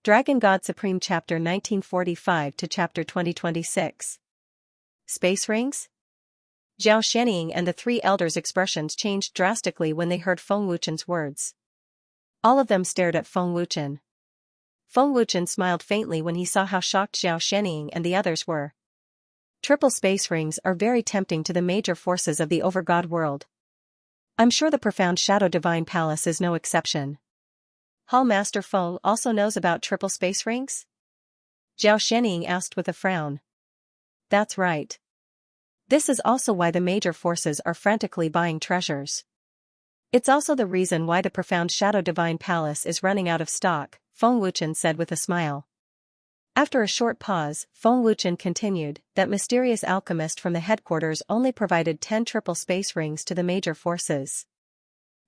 Dragon God Supreme Chapter 1945 to Chapter 2026. Space Rings? Zhao Xianxia and the three elders' expressions changed drastically when they heard Feng Wuchen's words. All of them stared at Feng Wuchen. Feng Wuchen smiled faintly when he saw how shocked Zhao Xianxia and the others were. Triple space rings are very tempting to the major forces of the Overgod world. I'm sure the profound Shadow Divine Palace is no exception. Hall Master Feng also knows about triple space rings? Zhao Xianxia asked with a frown. That's right. This is also why the major forces are frantically buying treasures. It's also the reason why the profound Shadow Divine Palace is running out of stock, Feng Wuchen said with a smile. After a short pause, Feng Wuchen continued, that mysterious alchemist from the headquarters only provided 10 triple space rings to the major forces.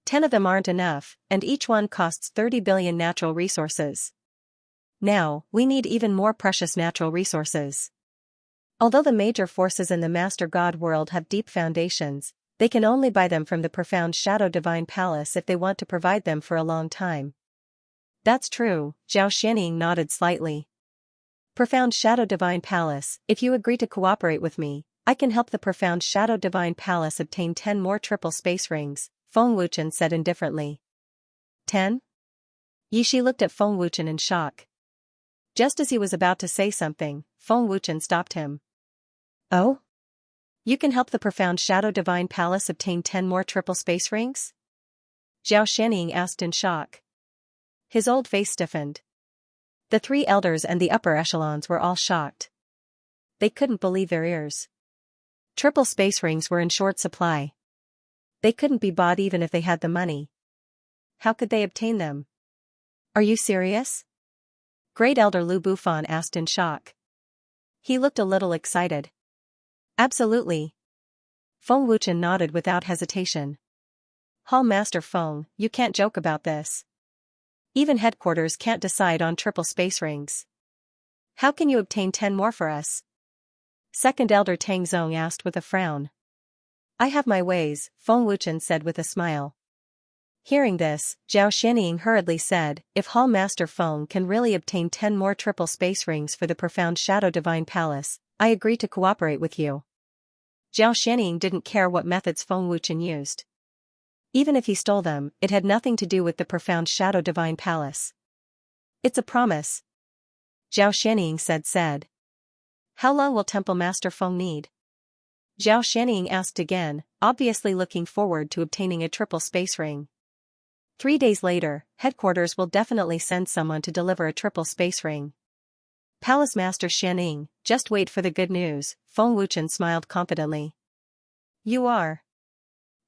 10 of them aren't enough, and each one costs 30 billion natural resources. Now, we need even more precious natural resources. Although the major forces in the Master God world have deep foundations, they can only buy them from the profound Shadow Divine Palace if they want to provide them for a long time. That's true, Zhao Xianxia nodded slightly. Profound Shadow Divine Palace, if you agree to cooperate with me, I can help the profound Shadow Divine Palace obtain 10 more triple space rings, Feng Wuchen said indifferently. 10? Yishi looked at Feng Wuchen in shock. Just as he was about to say something, Feng Wuchen stopped him. Oh? You can help the profound Shadow Divine Palace obtain 10 more triple space rings? Zhao Xianxia asked in shock. His old face stiffened. The three elders and the upper echelons were all shocked. They couldn't believe their ears. Triple space rings were in short supply. They couldn't be bought even if they had the money. How could they obtain them? Are you serious? Great Elder Lu Bufan asked in shock. He looked a little excited. Absolutely. Feng Wuchen nodded without hesitation. Hall Master Feng, you can't joke about this. Even headquarters can't decide on triple space rings. How can you obtain 10 more for us? Second Elder Tang Zong asked with a frown. I have my ways, Feng Wuchen said with a smile. Hearing this, Zhao Xianxia hurriedly said, if Hall Master Feng can really obtain 10 more triple space rings for the profound Shadow Divine Palace, I agree to cooperate with you. Zhao Xianxia didn't care what methods Feng Wuchen used. Even if he stole them, it had nothing to do with the profound Shadow Divine Palace. It's a promise. Zhao Xianxia said. How long will Temple Master Feng need? Zhao Xianxia asked again, obviously looking forward to obtaining a triple space ring. 3 days later, headquarters will definitely send someone to deliver a triple space ring. Palace Master Xianxia, just wait for the good news, Feng Wuchen smiled confidently. You are.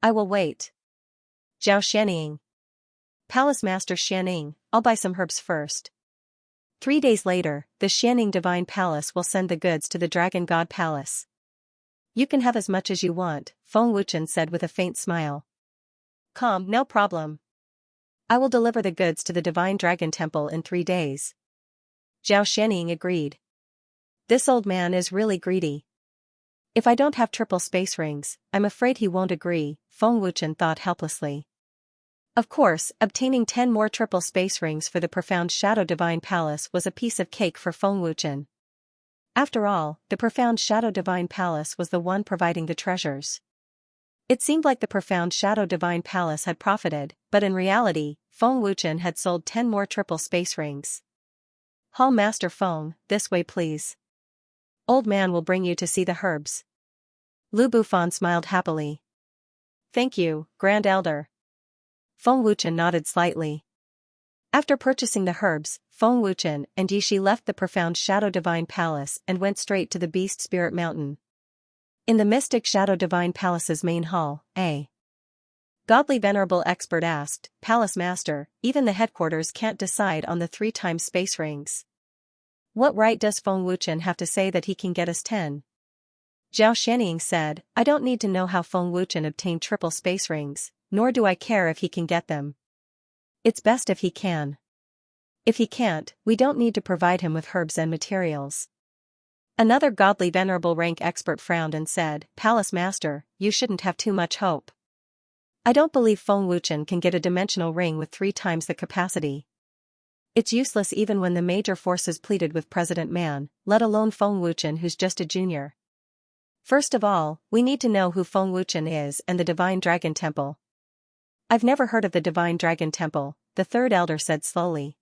I will wait. Zhao Xianxia. Palace Master Xianxia, I'll buy some herbs first. 3 days later, the Xianxia Divine Palace will send the goods to the Dragon God Palace. You can have as much as you want, Feng Wuchen said with a faint smile. Calm, no problem. I will deliver the goods to the Divine Dragon Temple in 3 days. Zhao Xianxia agreed. This old man is really greedy. If I don't have triple space rings, I'm afraid he won't agree, Feng Wuchen thought helplessly. Of course, obtaining 10 more triple space rings for the profound Shadow Divine Palace was a piece of cake for Feng Wuchen. After all, the profound Shadow Divine Palace was the one providing the treasures. It seemed like the profound Shadow Divine Palace had profited, but in reality, Feng Wuchen had sold 10 more triple space rings. Hall Master Feng, this way please. Old man will bring you to see the herbs. Lu Bufan smiled happily. Thank you, Grand Elder. Feng Wuchen nodded slightly. After purchasing the herbs, Feng Wuchen and Yishi left the profound Shadow Divine Palace and went straight to the Beast Spirit Mountain. In the mystic Shadow Divine Palace's main hall, a godly venerable expert asked, Palace Master, even the headquarters can't decide on the 3 times space rings. What right does Feng Wuchen have to say that he can get us 10? Zhao Xianxia said, I don't need to know how Feng Wuchen obtained triple space rings, nor do I care if he can get them. It's best if he can. If he can't, we don't need to provide him with herbs and materials. Another godly venerable rank expert frowned and said, Palace Master, you shouldn't have too much hope. I don't believe Feng Wuchen can get a dimensional ring with 3 times the capacity. It's useless even when the major forces pleaded with President Man, let alone Feng Wuchen who's just a junior. First of all, we need to know who Feng Wuchen is and the Divine Dragon Temple. I've never heard of the Divine Dragon Temple, the third elder said slowly.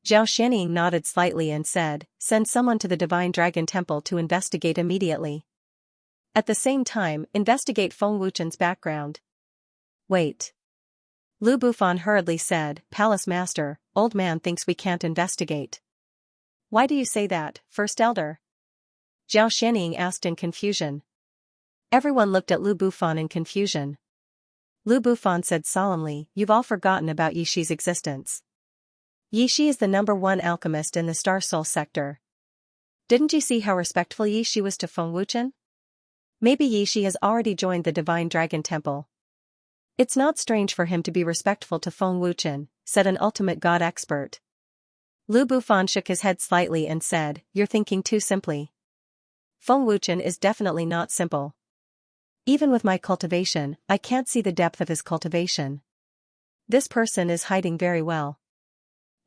Zhao Xianxia nodded slightly and said, send someone to the Divine Dragon Temple to investigate immediately. At the same time, investigate Feng Wuchen's background. Wait. Lu Bufan hurriedly said, Palace Master, old man thinks we can't investigate. Why do you say that, First Elder? Zhao Xianxia asked in confusion. Everyone looked at Lu Bufan in confusion. Lu Bufan said solemnly, you've all forgotten about Yixi's existence. Yixi is the #1 alchemist in the Star Soul sector. Didn't you see how respectful Yixi was to Feng Wuchen? Maybe Yixi has already joined the Divine Dragon Temple. It's not strange for him to be respectful to Feng Wuchen, said an ultimate god expert. Lu Bufan shook his head slightly and said, you're thinking too simply. Feng Wuchen is definitely not simple. Even with my cultivation, I can't see the depth of his cultivation. This person is hiding very well.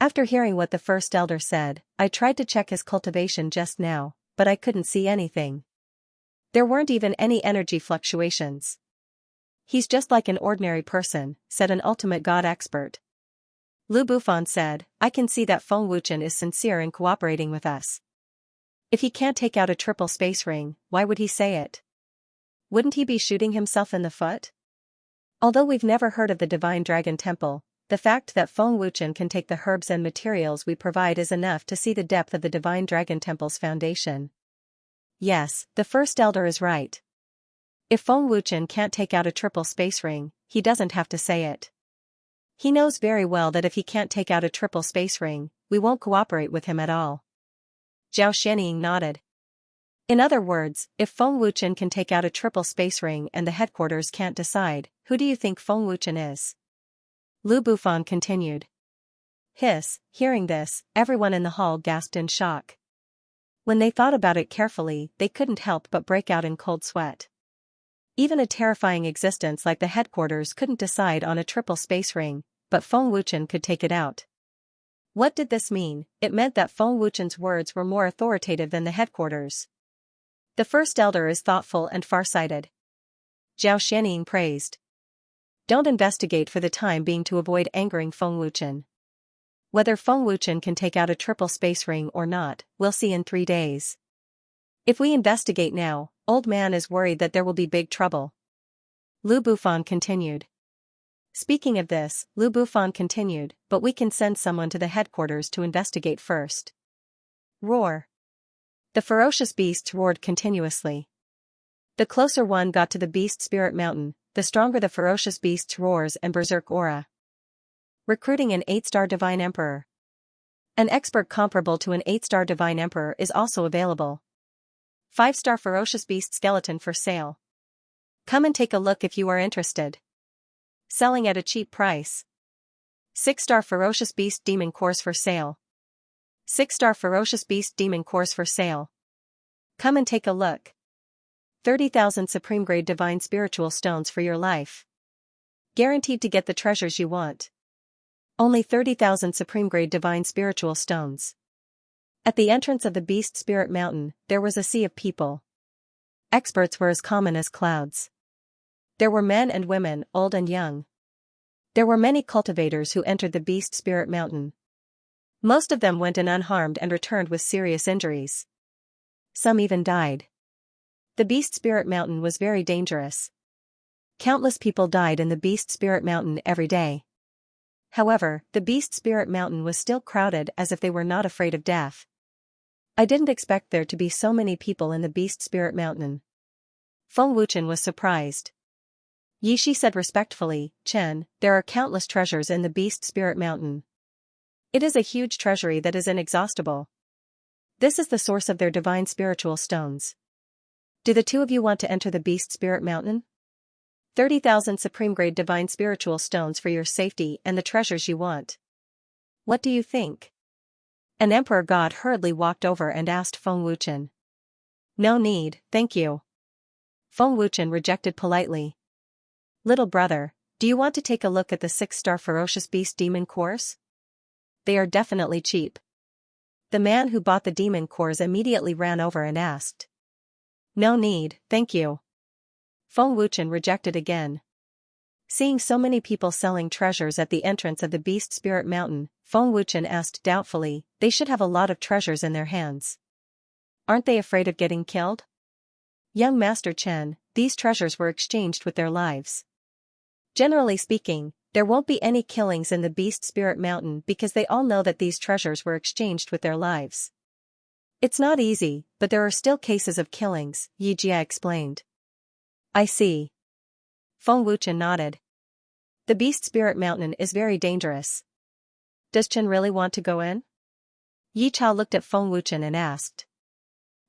After hearing what the first elder said, I tried to check his cultivation just now, but I couldn't see anything. There weren't even any energy fluctuations. He's just like an ordinary person, said an ultimate god expert. Lu Bufan said, I can see that Feng Wuchen is sincere in cooperating with us. If he can't take out a triple space ring, why would he say it? Wouldn't he be shooting himself in the foot? Although we've never heard of the Divine Dragon Temple, the fact that Feng Wuchen can take the herbs and materials we provide is enough to see the depth of the Divine Dragon Temple's foundation. Yes, the first elder is right. If Feng Wuchen can't take out a triple space ring, he doesn't have to say it. He knows very well that if he can't take out a triple space ring, we won't cooperate with him at all. Zhao Xianxia nodded. In other words, if Feng Wuchen can take out a triple space ring and the headquarters can't decide, who do you think Feng Wuchen is? Lu Bufan continued. Hearing this, everyone in the hall gasped in shock. When they thought about it carefully, they couldn't help but break out in cold sweat. Even a terrifying existence like the headquarters couldn't decide on a triple space ring, but Feng Wuchen could take it out. What did this mean? It meant that Feng Wuchen's words were more authoritative than the headquarters. The first elder is thoughtful and farsighted. Zhao Xianxia praised. Don't investigate for the time being to avoid angering Feng Wuchen. Whether Feng Wuchen can take out a triple space ring or not, we'll see in 3 days. If we investigate now, old man is worried that there will be big trouble. Lu Bufan continued. Speaking of this, Lu Bufan continued, but we can send someone to the headquarters to investigate first. Roar. The ferocious beasts roared continuously. The closer one got to the beast spirit mountain, the stronger the ferocious beast's roars and berserk aura. Recruiting an 8-star Divine Emperor. An expert comparable to an 8-star Divine Emperor is also available. 5-star ferocious beast skeleton for sale. Come and take a look if you are interested. Selling at a cheap price. 6-star ferocious beast demon cores for sale. 6-star ferocious beast demon cores for sale. Come and take a look. 30,000 supreme grade divine spiritual stones for your life. Guaranteed to get the treasures you want. Only 30,000 supreme grade divine spiritual stones. At the entrance of the Beast Spirit Mountain, there was a sea of people. Experts were as common as clouds. There were men and women, old and young. There were many cultivators who entered the Beast Spirit Mountain. Most of them went in unharmed and returned with serious injuries. Some even died. The Beast Spirit Mountain was very dangerous. Countless people died in the Beast Spirit Mountain every day. However, the Beast Spirit Mountain was still crowded as if they were not afraid of death. I didn't expect there to be so many people in the Beast Spirit Mountain. Feng Wuchen was surprised. Yixi said respectfully, Chen, there are countless treasures in the Beast Spirit Mountain. It is a huge treasury that is inexhaustible. This is the source of their divine spiritual stones. Do the two of you want to enter the Beast Spirit Mountain? 30,000 supreme grade divine spiritual stones for your safety and the treasures you want. What do you think? An emperor god hurriedly walked over and asked Feng Wuchen. No need, thank you. Feng Wuchen rejected politely. Little brother, do you want to take a look at the 6-star ferocious beast demon course? they are definitely cheap. The man who bought the demon cores immediately ran over and asked. No need, thank you. Feng Wuchen rejected again. Seeing so many people selling treasures at the entrance of the Beast Spirit Mountain, Feng Wuchen asked doubtfully, they should have a lot of treasures in their hands. Aren't they afraid of getting killed? Young Master Chen, these treasures were exchanged with their lives. Generally speaking, there won't be any killings in the Beast Spirit Mountain because they all know that these treasures were exchanged with their lives. It's not easy, but there are still cases of killings, Yijia explained. I see. Feng Wuchen nodded. The Beast Spirit Mountain is very dangerous. Does Chen really want to go in? Yi Chao looked at Feng Wuchen and asked.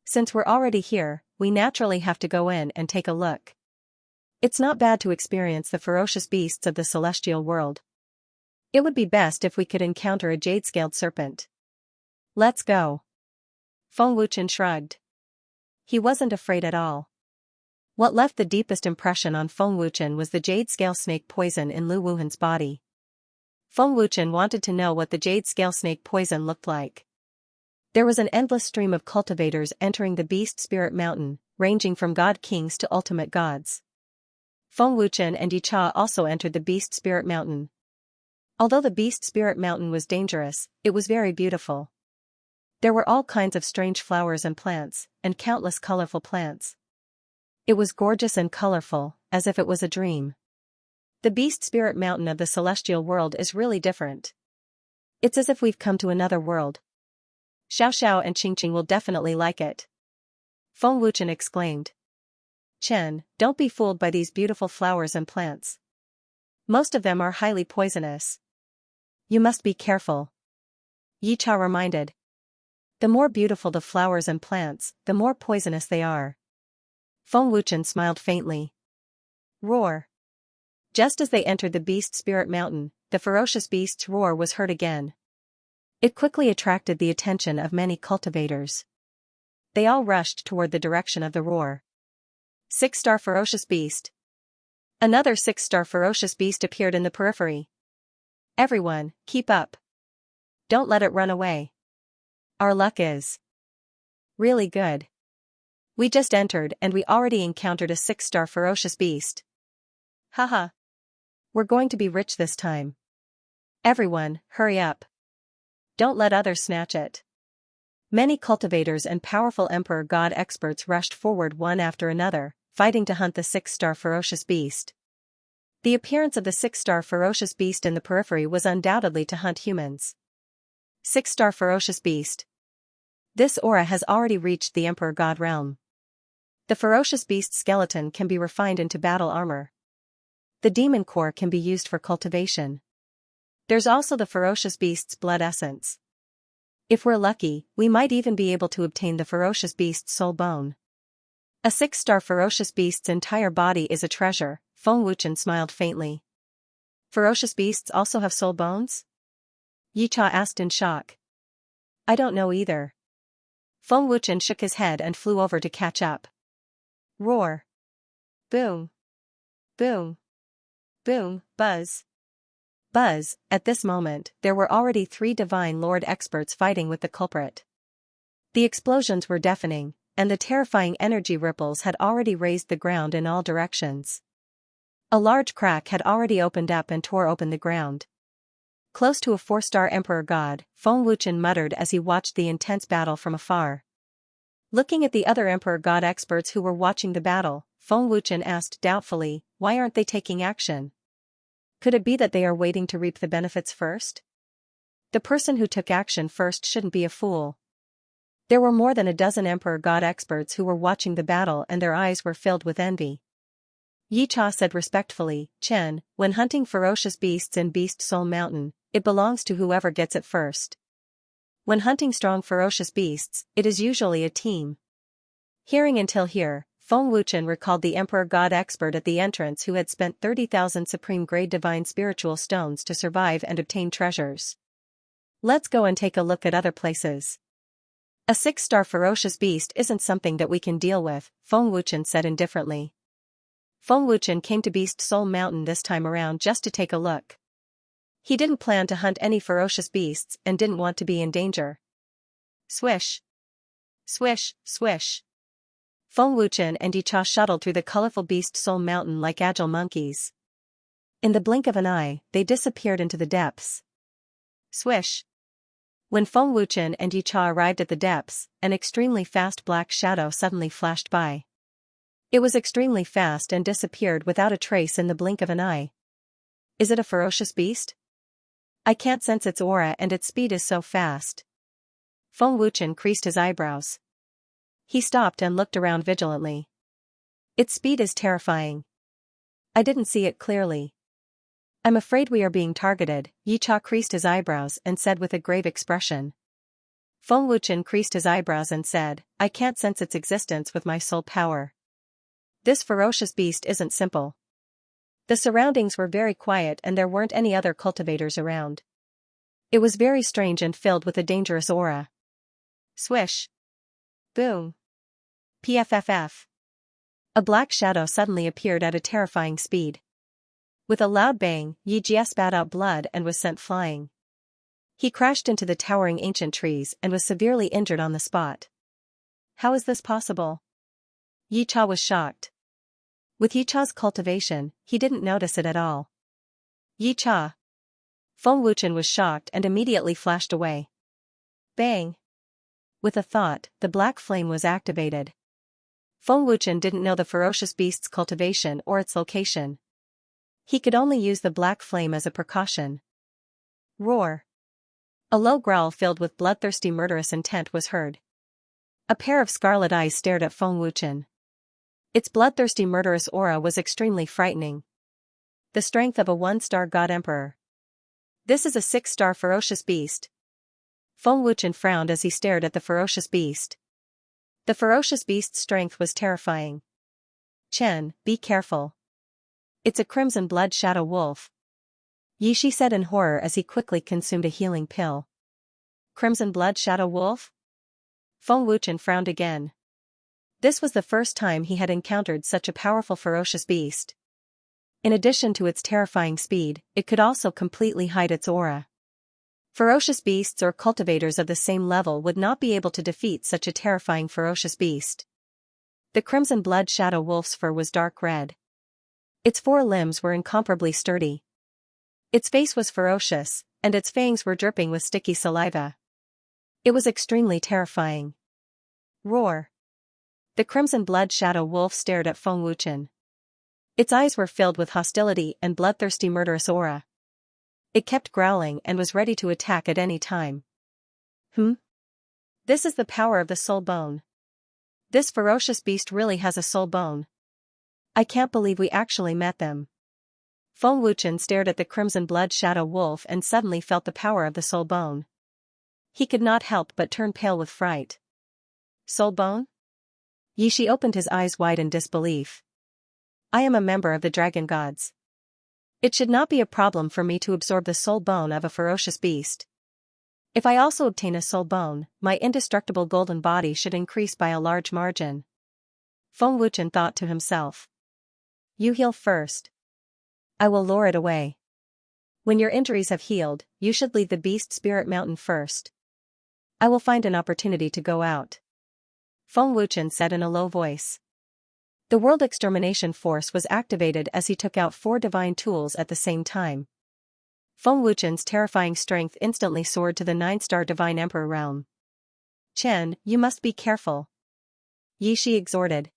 Since we're already here, we naturally have to go in and take a look. It's not bad to experience the ferocious beasts of the celestial world. It would be best if we could encounter a jade-scaled serpent. Let's go. Feng Wuchen shrugged. He wasn't afraid at all. What left the deepest impression on Feng Wuchen was the jade-scale snake poison in Lu Wuhan's body. Feng Wuchen wanted to know what the jade-scale snake poison looked like. There was an endless stream of cultivators entering the Beast Spirit Mountain, ranging from god kings to ultimate gods. Feng Wuchen and Yicha also entered the Beast Spirit Mountain. Although the Beast Spirit Mountain was dangerous, it was very beautiful. There were all kinds of strange flowers and plants, and countless colorful plants. It was gorgeous and colorful, as if it was a dream. The Beast Spirit Mountain of the celestial world is really different. It's as if we've come to another world. Xiao and Qingqing will definitely like it. Feng Wuchen exclaimed. Chen, don't be fooled by these beautiful flowers and plants. Most of them are highly poisonous. You must be careful. Yi Chao reminded. The more beautiful the flowers and plants, the more poisonous they are. Feng Wuchen smiled faintly. Roar. Just as they entered the Beast Spirit Mountain, the ferocious beast's roar was heard again. It quickly attracted the attention of many cultivators. They all rushed toward the direction of the roar. 6-star ferocious beast. Another 6-star ferocious beast appeared in the periphery. Everyone, keep up. Don't let it run away. Our luck is really good. We just entered and we already encountered a 6-star ferocious beast. Haha. We're going to be rich this time. Everyone, hurry up. Don't let others snatch it. Many cultivators and powerful emperor god experts rushed forward one after another, fighting to hunt the 6-star ferocious beast. The appearance of the 6-star ferocious beast in the periphery was undoubtedly to hunt humans. 6-star ferocious beast. This aura has already reached the emperor god realm. The ferocious beast's skeleton can be refined into battle armor. The demon core can be used for cultivation. There's also the ferocious beast's blood essence. If we're lucky, we might even be able to obtain the ferocious beast's soul bone. A 6-star ferocious beast's entire body is a treasure, Feng Wuchen smiled faintly. Ferocious beasts also have soul bones? Yi Cha asked in shock. I don't know either. Feng Wuchen shook his head and flew over to catch up. Roar. Boom. Boom. Boom, buzz. Buzz, at this moment, there were already 3 Divine Lord experts fighting with the culprit. The explosions were deafening, and the terrifying energy ripples had already raised the ground in all directions. A large crack had already opened up and tore open the ground. Close to a 4-star emperor god, Feng Wuchen muttered as he watched the intense battle from afar. Looking at the other emperor god experts who were watching the battle, Feng Wuchen asked doubtfully, why aren't they taking action? Could it be that they are waiting to reap the benefits first? The person who took action first shouldn't be a fool. There were more than a dozen emperor god experts who were watching the battle and their eyes were filled with envy. Yi Cha said respectfully, Chen, when hunting ferocious beasts in Beast Soul Mountain, it belongs to whoever gets it first. When hunting strong ferocious beasts, it is usually a team. Hearing until here, Feng Wuchen recalled the emperor god expert at the entrance who had spent 30,000 supreme grade divine spiritual stones to survive and obtain treasures. Let's go and take a look at other places. A 6-star ferocious beast isn't something that we can deal with, Feng Wuchen said indifferently. Feng Wuchen came to Beast Soul Mountain this time around just to take a look. He didn't plan to hunt any ferocious beasts and didn't want to be in danger. Swish. Swish, swish. Feng Wuchen and Yicha shuttled through the colorful beast soul mountain like agile monkeys. In the blink of an eye, they disappeared into the depths. Swish. When Feng Wuchen and Yicha arrived at the depths, an extremely fast black shadow suddenly flashed by. It was extremely fast and disappeared without a trace in the blink of an eye. Is it a ferocious beast? I can't sense its aura and its speed is so fast. Feng Wuchen creased his eyebrows. He stopped and looked around vigilantly. Its speed is terrifying. I didn't see it clearly. I'm afraid we are being targeted, Yicha creased his eyebrows and said with a grave expression. Feng Wuchen creased his eyebrows and said, I can't sense its existence with my soul power. This ferocious beast isn't simple. The surroundings were very quiet and there weren't any other cultivators around. It was very strange and filled with a dangerous aura. Swish. Boom. Pfff. A black shadow suddenly appeared at a terrifying speed. With a loud bang, Yi Jie spat out blood and was sent flying. He crashed into the towering ancient trees and was severely injured on the spot. How is this possible? Yi Cha was shocked. With Yi Cha's cultivation, he didn't notice it at all. Yi Cha. Feng Wuchen was shocked and immediately flashed away. Bang. With a thought, the black flame was activated. Feng Wuchen didn't know the ferocious beast's cultivation or its location. He could only use the black flame as a precaution. Roar. A low growl filled with bloodthirsty murderous intent was heard. A pair of scarlet eyes stared at Feng Wuchen. Its bloodthirsty murderous aura was extremely frightening. The strength of a 1-star god emperor. This is a 6-star ferocious beast. Feng Wuchen frowned as he stared at the ferocious beast. The ferocious beast's strength was terrifying. Chen, be careful. It's a crimson blood shadow wolf. Yi Shi said in horror as he quickly consumed a healing pill. Crimson blood shadow wolf? Feng Wuchen frowned again. This was the first time he had encountered such a powerful ferocious beast. In addition to its terrifying speed, it could also completely hide its aura. Ferocious beasts or cultivators of the same level would not be able to defeat such a terrifying ferocious beast. The crimson blood shadow wolf's fur was dark red. Its 4 limbs were incomparably sturdy. Its face was ferocious, and its fangs were dripping with sticky saliva. It was extremely terrifying. Roar. The crimson blood shadow wolf stared at Feng Wuchen. Its eyes were filled with hostility and bloodthirsty murderous aura. It kept growling and was ready to attack at any time. This is the power of the soul bone. This ferocious beast really has a soul bone. I can't believe we actually met them. Feng Wuchen stared at the crimson blood shadow wolf and suddenly felt the power of the soul bone. He could not help but turn pale with fright. Soul bone? Yi Shi opened his eyes wide in disbelief. I am a member of the dragon gods. It should not be a problem for me to absorb the soul bone of a ferocious beast. If I also obtain a soul bone, my indestructible golden body should increase by a large margin. Feng Wuchen thought to himself. You heal first. I will lure it away. When your injuries have healed, you should leave the beast spirit mountain first. I will find an opportunity to go out. Feng Wuchen said in a low voice. The World Extermination Force was activated as he took out 4 divine tools at the same time. Feng Wuchen's terrifying strength instantly soared to the 9-star divine emperor realm. Chen, you must be careful. Yi Shi exhorted.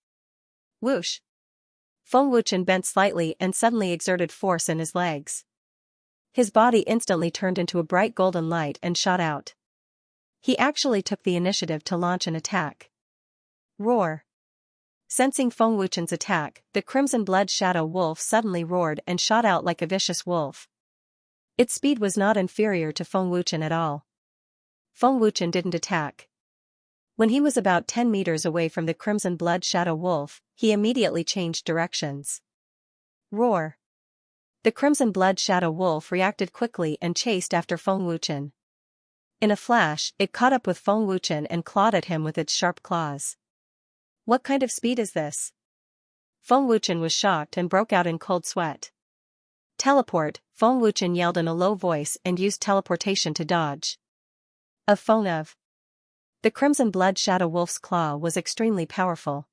Whoosh. Feng Wuchen bent slightly and suddenly exerted force in his legs. His body instantly turned into a bright golden light and shot out. He actually took the initiative to launch an attack. Roar. Sensing Feng Wuchen's attack, the crimson blood shadow wolf suddenly roared and shot out like a vicious wolf. Its speed was not inferior to Feng Wuchen at all. Feng Wuchen didn't attack. When he was about 10 meters away from the crimson blood shadow wolf, he immediately changed directions. Roar. The crimson blood shadow wolf reacted quickly and chased after Feng Wuchen. In a flash, it caught up with Feng Wuchen and clawed at him with its sharp claws. What kind of speed is this? Feng Wuchen was shocked and broke out in cold sweat. Teleport, Feng Wuchen yelled in a low voice and used teleportation to dodge. A phone of. The crimson blood shadow wolf's claw was extremely powerful.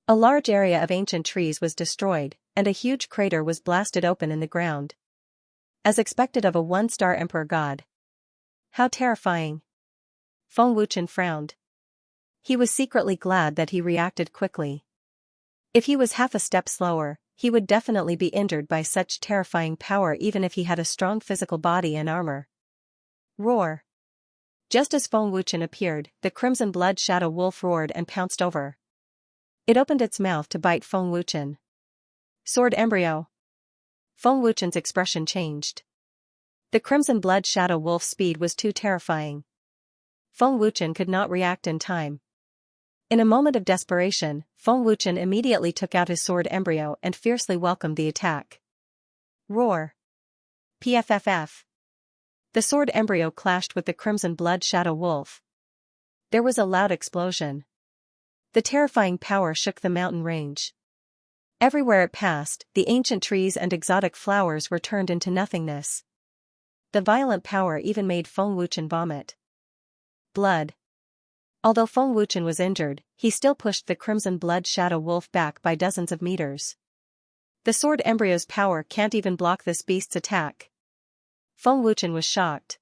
A large area of ancient trees was destroyed, and a huge crater was blasted open in the ground. As expected of a one-star emperor god. How terrifying. Feng Wuchen frowned. He was secretly glad that he reacted quickly. If he was half a step slower, he would definitely be injured by such terrifying power even if he had a strong physical body and armor. Roar. Just as Feng Wuchen appeared, the crimson blood shadow wolf roared and pounced over. It opened its mouth to bite Feng Wuchen. Sword embryo. Feng Wuchen's expression changed. The crimson blood shadow wolf's speed was too terrifying. Feng Wuchen could not react in time. In a moment of desperation, Feng Wuchen immediately took out his sword embryo and fiercely welcomed the attack. Roar. PFFF. The sword embryo clashed with the crimson blood shadow wolf. There was a loud explosion. The terrifying power shook the mountain range. Everywhere it passed, the ancient trees and exotic flowers were turned into nothingness. The violent power even made Feng Wuchen vomit. Blood. Although Feng Wuchen was injured, he still pushed the crimson blood shadow wolf back by dozens of meters. The sword embryo's power can't even block this beast's attack. Feng Wuchen was shocked.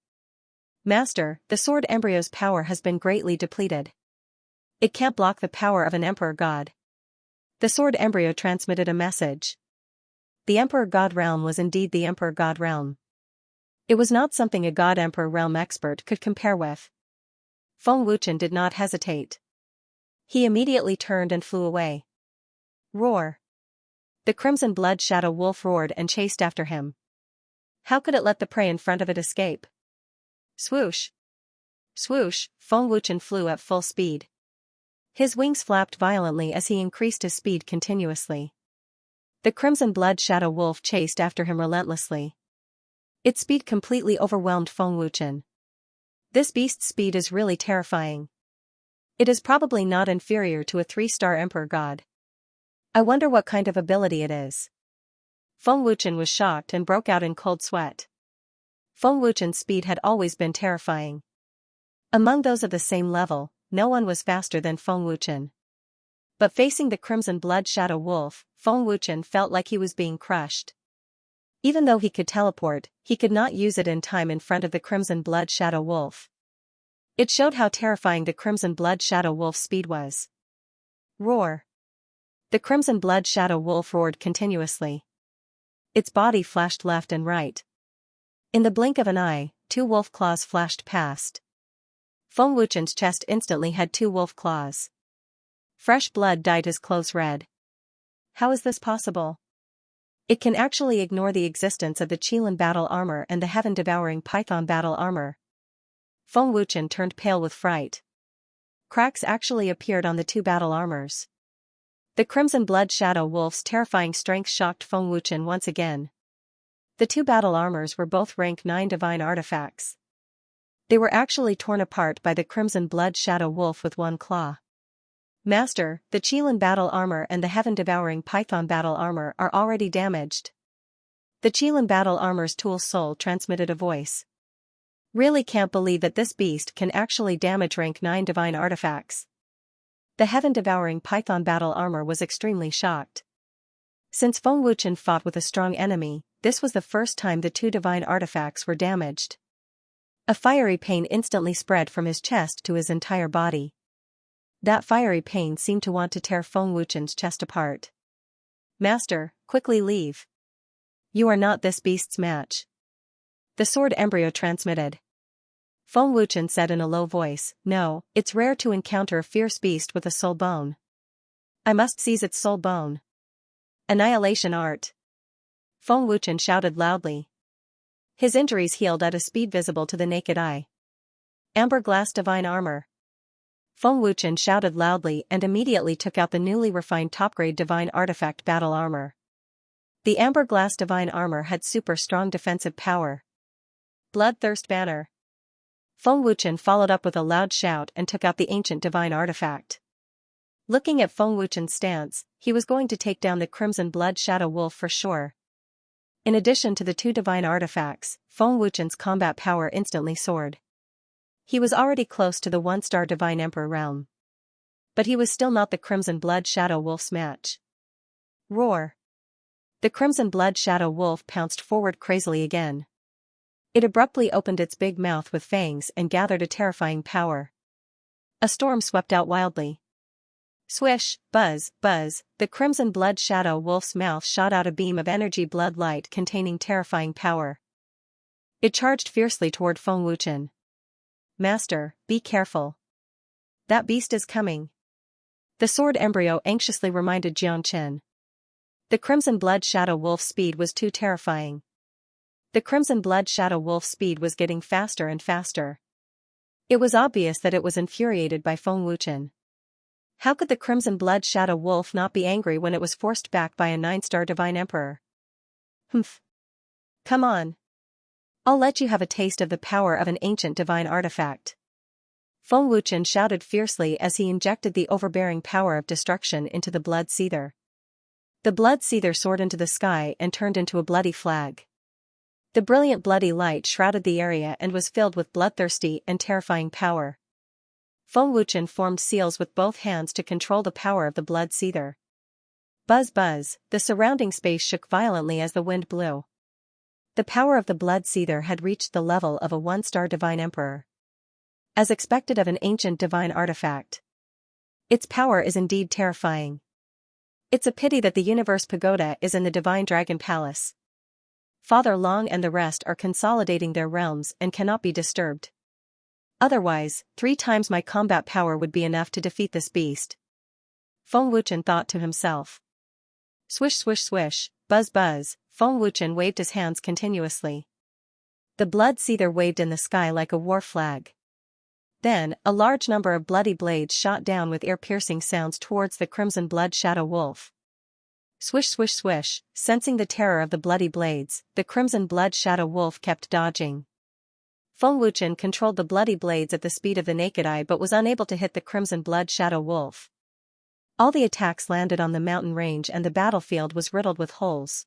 Master, the sword embryo's power has been greatly depleted. It can't block the power of an emperor god. The sword embryo transmitted a message. The emperor god realm was indeed the emperor god realm. It was not something a god emperor realm expert could compare with. Feng Wuchen did not hesitate. He immediately turned and flew away. Roar. The crimson blood shadow wolf roared and chased after him. How could it let the prey in front of it escape? Swoosh. Swoosh, Feng Wuchen flew at full speed. His wings flapped violently as he increased his speed continuously. The crimson blood shadow wolf chased after him relentlessly. Its speed completely overwhelmed Feng Wuchen. This beast's speed is really terrifying. It is probably not inferior to a 3-star emperor god. I wonder what kind of ability it is. Feng Wuchen was shocked and broke out in cold sweat. Feng Wuchen's speed had always been terrifying. Among those of the same level, no one was faster than Feng Wuchen. But facing the crimson blood shadow wolf, Feng Wuchen felt like he was being crushed. Even though he could teleport, he could not use it in time in front of the crimson blood shadow wolf. It showed how terrifying the crimson blood shadow wolf's speed was. Roar. The crimson blood shadow wolf roared continuously. Its body flashed left and right. In the blink of an eye, 2 wolf claws flashed past. Feng Wuchen's chest instantly had 2 wolf claws. Fresh blood dyed his clothes red. How is this possible? It can actually ignore the existence of the Qilin battle armor and the heaven-devouring python battle armor. Feng Wuchen turned pale with fright. Cracks actually appeared on the 2 battle armors. The crimson blood shadow wolf's terrifying strength shocked Feng Wuchen once again. The 2 battle armors were both rank 9 divine artifacts. They were actually torn apart by the crimson blood shadow wolf with 1 claw. Master, the Qilin battle armor and the heaven-devouring python battle armor are already damaged. The Qilin battle armor's tool soul transmitted a voice. Really can't believe that this beast can actually damage rank 9 divine artifacts. The heaven-devouring python battle armor was extremely shocked. Since Feng Wuchen fought with a strong enemy, this was the first time the 2 divine artifacts were damaged. A fiery pain instantly spread from his chest to his entire body. That fiery pain seemed to want to tear Feng Wuchen's chest apart. Master, quickly leave. You are not this beast's match. The sword embryo transmitted. Feng Wuchen said in a low voice, no, it's rare to encounter a fierce beast with a soul bone. I must seize its soul bone. Annihilation art. Feng Wuchen shouted loudly. His injuries healed at a speed visible to the naked eye. Amber glass divine armor. Feng Wuchen shouted loudly and immediately took out the newly refined top-grade divine artifact battle armor. The amber glass divine armor had super strong defensive power. Bloodthirst banner. Feng Wuchen followed up with a loud shout and took out the ancient divine artifact. Looking at Feng Wuchen's stance, he was going to take down the crimson blood shadow wolf for sure. In addition to the two divine artifacts, Feng Wuchen's combat power instantly soared. He was already close to the one-star divine emperor realm. But he was still not the Crimson Blood Shadow Wolf's match. Roar! The Crimson Blood Shadow Wolf pounced forward crazily again. It abruptly opened its big mouth with fangs and gathered a terrifying power. A storm swept out wildly. Swish, buzz, buzz, the Crimson Blood Shadow Wolf's mouth shot out a beam of energy blood light containing terrifying power. It charged fiercely toward Feng Wuchen. Master, be careful. That beast is coming. The sword embryo anxiously reminded Xianxia. The Crimson Blood Shadow Wolf's speed was too terrifying. The Crimson Blood Shadow Wolf's speed was getting faster and faster. It was obvious that it was infuriated by Feng Wuchen. How could the Crimson Blood Shadow Wolf not be angry when it was forced back by a 9-star divine emperor? Humph. Come on. I'll let you have a taste of the power of an ancient divine artifact. Feng Wuchen shouted fiercely as he injected the overbearing power of destruction into the blood seether. The blood seether soared into the sky and turned into a bloody flag. The brilliant bloody light shrouded the area and was filled with bloodthirsty and terrifying power. Feng Wuchen formed seals with both hands to control the power of the blood seether. Buzz buzz, the surrounding space shook violently as the wind blew. The power of the blood seether had reached the level of a 1-star divine emperor. As expected of an ancient divine artifact. Its power is indeed terrifying. It's a pity that the Universe Pagoda is in the Divine Dragon Palace. Father Long and the rest are consolidating their realms and cannot be disturbed. Otherwise, 3 times my combat power would be enough to defeat this beast. Feng Wuchen thought to himself. Swish swish swish, buzz buzz, Feng Wuchen waved his hands continuously. The blood seether waved in the sky like a war flag. Then, a large number of bloody blades shot down with ear-piercing sounds towards the Crimson Blood Shadow Wolf. Swish swish swish, sensing the terror of the bloody blades, the Crimson Blood Shadow Wolf kept dodging. Feng Wuchen controlled the bloody blades at the speed of the naked eye but was unable to hit the Crimson Blood Shadow Wolf. All the attacks landed on the mountain range and the battlefield was riddled with holes.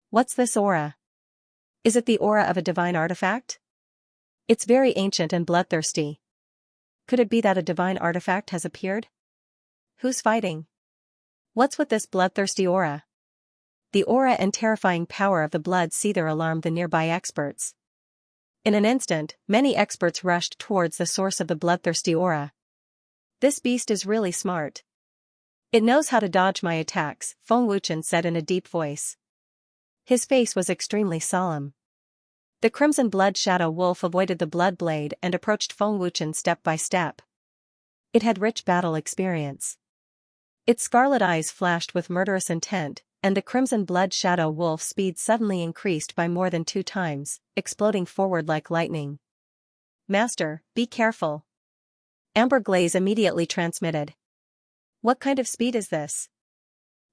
What's this aura? Is it the aura of a divine artifact? It's very ancient and bloodthirsty. Could it be that a divine artifact has appeared? Who's fighting? What's with this bloodthirsty aura? The aura and terrifying power of the blood seether alarmed the nearby experts. In an instant, many experts rushed towards the source of the bloodthirsty aura. This beast is really smart. It knows how to dodge my attacks, Feng Wuchen said in a deep voice. His face was extremely solemn. The Crimson Blood Shadow Wolf avoided the blood blade and approached Feng Wuchen step by step. It had rich battle experience. Its scarlet eyes flashed with murderous intent, and the Crimson Blood Shadow Wolf's speed suddenly increased by more than 2 times, exploding forward like lightning. Master, be careful. Amber Glaze immediately transmitted. What kind of speed is this?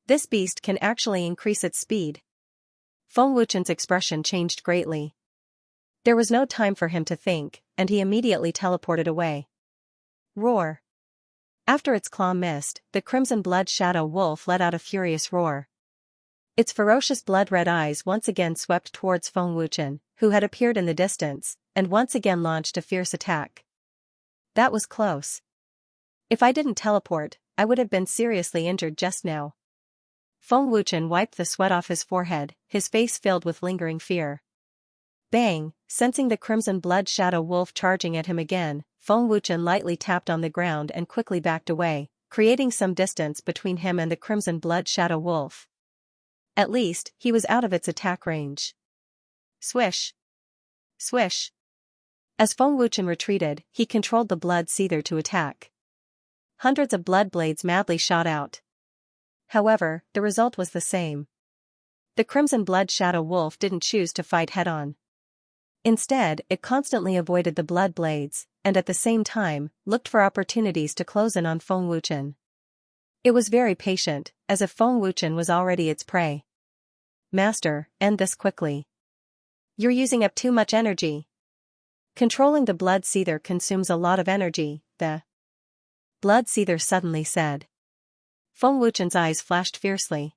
This beast can actually increase its speed. Feng Wuchen's expression changed greatly. There was no time for him to think, and he immediately teleported away. Roar! After its claw missed, the Crimson Blood Shadow Wolf let out a furious roar. Its ferocious blood-red eyes once again swept towards Feng Wuchen, who had appeared in the distance, and once again launched a fierce attack. That was close. If I didn't teleport, I would have been seriously injured just now. Feng Wuchen wiped the sweat off his forehead, his face filled with lingering fear. Bang! Sensing the Crimson Blood Shadow Wolf charging at him again, Feng Wuchen lightly tapped on the ground and quickly backed away, creating some distance between him and the Crimson Blood Shadow Wolf. At least, he was out of its attack range. Swish! Swish! As Feng Wuchen retreated, he controlled the blood seether to attack. Hundreds of blood blades madly shot out. However, the result was the same. The Crimson Blood Shadow Wolf didn't choose to fight head-on. Instead, it constantly avoided the blood blades, and at the same time, looked for opportunities to close in on Feng Wuchen. It was very patient, as if Feng Wuchen was already its prey. Master, end this quickly. You're using up too much energy. Controlling the blood seether consumes a lot of energy, the blood seether suddenly said. Feng Wuchen's eyes flashed fiercely.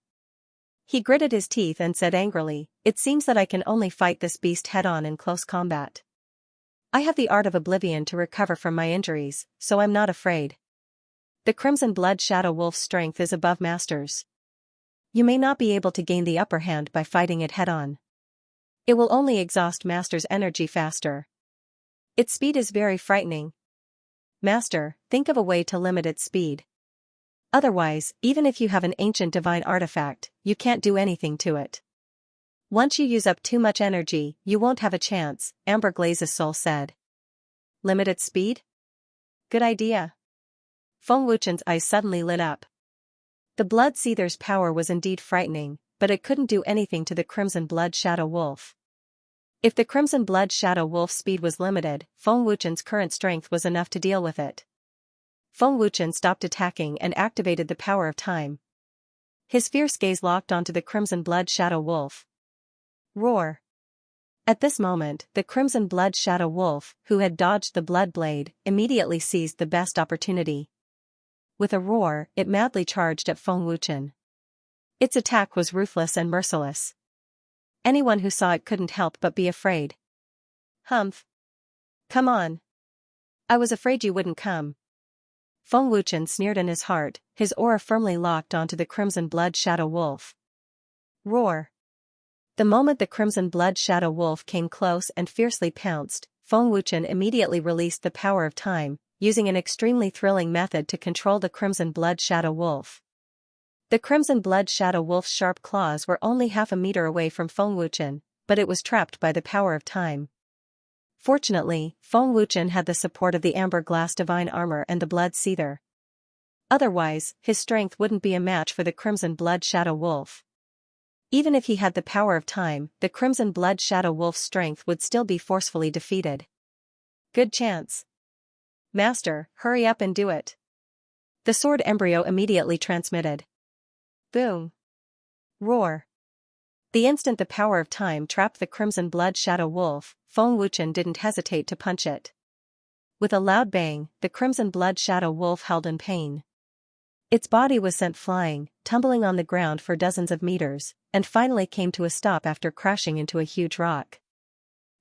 He gritted his teeth and said angrily, "It seems that I can only fight this beast head-on in close combat. I have the art of oblivion to recover from my injuries, so I'm not afraid. The Crimson Blood Shadow Wolf's strength is above Master's. You may not be able to gain the upper hand by fighting it head-on. It will only exhaust Master's energy faster. Its speed is very frightening. Master, think of a way to limit its speed. Otherwise, even if you have an ancient divine artifact, you can't do anything to it. Once you use up too much energy, you won't have a chance," Amber Glaze's soul said. "Limit its speed? Good idea." Feng Wuchen's eyes suddenly lit up. The Blood Seether's power was indeed frightening, but it couldn't do anything to the Crimson Blood Shadow Wolf. If the Crimson Blood Shadow Wolf's speed was limited, Feng Wuchen's current strength was enough to deal with it. Feng Wuchen stopped attacking and activated the power of time. His fierce gaze locked onto the Crimson Blood Shadow Wolf. Roar! At this moment, the Crimson Blood Shadow Wolf, who had dodged the Blood Blade, immediately seized the best opportunity. With a roar, it madly charged at Feng Wuchen. Its attack was ruthless and merciless. Anyone who saw it couldn't help but be afraid. "Humph! Come on! I was afraid you wouldn't come." Feng Wuchen sneered in his heart, his aura firmly locked onto the Crimson Blood Shadow Wolf. Roar! The moment the Crimson Blood Shadow Wolf came close and fiercely pounced, Feng Wuchen immediately released the power of time, using an extremely thrilling method to control the Crimson Blood Shadow Wolf. The Crimson Blood Shadow Wolf's sharp claws were only half a meter away from Feng Wuchen, but it was trapped by the power of time. Fortunately, Feng Wuchen had the support of the Amber Glass Divine Armor and the Blood Seether. Otherwise, his strength wouldn't be a match for the Crimson Blood Shadow Wolf. Even if he had the power of time, the Crimson Blood Shadow Wolf's strength would still be forcefully defeated. Good chance. Master, hurry up and do it. The sword embryo immediately transmitted. Boom. Roar. The instant the power of time trapped the Crimson Blood Shadow Wolf, Feng Wuchen didn't hesitate to punch it. With a loud bang, the Crimson Blood Shadow Wolf held in pain. Its body was sent flying, tumbling on the ground for dozens of meters, and finally came to a stop after crashing into a huge rock.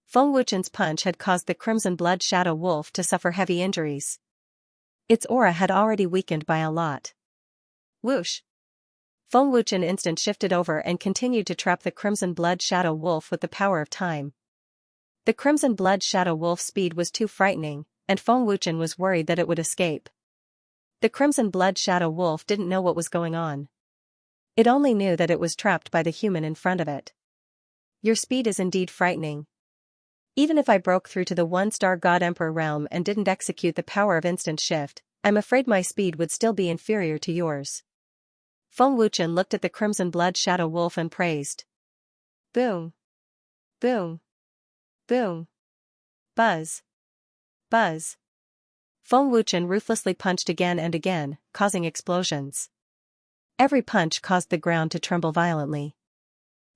Feng Wuchen's punch had caused the Crimson Blood Shadow Wolf to suffer heavy injuries. Its aura had already weakened by a lot. Whoosh! Feng Wuchen instant shifted over and continued to trap the Crimson Blood Shadow Wolf with the power of time. The Crimson Blood Shadow Wolf's speed was too frightening, and Feng Wuchen was worried that it would escape. The Crimson Blood Shadow Wolf didn't know what was going on. It only knew that it was trapped by the human in front of it. Your speed is indeed frightening. Even if I broke through to the one-star God Emperor realm and didn't execute the power of instant shift, I'm afraid my speed would still be inferior to yours. Feng Wuchen looked at the Crimson Blood Shadow Wolf and praised. Boom. Boom. Boom. Buzz. Buzz. Feng Wuchen ruthlessly punched again and again, causing explosions. Every punch caused the ground to tremble violently.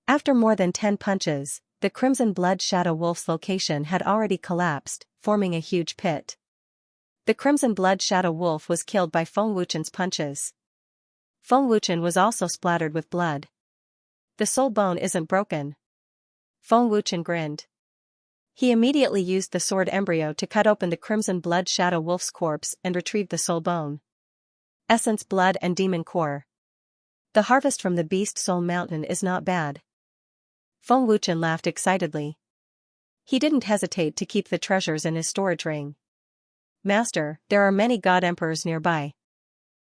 After more than 10 punches, the Crimson Blood Shadow Wolf's location had already collapsed, forming a huge pit. The Crimson Blood Shadow Wolf was killed by Feng Wuchen's punches. Feng Wuchen was also splattered with blood. The soul bone isn't broken. Feng Wuchen grinned. He immediately used the sword embryo to cut open the Crimson Blood Shadow Wolf's corpse and retrieve the soul bone. Essence, blood and demon core. The harvest from the Beast Soul Mountain is not bad. Feng Wuchen laughed excitedly. He didn't hesitate to keep the treasures in his storage ring. Master, there are many God Emperors nearby.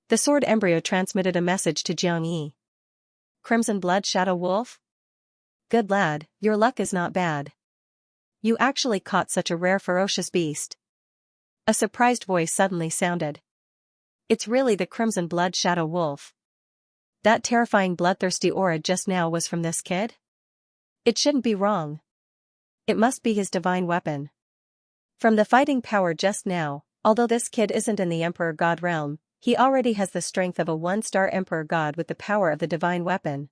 The sword embryo transmitted a message to Xianxia. Crimson Blood Shadow Wolf? Good lad, your luck is not bad. You actually caught such a rare ferocious beast. A surprised voice suddenly sounded. It's really the Crimson Blood Shadow Wolf. That terrifying bloodthirsty aura just now was from this kid? It shouldn't be wrong. It must be his divine weapon. From the fighting power just now, although this kid isn't in the Emperor God realm, he already has the strength of a one-star Emperor God with the power of the divine weapon.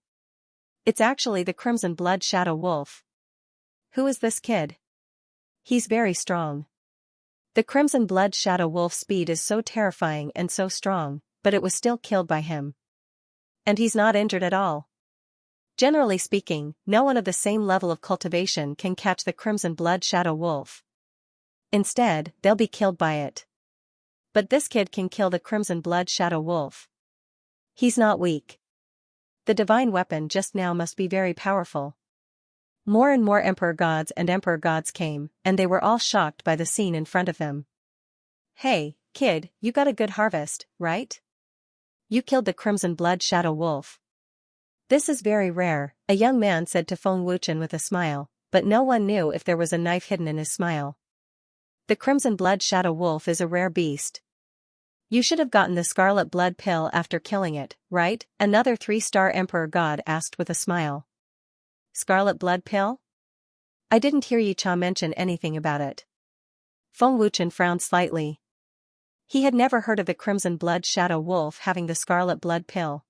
It's actually the Crimson Blood Shadow Wolf. Who is this kid? He's very strong. The Crimson Blood Shadow Wolf's speed is so terrifying and so strong, but it was still killed by him. And he's not injured at all. Generally speaking, no one of the same level of cultivation can catch the crimson blood shadow wolf. Instead, they'll be killed by it. But this kid can kill the crimson blood shadow wolf. He's not weak. The divine weapon just now must be very powerful. More and more emperor gods and emperor gods came, and they were all shocked by the scene in front of them. Hey, kid, you got a good harvest, right? You killed the crimson blood shadow wolf. This is very rare, a young man said to Feng Wuchen with a smile, but no one knew if there was a knife hidden in his smile. The crimson blood shadow wolf is a rare beast. You should have gotten the scarlet blood pill after killing it, right? Another 3-star emperor god asked with a smile. Scarlet blood pill? I didn't hear Yi Cha mention anything about it. Feng Wuchen frowned slightly. He had never heard of the crimson blood shadow wolf having the scarlet blood pill.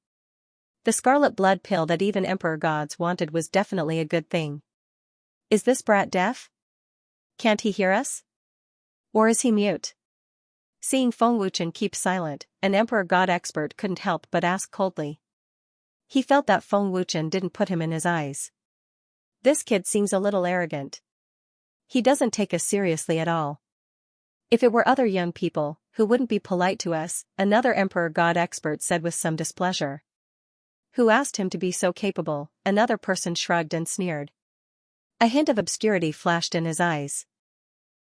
The scarlet blood pill that even emperor gods wanted was definitely a good thing. Is this brat deaf? Can't he hear us? Or is he mute? Seeing Feng Wuchen keep silent, an emperor god expert couldn't help but ask coldly. He felt that Feng Wuchen didn't put him in his eyes. This kid seems a little arrogant. He doesn't take us seriously at all. If it were other young people, who wouldn't be polite to us, another emperor god expert said with some displeasure. Who asked him to be so capable? Another person shrugged and sneered. A hint of obscurity flashed in his eyes.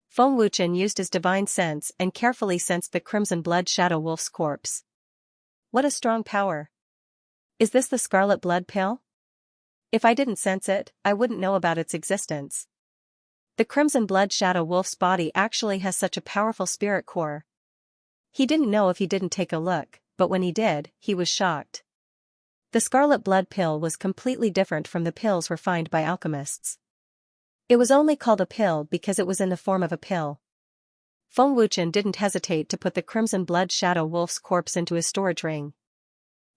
Feng Wuchen used his divine sense and carefully sensed the crimson blood shadow wolf's corpse. What a strong power. Is this the scarlet blood pill? If I didn't sense it, I wouldn't know about its existence. The crimson blood shadow wolf's body actually has such a powerful spirit core. He didn't know if he didn't take a look, but when he did, he was shocked. The scarlet blood pill was completely different from the pills refined by alchemists. It was only called a pill because it was in the form of a pill. Feng Wuchen didn't hesitate to put the crimson blood shadow wolf's corpse into his storage ring.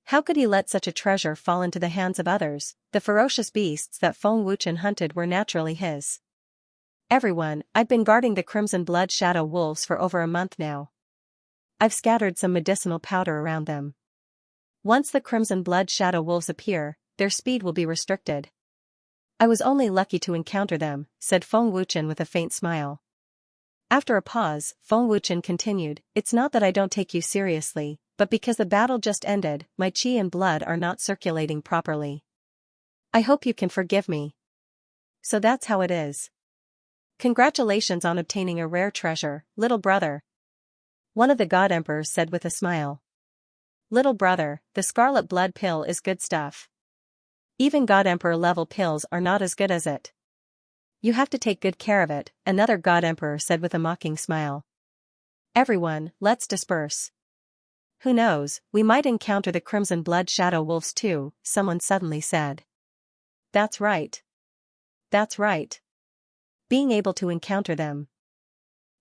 How could he let such a treasure fall into the hands of others? The ferocious beasts that Feng Wuchen hunted were naturally his. Everyone, I've been guarding the crimson blood shadow wolves for over a month now. I've scattered some medicinal powder around them. Once the crimson blood shadow wolves appear, their speed will be restricted. I was only lucky to encounter them, said Feng Wuchen with a faint smile. After a pause, Feng Wuchen continued, it's not that I don't take you seriously, but because the battle just ended, my qi and blood are not circulating properly. I hope you can forgive me. So that's how it is. Congratulations on obtaining a rare treasure, little brother. One of the god emperors said with a smile. Little brother, the scarlet blood pill is good stuff. Even god emperor level pills are not as good as it. You have to take good care of it, another god emperor said with a mocking smile. Everyone, let's disperse. Who knows, we might encounter the crimson blood shadow wolves too, someone suddenly said. That's right. That's right. Being able to encounter them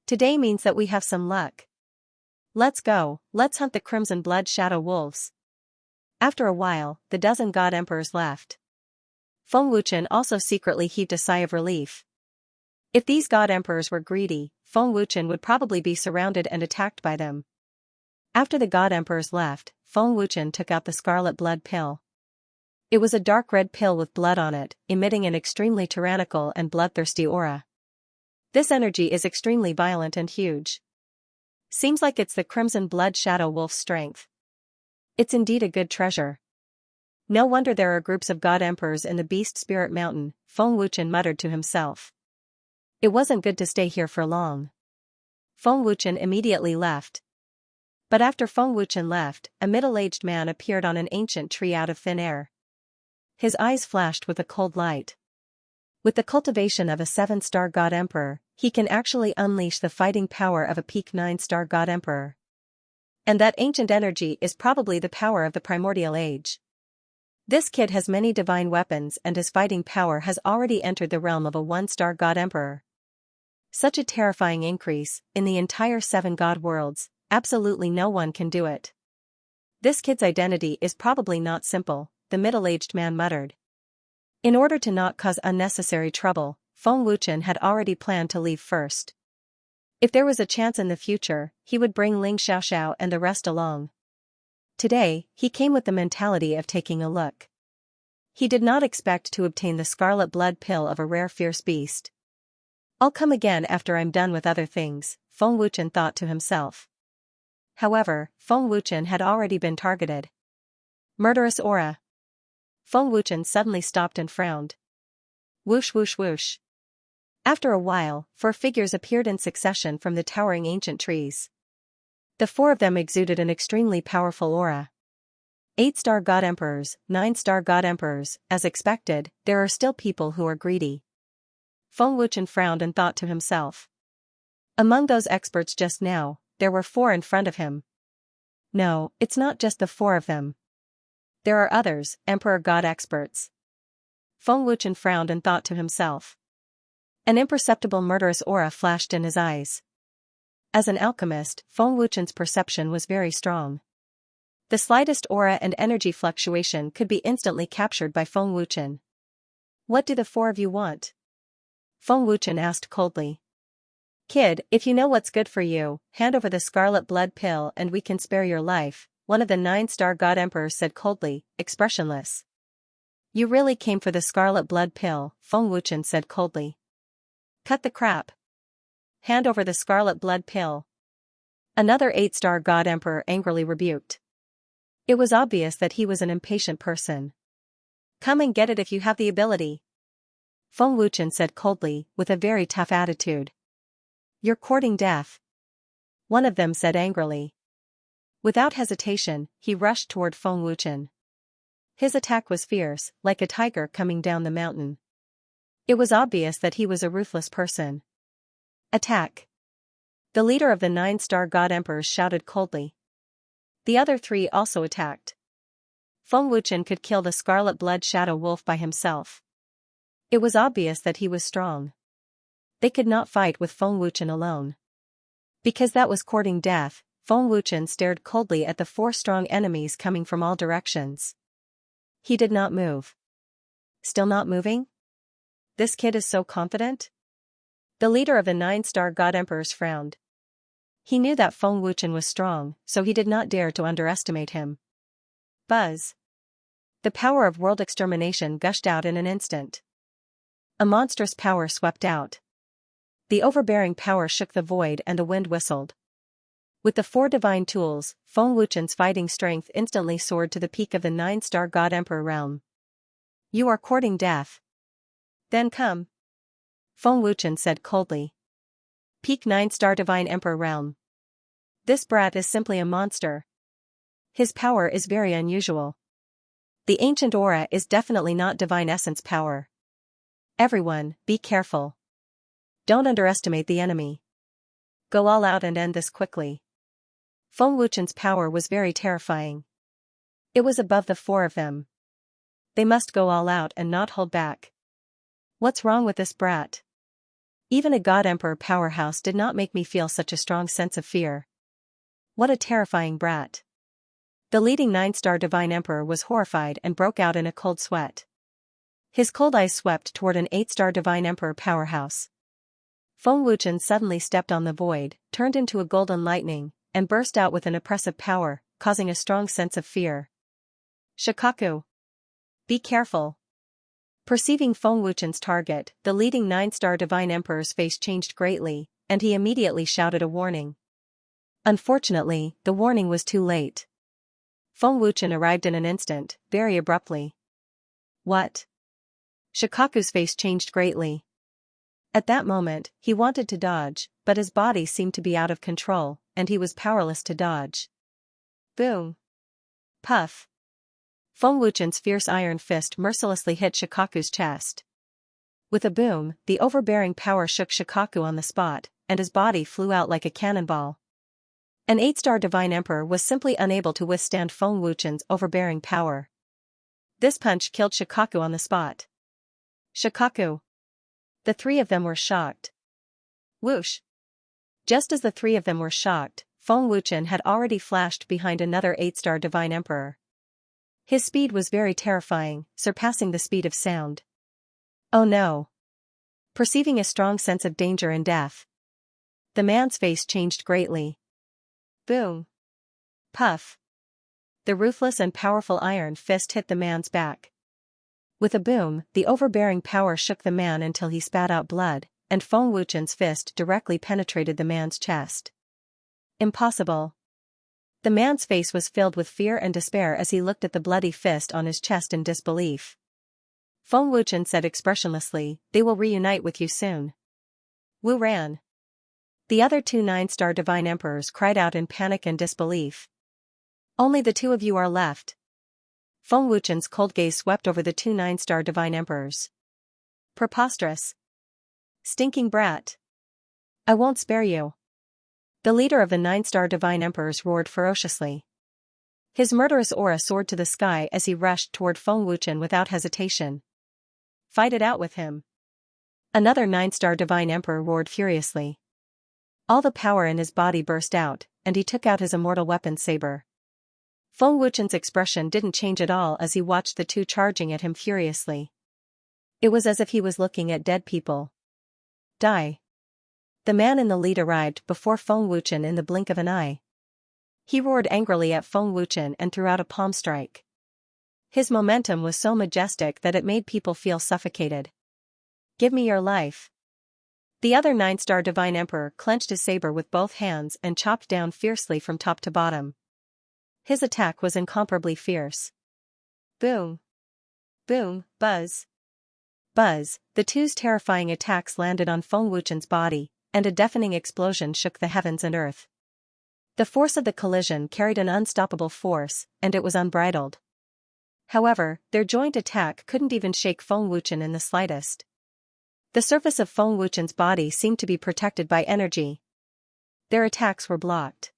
today means that we have some luck. Let's go, let's hunt the crimson blood shadow wolves. After a while, the dozen god emperors left. Feng Wuchen also secretly heaved a sigh of relief. If these god emperors were greedy, Feng Wuchen would probably be surrounded and attacked by them. After the god emperors left, Feng Wuchen took out the scarlet blood pill. It was a dark red pill with blood on it, emitting an extremely tyrannical and bloodthirsty aura. This energy is extremely violent and huge. Seems like it's the crimson blood shadow wolf's strength. It's indeed a good treasure. No wonder there are groups of god emperors in the beast spirit mountain, Feng Wuchen muttered to himself. It wasn't good to stay here for long. Feng Wuchen immediately left. But after Feng Wuchen left, a middle-aged man appeared on an ancient tree out of thin air. His eyes flashed with a cold light. With the cultivation of a 7-star god emperor, he can actually unleash the fighting power of a peak 9-star god emperor. And that ancient energy is probably the power of the primordial age. This kid has many divine weapons and his fighting power has already entered the realm of a 1-star god emperor. Such a terrifying increase, in the entire 7 god worlds, absolutely no one can do it. This kid's identity is probably not simple, the middle-aged man muttered. In order to not cause unnecessary trouble, Feng Wuchen had already planned to leave first. If there was a chance in the future, he would bring Ling Xiaoxiao and the rest along. Today, he came with the mentality of taking a look. He did not expect to obtain the scarlet blood pill of a rare fierce beast. I'll come again after I'm done with other things, Feng Wuchen thought to himself. However, Feng Wuchen had already been targeted. Murderous aura. Feng Wuchen suddenly stopped and frowned. Whoosh whoosh whoosh. After a while, 4 figures appeared in succession from the towering ancient trees. The 4 of them exuded an extremely powerful aura. 8-star God Emperors, 9-star God Emperors, as expected, there are still people who are greedy. Feng Wuchen frowned and thought to himself. Among those experts just now, there were 4 in front of him. No, it's not just the 4 of them. There are others, Emperor God experts. Feng Wuchen frowned and thought to himself. An imperceptible murderous aura flashed in his eyes. As an alchemist, Feng Wuchen's perception was very strong. The slightest aura and energy fluctuation could be instantly captured by Feng Wuchen. What do the 4 of you want? Feng Wuchen asked coldly. Kid, if you know what's good for you, hand over the scarlet blood pill and we can spare your life, one of the 9-star God Emperors said coldly, expressionless. You really came for the scarlet blood pill, Feng Wuchen said coldly. Cut the crap. Hand over the scarlet blood pill. Another 8-star God Emperor angrily rebuked. It was obvious that he was an impatient person. Come and get it if you have the ability. Feng Wuchen said coldly, with a very tough attitude. You're courting death. One of them said angrily. Without hesitation, he rushed toward Feng Wuchen. His attack was fierce, like a tiger coming down the mountain. It was obvious that he was a ruthless person. Attack! The leader of the 9-star God Emperors shouted coldly. The other 3 also attacked. Feng Wuchen could kill the scarlet blood shadow wolf by himself. It was obvious that he was strong. They could not fight with Feng Wuchen alone. Because that was courting death, Feng Wuchen stared coldly at the 4 strong enemies coming from all directions. He did not move. Still not moving? This kid is so confident? The leader of the 9-star God Emperors frowned. He knew that Feng Wuchen was strong, so he did not dare to underestimate him. Buzz. The power of world extermination gushed out in an instant. A monstrous power swept out. The overbearing power shook the void and the wind whistled. With the 4 divine tools, Feng Wuchen's fighting strength instantly soared to the peak of the 9-star God Emperor realm. You are courting death. Then come. Feng Wuchen said coldly. Peak 9-star divine emperor realm. This brat is simply a monster. His power is very unusual. The ancient aura is definitely not divine essence power. Everyone, be careful. Don't underestimate the enemy. Go all out and end this quickly. Feng Wuchen's power was very terrifying. It was above the 4 of them. They must go all out and not hold back. What's wrong with this brat? Even a God Emperor powerhouse did not make me feel such a strong sense of fear. What a terrifying brat. The leading 9-star divine emperor was horrified and broke out in a cold sweat. His cold eyes swept toward an 8-star divine emperor powerhouse. Feng Wuchen suddenly stepped on the void, turned into a golden lightning, and burst out with an oppressive power, causing a strong sense of fear. Shikaku! Be careful! Perceiving Feng Wuchen's target, the leading 9-star divine emperor's face changed greatly, and he immediately shouted a warning. Unfortunately, the warning was too late. Feng Wuchen arrived in an instant, very abruptly. What? Shikaku's face changed greatly. At that moment, he wanted to dodge, but his body seemed to be out of control, and he was powerless to dodge. Boom! Puff! Feng Wuchen's fierce iron fist mercilessly hit Shikaku's chest. With a boom, the overbearing power shook Shikaku on the spot, and his body flew out like a cannonball. An 8-star divine emperor was simply unable to withstand Feng Wuchen's overbearing power. This punch killed Shikaku on the spot. Shikaku! The 3 of them were shocked. Whoosh! Just as the 3 of them were shocked, Feng Wuchen had already flashed behind another 8-star divine emperor. His speed was very terrifying, surpassing the speed of sound. Oh no! Perceiving a strong sense of danger and death, the man's face changed greatly. Boom! Puff! The ruthless and powerful iron fist hit the man's back. With a boom, the overbearing power shook the man until he spat out blood, and Feng Wuchen's fist directly penetrated the man's chest. Impossible. The man's face was filled with fear and despair as he looked at the bloody fist on his chest in disbelief. Feng Wuchen said expressionlessly, "They will reunite with you soon." Wu ran. The other two 9-star divine emperors cried out in panic and disbelief. "Only the two of you are left." Feng Wuchen's cold gaze swept over the two 9-star divine emperors. "Preposterous. Stinking brat. I won't spare you." The leader of the 9-star divine emperors roared ferociously. His murderous aura soared to the sky as he rushed toward Feng Wuchen without hesitation. "Fight it out with him." Another 9-star divine emperor roared furiously. All the power in his body burst out, and he took out his immortal weapon saber. Feng Wuchen's expression didn't change at all as he watched the two charging at him furiously. It was as if he was looking at dead people. "Die." The man in the lead arrived before Feng Wuchen in the blink of an eye. He roared angrily at Feng Wuchen and threw out a palm strike. His momentum was so majestic that it made people feel suffocated. "Give me your life." The other 9-star divine emperor clenched his saber with both hands and chopped down fiercely from top to bottom. His attack was incomparably fierce. Boom. Boom, buzz. Buzz, the two's terrifying attacks landed on Feng Wuchen's body, and a deafening explosion shook the heavens and earth. The force of the collision carried an unstoppable force, and it was unbridled. However, their joint attack couldn't even shake Feng Wuchen in the slightest. The surface of Feng Wuchen's body seemed to be protected by energy. Their attacks were blocked.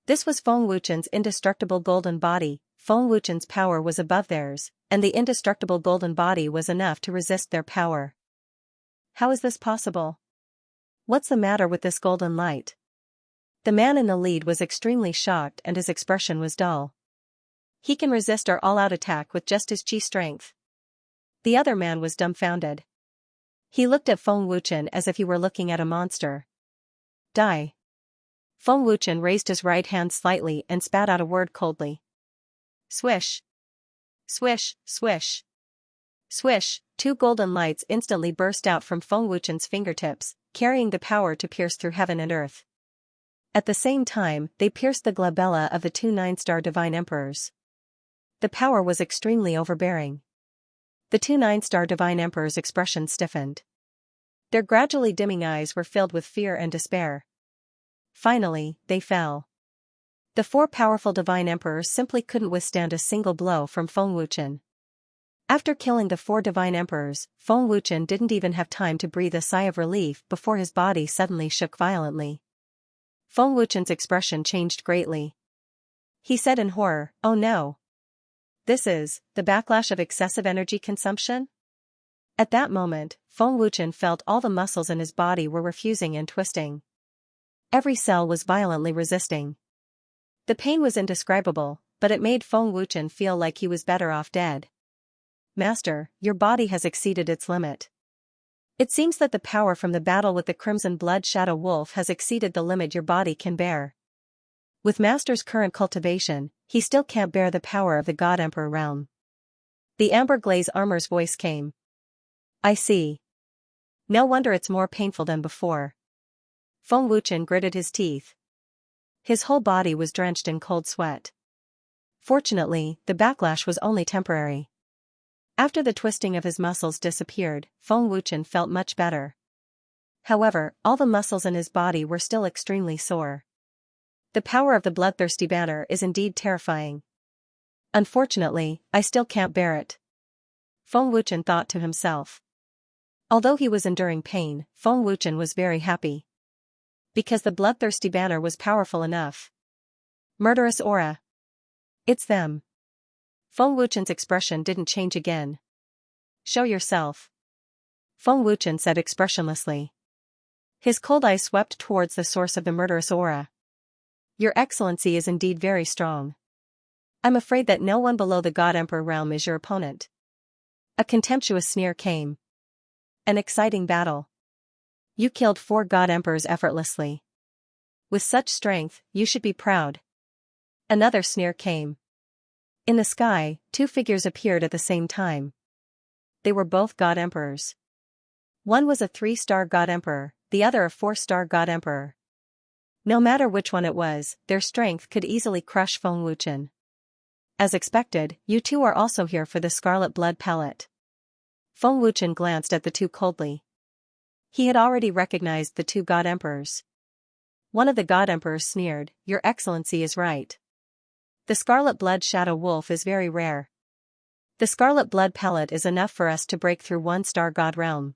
This was Feng Wuchen's indestructible golden body. Feng Wuchen's power was above theirs, and the indestructible golden body was enough to resist their power. How is this possible? What's the matter with this golden light? The man in the lead was extremely shocked and his expression was dull. He can resist our all-out attack with just his chi strength. The other man was dumbfounded. He looked at Feng Wuchen as if he were looking at a monster. Die. Feng Wuchen raised his right hand slightly and spat out a word coldly. Swish. Swish, swish. Swish, two golden lights instantly burst out from Feng Wuchen's fingertips, carrying the power to pierce through heaven and earth. At the same time, they pierced the glabella of the two 9-star divine emperors. The power was extremely overbearing. The two 9-star divine emperors' expressions stiffened. Their gradually dimming eyes were filled with fear and despair. Finally, they fell. The four powerful divine emperors simply couldn't withstand a single blow from Feng Wuchen. After killing the four divine emperors, Feng Wuchen didn't even have time to breathe a sigh of relief before his body suddenly shook violently. Feng Wuchen's expression changed greatly. He said in horror, "Oh no. This is the backlash of excessive energy consumption?" At that moment, Feng Wuchen felt all the muscles in his body were refusing and twisting. Every cell was violently resisting. The pain was indescribable, but it made Feng Wuchen feel like he was better off dead. "Master, your body has exceeded its limit. It seems that the power from the battle with the Crimson Blood Shadow Wolf has exceeded the limit your body can bear. With Master's current cultivation, he still can't bear the power of the God Emperor realm." The amber glaze armor's voice came. "I see. No wonder it's more painful than before." Feng Wuchen gritted his teeth. His whole body was drenched in cold sweat. Fortunately, the backlash was only temporary. After the twisting of his muscles disappeared, Feng Wuchen felt much better. However, all the muscles in his body were still extremely sore. The power of the bloodthirsty banner is indeed terrifying. Unfortunately, I still can't bear it. Feng Wuchen thought to himself. Although he was enduring pain, Feng Wuchen was very happy. Because the bloodthirsty banner was powerful enough. Murderous aura. It's them. Feng Wuchen's expression didn't change again. "Show yourself." Feng Wuchen said expressionlessly. His cold eye swept towards the source of the murderous aura. "Your Excellency is indeed very strong. I'm afraid that no one below the God Emperor realm is your opponent." A contemptuous sneer came. "An exciting battle. You killed 4 God Emperors effortlessly. With such strength, you should be proud." Another sneer came. In the sky, 2 figures appeared at the same time. they were both God Emperors. One was a 3-star God Emperor, the other a 4-star God Emperor. No matter which one it was, their strength could easily crush Feng Wuchen. As expected, you two are also here for the scarlet blood pellet. Feng Wuchen glanced at the two coldly. He had already recognized the two God Emperors. One of the God Emperors sneered, "Your Excellency is right. The scarlet blood shadow wolf is very rare. The scarlet blood pellet is enough for us to break through 1-star God realm.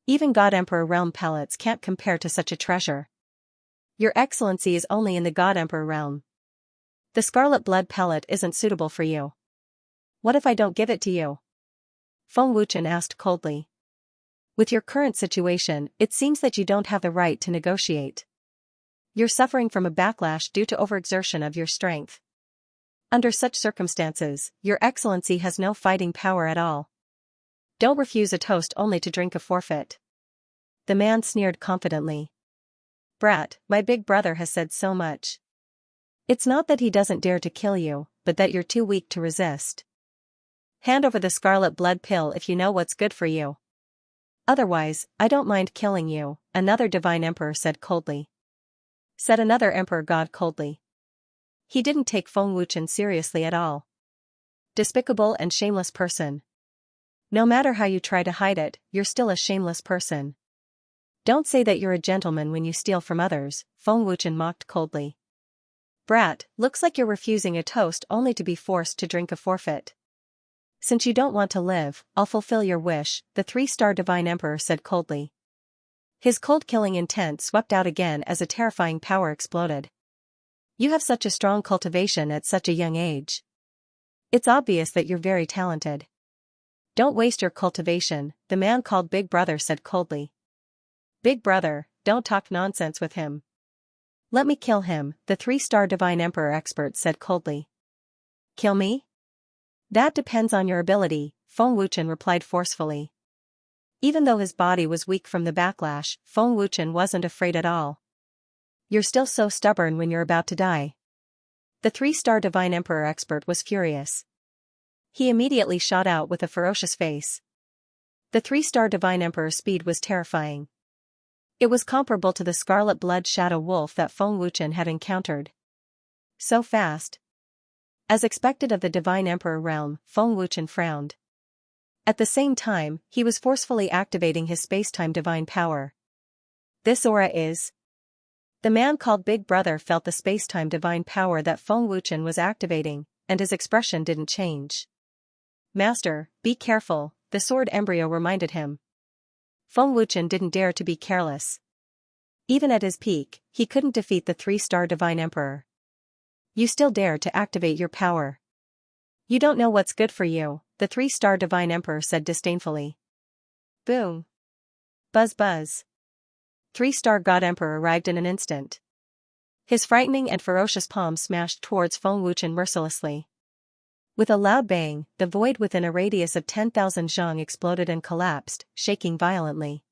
Even God Emperor realm pellets can't compare to such a treasure. Your Excellency is only in the God Emperor realm. The scarlet blood pellet isn't suitable for you. What if I don't give it to you?" Feng Wuchen asked coldly. "With your current situation, it seems that you don't have the right to negotiate. You're suffering from a backlash due to overexertion of your strength. Under such circumstances, Your Excellency has no fighting power at all. Don't refuse a toast only to drink a forfeit." The man sneered confidently. "Brat, my big brother has said so much. It's not that he doesn't dare to kill you, but that you're too weak to resist. Hand over the scarlet blood pill if you know what's good for you. Otherwise, I don't mind killing you," another divine emperor said coldly. Said another emperor god coldly. He didn't take Feng Wuchen seriously at all. Despicable and shameless person. No matter how you try to hide it, you're still a shameless person. Don't say that you're a gentleman when you steal from others, Feng Wuchen mocked coldly. Brat, looks like you're refusing a toast only to be forced to drink a forfeit. Since you don't want to live, I'll fulfill your wish, the 3-star divine emperor said coldly. His cold-killing intent swept out again as a terrifying power exploded. You have such a strong cultivation at such a young age. It's obvious that you're very talented. Don't waste your cultivation, the man called Big Brother said coldly. Big Brother, don't talk nonsense with him. Let me kill him, the 3-star divine emperor expert said coldly. Kill me? That depends on your ability, Feng Wuchen replied forcefully. Even though his body was weak from the backlash, Feng Wuchen wasn't afraid at all. You're still so stubborn when you're about to die. The 3-star divine emperor expert was furious. He immediately shot out with a ferocious face. The 3-star divine emperor's speed was terrifying. It was comparable to the scarlet blood shadow wolf that Feng Wuchen had encountered. So fast. As expected of the divine emperor realm, Feng Wuchen frowned. At the same time, he was forcefully activating his space-time divine power. This aura is... The man called Big Brother felt the space-time divine power that Feng Wuchen was activating, and his expression didn't change. Master, be careful, the sword embryo reminded him. Feng Wuchen didn't dare to be careless. Even at his peak, he couldn't defeat the 3-star divine emperor. You still dare to activate your power. You don't know what's good for you, the 3-star divine emperor said disdainfully. Boom. Buzz buzz. 3-star god emperor arrived in an instant. His frightening and ferocious palm smashed towards Feng Wuchen mercilessly. With a loud bang, the void within a radius of 10,000 zhang exploded and collapsed, shaking violently.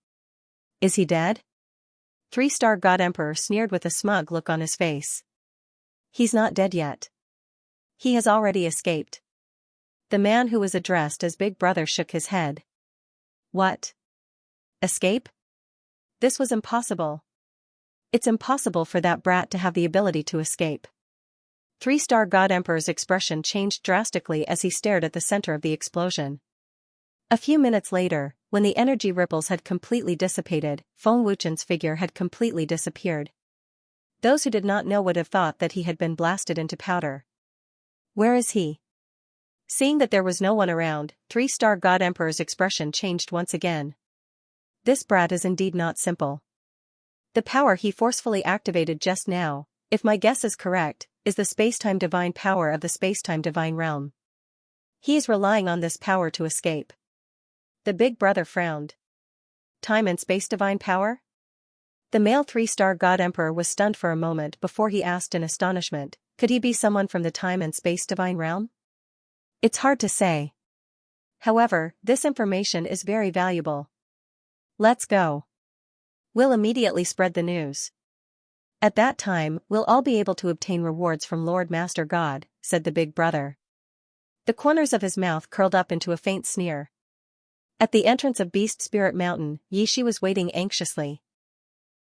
Is he dead? 3-star god emperor sneered with a smug look on his face. He's not dead yet. He has already escaped. The man who was addressed as Big Brother shook his head. What? Escape? This was impossible. It's impossible for that brat to have the ability to escape. 3-star God Emperor's expression changed drastically as he stared at the center of the explosion. A few minutes later, when the energy ripples had completely dissipated, Feng Wuchen's figure had completely disappeared. Those who did not know would have thought that he had been blasted into powder. Where is he? Seeing that there was no one around, 3-star God Emperor's expression changed once again. This brat is indeed not simple. The power he forcefully activated just now, if my guess is correct, is the space-time divine power of the space-time divine realm. He is relying on this power to escape. The Big Brother frowned. Time and space divine power? The male 3-star God Emperor was stunned for a moment before he asked in astonishment, could he be someone from the time and space divine realm? It's hard to say. However, this information is very valuable. Let's go. We'll immediately spread the news. At that time, we'll all be able to obtain rewards from Lord Master God, said the Big Brother. The corners of his mouth curled up into a faint sneer. At the entrance of Beast Spirit Mountain, Yishi was waiting anxiously.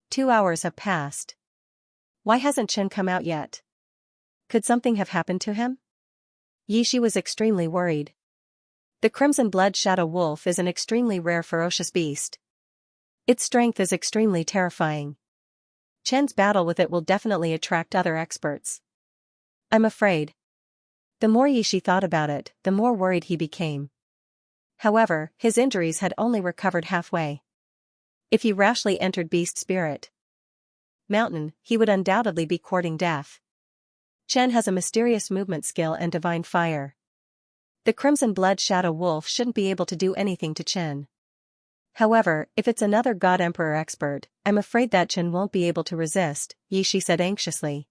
2 hours have passed. Why hasn't Chen come out yet? Could something have happened to him? Yishi was extremely worried. The Crimson Blood Shadow Wolf is an extremely rare ferocious beast. Its strength is extremely terrifying. Chen's battle with it will definitely attract other experts. I'm afraid. The more Yishi thought about it, the more worried he became. However, his injuries had only recovered halfway. If he rashly entered Beast Spirit Mountain, he would undoubtedly be courting death. Chen has a mysterious movement skill and divine fire. The Crimson Blood Shadow Wolf shouldn't be able to do anything to Chen. However, if it's another God Emperor expert, I'm afraid that Chen won't be able to resist, Yishi said anxiously.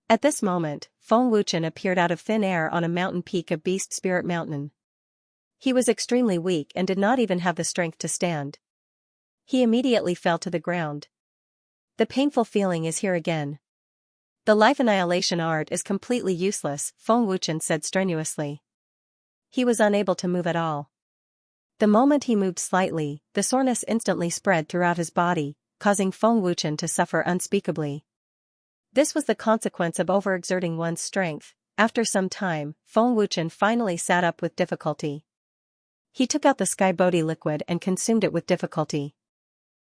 At this moment, Feng Wuchen appeared out of thin air on a mountain peak of Beast Spirit Mountain. He was extremely weak and did not even have the strength to stand. He immediately fell to the ground. The painful feeling is here again. The life annihilation art is completely useless, Feng Wuchen said strenuously. He was unable to move at all. The moment he moved slightly, the soreness instantly spread throughout his body, causing Feng Wuchen to suffer unspeakably. This was the consequence of overexerting one's strength. After some time, Feng Wuchen finally sat up with difficulty. He took out the Sky Bodhi liquid and consumed it with difficulty.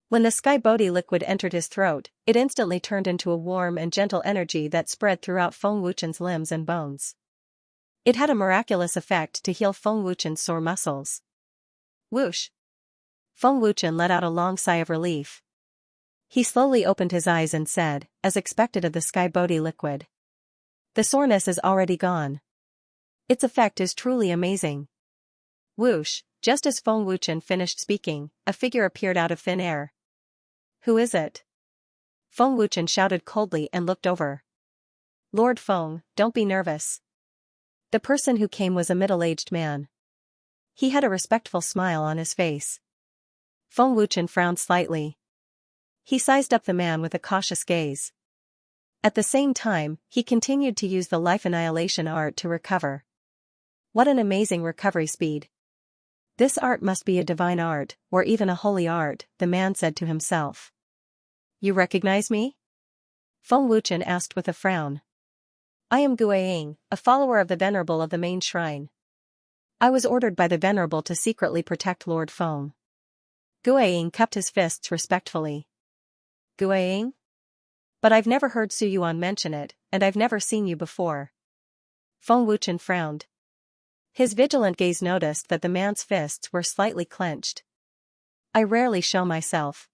When the Sky Bodhi liquid entered his throat, it instantly turned into a warm and gentle energy that spread throughout Feng Wuchen's limbs and bones. It had a miraculous effect to heal Feng Wuchen's sore muscles. Whoosh! Feng Wuchen let out a long sigh of relief. He slowly opened his eyes and said, as expected of the Sky Bodhi liquid. The soreness is already gone. Its effect is truly amazing. Whoosh! Just as Feng Wuchen finished speaking, a figure appeared out of thin air. Who is it? Feng Wuchen shouted coldly and looked over. Lord Feng, don't be nervous. The person who came was a middle-aged man. He had a respectful smile on his face. Feng Wuchen frowned slightly. He sized up the man with a cautious gaze. At the same time, he continued to use the life annihilation art to recover. What an amazing recovery speed. This art must be a divine art, or even a holy art, the man said to himself. You recognize me? Feng Wuchen asked with a frown. I am Guiying, a follower of the Venerable of the main shrine. I was ordered by the Venerable to secretly protect Lord Feng. Guiying cupped his fists respectfully. Guiying? But I've never heard Su Yuan mention it, and I've never seen you before. Feng Wuchen frowned. His vigilant gaze noticed that the man's fists were slightly clenched. I rarely show myself.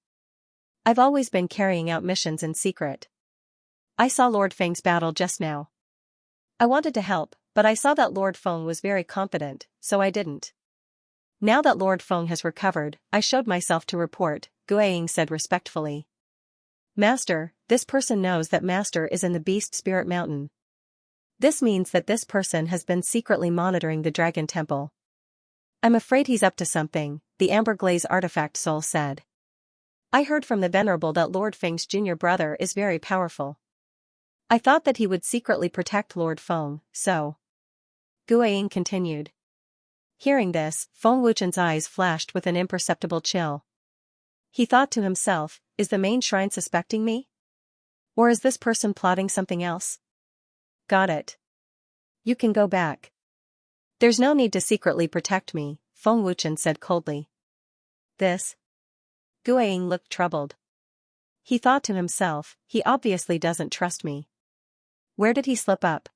I've always been carrying out missions in secret. I saw Lord Feng's battle just now. I wanted to help, but I saw that Lord Feng was very confident, so I didn't. Now that Lord Feng has recovered, I showed myself to report, Guiying said respectfully. Master, this person knows that Master is in the Beast Spirit Mountain. This means that this person has been secretly monitoring the Dragon Temple. I'm afraid he's up to something, the Amberglaze artifact soul said. I heard from the Venerable that Lord Feng's junior brother is very powerful. I thought that he would secretly protect Lord Feng, so. Guiying continued. Hearing this, Feng Wuchen's eyes flashed with an imperceptible chill. He thought to himself, is the main shrine suspecting me? Or is this person plotting something else? Got it. You can go back. There's no need to secretly protect me, Feng Wuchen said coldly. This? Guiying looked troubled. He thought to himself, he obviously doesn't trust me. Where did he slip up?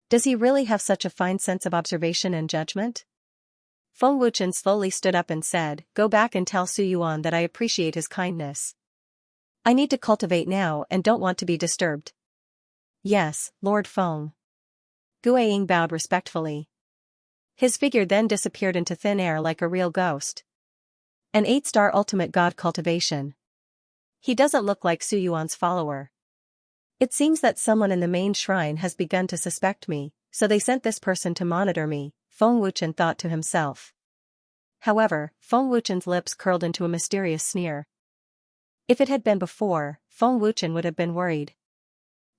Does he really have such a fine sense of observation and judgment? Feng Wuchen slowly stood up and said, go back and tell Su Yuan that I appreciate his kindness. I need to cultivate now and don't want to be disturbed. Yes, Lord Feng. Guiying bowed respectfully. His figure then disappeared into thin air like a real ghost. An 8-star ultimate god cultivation. He doesn't look like Su Yuan's follower. It seems that someone in the main shrine has begun to suspect me, so they sent this person to monitor me, Feng Wuchen thought to himself. However, Feng Wuchen's lips curled into a mysterious sneer. If it had been before, Feng Wuchen would have been worried.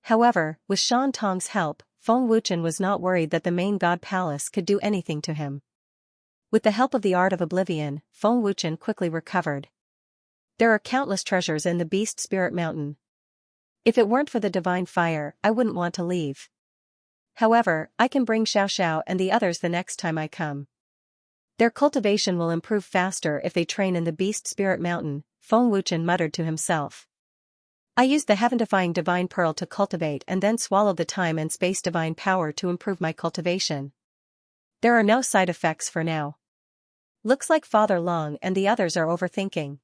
However, with Shan Tong's help, Feng Wuchen was not worried that the main god palace could do anything to him. With the help of the art of oblivion, Feng Wuchen quickly recovered. There are countless treasures in the Beast Spirit Mountain. If it weren't for the divine fire, I wouldn't want to leave. However, I can bring Xiao and the others the next time I come. Their cultivation will improve faster if they train in the Beast Spirit Mountain, Feng Wuchen muttered to himself. I used the heaven-defying divine pearl to cultivate and then swallowed the time and space divine power to improve my cultivation. There are no side effects for now. Looks like Father Long and the others are overthinking.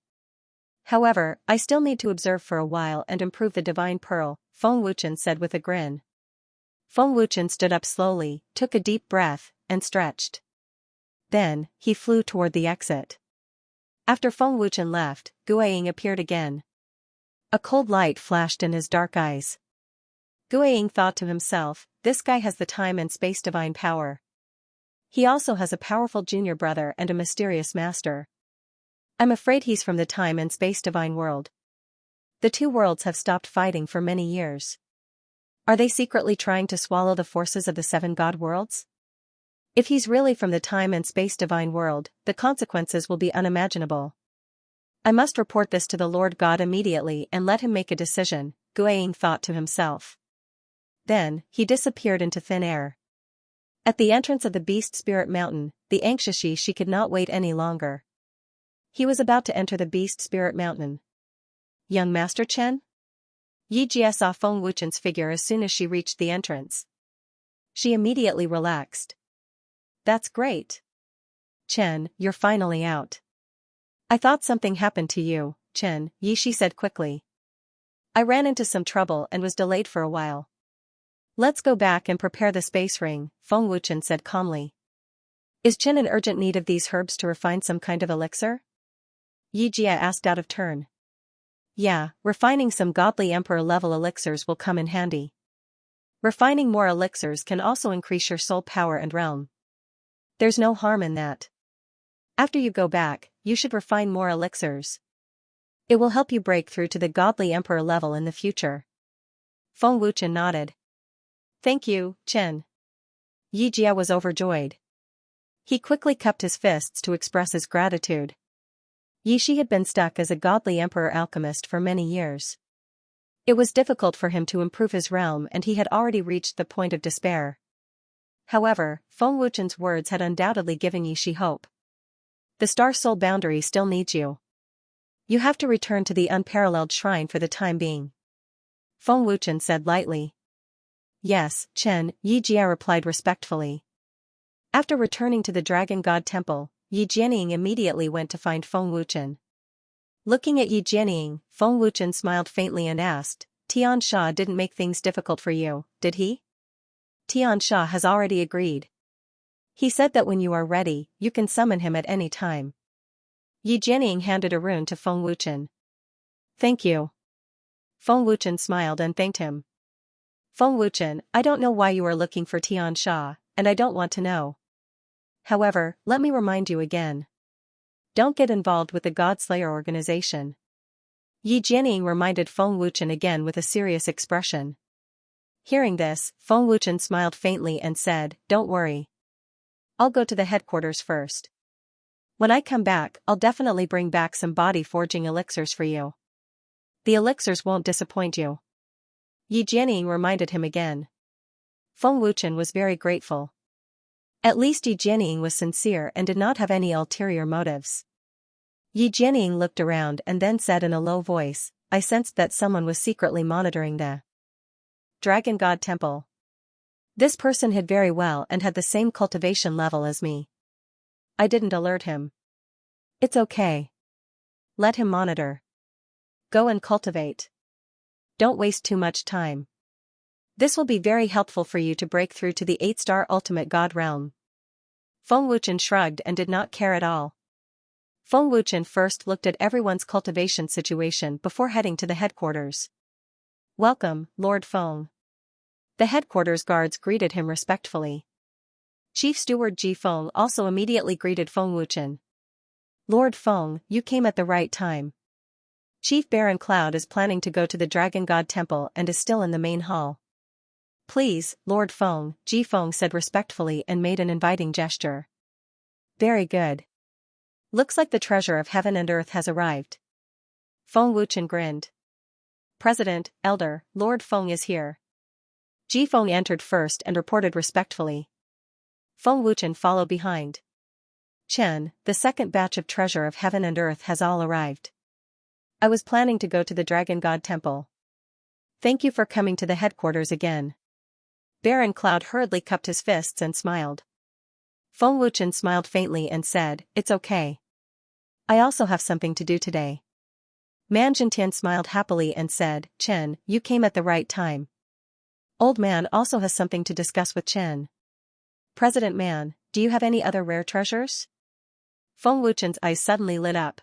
However, I still need to observe for a while and improve the divine pearl, Feng Wuchen said with a grin. Feng Wuchen stood up slowly, took a deep breath, and stretched. Then, he flew toward the exit. After Feng Wuchen left, Guiying appeared again. A cold light flashed in his dark eyes. Guiying thought to himself, this guy has the time and space divine power. He also has a powerful junior brother and a mysterious master. I'm afraid he's from the time and space divine world. The two worlds have stopped fighting for many years. Are they secretly trying to swallow the forces of the seven god worlds? If he's really from the time and space divine world, the consequences will be unimaginable. I must report this to the Lord God immediately and let him make a decision, Guiying thought to himself. Then, he disappeared into thin air. At the entrance of the Beast Spirit Mountain, the Xianxia she could not wait any longer. He was about to enter the Beast Spirit Mountain. Young Master Chen? Yijie saw Feng Wuchen's figure as soon as she reached the entrance. She immediately relaxed. That's great. Chen, you're finally out. I thought something happened to you, Chen, Yishi said quickly. I ran into some trouble and was delayed for a while. Let's go back and prepare the space ring, Feng Wuchen said calmly. Is Chen in urgent need of these herbs to refine some kind of elixir? Yijie asked out of turn. Yeah, refining some godly emperor-level elixirs will come in handy. Refining more elixirs can also increase your soul power and realm. There's no harm in that. After you go back, you should refine more elixirs. It will help you break through to the godly emperor level in the future. Feng Wuchen nodded. Thank you, Chen. Yijie was overjoyed. He quickly cupped his fists to express his gratitude. Yishi had been stuck as a godly emperor alchemist for many years. It was difficult for him to improve his realm and he had already reached the point of despair. However, Feng Wuchen's words had undoubtedly given Yishi hope. The Star Soul boundary still needs you. You have to return to the unparalleled shrine for the time being. Feng Wuchen said lightly. Yes, Chen, Yijie replied respectfully. After returning to the Dragon God Temple, Yi Jianying immediately went to find Feng Wuchen. Looking at Yi Jianying, Feng Wuchen smiled faintly and asked, Tian Sha didn't make things difficult for you, did he? Tian Sha has already agreed. He said that when you are ready, you can summon him at any time. Yi Jianying handed a rune to Feng Wuchen. Thank you. Feng Wuchen smiled and thanked him. Feng Wuchen, I don't know why you are looking for Tian Sha, and I don't want to know. However, let me remind you again. Don't get involved with the God-Slayer organization. Yi Jianying reminded Feng Wuchen again with a serious expression. Hearing this, Feng Wuchen smiled faintly and said, Don't worry. I'll go to the headquarters first. When I come back, I'll definitely bring back some body-forging elixirs for you. The elixirs won't disappoint you. Yi Jianying reminded him again. Feng Wuchen was very grateful. At least Yi Jianying was sincere and did not have any ulterior motives. Yi Jianying looked around and then said in a low voice, I sensed that someone was secretly monitoring the Dragon God Temple. This person hid very well and had the same cultivation level as me. I didn't alert him. It's okay. Let him monitor. Go and cultivate. Don't waste too much time. This will be very helpful for you to break through to the 8-star ultimate god realm. Feng Wuchen shrugged and did not care at all. Feng Wuchen first looked at everyone's cultivation situation before heading to the headquarters. Welcome, Lord Feng. The headquarters guards greeted him respectfully. Chief Steward Ji Feng also immediately greeted Feng Wuchen. Lord Feng, you came at the right time. Chief Baron Cloud is planning to go to the Dragon God Temple and is still in the main hall. Please, Lord Feng, Ji Feng said respectfully and made an inviting gesture. Very good. Looks like the treasure of heaven and earth has arrived. Feng Wuchen grinned. President, Elder, Lord Feng is here. Ji Feng entered first and reported respectfully. Feng Wuchen followed behind. Chen, the second batch of treasure of heaven and earth has all arrived. I was planning to go to the Dragon God Temple. Thank you for coming to the headquarters again. Baron Cloud hurriedly cupped his fists and smiled. Feng Wuchen smiled faintly and said, "It's okay. I also have something to do today." Man Jintian smiled happily and said, "Chen, you came at the right time. Old Man also has something to discuss with Chen. President Man, do you have any other rare treasures?" Feng Wuchen's eyes suddenly lit up.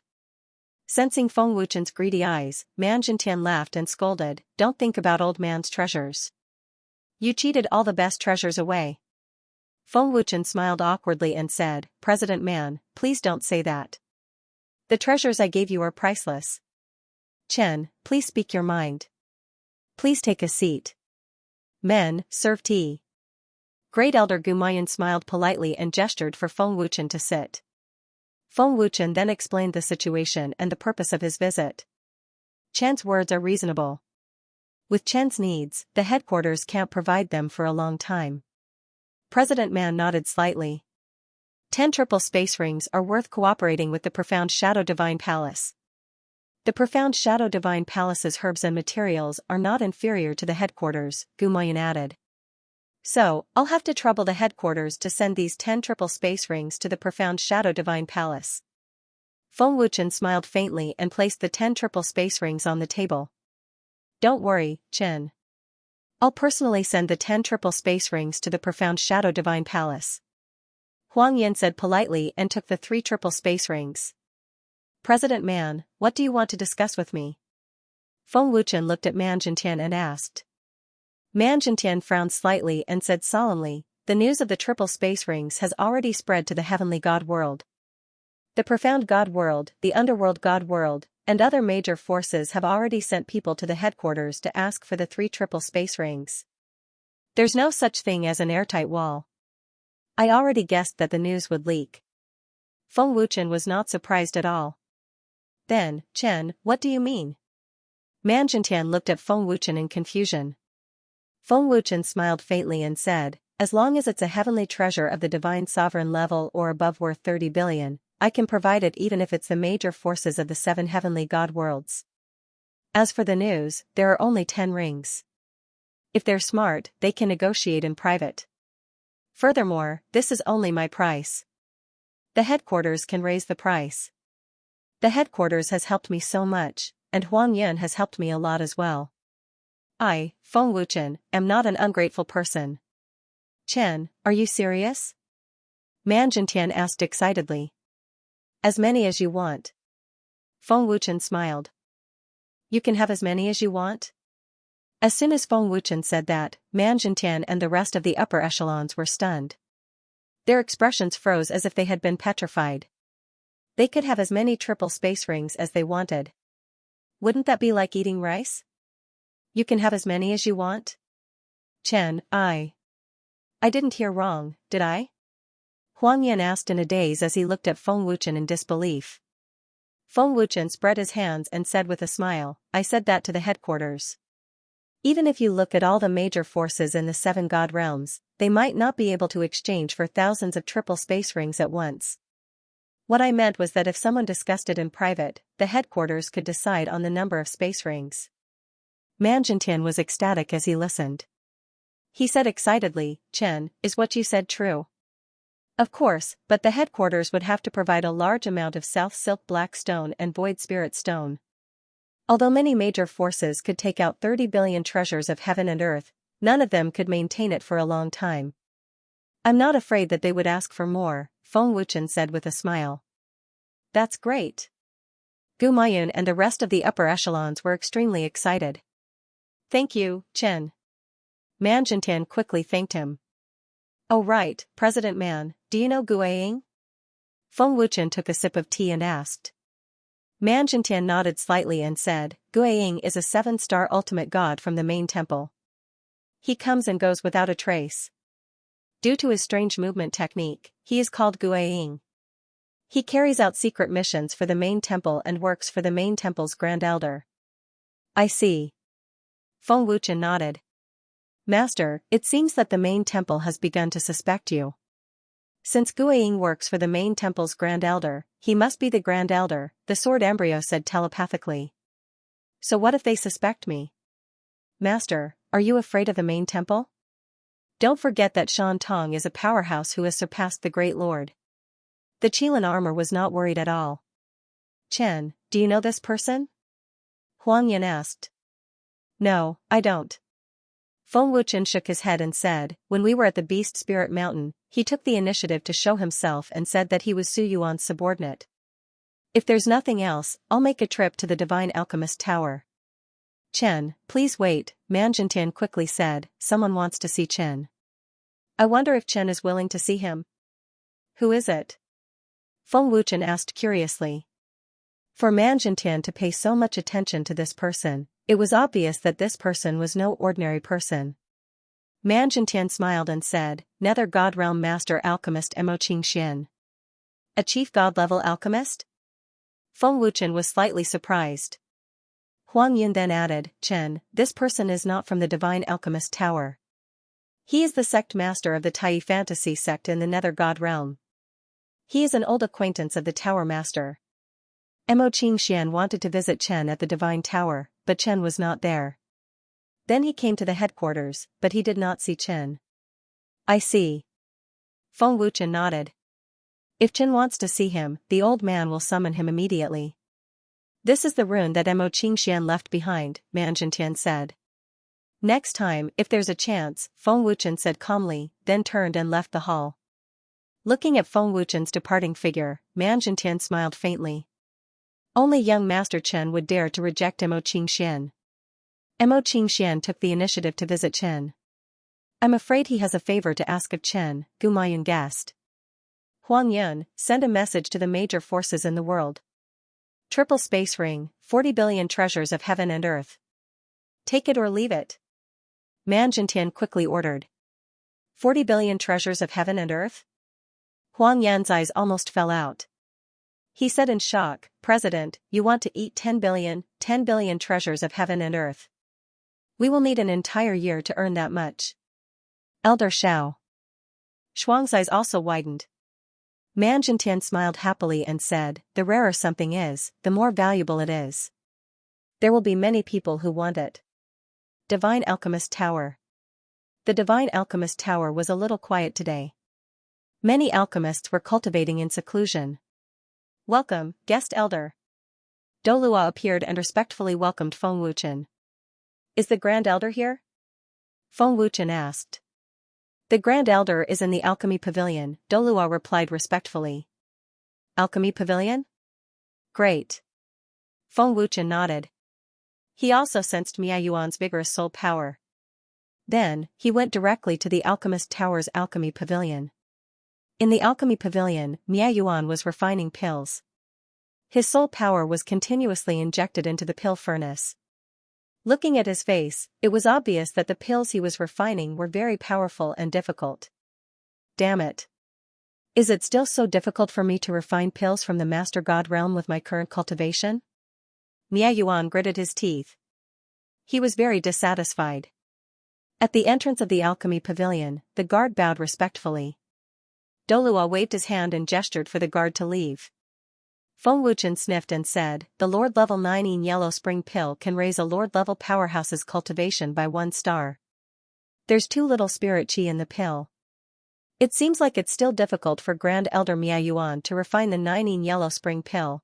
Sensing Feng Wuchen's greedy eyes, Man Jintian laughed and scolded, "Don't think about Old Man's treasures. You cheated all the best treasures away." Feng Wuchen smiled awkwardly and said, "President Man, please don't say that. The treasures I gave you are priceless. Chen, please speak your mind. Please take a seat. Men, serve tea." Great Elder Gumayan smiled politely and gestured for Feng Wuchen to sit. Feng Wuchen then explained the situation and the purpose of his visit. Chen's words are reasonable. With Chen's needs, the headquarters can't provide them for a long time. President Man nodded slightly. 10 triple space rings are worth cooperating with the Profound Shadow Divine Palace. The Profound Shadow Divine Palace's herbs and materials are not inferior to the headquarters, Gumayan added. So, I'll have to trouble the headquarters to send these 10 triple space rings to the Profound Shadow Divine Palace. Feng Wuchen smiled faintly and placed the 10 triple space rings on the table. Don't worry, Chen. I'll personally send the 10 triple space rings to the Profound Shadow Divine Palace. Huang Yin said politely and took the 3 triple space rings. President Man, what do you want to discuss with me? Feng Wuchen looked at Man Jintian and asked. Man Jintian frowned slightly and said solemnly, "The news of the triple space rings has already spread to the heavenly God world. The profound God world, the underworld God world, and other major forces have already sent people to the headquarters to ask for the 3 triple space rings. There's no such thing as an airtight wall. I already guessed that the news would leak." Feng Wuchen was not surprised at all. Then, Chen, what do you mean? Man Jintian looked at Feng Wuchen in confusion. Feng Wuchen smiled faintly and said, "As long as it's a heavenly treasure of the divine sovereign level or above worth 30 billion, I can provide it even if it's the major forces of the 7 heavenly god worlds. As for the news, there are only 10 rings. If they're smart, they can negotiate in private. Furthermore, this is only my price. The headquarters can raise the price. The headquarters has helped me so much, and Huang Yin has helped me a lot as well. I, Feng Wuchen, am not an ungrateful person." Chen, are you serious? Man Jintian asked excitedly. "As many as you want." Feng Wuchen smiled. "You can have as many as you want?" As soon as Feng Wuchen said that, Man Jintian and the rest of the upper echelons were stunned. Their expressions froze as if they had been petrified. They could have as many triple space rings as they wanted. Wouldn't that be like eating rice? You can have as many as you want? Chen, I didn't hear wrong, did I? Huang Yin asked in a daze as he looked at Feng Wuchen in disbelief. Feng Wuchen spread his hands and said with a smile, "I said that to the headquarters. Even if you look at all the major forces in the 7 god realms, they might not be able to exchange for thousands of triple space rings at once. What I meant was that if someone discussed it in private, the headquarters could decide on the number of space rings." Man Jintian was ecstatic as he listened. He said excitedly, "Chen, is what you said true?" "Of course, but the headquarters would have to provide a large amount of South Silk Black Stone and Void Spirit Stone. Although many major forces could take out 30 billion treasures of heaven and earth, none of them could maintain it for a long time. I'm not afraid that they would ask for more," Feng Wuchen said with a smile. "That's great." Gumayun and the rest of the upper echelons were extremely excited. "Thank you, Chen." Man Jintian quickly thanked him. "Oh right, President Man, do you know Guaying?" Feng Wuchen took a sip of tea and asked. Man Jintian nodded slightly and said, "Guaying is a 7-star ultimate god from the main temple. He comes and goes without a trace. Due to his strange movement technique, he is called Guaying. He carries out secret missions for the main temple and works for the main temple's Grand Elder. I see. Feng Wuchen nodded. Master, it seems that the main temple has begun to suspect you. Since Guiying works for the main temple's Grand Elder, he must be the Grand Elder, the sword embryo said telepathically. So what if they suspect me? Master, are you afraid of the main temple? Don't forget that Shan Tong is a powerhouse who has surpassed the Great Lord. The Qilin armor was not worried at all. Chen, do you know this person? Huang Yan asked. No, I don't. Feng Wuchen shook his head and said, when we were at the Beast Spirit Mountain, he took the initiative to show himself and said that he was Su Yuan's subordinate. If there's nothing else, I'll make a trip to the Divine Alchemist Tower. Chen, please wait, Man Jintian quickly said, someone wants to see Chen. I wonder if Chen is willing to see him. Who is it? Feng Wuchen asked curiously. For Man Jintian to pay so much attention to this person, it was obvious that this person was no ordinary person. Man Jintian smiled and said, Nether God Realm Master Alchemist Mo Qingxian. A chief god-level alchemist? Feng Wuchen was slightly surprised. Huang Yun then added, Chen, this person is not from the Divine Alchemist Tower. He is the sect master of the Tai Fantasy sect in the Nether God Realm. He is an old acquaintance of the Tower Master. Mo Qingxian wanted to visit Chen at the Divine Tower, but Chen was not there. Then he came to the headquarters, but he did not see Chen. I see. Feng Wuchen nodded. If Chen wants to see him, the old man will summon him immediately. This is the rune that Mo Qingxian left behind, Man Jintian said. Next time, if there's a chance, Feng Wuchen said calmly, then turned and left the hall. Looking at Feng Wuchen's departing figure, Man Jintian smiled faintly. Only young Master Chen would dare to reject Mo Qingxian. Mo Qingxian took the initiative to visit Chen. I'm afraid he has a favor to ask of Chen, Gumayun guessed. Huang Yun, send a message to the major forces in the world. Triple space ring, 40 billion treasures of heaven and earth. Take it or leave it. Man Jintian quickly ordered. 40 billion treasures of heaven and earth? Huang Yan's eyes almost fell out. He said in shock, President, you want to eat 10 billion treasures of heaven and earth. We will need an entire year to earn that much. Elder Shao. Shuang's eyes also widened. Man Jintian smiled happily and said, the rarer something is, the more valuable it is. There will be many people who want it. Divine Alchemist Tower. The Divine Alchemist Tower was a little quiet today. Many alchemists were cultivating in seclusion. Welcome, guest elder. Dolua appeared and respectfully welcomed Feng Wuchen. Is the Grand Elder here? Feng Wuchen asked. The Grand Elder is in the Alchemy Pavilion, Dolua replied respectfully. Alchemy Pavilion? Great. Feng Wuchen nodded. He also sensed Mia Yuan's vigorous soul power. Then, he went directly to the Alchemist Tower's Alchemy Pavilion. In the Alchemy Pavilion, Mia Yuan was refining pills. His soul power was continuously injected into the pill furnace. Looking at his face, it was obvious that the pills he was refining were very powerful and difficult. Damn it. Is it still so difficult for me to refine pills from the Master God realm with my current cultivation? Mia Yuan gritted his teeth. He was very dissatisfied. At the entrance of the Alchemy Pavilion, the guard bowed respectfully. Dolua waved his hand and gestured for the guard to leave. Feng Wuchen sniffed and said, the Lord Level 9 Yellow Spring Pill can raise a Lord Level powerhouse's cultivation by 1 star. There's too little spirit chi in the pill. It seems like it's still difficult for Grand Elder Mia Yuan to refine the 9 Yellow Spring Pill.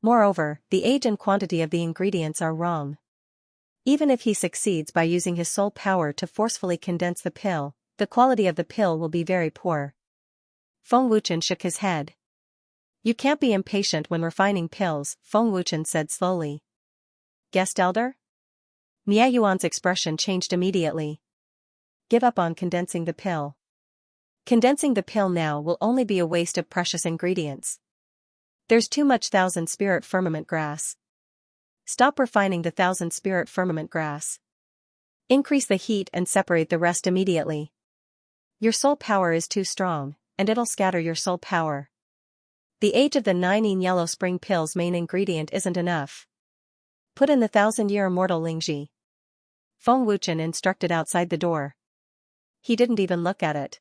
Moreover, the age and quantity of the ingredients are wrong. Even if he succeeds by using his soul power to forcefully condense the pill, the quality of the pill will be very poor. Feng Wuchen shook his head. You can't be impatient when refining pills, Feng Wuchen said slowly. Guest Elder? Mia Yuan's expression changed immediately. Give up on condensing the pill. Condensing the pill now will only be a waste of precious ingredients. There's too much 1000 spirit firmament grass. Stop refining the 1000 spirit firmament grass. Increase the heat and separate the rest immediately. Your soul power is too strong, and it'll scatter your soul power. The age of the 9 yellow spring pill's main ingredient isn't enough. Put in the 1,000-year immortal Lingji. Feng Wuchen instructed outside the door. He didn't even look at it.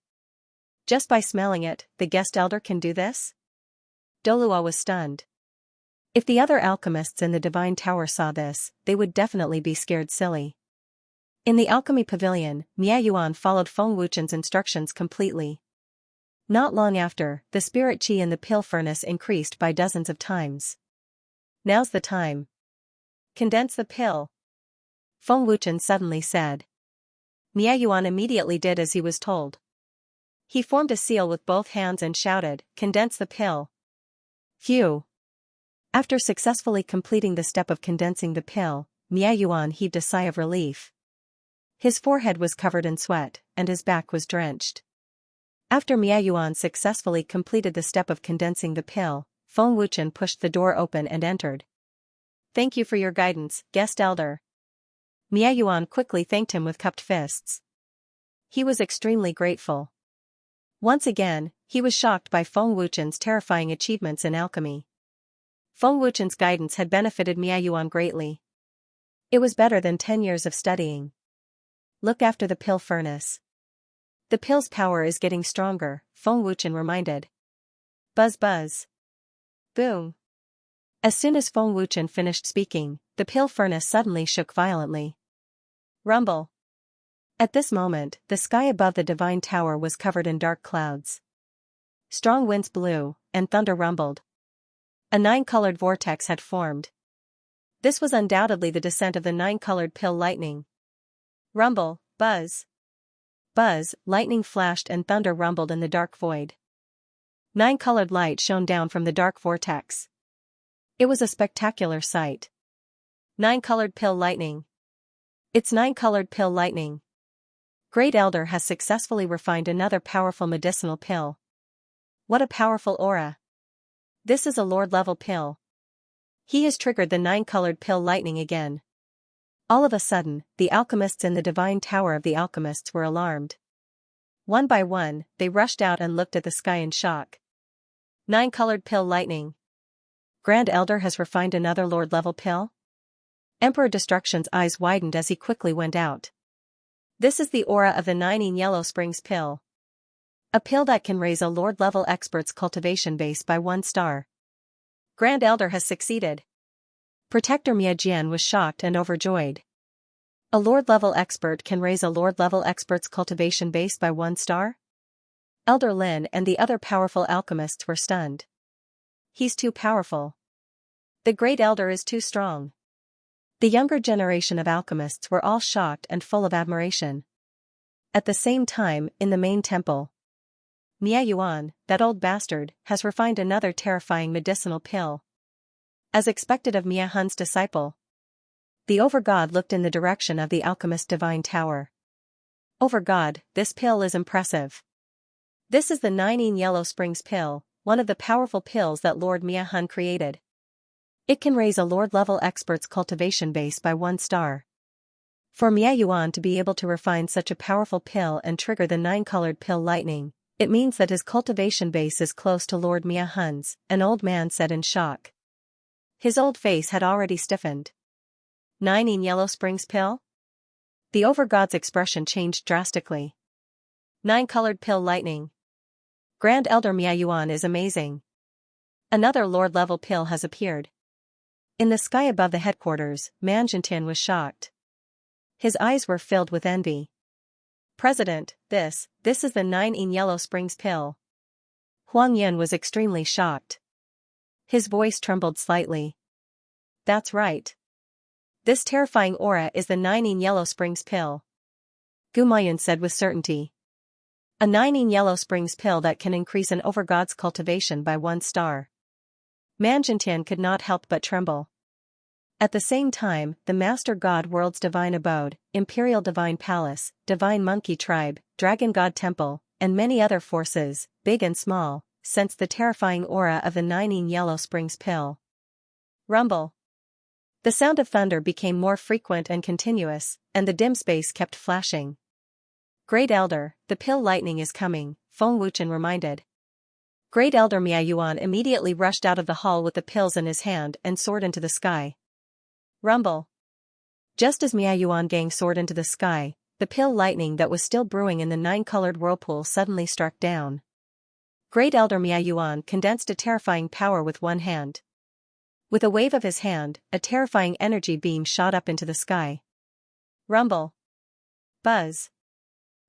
Just by smelling it, the guest elder can do this? Dolua was stunned. If the other alchemists in the Divine Tower saw this, they would definitely be scared silly. In the alchemy pavilion, Miayuan followed Feng Wuchen's instructions completely. Not long after, the spirit qi in the pill furnace increased by dozens of times. Now's the time. Condense the pill. Feng Wuchen suddenly said. Miayuan immediately did as he was told. He formed a seal with both hands and shouted, "Condense the pill." Phew. After successfully completing the step of condensing the pill, Miayuan heaved a sigh of relief. His forehead was covered in sweat, and his back was drenched. After Miayuan successfully completed the step of condensing the pill, Feng Wuchen pushed the door open and entered. "Thank you for your guidance, guest elder." Miayuan quickly thanked him with cupped fists. He was extremely grateful. Once again, he was shocked by Feng Wuchen's terrifying achievements in alchemy. Feng Wuchen's guidance had benefited Miayuan greatly. It was better than 10 years of studying. Look after the pill furnace. The pill's power is getting stronger, Feng Wuchen reminded. Buzz buzz. Boom. As soon as Feng Wuchen finished speaking, the pill furnace suddenly shook violently. Rumble. At this moment, the sky above the Divine Tower was covered in dark clouds. Strong winds blew, and thunder rumbled. A 9-colored vortex had formed. This was undoubtedly the descent of the 9-colored pill lightning. Rumble, buzz. Buzz, lightning flashed and thunder rumbled in the dark void. 9-colored light shone down from the dark vortex. It was a spectacular sight. 9-colored pill lightning. It's 9-colored pill lightning. Great Elder has successfully refined another powerful medicinal pill. What a powerful aura. This is a Lord-level pill. He has triggered the 9-colored pill lightning again. All of a sudden, the alchemists in the Divine Tower of the Alchemists were alarmed. One by one, they rushed out and looked at the sky in shock. 9-colored pill lightning. Grand Elder has refined another Lord-level pill? Emperor Destruction's eyes widened as he quickly went out. This is the aura of the 9 Yellow Springs pill. A pill that can raise a Lord-level expert's cultivation base by 1 star. Grand Elder has succeeded. Protector Miajian was shocked and overjoyed. A Lord-level expert can raise a Lord-level expert's cultivation base by 1 star? Elder Lin and the other powerful alchemists were stunned. He's too powerful. The Great Elder is too strong. The younger generation of alchemists were all shocked and full of admiration. At the same time, in the main temple, Miayuan, that old bastard, has refined another terrifying medicinal pill. As expected of Mia Hun's disciple, the Overgod looked in the direction of the alchemist Divine Tower. Overgod, this pill is impressive. This is the 9 Yellow Springs pill, one of the powerful pills that Lord Mia Hun created. It can raise a Lord-level expert's cultivation base by 1 star. For Miayuan to be able to refine such a powerful pill and trigger the 9-colored pill lightning, it means that his cultivation base is close to Lord Mia Hun's, an old man said in shock. His old face had already stiffened. 9 Yellow Springs pill? The Overgod's expression changed drastically. 9-colored pill lightning. Grand Elder Miayuan is amazing. Another Lord-level pill has appeared. In the sky above the headquarters, Manjintin was shocked. His eyes were filled with envy. President, this is the 9 Yellow Springs pill. Huang Yin was extremely shocked. His voice trembled slightly. That's right. This terrifying aura is the 9 Yellow Springs pill. Gumayun said with certainty. A 9 Yellow Springs pill that can increase an Overgod's cultivation by 1 star. Manjintin could not help but tremble. At the same time, the Master God World's Divine Abode, Imperial Divine Palace, Divine Monkey Tribe, Dragon God Temple, and many other forces, big and small, sensed the terrifying aura of the 9 Yellow Springs pill. Rumble. The sound of thunder became more frequent and continuous, and the dim space kept flashing. Great Elder, the pill lightning is coming, Feng Wuchen reminded. Great Elder Miayuan immediately rushed out of the hall with the pills in his hand and soared into the sky. Rumble. Just as Miayuan Gang soared into the sky, the pill lightning that was still brewing in the 9-colored whirlpool suddenly struck down. Great Elder Miayuan condensed a terrifying power with one hand. With a wave of his hand, a terrifying energy beam shot up into the sky. Rumble. Buzz.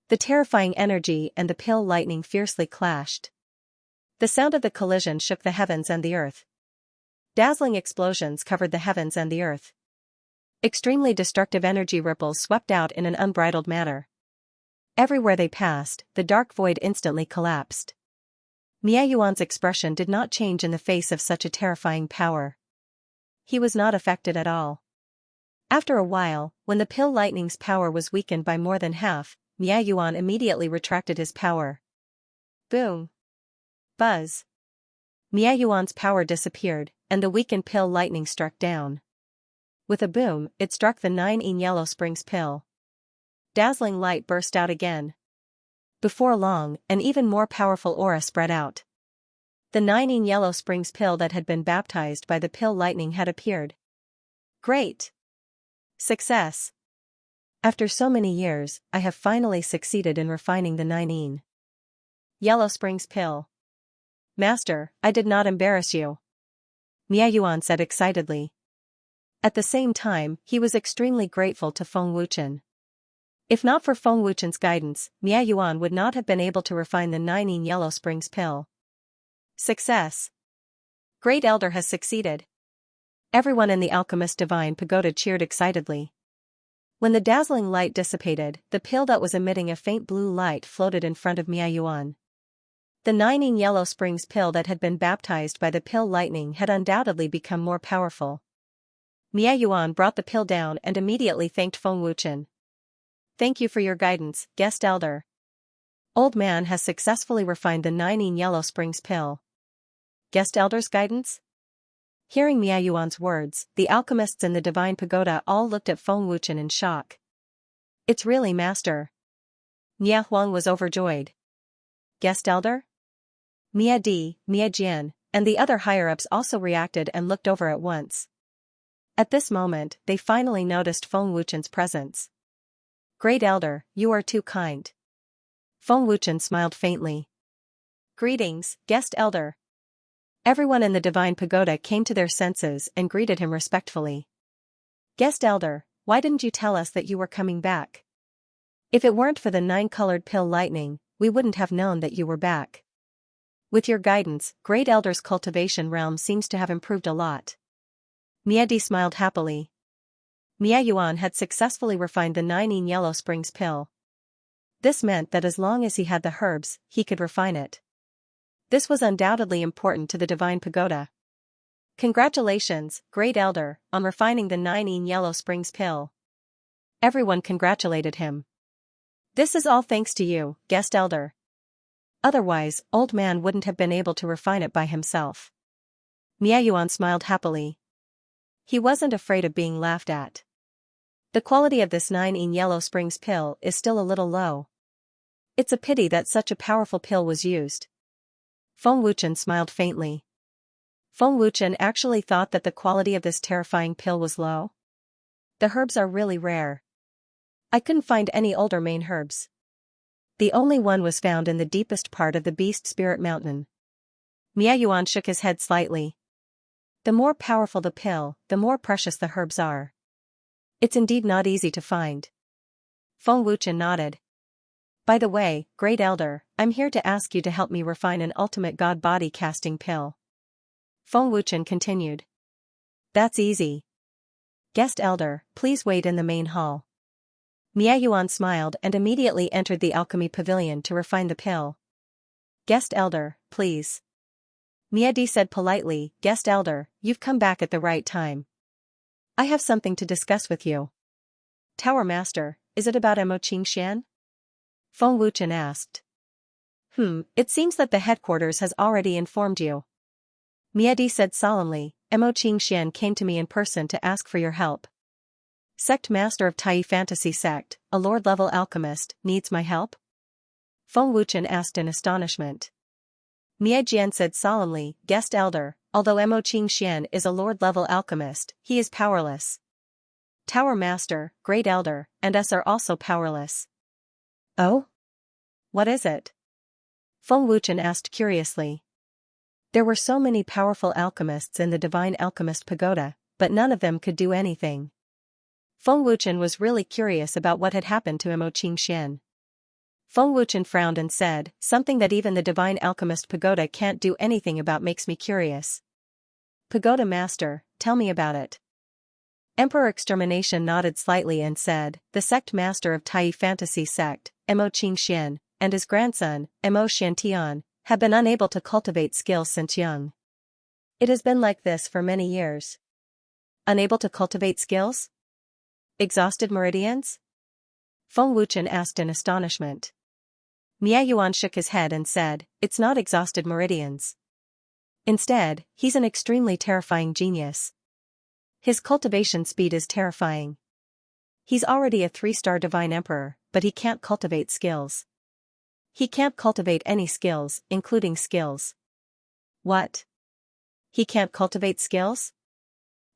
The terrifying energy and the pill lightning fiercely clashed. The sound of the collision shook the heavens and the earth. Dazzling explosions covered the heavens and the earth. Extremely destructive energy ripples swept out in an unbridled manner. Everywhere they passed, the dark void instantly collapsed. Miayuan's expression did not change in the face of such a terrifying power. He was not affected at all. After a while, when the pill lightning's power was weakened by more than half, Miayuan immediately retracted his power. Boom. Buzz. Miayuan's power disappeared, and the weakened pill lightning struck down. With a boom, it struck the 9 Yellow Springs pill. Dazzling light burst out again. Before long, an even more powerful aura spread out. The 9 Yellow Springs pill that had been baptized by the pill lightning had appeared. Great! Success! After so many years, I have finally succeeded in refining the 9 Yellow Springs pill. Master, I did not embarrass you. Miayuan said excitedly. At the same time, he was extremely grateful to Feng Wuchen. If not for Feng Wuchen's guidance, Miayuan would not have been able to refine the 9 Yellow Springs pill. Success! Great Elder has succeeded. Everyone in the Alchemist Divine Pagoda cheered excitedly. When the dazzling light dissipated, the pill that was emitting a faint blue light floated in front of Miayuan. The 9 Yellow Springs pill that had been baptized by the pill lightning had undoubtedly become more powerful. Miayuan brought the pill down and immediately thanked Feng Wuchen. Thank you for your guidance, Guest Elder. Old Man has successfully refined the 9 Yellow Springs pill. Guest Elder's guidance? Hearing Miayuan's words, the alchemists in the Divine Pagoda all looked at Feng Wuchen in shock. It's really Master. Mia Huang was overjoyed. Guest Elder? Mia Di, Mia Jian, and the other higher-ups also reacted and looked over at once. At this moment, they finally noticed Feng Wuchen's presence. Great Elder, you are too kind. Feng Wuchen smiled faintly. Greetings, Guest Elder. Everyone in the Divine Pagoda came to their senses and greeted him respectfully. Guest Elder, why didn't you tell us that you were coming back? If it weren't for the 9-colored pill lightning, we wouldn't have known that you were back. With your guidance, Great Elder's cultivation realm seems to have improved a lot. Miadi smiled happily. Miayuan had successfully refined the 9 Yellow Springs pill. This meant that as long as he had the herbs, he could refine it. This was undoubtedly important to the Divine Pagoda. Congratulations, Great Elder, on refining the 9 Yellow Springs pill. Everyone congratulated him. This is all thanks to you, Guest Elder. Otherwise, Old Man wouldn't have been able to refine it by himself. Miayuan smiled happily. He wasn't afraid of being laughed at. The quality of this 9 Yellow Springs pill is still a little low. It's a pity that such a powerful pill was used. Feng Wuchen smiled faintly. Feng Wuchen actually thought that the quality of this terrifying pill was low. The herbs are really rare. I couldn't find any older main herbs. The only one was found in the deepest part of the Beast Spirit Mountain. Miayuan shook his head slightly. The more powerful the pill, the more precious the herbs are. It's indeed not easy to find. Feng Wuchen nodded. By the way, Great Elder, I'm here to ask you to help me refine an ultimate god body casting pill. Feng Wuchen continued. That's easy. Guest Elder, please wait in the main hall. Miayuan smiled and immediately entered the alchemy pavilion to refine the pill. Guest Elder, please. Miadi said politely, Guest Elder, you've come back at the right time. I have something to discuss with you. Tower Master, is it about Mo Xianxia? Feng Wuchen asked. It seems that the headquarters has already informed you. Miadi said solemnly, Mo Xianxia came to me in person to ask for your help. Sect Master of Tai Fantasy Sect, a Lord-level alchemist, needs my help? Feng Wuchen asked in astonishment. Miajian said solemnly, guest elder, although Mo Qingxian is a lord-level alchemist, he is powerless. Tower Master, Great Elder, and us are also powerless. Oh? What is it? Feng Wuchen asked curiously. There were so many powerful alchemists in the Divine Alchemist Pagoda, but none of them could do anything. Feng Wuchen was really curious about what had happened to Mo Qingxian. Feng Wuchen frowned and said, something that even the Divine Alchemist Pagoda can't do anything about makes me curious. Pagoda Master, tell me about it. Emperor Extermination nodded slightly and said, the sect master of Tai Fantasy Sect, Mo Qingxian, and his grandson, Mo Xiantian, have been unable to cultivate skills since young. It has been like this for many years. Unable to cultivate skills? Exhausted meridians? Feng Wuchen asked in astonishment. Miayuan shook his head and said, it's not exhausted meridians. Instead, he's an extremely terrifying genius. His cultivation speed is terrifying. He's already a 3-star divine emperor, but he can't cultivate skills. He can't cultivate any skills, including skills. What? He can't cultivate skills?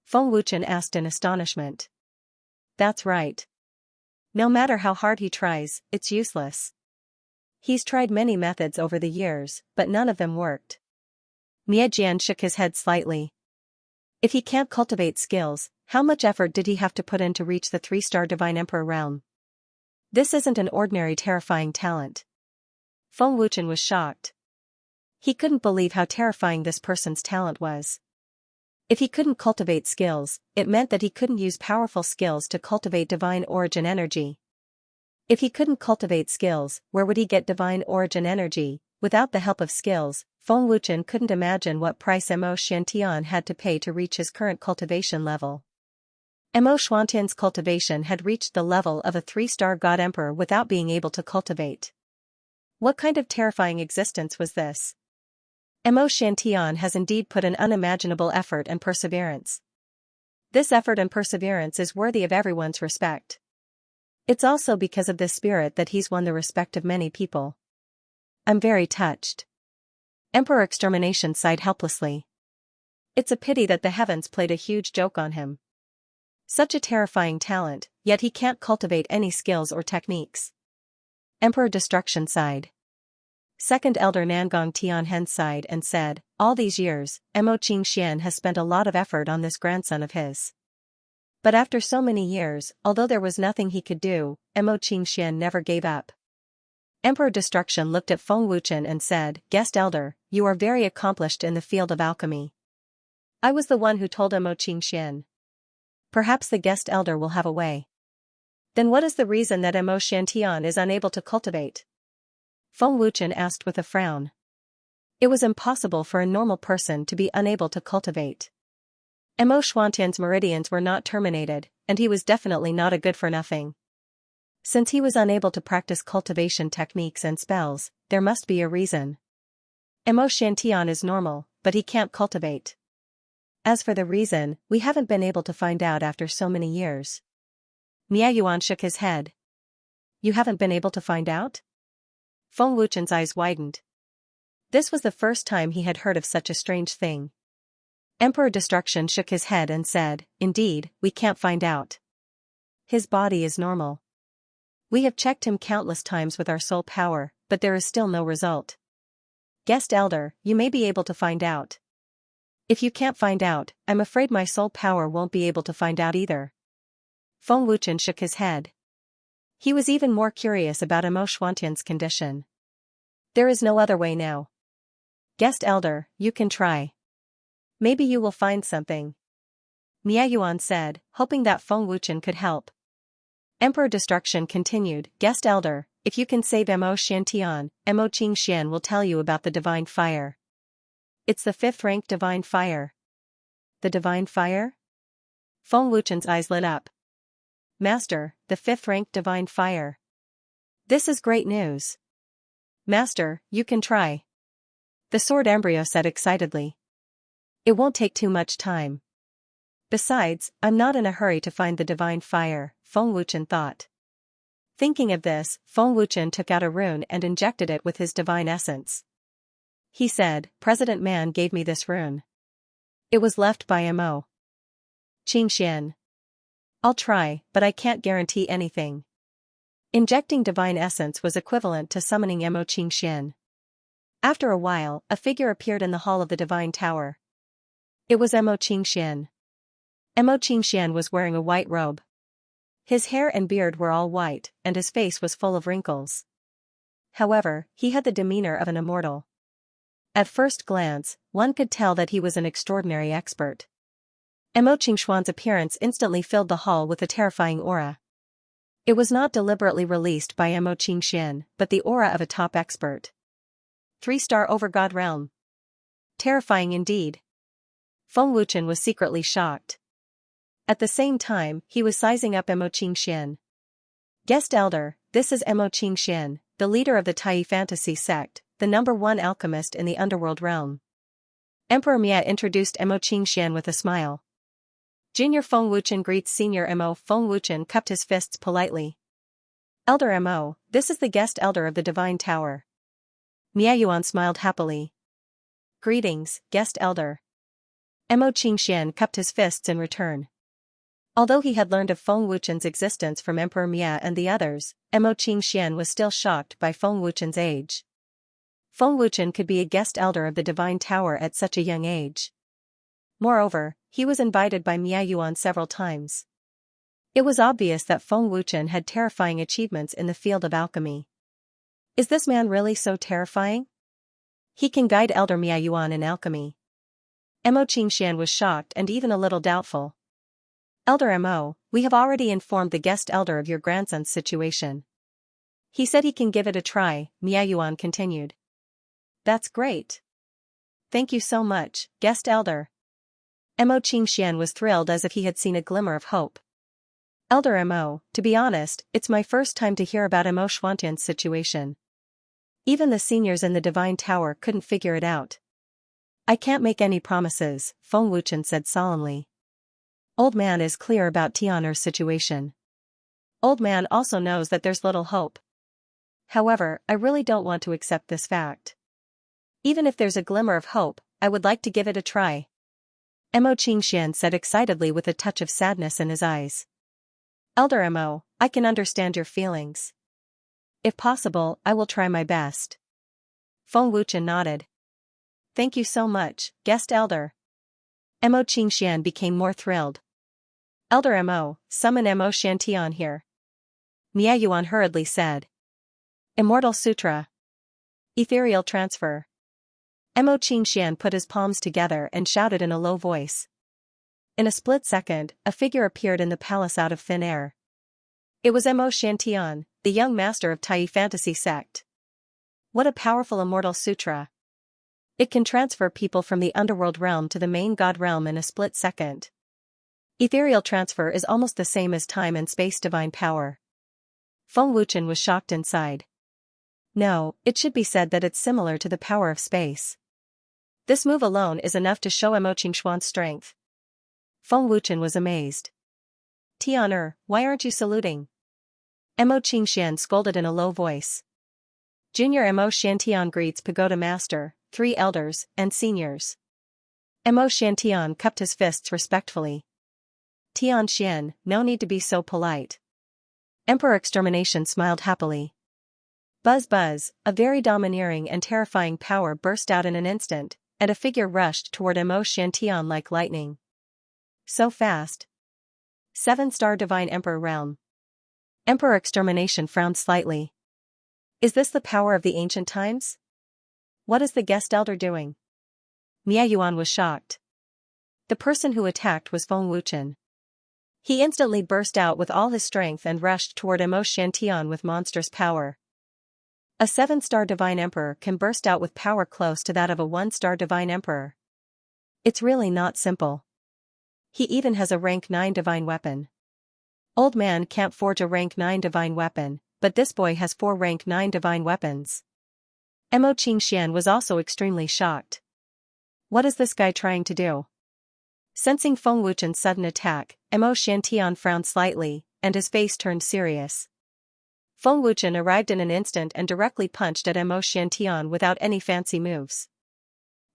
Feng Wuchen asked in astonishment. That's right. No matter how hard he tries, it's useless. He's tried many methods over the years, but none of them worked. Miajian shook his head slightly. If he can't cultivate skills, how much effort did he have to put in to reach the 3-star Divine Emperor realm? This isn't an ordinary terrifying talent. Feng Wuchen was shocked. He couldn't believe how terrifying this person's talent was. If he couldn't cultivate skills, it meant that he couldn't use powerful skills to cultivate divine origin energy. If he couldn't cultivate skills, where would he get divine origin energy? Without the help of skills, Feng Wuchen couldn't imagine what price Mo Xiantian had to pay to reach his current cultivation level. Mo Xiantian's cultivation had reached the level of a 3-star god emperor without being able to cultivate. What kind of terrifying existence was this? Mo Xiantian has indeed put an unimaginable effort and perseverance. This effort and perseverance is worthy of everyone's respect. It's also because of this spirit that he's won the respect of many people. I'm very touched. Emperor Extermination sighed helplessly. It's a pity that the heavens played a huge joke on him. Such a terrifying talent, yet he can't cultivate any skills or techniques. Emperor Destruction sighed. Second Elder Nangong Tianhen sighed and said, all these years, Mo Qingxian has spent a lot of effort on this grandson of his. But after so many years, although there was nothing he could do, Mo Qingxian never gave up. Emperor Destruction looked at Feng Wuchen and said, guest elder, you are very accomplished in the field of alchemy. I was the one who told Mo Qingxian. Perhaps the guest elder will have a way. Then what is the reason that Mo Xiantian is unable to cultivate? Feng Wuchen asked with a frown. It was impossible for a normal person to be unable to cultivate. Mo Xiantian's meridians were not terminated, and he was definitely not a good-for-nothing. Since he was unable to practice cultivation techniques and spells, there must be a reason. Mo Xiantian is normal, but he can't cultivate. As for the reason, we haven't been able to find out after so many years. Miayuan shook his head. You haven't been able to find out? Feng Wuchen's eyes widened. This was the first time he had heard of such a strange thing. Emperor Destruction shook his head and said, indeed, we can't find out. His body is normal. We have checked him countless times with our soul power, but there is still no result. Guest Elder, you may be able to find out. If you can't find out, I'm afraid my soul power won't be able to find out either. Feng Wuchen shook his head. He was even more curious about Mo Xiantian's condition. There is no other way now. Guest Elder, you can try. Maybe you will find something. Miayuan said, hoping that Feng Wuchen could help. Emperor Destruction continued, Guest Elder, if you can save Mo Xiantian, Mo Qingxian will tell you about the Divine Fire. It's the 5th rank Divine Fire. The Divine Fire? Feng Wuchen's eyes lit up. Master, the 5th rank Divine Fire. This is great news. Master, you can try. The sword embryo said excitedly. It won't take too much time. Besides, I'm not in a hurry to find the Divine Fire, Feng Wuchen thought. Thinking of this, Feng Wuchen took out a rune and injected it with his divine essence. He said, President Man gave me this rune. It was left by Mo. Xianxia. I'll try, but I can't guarantee anything. Injecting divine essence was equivalent to summoning Mo Xianxia. After a while, a figure appeared in the hall of the divine tower. It was Mo Xianxia. Mo Xianxia was wearing a white robe. His hair and beard were all white, and his face was full of wrinkles. However, he had the demeanor of an immortal. At first glance, one could tell that he was an extraordinary expert. Mo Xianxuan's appearance instantly filled the hall with a terrifying aura. It was not deliberately released by Mo Xianxia, but the aura of a top expert. 3-star over God realm. Terrifying indeed. Feng Wuchen was secretly shocked. At the same time, he was sizing up Mo Xianxia. Guest Elder, this is Mo Xianxia, the leader of the Tai Fantasy sect, the #1 alchemist in the underworld realm. Emperor Mia introduced Mo Xianxia with a smile. Junior Feng Wuchen greets Senior Mo. Feng Wuchen cupped his fists politely. Elder Mo, this is the guest elder of the Divine Tower. Mia Yuan smiled happily. Greetings, guest elder. Mo Xianxia cupped his fists in return. Although he had learned of Feng Wuchen's existence from Emperor Mia and the others, Mo Xianxia was still shocked by Feng Wuchen's age. Feng Wuchen could be a guest elder of the Divine Tower at such a young age. Moreover, he was invited by Mia Yuan several times. It was obvious that Feng Wuchen had terrifying achievements in the field of alchemy. Is this man really so terrifying? He can guide Elder Mia Yuan in alchemy. Mo Xianxia was shocked and even a little doubtful. Elder Mo, we have already informed the guest elder of your grandson's situation. He said he can give it a try, Mia Yuan continued. That's great. Thank you so much, guest elder. Mo Xianxia was thrilled as if he had seen a glimmer of hope. Elder Mo, to be honest, it's my first time to hear about Mo Xuantian's situation. Even the seniors in the Divine Tower couldn't figure it out. I can't make any promises, Feng Wuchen said solemnly. Old man is clear about Tianer's situation. Old man also knows that there's little hope. However, I really don't want to accept this fact. Even if there's a glimmer of hope, I would like to give it a try. Mo Xianxia said excitedly with a touch of sadness in his eyes. Elder Mo, I can understand your feelings. If possible, I will try my best. Feng Wuchen nodded. Thank you so much, guest elder. Mo Xianxia became more thrilled. Elder Mo, summon Mo Xiantian here. Mia Yuan hurriedly said. Immortal Sutra. Ethereal transfer. Mo Xianxia put his palms together and shouted in a low voice. In a split second, a figure appeared in the palace out of thin air. It was Mo Xiantian, the young master of Tai Fantasy sect. What a powerful immortal sutra. It can transfer people from the underworld realm to the main god realm in a split second. Ethereal transfer is almost the same as time and space divine power. Feng Wuchen was shocked inside. No, it should be said that it's similar to the power of space. This move alone is enough to show Mo Xianxuan's strength. Feng Wuchen was amazed. Tianer, why aren't you saluting? Mo Xianxia scolded in a low voice. Junior Mo Xiantian greets Pagoda Master, 3 elders, and seniors. Mo Xiantian cupped his fists respectfully. Tian Xian, no need to be so polite. Emperor Extermination smiled happily. Buzz buzz, a very domineering and terrifying power burst out in an instant, and a figure rushed toward Mo Xiantian like lightning. So fast. 7-star Divine Emperor Realm. Emperor Extermination frowned slightly. Is this the power of the ancient times? What is the guest elder doing? Mia Yuan was shocked. The person who attacked was Feng Wuchen. He instantly burst out with all his strength and rushed toward Mo Xiantian with monstrous power. A 7-star Divine Emperor can burst out with power close to that of a 1-star Divine Emperor. It's really not simple. He even has a rank 9 divine weapon. Old man can't forge a rank 9 divine weapon, but this boy has 4 rank 9 divine weapons. Mo Xianxia was also extremely shocked. What is this guy trying to do? Sensing Feng Wuchen's sudden attack, Mo Xiantian frowned slightly, and his face turned serious. Feng Wuchen arrived in an instant and directly punched at Mo Xiantian without any fancy moves.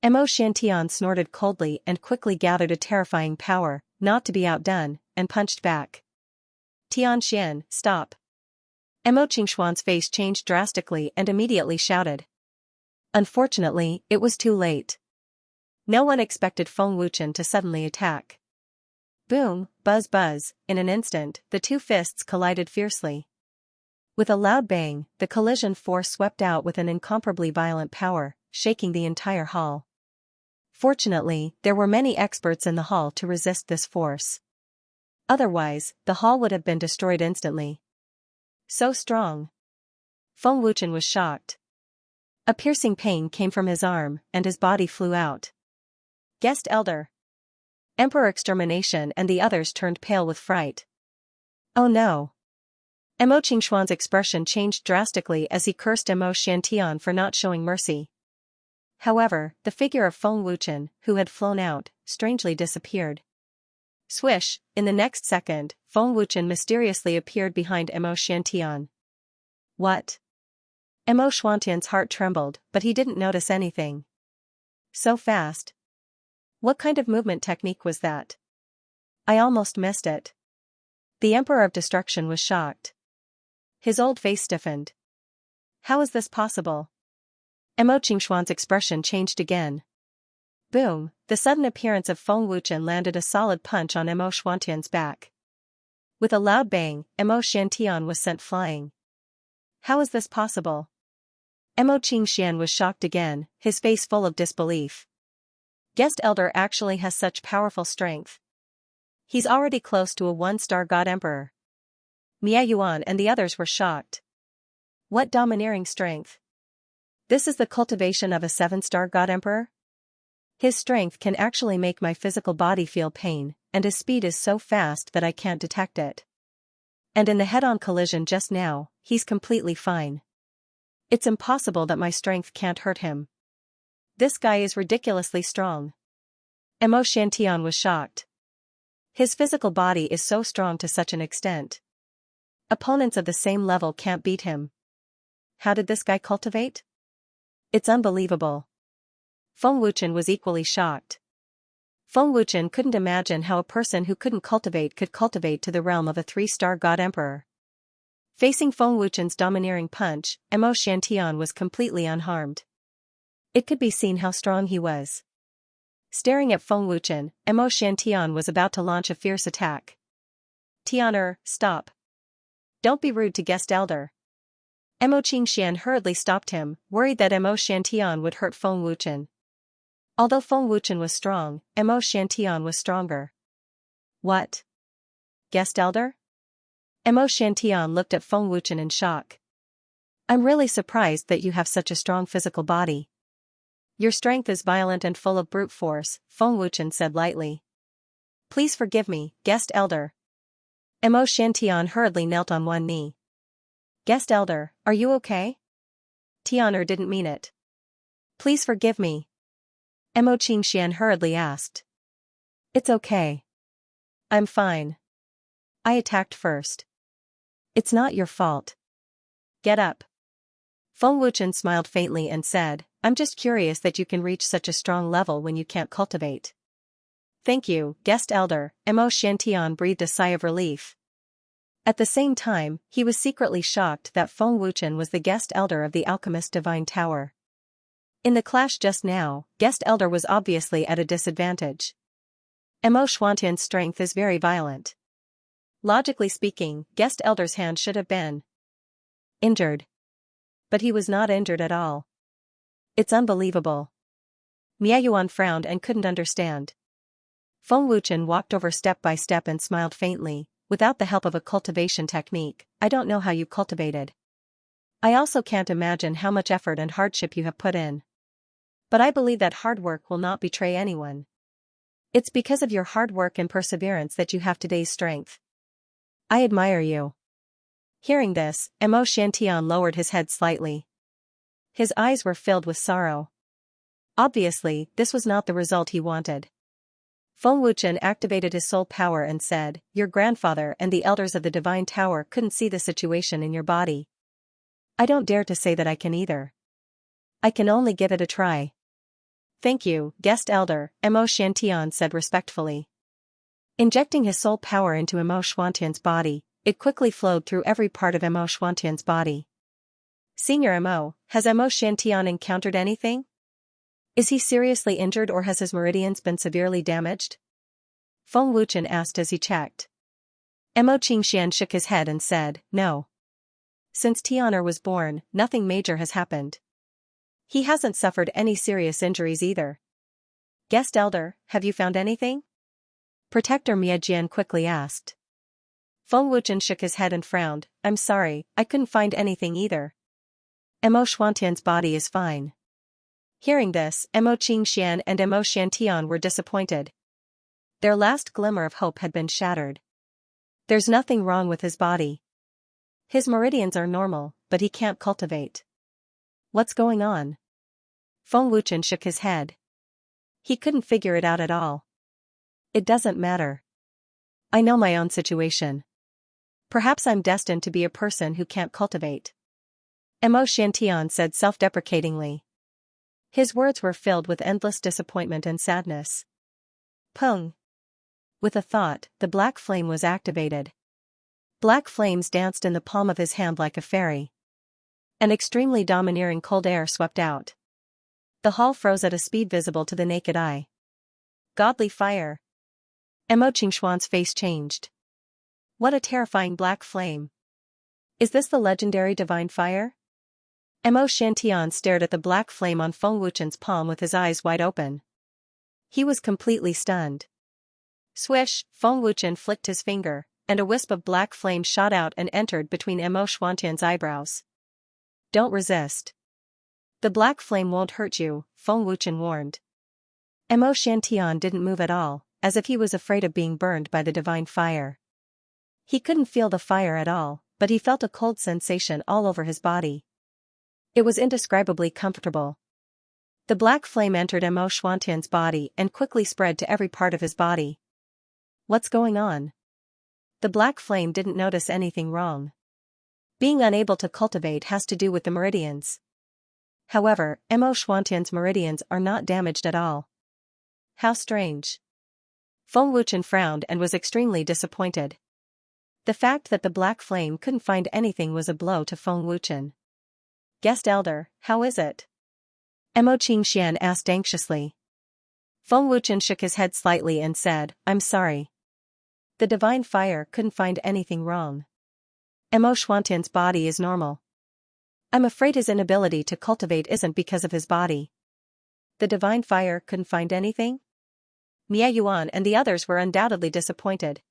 Mo Shantian snorted coldly and quickly gathered a terrifying power, not to be outdone, and punched back. Tianxian, stop. Mo Qingshuan's face changed drastically and immediately shouted. Unfortunately, it was too late. No one expected Feng Wuchen to suddenly attack. Boom, buzz buzz, in an instant, the two fists collided fiercely. With a loud bang, the collision force swept out with an incomparably violent power, shaking the entire hall. Fortunately, there were many experts in the hall to resist this force. Otherwise, the hall would have been destroyed instantly. So strong. Feng Wuchen was shocked. A piercing pain came from his arm, and his body flew out. Guest Elder. Emperor Extermination and the others turned pale with fright. Oh no. Mo Qingshuan's expression changed drastically as he cursed Mo Shantian for not showing mercy. However, the figure of Feng Wuchen, who had flown out, strangely disappeared. Swish, in the next second, Feng Wuchen mysteriously appeared behind Mo Shantian. What? Mo Shantian's heart trembled, but he didn't notice anything. So fast. What kind of movement technique was that? I almost missed it. The Emperor of Destruction was shocked. His old face stiffened. How is this possible? Mo Qingshuan's expression changed again. Boom, the sudden appearance of Feng Wuchen landed a solid punch on Mo Shantian's back. With a loud bang, Mo Shantian was sent flying. How is this possible? Mo Qingshian was shocked again, his face full of disbelief. Guest Elder actually has such powerful strength. He's already close to a 1-star God Emperor. Mia Yuan and the others were shocked. What domineering strength! This is the cultivation of a 7-star God Emperor? His strength can actually make my physical body feel pain, and his speed is so fast that I can't detect it. And in the head-on collision just now, he's completely fine. It's impossible that my strength can't hurt him. This guy is ridiculously strong. Mo Shantian was shocked. His physical body is so strong to such an extent. Opponents of the same level can't beat him. How did this guy cultivate? It's unbelievable. Feng Wuchen was equally shocked. Feng Wuchen couldn't imagine how a person who couldn't cultivate could cultivate to the realm of a 3-star God Emperor. Facing Feng Wuchen's domineering punch, Mo Shantian was completely unharmed. It could be seen how strong he was. Staring at Feng Wuchen, Mo Shantian was about to launch a fierce attack. Tianer, stop. Don't be rude to Guest Elder. Mo Qingshian hurriedly stopped him, worried that Mo Shantian would hurt Feng Wuchen. Although Feng Wuchen was strong, Mo Shantian was stronger. What? Guest Elder? Mo Shantian looked at Feng Wuchen in shock. I'm really surprised that you have such a strong physical body. Your strength is violent and full of brute force, Feng Wuchen said lightly. Please forgive me, Guest Elder. Mo Shantian hurriedly knelt on one knee. Guest Elder, are you okay? Tianer didn't mean it. Please forgive me. Mo Qingshian hurriedly asked. It's okay. I'm fine. I attacked first. It's not your fault. Get up. Feng Wuchen smiled faintly and said, I'm just curious that you can reach such a strong level when you can't cultivate. Thank you, Guest Elder. Mo Shantian breathed a sigh of relief. At the same time, he was secretly shocked that Feng Wuchen was the Guest Elder of the Alchemist Divine Tower. In the clash just now, Guest Elder was obviously at a disadvantage. Mo Shantian's strength is very violent. Logically speaking, Guest Elder's hand should have been injured. But he was not injured at all. It's unbelievable. Mia Yuan frowned and couldn't understand. Feng Wuchen walked over step by step and smiled faintly. Without the help of a cultivation technique, I don't know how you cultivated. I also can't imagine how much effort and hardship you have put in. But I believe that hard work will not betray anyone. It's because of your hard work and perseverance that you have today's strength. I admire you. Hearing this, Mo Shantian lowered his head slightly. His eyes were filled with sorrow. Obviously, this was not the result he wanted. Feng Wuchen activated his soul power and said, Your grandfather and the elders of the Divine Tower couldn't see the situation in your body. I don't dare to say that I can either. I can only give it a try. Thank you, guest elder, Mo Shantian said respectfully. Injecting his soul power into Mo Xuantian's body, it quickly flowed through every part of Mo Xuantian's body. Senior Mo, has Mo Shantian encountered anything? Is he seriously injured or has his meridians been severely damaged? Feng Wuchen asked as he checked. Mo Qingxian shook his head and said, no. Since Tian'er was born, nothing major has happened. He hasn't suffered any serious injuries either. Guest elder, have you found anything? Protector Miajian quickly asked. Feng Wuchen shook his head and frowned. I'm sorry, I couldn't find anything either. Mo Xuantian's body is fine. Hearing this, Mo Qingxian and Mo Shantian were disappointed. Their last glimmer of hope had been shattered. There's nothing wrong with his body. His meridians are normal, but he can't cultivate. What's going on? Feng Wuchen shook his head. He couldn't figure it out at all. It doesn't matter. I know my own situation. Perhaps I'm destined to be a person who can't cultivate. Mo Shantian said self-deprecatingly. His words were filled with endless disappointment and sadness. Pung. With a thought, the black flame was activated. Black flames danced in the palm of his hand like a fairy. An extremely domineering cold air swept out. The hall froze at a speed visible to the naked eye. Godly fire. Mo Qingxuan's face changed. What a terrifying black flame. Is this the legendary divine fire? Mo Shantian stared at the black flame on Feng Wuchen's palm with his eyes wide open. He was completely stunned. Swish, Feng Wuchen flicked his finger, and a wisp of black flame shot out and entered between Mo Xuantian's eyebrows. Don't resist. The black flame won't hurt you, Feng Wuchen warned. Mo Shantian didn't move at all, as if he was afraid of being burned by the divine fire. He couldn't feel the fire at all, but he felt a cold sensation all over his body. It was indescribably comfortable. The black flame entered Mo Xuantian's body and quickly spread to every part of his body. What's going on? The black flame didn't notice anything wrong. Being unable to cultivate has to do with the meridians. However, Mo Xuantian's meridians are not damaged at all. How strange. Feng Wuchen frowned and was extremely disappointed. The fact that the black flame couldn't find anything was a blow to Feng Wuchen. Guest elder, how is it? Mo Qingxian asked anxiously. Feng Wuchen shook his head slightly and said, I'm sorry. The divine fire couldn't find anything wrong. Mo Xuantian's body is normal. I'm afraid his inability to cultivate isn't because of his body. The divine fire couldn't find anything? Mia Yuan and the others were undoubtedly disappointed.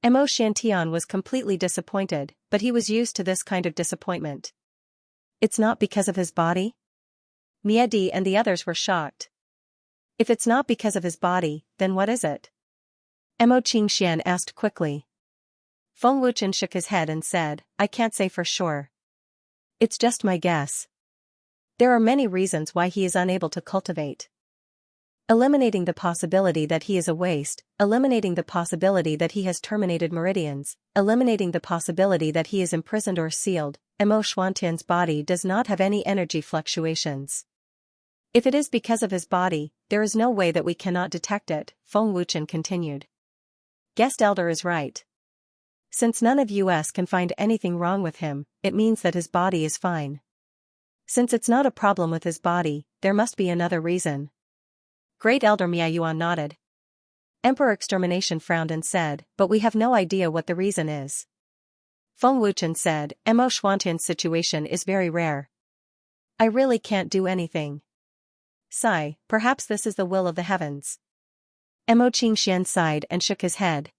Mo Shantian was completely disappointed, but he was used to this kind of disappointment. It's not because of his body? Mia Di and the others were shocked. If it's not because of his body, then what is it? Mo Qingxian asked quickly. Feng Wuchen shook his head and said, I can't say for sure. It's just my guess. There are many reasons why he is unable to cultivate. Eliminating the possibility that he is a waste, eliminating the possibility that he has terminated meridians, eliminating the possibility that he is imprisoned or sealed, Mo Xuantian's body does not have any energy fluctuations. If it is because of his body, there is no way that we cannot detect it, Feng Wuchen continued. Guest elder is right. Since none of us can find anything wrong with him, it means that his body is fine. Since it's not a problem with his body, there must be another reason. Great Elder Miayuan nodded. Emperor Extermination frowned and said, but we have no idea what the reason is. Feng Wuchen said, Mo Xuantian's situation is very rare. I really can't do anything. Sigh, perhaps this is the will of the heavens. Mo Qingxian sighed and shook his head.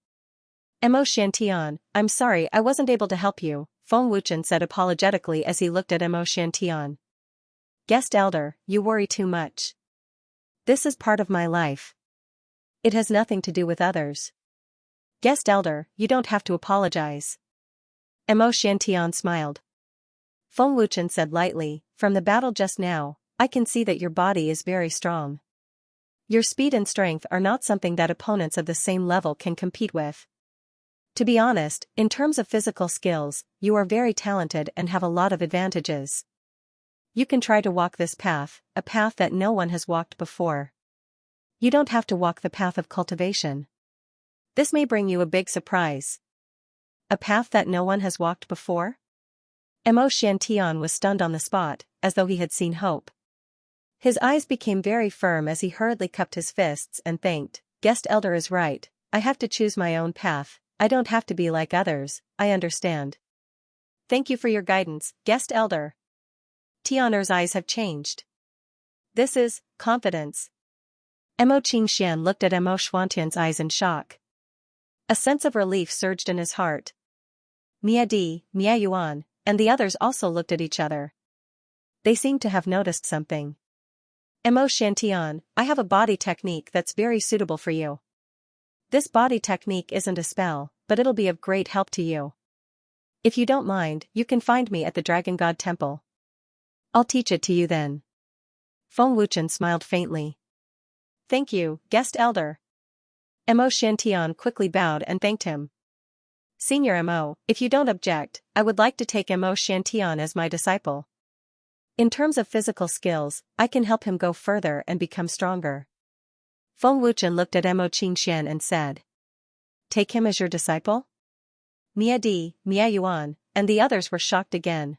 Mo Shantian, I'm sorry I wasn't able to help you, Feng Wuchen said apologetically as he looked at Mo Shantian. Guest elder, you worry too much. This is part of my life. It has nothing to do with others. Guest elder, you don't have to apologize. Mo Shantian smiled. Feng Wuchen said lightly, from the battle just now, I can see that your body is very strong. Your speed and strength are not something that opponents of the same level can compete with. To be honest, in terms of physical skills, you are very talented and have a lot of advantages. you can try to walk this path, a path that no one has walked before. You don't have to walk the path of cultivation. This may bring you a big surprise. A path that no one has walked before? Mo Xiantian was stunned on the spot, as though he had seen hope. His eyes became very firm as he hurriedly cupped his fists and thanked, "Guest elder is right, I have to choose my own path, I don't have to be like others, I understand. Thank you for your guidance, guest elder." Tianer's eyes have changed. This is confidence. Mo Qingxian looked at Mo Xuantian's eyes in shock. A sense of relief surged in his heart. Mia Di, Mia Yuan, and the others also looked at each other. They seemed to have noticed something. Mo Xiantian, I have a body technique that's very suitable for you. This body technique isn't a spell, but it'll be of great help to you. If you don't mind, you can find me at the Dragon God Temple. I'll teach it to you then. Feng Wuchen smiled faintly. Thank you, guest elder. Mo Xiantian quickly bowed and thanked him. Senior Mo, if you don't object, I would like to take Mo Xiantian as my disciple. In terms of physical skills, I can help him go further and become stronger. Feng Wuchen looked at Mo Qingxian and said. Take him as your disciple? Mia Di, Mia Yuan, and the others were shocked again.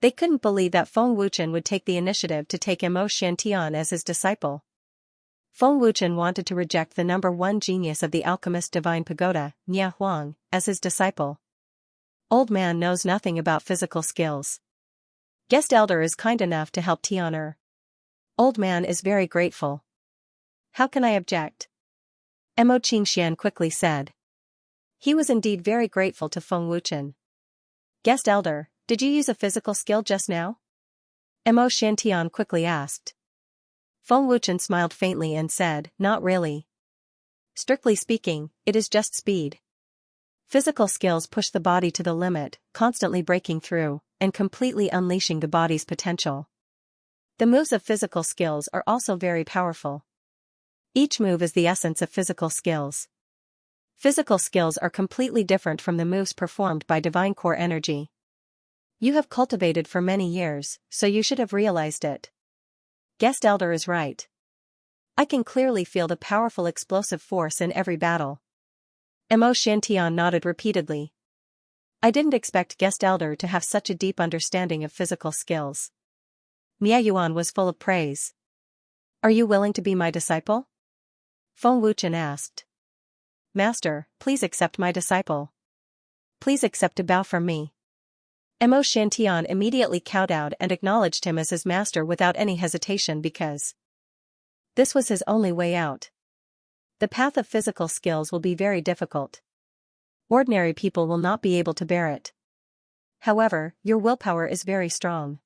They couldn't believe that Feng Wuchen would take the initiative to take Mo Xiantian as his disciple. Feng Wuchen wanted to reject the #1 genius of the alchemist Divine Pagoda, Nia Huang, as his disciple. Old man knows nothing about physical skills. Guest elder is kind enough to help Tianer. Old man is very grateful. How can I object? Mo Qingxian quickly said. He was indeed very grateful to Feng Wuchen. Guest elder, did you use a physical skill just now? Mo Xiantian quickly asked. Feng Wuchen smiled faintly and said, not really. Strictly speaking, it is just speed. Physical skills push the body to the limit, constantly breaking through, and completely unleashing the body's potential. The moves of physical skills are also very powerful. Each move is the essence of physical skills. Physical skills are completely different from the moves performed by divine core energy. You have cultivated for many years, so you should have realized it. Guest elder is right. I can clearly feel the powerful explosive force in every battle. Mo Xiantian nodded repeatedly. I didn't expect guest elder to have such a deep understanding of physical skills. Mia Yuan was full of praise. Are you willing to be my disciple? Feng Wuchen asked. Master, please accept my disciple. Please accept a bow from me. Mo Xiantian immediately kowtowed and acknowledged him as his master without any hesitation because this was his only way out. The path of physical skills will be very difficult. Ordinary people will not be able to bear it. However, your willpower is very strong.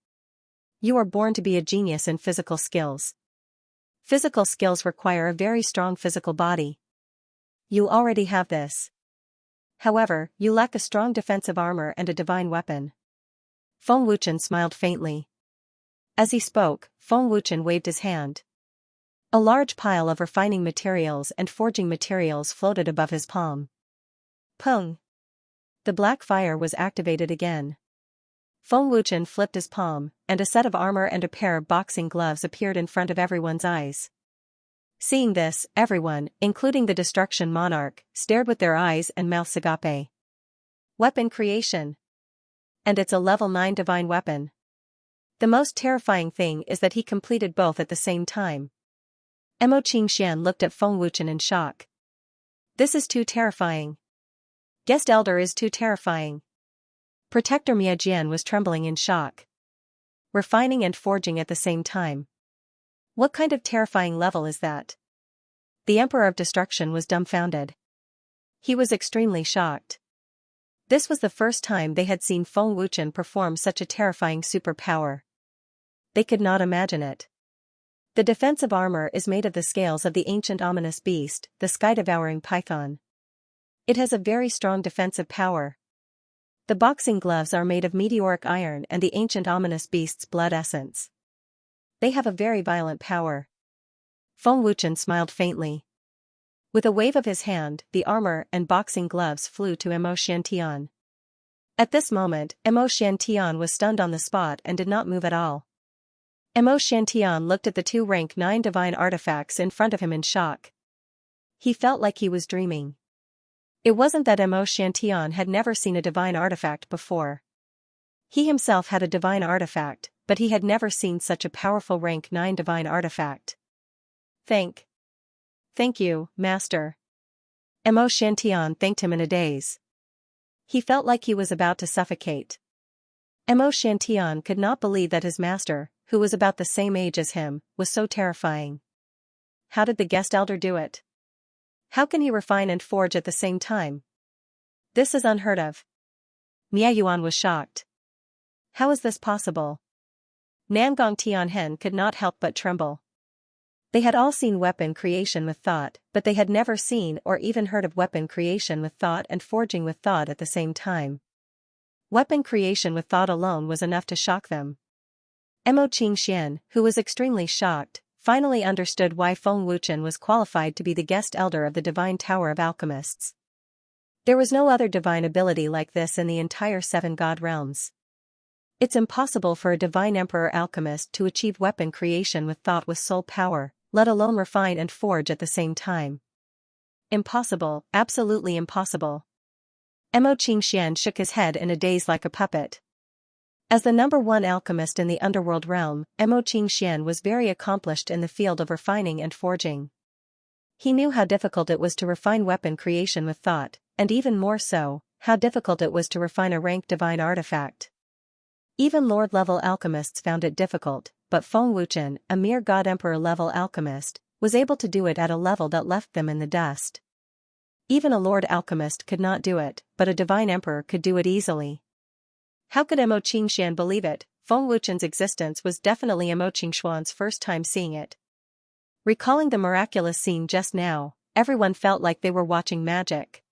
You are born to be a genius in physical skills. Physical skills require a very strong physical body. You already have this. However, you lack a strong defensive armor and a divine weapon. Feng Wuchen smiled faintly. As he spoke, Feng Wuchen waved his hand. A large pile of refining materials and forging materials floated above his palm. Pung! The black fire was activated again. Feng Wuchen flipped his palm, and a set of armor and a pair of boxing gloves appeared in front of everyone's eyes. Seeing this, everyone, including the Destruction Monarch, stared with their eyes and mouths agape. Weapon creation. And it's a level 9 divine weapon. The most terrifying thing is that he completed both at the same time. Mo Qingxian looked at Feng Wuchen in shock. This is too terrifying. Guest elder is too terrifying. Protector Mia Jian was trembling in shock. Refining and forging at the same time. What kind of terrifying level is that? The Emperor of Destruction was dumbfounded. He was extremely shocked. This was the first time they had seen Feng Wuchen perform such a terrifying superpower. They could not imagine it. The defensive armor is made of the scales of the ancient ominous beast, the sky-devouring python. It has a very strong defensive power. The boxing gloves are made of meteoric iron and the ancient ominous beast's blood essence. They have a very violent power. Feng Wuchen smiled faintly. With a wave of his hand, the armor and boxing gloves flew to Mo Xiantian. At this moment, Mo Xiantian was stunned on the spot and did not move at all. Mo Shantian looked at the two rank 9 divine artifacts in front of him in shock. He felt like he was dreaming. It wasn't that Mo Shantian had never seen a divine artifact before. He himself had a divine artifact, but he had never seen such a powerful rank 9 divine artifact. Thank you, Master. Mo Shantian thanked him in a daze. He felt like he was about to suffocate. Mo Shantian could not believe that his master, who was about the same age as him, was so terrifying. How did the guest elder do it? How can he refine and forge at the same time? This is unheard of. Miayuan was shocked. How is this possible? Nangong Tianhen could not help but tremble. They had all seen weapon creation with thought, but they had never seen or even heard of weapon creation with thought and forging with thought at the same time. Weapon creation with thought alone was enough to shock them. Mo Qingxian, who was extremely shocked, finally understood why Feng Wuchen was qualified to be the guest elder of the Divine Tower of Alchemists. There was no other divine ability like this in the entire 7 god realms. It's impossible for a divine emperor alchemist to achieve weapon creation with thought with soul power, let alone refine and forge at the same time. Impossible, absolutely impossible. Mo Qingxian shook his head in a daze like a puppet. As the number 1 alchemist in the underworld realm, Mo Qingxian was very accomplished in the field of refining and forging. He knew how difficult it was to refine weapon creation with thought, and even more so, how difficult it was to refine a rank divine artifact. Even Lord-level alchemists found it difficult, but Feng Wuchen, a mere God-Emperor-level alchemist, was able to do it at a level that left them in the dust. Even a Lord alchemist could not do it, but a divine emperor could do it easily. How could Mo Qingxian believe it? Feng Wuchen's existence was definitely Mo Qingxuan's first time seeing it. Recalling the miraculous scene just now, everyone felt like they were watching magic.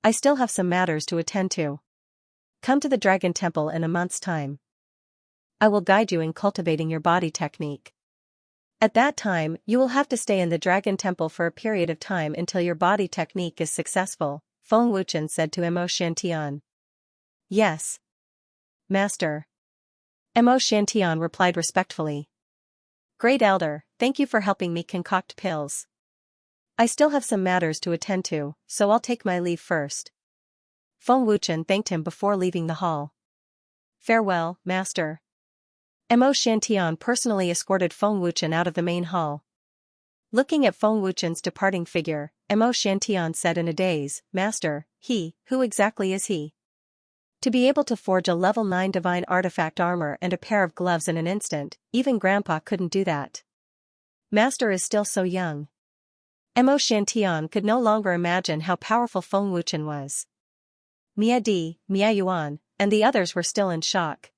I still have some matters to attend to. Come to the Dragon Temple in a month's time. I will guide you in cultivating your body technique. At that time, you will have to stay in the Dragon Temple for a period of time until your body technique is successful, Feng Wuchen said to Mo Shantian. Yes, Master. Mo Shantian replied respectfully. Great Elder, thank you for helping me concoct pills. I still have some matters to attend to, so I'll take my leave first. Feng Wuchen thanked him before leaving the hall. Farewell, Master. Mo Shantian personally escorted Feng Wuchen out of the main hall. Looking at Feng Wuchen's departing figure, Mo Shantian said in a daze, Master, who exactly is he? To be able to forge a level 9 divine artifact armor and a pair of gloves in an instant, even Grandpa couldn't do that. Master is still so young. Mo Shantian could no longer imagine how powerful Feng Wuchen was. Mia Di, Mia Yuan, and the others were still in shock.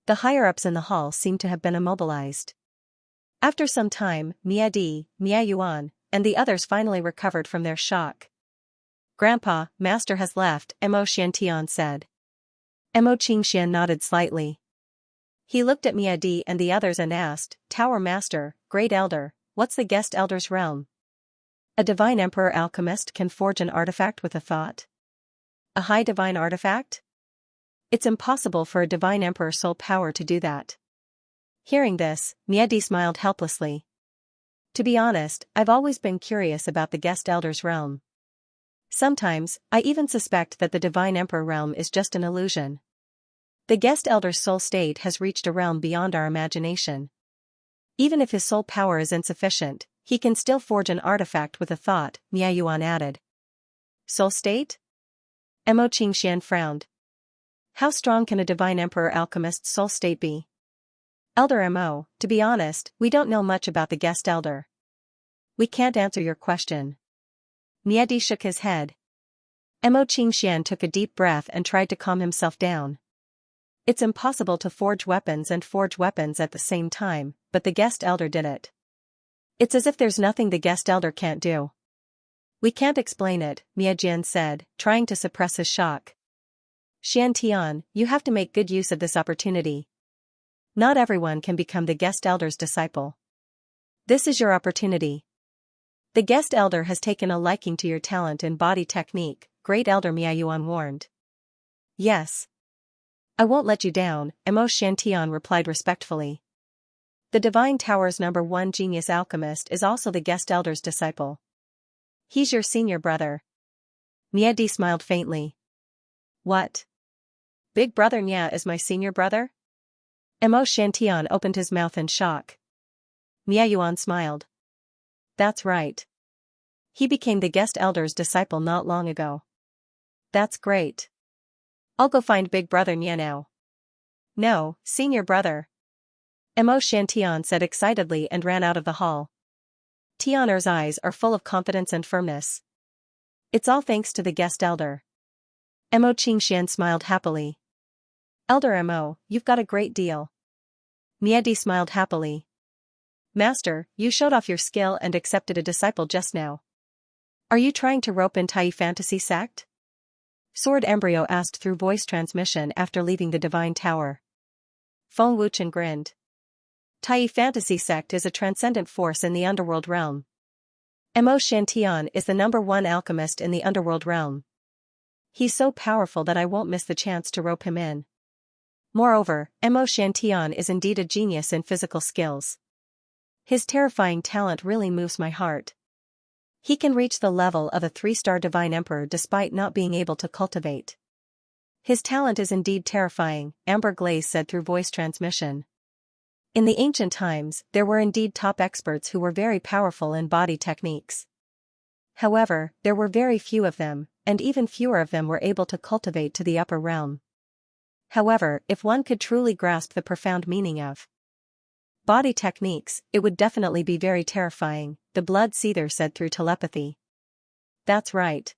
The higher-ups in the hall seemed to have been immobilized. After some time, Mia Di, Mia Yuan, and the others finally recovered from their shock. Grandpa, Master has left, Mo Shantian said. Mo Qingxian nodded slightly. He looked at Mia Di and the others and asked, Tower Master, Great Elder, what's the guest elder's realm? A divine emperor alchemist can forge an artifact with a thought. A high divine artifact? It's impossible for a divine emperor soul power to do that. Hearing this, Mia Di smiled helplessly. To be honest, I've always been curious about the guest elder's realm. Sometimes, I even suspect that the divine emperor realm is just an illusion. The guest elder's soul state has reached a realm beyond our imagination. Even if his soul power is insufficient, he can still forge an artifact with a thought, Mia Yuan added. Soul state? Mo Qingxian frowned. How strong can a divine emperor alchemist's soul state be? Elder Mo, to be honest, we don't know much about the guest elder. We can't answer your question. Mia Di shook his head. Mo Qingxian took a deep breath and tried to calm himself down. It's impossible to forge weapons and forge weapons at the same time, but the guest elder did it. It's as if there's nothing the guest elder can't do. We can't explain it, Mia Jian said, trying to suppress his shock. Xiantian, you have to make good use of this opportunity. Not everyone can become the guest elder's disciple. This is your opportunity. The guest elder has taken a liking to your talent in body technique, Great Elder Mia Yuan warned. Yes. I won't let you down, Mo Shantian replied respectfully. The Divine Tower's #1 genius alchemist is also the guest elder's disciple. He's your senior brother. Niedi smiled faintly. What? Big brother Nya is my senior brother? Mo Shantian opened his mouth in shock. Miayuan smiled. That's right. He became the guest elder's disciple not long ago. That's great. I'll go find big brother Nya now. No, senior brother. Mo Shantian said excitedly and ran out of the hall. Tianer's eyes are full of confidence and firmness. It's all thanks to the guest elder. Mo Qingshan smiled happily. Elder Mo, you've got a great deal. Niedi smiled happily. Master, you showed off your skill and accepted a disciple just now. Are you trying to rope in Tai Fantasy Sect? Sword Embryo asked through voice transmission after leaving the Divine Tower. Feng Wuchen grinned. Tai Fantasy Sect is a transcendent force in the underworld realm. Mo Shantian is the #1 alchemist in the underworld realm. He's so powerful that I won't miss the chance to rope him in. Moreover, Mo Shantian is indeed a genius in physical skills. His terrifying talent really moves my heart. He can reach the level of a 3-star divine emperor despite not being able to cultivate. His talent is indeed terrifying, Amber Glaze said through voice transmission. In the ancient times, there were indeed top experts who were very powerful in body techniques. However, there were very few of them, and even fewer of them were able to cultivate to the upper realm. However, if one could truly grasp the profound meaning of body techniques, it would definitely be very terrifying, the Blood Seether said through telepathy. That's right.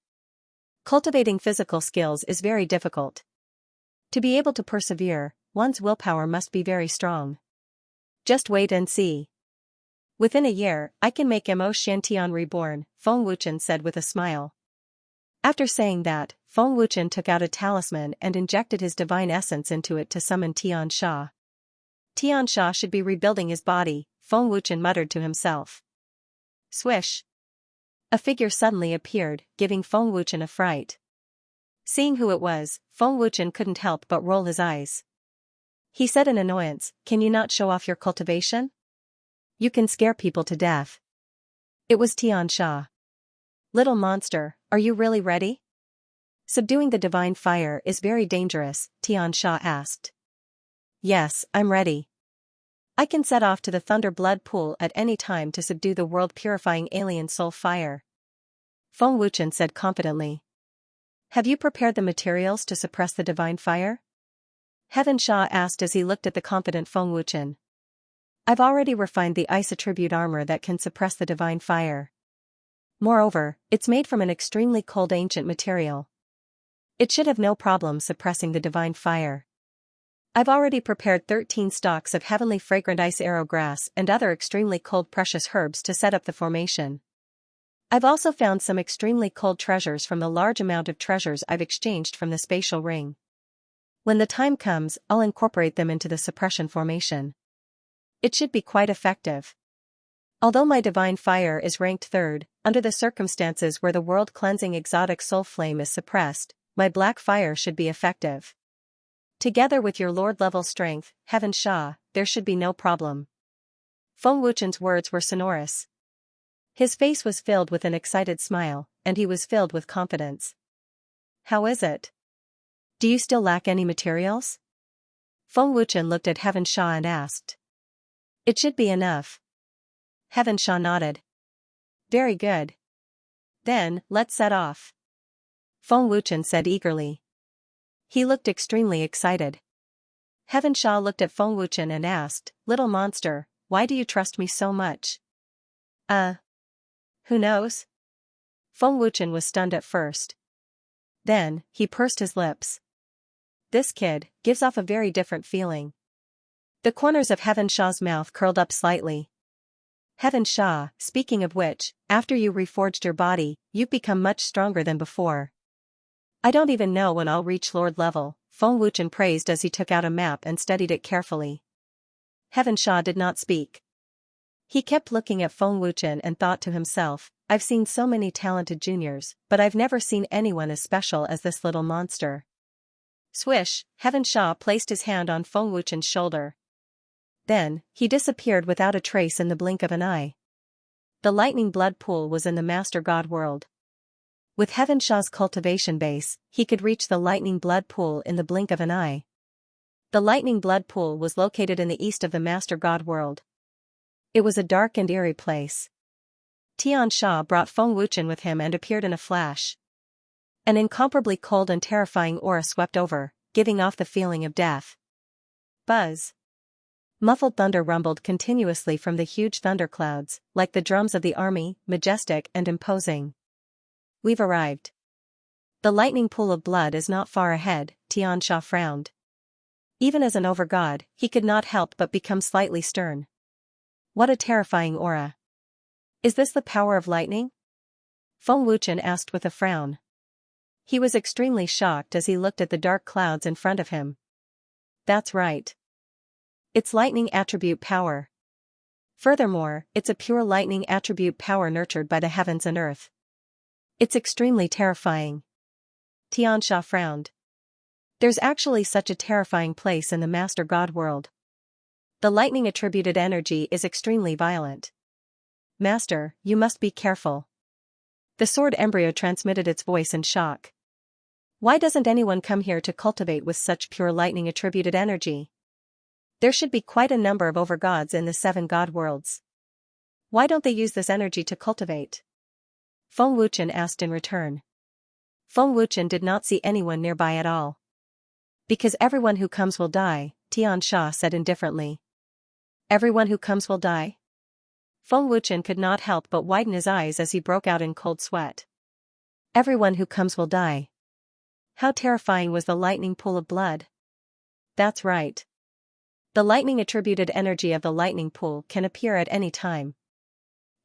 Cultivating physical skills is very difficult. To be able to persevere, one's willpower must be very strong. Just wait and see. Within a year, I can make Mo Shantian reborn, Feng Wuchen said with a smile. After saying that, Feng Wuchen took out a talisman and injected his divine essence into it to summon Xianxia. Xianxia should be rebuilding his body, Feng Wuchen muttered to himself. Swish. A figure suddenly appeared, giving Feng Wuchen a fright. Seeing who it was, Feng Wuchen couldn't help but roll his eyes. He said in annoyance, "Can you not show off your cultivation? You can scare people to death." It was Xianxia. Little monster, are you really ready? Subduing the divine fire is very dangerous, Xianxia asked. Yes, I'm ready. I can set off to the Thunder Blood Pool at any time to subdue the world-purifying alien soul fire. Feng Wuchen said confidently. Have you prepared the materials to suppress the divine fire? Xianxia asked as he looked at the confident Feng Wuchen. I've already refined the ice attribute armor that can suppress the divine fire. Moreover, it's made from an extremely cold ancient material. It should have no problem suppressing the divine fire. I've already prepared 13 stalks of heavenly fragrant ice arrow grass and other extremely cold precious herbs to set up the formation. I've also found some extremely cold treasures from the large amount of treasures I've exchanged from the spatial ring. When the time comes, I'll incorporate them into the suppression formation. It should be quite effective. Although my divine fire is ranked 3rd, under the circumstances where the world-cleansing exotic soul flame is suppressed, my black fire should be effective. Together with your lord-level strength, Xianxia, there should be no problem. Feng Wuchen's words were sonorous. His face was filled with an excited smile, and he was filled with confidence. How is it? Do you still lack any materials? Feng Wuchen looked at Xianxia and asked. It should be enough. Xianxia nodded. Very good. Then, let's set off. Feng Wuchen said eagerly. He looked extremely excited. Xianxia looked at Feng Wuchen and asked, Little monster, why do you trust me so much? Who knows? Feng Wuchen was stunned at first. Then, he pursed his lips. This kid gives off a very different feeling. The corners of Xianxia's mouth curled up slightly. Xianxia, speaking of which, after you reforged your body, you've become much stronger than before. I don't even know when I'll reach Lord level, Feng Wuchen praised as he took out a map and studied it carefully. Xianxia did not speak. He kept looking at Feng Wuchen and thought to himself, I've seen so many talented juniors, but I've never seen anyone as special as this little monster. Swish, Xianxia placed his hand on Feng Wuchen's shoulder. Then, he disappeared without a trace in the blink of an eye. The lightning blood pool was in the Master God world. With Xianxia's cultivation base, he could reach the lightning blood pool in the blink of an eye. The lightning blood pool was located in the east of the Master God world. It was a dark and eerie place. Xianxia brought Feng Wuchen with him and appeared in a flash. An incomparably cold and terrifying aura swept over, giving off the feeling of death. Buzz. Muffled thunder rumbled continuously from the huge thunderclouds, like the drums of the army, majestic and imposing. We've arrived. The lightning pool of blood is not far ahead, Xianxia frowned. Even as an overgod, he could not help but become slightly stern. What a terrifying aura. Is this the power of lightning? Feng Wuchen asked with a frown. He was extremely shocked as he looked at the dark clouds in front of him. That's right. It's lightning attribute power. Furthermore, it's a pure lightning attribute power nurtured by the heavens and earth. It's extremely terrifying. Xianxia frowned. There's actually such a terrifying place in the Master God world. The lightning attributed energy is extremely violent. Master, you must be careful. The sword embryo transmitted its voice in shock. Why doesn't anyone come here to cultivate with such pure lightning attributed energy? There should be quite a number of overgods in the 7 god worlds. Why don't they use this energy to cultivate? Feng Wuchen asked in return. Feng Wuchen did not see anyone nearby at all. Because everyone who comes will die, Xianxia said indifferently. Everyone who comes will die? Feng Wuchen could not help but widen his eyes as he broke out in cold sweat. Everyone who comes will die. How terrifying was the lightning pool of blood? That's right. The lightning attributed energy of the lightning pool can appear at any time.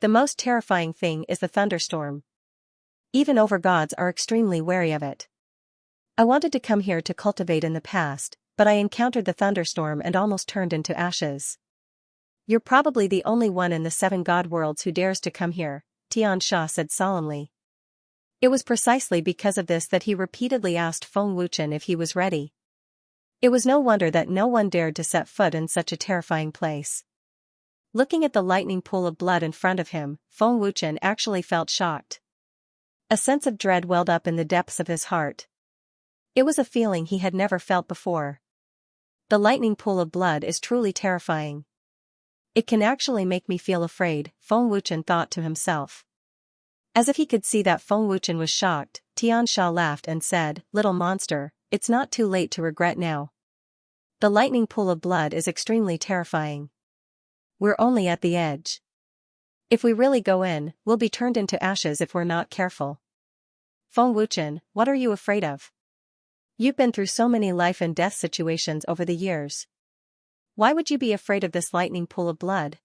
The most terrifying thing is the thunderstorm. Even overgods are extremely wary of it. I wanted to come here to cultivate in the past, but I encountered the thunderstorm and almost turned into ashes. You're probably the only one in the 7 god worlds who dares to come here, Xianxia said solemnly. It was precisely because of this that he repeatedly asked Feng Wuchen if he was ready. It was no wonder that no one dared to set foot in such a terrifying place. Looking at the lightning pool of blood in front of him, Feng Wuchen actually felt shocked. A sense of dread welled up in the depths of his heart. It was a feeling he had never felt before. The lightning pool of blood is truly terrifying. It can actually make me feel afraid, Feng Wuchen thought to himself. As if he could see that Feng Wuchen was shocked, Xianxia laughed and said, "Little monster, it's not too late to regret now. The lightning pool of blood is extremely terrifying. We're only at the edge. If we really go in, we'll be turned into ashes if we're not careful." Feng Wuchen, what are you afraid of? You've been through so many life and death situations over the years. Why would you be afraid of this lightning pool of blood?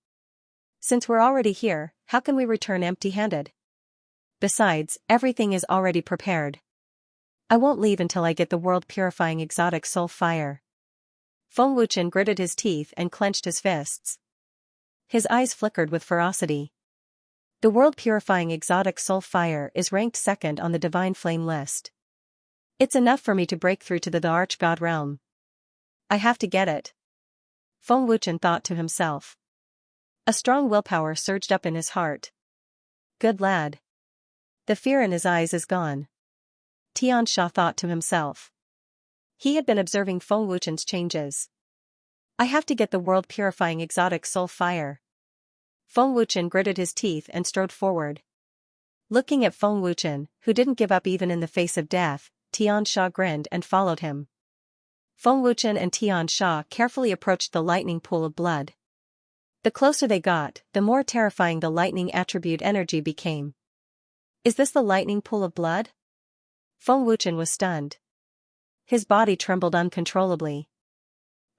Since we're already here, how can we return empty-handed? Besides, everything is already prepared. I won't leave until I get the world-purifying exotic soul fire. Feng Wuchen gritted his teeth and clenched his fists. His eyes flickered with ferocity. The world-purifying exotic soul fire is ranked 2nd on the divine flame list. It's enough for me to break through to the arch-god realm. I have to get it. Feng Wuchen thought to himself. A strong willpower surged up in his heart. Good lad. The fear in his eyes is gone. Xianxia thought to himself. He had been observing Feng Wuchen's changes. I have to get the world-purifying exotic soul fire. Feng Wuchen gritted his teeth and strode forward. Looking at Feng Wuchen, who didn't give up even in the face of death, Xianxia grinned and followed him. Feng Wuchen and Xianxia carefully approached the lightning pool of blood. The closer they got, the more terrifying the lightning attribute energy became. Is this the lightning pool of blood? Feng Wuchen was stunned. His body trembled uncontrollably.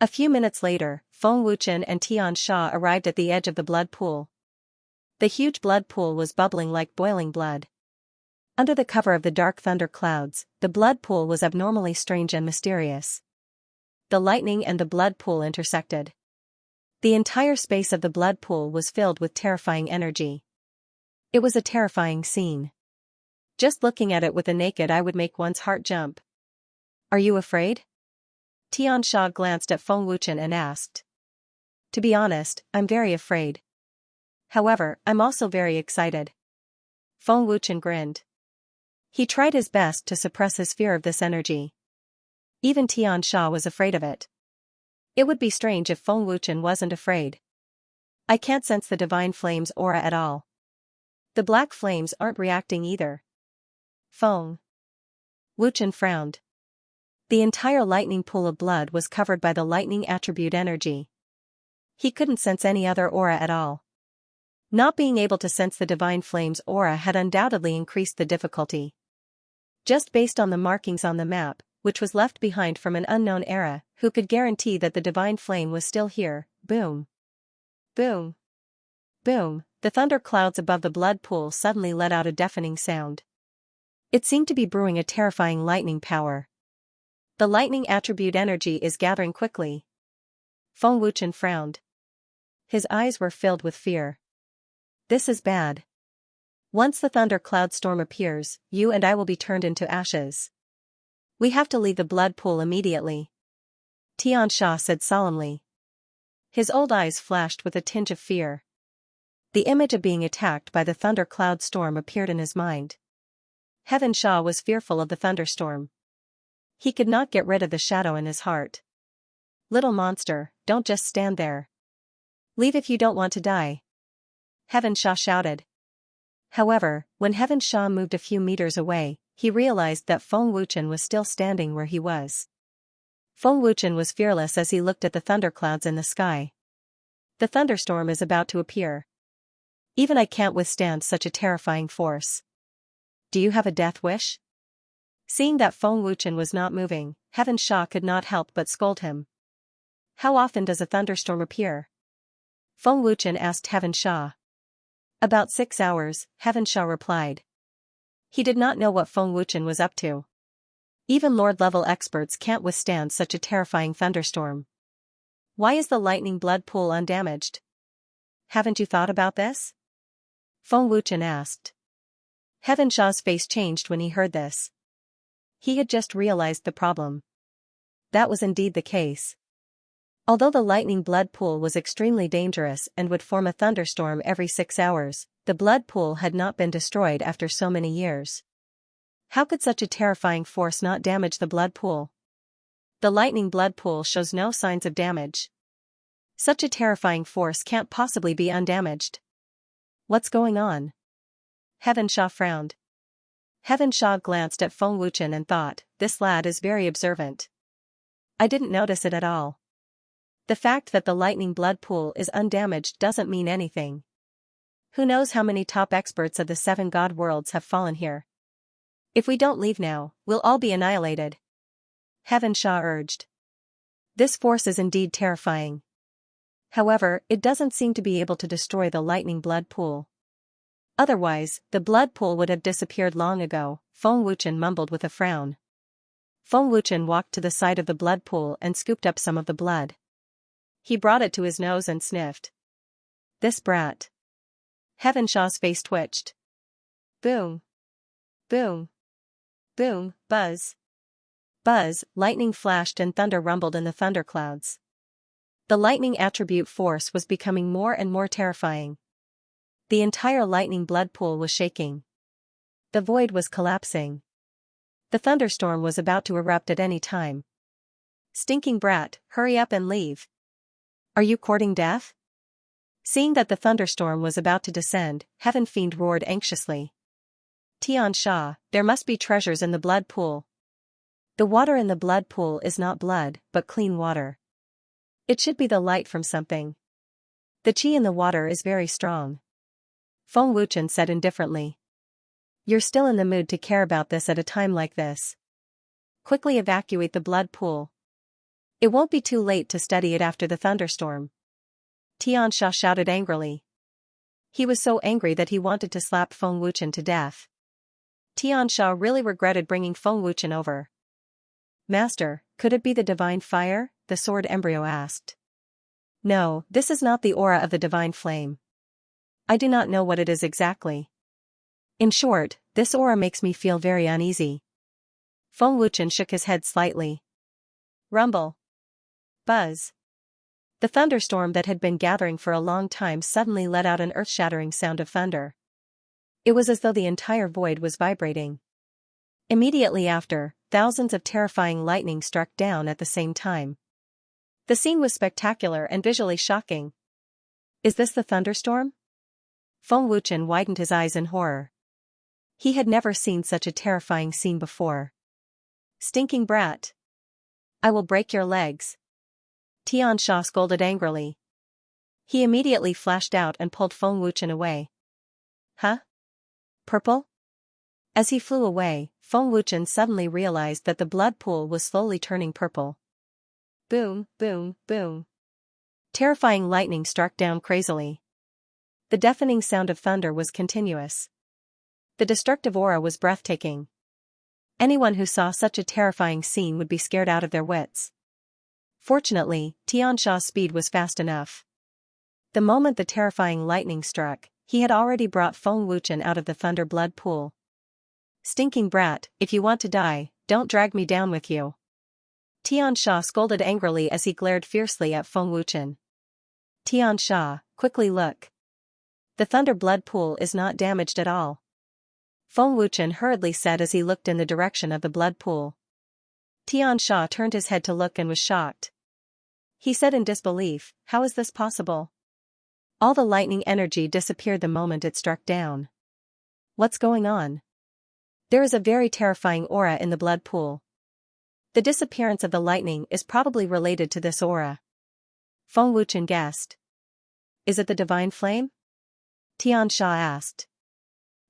A few minutes later, Feng Wuchen and Xianxia arrived at the edge of the blood pool. The huge blood pool was bubbling like boiling blood. Under the cover of the dark thunder clouds, the blood pool was abnormally strange and mysterious. The lightning and the blood pool intersected. The entire space of the blood pool was filled with terrifying energy. It was a terrifying scene. Just looking at it with the naked eye would make one's heart jump. Are you afraid? Xianxia glanced at Feng Wuchen and asked. To be honest, I'm very afraid. However, I'm also very excited. Feng Wuchen grinned. He tried his best to suppress his fear of this energy. Even Xianxia was afraid of it. It would be strange if Feng Wuchen wasn't afraid. I can't sense the divine flame's aura at all. The black flames aren't reacting either. Feng Wuchen frowned. The entire lightning pool of blood was covered by the lightning attribute energy. He couldn't sense any other aura at all. Not being able to sense the divine flame's aura had undoubtedly increased the difficulty. Just based on the markings on the map, which was left behind from an unknown era, who could guarantee that the divine flame was still here? Boom. Boom. Boom. The thunder clouds above the blood pool suddenly let out a deafening sound. It seemed to be brewing a terrifying lightning power. The lightning attribute energy is gathering quickly. Feng Wuchen frowned. His eyes were filled with fear. This is bad. Once the thunder cloud storm appears, you and I will be turned into ashes. We have to leave the blood pool immediately. Xianxia said solemnly. His old eyes flashed with a tinge of fear. The image of being attacked by the thunder cloud storm appeared in his mind. Xianxia was fearful of the thunderstorm. He could not get rid of the shadow in his heart. Little monster, don't just stand there. Leave if you don't want to die. Xianxia shouted. However, when Xianxia moved a few meters away, he realized that Feng Wuchen was still standing where he was. Feng Wuchen was fearless as he looked at the thunderclouds in the sky. The thunderstorm is about to appear. Even I can't withstand such a terrifying force. Do you have a death wish? Seeing that Feng Wuchen was not moving, Xianxia could not help but scold him. How often does a thunderstorm appear? Feng Wuchen asked Xianxia. About 6 hours, Xianxia replied. He did not know what Feng Wuchen was up to. Even Lord-level experts can't withstand such a terrifying thunderstorm. Why is the lightning blood pool undamaged? Haven't you thought about this? Feng Wuchen asked. Xianxia's face changed when he heard this. He had just realized the problem. That was indeed the case. Although the lightning blood pool was extremely dangerous and would form a thunderstorm every 6 hours, the blood pool had not been destroyed after so many years. How could such a terrifying force not damage the blood pool? The lightning blood pool shows no signs of damage. Such a terrifying force can't possibly be undamaged. What's going on? Xianxia frowned. Xianxia glanced at Feng Wuchen and thought, this lad is very observant. I didn't notice it at all. The fact that the lightning blood pool is undamaged doesn't mean anything. Who knows how many top experts of the 7 god worlds have fallen here? If we don't leave now, we'll all be annihilated. Xianxia urged. This force is indeed terrifying. However, it doesn't seem to be able to destroy the lightning blood pool. Otherwise, the blood pool would have disappeared long ago, Feng Wuchen mumbled with a frown. Feng Wuchen walked to the side of the blood pool and scooped up some of the blood. He brought it to his nose and sniffed. This brat. Xianxia's face twitched. Boom. Boom. Boom, buzz. Buzz, lightning flashed and thunder rumbled in the thunderclouds. The lightning attribute force was becoming more and more terrifying. The entire lightning blood pool was shaking. The void was collapsing. The thunderstorm was about to erupt at any time. Stinking brat, hurry up and leave. Are you courting death? Seeing that the thunderstorm was about to descend, Heaven Fiend roared anxiously. Xianxia, there must be treasures in the blood pool. The water in the blood pool is not blood, but clean water. It should be the light from something. The qi in the water is very strong. Feng Wuchen said indifferently. You're still in the mood to care about this at a time like this. Quickly evacuate the blood pool. It won't be too late to study it after the thunderstorm. Xianxia shouted angrily. He was so angry that he wanted to slap Feng Wuchen to death. Xianxia really regretted bringing Feng Wuchen over. Master, could it be the divine fire? The sword embryo asked. No, this is not the aura of the divine flame. I do not know what it is exactly. In short, this aura makes me feel very uneasy. Feng Wuchen shook his head slightly. Rumble. Buzz. The thunderstorm that had been gathering for a long time suddenly let out an earth-shattering sound of thunder. It was as though the entire void was vibrating. Immediately after, thousands of terrifying lightning struck down at the same time. The scene was spectacular and visually shocking. Is this the thunderstorm? Feng Wuchen widened his eyes in horror. He had never seen such a terrifying scene before. Stinking brat! I will break your legs. Xianxia scolded angrily. He immediately flashed out and pulled Feng Wuchen away. Huh? Purple? As he flew away, Feng Wuchen suddenly realized that the blood pool was slowly turning purple. Boom, boom, boom. Terrifying lightning struck down crazily. The deafening sound of thunder was continuous. The destructive aura was breathtaking. Anyone who saw such a terrifying scene would be scared out of their wits. Fortunately, Xianxia's speed was fast enough. The moment the terrifying lightning struck, he had already brought Feng Wuchen out of the thunder blood pool. Stinking brat, if you want to die, don't drag me down with you. Xianxia scolded angrily as he glared fiercely at Feng Wuchen. Xianxia, quickly look. The thunder blood pool is not damaged at all. Feng Wuchen hurriedly said as he looked in the direction of the blood pool. Xianxia turned his head to look and was shocked. He said in disbelief, how is this possible? All the lightning energy disappeared the moment it struck down. What's going on? There is a very terrifying aura in the blood pool. The disappearance of the lightning is probably related to this aura. Feng Wuchen guessed. Is it the divine flame? Xianxia asked.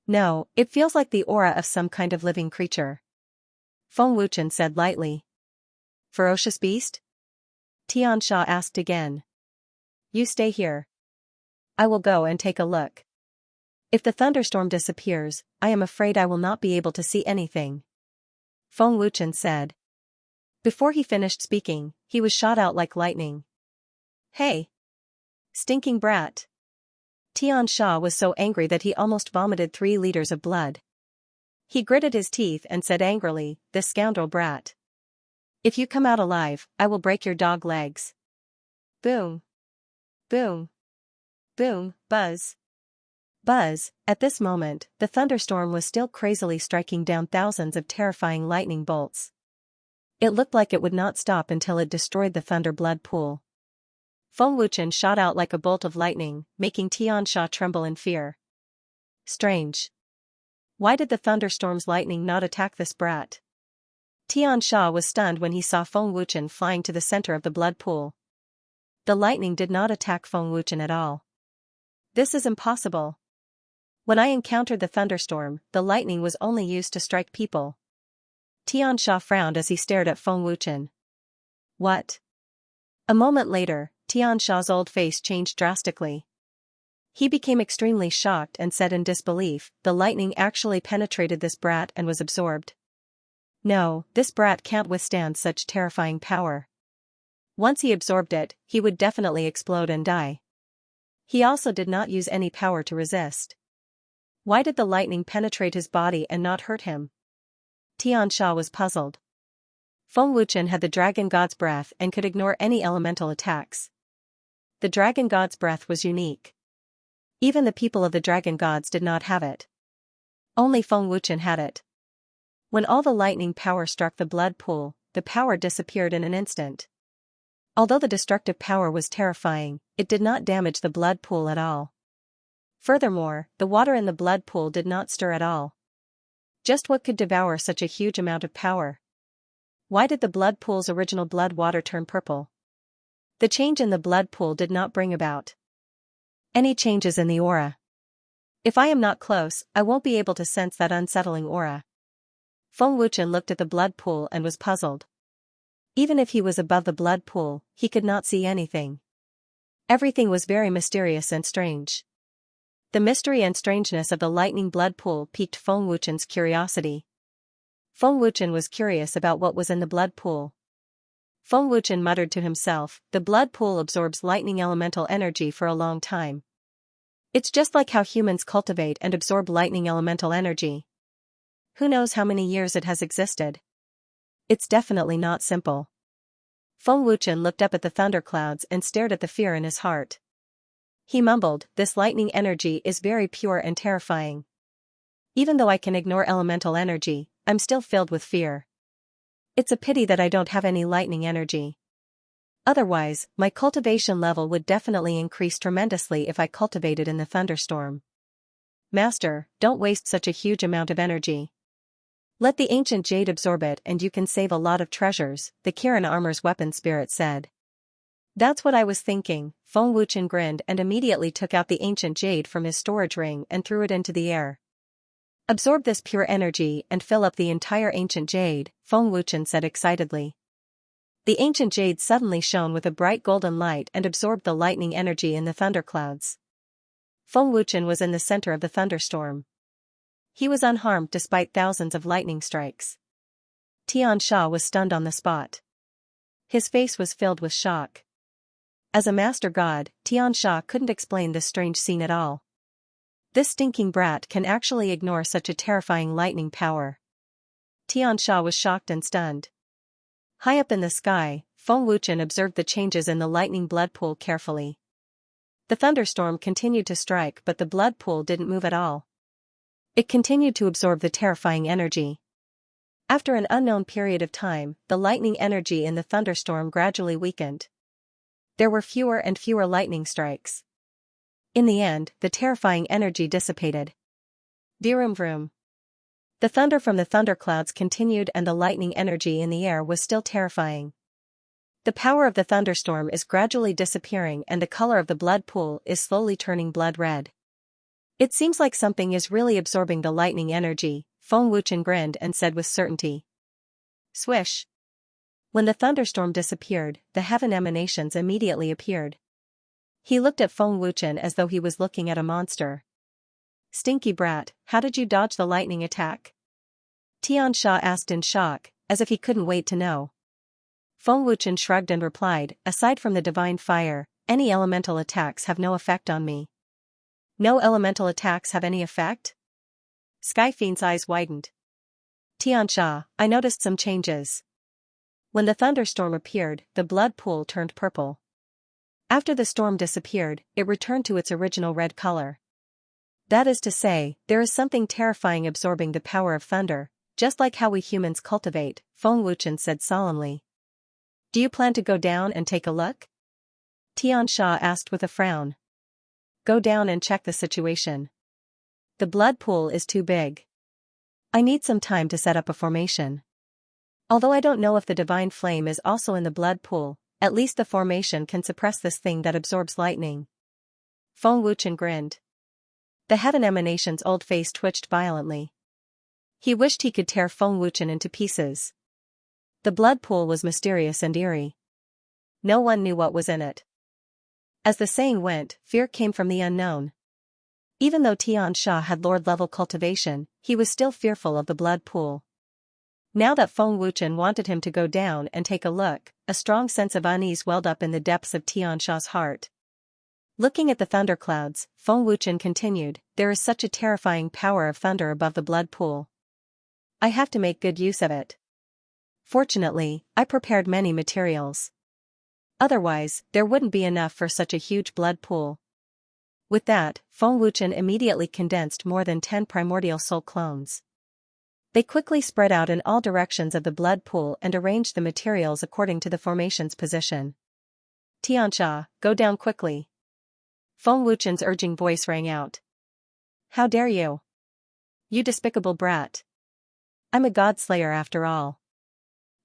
No, it feels like the aura of some kind of living creature. Feng Wuchen said lightly. Ferocious beast? Xianxia asked again. You stay here. I will go and take a look. If the thunderstorm disappears, I am afraid I will not be able to see anything. Feng Wuchen said. Before he finished speaking, he was shot out like lightning. Hey! Stinking brat! Xianxia was so angry that he almost vomited 3 liters of blood. He gritted his teeth and said angrily, this scoundrel brat. If you come out alive, I will break your dog legs. Boom. Boom. Boom, buzz. Buzz, at this moment, the thunderstorm was still crazily striking down thousands of terrifying lightning bolts. It looked like it would not stop until it destroyed the thunder blood pool. Feng Wuchen shot out like a bolt of lightning, making Xianxia tremble in fear. Strange. Why did the thunderstorm's lightning not attack this brat? Xianxia was stunned when he saw Feng Wuchen flying to the center of the blood pool. The lightning did not attack Feng Wuchen at all. This is impossible. When I encountered the thunderstorm, the lightning was only used to strike people. Xianxia frowned as he stared at Feng Wuchen. What? A moment later, Xianxia's old face changed drastically. He became extremely shocked and said in disbelief, the lightning actually penetrated this brat and was absorbed. No, this brat can't withstand such terrifying power. Once he absorbed it, he would definitely explode and die. He also did not use any power to resist. Why did the lightning penetrate his body and not hurt him? Xianxia was puzzled. Feng Wuchen had the dragon god's breath and could ignore any elemental attacks. The dragon god's breath was unique. Even the people of the dragon gods did not have it. Only Feng Wuchen had it. When all the lightning power struck the blood pool, the power disappeared in an instant. Although the destructive power was terrifying, it did not damage the blood pool at all. Furthermore, the water in the blood pool did not stir at all. Just what could devour such a huge amount of power? Why did the blood pool's original blood water turn purple? The change in the blood pool did not bring about any changes in the aura. If I am not close, I won't be able to sense that unsettling aura. Feng Wuchen looked at the blood pool and was puzzled. Even if he was above the blood pool, he could not see anything. Everything was very mysterious and strange. The mystery and strangeness of the lightning blood pool piqued Feng Wuchen's curiosity. Feng Wuchen was curious about what was in the blood pool. Feng Wuchen muttered to himself, the blood pool absorbs lightning elemental energy for a long time. It's just like how humans cultivate and absorb lightning elemental energy. Who knows how many years it has existed? It's definitely not simple. Feng Wuchen looked up at the thunderclouds and stared at the fear in his heart. He mumbled, "This lightning energy is very pure and terrifying. Even though I can ignore elemental energy, I'm still filled with fear. It's a pity that I don't have any lightning energy. Otherwise, my cultivation level would definitely increase tremendously if I cultivated in the thunderstorm. Master, don't waste such a huge amount of energy. Let the ancient jade absorb it and you can save a lot of treasures," the Kirin Armor's weapon spirit said. That's what I was thinking, Feng Wuchen grinned and immediately took out the ancient jade from his storage ring and threw it into the air. Absorb this pure energy and fill up the entire ancient jade, Feng Wuchen said excitedly. The ancient jade suddenly shone with a bright golden light and absorbed the lightning energy in the thunderclouds. Feng Wuchen was in the center of the thunderstorm. He was unharmed despite thousands of lightning strikes. Xianxia was stunned on the spot. His face was filled with shock. As a master god, Xianxia couldn't explain this strange scene at all. This stinking brat can actually ignore such a terrifying lightning power. Xianxia was shocked and stunned. High up in the sky, Feng Wuchen observed the changes in the lightning blood pool carefully. The thunderstorm continued to strike but the blood pool didn't move at all. It continued to absorb the terrifying energy. After an unknown period of time, the lightning energy in the thunderstorm gradually weakened. There were fewer and fewer lightning strikes. In the end, the terrifying energy dissipated. Vroom vroom. The thunder from the thunderclouds continued and the lightning energy in the air was still terrifying. The power of the thunderstorm is gradually disappearing and the color of the blood pool is slowly turning blood red. It seems like something is really absorbing the lightning energy, Feng Wuchen grinned and said with certainty. Swish. When the thunderstorm disappeared, the heaven emanations immediately appeared. He looked at Feng Wuchen as though he was looking at a monster. Stinky brat, how did you dodge the lightning attack? Xianxia asked in shock, as if he couldn't wait to know. Feng Wuchen shrugged and replied, aside from the divine fire, any elemental attacks have no effect on me. No elemental attacks have any effect? Skyfiend's eyes widened. Xianxia, I noticed some changes. When the thunderstorm appeared, the blood pool turned purple. After the storm disappeared, it returned to its original red color. That is to say, there is something terrifying absorbing the power of thunder, just like how we humans cultivate, Feng Wuchen said solemnly. Do you plan to go down and take a look? Xianxia asked with a frown. Go down and check the situation. The blood pool is too big. I need some time to set up a formation. Although I don't know if the divine flame is also in the blood pool, at least the formation can suppress this thing that absorbs lightning. Feng Wuchen grinned. The heaven emanation's old face twitched violently. He wished he could tear Feng Wuchen into pieces. The blood pool was mysterious and eerie. No one knew what was in it. As the saying went, fear came from the unknown. Even though Xianxia had lord-level cultivation, he was still fearful of the blood pool. Now that Feng Wuchen wanted him to go down and take a look, a strong sense of unease welled up in the depths of Xianxia's heart. Looking at the thunderclouds, Feng Wuchen continued, there is such a terrifying power of thunder above the blood pool. I have to make good use of it. Fortunately, I prepared many materials. Otherwise, there wouldn't be enough for such a huge blood pool. With that, Feng Wuchen immediately condensed more than 10 primordial soul clones. They quickly spread out in all directions of the blood pool and arranged the materials according to the formation's position. Xianxia, go down quickly. Feng Wuchen's urging voice rang out. How dare you? You despicable brat. I'm a god slayer after all.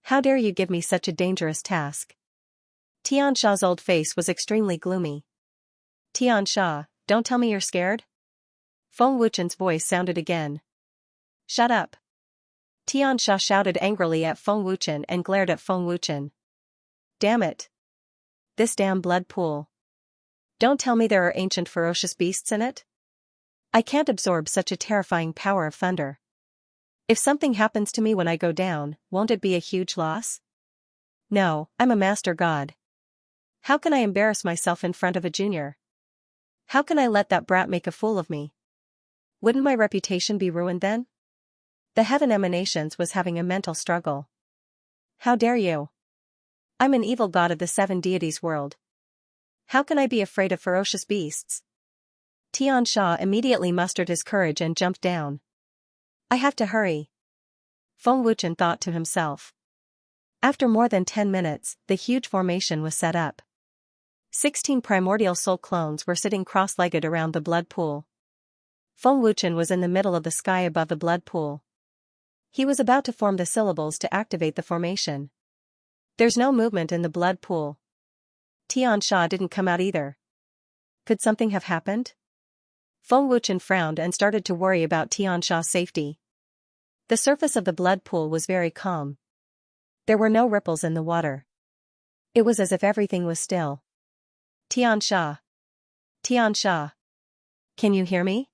How dare you give me such a dangerous task? Xianxia's old face was extremely gloomy. Xianxia, don't tell me you're scared? Feng Wuchen's voice sounded again. Shut up. Xianxia shouted angrily at Feng Wuchen and glared at Feng Wuchen. Damn it. This damn blood pool. Don't tell me there are ancient ferocious beasts in it? I can't absorb such a terrifying power of thunder. If something happens to me when I go down, won't it be a huge loss? No, I'm a master god. How can I embarrass myself in front of a junior? How can I let that brat make a fool of me? Wouldn't my reputation be ruined then? The heaven emanations was having a mental struggle. How dare you? I'm an evil god of the seven deities world. How can I be afraid of ferocious beasts? Xianxia immediately mustered his courage and jumped down. I have to hurry, Feng Wuchen thought to himself. After more than 10 minutes, the huge formation was set up. 16 primordial soul clones were sitting cross-legged around the blood pool. Feng Wuchen was in the middle of the sky above the blood pool. He was about to form the syllables to activate the formation. There's no movement in the blood pool. Xianxia didn't come out either. Could something have happened? Feng Wuchen frowned and started to worry about Xianxia's safety. The surface of the blood pool was very calm. There were no ripples in the water. It was as if everything was still. Xianxia. Xianxia. Can you hear me?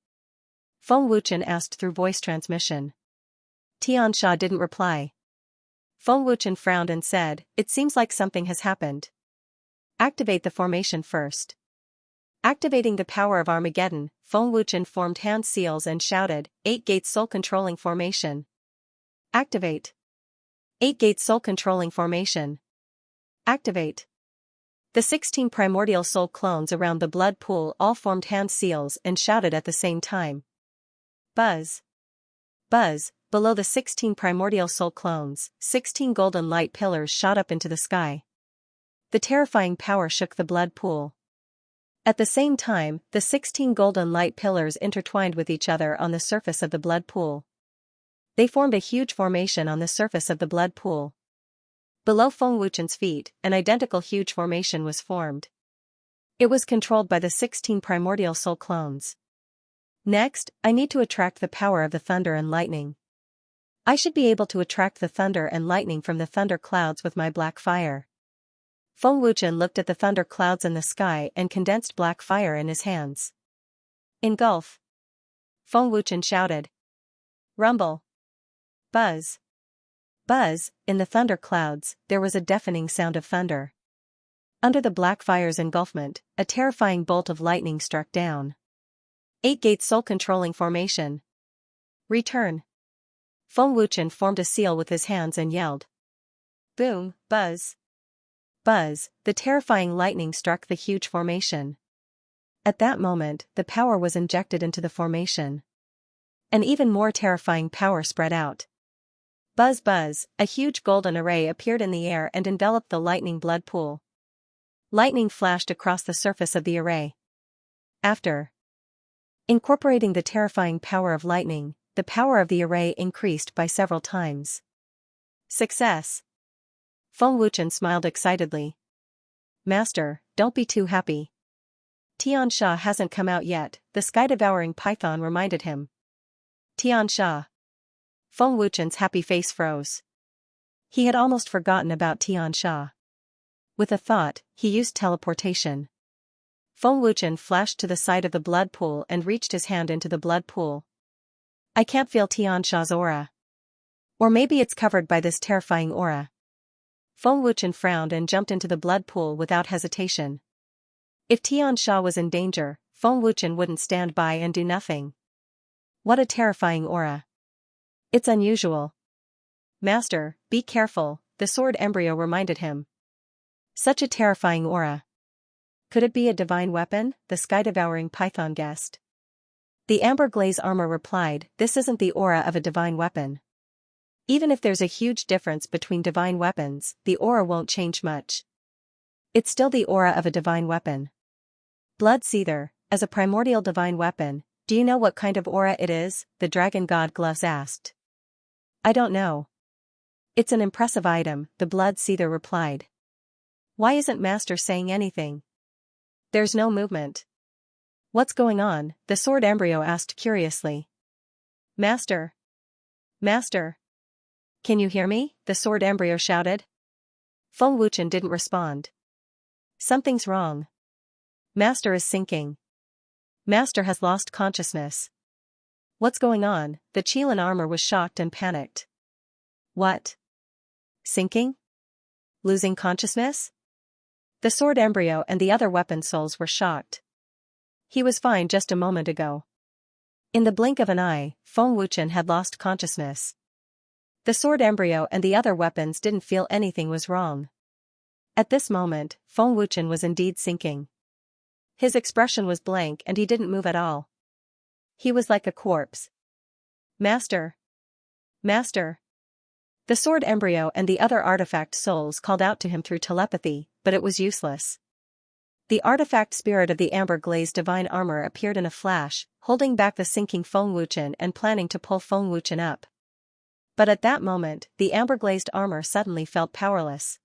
Feng Wuchen asked through voice transmission. Xianxia didn't reply. Feng Wuchen frowned and said, It seems like something has happened. Activate the formation first. Activating the power of Armageddon, Feng Wuchen formed hand seals and shouted, 8 gates soul controlling formation. Activate. 8 gates soul controlling formation. Activate. The 16 primordial soul clones around the blood pool all formed hand seals and shouted at the same time. Buzz. Buzz, below the 16 primordial soul clones, 16 golden light pillars shot up into the sky. The terrifying power shook the blood pool. At the same time, the 16 golden light pillars intertwined with each other on the surface of the blood pool. They formed a huge formation on the surface of the blood pool. Below Feng Wuchen's feet, an identical huge formation was formed. It was controlled by the 16 primordial soul clones. Next, I need to attract the power of the thunder and lightning. I should be able to attract the thunder and lightning from the thunder clouds with my black fire. Feng Wuchen looked at the thunder clouds in the sky and condensed black fire in his hands. Engulf. Feng Wuchen shouted. Rumble. Buzz. Buzz, in the thunder clouds, there was a deafening sound of thunder. Under the black fire's engulfment, a terrifying bolt of lightning struck down. 8 gates soul controlling formation. Return. Feng Wuchen formed a seal with his hands and yelled. Boom, buzz. Buzz, the terrifying lightning struck the huge formation. At that moment, the power was injected into the formation. An even more terrifying power spread out. Buzz buzz, a huge golden array appeared in the air and enveloped the lightning blood pool. Lightning flashed across the surface of the array. After incorporating the terrifying power of lightning, the power of the array increased by several times. Success! Feng Wuchen smiled excitedly. Master, don't be too happy. Xianxia hasn't come out yet, the sky-devouring python reminded him. Xianxia. Feng Wuchen's happy face froze. He had almost forgotten about Xianxia. With a thought, he used teleportation. Feng Wuchen flashed to the side of the blood pool and reached his hand into the blood pool. I can't feel Xianxia's aura. Or maybe it's covered by this terrifying aura. Feng Wuchen frowned and jumped into the blood pool without hesitation. If Xianxia was in danger, Feng Wuchen wouldn't stand by and do nothing. What a terrifying aura. It's unusual. Master, be careful, the sword embryo reminded him. Such a terrifying aura. Could it be a divine weapon? The sky-devouring python guessed. The amber glaze armor replied, This isn't the aura of a divine weapon. Even if there's a huge difference between divine weapons, the aura won't change much. It's still the aura of a divine weapon. Blood Seether, as a primordial divine weapon, do you know what kind of aura it is? The dragon god Gloves asked. I don't know. It's an impressive item, the Blood Seether replied. Why isn't Master saying anything? There's no movement. What's going on? The sword embryo asked curiously. Master. Master. Can you hear me? The sword embryo shouted. Feng Wuchen didn't respond. Something's wrong. Master is sinking. Master has lost consciousness. What's going on? The Qilin armor was shocked and panicked. What? Sinking? Losing consciousness? The sword embryo and the other weapon souls were shocked. He was fine just a moment ago. In the blink of an eye, Feng Wuchen had lost consciousness. The sword embryo and the other weapons didn't feel anything was wrong. At this moment, Feng Wuchen was indeed sinking. His expression was blank and he didn't move at all. He was like a corpse. Master! Master! The sword embryo and the other artifact souls called out to him through telepathy, but it was useless. The artifact spirit of the amber-glazed divine armor appeared in a flash, holding back the sinking Feng Wuchen and planning to pull Feng Wuchen up. But at that moment, the amber-glazed armor suddenly felt powerless.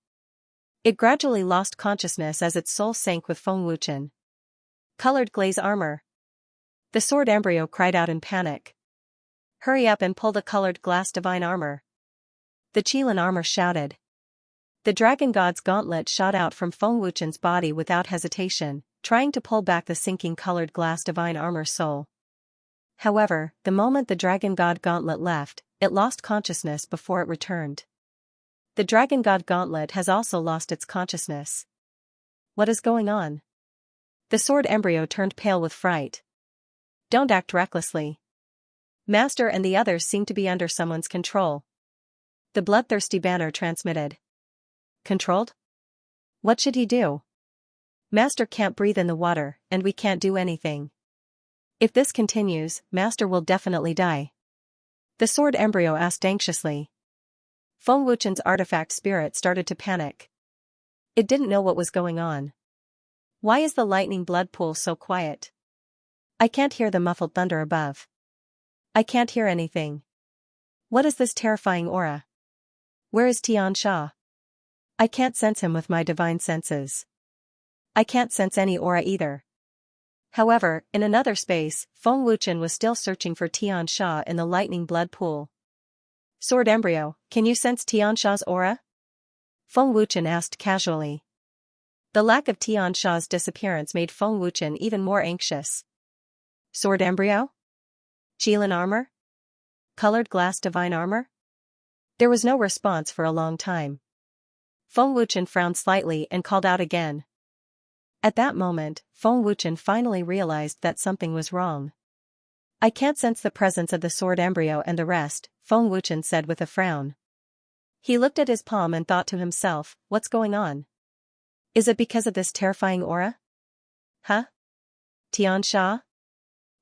It gradually lost consciousness as its soul sank with Feng Wuchen. Colored glaze armor! The sword embryo cried out in panic. Hurry up and pull the colored glass divine armor! The Qilin armor shouted. The dragon god's gauntlet shot out from Feng Wuchen's body without hesitation, trying to pull back the sinking colored glass divine armor soul. However, the moment the dragon god gauntlet left, it lost consciousness before it returned. The dragon god gauntlet has also lost its consciousness. What is going on? The sword embryo turned pale with fright. Don't act recklessly. Master and the others seem to be under someone's control. The bloodthirsty banner transmitted. Controlled? What should he do? Master can't breathe in the water, and we can't do anything. If this continues, Master will definitely die. The sword embryo asked anxiously. Feng Wuchen's artifact spirit started to panic. It didn't know what was going on. Why is the lightning blood pool so quiet? I can't hear the muffled thunder above. I can't hear anything. What is this terrifying aura? Where is Xianxia? I can't sense him with my divine senses. I can't sense any aura either. However, in another space, Feng Wuchen was still searching for Xianxia in the lightning blood pool. Sword embryo, can you sense Xianxia's aura? Feng Wuchen asked casually. The lack of Xianxia's disappearance made Feng Wuchen even more anxious. Sword embryo? Qilin armor? Colored glass divine armor? There was no response for a long time. Feng Wuchen frowned slightly and called out again. At that moment, Feng Wuchen finally realized that something was wrong. I can't sense the presence of the sword embryo and the rest, Feng Wuchen said with a frown. He looked at his palm and thought to himself, what's going on? Is it because of this terrifying aura? Huh? Xianxia?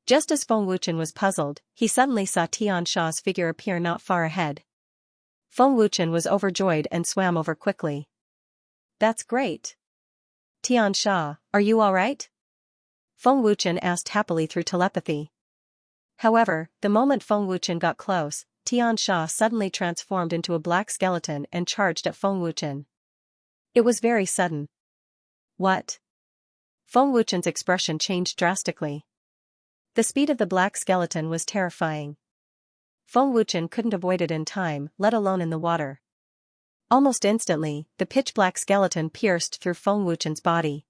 Just as Feng Wuchen was puzzled, he suddenly saw Xianxia's figure appear not far ahead. Feng Wuchen was overjoyed and swam over quickly. That's great. Xianxia, are you alright? Feng Wuchen asked happily through telepathy. However, the moment Feng Wuchen got close, Xianxia suddenly transformed into a black skeleton and charged at Feng Wuchen. It was very sudden. What? Feng Wuchen's expression changed drastically. The speed of the black skeleton was terrifying. Feng Wuchen couldn't avoid it in time, let alone in the water. Almost instantly, the pitch-black skeleton pierced through Feng Wuchen's body.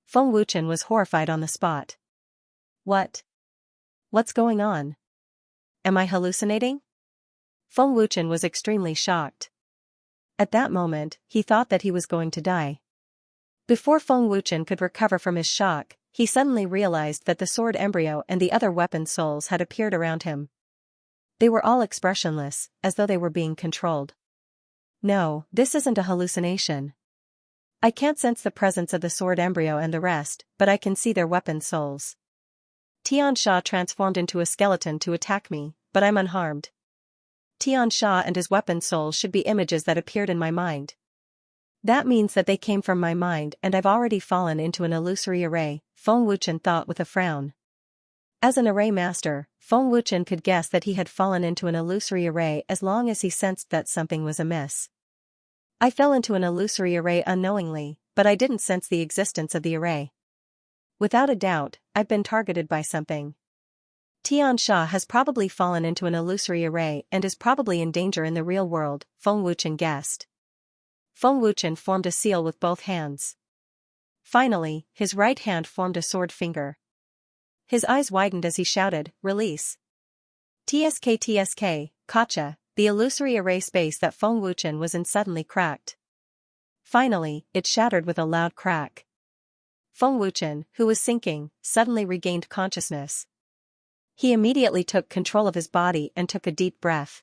Feng Wuchen was horrified on the spot. What? What's going on? Am I hallucinating? Feng Wuchen was extremely shocked. At that moment, he thought that he was going to die. Before Feng Wuchen could recover from his shock, he suddenly realized that the sword embryo and the other weapon souls had appeared around him. They were all expressionless, as though they were being controlled. No, this isn't a hallucination. I can't sense the presence of the sword embryo and the rest, but I can see their weapon souls. Xianxia transformed into a skeleton to attack me, but I'm unharmed. Xianxia and his weapon soul should be images that appeared in my mind. That means that they came from my mind and I've already fallen into an illusory array, Feng Wuchen thought with a frown. As an array master, Feng Wuchen could guess that he had fallen into an illusory array as long as he sensed that something was amiss. I fell into an illusory array unknowingly, but I didn't sense the existence of the array. Without a doubt, I've been targeted by something. Xianxia has probably fallen into an illusory array and is probably in danger in the real world, Feng Wuchen guessed. Feng Wuchen formed a seal with both hands. Finally, his right hand formed a sword finger. His eyes widened as he shouted, "Release! TSK TSK, Kacha!" The illusory array space that Feng Wuchen was in suddenly cracked. Finally, it shattered with a loud crack. Feng Wuchen, who was sinking, suddenly regained consciousness. He immediately took control of his body and took a deep breath.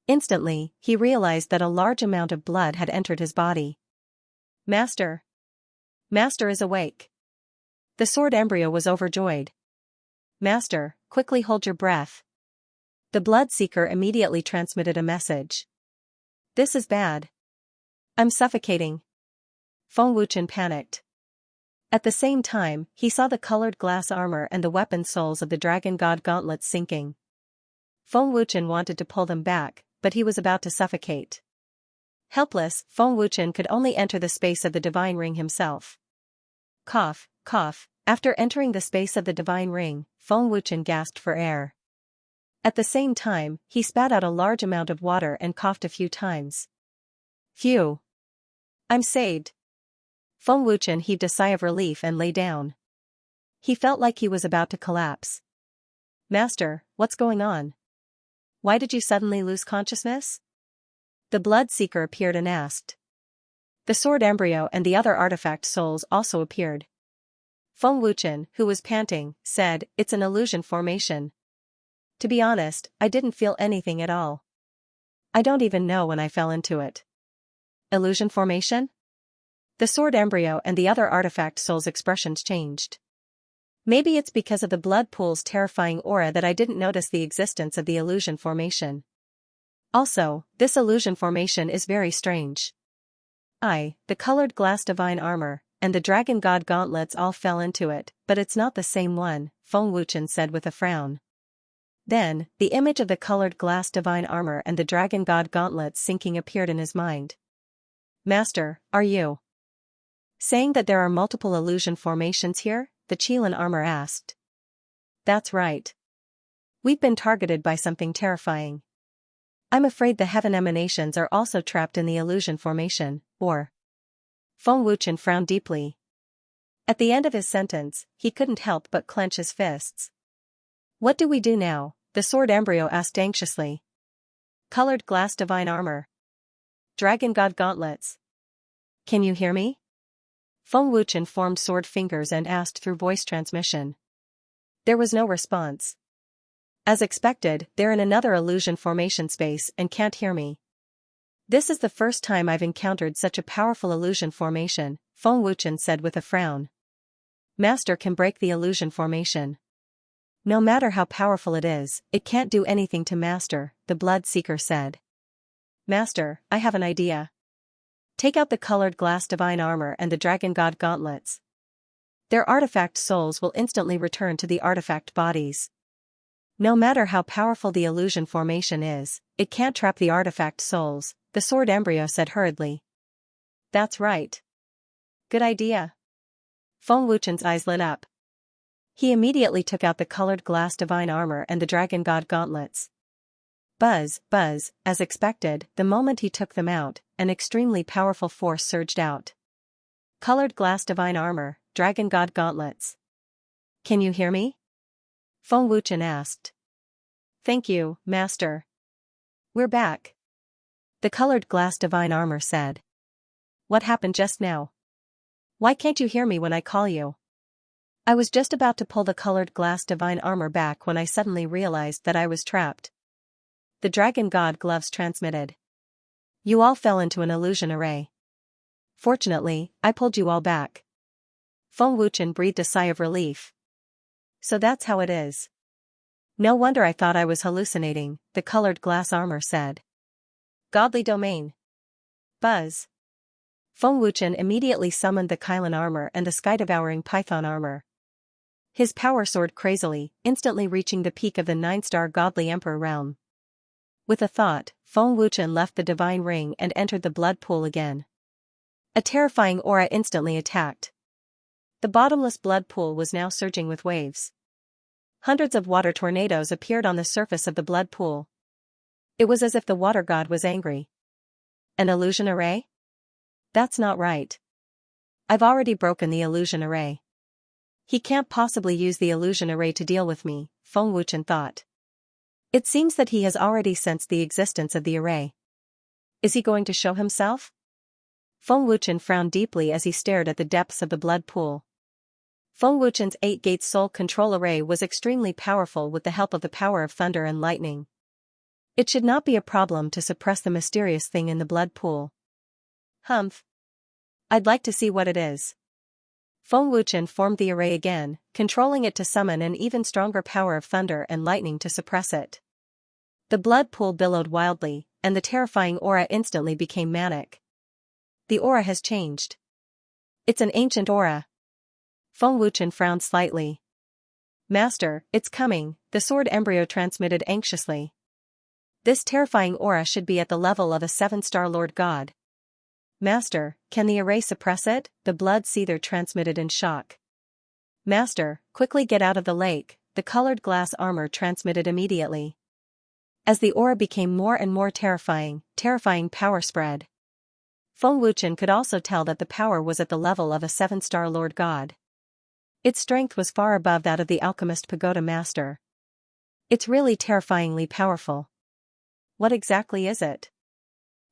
Instantly, he realized that a large amount of blood had entered his body. Master! Master is awake! The sword embryo was overjoyed. Master, quickly hold your breath. The blood seeker immediately transmitted a message. This is bad. I'm suffocating. Feng Wuchen panicked. At the same time, he saw the colored glass armor and the weapon souls of the dragon god gauntlets sinking. Feng Wuchen wanted to pull them back, but he was about to suffocate. Helpless, Feng Wuchen could only enter the space of the divine ring himself. Cough, cough. After entering the space of the divine ring, Feng Wuchen gasped for air. At the same time, he spat out a large amount of water and coughed a few times. Phew! I'm saved. Feng Wuchen heaved a sigh of relief and lay down. He felt like he was about to collapse. Master, what's going on? Why did you suddenly lose consciousness? The blood seeker appeared and asked. The sword embryo and the other artifact souls also appeared. Feng Wuchen, who was panting, said, It's an illusion formation. To be honest, I didn't feel anything at all. I don't even know when I fell into it. Illusion formation? The sword embryo and the other artifact souls' expressions changed. Maybe it's because of the blood pool's terrifying aura that I didn't notice the existence of the illusion formation. Also, this illusion formation is very strange. The colored glass divine armor, and the dragon god gauntlets all fell into it, but it's not the same one, Feng Wuchen said with a frown. Then, the image of the colored glass divine armor and the dragon god gauntlets sinking appeared in his mind. Master, are you saying that there are multiple illusion formations here? The Qilin armor asked. That's right. We've been targeted by something terrifying. I'm afraid the heaven emanations are also trapped in the illusion formation, or... Feng Wuchen frowned deeply. At the end of his sentence, he couldn't help but clench his fists. What do we do now? The sword embryo asked anxiously. Colored glass divine armor. Dragon god gauntlets. Can you hear me? Feng Wuchen formed sword fingers and asked through voice transmission. There was no response. As expected, they're in another illusion formation space and can't hear me. This is the first time I've encountered such a powerful illusion formation, Feng Wuchen said with a frown. Master can break the illusion formation. No matter how powerful it is, it can't do anything to Master, the blood seeker said. Master, I have an idea. Take out the colored glass divine armor and the dragon god gauntlets. Their artifact souls will instantly return to the artifact bodies. No matter how powerful the illusion formation is, it can't trap the artifact souls, the sword embryo said hurriedly. That's right. Good idea. Feng Wuchen's eyes lit up. He immediately took out the colored glass divine armor and the dragon god gauntlets. Buzz, buzz, as expected, the moment he took them out, an extremely powerful force surged out. Colored glass divine armor, dragon god gauntlets. Can you hear me? Feng Wuchen asked. Thank you, Master. We're back. The colored glass divine armor said. What happened just now? Why can't you hear me when I call you? I was just about to pull the colored glass divine armor back when I suddenly realized that I was trapped. The dragon god gloves transmitted. You all fell into an illusion array. Fortunately, I pulled you all back. Feng Wuchen breathed a sigh of relief. So that's how it is. No wonder I thought I was hallucinating, the colored glass armor said. Godly domain. Buzz. Feng Wuchen immediately summoned the Qilin armor and the sky-devouring python armor. His power soared crazily, instantly reaching the peak of the 9-star godly emperor realm. With a thought, Feng Wuchen left the divine ring and entered the blood pool again. A terrifying aura instantly attacked. The bottomless blood pool was now surging with waves. Hundreds of water tornadoes appeared on the surface of the blood pool. It was as if the water god was angry. An illusion array? That's not right. I've already broken the illusion array. He can't possibly use the illusion array to deal with me, Feng Wuchen thought. It seems that he has already sensed the existence of the array. Is he going to show himself? Feng Wuchen frowned deeply as he stared at the depths of the blood pool. Feng Wuchen's 8-gate soul control array was extremely powerful with the help of the power of thunder and lightning. It should not be a problem to suppress the mysterious thing in the blood pool. Humph. I'd like to see what it is. Feng Wuchen formed the array again, controlling it to summon an even stronger power of thunder and lightning to suppress it. The blood pool billowed wildly, and the terrifying aura instantly became manic. The aura has changed. It's an ancient aura. Feng Wuchen frowned slightly. Master, it's coming, the sword embryo transmitted anxiously. This terrifying aura should be at the level of a 7-star Lord God. Master, can the array suppress it? The blood seether transmitted in shock. Master, quickly get out of the lake, the colored glass armor transmitted immediately. As the aura became more and more terrifying power spread. Feng Wuchen could also tell that the power was at the level of a 7-star Lord God. Its strength was far above that of the alchemist pagoda master. It's really terrifyingly powerful. What exactly is it?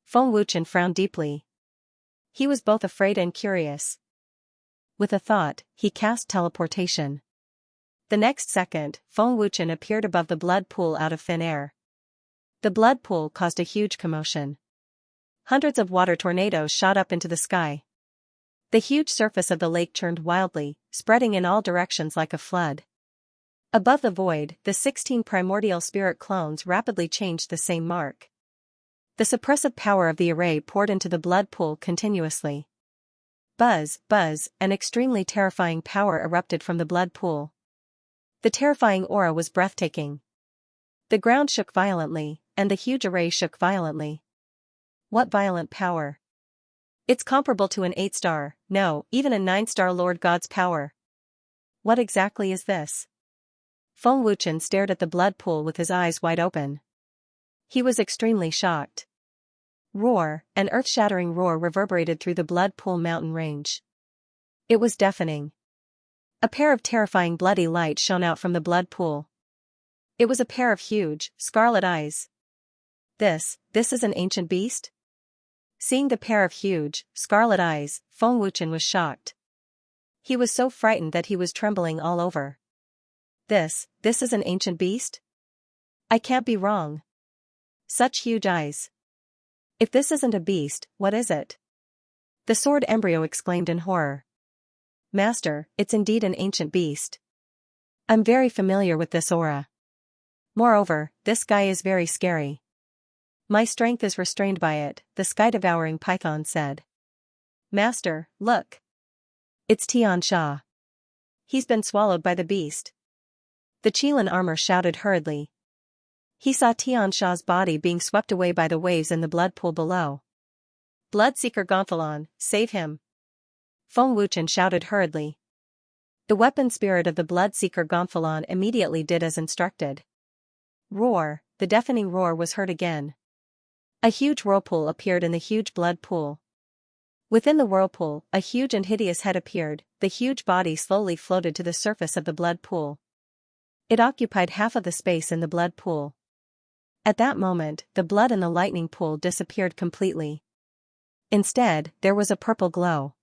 Feng Wuchen frowned deeply. He was both afraid and curious. With a thought, he cast teleportation. The next second, Feng Wuchen appeared above the blood pool out of thin air. The blood pool caused a huge commotion. Hundreds of water tornadoes shot up into the sky. The huge surface of the lake churned wildly, spreading in all directions like a flood. Above the void, the 16 primordial spirit clones rapidly changed the same mark. The suppressive power of the array poured into the blood pool continuously. Buzz, buzz, an extremely terrifying power erupted from the blood pool. The terrifying aura was breathtaking. The ground shook violently, and the huge array shook violently. What violent power! It's comparable to an 8-star, no, even a 9-star Lord God's power. What exactly is this? Feng Wuchen stared at the blood pool with his eyes wide open. He was extremely shocked. Roar, an earth-shattering roar reverberated through the blood pool mountain range. It was deafening. A pair of terrifying bloody lights shone out from the blood pool. It was a pair of huge, scarlet eyes. This is an ancient beast? Seeing the pair of huge, scarlet eyes, Feng Wuchen was shocked. He was so frightened that he was trembling all over. This is an ancient beast? I can't be wrong. Such huge eyes. If this isn't a beast, what is it? The sword embryo exclaimed in horror. Master, it's indeed an ancient beast. I'm very familiar with this aura. Moreover, this guy is very scary. My strength is restrained by it, the sky-devouring python said. Master, look. It's Xianxia. He's been swallowed by the beast. The Qilin armor shouted hurriedly. He saw Xianxia's body being swept away by the waves in the blood pool below. Bloodseeker Gonfalon, save him! Feng Wuchen shouted hurriedly. The weapon spirit of the Bloodseeker Gonfalon immediately did as instructed. Roar, the deafening roar was heard again. A huge whirlpool appeared in the huge blood pool. Within the whirlpool, a huge and hideous head appeared, the huge body slowly floated to the surface of the blood pool. It occupied half of the space in the blood pool. At that moment, the blood in the lightning pool disappeared completely. Instead, there was a purple glow.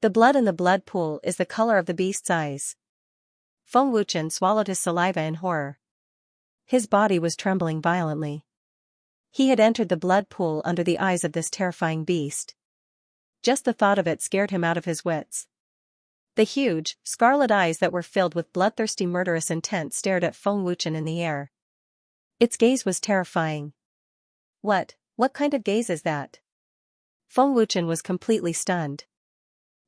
The blood in the blood pool is the color of the beast's eyes. Feng Wuchen swallowed his saliva in horror. His body was trembling violently. He had entered the blood pool under the eyes of this terrifying beast. Just the thought of it scared him out of his wits. The huge, scarlet eyes that were filled with bloodthirsty murderous intent stared at Feng Wuchen in the air. Its gaze was terrifying. What kind of gaze is that? Feng Wuchen was completely stunned.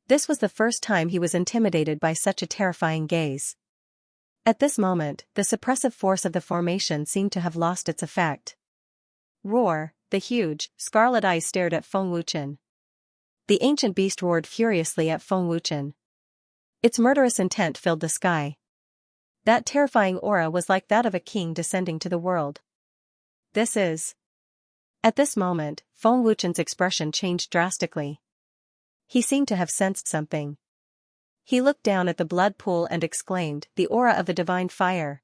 This was the first time he was intimidated by such a terrifying gaze. At this moment, the suppressive force of the formation seemed to have lost its effect. Roar, the huge, scarlet eyes stared at Feng Wuchen. The ancient beast roared furiously at Feng Wuchen. Its murderous intent filled the sky. That terrifying aura was like that of a king descending to the world. This is... At this moment, Feng Wuchen's expression changed drastically. He seemed to have sensed something. He looked down at the blood pool and exclaimed, "The aura of the divine fire."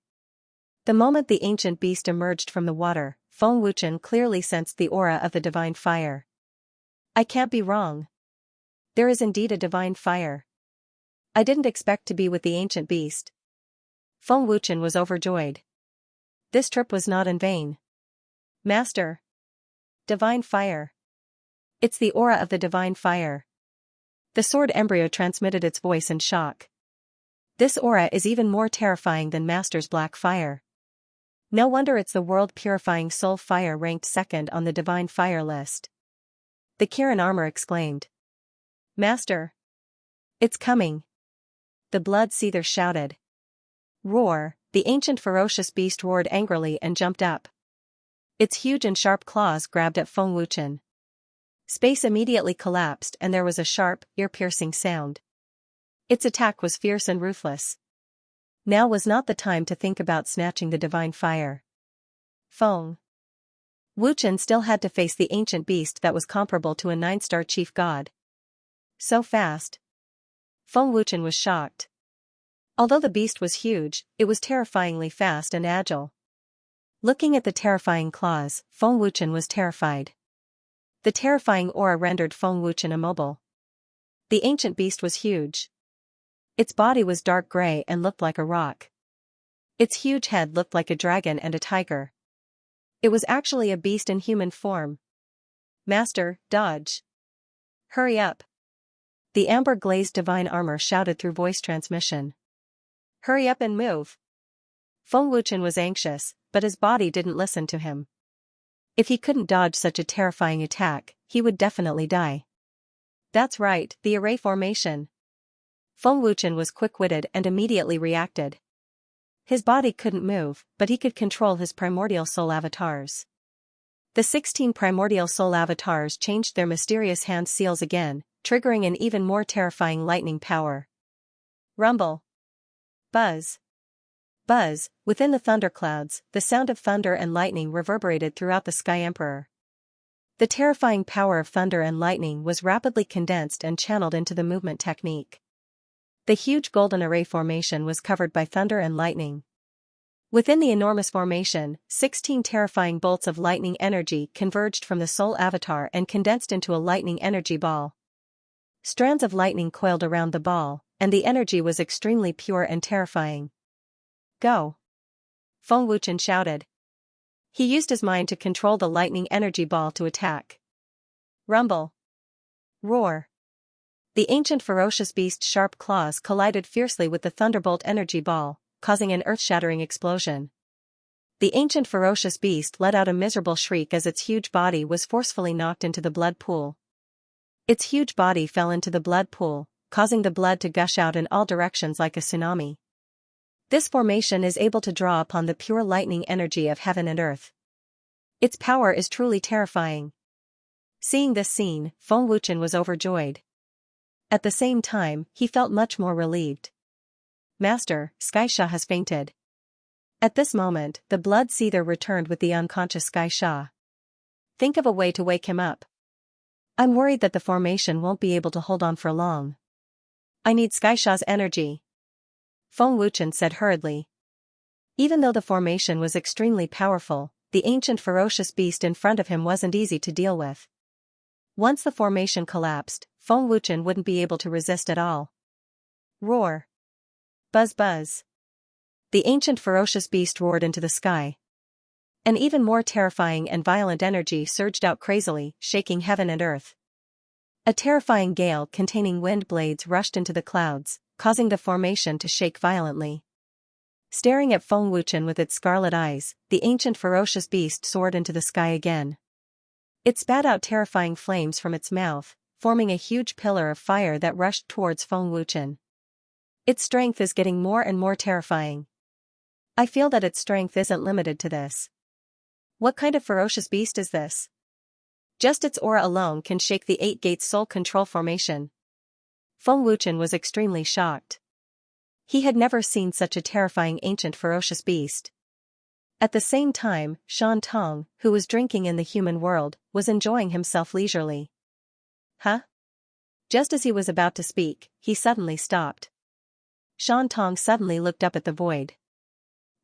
The moment the ancient beast emerged from the water, Feng Wuchen clearly sensed the aura of the divine fire. I can't be wrong. There is indeed a divine fire. I didn't expect to be with the ancient beast. Feng Wuchen was overjoyed. This trip was not in vain. Master. Divine fire. It's the aura of the divine fire. The sword embryo transmitted its voice in shock. This aura is even more terrifying than Master's black fire. No wonder it's the world-purifying soul fire ranked second on the divine fire list. The Kirin armor exclaimed. Master! It's coming! The blood seether shouted. Roar! The ancient ferocious beast roared angrily and jumped up. Its huge and sharp claws grabbed at Feng Wuchen. Space immediately collapsed and there was a sharp, ear-piercing sound. Its attack was fierce and ruthless. Now was not the time to think about snatching the divine fire. Feng Wuchen still had to face the ancient beast that was comparable to a 9-star chief god. So fast. Feng Wuchen was shocked. Although the beast was huge, it was terrifyingly fast and agile. Looking at the terrifying claws, Feng Wuchen was terrified. The terrifying aura rendered Feng Wuchen immobile. The ancient beast was huge. Its body was dark gray and looked like a rock. Its huge head looked like a dragon and a tiger. It was actually a beast in human form. Master, dodge! Hurry up! The amber-glazed divine armor shouted through voice transmission. Hurry up and move! Feng Wuchen was anxious, but his body didn't listen to him. If he couldn't dodge such a terrifying attack, he would definitely die. That's right, the array formation. Feng Wuchen was quick-witted and immediately reacted. His body couldn't move, but he could control his primordial soul avatars. The 16 primordial soul avatars changed their mysterious hand seals again, triggering an even more terrifying lightning power. Rumble. Buzz. Buzz, within the thunderclouds, the sound of thunder and lightning reverberated throughout the Sky Emperor. The terrifying power of thunder and lightning was rapidly condensed and channeled into the movement technique. The huge golden array formation was covered by thunder and lightning. Within the enormous formation, 16 terrifying bolts of lightning energy converged from the soul avatar and condensed into a lightning energy ball. Strands of lightning coiled around the ball, and the energy was extremely pure and terrifying. Go! Feng Wuchen shouted. He used his mind to control the lightning energy ball to attack. Rumble. Roar. The ancient ferocious beast's sharp claws collided fiercely with the thunderbolt energy ball, causing an earth-shattering explosion. The ancient ferocious beast let out a miserable shriek as its huge body was forcefully knocked into the blood pool. Its huge body fell into the blood pool, causing the blood to gush out in all directions like a tsunami. This formation is able to draw upon the pure lightning energy of heaven and earth. Its power is truly terrifying. Seeing this scene, Feng Wuchen was overjoyed. At the same time, he felt much more relieved. Master, Xianxia has fainted. At this moment, the blood seether returned with the unconscious Xianxia. Think of a way to wake him up. I'm worried that the formation won't be able to hold on for long. I need Xianxia's energy. Feng Wuchen said hurriedly. Even though the formation was extremely powerful, the ancient ferocious beast in front of him wasn't easy to deal with. Once the formation collapsed, Feng Wuchen wouldn't be able to resist at all. Roar. Buzz buzz. The ancient ferocious beast roared into the sky. An even more terrifying and violent energy surged out crazily, shaking heaven and earth. A terrifying gale containing wind blades rushed into the clouds, causing the formation to shake violently. Staring at Feng Wuchen with its scarlet eyes, the ancient ferocious beast soared into the sky again. It spat out terrifying flames from its mouth, forming a huge pillar of fire that rushed towards Feng Wuchen. Its strength is getting more and more terrifying. I feel that its strength isn't limited to this. What kind of ferocious beast is this? Just its aura alone can shake the 8-gate soul control formation. Feng Wuchen was extremely shocked. He had never seen such a terrifying ancient ferocious beast. At the same time, Shan Tong, who was drinking in the human world, was enjoying himself leisurely. Huh? Just as he was about to speak, he suddenly stopped. Shan Tong suddenly looked up at the void.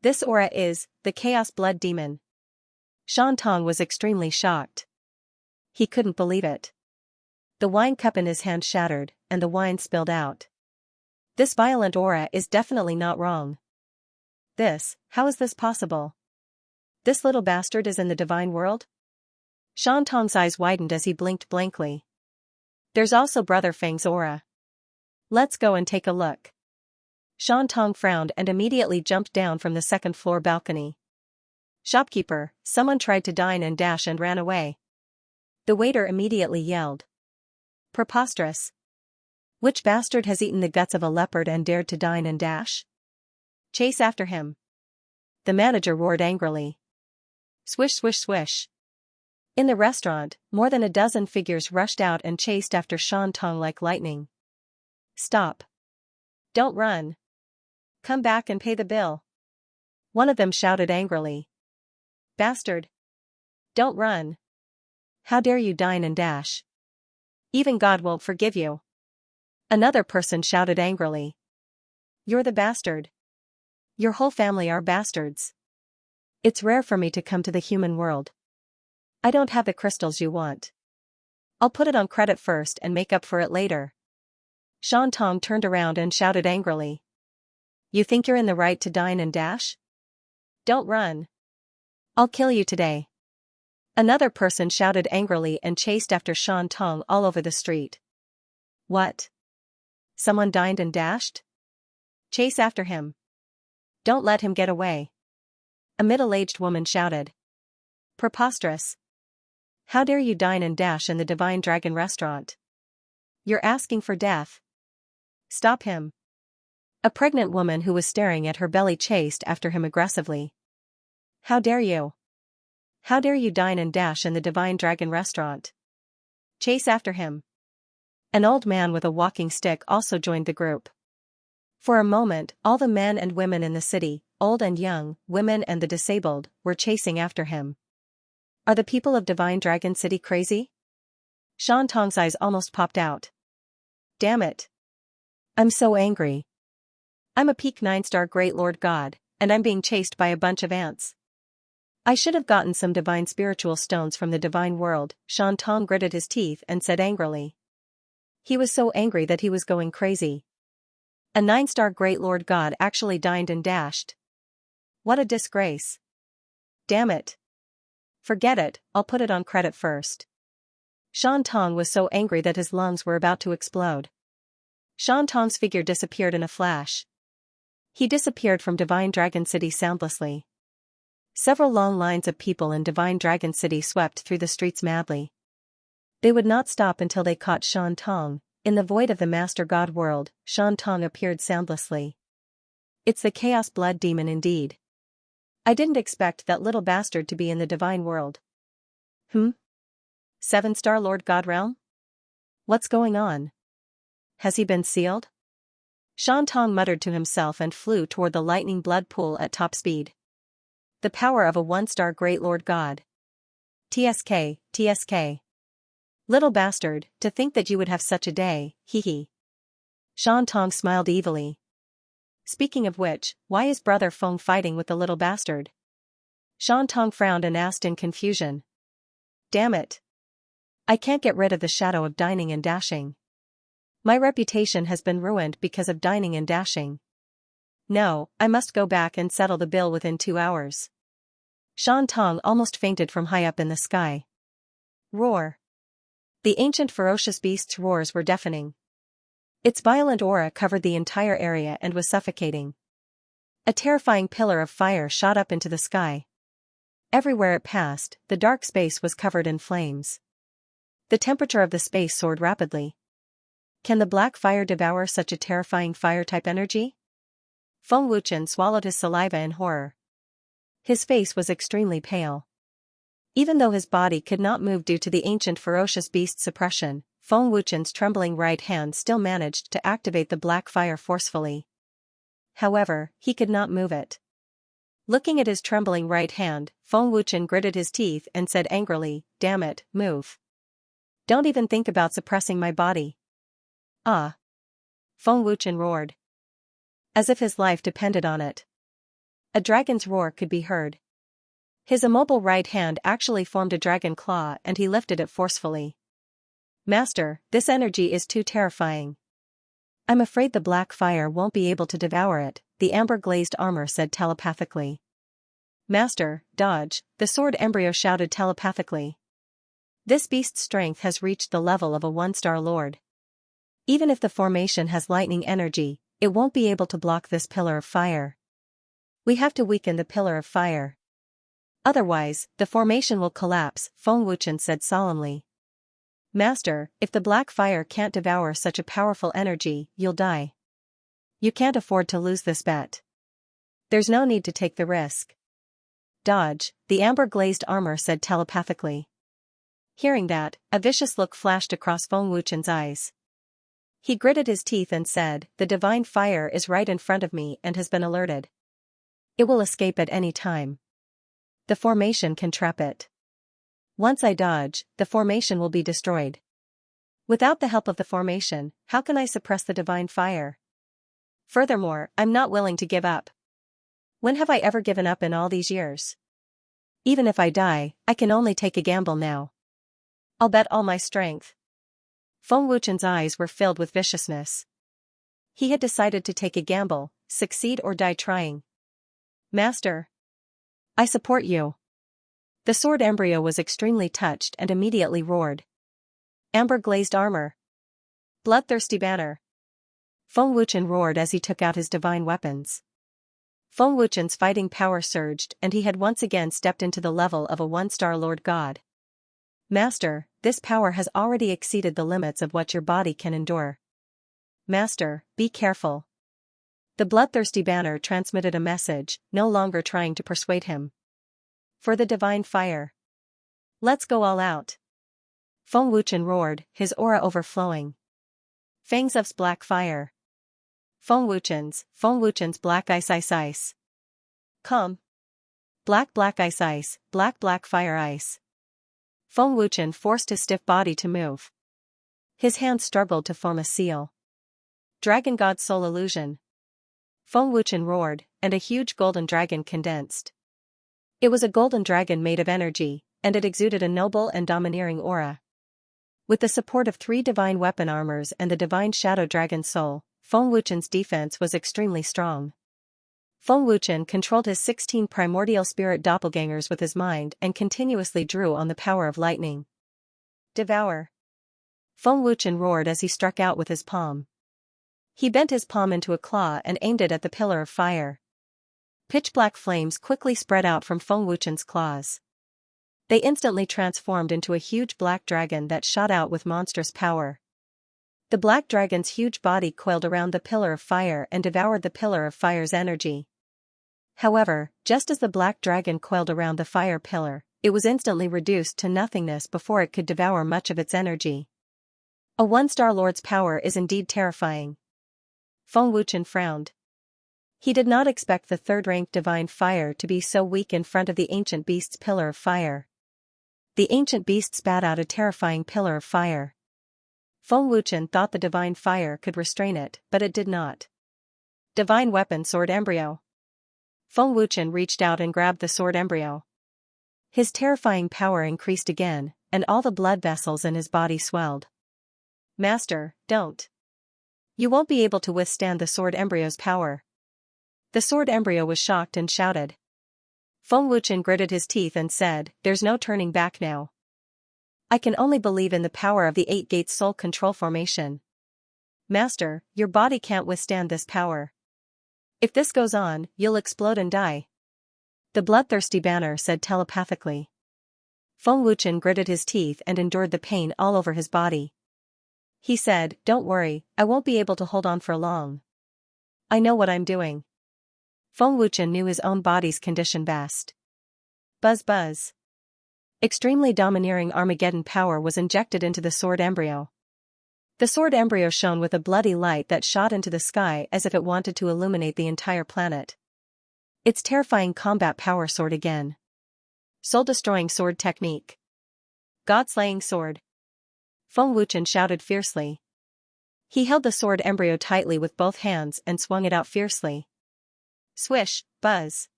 This aura is the Chaos Blood Demon. Shan Tong was extremely shocked. He couldn't believe it. The wine cup in his hand shattered, and the wine spilled out. This violent aura is definitely not wrong. How is this possible? This little bastard is in the divine world? Shan Tong's eyes widened as he blinked blankly. There's also Brother Feng's aura. Let's go and take a look. Shan Tong frowned and immediately jumped down from the second-floor balcony. Shopkeeper, someone tried to dine and dash and ran away. The waiter immediately yelled. Preposterous. Which bastard has eaten the guts of a leopard and dared to dine and dash? Chase after him. The manager roared angrily. Swish swish swish. In the restaurant, more than a dozen figures rushed out and chased after Shan Tong like lightning. Stop. Don't run. Come back and pay the bill. One of them shouted angrily. Bastard. Don't run. How dare you dine and dash? Even God won't forgive you. Another person shouted angrily. You're the bastard. Your whole family are bastards. It's rare for me to come to the human world. I don't have the crystals you want. I'll put it on credit first and make up for it later. Shan Tong turned around and shouted angrily. You think you're in the right to dine and dash? Don't run. I'll kill you today. Another person shouted angrily and chased after Shan Tong all over the street. What? Someone dined and dashed? Chase after him. Don't let him get away. A middle-aged woman shouted. Preposterous. How dare you dine and dash in the Divine Dragon restaurant? You're asking for death. Stop him. A pregnant woman who was staring at her belly chased after him aggressively. How dare you? How dare you dine and dash in the Divine Dragon restaurant? Chase after him. An old man with a walking stick also joined the group. For a moment, all the men and women in the city, old and young, women and the disabled, were chasing after him. Are the people of Divine Dragon City crazy? Shan Tong's eyes almost popped out. Damn it. I'm so angry. I'm a peak 9-star Great Lord God, and I'm being chased by a bunch of ants. I should have gotten some divine spiritual stones from the divine world, Shan Tong gritted his teeth and said angrily. He was so angry that he was going crazy. A 9-star Great Lord God actually dined and dashed. What a disgrace. Damn it. Forget it, I'll put it on credit first. Shan Tong was so angry that his lungs were about to explode. Shan Tong's figure disappeared in a flash. He disappeared from Divine Dragon City soundlessly. Several long lines of people in Divine Dragon City swept through the streets madly. They would not stop until they caught Shan Tong. In the void of the Master God world, Shan Tong appeared soundlessly. It's the Chaos Blood Demon indeed. I didn't expect that little bastard to be in the divine world. 7-star Lord God realm? What's going on? Has he been sealed? Shan Tong muttered to himself and flew toward the lightning blood pool at top speed. The power of a 1-star Great Lord God. TSK, TSK. Little bastard, to think that you would have such a day, hee hee. Shan Tong smiled evilly. Speaking of which, why is Brother Feng fighting with the little bastard? Shan Tong frowned and asked in confusion. Damn it. I can't get rid of the shadow of dining and dashing. My reputation has been ruined because of dining and dashing. No, I must go back and settle the bill within 2 hours. Shan Tong almost fainted from high up in the sky. Roar. The ancient ferocious beast's roars were deafening. Its violent aura covered the entire area and was suffocating. A terrifying pillar of fire shot up into the sky. Everywhere it passed, the dark space was covered in flames. The temperature of the space soared rapidly. Can the black fire devour such a terrifying fire-type energy? Feng Wuchen swallowed his saliva in horror. His face was extremely pale. Even though his body could not move due to the ancient ferocious beast's suppression, Feng Wuchen's trembling right hand still managed to activate the black fire forcefully. However, he could not move it. Looking at his trembling right hand, Feng Wuchen gritted his teeth and said angrily, "Damn it, move. Don't even think about suppressing my body." Ah! Feng Wuchen roared. As if his life depended on it. A dragon's roar could be heard. His immobile right hand actually formed a dragon claw and he lifted it forcefully. Master, this energy is too terrifying. I'm afraid the black fire won't be able to devour it, the amber-glazed armor said telepathically. Master, dodge, the sword embryo shouted telepathically. This beast's strength has reached the level of a one-star lord. Even if the formation has lightning energy, it won't be able to block this pillar of fire. We have to weaken the pillar of fire. Otherwise, the formation will collapse, Feng Wuchen said solemnly. Master, if the black fire can't devour such a powerful energy, you'll die. You can't afford to lose this bet. There's no need to take the risk. Dodge, the amber-glazed armor said telepathically. Hearing that, a vicious look flashed across Feng Wuchen's eyes. He gritted his teeth and said, the divine fire is right in front of me and has been alerted. It will escape at any time. The formation can trap it. Once I dodge, the formation will be destroyed. Without the help of the formation, how can I suppress the divine fire? Furthermore, I'm not willing to give up. When have I ever given up in all these years? Even if I die, I can only take a gamble now. I'll bet all my strength. Feng Wuchen's eyes were filled with viciousness. He had decided to take a gamble, succeed or die trying. Master, I support you. The sword embryo was extremely touched and immediately roared. Amber-glazed armor. Bloodthirsty banner. Feng Wuchen roared as he took out his divine weapons. Feng Wuchen's fighting power surged and he had once again stepped into the level of a one-star Lord God. Master, this power has already exceeded the limits of what your body can endure. Master, be careful. The bloodthirsty banner transmitted a message, no longer trying to persuade him. For the divine fire. Let's go all out. Feng Wuchen roared, his aura overflowing. Fangs of black fire. Feng Wuchen's black ice. Come. Black ice, black fire ice. Feng Wuchen forced his stiff body to move. His hands struggled to form a seal. Dragon God soul illusion. Feng Wuchen roared, and a huge golden dragon condensed. It was a golden dragon made of energy, and it exuded a noble and domineering aura. With the support of 3 divine weapon armors and the divine shadow dragon soul, Feng Wuchen's defense was extremely strong. Feng Wuchen controlled his 16 primordial spirit doppelgangers with his mind and continuously drew on the power of lightning. Devour. Feng Wuchen roared as he struck out with his palm. He bent his palm into a claw and aimed it at the pillar of fire. Pitch-black flames quickly spread out from Feng Wuchen's claws. They instantly transformed into a huge black dragon that shot out with monstrous power. The black dragon's huge body coiled around the pillar of fire and devoured the pillar of fire's energy. However, just as the black dragon coiled around the fire pillar, it was instantly reduced to nothingness before it could devour much of its energy. A one-star lord's power is indeed terrifying. Feng Wuchen frowned. He did not expect the third-ranked divine fire to be so weak in front of the ancient beast's pillar of fire. The ancient beast spat out a terrifying pillar of fire. Feng Wuchen thought the divine fire could restrain it, but it did not. Divine weapon sword embryo. Feng Wuchen reached out and grabbed the sword embryo. His terrifying power increased again, and all the blood vessels in his body swelled. Master, don't. You won't be able to withstand the sword embryo's power. The sword embryo was shocked and shouted. Feng Wuchen gritted his teeth and said, there's no turning back now. I can only believe in the power of the 8-gate soul control formation. Master, your body can't withstand this power. If this goes on, you'll explode and die. The bloodthirsty banner said telepathically. Feng Wuchen gritted his teeth and endured the pain all over his body. He said, don't worry, I won't be able to hold on for long. I know what I'm doing. Feng Wuchen knew his own body's condition best. Buzz buzz. Extremely domineering Armageddon power was injected into the sword embryo. The sword embryo shone with a bloody light that shot into the sky as if it wanted to illuminate the entire planet. Its terrifying combat power sword again. Soul-destroying sword technique. God-slaying sword. Feng Wuchen shouted fiercely. He held the sword embryo tightly with both hands and swung it out fiercely. Swish, buzz.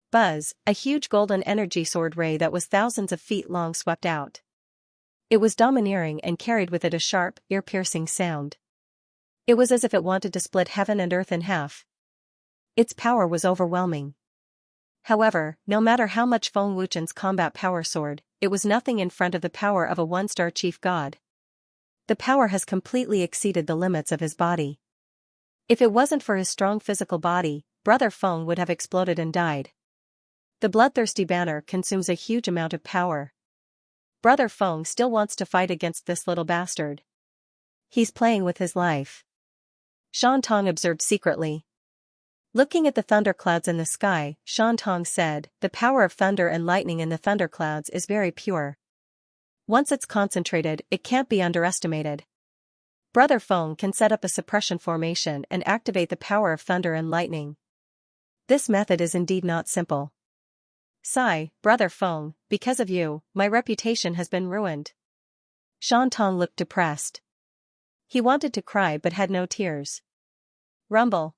Buzz, a huge golden energy sword ray that was thousands of feet long swept out. It was domineering and carried with it a sharp, ear-piercing sound. It was as if it wanted to split heaven and earth in half. Its power was overwhelming. However, no matter how much Feng Wuchen's combat power sword, it was nothing in front of the power of a one-star chief god. The power has completely exceeded the limits of his body. If it wasn't for his strong physical body, Brother Feng would have exploded and died. The bloodthirsty banner consumes a huge amount of power. Brother Feng still wants to fight against this little bastard. He's playing with his life. Shan Tong observed secretly. Looking at the thunderclouds in the sky, Shan Tong said, "The power of thunder and lightning in the thunderclouds is very pure. Once it's concentrated, it can't be underestimated. Brother Feng can set up a suppression formation and activate the power of thunder and lightning. This method is indeed not simple. Sigh, Brother Feng, because of you, my reputation has been ruined." Shan Tong looked depressed. He wanted to cry but had no tears. Rumble.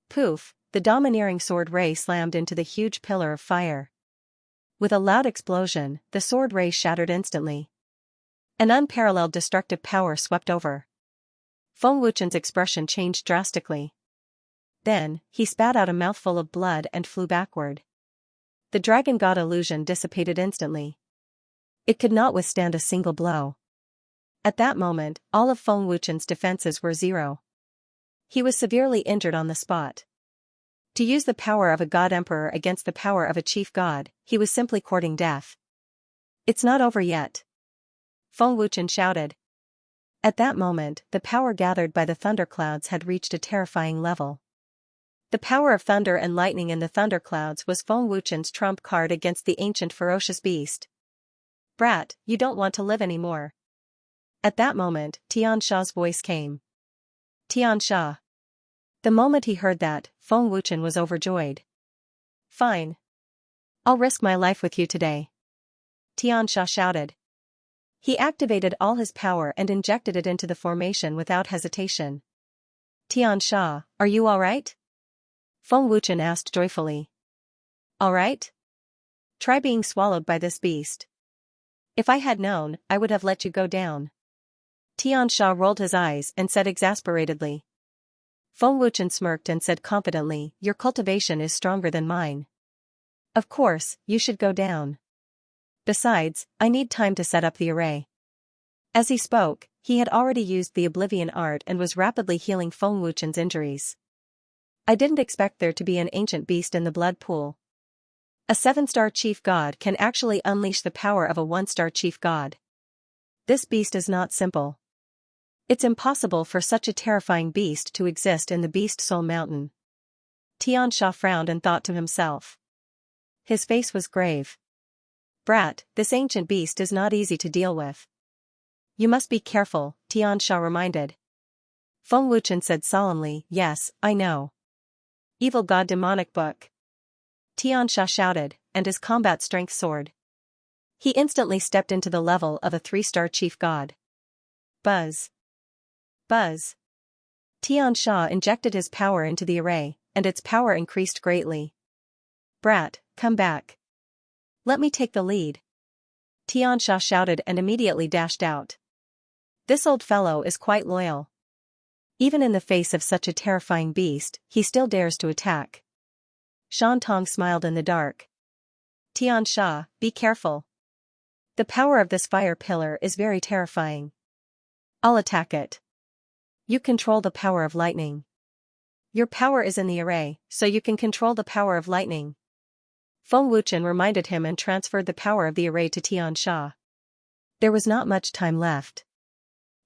Poof, the domineering sword ray slammed into the huge pillar of fire. With a loud explosion, the sword ray shattered instantly. An unparalleled destructive power swept over. Feng Wuchen's expression changed drastically. Then, he spat out a mouthful of blood and flew backward. The dragon god illusion dissipated instantly. It could not withstand a single blow. At that moment, all of Feng Wuchen's defenses were zero. He was severely injured on the spot. To use the power of a god emperor against the power of a chief god, he was simply courting death. "It's not over yet," Feng Wuchen shouted. At that moment, the power gathered by the thunderclouds had reached a terrifying level. The power of thunder and lightning in the thunderclouds was Feng Wuchen's trump card against the ancient ferocious beast. "Brat, you don't want to live anymore." At that moment, Xianxia's voice came. "Xianxia." The moment he heard that, Feng Wuchen was overjoyed. "Fine. I'll risk my life with you today," Xianxia shouted. He activated all his power and injected it into the formation without hesitation. "Xianxia, are you alright?" Feng Wuchen asked joyfully. "Alright? Try being swallowed by this beast. If I had known, I would have let you go down." Xianxia rolled his eyes and said exasperatedly. Feng Wuchen smirked and said confidently, "Your cultivation is stronger than mine. Of course, you should go down. Besides, I need time to set up the array." As he spoke, he had already used the Oblivion art and was rapidly healing Feng Wuchen's injuries. "I didn't expect there to be an ancient beast in the blood pool. A 7-star chief god can actually unleash the power of a 1-star chief god. This beast is not simple. It's impossible for such a terrifying beast to exist in the Beast Soul Mountain." Xianxia frowned and thought to himself. His face was grave. "Brat, this ancient beast is not easy to deal with." "You must be careful," Xianxia reminded. Feng Wuchen said solemnly, "Yes, I know." "Evil god demonic book," Xianxia shouted, and his combat strength soared. He instantly stepped into the level of a 3-star chief god. Buzz. Buzz. Xianxia injected his power into the array, and its power increased greatly. "Brat, come back. Let me take the lead," Xianxia shouted and immediately dashed out. This old fellow is quite loyal. Even in the face of such a terrifying beast, he still dares to attack. Shan Tong smiled in the dark. "Xianxia, be careful. The power of this fire pillar is very terrifying. I'll attack it. You control the power of lightning. Your power is in the array, so you can control the power of lightning." Feng Wuchen reminded him and transferred the power of the array to Xianxia. There was not much time left.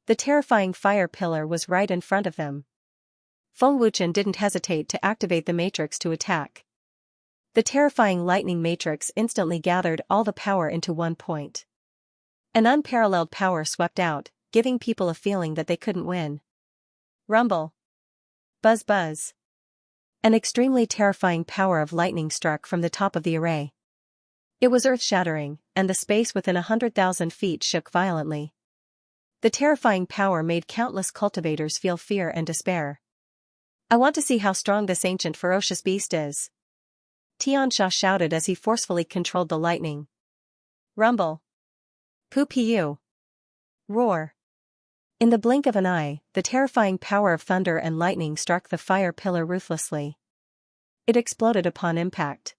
The terrifying fire pillar was right in front of them. Feng Wuchen didn't hesitate to activate the matrix to attack. The terrifying lightning matrix instantly gathered all the power into one point. An unparalleled power swept out, giving people a feeling that they couldn't win. Rumble. Buzz buzz. An extremely terrifying power of lightning struck from the top of the array. It was earth-shattering, and the space within 100,000 feet shook violently. The terrifying power made countless cultivators feel fear and despair. "I want to see how strong this ancient ferocious beast is," Xianxia shouted as he forcefully controlled the lightning. Rumble. Poo-pee-you. Roar. In the blink of an eye, the terrifying power of thunder and lightning struck the fire pillar ruthlessly. It exploded upon impact.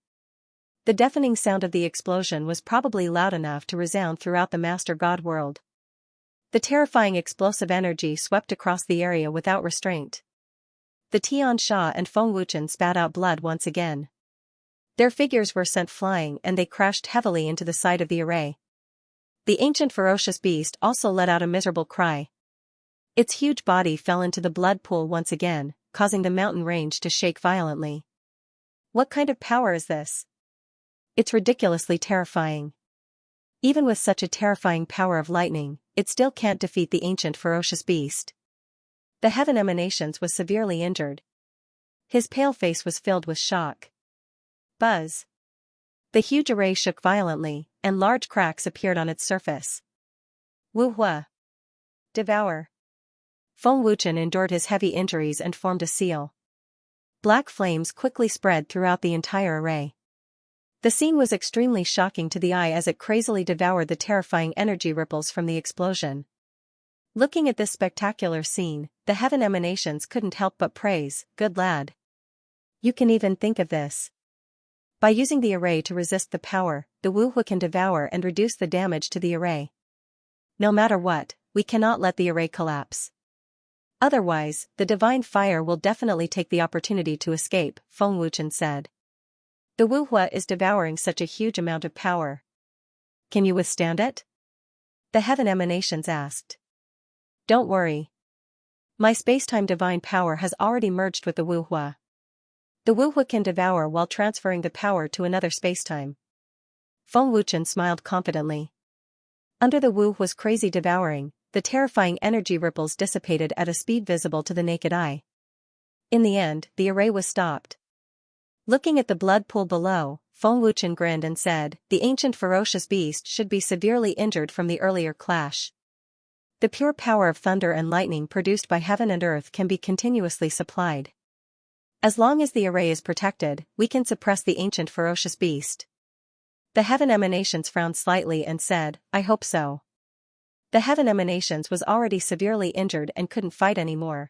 The deafening sound of the explosion was probably loud enough to resound throughout the Master God world. The terrifying explosive energy swept across the area without restraint. The Xianxia and Feng Wuchen spat out blood once again. Their figures were sent flying and they crashed heavily into the side of the array. The ancient ferocious beast also let out a miserable cry. Its huge body fell into the blood pool once again, causing the mountain range to shake violently. What kind of power is this? It's ridiculously terrifying. Even with such a terrifying power of lightning, it still can't defeat the ancient ferocious beast. The heaven emanations was severely injured. His pale face was filled with shock. Buzz. The huge array shook violently, and large cracks appeared on its surface. Wu Hua. Devour. Feng Wuchen endured his heavy injuries and formed a seal. Black flames quickly spread throughout the entire array. The scene was extremely shocking to the eye as it crazily devoured the terrifying energy ripples from the explosion. Looking at this spectacular scene, the heaven emanations couldn't help but praise, "Good lad. You can even think of this." By using the array to resist the power, the Wu Hua can devour and reduce the damage to the array. No matter what, we cannot let the array collapse. Otherwise, the divine fire will definitely take the opportunity to escape, Feng Wuchen said. The Wu Hua is devouring such a huge amount of power. Can you withstand it? The heaven emanations asked. Don't worry. My space-time divine power has already merged with the Wu Hua. The Wu Hua can devour while transferring the power to another spacetime. Feng Wuchen smiled confidently. Under the Wu Hua's crazy devouring, the terrifying energy ripples dissipated at a speed visible to the naked eye. In the end, the array was stopped. Looking at the blood pool below, Feng Wuchen grinned and said, "The ancient ferocious beast should be severely injured from the earlier clash. The pure power of thunder and lightning produced by heaven and earth can be continuously supplied. As long as the array is protected, we can suppress the ancient ferocious beast." The heaven emanations frowned slightly and said, "I hope so." The heaven emanations was already severely injured and couldn't fight anymore.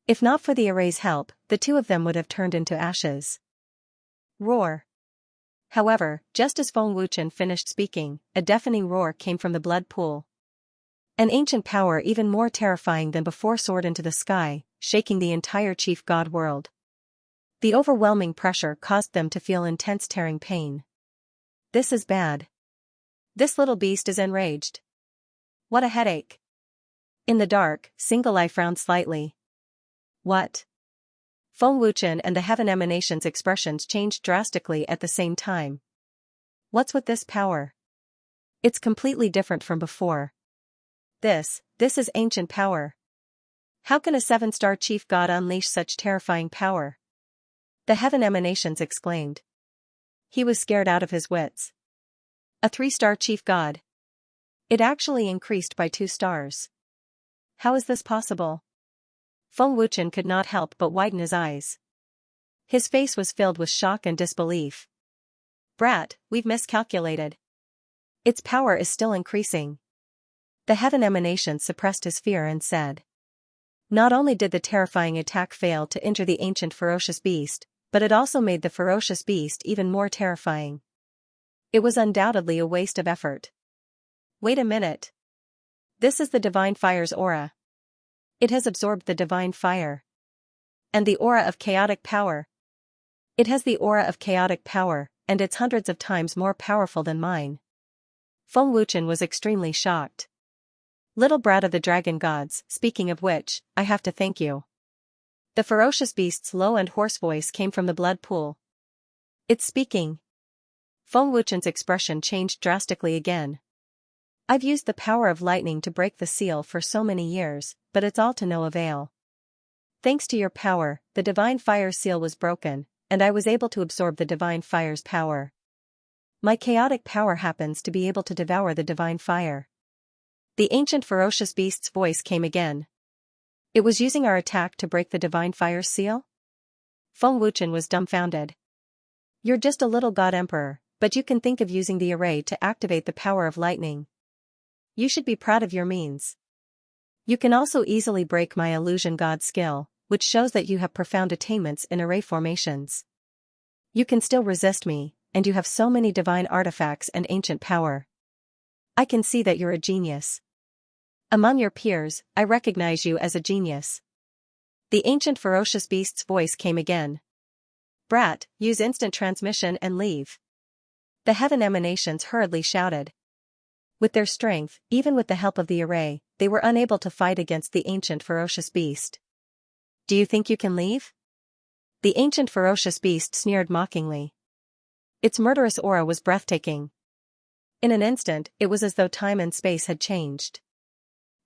If not for the array's help, the two of them would have turned into ashes. Roar. However, just as Feng Wuchen finished speaking, a deafening roar came from the blood pool. An ancient power even more terrifying than before soared into the sky, shaking the entire chief god world. The overwhelming pressure caused them to feel intense tearing pain. This is bad. This little beast is enraged. What a headache. In the dark, Single Eye frowned slightly. What? Feng Wuchen and the heaven emanations' expressions changed drastically at the same time. What's with this power? It's completely different from before. This is ancient power. How can a 7-star chief god unleash such terrifying power? The heaven emanations exclaimed. He was scared out of his wits. A 3-star chief god. It actually increased by 2 stars. How is this possible? Feng Wuchen could not help but widen his eyes. His face was filled with shock and disbelief. Brat, we've miscalculated. Its power is still increasing. The heaven emanation suppressed his fear and said. Not only did the terrifying attack fail to injure the ancient ferocious beast, but it also made the ferocious beast even more terrifying. It was undoubtedly a waste of effort. Wait a minute. This is the divine fire's aura. It has absorbed the divine fire. And the aura of chaotic power. It has the aura of chaotic power, and it's hundreds of times more powerful than mine. Feng Wuchen was extremely shocked. Little brat of the dragon gods, speaking of which, I have to thank you. The ferocious beast's low and hoarse voice came from the blood pool. It's speaking. Feng Wuchen's expression changed drastically again. I've used the power of lightning to break the seal for so many years, but it's all to no avail. Thanks to your power, the divine fire seal was broken, and I was able to absorb the divine fire's power. My chaotic power happens to be able to devour the divine fire. The ancient ferocious beast's voice came again. It was using our attack to break the divine fire's seal? Feng Wuchen was dumbfounded. You're just a little god emperor, but you can think of using the array to activate the power of lightning. You should be proud of your means. You can also easily break my illusion god skill, which shows that you have profound attainments in array formations. You can still resist me, and you have so many divine artifacts and ancient power. I can see that you're a genius. Among your peers, I recognize you as a genius. The ancient ferocious beast's voice came again. Brat, use instant transmission and leave. The heaven emanations hurriedly shouted. With their strength, even with the help of the array, they were unable to fight against the ancient ferocious beast. Do you think you can leave? The ancient ferocious beast sneered mockingly. Its murderous aura was breathtaking. In an instant, it was as though time and space had changed.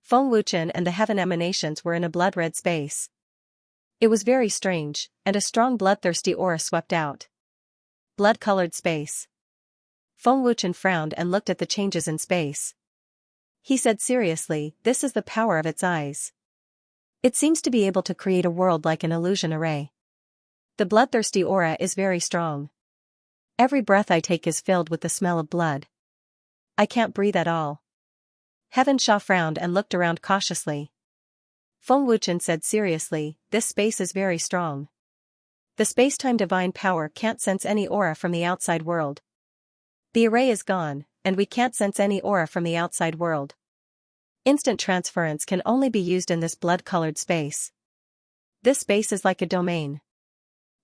Feng Wuchen and the heaven emanations were in a blood-red space. It was very strange, and a strong bloodthirsty aura swept out. Blood-colored space. Feng Wuchen frowned and looked at the changes in space. He said seriously, this is the power of its eyes. It seems to be able to create a world like an illusion array. The bloodthirsty aura is very strong. Every breath I take is filled with the smell of blood. I can't breathe at all. Xianxia frowned and looked around cautiously. Feng Wuchen said seriously, this space is very strong. The space-time divine power can't sense any aura from the outside world. The array is gone, and we can't sense any aura from the outside world. Instant transference can only be used in this blood-colored space. This space is like a domain.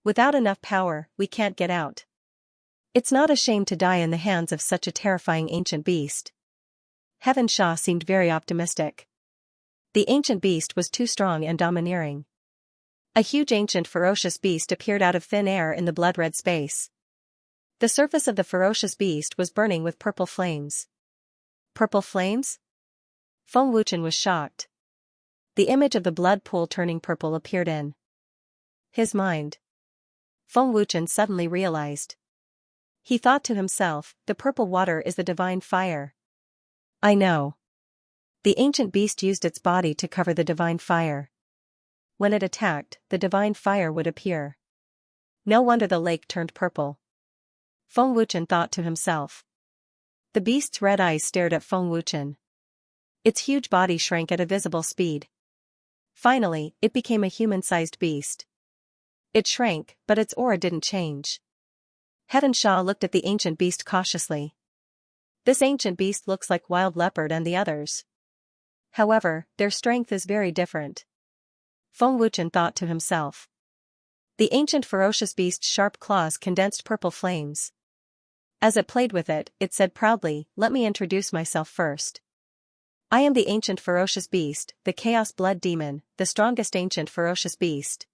Without enough power, we can't get out. It's not a shame to die in the hands of such a terrifying ancient beast. Xianxia seemed very optimistic. The ancient beast was too strong and domineering. A huge ancient ferocious beast appeared out of thin air in the blood-red space. The surface of the ferocious beast was burning with purple flames. Purple flames? Feng Wuchen was shocked. The image of the blood pool turning purple appeared in his mind. Feng Wuchen suddenly realized. He thought to himself, the purple water is the divine fire. I know. The ancient beast used its body to cover the divine fire. When it attacked, the divine fire would appear. No wonder the lake turned purple. Feng Wuchen thought to himself. The beast's red eyes stared at Feng Wuchen. Its huge body shrank at a visible speed. Finally, it became a human-sized beast. It shrank, but its aura didn't change. Xianxia looked at the ancient beast cautiously. This ancient beast looks like Wild Leopard and the others. However, their strength is very different. Feng Wuchen thought to himself. The ancient ferocious beast's sharp claws condensed purple flames. As it played with it, it said proudly, let me introduce myself first. I am the ancient ferocious beast, the Chaos Blood Demon, the strongest ancient ferocious beast.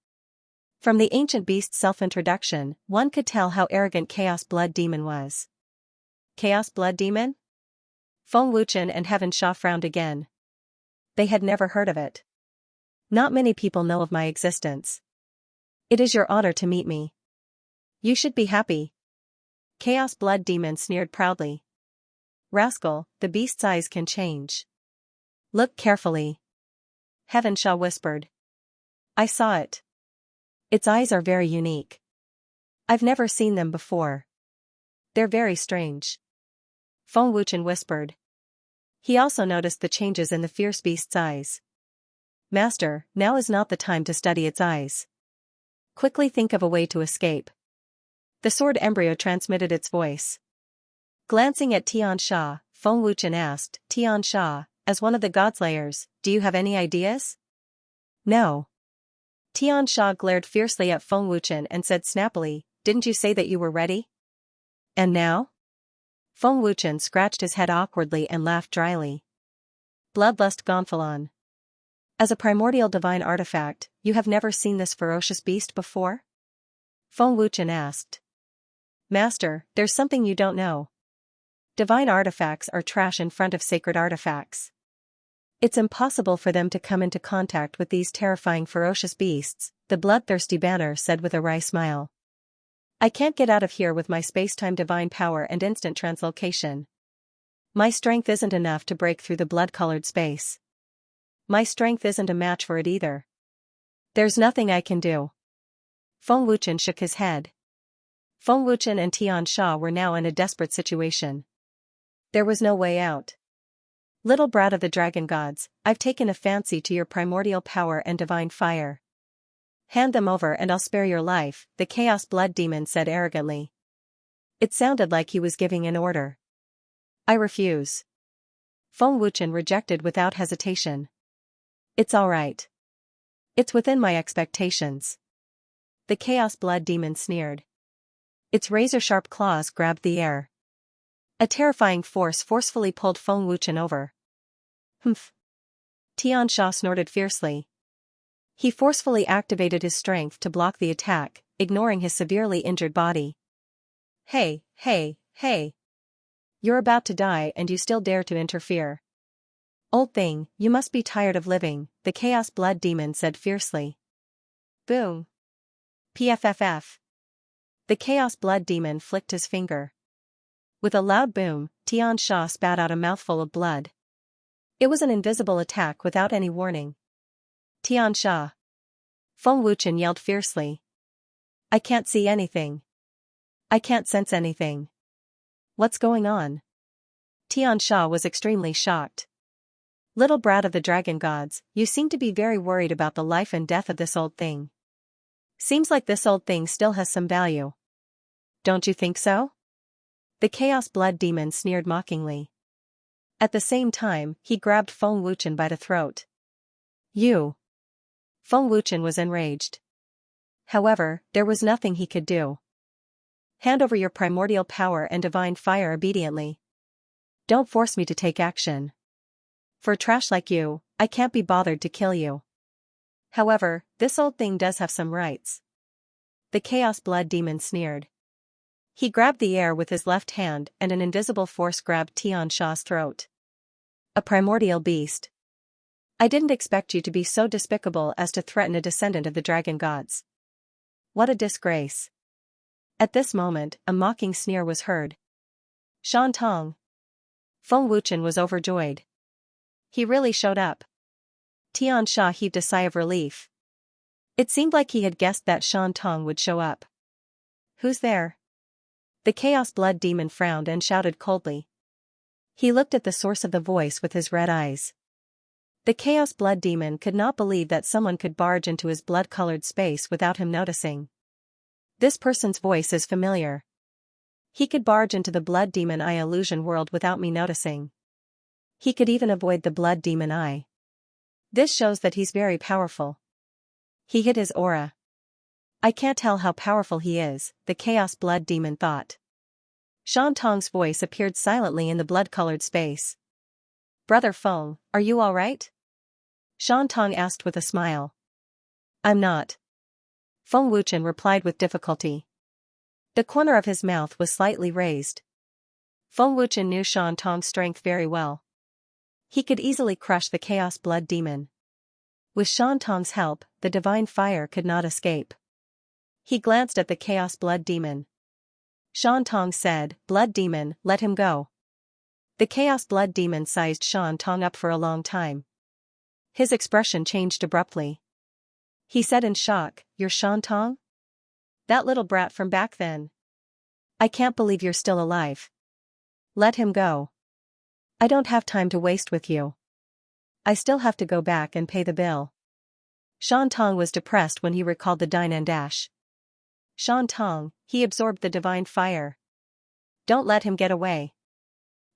From the ancient beast's self-introduction, one could tell how arrogant Chaos Blood Demon was. Chaos Blood Demon? Feng Wuchen and Xianxia frowned again. They had never heard of it. Not many people know of my existence. It is your honor to meet me. You should be happy. Chaos Blood Demon sneered proudly. Rascal, the beast's eyes can change. Look carefully. Xianxia whispered. I saw it. Its eyes are very unique. I've never seen them before. They're very strange. Feng Wuchen whispered. He also noticed the changes in the fierce beast's eyes. Master, now is not the time to study its eyes. Quickly think of a way to escape. The sword embryo transmitted its voice. Glancing at Xianxia, Feng Wuchen asked, Xianxia, as one of the Godslayers, do you have any ideas? No. Xianxia glared fiercely at Feng Wuchen and said snappily, didn't you say that you were ready? And now? Feng Wuchen scratched his head awkwardly and laughed dryly. Bloodlust Gonfalon. As a primordial divine artifact, you have never seen this ferocious beast before? Feng Wuchen asked. Master, there's something you don't know. Divine artifacts are trash in front of sacred artifacts. It's impossible for them to come into contact with these terrifying ferocious beasts, the bloodthirsty banner said with a wry smile. I can't get out of here with my space-time divine power and instant translocation. My strength isn't enough to break through the blood-colored space. My strength isn't a match for it either. There's nothing I can do. Feng Wuchen shook his head. Feng Wuchen and Xianxia were now in a desperate situation. There was no way out. Little brat of the dragon gods, I've taken a fancy to your primordial power and divine fire. Hand them over and I'll spare your life, the Chaos Blood Demon said arrogantly. It sounded like he was giving an order. I refuse. Feng Wuchen rejected without hesitation. It's all right. It's within my expectations. The Chaos Blood Demon sneered. Its razor-sharp claws grabbed the air. A terrifying force forcefully pulled Feng Wuchen over. Humph. Xianxia snorted fiercely. He forcefully activated his strength to block the attack, ignoring his severely injured body. Hey, hey, hey. You're about to die and you still dare to interfere. Old thing, you must be tired of living, the Chaos Blood Demon said fiercely. Boom. PFFF. The Chaos Blood Demon flicked his finger. With a loud boom, Xianxia spat out a mouthful of blood. It was an invisible attack without any warning. Xianxia. Feng Wuchen yelled fiercely. I can't see anything. I can't sense anything. What's going on? Xianxia was extremely shocked. Little brat of the dragon gods, you seem to be very worried about the life and death of this old thing. Seems like this old thing still has some value. Don't you think so? The Chaos Blood Demon sneered mockingly. At the same time, he grabbed Feng Wuchen by the throat. You! Feng Wuchen was enraged. However, there was nothing he could do. Hand over your primordial power and divine fire obediently. Don't force me to take action. For trash like you, I can't be bothered to kill you. However, this old thing does have some rights. The Chaos Blood Demon sneered. He grabbed the air with his left hand and an invisible force grabbed Xianxia's throat. A primordial beast. I didn't expect you to be so despicable as to threaten a descendant of the dragon gods. What a disgrace. At this moment, a mocking sneer was heard. Shan Tong. Feng Wuchen was overjoyed. He really showed up. Xianxia heaved a sigh of relief. It seemed like he had guessed that Shan Tong would show up. Who's there? The Chaos Blood Demon frowned and shouted coldly. He looked at the source of the voice with his red eyes. The Chaos Blood Demon could not believe that someone could barge into his blood-colored space without him noticing. This person's voice is familiar. He could barge into the Blood Demon Eye illusion world without me noticing. He could even avoid the Blood Demon Eye. This shows that he's very powerful. He hid his aura. I can't tell how powerful he is, the Chaos Blood Demon thought. Shan Tong's voice appeared silently in the blood-colored space. Brother Feng, are you all right? Shan Tong asked with a smile. I'm not. Feng Wuchen replied with difficulty. The corner of his mouth was slightly raised. Feng Wuchen knew Shan Tong's strength very well. He could easily crush the Chaos Blood Demon. With Shan Tong's help, the divine fire could not escape. He glanced at the Chaos Blood Demon. Shan Tong said, Blood Demon, let him go. The Chaos Blood Demon sized Shan Tong up for a long time. His expression changed abruptly. He said in shock, You're Shan Tong? That little brat from back then. I can't believe you're still alive. Let him go. I don't have time to waste with you. I still have to go back and pay the bill. Shan Tong was depressed when he recalled the dine and dash. Shan Tong, he absorbed the divine fire. Don't let him get away.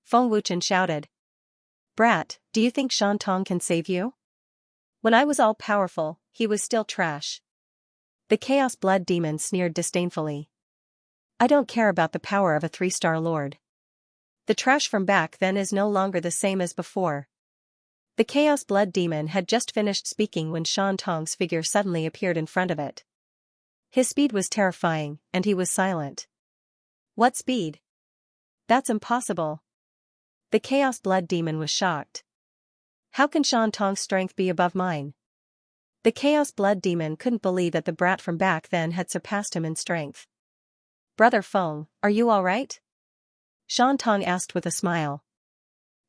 Feng Wuchen shouted. Brat, do you think Shan Tong can save you? When I was all powerful, he was still trash. The Chaos Blood Demon sneered disdainfully. I don't care about the power of a 3-star lord. The trash from back then is no longer the same as before. The Chaos Blood Demon had just finished speaking when Shan Tong's figure suddenly appeared in front of it. His speed was terrifying, and he was silent. What speed? That's impossible. The Chaos Blood Demon was shocked. How can Shan Tong's strength be above mine? The Chaos Blood Demon couldn't believe that the brat from back then had surpassed him in strength. Brother Feng, are you all right? Shan Tong asked with a smile.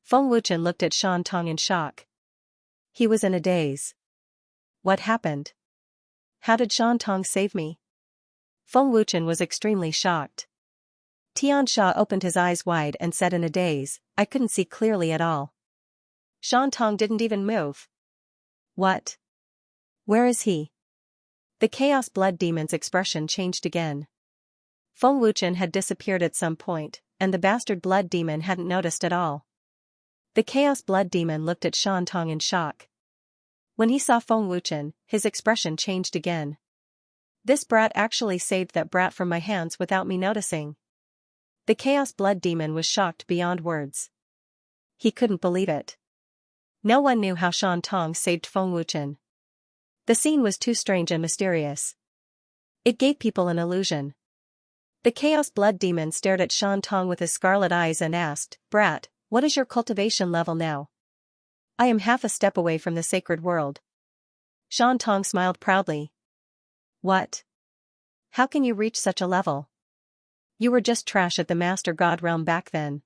Feng Wuchen looked at Shan Tong in shock. He was in a daze. What happened? How did Shan Tong save me? Feng Wuchen was extremely shocked. Xianxia opened his eyes wide and said in a daze, I couldn't see clearly at all. Shan Tong didn't even move. What? Where is he? The Chaos Blood Demon's expression changed again. Feng Wuchen had disappeared at some point, and the bastard blood demon hadn't noticed at all. The Chaos Blood Demon looked at Shan Tong in shock. When he saw Feng Wuchen, his expression changed again. This brat actually saved that brat from my hands without me noticing. The Chaos Blood Demon was shocked beyond words. He couldn't believe it. No one knew how Shan Tong saved Feng Wuchen. The scene was too strange and mysterious. It gave people an illusion. The Chaos Blood Demon stared at Shan Tong with his scarlet eyes and asked, "Brat, what is your cultivation level now?" "I am half a step away from the sacred world." Shan Tong smiled proudly. "What? How can you reach such a level? You were just trash at the Master God realm back then.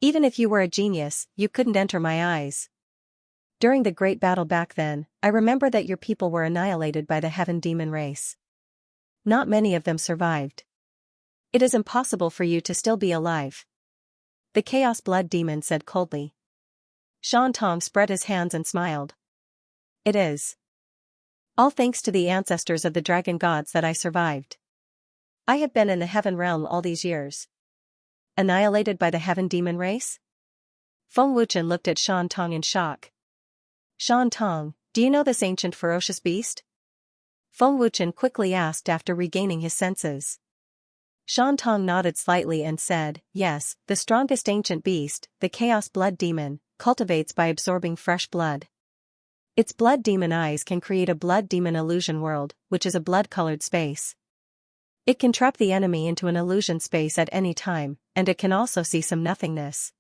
Even if you were a genius, you couldn't enter my eyes. During the great battle back then, I remember that your people were annihilated by the heaven demon race. Not many of them survived. It is impossible for you to still be alive." The Chaos Blood Demon said coldly. Shan Tong spread his hands and smiled. "It is all thanks to the ancestors of the dragon gods that I survived. I have been in the heaven realm all these years." "Annihilated by the heaven demon race?" Feng Wuchen looked at Shan Tong in shock. "Shan Tong, do you know this ancient ferocious beast?" Feng Wuchen quickly asked after regaining his senses. Shan Tong nodded slightly and said, "Yes, the strongest ancient beast, the Chaos Blood Demon, cultivates by absorbing fresh blood. Its blood demon eyes can create a blood demon illusion world, which is a blood-colored space. It can trap the enemy into an illusion space at any time, and it can also see some nothingness.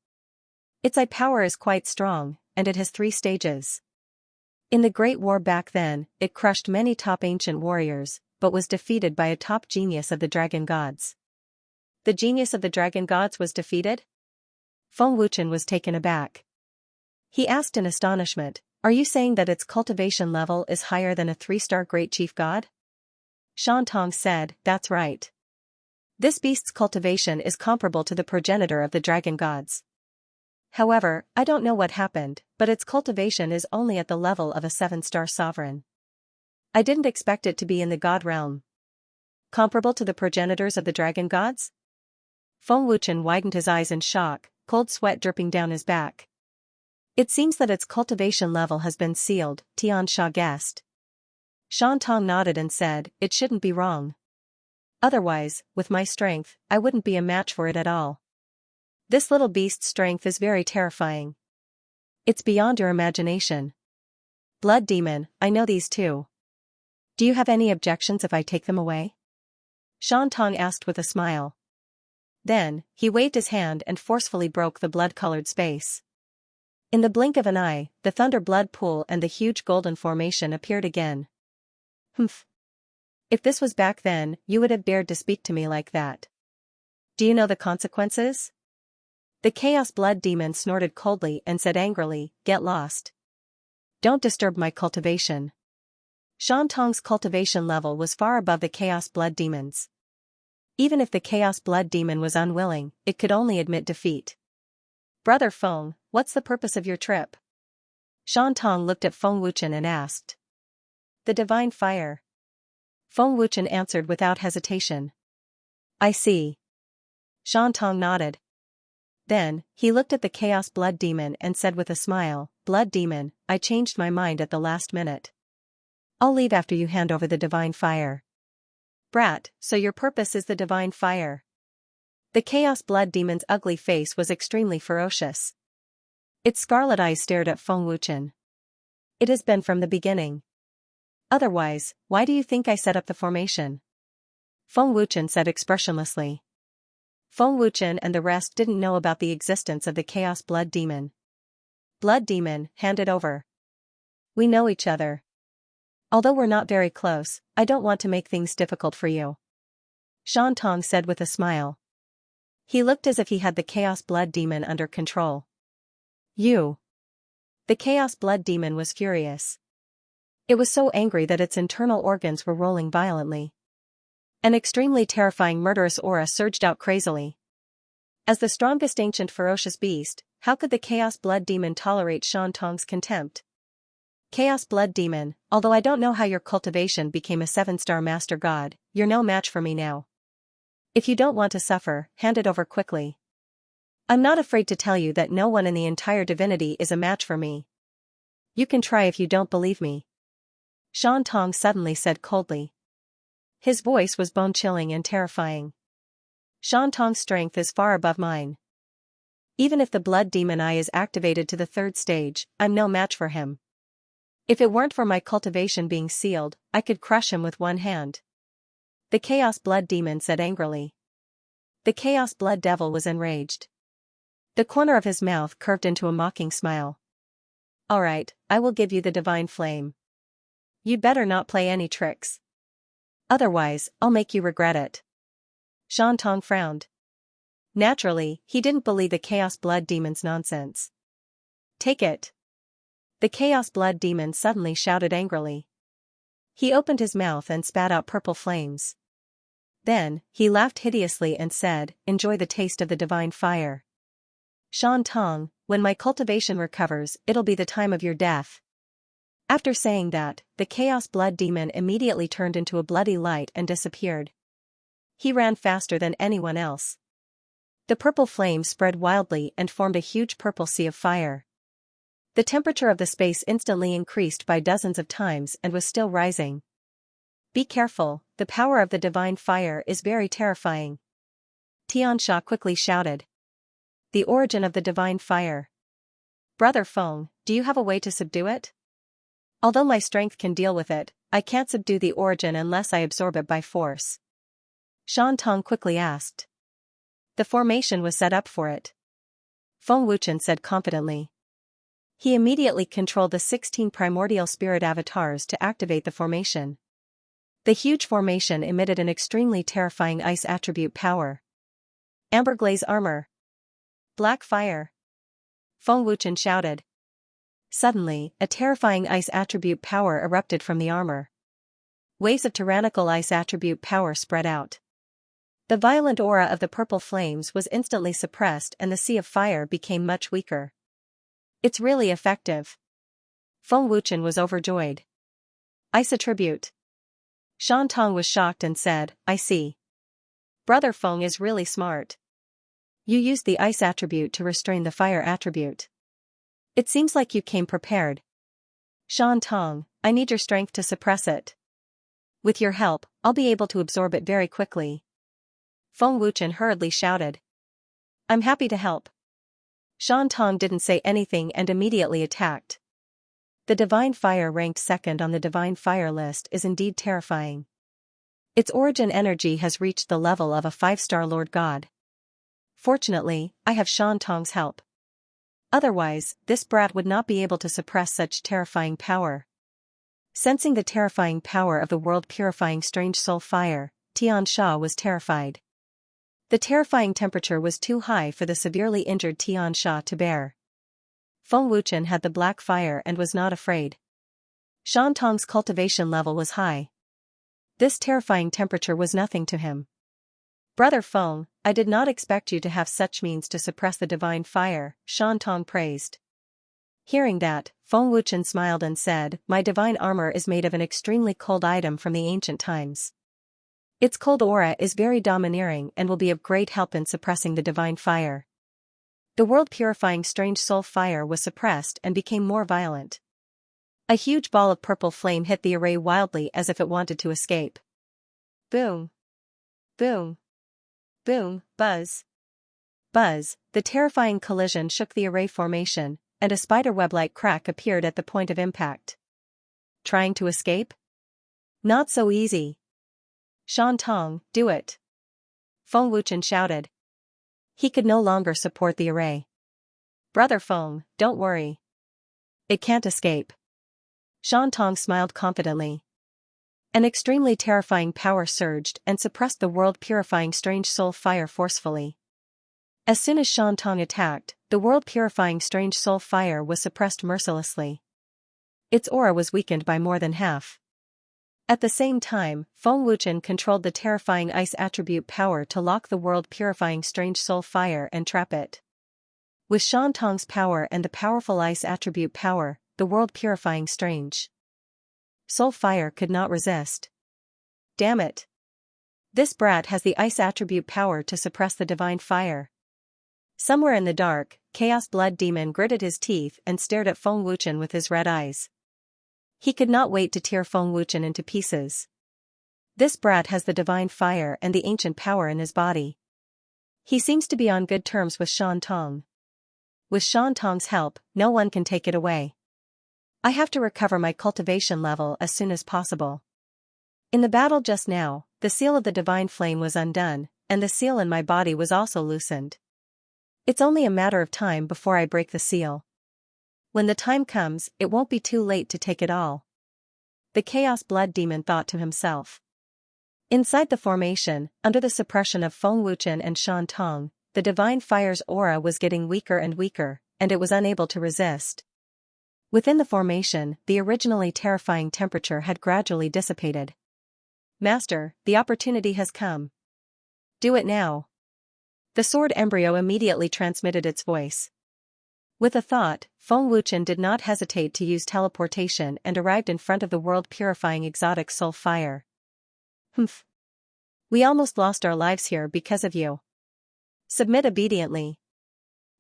Its eye power is quite strong, and it has 3 stages. In the Great War back then, it crushed many top ancient warriors, but was defeated by a top genius of the dragon gods." "The genius of the dragon gods was defeated?" Feng Wuchen was taken aback. He asked in astonishment, "Are you saying that its cultivation level is higher than a 3-star great chief god?" Shan Tong said, "That's right. This beast's cultivation is comparable to the progenitor of the dragon gods. However, I don't know what happened, but its cultivation is only at the level of a 7-star sovereign. I didn't expect it to be in the god realm." "Comparable to the progenitors of the dragon gods?" Feng Wuchen widened his eyes in shock, cold sweat dripping down his back. "It seems that its cultivation level has been sealed," Xianxia guessed. Shan Tong nodded and said, "It shouldn't be wrong. Otherwise, with my strength, I wouldn't be a match for it at all. This little beast's strength is very terrifying. It's beyond your imagination. Blood Demon, I know these too. Do you have any objections if I take them away?" Shan Tong asked with a smile. Then, he waved his hand and forcefully broke the blood-colored space. In the blink of an eye, the thunder blood pool and the huge golden formation appeared again. "Humph. If this was back then, you would have dared to speak to me like that. Do you know the consequences?" The Chaos Blood Demon snorted coldly and said angrily, "Get lost. Don't disturb my cultivation." Shan Tong's cultivation level was far above the Chaos Blood Demon's. Even if the Chaos Blood Demon was unwilling, it could only admit defeat. "Brother Feng, what's the purpose of your trip?" Shan Tong looked at Feng Wuchen and asked. "The divine fire." Feng Wuchen answered without hesitation. "I see." Shan Tong nodded. Then, he looked at the Chaos Blood Demon and said with a smile, "Blood Demon, I changed my mind at the last minute. I'll leave after you hand over the divine fire." "Brat, so your purpose is the divine fire?" The Chaos Blood Demon's ugly face was extremely ferocious. Its scarlet eyes stared at Feng Wuchen. "It has been from the beginning. Otherwise, why do you think I set up the formation?" Feng Wuchen said expressionlessly. Feng Wuchen and the rest didn't know about the existence of the Chaos Blood Demon. "Blood Demon, hand it over. We know each other. Although we're not very close, I don't want to make things difficult for you." Shan Tong said with a smile. He looked as if he had the Chaos Blood Demon under control. "You." The Chaos Blood Demon was furious. It was so angry that its internal organs were rolling violently. An extremely terrifying murderous aura surged out crazily. As the strongest ancient ferocious beast, how could the Chaos Blood Demon tolerate Shan Tong's contempt? "Chaos Blood Demon, although I don't know how your cultivation became a 7-star master god, you're no match for me now. If you don't want to suffer, hand it over quickly. I'm not afraid to tell you that no one in the entire divinity is a match for me. You can try if you don't believe me. Shan Tong suddenly said coldly. His voice was bone-chilling and terrifying. Shan Tong's strength is far above mine. Even if the blood demon eye is activated to the 3rd stage, I'm no match for him. If it weren't for my cultivation being sealed, I could crush him with one hand. The Chaos Blood Demon said angrily. The Chaos Blood Devil was enraged. The corner of his mouth curved into a mocking smile. Alright, I will give you the divine flame. You'd better not play any tricks. Otherwise, I'll make you regret it. Shan Tong frowned. Naturally, he didn't believe the Chaos Blood Demon's nonsense. Take it. The Chaos Blood Demon suddenly shouted angrily. He opened his mouth and spat out purple flames. Then, he laughed hideously and said, enjoy the taste of the divine fire. Shan Tong, when my cultivation recovers, it'll be the time of your death. After saying that, the Chaos Blood Demon immediately turned into a bloody light and disappeared. He ran faster than anyone else. The purple flame spread wildly and formed a huge purple sea of fire. The temperature of the space instantly increased by dozens of times and was still rising. Be careful, the power of the divine fire is very terrifying. Xianxia quickly shouted. The origin of the divine fire. Brother Feng, do you have a way to subdue it? Although my strength can deal with it, I can't subdue the origin unless I absorb it by force. Shan Tong quickly asked. The formation was set up for it. Feng Wuchen said confidently. He immediately controlled the 16 primordial spirit avatars to activate the formation. The huge formation emitted an extremely terrifying ice attribute power. Amberglaze armor. Black fire. Feng Wuchen shouted. Suddenly, a terrifying ice attribute power erupted from the armor. Waves of tyrannical ice attribute power spread out. The violent aura of the purple flames was instantly suppressed and the sea of fire became much weaker. It's really effective. Feng Wuchen was overjoyed. Ice attribute. Shan Tong was shocked and said, I see. Brother Feng is really smart. You used the ice attribute to restrain the fire attribute. It seems like you came prepared. Shan Tong, I need your strength to suppress it. With your help, I'll be able to absorb it very quickly. Feng Wuchen hurriedly shouted. I'm happy to help. Shan Tong didn't say anything and immediately attacked. The divine fire ranked 2nd on the divine fire list is indeed terrifying. Its origin energy has reached the level of a 5-star Lord God. Fortunately, I have Shan Tong's help. Otherwise, this brat would not be able to suppress such terrifying power. Sensing the terrifying power of the world-purifying strange soul fire, Xianxia was terrified. The terrifying temperature was too high for the severely injured Xianxia to bear. Feng Wuchen had the black fire and was not afraid. Shan Tong's cultivation level was high. This terrifying temperature was nothing to him. Brother Feng, I did not expect you to have such means to suppress the divine fire, Shan Tong praised. Hearing that, Feng Wuchen smiled and said, my divine armor is made of an extremely cold item from the ancient times. Its cold aura is very domineering and will be of great help in suppressing the divine fire. The world-purifying strange soul fire was suppressed and became more violent. A huge ball of purple flame hit the array wildly as if it wanted to escape. Boom. Boom. Boom, buzz. Buzz, the terrifying collision shook the array formation, and a spiderweb-like crack appeared at the point of impact. Trying to escape? Not so easy. Shan Tong, do it. Feng Wuchen shouted. He could no longer support the array. Brother Feng, don't worry. It can't escape. Shan Tong smiled confidently. An extremely terrifying power surged and suppressed the world-purifying strange soul fire forcefully. As soon as Shan Tong attacked, the world-purifying strange soul fire was suppressed mercilessly. Its aura was weakened by more than half. At the same time, Feng Wuchen controlled the terrifying ice attribute power to lock the world-purifying strange soul fire and trap it. With Shan Tong's power and the powerful ice attribute power, the world-purifying strange soul fire could not resist. Damn it. This brat has the ice attribute power to suppress the divine fire. Somewhere in the dark, Chaos Blood Demon gritted his teeth and stared at Feng Wuchen with his red eyes. He could not wait to tear Feng Wuchen into pieces. This brat has the divine fire and the ancient power in his body. He seems to be on good terms with Shan Tong. With Shan Tong's help, no one can take it away. I have to recover my cultivation level as soon as possible. In the battle just now, the seal of the divine flame was undone, and the seal in my body was also loosened. It's only a matter of time before I break the seal. When the time comes, it won't be too late to take it all. The Chaos Blood Demon thought to himself. Inside the formation, under the suppression of Feng Wuchen and Shan Tong, the divine fire's aura was getting weaker and weaker, and it was unable to resist. Within the formation, the originally terrifying temperature had gradually dissipated. Master, the opportunity has come. Do it now. The sword embryo immediately transmitted its voice. With a thought, Feng Wuchen did not hesitate to use teleportation and arrived in front of the world-purifying exotic soul fire. Humph. We almost lost our lives here because of you. Submit obediently.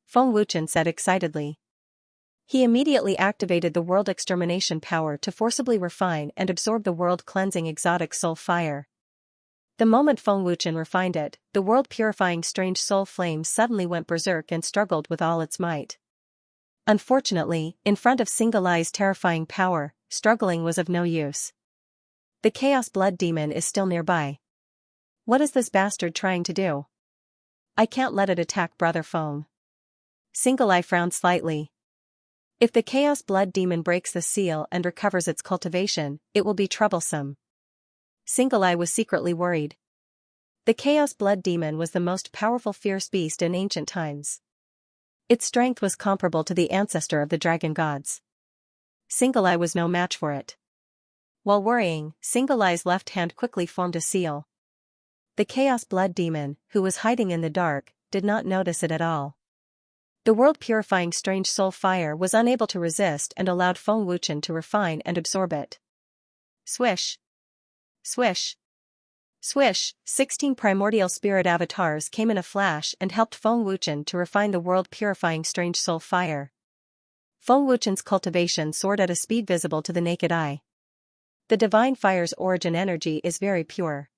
Feng Wuchen said excitedly. He immediately activated the world extermination power to forcibly refine and absorb the world-cleansing exotic soul fire. The moment Feng Wuchen refined it, the world-purifying strange soul flame suddenly went berserk and struggled with all its might. Unfortunately, in front of Single Eye's terrifying power, struggling was of no use. The Chaos Blood Demon is still nearby. What is this bastard trying to do? I can't let it attack Brother Feng. Single Eye frowned slightly. If the Chaos Blood Demon breaks the seal and recovers its cultivation, it will be troublesome. Single Eye was secretly worried. The Chaos Blood Demon was the most powerful fierce beast in ancient times. Its strength was comparable to the ancestor of the dragon gods. Single Eye was no match for it. While worrying, Single Eye's left hand quickly formed a seal. The Chaos Blood Demon, who was hiding in the dark, did not notice it at all. The world-purifying strange soul fire was unable to resist and allowed Feng Wuchen to refine and absorb it. Swish. Swish. Swish, 16 primordial spirit avatars came in a flash and helped Feng Wuchen to refine the world-purifying strange soul fire. Feng Wuchen's cultivation soared at a speed visible to the naked eye. The divine fire's origin energy is very pure.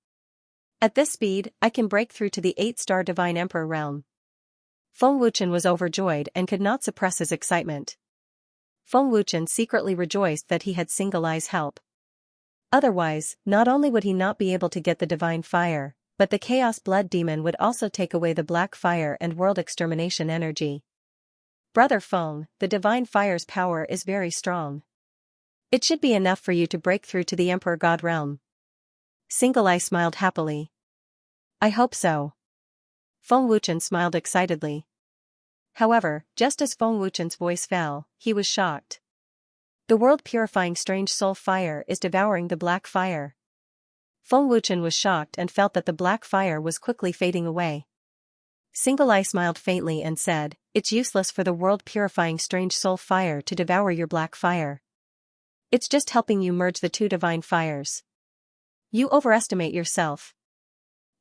At this speed, I can break through to the 8-star divine emperor realm. Feng Wuchen was overjoyed and could not suppress his excitement. Feng Wuchen secretly rejoiced that he had Single Eye's help. Otherwise, not only would he not be able to get the divine fire, but the Chaos Blood Demon would also take away the black fire and world extermination energy. Brother Feng, the divine fire's power is very strong. It should be enough for you to break through to the Emperor God realm. Single Eye smiled happily. I hope so. Feng Wuchen smiled excitedly. However, just as Feng Wuchen's voice fell, he was shocked. The world-purifying strange soul fire is devouring the black fire. Feng Wuchen was shocked and felt that the black fire was quickly fading away. Single Eye smiled faintly and said, it's useless for the world-purifying strange soul fire to devour your black fire. It's just helping you merge the two divine fires. You overestimate yourself.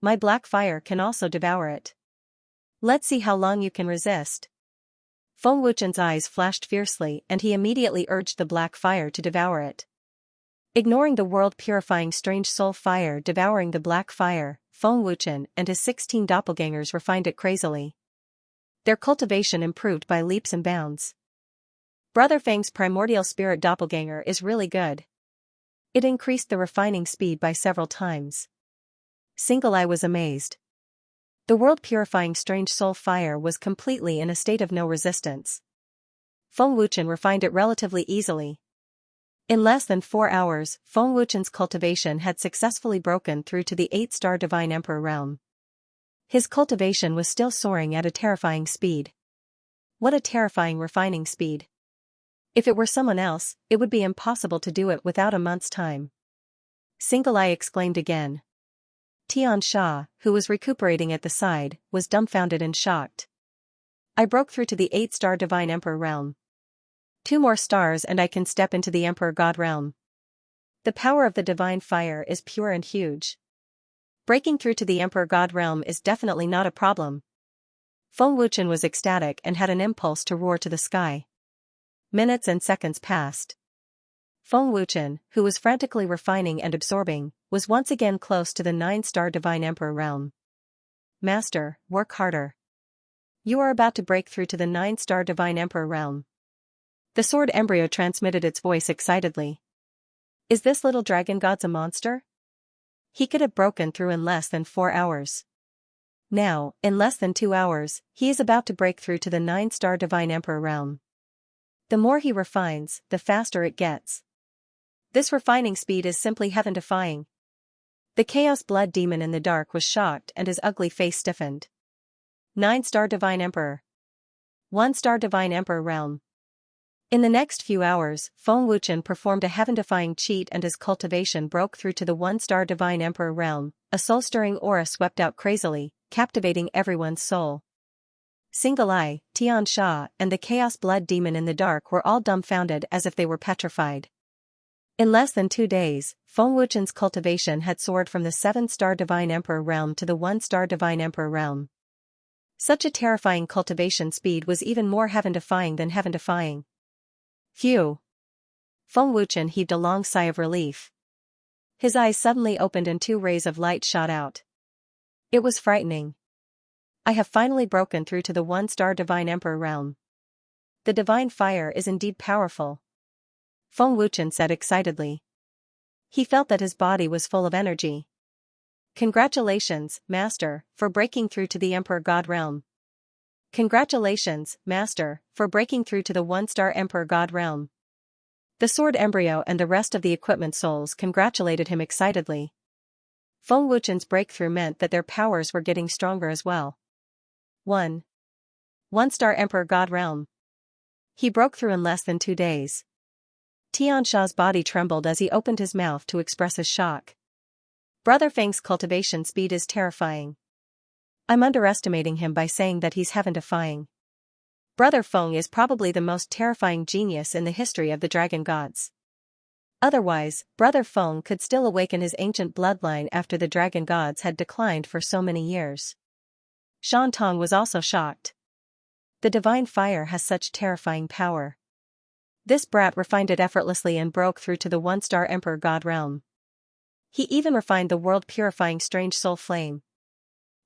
My black fire can also devour it. Let's see how long you can resist. Feng Wuchen's eyes flashed fiercely and he immediately urged the black fire to devour it. Ignoring the world-purifying strange soul fire devouring the black fire, Feng Wuchen and his 16 doppelgangers refined it crazily. Their cultivation improved by leaps and bounds. Brother Feng's primordial spirit doppelganger is really good. It increased the refining speed by several times. Single Eye was amazed. The world-purifying strange soul fire was completely in a state of no resistance. Feng Wuchen refined it relatively easily. In less than 4 hours, Feng Wuchen's cultivation had successfully broken through to the 8-star divine emperor realm. His cultivation was still soaring at a terrifying speed. What a terrifying refining speed. If it were someone else, it would be impossible to do it without a month's time. Single Eye exclaimed again. Xianxia, who was recuperating at the side, was dumbfounded and shocked. I broke through to the 8-star divine emperor realm. 2 more stars and I can step into the emperor god realm. The power of the divine fire is pure and huge. Breaking through to the Emperor God realm is definitely not a problem. Feng Wuchen was ecstatic and had an impulse to roar to the sky. Minutes and seconds passed. Feng Wuchen, who was frantically refining and absorbing, was once again close to the 9-star Divine Emperor realm. Master, work harder. You are about to break through to the 9-star Divine Emperor realm. The sword embryo transmitted its voice excitedly. Is this little dragon god a monster? He could have broken through in less than 4 hours. Now, in less than 2 hours, he is about to break through to the 9-star Divine Emperor realm. The more he refines, the faster it gets. This refining speed is simply heaven-defying. The Chaos Blood Demon in the dark was shocked and his ugly face stiffened. 9-star Divine Emperor. 1-star Divine Emperor realm. In the next few hours, Feng Wuchen performed a heaven-defying cheat and his cultivation broke through to the 1-star Divine Emperor realm. A soul-stirring aura swept out crazily, captivating everyone's soul. Single Eye, Xianxia, and the Chaos Blood Demon in the dark were all dumbfounded as if they were petrified. In less than 2 days, Feng Wuchen's cultivation had soared from the 7-star Divine Emperor realm to the 1-star Divine Emperor realm. Such a terrifying cultivation speed was even more heaven-defying than heaven-defying. Phew! Feng Wuchen heaved a long sigh of relief. His eyes suddenly opened and 2 rays of light shot out. It was frightening. I have finally broken through to the 1-star Divine Emperor realm. The divine fire is indeed powerful. Feng Wuchen said excitedly. He felt that his body was full of energy. Congratulations, Master, for breaking through to the Emperor God realm. Congratulations, Master, for breaking through to the 1-star Emperor God realm. The sword embryo and the rest of the equipment souls congratulated him excitedly. Feng Wuchen's breakthrough meant that their powers were getting stronger as well. 1-star Emperor God realm. He broke through in less than 2 days. Tianxia's body trembled as he opened his mouth to express his shock. Brother Feng's cultivation speed is terrifying. I'm underestimating him by saying that he's heaven-defying. Brother Feng is probably the most terrifying genius in the history of the dragon gods. Otherwise, Brother Feng could still awaken his ancient bloodline after the dragon gods had declined for so many years. Shan Tong was also shocked. The divine fire has such terrifying power. This brat refined it effortlessly and broke through to the 1-star Emperor God realm. He even refined the world-purifying strange soul flame.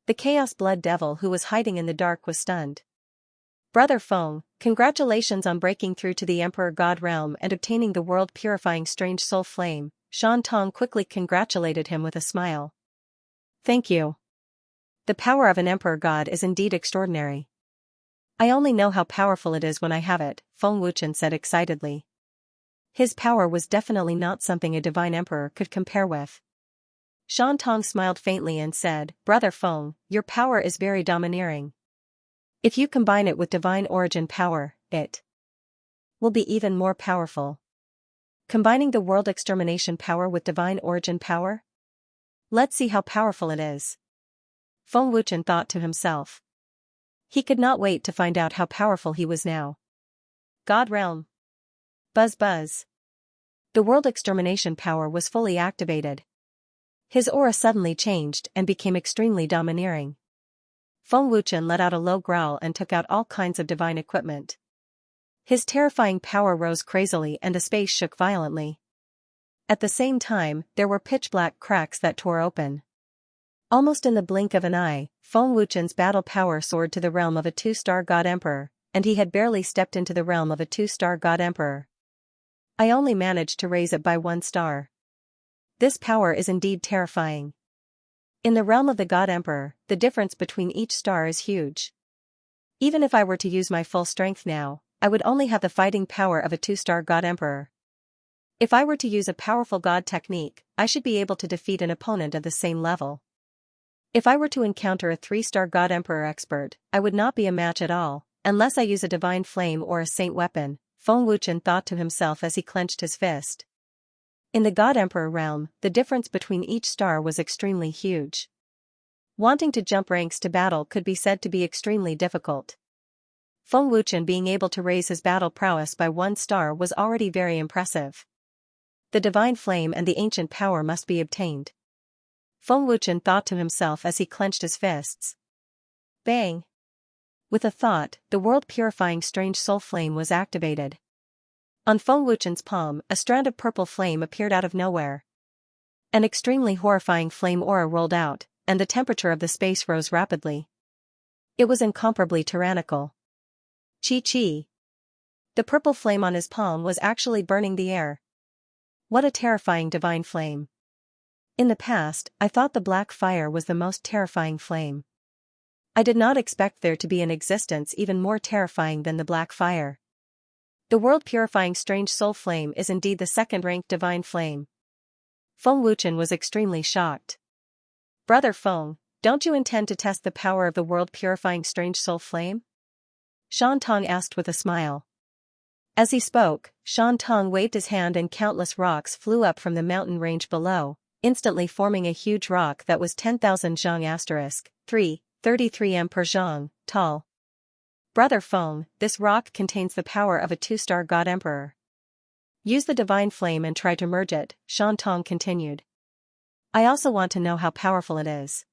The Chaos Blood Devil who was hiding in the dark was stunned. Brother Feng, congratulations on breaking through to the Emperor God realm and obtaining the world-purifying strange soul flame. Shan Tong quickly congratulated him with a smile. Thank you. The power of an Emperor God is indeed extraordinary. I only know how powerful it is when I have it, Feng Wuchen said excitedly. His power was definitely not something a divine emperor could compare with. Shan Tong smiled faintly and said, Brother Feng, your power is very domineering. If you combine it with divine origin power, it will be even more powerful. Combining the world extermination power with divine origin power? Let's see how powerful it is. Feng Wuchen thought to himself. He could not wait to find out how powerful he was now. God realm. Buzz buzz. The world extermination power was fully activated. His aura suddenly changed and became extremely domineering. Feng Wuchen let out a low growl and took out all kinds of divine equipment. His terrifying power rose crazily and the space shook violently. At the same time, there were pitch-black cracks that tore open. Almost in the blink of an eye, Feng Wuchen's battle power soared to the realm of a 2-star God Emperor, and he had barely stepped into the realm of a 2-star God Emperor. I only managed to raise it by 1 star. This power is indeed terrifying. In the realm of the God Emperor, the difference between each star is huge. Even if I were to use my full strength now, I would only have the fighting power of a 2-star God Emperor. If I were to use a powerful God technique, I should be able to defeat an opponent of the same level. If I were to encounter a 3-star God Emperor expert, I would not be a match at all, unless I use a divine flame or a saint weapon, Feng Wuchen thought to himself as he clenched his fist. In the God Emperor realm, the difference between each star was extremely huge. Wanting to jump ranks to battle could be said to be extremely difficult. Feng Wuchen being able to raise his battle prowess by 1 star was already very impressive. The divine flame and the ancient power must be obtained. Feng Wuchen thought to himself as he clenched his fists. Bang! With a thought, the world-purifying strange soul flame was activated. On Feng Wuchen's palm, a strand of purple flame appeared out of nowhere. An extremely horrifying flame aura rolled out, and the temperature of the space rose rapidly. It was incomparably tyrannical. Chi-chi! The purple flame on his palm was actually burning the air. What a terrifying divine flame. In the past, I thought the black fire was the most terrifying flame. I did not expect there to be an existence even more terrifying than the black fire. The world-purifying strange soul flame is indeed the second-ranked divine flame. Feng Wuchen was extremely shocked. Brother Feng, don't you intend to test the power of the world-purifying strange soul flame? Shan Tong asked with a smile. As he spoke, Shan Tong waved his hand and countless rocks flew up from the mountain range below, instantly forming a huge rock that was 10,000 zhang *3, 33 m per zhang, tall. Brother Feng, this rock contains the power of a two-star god emperor. Use the divine flame and try to merge it, Shan Tong continued. I also want to know how powerful it is.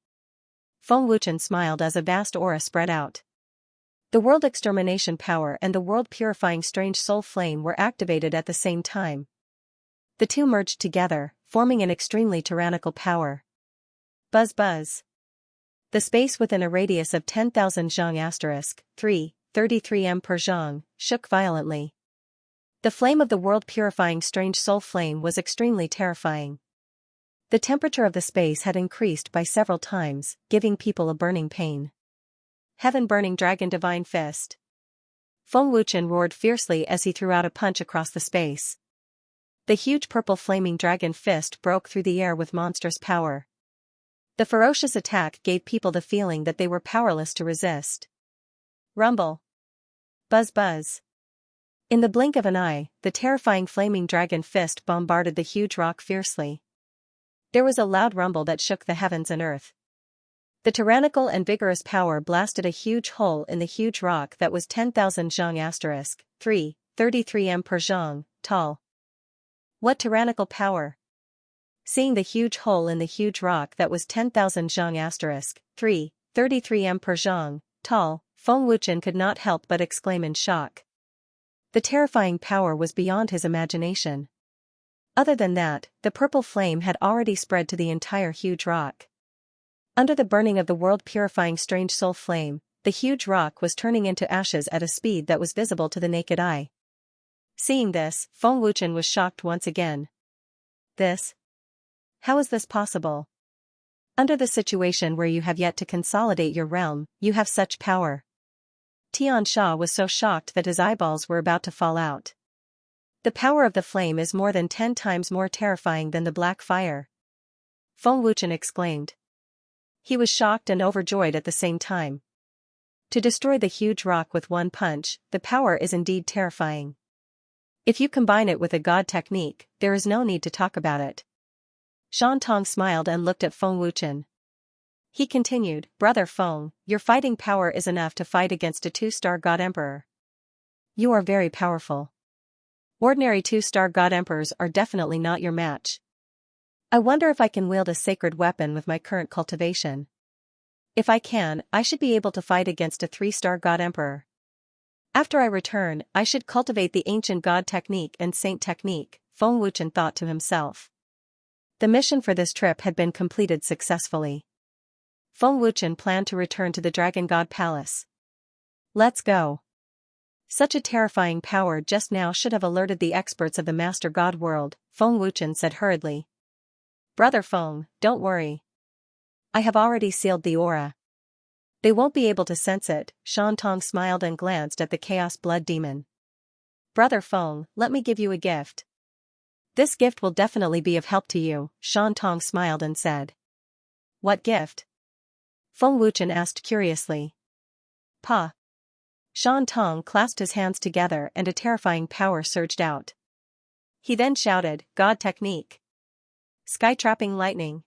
Feng Wuchen smiled as a vast aura spread out. The world extermination power and the world purifying strange soul flame were activated at the same time. The two merged together, forming an extremely tyrannical power. Buzz buzz. The space within a radius of 10,000 zhang *3, 33 m per zhang, shook violently. The flame of the world-purifying strange soul flame was extremely terrifying. The temperature of the space had increased by several times, giving people a burning pain. Heaven-burning dragon divine fist. Feng Wuchen roared fiercely as he threw out a punch across the space. The huge purple flaming dragon fist broke through the air with monstrous power. The ferocious attack gave people the feeling that they were powerless to resist. Rumble. Buzz buzz. In the blink of an eye, the terrifying flaming dragon fist bombarded the huge rock fiercely. There was a loud rumble that shook the heavens and earth. The tyrannical and vigorous power blasted a huge hole in the huge rock that was 10,000 zhang *3, 33 m per zhang, tall. What tyrannical power! Seeing the huge hole in the huge rock that was 10,000 zhang *3, 33 m per zhang, tall, Feng Wuchen could not help but exclaim in shock. The terrifying power was beyond his imagination. Other than that, the purple flame had already spread to the entire huge rock. Under the burning of the world-purifying strange soul flame, the huge rock was turning into ashes at a speed that was visible to the naked eye. Seeing this, Feng Wuchen was shocked once again. This? How is this possible? Under the situation where you have yet to consolidate your realm, you have such power. Xianxia was so shocked that his eyeballs were about to fall out. The power of the flame is more than 10 times more terrifying than the black fire. Feng Wuchen exclaimed. He was shocked and overjoyed at the same time. To destroy the huge rock with one punch, the power is indeed terrifying. If you combine it with a god technique, there is no need to talk about it. Shan Tong smiled and looked at Feng Wuchen. He continued, Brother Feng, your fighting power is enough to fight against a two-star god emperor. You are very powerful. Ordinary two-star god emperors are definitely not your match. I wonder if I can wield a sacred weapon with my current cultivation. If I can, I should be able to fight against a 3-star god emperor. After I return, I should cultivate the ancient god technique and saint technique, Feng Wuchen thought to himself. The mission for this trip had been completed successfully. Feng Wuchen planned to return to the Dragon God Palace. Let's go. Such a terrifying power just now should have alerted the experts of the Master God world, Feng Wuchen said hurriedly. Brother Feng, don't worry. I have already sealed the aura. They won't be able to sense it, Shan Tong smiled and glanced at the Chaos Blood Demon. Brother Feng, let me give you a gift. This gift will definitely be of help to you, Shan Tong smiled and said. What gift? Feng Wuchen asked curiously. Pa. Shan Tong clasped his hands together and a terrifying power surged out. He then shouted, God technique. Sky-trapping lightning.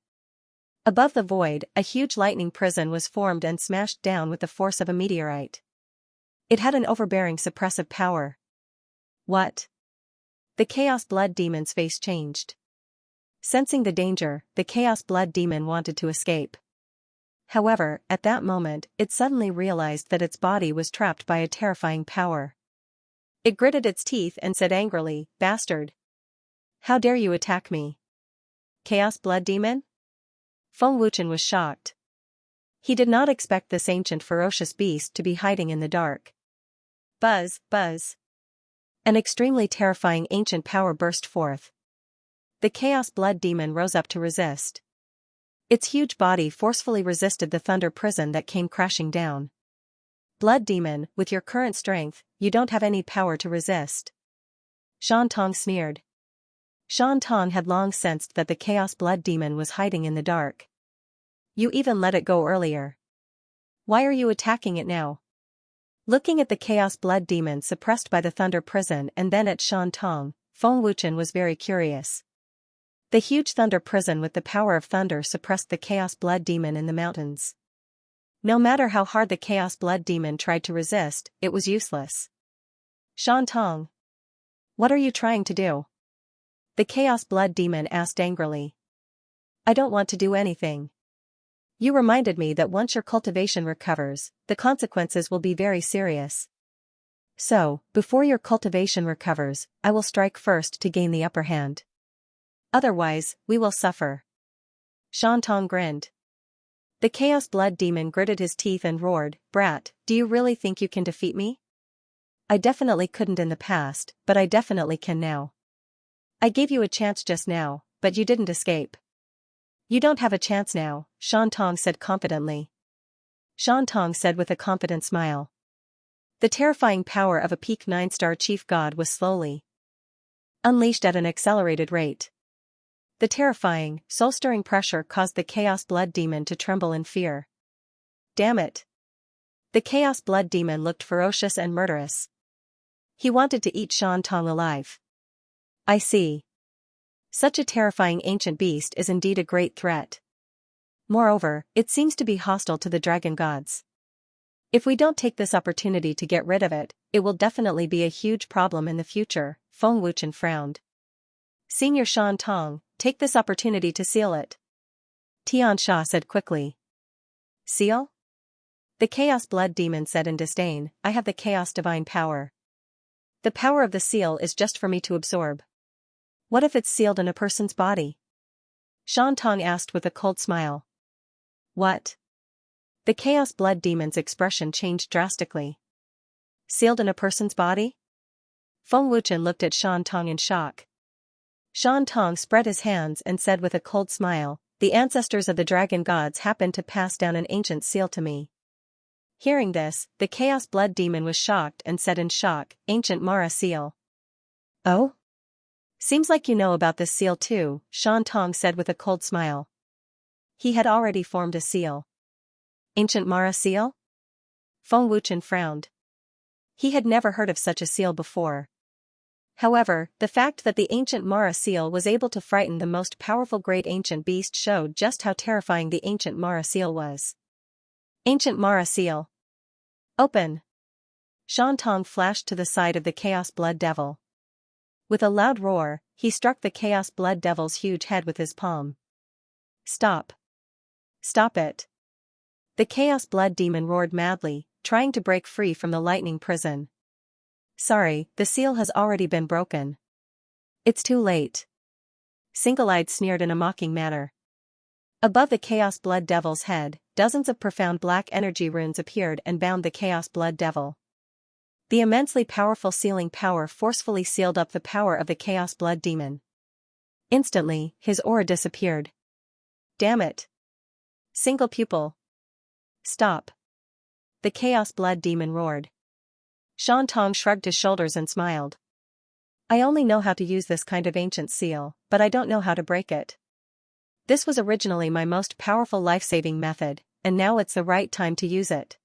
Above the void, a huge lightning prison was formed and smashed down with the force of a meteorite. It had an overbearing suppressive power. What? The Chaos Blood Demon's face changed. Sensing the danger, the Chaos Blood Demon wanted to escape. However, at that moment, it suddenly realized that its body was trapped by a terrifying power. It gritted its teeth and said angrily, "Bastard! How dare you attack me? Chaos Blood Demon?" Feng Wuchen was shocked. He did not expect this ancient ferocious beast to be hiding in the dark. Buzz, buzz. An extremely terrifying ancient power burst forth. The Chaos Blood Demon rose up to resist. Its huge body forcefully resisted the thunder prison that came crashing down. "Blood Demon, with your current strength, you don't have any power to resist." Shan Tong sneered. Shan Tong had long sensed that the Chaos Blood Demon was hiding in the dark. "You even let it go earlier. Why are you attacking it now?" Looking at the Chaos Blood Demon suppressed by the thunder prison and then at Shan Tong, Feng Wuchen was very curious. The huge thunder prison with the power of thunder suppressed the Chaos Blood Demon in the mountains. No matter how hard the Chaos Blood Demon tried to resist, it was useless. "Shan Tong, what are you trying to do?" the Chaos Blood Demon asked angrily. "I don't want to do anything. You reminded me that once your cultivation recovers, the consequences will be very serious. So, before your cultivation recovers, I will strike first to gain the upper hand. Otherwise, we will suffer." Shan Tong grinned. The Chaos Blood Demon gritted his teeth and roared, "Brat, do you really think you can defeat me? I definitely couldn't in the past, but I definitely can now. I gave you a chance just now, but you didn't escape." "You don't have a chance now," Shan Tong said confidently. Shan Tong said with a confident smile. The terrifying power of a peak 9-star chief god was slowly unleashed at an accelerated rate. The terrifying, soul-stirring pressure caused the Chaos Blood Demon to tremble in fear. Damn it! The Chaos Blood Demon looked ferocious and murderous. He wanted to eat Shan Tong alive. I see. Such a terrifying ancient beast is indeed a great threat. Moreover, it seems to be hostile to the dragon gods. If we don't take this opportunity to get rid of it, it will definitely be a huge problem in the future. Feng Wuchen frowned. Senior Shan Tong, take this opportunity to seal it. Xianxia said quickly. Seal? The Chaos Blood Demon said in disdain, I have the Chaos Divine power. The power of the seal is just for me to absorb. What if it's sealed in a person's body? Shan Tong asked with a cold smile. What? The Chaos Blood Demon's expression changed drastically. Sealed in a person's body? Feng Wuchen looked at Shan Tong in shock. Shan Tong spread his hands and said with a cold smile, the ancestors of the dragon gods happened to pass down an ancient seal to me. Hearing this, the Chaos Blood Demon was shocked and said in shock, Ancient Mara seal. Oh? Seems like you know about this seal too, Shan Tong said with a cold smile. He had already formed a seal. Ancient Mara seal? Feng Wuchen frowned. He had never heard of such a seal before. However, the fact that the ancient Mara seal was able to frighten the most powerful great ancient beast showed just how terrifying the ancient Mara seal was. Ancient Mara seal. Open! Shan Tong flashed to the side of the Chaos Blood Devil. With a loud roar, he struck the Chaos Blood Devil's huge head with his palm. Stop! Stop it! The Chaos Blood Demon roared madly, trying to break free from the lightning prison. Sorry, the seal has already been broken. It's too late. Single-Eyed sneered in a mocking manner. Above the Chaos Blood Devil's head, dozens of profound black energy runes appeared and bound the Chaos Blood Devil. The immensely powerful sealing power forcefully sealed up the power of the Chaos Blood Demon. Instantly, his aura disappeared. Damn it! Single pupil. Stop! The Chaos Blood Demon roared. Shan Tong shrugged his shoulders and smiled. I only know how to use this kind of ancient seal, but I don't know how to break it. This was originally my most powerful life-saving method, and now it's the right time to use it.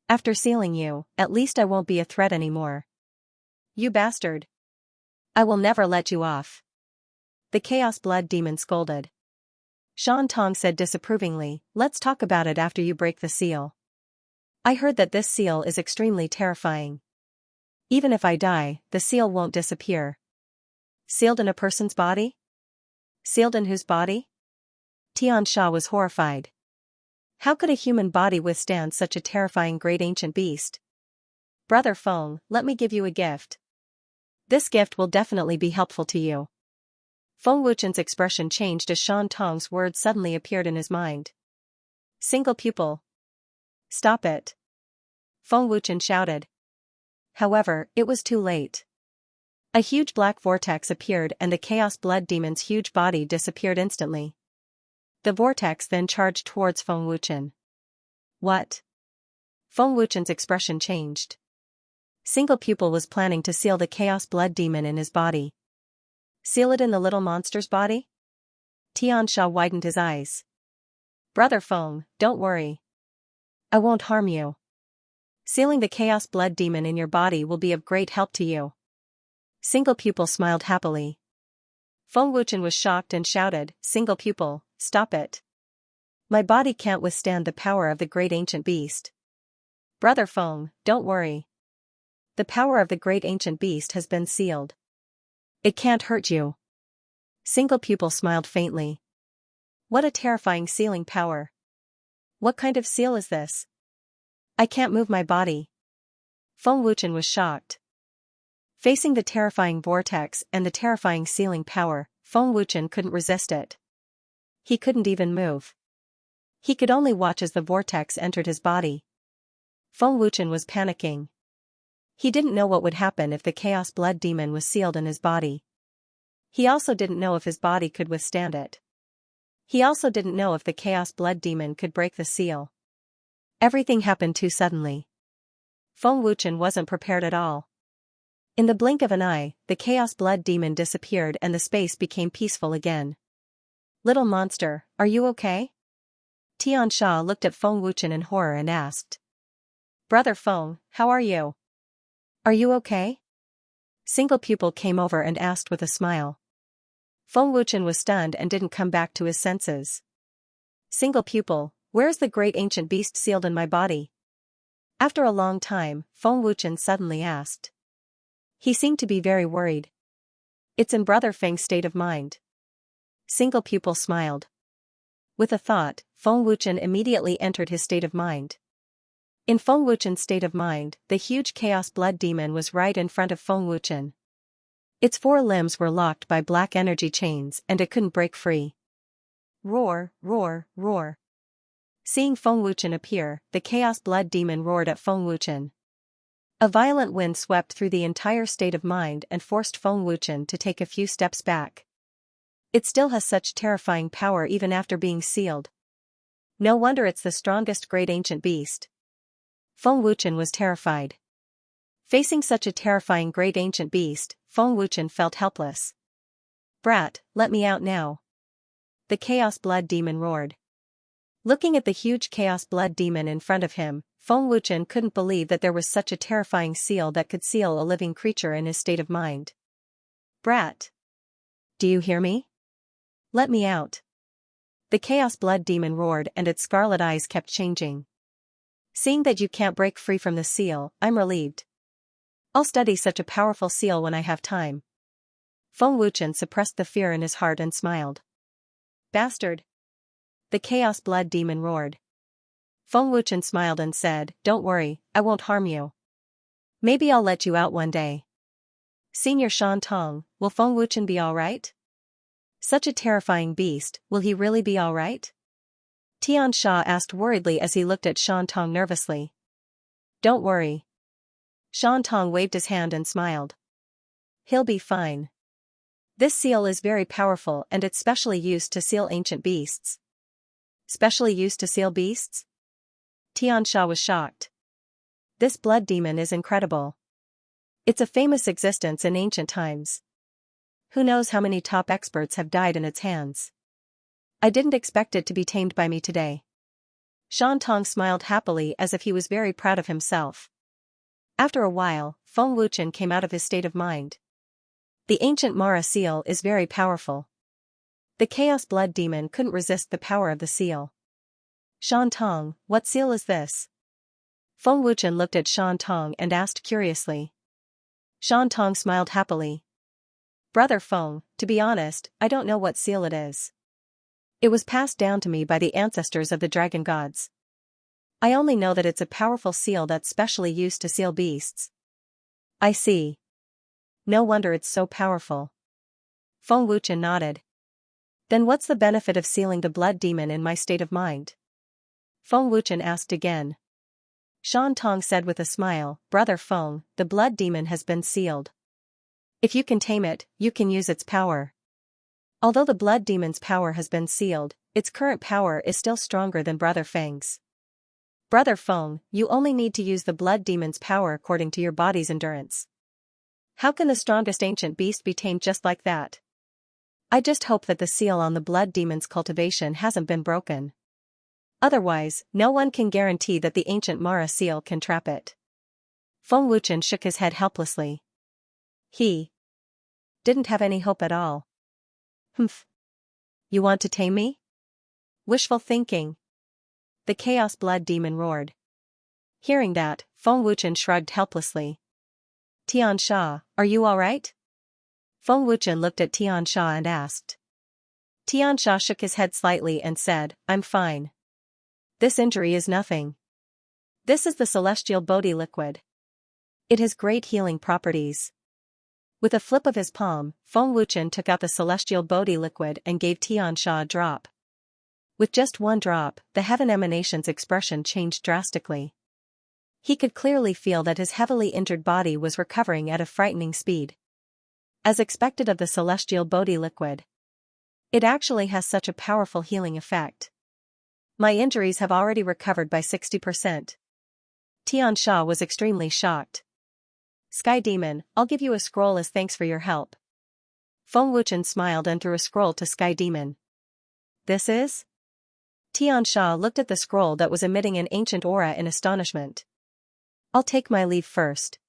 After sealing you, at least I won't be a threat anymore. You bastard! I will never let you off. The Chaos Blood Demon scolded. Shan Tong said disapprovingly, let's talk about it after you break the seal. I heard that this seal is extremely terrifying. Even if I die, the seal won't disappear. Sealed in a person's body? Sealed in whose body? Xianxia was horrified. How could a human body withstand such a terrifying great ancient beast? Brother Feng, let me give you a gift. This gift will definitely be helpful to you. Feng Wuchen's expression changed as Shan Tong's words suddenly appeared in his mind. Single pupil. Stop it. Feng Wuchen shouted. However, it was too late. A huge black vortex appeared and the Chaos Blood Demon's huge body disappeared instantly. The vortex then charged towards Feng Wuchen. What? Feng Wuchen's expression changed. Single pupil was planning to seal the Chaos Blood Demon in his body. Seal it in the little monster's body? Xianxia widened his eyes. Brother Feng, don't worry. I won't harm you. Sealing the Chaos Blood Demon in your body will be of great help to you. Single pupil smiled happily. Feng Wuchen was shocked and shouted, Single pupil, stop it. My body can't withstand the power of the great ancient beast. Brother Feng, don't worry. The power of the great ancient beast has been sealed. It can't hurt you. Single pupil smiled faintly. What a terrifying sealing power. What kind of seal is this? I can't move my body. Feng Wuchen was shocked. Facing the terrifying vortex and the terrifying sealing power, Feng Wuchen couldn't resist it. He couldn't even move. He could only watch as the vortex entered his body. Feng Wuchen was panicking. He didn't know what would happen if the Chaos Blood Demon was sealed in his body. He also didn't know if his body could withstand it. He also didn't know if the Chaos Blood Demon could break the seal. Everything happened too suddenly. Feng Wuchen wasn't prepared at all. In the blink of an eye, the Chaos Blood Demon disappeared and the space became peaceful again. Little monster, are you okay? Xianxia looked at Feng Wuchen in horror and asked. Brother Feng, how are you? Are you okay? Single pupil came over and asked with a smile. Feng Wuchen was stunned and didn't come back to his senses. Single pupil, where's the great ancient beast sealed in my body? After a long time, Feng Wuchen suddenly asked. He seemed to be very worried. It's in Brother Feng's state of mind. Single pupil smiled. With a thought, Feng Wuchen immediately entered his state of mind. In Feng Wuchen's state of mind, the huge Chaos Blood Demon was right in front of Feng Wuchen. Its 4 limbs were locked by black energy chains and it couldn't break free. Roar, roar, roar. Seeing Feng Wuchen appear, the Chaos Blood Demon roared at Feng Wuchen. A violent wind swept through the entire state of mind and forced Feng Wuchen to take a few steps back. It still has such terrifying power even after being sealed. No wonder it's the strongest great ancient beast. Feng Wuchen was terrified. Facing such a terrifying great ancient beast, Feng Wuchen felt helpless. Brat, let me out now. The Chaos Blood Demon roared. Looking at the huge Chaos Blood Demon in front of him, Feng Wuchen couldn't believe that there was such a terrifying seal that could seal a living creature in his state of mind. Brat. Do you hear me? Let me out. The Chaos Blood Demon roared and its scarlet eyes kept changing. Seeing that you can't break free from the seal, I'm relieved. I'll study such a powerful seal when I have time. Feng Wuchen suppressed the fear in his heart and smiled. Bastard. The Chaos Blood Demon roared. Feng Wuchen smiled and said, Don't worry, I won't harm you. Maybe I'll let you out one day. Senior Shan Tong, will Feng Wuchen be alright? Such a terrifying beast, will he really be alright? Xianxia asked worriedly as he looked at Shan Tong nervously. Don't worry. Shan Tong waved his hand and smiled. He'll be fine. This seal is very powerful and it's specially used to seal ancient beasts. Specially used to seal beasts? Xianxia was shocked. This blood demon is incredible. It's a famous existence in ancient times. Who knows how many top experts have died in its hands. I didn't expect it to be tamed by me today. Shan Tong smiled happily as if he was very proud of himself. After a while, Feng Wuchen came out of his state of mind. The ancient Mara seal is very powerful. The Chaos Blood Demon couldn't resist the power of the seal. Shan Tong, what seal is this? Feng Wuchen looked at Shan Tong and asked curiously. Shan Tong smiled happily. Brother Feng, to be honest, I don't know what seal it is. It was passed down to me by the ancestors of the dragon gods. I only know that it's a powerful seal that's specially used to seal beasts. I see. No wonder it's so powerful. Feng Wuchen nodded. Then what's the benefit of sealing the blood demon in my state of mind? Feng Wuchen asked again. Shan Tong said with a smile, Brother Feng, the blood demon has been sealed. If you can tame it, you can use its power. Although the blood demon's power has been sealed, its current power is still stronger than Brother Feng's. Brother Feng, you only need to use the blood demon's power according to your body's endurance. How can the strongest ancient beast be tamed just like that? I just hope that the seal on the blood demon's cultivation hasn't been broken. Otherwise, no one can guarantee that the ancient Mara seal can trap it. Feng Wuchen shook his head helplessly. He didn't have any hope at all. Humph. You want to tame me? Wishful thinking. The chaos blood demon roared. Hearing that, Feng Wuchen shrugged helplessly. Xianxia, are you alright? Feng Wuchen looked at Xianxia and asked. Xianxia shook his head slightly and said, I'm fine. This injury is nothing. This is the celestial Bodhi liquid. It has great healing properties. With a flip of his palm, Feng Wuchen took out the celestial Bodhi liquid and gave Xianxia a drop. With just one drop, the heaven emanation's expression changed drastically. He could clearly feel that his heavily injured body was recovering at a frightening speed. As expected of the celestial Bodhi liquid. It actually has such a powerful healing effect. My injuries have already recovered by 60%. Xianxia was extremely shocked. Sky Demon, I'll give you a scroll as thanks for your help. Feng Wuchen smiled and threw a scroll to Sky Demon. This is? Xianxia looked at the scroll that was emitting an ancient aura in astonishment. I'll take my leave first.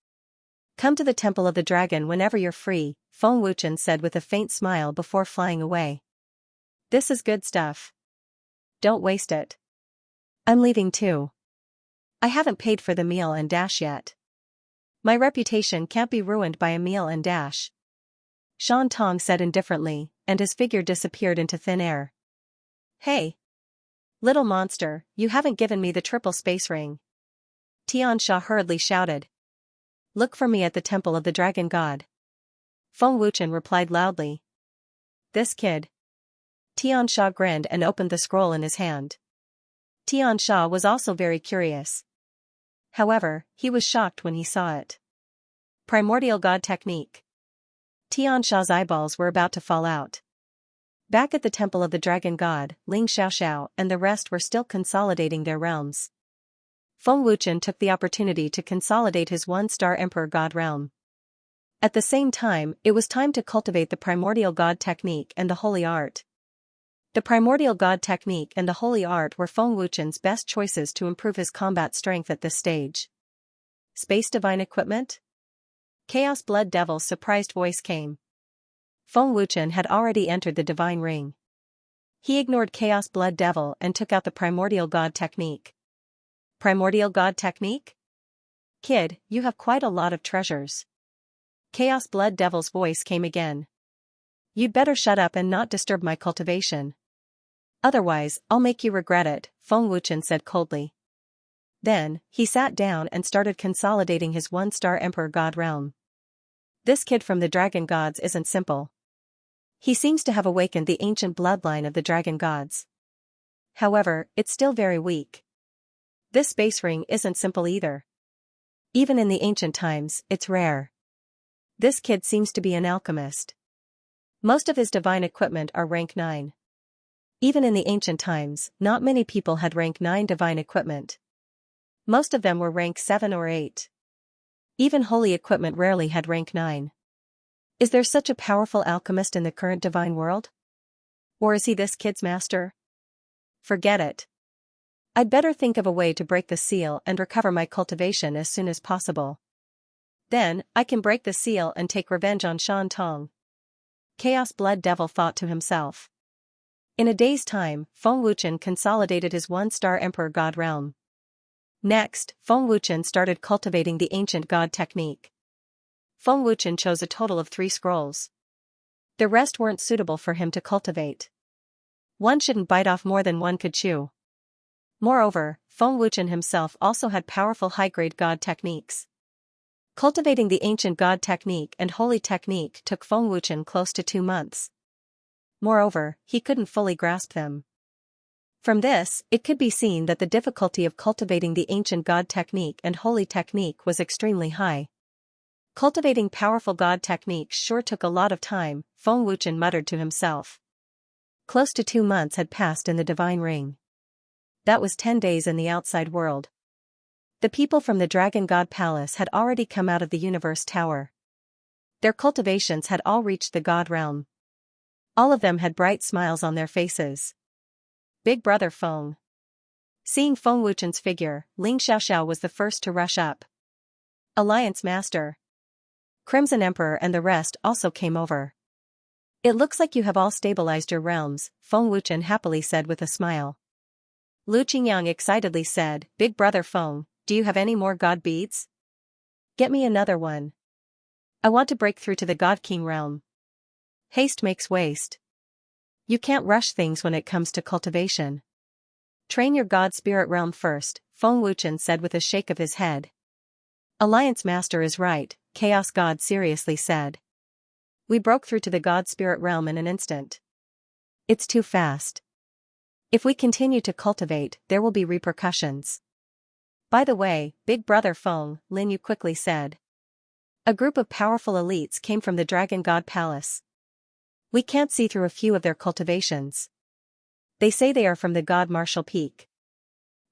Come to the Temple of the Dragon whenever you're free, Feng Wuchen said with a faint smile before flying away. This is good stuff. Don't waste it. I'm leaving too. I haven't paid for the meal and dash yet. My reputation can't be ruined by a meal and dash. Shan Tong said indifferently, and his figure disappeared into thin air. Hey! Little monster, you haven't given me the triple space ring. Xianxia hurriedly shouted. Look for me at the Temple of the Dragon God. Feng Wuchen replied loudly. This kid. Xianxia grinned and opened the scroll in his hand. Xianxia was also very curious. However, he was shocked when he saw it. Primordial God Technique. Xianxia's eyeballs were about to fall out. Back at the Temple of the Dragon God, Ling Xiaoxiao and the rest were still consolidating their realms. Feng Wuchen took the opportunity to consolidate his one-star Emperor God realm. At the same time, it was time to cultivate the Primordial God Technique and the Holy Art. The Primordial God Technique and the Holy Art were Feng Wuchen's best choices to improve his combat strength at this stage. Space Divine Equipment? Chaos Blood Devil's surprised voice came. Feng Wuchen had already entered the Divine Ring. He ignored Chaos Blood Devil and took out the Primordial God Technique. Primordial God Technique? Kid, you have quite a lot of treasures. Chaos Blood Devil's voice came again. You'd better shut up and not disturb my cultivation. Otherwise, I'll make you regret it, Feng Wuchen said coldly. Then, he sat down and started consolidating his one-star Emperor God realm. This kid from the Dragon Gods isn't simple. He seems to have awakened the ancient bloodline of the Dragon Gods. However, it's still very weak. This space ring isn't simple either. Even in the ancient times, it's rare. This kid seems to be an alchemist. Most of his divine equipment are rank 9. Even in the ancient times, not many people had rank 9 divine equipment. Most of them were rank 7 or 8. Even holy equipment rarely had rank 9. Is there such a powerful alchemist in the current divine world? Or is he this kid's master? Forget it. I'd better think of a way to break the seal and recover my cultivation as soon as possible. Then, I can break the seal and take revenge on Shan Tong. Chaos Blood Devil thought to himself. In a day's time, Feng Wuchen consolidated his one-star Emperor God realm. Next, Feng Wuchen started cultivating the ancient God technique. Feng Wuchen chose a total of 3 scrolls. The rest weren't suitable for him to cultivate. One shouldn't bite off more than one could chew. Moreover, Feng Wuchen himself also had powerful high-grade god techniques. Cultivating the ancient god technique and holy technique took Feng Wuchen close to 2 months. Moreover, he couldn't fully grasp them. From this, it could be seen that the difficulty of cultivating the ancient god technique and holy technique was extremely high. Cultivating powerful god techniques sure took a lot of time, Feng Wuchen muttered to himself. Close to 2 months had passed in the divine ring. That was 10 days in the outside world. The people from the Dragon God Palace had already come out of the Universe Tower. Their cultivations had all reached the God realm. All of them had bright smiles on their faces. Big brother Feng. Seeing Feng Wuchen's figure, Ling Xiaoxiao was the first to rush up. Alliance Master. Crimson Emperor and the rest also came over. It looks like you have all stabilized your realms, Feng Wuchen happily said with a smile. Lu Qingyang excitedly said, Big brother Feng, do you have any more god beads? Get me another one. I want to break through to the God King realm. Haste makes waste. You can't rush things when it comes to cultivation. Train your God Spirit realm first, Feng Wuchen said with a shake of his head. Alliance Master is right, Chaos God seriously said. We broke through to the God Spirit realm in an instant. It's too fast. If we continue to cultivate, there will be repercussions. By the way, Big Brother Feng, Lin Yu quickly said. A group of powerful elites came from the Dragon God Palace. We can't see through a few of their cultivations. They say they are from the God Martial Peak.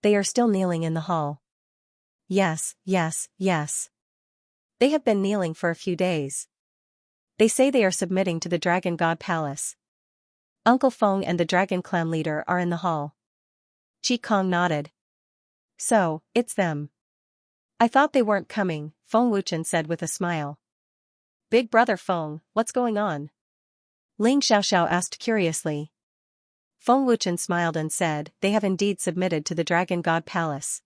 They are still kneeling in the hall. Yes, yes, yes. They have been kneeling for a few days. They say they are submitting to the Dragon God Palace. Uncle Feng and the Dragon Clan leader are in the hall. Qi Kong nodded. So, it's them. I thought they weren't coming, Feng Wuchen said with a smile. Big brother Feng, what's going on? Ling Xiaoxiao asked curiously. Feng Wuchen smiled and said, they have indeed submitted to the Dragon God Palace.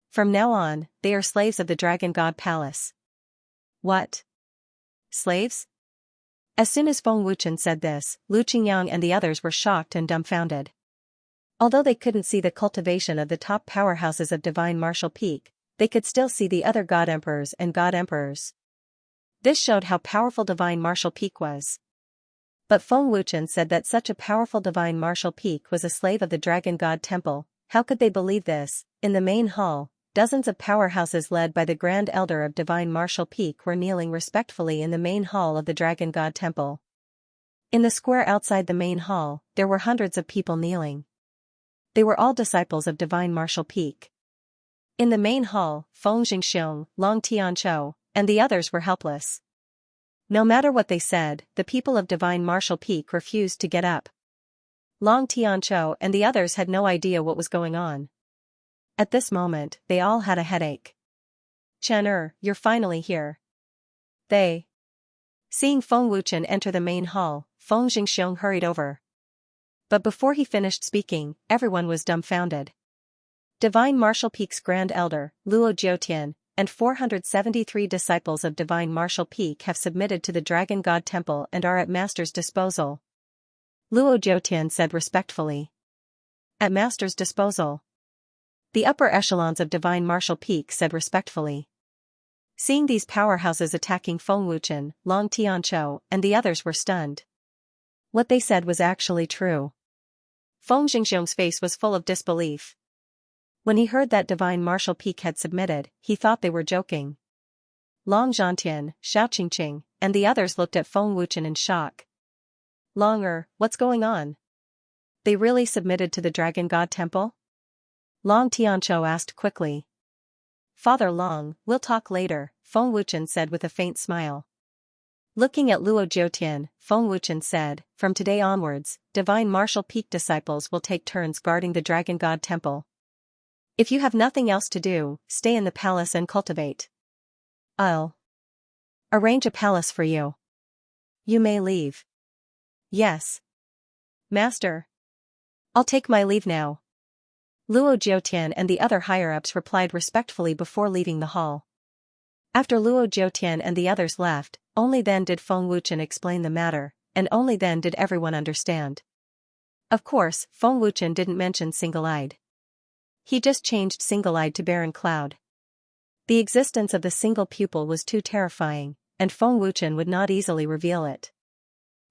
From now on, they are slaves of the Dragon God Palace. What? Slaves? As soon as Feng Wuchen said this, Lu Qingyang and the others were shocked and dumbfounded. Although they couldn't see the cultivation of the top powerhouses of Divine Martial Peak, they could still see the other God Emperors and God Emperors. This showed how powerful Divine Martial Peak was. But Feng Wuchen said that such a powerful Divine Martial Peak was a slave of the Dragon God Temple. How could they believe this? In the main hall, dozens of powerhouses led by the Grand Elder of Divine Martial Peak were kneeling respectfully in the main hall of the Dragon God Temple. In the square outside the main hall, there were hundreds of people kneeling. They were all disciples of Divine Martial Peak. In the main hall, Feng Jingxiong, Long Tianqiu, and the others were helpless. No matter what they said, the people of Divine Martial Peak refused to get up. Long Tianqiu and the others had no idea what was going on. At this moment, they all had a headache. Chen you're finally here. Seeing Feng Wuchen enter the main hall, Feng Jingxiong hurried over. But before he finished speaking, everyone was dumbfounded. Divine Martial Peak's Grand Elder, Luo Jiutian, and 473 disciples of Divine Martial Peak have submitted to the Dragon God Temple and are at Master's disposal. Luo Jiutian said respectfully. At Master's disposal. The upper echelons of Divine Martial Peak said respectfully. Seeing these powerhouses attacking Feng Wuchen, Long Tianqiu, and the others were stunned. What they said was actually true. Feng Jingxiong's face was full of disbelief. When he heard that Divine Martial Peak had submitted, he thought they were joking. Long Zhantian, Xiao Qingqing, and the others looked at Feng Wuchen in shock. Longer, what's going on? They really submitted to the Dragon God Temple? Long Tianqiu asked quickly. Father Long, we'll talk later, Feng Wuchen said with a faint smile. Looking at Luo Jiutian, Feng Wuchen said, from today onwards, Divine Martial Peak disciples will take turns guarding the Dragon God Temple. If you have nothing else to do, stay in the palace and cultivate. I'll arrange a palace for you. You may leave. Yes. Master. I'll take my leave now. Luo Jiutian and the other higher-ups replied respectfully before leaving the hall. After Luo Jiutian and the others left, only then did Feng Wuchen explain the matter. and only then did everyone understand. Of course, Feng Wuchen didn't mention single-eyed. He just changed single-eyed to barren cloud. The existence of the single pupil was too terrifying, and Feng Wuchen would not easily reveal it.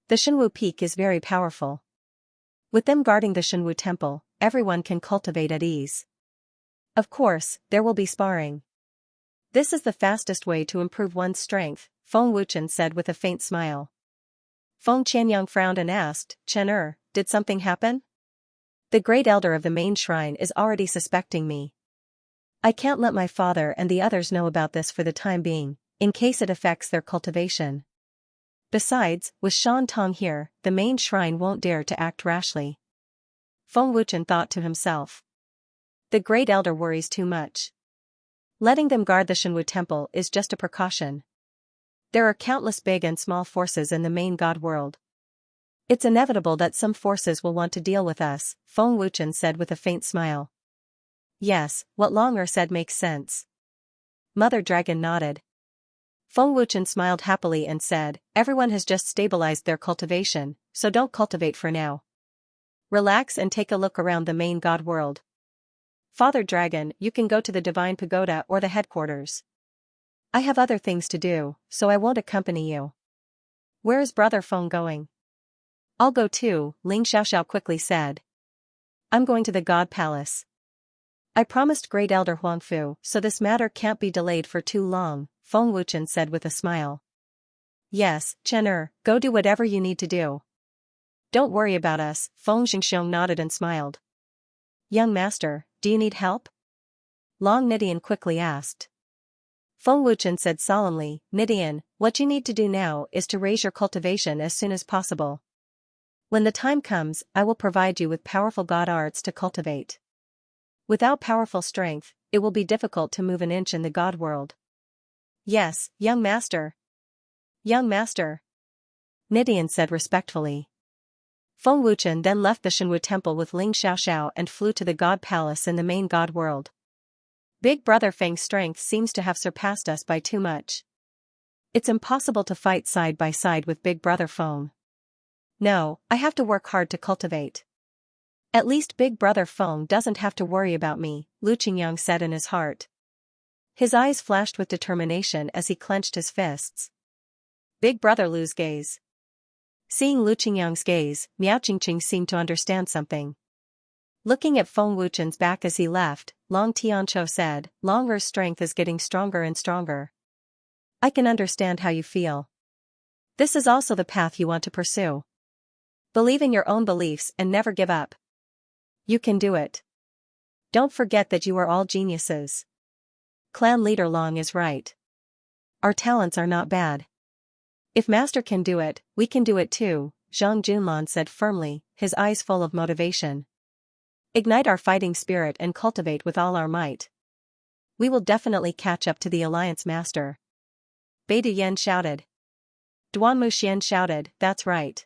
The Shenwu Peak is very powerful. With them guarding the Shenwu Temple, everyone can cultivate at ease. Of course, there will be sparring. This is the fastest way to improve one's strength, Feng Wuchen said with a faint smile. Feng Qianyang frowned and asked, Chen did something happen? The great elder of the main shrine is already suspecting me. I can't let my father and the others know about this for the time being, in case it affects their cultivation. Besides, with Shan Tong here, the main shrine won't dare to act rashly. Feng Wuchen thought to himself. The great elder worries too much. Letting them guard the Shenwu temple is just a precaution. There are countless big and small forces in the main god world. It's inevitable that some forces will want to deal with us, Feng Wuchen said with a faint smile. Yes, what Long said makes sense. Mother Dragon nodded. Feng Wuchen smiled happily and said, everyone has just stabilized their cultivation, so don't cultivate for now. Relax and take a look around the main god world. Father Dragon, you can go to the Divine Pagoda or the headquarters. I have other things to do, so I won't accompany you. Where is Brother Feng going? I'll go too, Ling Xiaoxiao quickly said. I'm going to the God Palace. I promised Great Elder Huangfu, so this matter can't be delayed for too long, Feng Wuchen said with a smile. Yes, Chen go do whatever you need to do. Don't worry about us, Feng Xingxiong nodded and smiled. Young master, do you need help? Long Nidian quickly asked. Feng Wuchen said solemnly, Nidian, what you need to do now is to raise your cultivation as soon as possible. When the time comes, I will provide you with powerful god arts to cultivate. Without powerful strength, it will be difficult to move an inch in the god world. Yes, young master. Young master. Nidian said respectfully. Feng Wuchen then left the Shenwu temple with Ling Xiaoxiao and flew to the god palace in the main god world. Big Brother Feng's strength seems to have surpassed us by too much. It's impossible to fight side by side with Big Brother Feng. No, I have to work hard to cultivate. At least Big Brother Feng doesn't have to worry about me, Lu Qingyang said in his heart. His eyes flashed with determination as he clenched his fists. Big Brother Lu's gaze. Seeing Lu Qingyang's gaze, Miao Qingqing seemed to understand something. Looking at Feng Wuchen's back as he left, Long Tianqiu said, Longer's strength is getting stronger and stronger. I can understand how you feel. This is also the path you want to pursue. Believe in your own beliefs and never give up. You can do it. Don't forget that you are all geniuses. Clan leader Long is right. Our talents are not bad. If Master can do it, we can do it too, Zhang Junlan said firmly, his eyes full of motivation. Ignite our fighting spirit and cultivate with all our might. We will definitely catch up to the Alliance Master. Bai Duyan shouted. Duan Muxian shouted, that's right.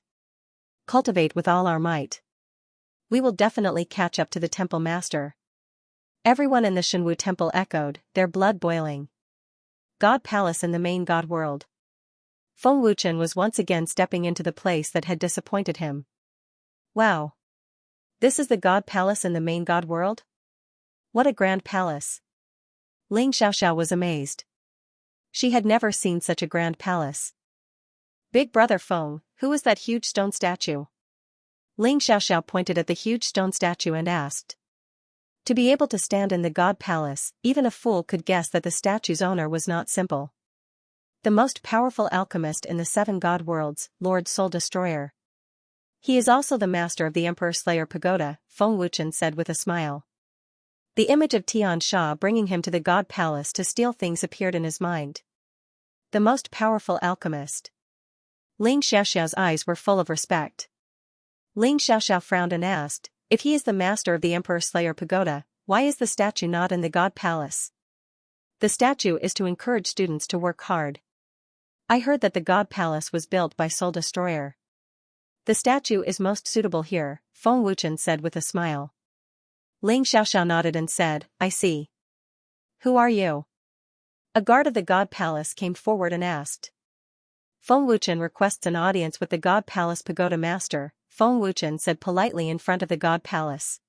Cultivate with all our might. We will definitely catch up to the Temple Master. Everyone in the Shenwu Temple echoed, their blood boiling. God Palace in the main god world. Feng Wuchen was once again stepping into the place that had disappointed him. Wow. This is the God Palace in the main god world? What a grand palace. Ling Xiaoxiao was amazed. She had never seen such a grand palace. Big Brother Feng, who is that huge stone statue? Ling Xiaoxiao pointed at the huge stone statue and asked. To be able to stand in the God Palace, even a fool could guess that the statue's owner was not simple. The most powerful alchemist in the 7 god worlds, Lord Soul Destroyer. He is also the master of the Emperor Slayer Pagoda, Feng Wuchen said with a smile. The image of Tian Sha bringing him to the God Palace to steal things appeared in his mind. The most powerful alchemist. Ling Xiaoxiao's eyes were full of respect. Ling Xiaoxiao frowned and asked, if he is the master of the Emperor Slayer Pagoda, why is the statue not in the God Palace? The statue is to encourage students to work hard. I heard that the God Palace was built by Soul Destroyer. The statue is most suitable here, Feng Wuchen said with a smile. Ling Xiaoxiao nodded and said, I see. Who are you? A guard of the God Palace came forward and asked. Feng Wuchen requests an audience with the God Palace Pagoda Master, Feng Wuchen said politely in front of the God Palace.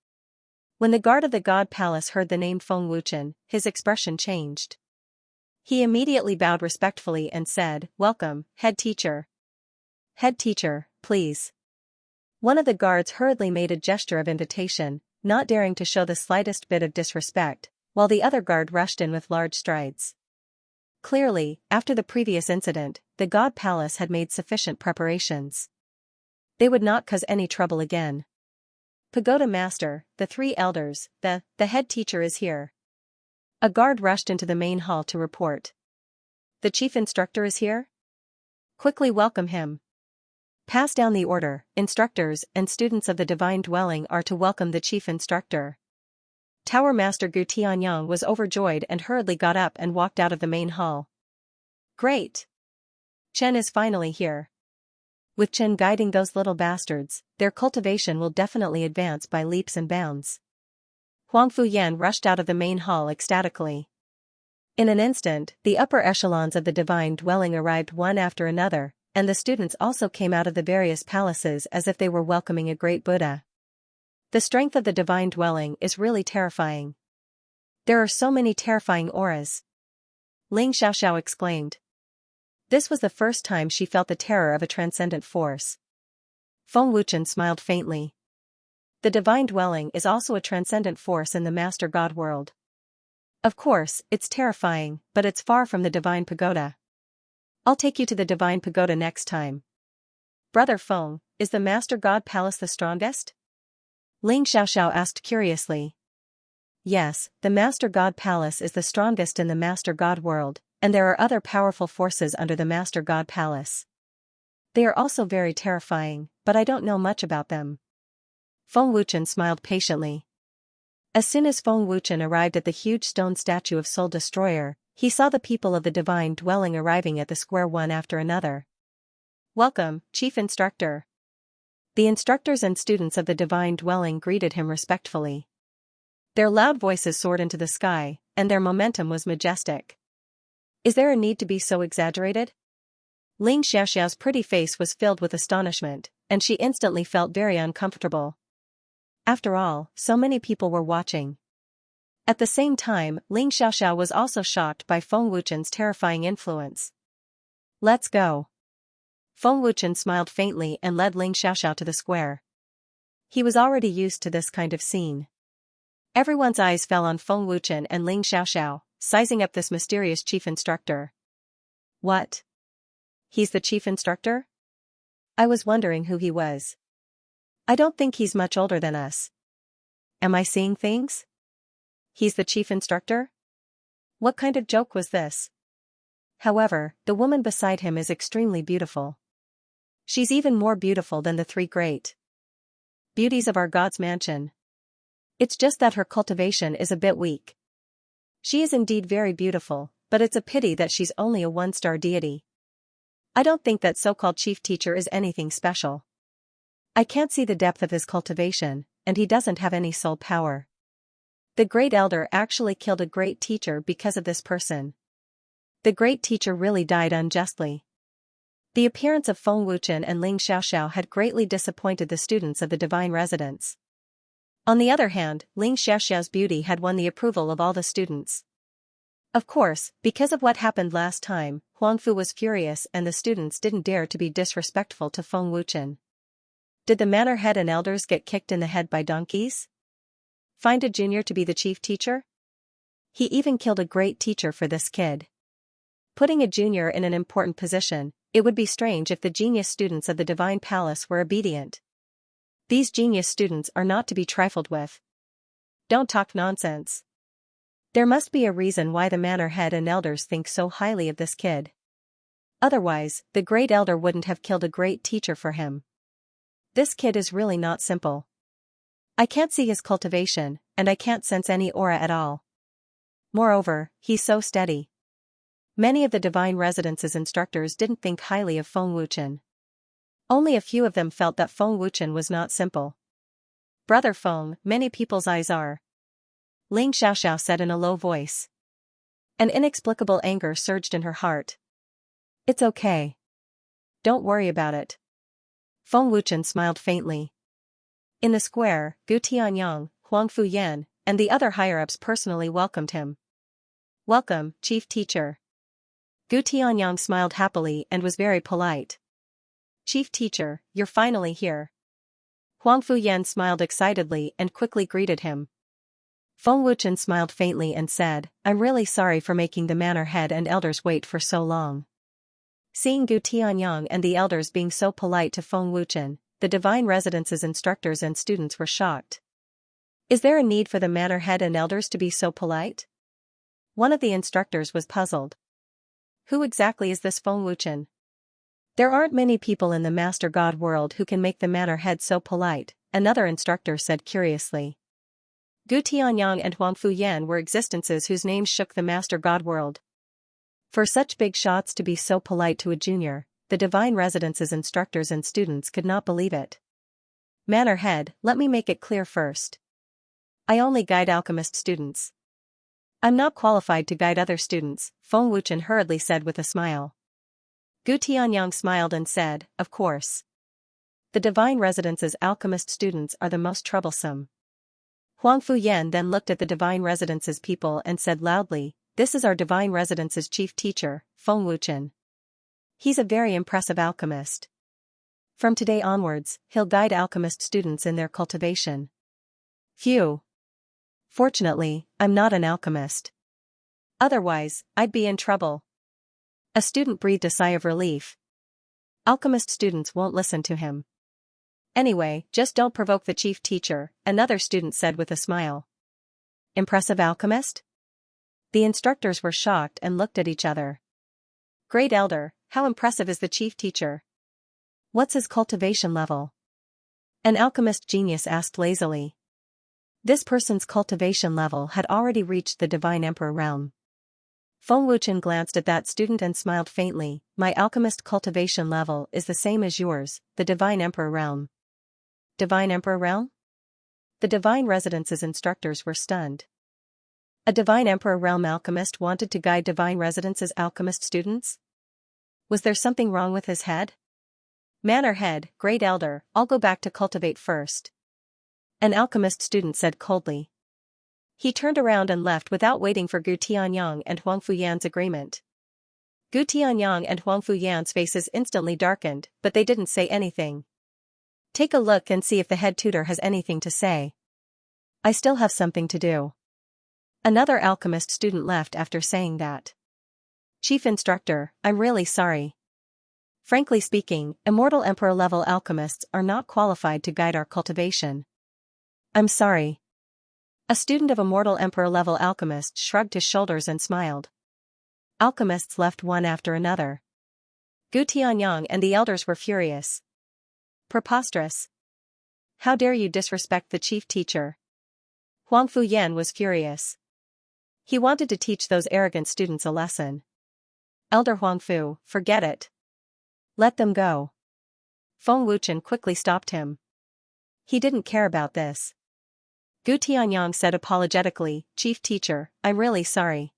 When the guard of the God Palace heard the name Feng Wuchen, his expression changed. He immediately bowed respectfully and said, "Welcome, head teacher." "Head teacher, please." One of the guards hurriedly made a gesture of invitation, not daring to show the slightest bit of disrespect, while the other guard rushed in with large strides. Clearly, after the previous incident, the God Palace had made sufficient preparations. They would not cause any trouble again. "Pagoda Master, the three elders, the head teacher is here." A guard rushed into the main hall to report. "The chief instructor is here? Quickly welcome him." Pass down the order. Instructors and students of the Divine Dwelling are to welcome the chief instructor. Tower Master Gu Tianyang was overjoyed and hurriedly got up and walked out of the main hall. "Great! Chen is finally here. With Chen guiding those little bastards, their cultivation will definitely advance by leaps and bounds." Huang Fuyan rushed out of the main hall ecstatically. In an instant, the upper echelons of the Divine Dwelling arrived one after another, and the students also came out of the various palaces as if they were welcoming a great Buddha. The strength of the Divine Dwelling is really terrifying. There are so many terrifying auras. Ling Xiaoxiao exclaimed. This was the first time she felt the terror of a transcendent force. Feng Wuchen smiled faintly. The Divine Dwelling is also a transcendent force in the Master God world. Of course, it's terrifying, but it's far from the Divine Pagoda. I'll take you to the Divine Pagoda next time. Brother Feng, is the Master God Palace the strongest? Ling Xiaoxiao asked curiously. Yes, the Master God Palace is the strongest in the Master God world, and there are other powerful forces under the Master God Palace. They are also very terrifying, but I don't know much about them. Feng Wuchen smiled patiently. As soon as Feng Wuchen arrived at the huge stone statue of Soul Destroyer, he saw the people of the Divine Dwelling arriving at the square one after another. "Welcome, Chief Instructor." The instructors and students of the Divine Dwelling greeted him respectfully. Their loud voices soared into the sky, and their momentum was majestic. Is there a need to be so exaggerated? Ling Xiaoxiao's pretty face was filled with astonishment, and she instantly felt very uncomfortable. After all, so many people were watching. At the same time, Ling Xiaoxiao was also shocked by Feng Wuchen's terrifying influence. "Let's go." Feng Wuchen smiled faintly and led Ling Xiaoxiao to the square. He was already used to this kind of scene. Everyone's eyes fell on Feng Wuchen and Ling Xiaoxiao, sizing up this mysterious chief instructor. What? He's the chief instructor? I was wondering who he was. I don't think he's much older than us. Am I seeing things? He's the chief instructor? What kind of joke was this? However, the woman beside him is extremely beautiful. She's even more beautiful than the three great beauties of our God's mansion. It's just that her cultivation is a bit weak. She is indeed very beautiful, but it's a pity that she's only a one-star deity. I don't think that so-called chief teacher is anything special. I can't see the depth of his cultivation, and he doesn't have any soul power. The great elder actually killed a great teacher because of this person. The great teacher really died unjustly. The appearance of Feng Wuchen and Ling Xiaoxiao had greatly disappointed the students of the divine residence. On the other hand, Ling Xiaoxiao's beauty had won the approval of all the students. Of course, because of what happened last time, Huangfu was furious and the students didn't dare to be disrespectful to Feng Wuchen. Did the manor head and elders get kicked in the head by donkeys? Find a junior to be the chief teacher? He even killed a great teacher for this kid. Putting a junior in an important position, it would be strange if the genius students of the Divine Palace were obedient. These genius students are not to be trifled with. Don't talk nonsense. There must be a reason why the manor head and elders think so highly of this kid. Otherwise, the great elder wouldn't have killed a great teacher for him. This kid is really not simple. I can't see his cultivation, and I can't sense any aura at all. Moreover, he's so steady. Many of the divine residence's instructors didn't think highly of Feng Wuchen. Only a few of them felt that Feng Wuchen was not simple. Brother Feng, many people's eyes are. Ling Xiaoxiao said in a low voice. An inexplicable anger surged in her heart. It's okay. don't worry about it. Feng Wuchen smiled faintly. In the square, Gu Tianyang, Huang Fuyan, and the other higher-ups personally welcomed him. Welcome, Chief Teacher. Gu Tianyang smiled happily and was very polite. Chief Teacher, you're finally here. Huang Fuyan smiled excitedly and quickly greeted him. Feng Wuchen smiled faintly and said, I'm really sorry for making the manor head and elders wait for so long. Seeing Gu Tianyang and the elders being so polite to Feng Wuchen, the Divine Residence's instructors and students were shocked. Is there a need for the manor head and elders to be so polite? One of the instructors was puzzled. Who exactly is this Feng Wuchen? There aren't many people in the Master God world who can make the manor head so polite, another instructor said curiously. Gu Tianyang and Huang Fuyan were existences whose names shook the Master God world. For such big shots to be so polite to a junior, the Divine Residence's instructors and students could not believe it. Manor head, let me make it clear first. I only guide alchemist students. I'm not qualified to guide other students, Feng Wuchen hurriedly said with a smile. Gu Tianyang smiled and said, of course. The Divine Residence's alchemist students are the most troublesome. Huang Fuyan then looked at the Divine Residence's people and said loudly, this is our Divine Residence's chief teacher, Feng Wuchen. He's a very impressive alchemist. From today onwards, he'll guide alchemist students in their cultivation. Phew. Fortunately, I'm not an alchemist. Otherwise, I'd be in trouble. A student breathed a sigh of relief. Alchemist students won't listen to him. Anyway, just don't provoke the chief teacher, another student said with a smile. Impressive alchemist? The instructors were shocked and looked at each other. Great Elder, how impressive is the chief teacher? What's his cultivation level? An alchemist genius asked lazily. This person's cultivation level had already reached the Divine Emperor realm. Feng Wuchen glanced at that student and smiled faintly. My alchemist cultivation level is the same as yours, the Divine Emperor realm. Divine Emperor realm? The Divine Residence's instructors were stunned. A Divine Emperor realm alchemist wanted to guide Divine Residence's alchemist students? Was there something wrong with his head? Manor head, Great Elder, I'll go back to cultivate first. An alchemist student said coldly. He turned around and left without waiting for Gu Tianyang and Huang Fuyan's agreement. Gu Tianyang and Huang Fuyan's faces instantly darkened, but they didn't say anything. Take a look and see if the head tutor has anything to say. I still have something to do. Another alchemist student left after saying that. Chief Instructor, I'm really sorry. Frankly speaking, Immortal Emperor-level alchemists are not qualified to guide our cultivation. I'm sorry. A student of Immortal Emperor-level alchemist shrugged his shoulders and smiled. Alchemists left one after another. Gu Tianyang and the elders were furious. Preposterous. How dare you disrespect the chief teacher? Huang Fuyan was furious. He wanted to teach those arrogant students a lesson. Elder Huang Fu, forget it. Let them go. Feng Wuchen quickly stopped him. He didn't care about this. Gu Tianyang said apologetically, Chief Teacher, I'm really sorry.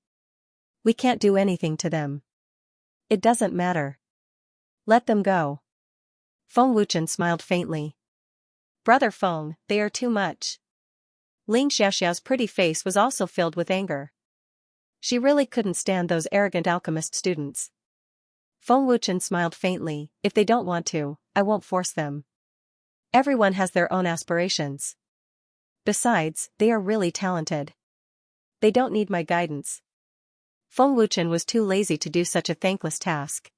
We can't do anything to them. It doesn't matter. Let them go. Feng Wuchen smiled faintly. Brother Feng, they are too much. Xianxia's pretty face was also filled with anger. She really couldn't stand those arrogant alchemist students. Feng Wuchen smiled faintly, if they don't want to, I won't force them. Everyone has their own aspirations. Besides, they are really talented. They don't need my guidance. Feng Wuchen was too lazy to do such a thankless task.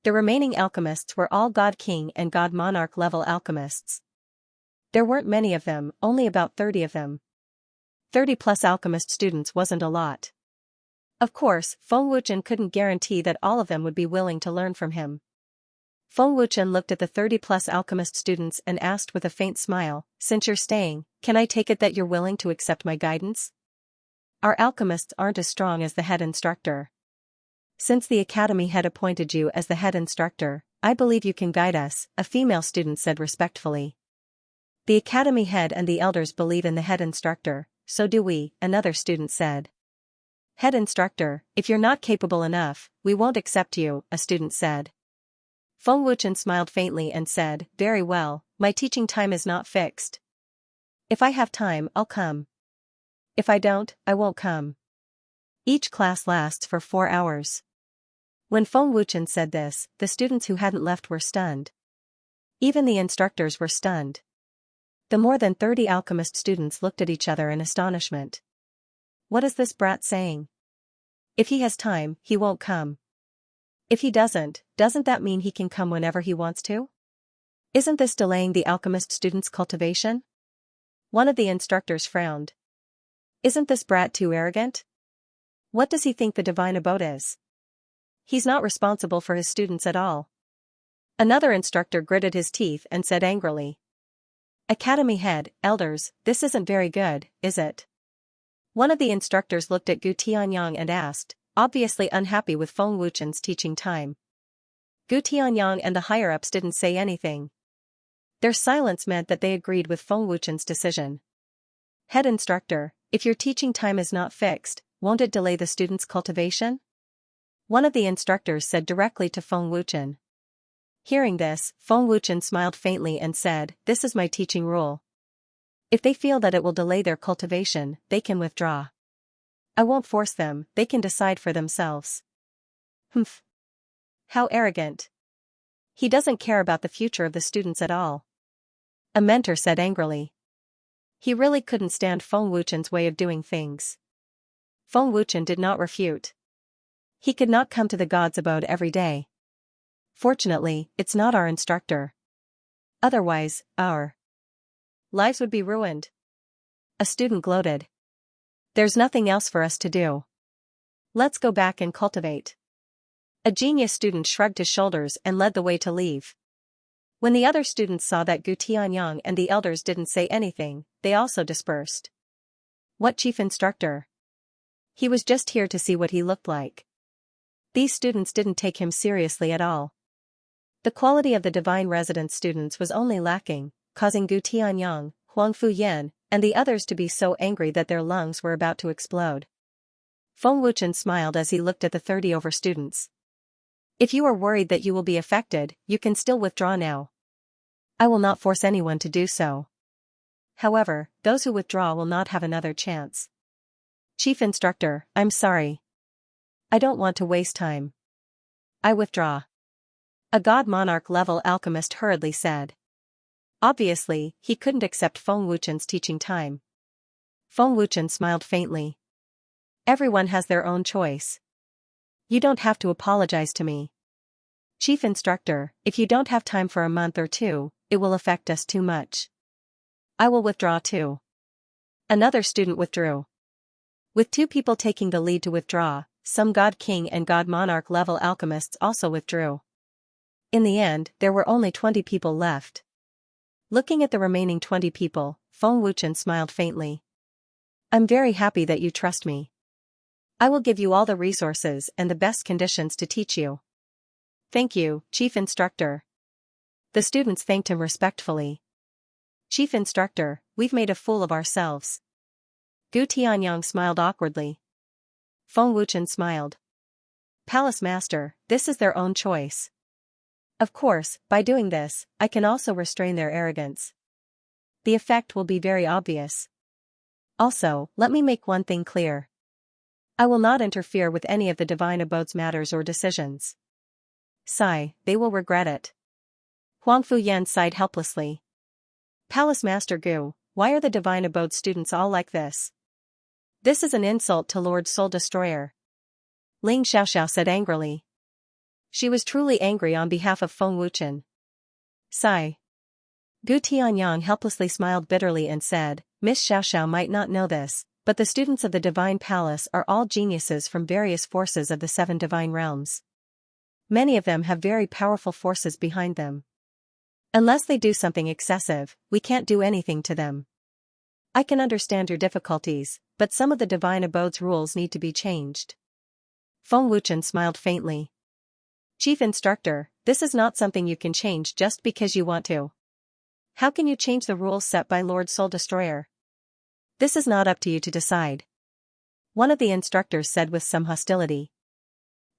The remaining alchemists were all God King and God Monarch level alchemists. There weren't many of them, only about 30 of them. 30 plus alchemist students wasn't a lot. Of course, Feng Wuchen couldn't guarantee that all of them would be willing to learn from him. Feng Wuchen looked at the 30 plus alchemist students and asked with a faint smile, since you're staying, can I take it that you're willing to accept my guidance? Our alchemists aren't as strong as the head instructor. Since the academy had appointed you as the head instructor, I believe you can guide us, a female student said respectfully. The academy head and the elders believe in the head instructor, so do we, another student said. Head instructor, if you're not capable enough, we won't accept you, a student said. Feng Wuchen smiled faintly and said, "Very well, my teaching time is not fixed. If I have time, I'll come. If I don't, I won't come." Each class lasts for 4 hours. When Feng Wuchen said this, the students who hadn't left were stunned. Even the instructors were stunned. The more than 30 alchemist students looked at each other in astonishment. What is this brat saying? If he has time, he won't come. If he doesn't that mean he can come whenever he wants to? Isn't this delaying the alchemist students' cultivation? One of the instructors frowned. Isn't this brat too arrogant? What does he think the divine abode is? He's not responsible for his students at all. Another instructor gritted his teeth and said angrily. Academy head, elders, this isn't very good, is it? One of the instructors looked at Gu Tianyang and asked, obviously unhappy with Feng Wuchen's teaching time. Gu Tianyang and the higher-ups didn't say anything. Their silence meant that they agreed with Feng Wuchen's decision. Head instructor, if your teaching time is not fixed, won't it delay the students' cultivation? One of the instructors said directly to Feng Wuchen. Hearing this, Feng Wuchen smiled faintly and said, this is my teaching rule. If they feel that it will delay their cultivation, they can withdraw. I won't force them, they can decide for themselves. Humph. How arrogant. He doesn't care about the future of the students at all. A mentor said angrily. He really couldn't stand Feng Wuchen's way of doing things. Feng Wuchen did not refute. He could not come to the god's abode every day. Fortunately, it's not our instructor. Otherwise, our lives would be ruined. A student gloated. There's nothing else for us to do. Let's go back and cultivate. A genius student shrugged his shoulders and led the way to leave. When the other students saw that Gu Tianyang and the elders didn't say anything, they also dispersed. What chief instructor? He was just here to see what he looked like. These students didn't take him seriously at all. The quality of the divine residence students was only lacking, causing Gu Tianyang, Huang Fuyan, and the others to be so angry that their lungs were about to explode. Feng Wuchen smiled as he looked at the 30 over students. If you are worried that you will be affected, you can still withdraw now. I will not force anyone to do so. However, those who withdraw will not have another chance. Chief instructor, I'm sorry. I don't want to waste time. I withdraw. A god monarch level alchemist hurriedly said. Obviously, he couldn't accept Feng Wuchen's teaching time. Feng Wuchen smiled faintly. Everyone has their own choice. You don't have to apologize to me. Chief instructor, if you don't have time for a month or two, it will affect us too much. I will withdraw too. Another student withdrew. With 2 people taking the lead to withdraw, some God King and God Monarch level alchemists also withdrew. In the end, there were only 20 people left. Looking at the remaining 20 people, Feng Wuchen smiled faintly. I'm very happy that you trust me. I will give you all the resources and the best conditions to teach you. Thank you, Chief Instructor. The students thanked him respectfully. Chief Instructor, we've made a fool of ourselves. Gu Tianyang smiled awkwardly. Feng Wuchen smiled. Palace Master, this is their own choice. Of course, by doing this, I can also restrain their arrogance. The effect will be very obvious. Also, let me make one thing clear. I will not interfere with any of the divine abode's matters or decisions. Sigh, they will regret it. Huang Fuyan sighed helplessly. Palace Master Gu, why are the divine abode students all like this? This is an insult to Lord Soul Destroyer. Ling Xiaoxiao said angrily. She was truly angry on behalf of Feng Wuchen. Sigh. Gu Tianyang helplessly smiled bitterly and said, Miss Xiaoxiao might not know this, but the students of the Divine Palace are all geniuses from various forces of the 7 divine realms. Many of them have very powerful forces behind them. Unless they do something excessive, we can't do anything to them. I can understand your difficulties, but some of the divine abode's rules need to be changed. Feng Wuchen smiled faintly. Chief Instructor, this is not something you can change just because you want to. How can you change the rules set by Lord Soul Destroyer? This is not up to you to decide. One of the instructors said with some hostility.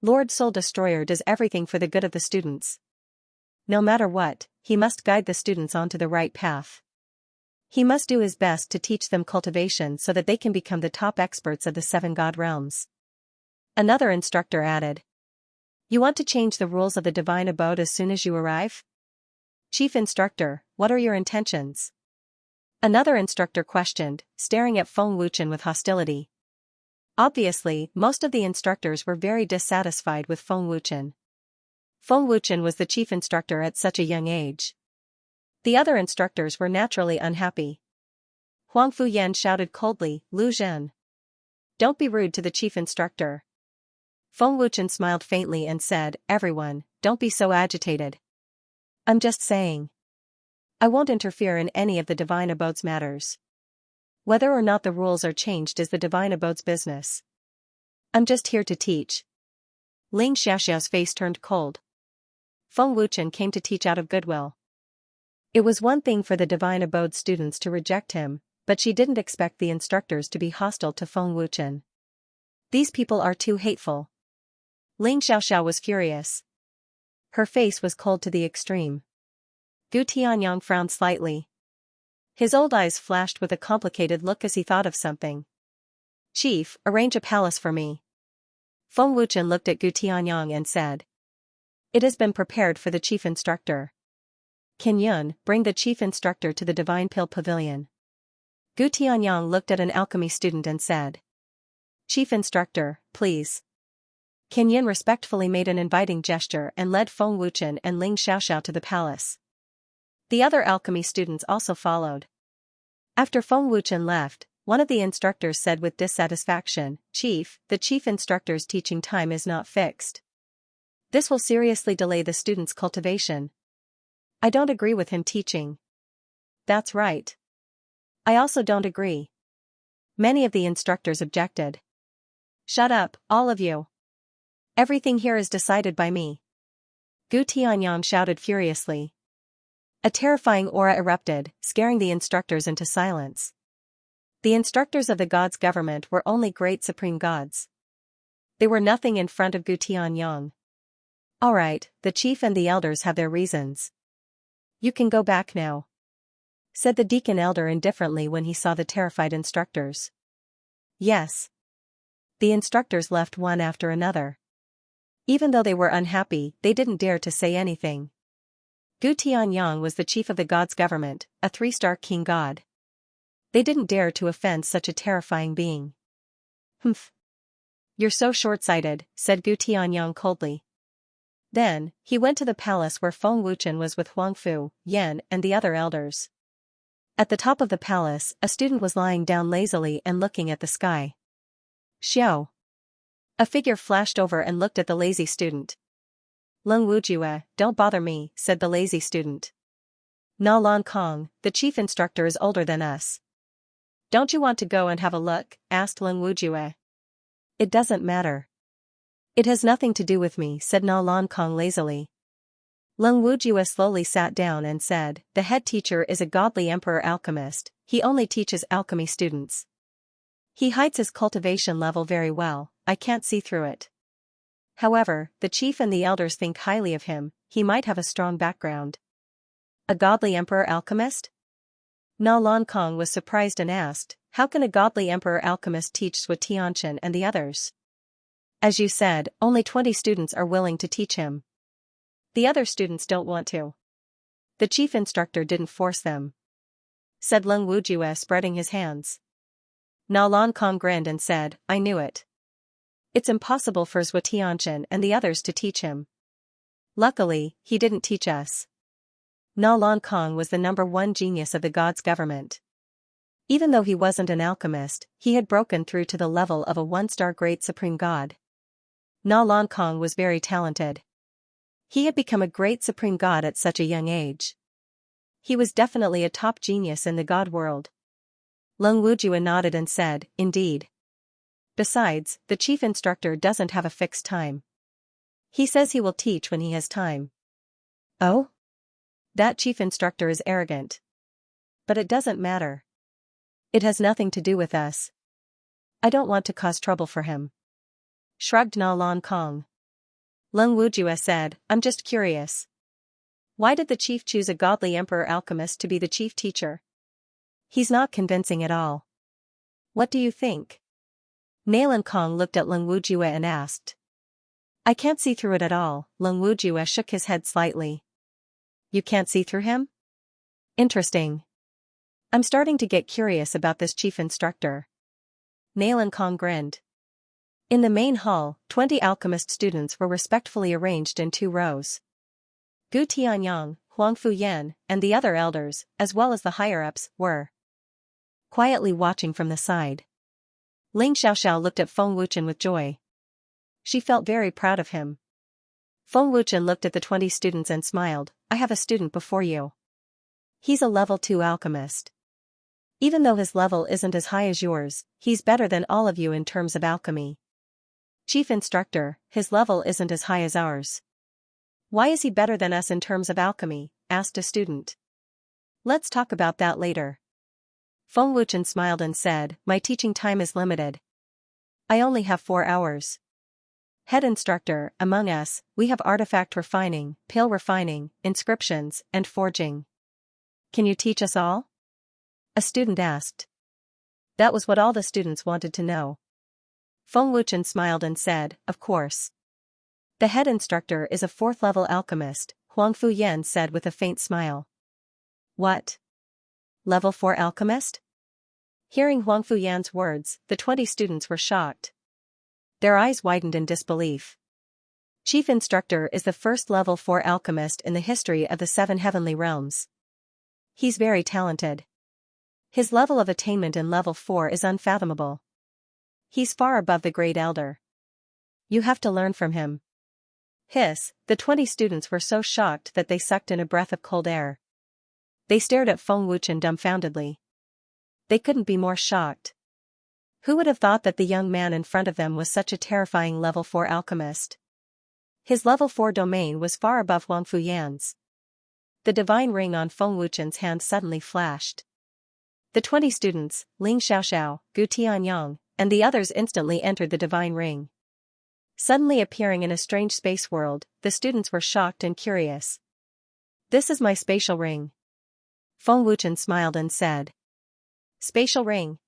Lord Soul Destroyer does everything for the good of the students. No matter what, he must guide the students onto the right path. He must do his best to teach them cultivation so that they can become the top experts of the 7 God realms. Another instructor added. You want to change the rules of the divine abode as soon as you arrive? Chief instructor, what are your intentions? Another instructor questioned, staring at Feng Wuchen with hostility. Obviously, most of the instructors were very dissatisfied with Feng Wuchen. Feng Wuchen was the chief instructor at such a young age. The other instructors were naturally unhappy. Huang Fuyan shouted coldly, Lu Zhen. Don't be rude to the chief instructor. Feng Wuchen smiled faintly and said, everyone, don't be so agitated. I'm just saying. I won't interfere in any of the divine abode's matters. Whether or not the rules are changed is the divine abode's business. I'm just here to teach. Ling Xiaoxiao's face turned cold. Feng Wuchen came to teach out of goodwill. It was one thing for the divine abode students to reject him, but she didn't expect the instructors to be hostile to Feng Wuchen. These people are too hateful. Ling Xiaoxiao was furious. Her face was cold to the extreme. Gu Tianyang frowned slightly. His old eyes flashed with a complicated look as he thought of something. Chief, arrange a palace for me. Feng Wuchen looked at Gu Tianyang and said. It has been prepared for the chief instructor. Qin Yun, bring the chief instructor to the Divine Pill Pavilion. Gu Tianyang looked at an alchemy student and said. Chief instructor, please. Qin Yun respectfully made an inviting gesture and led Feng Wuchen and Ling Xiaoxiao to the palace. The other alchemy students also followed. After Feng Wuchen left, one of the instructors said with dissatisfaction, Chief, the chief instructor's teaching time is not fixed. This will seriously delay the students' cultivation. I don't agree with him teaching. That's right. I also don't agree. Many of the instructors objected. Shut up, all of you. Everything here is decided by me. Gu Tianyang shouted furiously. A terrifying aura erupted, scaring the instructors into silence. The instructors of the gods' government were only great supreme gods. They were nothing in front of Gu Tianyang. Alright, the chief and the elders have their reasons. You can go back now, said the deacon elder indifferently when he saw the terrified instructors. Yes. The instructors left one after another. Even though they were unhappy, they didn't dare to say anything. Gu Tianyang was the chief of the gods' government, a 3-star king god. They didn't dare to offend such a terrifying being. Humph. You're so short-sighted, said Gu Tianyang coldly. Then, he went to the palace where Feng Wuchen was with Huang Fu, Yan, and the other elders. At the top of the palace, a student was lying down lazily and looking at the sky. Xiao. A figure flashed over and looked at the lazy student. Leng Wujue, don't bother me, said the lazy student. Na Lan Kong, the chief instructor is older than us. Don't you want to go and have a look? Asked Leng Wujue. It doesn't matter. It has nothing to do with me, said Na Lan Kong lazily. Leng Wujue slowly sat down and said, the head teacher is a godly emperor alchemist, he only teaches alchemy students. He hides his cultivation level very well, I can't see through it. However, the chief and the elders think highly of him, he might have a strong background. A godly emperor alchemist? Na Lan Kong was surprised and asked, how can a godly emperor alchemist teach Sui Tianchen and the others? As you said, only 20 students are willing to teach him. The other students don't want to. The chief instructor didn't force them, said Leng Wujue, spreading his hands. Na Lan Kong grinned and said, I knew it. It's impossible for Sui Tianchen and the others to teach him. Luckily, he didn't teach us. Na Lan Kong was the #1 genius of the gods' government. Even though he wasn't an alchemist, he had broken through to the level of a 1-star great supreme god. Na Lan Kong was very talented. He had become a great supreme god at such a young age. He was definitely a top genius in the god world. Leng Wujue nodded and said, indeed. Besides, the chief instructor doesn't have a fixed time. He says he will teach when he has time. Oh? That chief instructor is arrogant. But it doesn't matter. It has nothing to do with us. I don't want to cause trouble for him. Shrugged Na Lan Kong. Leng Wujue said, I'm just curious. Why did the chief choose a godly emperor alchemist to be the chief teacher? He's not convincing at all. What do you think? Nailan Kong looked at Leng Wujue and asked. I can't see through it at all. Leng Wujue shook his head slightly. You can't see through him? Interesting. I'm starting to get curious about this chief instructor. Nailan Kong grinned. In the main hall, 20 alchemist students were respectfully arranged in 2 rows. Gu Tianyang, Huang Fuyan, and the other elders, as well as the higher-ups, were quietly watching from the side. Ling Xiaoxiao looked at Feng Wuchen with joy. She felt very proud of him. Feng Wuchen looked at the 20 students and smiled. I have a student before you. He's a level 2 alchemist. Even though his level isn't as high as yours, he's better than all of you in terms of alchemy. Chief instructor, his level isn't as high as ours. Why is he better than us in terms of alchemy? Asked a student. Let's talk about that later. Feng Wuchen smiled and said, my teaching time is limited. I only have 4 hours. Head instructor, among us, we have artifact refining, pale refining, inscriptions, and forging. Can you teach us all? A student asked. That was what all the students wanted to know. Feng Wuchen smiled and said, of course. The head instructor is a 4th-level alchemist, Huang Fuyan said with a faint smile. What? Level 4 alchemist? Hearing Huang Fuyan's words, the 20 students were shocked. Their eyes widened in disbelief. Chief instructor is the first level 4 alchemist in the history of the 7 heavenly realms. He's very talented. His level of attainment in level 4 is unfathomable. He's far above the great elder. You have to learn from him. Hiss, the 20 students were so shocked that they sucked in a breath of cold air. They stared at Feng Wuchen dumbfoundedly. They couldn't be more shocked. Who would have thought that the young man in front of them was such a terrifying level 4 alchemist? His level 4 domain was far above Huang Fuyan's. The divine ring on Feng Wuchen's hand suddenly flashed. The 20 students, Ling Xiaoxiao, Gu Tianyang, and the others instantly entered the divine ring. Suddenly appearing in a strange space world, the students were shocked and curious. This is my spatial ring. Feng Wuchen smiled and said. Spatial ring.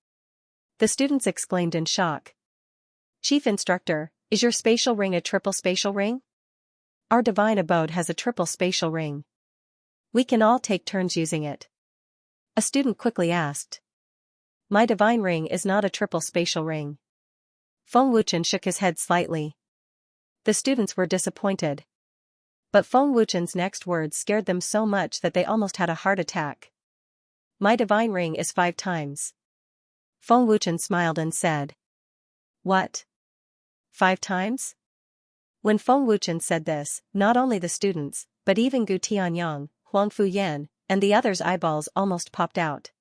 The students exclaimed in shock. Chief instructor, is your spatial ring a triple spatial ring? Our divine abode has a triple spatial ring. We can all take turns using it. A student quickly asked. My divine ring is not a triple spatial ring. Feng Wuchen shook his head slightly. The students were disappointed. But Feng Wuchen's next words scared them so much that they almost had a heart attack. My divine ring is 5 times. Feng Wuchen smiled and said. What? 5 times? When Feng Wuchen said this, not only the students, but even Gu Tianyang, Huang Fuyan, and the others' eyeballs almost popped out.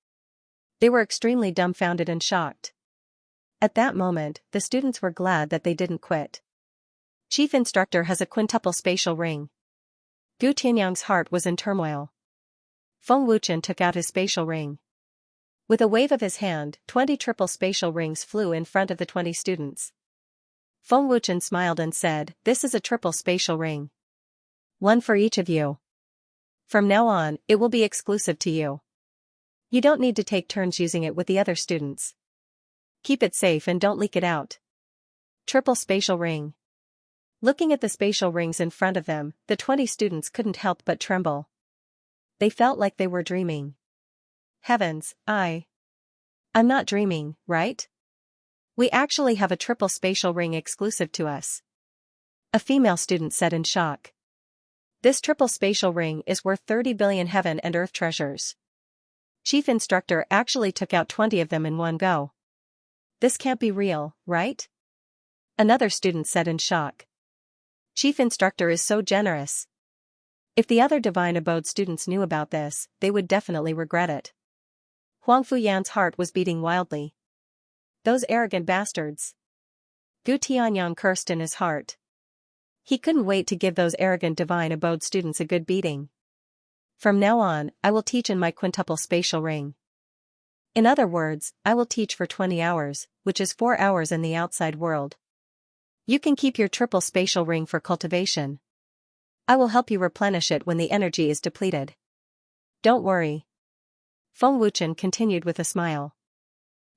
They were extremely dumbfounded and shocked. At that moment, the students were glad that they didn't quit. Chief instructor has a quintuple spatial ring. Gu Tianyang's heart was in turmoil. Feng Wuchen took out his spatial ring. With a wave of his hand, 20 triple spatial rings flew in front of the 20 students. Feng Wuchen smiled and said, this is a triple spatial ring. 1 for each of you. From now on, it will be exclusive to you. You don't need to take turns using it with the other students. Keep it safe and don't leak it out. Triple spatial ring. Looking at the spatial rings in front of them, the 20 students couldn't help but tremble. They felt like they were dreaming. Heavens, I'm not dreaming, right? We actually have a triple spatial ring exclusive to us. A female student said in shock. This triple spatial ring is worth 30 billion heaven and earth treasures. Chief instructor actually took out 20 of them in one go. This can't be real, right? Another student said in shock. Chief instructor is so generous. If the other divine abode students knew about this, they would definitely regret it. Huang Fuyan's heart was beating wildly. Those arrogant bastards. Gu Tianyang cursed in his heart. He couldn't wait to give those arrogant divine abode students a good beating. From now on, I will teach in my quintuple spatial ring. In other words, I will teach for 20 hours, which is 4 hours in the outside world. You can keep your triple spatial ring for cultivation. I will help you replenish it when the energy is depleted. Don't worry. Feng Wuchen continued with a smile.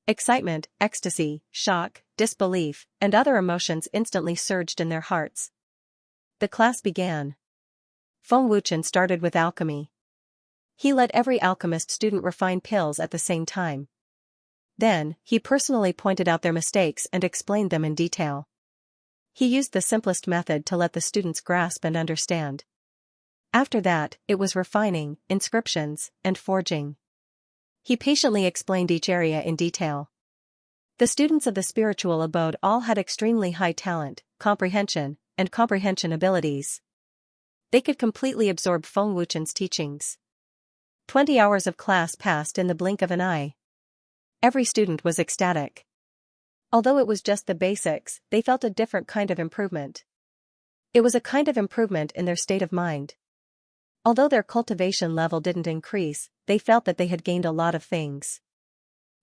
Excitement, ecstasy, shock, disbelief, and other emotions instantly surged in their hearts. The class began. Feng Wuchen started with alchemy. He let every alchemist student refine pills at the same time. Then, he personally pointed out their mistakes and explained them in detail. He used the simplest method to let the students grasp and understand. After that, it was refining, inscriptions, and forging. He patiently explained each area in detail. The students of the spiritual abode all had extremely high talent, comprehension abilities. They could completely absorb Feng Wuchen's teachings. 20 hours of class passed in the blink of an eye. Every student was ecstatic. Although it was just the basics, they felt a different kind of improvement. It was a kind of improvement in their state of mind. Although their cultivation level didn't increase, they felt that they had gained a lot of things.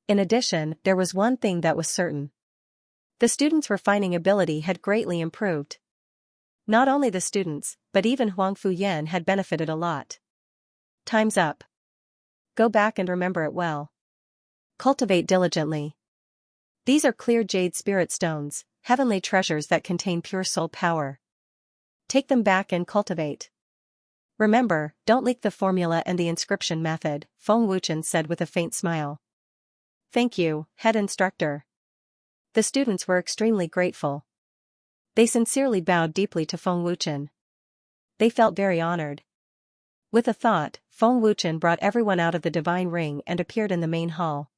In addition, there was one thing that was certain. The students' refining ability had greatly improved. Not only the students, but even Huang Fuyan had benefited a lot. Time's up. Go back and remember it well. Cultivate diligently. These are clear jade spirit stones, heavenly treasures that contain pure soul power. Take them back and cultivate. Remember, don't leak the formula and the inscription method, Feng Wuchen said with a faint smile. Thank you, head instructor. The students were extremely grateful. They sincerely bowed deeply to Feng Wuchen. They felt very honored. With a thought, Feng Wuchen brought everyone out of the divine ring and appeared in the main hall.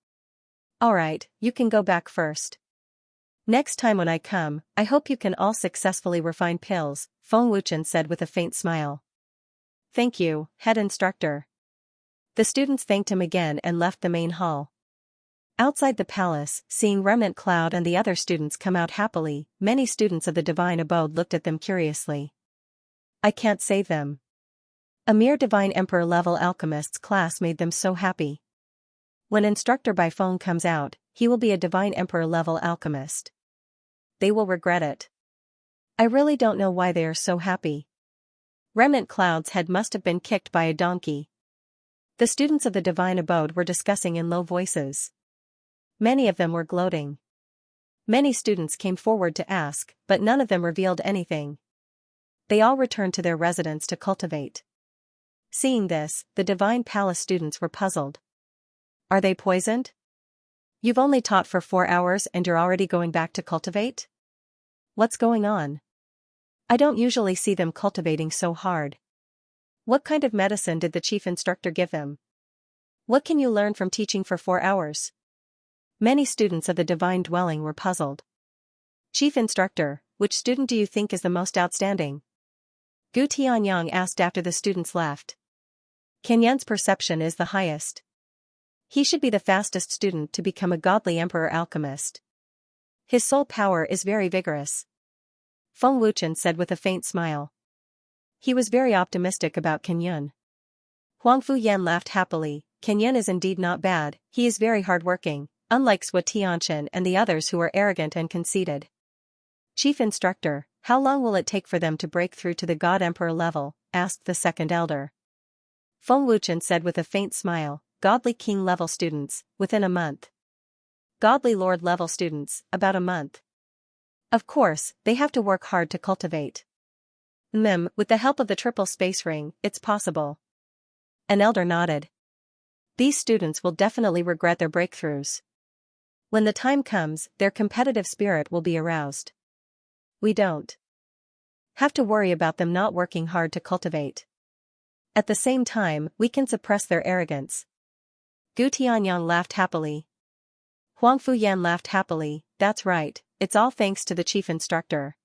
Alright, you can go back first. Next time when I come, I hope you can all successfully refine pills, Feng Wuchen said with a faint smile. Thank you, head instructor. The students thanked him again and left the main hall. Outside the palace, seeing Remnant Cloud and the other students come out happily, many students of the divine abode looked at them curiously. I can't save them. A mere divine emperor level alchemist's class made them so happy. When instructor by phone comes out, he will be a divine emperor level alchemist. They will regret it. I really don't know why they are so happy. Remnant Cloud's head must have been kicked by a donkey. The students of the divine abode were discussing in low voices. Many of them were gloating. Many students came forward to ask, but none of them revealed anything. They all returned to their residence to cultivate. Seeing this, the divine palace students were puzzled. Are they poisoned? You've only taught for 4 hours and you're already going back to cultivate? What's going on? I don't usually see them cultivating so hard. What kind of medicine did the chief instructor give them? What can you learn from teaching for 4 hours? Many students of the divine dwelling were puzzled. Chief instructor, which student do you think is the most outstanding? Gu Tianyang asked after the students left. Kenyun's perception is the highest. He should be the fastest student to become a godly emperor alchemist. His soul power is very vigorous. Feng Wuchen said with a faint smile. He was very optimistic about Kenyun. Huang Fuyan laughed happily. Kenyun is indeed not bad, he is very hardworking, unlike Sua Tianchen and the others who are arrogant and conceited. Chief instructor, how long will it take for them to break through to the God Emperor level? Asked the second elder. Feng Wuchen said with a faint smile, Godly King level students, within a month. Godly Lord level students, about a month. Of course, they have to work hard to cultivate. With the help of the triple space ring, it's possible. An elder nodded. These students will definitely regret their breakthroughs. When the time comes, their competitive spirit will be aroused. We don't have to worry about them not working hard to cultivate. At the same time, we can suppress their arrogance. Gu Tianyang laughed happily. Huang Fuyan laughed happily. That's right, it's all thanks to the chief instructor.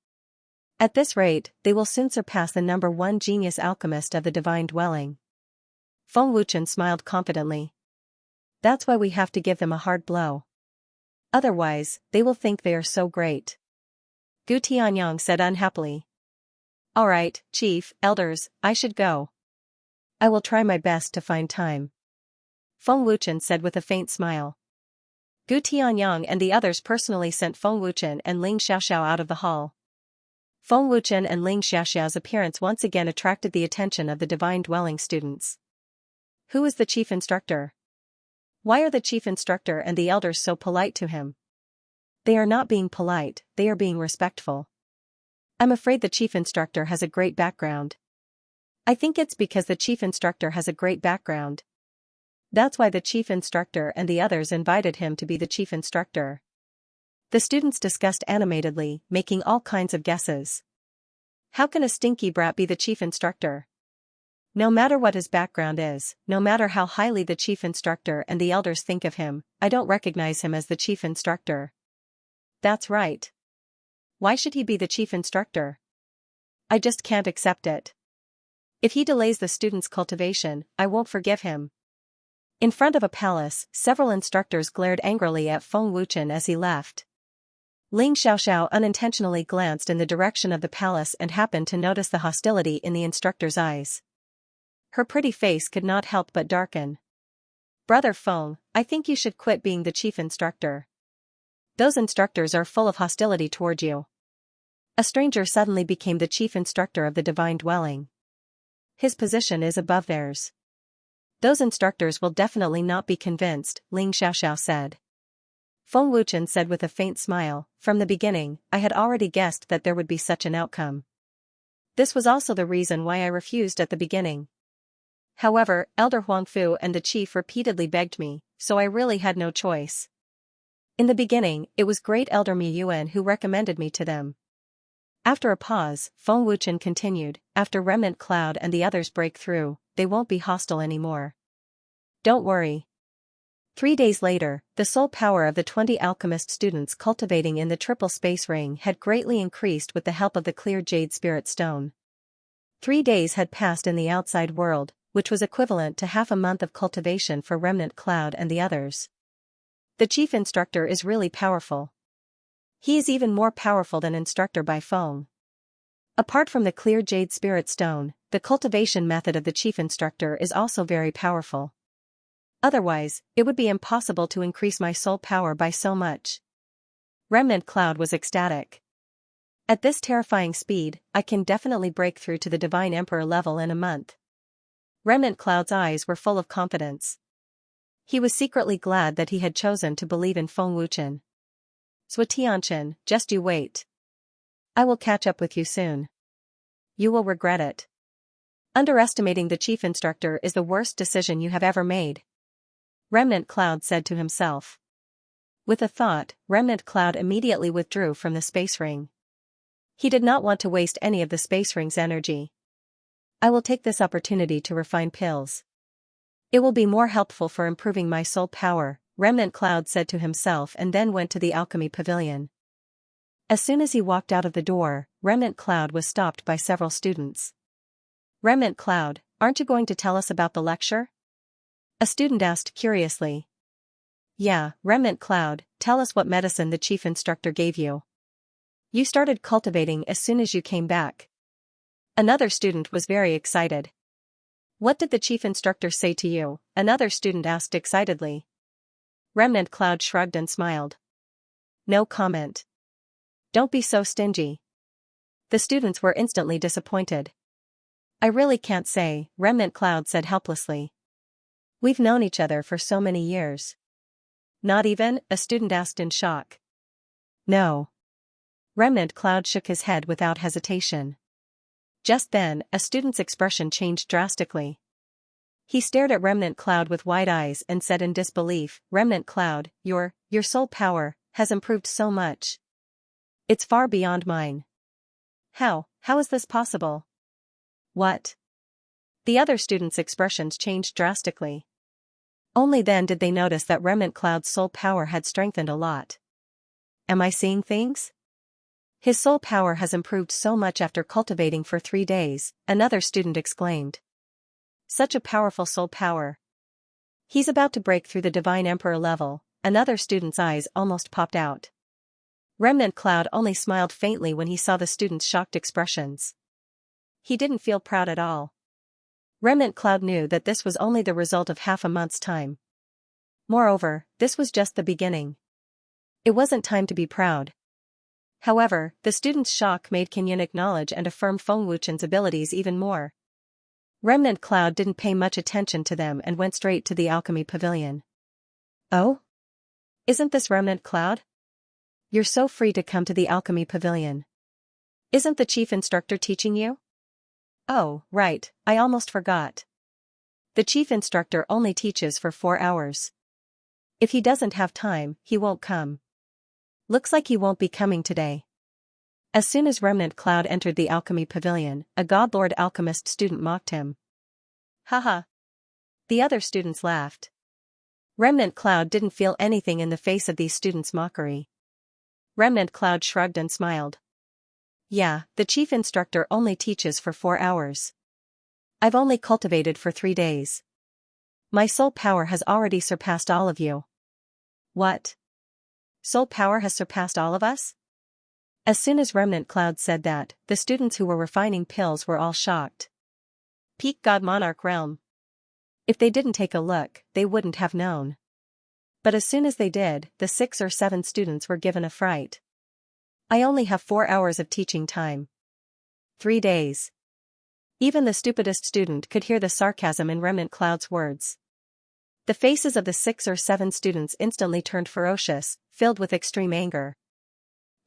At this rate, they will soon surpass the number 1 genius alchemist of the divine dwelling. Feng Wuchen smiled confidently. That's why we have to give them a hard blow. Otherwise, they will think they are so great. Gu Tianyang said unhappily. Alright, chief, elders, I should go. I will try my best to find time. Feng Wuchen said with a faint smile. Gu Tianyang and the others personally sent Feng Wuchen and Ling Xiaoxiao out of the hall. Feng Wuchen and Ling Xiaoxiao's appearance once again attracted the attention of the Divine Dwelling students. Who is the chief instructor? Why are the chief instructor and the elders so polite to him? They are not being polite, they are being respectful. I'm afraid the chief instructor has a great background. I think it's because the chief instructor has a great background. That's why the chief instructor and the others invited him to be the chief instructor. The students discussed animatedly, making all kinds of guesses. How can a stinky brat be the chief instructor? No matter what his background is, no matter how highly the chief instructor and the elders think of him, I don't recognize him as the chief instructor. That's right. Why should he be the chief instructor? I just can't accept it. If he delays the students' cultivation, I won't forgive him. In front of a palace, several instructors glared angrily at Feng Wuchen as he left. Ling Xiaoxiao unintentionally glanced in the direction of the palace and happened to notice the hostility in the instructor's eyes. Her pretty face could not help but darken. Brother Feng, I think you should quit being the chief instructor. Those instructors are full of hostility toward you. A stranger suddenly became the chief instructor of the Divine Dwelling. His position is above theirs. Those instructors will definitely not be convinced, Ling Xiaoxiao said. Feng Wuchen said with a faint smile, from the beginning, I had already guessed that there would be such an outcome. This was also the reason why I refused at the beginning. However, Elder Huangfu and the chief repeatedly begged me, so I really had no choice. In the beginning, it was Great Elder Mi Yuan who recommended me to them. After a pause, Feng Wuchen continued, after Remnant Cloud and the others break through, they won't be hostile anymore. Don't worry. 3 days later, the soul power of the 20 alchemist students cultivating in the triple space ring had greatly increased with the help of the clear jade spirit stone. 3 days had passed in the outside world, which was equivalent to half a month of cultivation for Remnant Cloud and the others. The chief instructor is really powerful. He is even more powerful than instructor by Feng. Apart from the clear jade spirit stone, the cultivation method of the chief instructor is also very powerful. Otherwise, it would be impossible to increase my soul power by so much. Remnant Cloud was ecstatic. At this terrifying speed, I can definitely break through to the Divine Emperor level in a month. Remnant Cloud's eyes were full of confidence. He was secretly glad that he had chosen to believe in Feng Wuchen. Xianxia, just you wait. I will catch up with you soon. You will regret it. Underestimating the chief instructor is the worst decision you have ever made. Remnant Cloud said to himself. With a thought, Remnant Cloud immediately withdrew from the space ring. He did not want to waste any of the space ring's energy. I will take this opportunity to refine pills. It will be more helpful for improving my soul power, Remnant Cloud said to himself and then went to the alchemy pavilion. As soon as he walked out of the door, Remnant Cloud was stopped by several students. Remnant Cloud, aren't you going to tell us about the lecture? A student asked curiously. Yeah, Remnant Cloud, tell us what medicine the chief instructor gave you. You started cultivating as soon as you came back. Another student was very excited. What did the chief instructor say to you? Another student asked excitedly. Remnant Cloud shrugged and smiled. No comment. Don't be so stingy. The students were instantly disappointed. I really can't say, Remnant Cloud said helplessly. We've known each other for so many years. Not even? A student asked in shock. No. Remnant Cloud shook his head without hesitation. Just then, a student's expression changed drastically. He stared at Remnant Cloud with wide eyes and said in disbelief, Remnant Cloud, your soul power has improved so much. It's far beyond mine. How is this possible? What? The other students' expressions changed drastically. Only then did they notice that Remnant Cloud's soul power had strengthened a lot. Am I seeing things? His soul power has improved so much after cultivating for 3 days, another student exclaimed. Such a powerful soul power. He's about to break through the Divine Emperor level, another student's eyes almost popped out. Remnant Cloud only smiled faintly when he saw the students' shocked expressions. He didn't feel proud at all. Remnant Cloud knew that this was only the result of half a month's time. Moreover, this was just the beginning. It wasn't time to be proud. However, the students' shock made Kenyan acknowledge and affirm Feng Wuchen's abilities even more. Remnant Cloud didn't pay much attention to them and went straight to the alchemy pavilion. Oh? Isn't this Remnant Cloud? You're so free to come to the alchemy pavilion. Isn't the chief instructor teaching you? Oh, right, I almost forgot. The chief instructor only teaches for 4 hours. If he doesn't have time, he won't come. Looks like he won't be coming today. As soon as Remnant Cloud entered the alchemy pavilion, a Godlord alchemist student mocked him. Haha. The other students laughed. Remnant Cloud didn't feel anything in the face of these students' mockery. Remnant Cloud shrugged and smiled. Yeah, the chief instructor only teaches for 4 hours. I've only cultivated for 3 days. My soul power has already surpassed all of you. What? Soul power has surpassed all of us? As soon as Remnant Cloud said that, the students who were refining pills were all shocked. Peak God Monarch Realm. If they didn't take a look, they wouldn't have known. But as soon as they did, the 6 or 7 students were given a fright. I only have 4 hours of teaching time. 3 days. Even the stupidest student could hear the sarcasm in Remnant Cloud's words. The faces of the 6 or 7 students instantly turned ferocious, filled with extreme anger.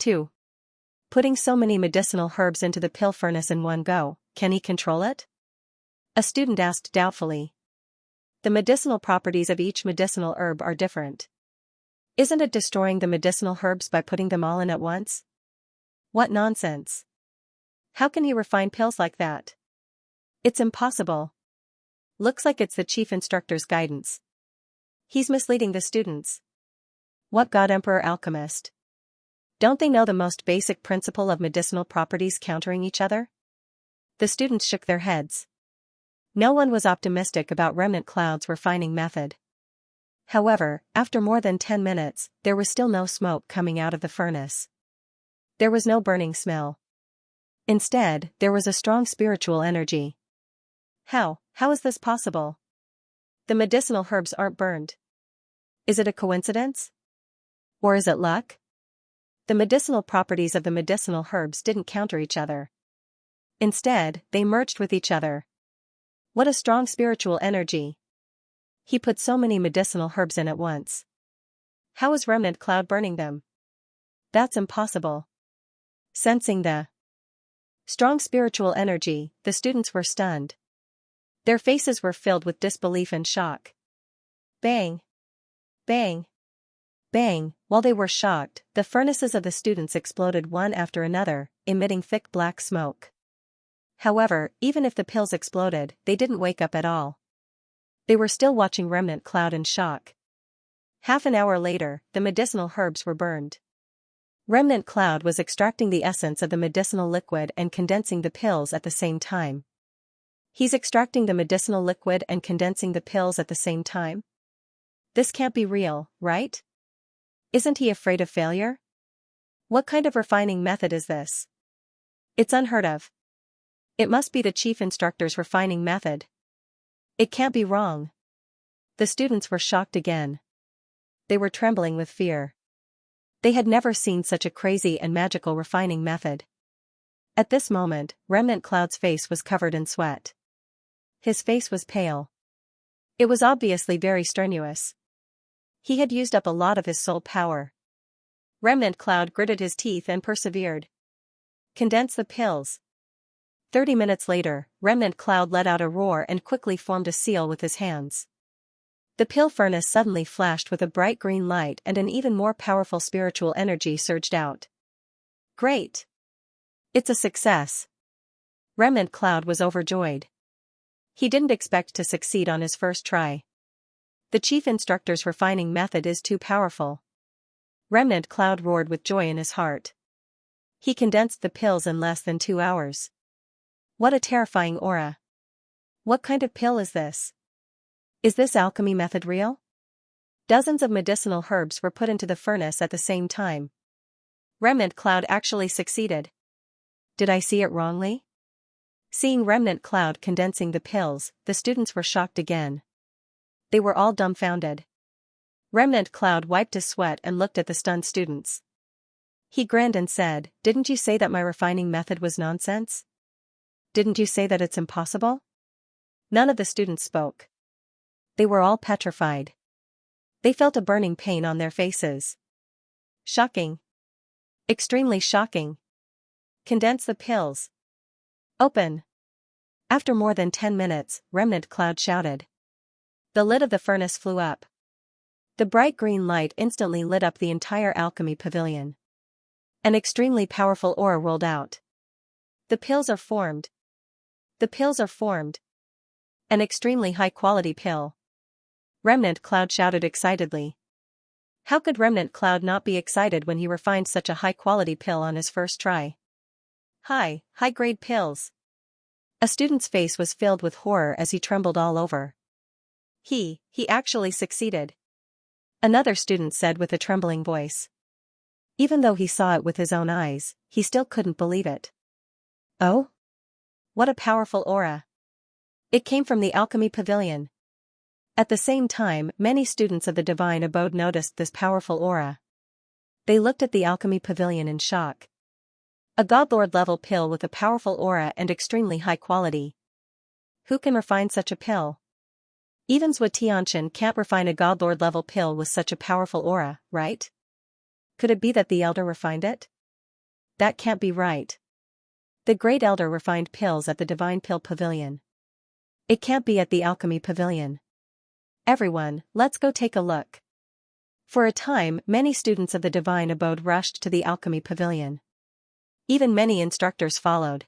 2. Putting so many medicinal herbs into the pill furnace in one go, can he control it? A student asked doubtfully. The medicinal properties of each medicinal herb are different. Isn't it destroying the medicinal herbs by putting them all in at once? What nonsense. How can he refine pills like that? It's impossible. Looks like it's the chief instructor's guidance. He's misleading the students. What God Emperor alchemist? Don't they know the most basic principle of medicinal properties countering each other? The students shook their heads. No one was optimistic about Remnant Cloud's refining method. However, after more than 10 minutes, there was still no smoke coming out of the furnace. There was no burning smell. Instead, there was a strong spiritual energy. How is this possible? The medicinal herbs aren't burned. Is it a coincidence? Or is it luck? The medicinal properties of the medicinal herbs didn't counter each other. Instead, they merged with each other. What a strong spiritual energy. He put so many medicinal herbs in at once. How is Remnant Cloud burning them? That's impossible. Sensing the strong spiritual energy, the students were stunned. Their faces were filled with disbelief and shock. Bang! Bang! Bang! While they were shocked, the furnaces of the students exploded one after another, emitting thick black smoke. However, even if the pills exploded, they didn't wake up at all. They were still watching Remnant Cloud in shock. Half an hour later, the medicinal herbs were burned. Remnant Cloud was extracting the essence of the medicinal liquid and condensing the pills at the same time. He's extracting the medicinal liquid and condensing the pills at the same time? This can't be real, right? Isn't he afraid of failure? What kind of refining method is this? It's unheard of. It must be the chief instructor's refining method. It can't be wrong. The students were shocked again. They were trembling with fear. They had never seen such a crazy and magical refining method. At this moment, Remnant Cloud's face was covered in sweat. His face was pale. It was obviously very strenuous. He had used up a lot of his soul power. Remnant Cloud gritted his teeth and persevered. Condense the pills. 30 minutes later, Remnant Cloud let out a roar and quickly formed a seal with his hands. The pill furnace suddenly flashed with a bright green light and an even more powerful spiritual energy surged out. Great! It's a success. Remnant Cloud was overjoyed. He didn't expect to succeed on his first try. The chief instructor's refining method is too powerful. Remnant Cloud roared with joy in his heart. He condensed the pills in less than 2 hours. What a terrifying aura. What kind of pill is this? Is this alchemy method real? Dozens of medicinal herbs were put into the furnace at the same time. Remnant Cloud actually succeeded. Did I see it wrongly? Seeing Remnant Cloud condensing the pills, the students were shocked again. They were all dumbfounded. Remnant Cloud wiped his sweat and looked at the stunned students. He grinned and said, "Didn't you say that my refining method was nonsense? Didn't you say that it's impossible?" None of the students spoke. They were all petrified. They felt a burning pain on their faces. Shocking. Extremely shocking. Condense the pills. Open. After more than 10 minutes, Remnant Cloud shouted. The lid of the furnace flew up. The bright green light instantly lit up the entire alchemy pavilion. An extremely powerful aura rolled out. The pills are formed. The pills are formed. An extremely high-quality pill. Remnant Cloud shouted excitedly. How could Remnant Cloud not be excited when he refined such a high-quality pill on his first try? High-grade pills. A student's face was filled with horror as he trembled all over. He actually succeeded. Another student said with a trembling voice. Even though he saw it with his own eyes, he still couldn't believe it. Oh? What a powerful aura. It came from the alchemy pavilion. At the same time, many students of the divine abode noticed this powerful aura. They looked at the alchemy pavilion in shock. A godlord level pill with a powerful aura and extremely high quality. Who can refine such a pill? Even Xianxia can't refine a godlord level pill with such a powerful aura, right? Could it be that the elder refined it? That can't be right. The great elder refined pills at the divine pill pavilion. It can't be at the alchemy pavilion. Everyone, let's go take a look. For a time, many students of the divine abode rushed to the alchemy pavilion. Even many instructors followed.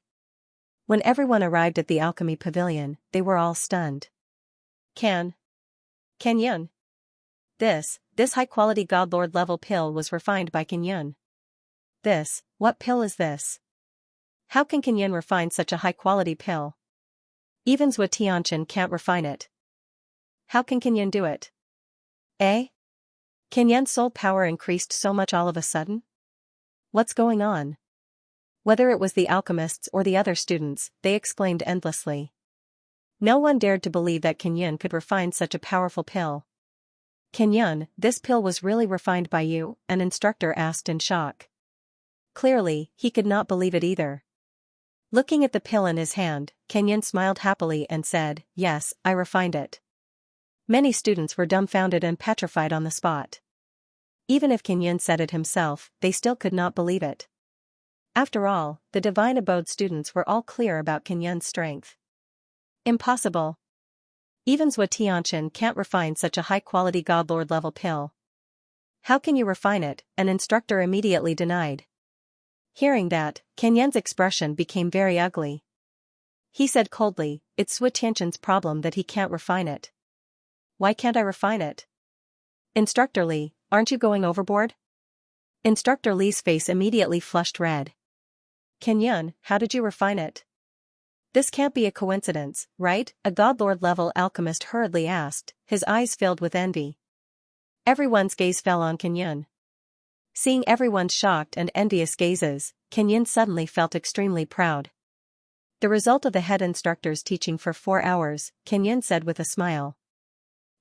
When everyone arrived at the alchemy pavilion, they were all stunned. Can Yun? This high-quality godlord level pill was refined by Can Yun. What pill is this? How can Can Yun refine such a high-quality pill? Even Xianxia can't refine it. How can Can Yun do it? Can Yun's soul power increased so much all of a sudden? What's going on? Whether it was the alchemists or the other students, they exclaimed endlessly. No one dared to believe that Can Yun could refine such a powerful pill. Can Yun, this pill was really refined by you? An instructor asked in shock. Clearly, he could not believe it either. Looking at the pill in his hand, Can Yun smiled happily and said, "Yes, I refined it." Many students were dumbfounded and petrified on the spot. Even if Can Yun said it himself, they still could not believe it. After all, the divine abode students were all clear about Can Yun's strength. Impossible. Even Xianxia can't refine such a high-quality godlord level pill. How can you refine it? An instructor immediately denied. Hearing that, Can Yun's expression became very ugly. He said coldly, "It's Xianxia's problem that he can't refine it." "Why can't I refine it?" "Instructor Li, aren't you going overboard?" Instructor Li's face immediately flushed red. "Can Yun, how did you refine it? This can't be a coincidence, right?" a godlord level alchemist hurriedly asked, his eyes filled with envy. Everyone's gaze fell on Can Yun. Seeing everyone's shocked and envious gazes, Can Yun suddenly felt extremely proud. The result of the head instructor's teaching for 4 hours, Can Yun said with a smile.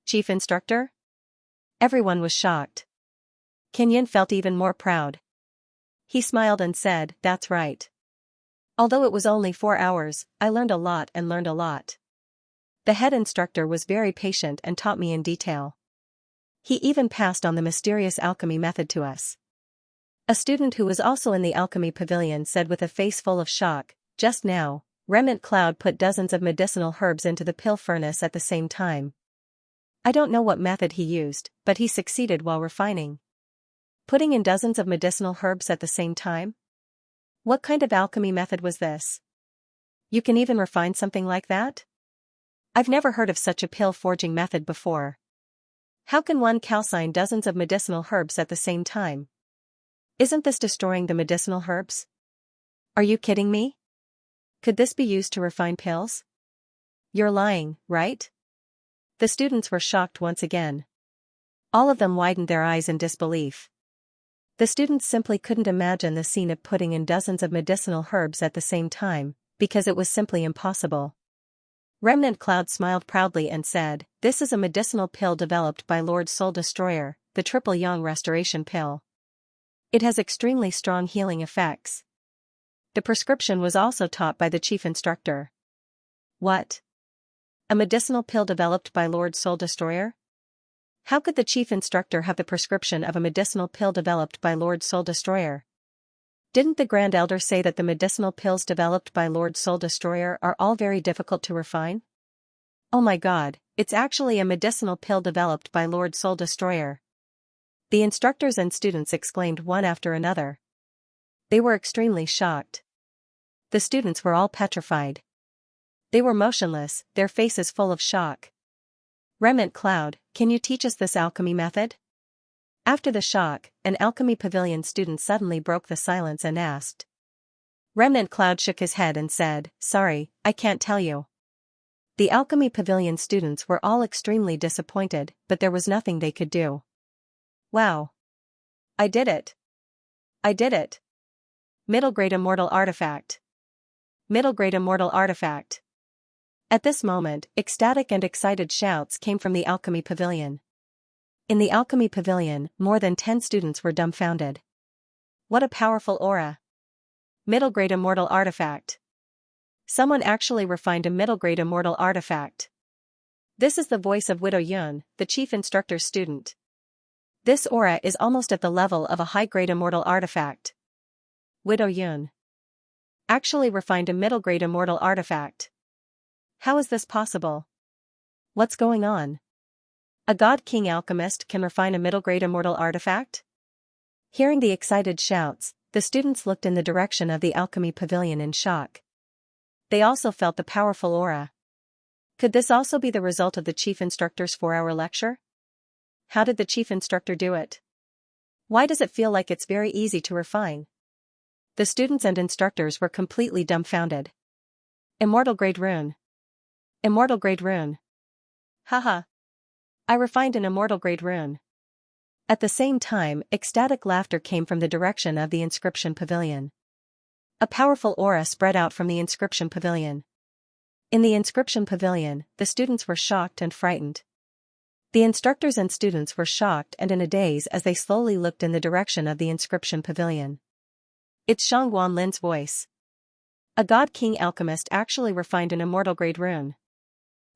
"Chief instructor?" Everyone was shocked. Can Yun felt even more proud. He smiled and said, "That's right. Although it was only 4 hours, I learned a lot and learned a lot. The head instructor was very patient and taught me in detail. He even passed on the mysterious alchemy method to us." A student who was also in the alchemy pavilion said with a face full of shock, "Just now, Remnant Cloud put dozens of medicinal herbs into the pill furnace at the same time. I don't know what method he used, but he succeeded while refining. Putting in dozens of medicinal herbs at the same time? What kind of alchemy method was this? You can even refine something like that? I've never heard of such a pill forging method before. How can one calcine dozens of medicinal herbs at the same time? Isn't this destroying the medicinal herbs? Are you kidding me? Could this be used to refine pills? You're lying, right?" The students were shocked once again. All of them widened their eyes in disbelief. The students simply couldn't imagine the scene of putting in dozens of medicinal herbs at the same time, because it was simply impossible. Remnant Cloud smiled proudly and said, "This is a medicinal pill developed by Lord Soul Destroyer, the Triple Yang Restoration Pill. It has extremely strong healing effects. The prescription was also taught by the chief instructor. What? A medicinal pill developed by Lord Soul Destroyer? How could the chief instructor have the prescription of a medicinal pill developed by Lord Soul Destroyer? Didn't the Grand Elder say that the medicinal pills developed by Lord Soul Destroyer are all very difficult to refine? Oh my god, it's actually a medicinal pill developed by Lord Soul Destroyer. The instructors and students exclaimed one after another. They were extremely shocked. The students were all petrified. They were motionless, their faces full of shock. Remnant Cloud, can you teach us this alchemy method? After the shock, an alchemy pavilion student suddenly broke the silence and asked. Remnant Cloud shook his head and said, sorry, I can't tell you. The alchemy pavilion students were all extremely disappointed, but there was nothing they could do. Wow. I did it. I did it. Middle grade immortal artifact. Middle grade immortal artifact. At this moment, ecstatic and excited shouts came from the alchemy pavilion. In the alchemy pavilion, more than 10 students were dumbfounded. What a powerful aura. Middle grade immortal artifact. Someone actually refined a middle grade immortal artifact. This is the voice of Widow Yun, the chief instructor's student. This aura is almost at the level of a high-grade immortal artifact. Widow Yun actually refined a middle-grade immortal artifact. How is this possible? What's going on? A God King alchemist can refine a middle-grade immortal artifact? Hearing the excited shouts, the students looked in the direction of the alchemy pavilion in shock. They also felt the powerful aura. Could this also be the result of the chief instructor's 4-hour lecture? How did the chief instructor do it? Why does it feel like it's very easy to refine? The students and instructors were completely dumbfounded. Immortal grade rune. Immortal grade rune. Haha. I refined an immortal grade rune. At the same time, ecstatic laughter came from the direction of the inscription pavilion. A powerful aura spread out from the inscription pavilion. In the inscription pavilion, the students were shocked and frightened. The instructors and students were shocked and in a daze as they slowly looked in the direction of the inscription pavilion. It's Shangguan Lin's voice. A God King alchemist actually refined an immortal grade rune.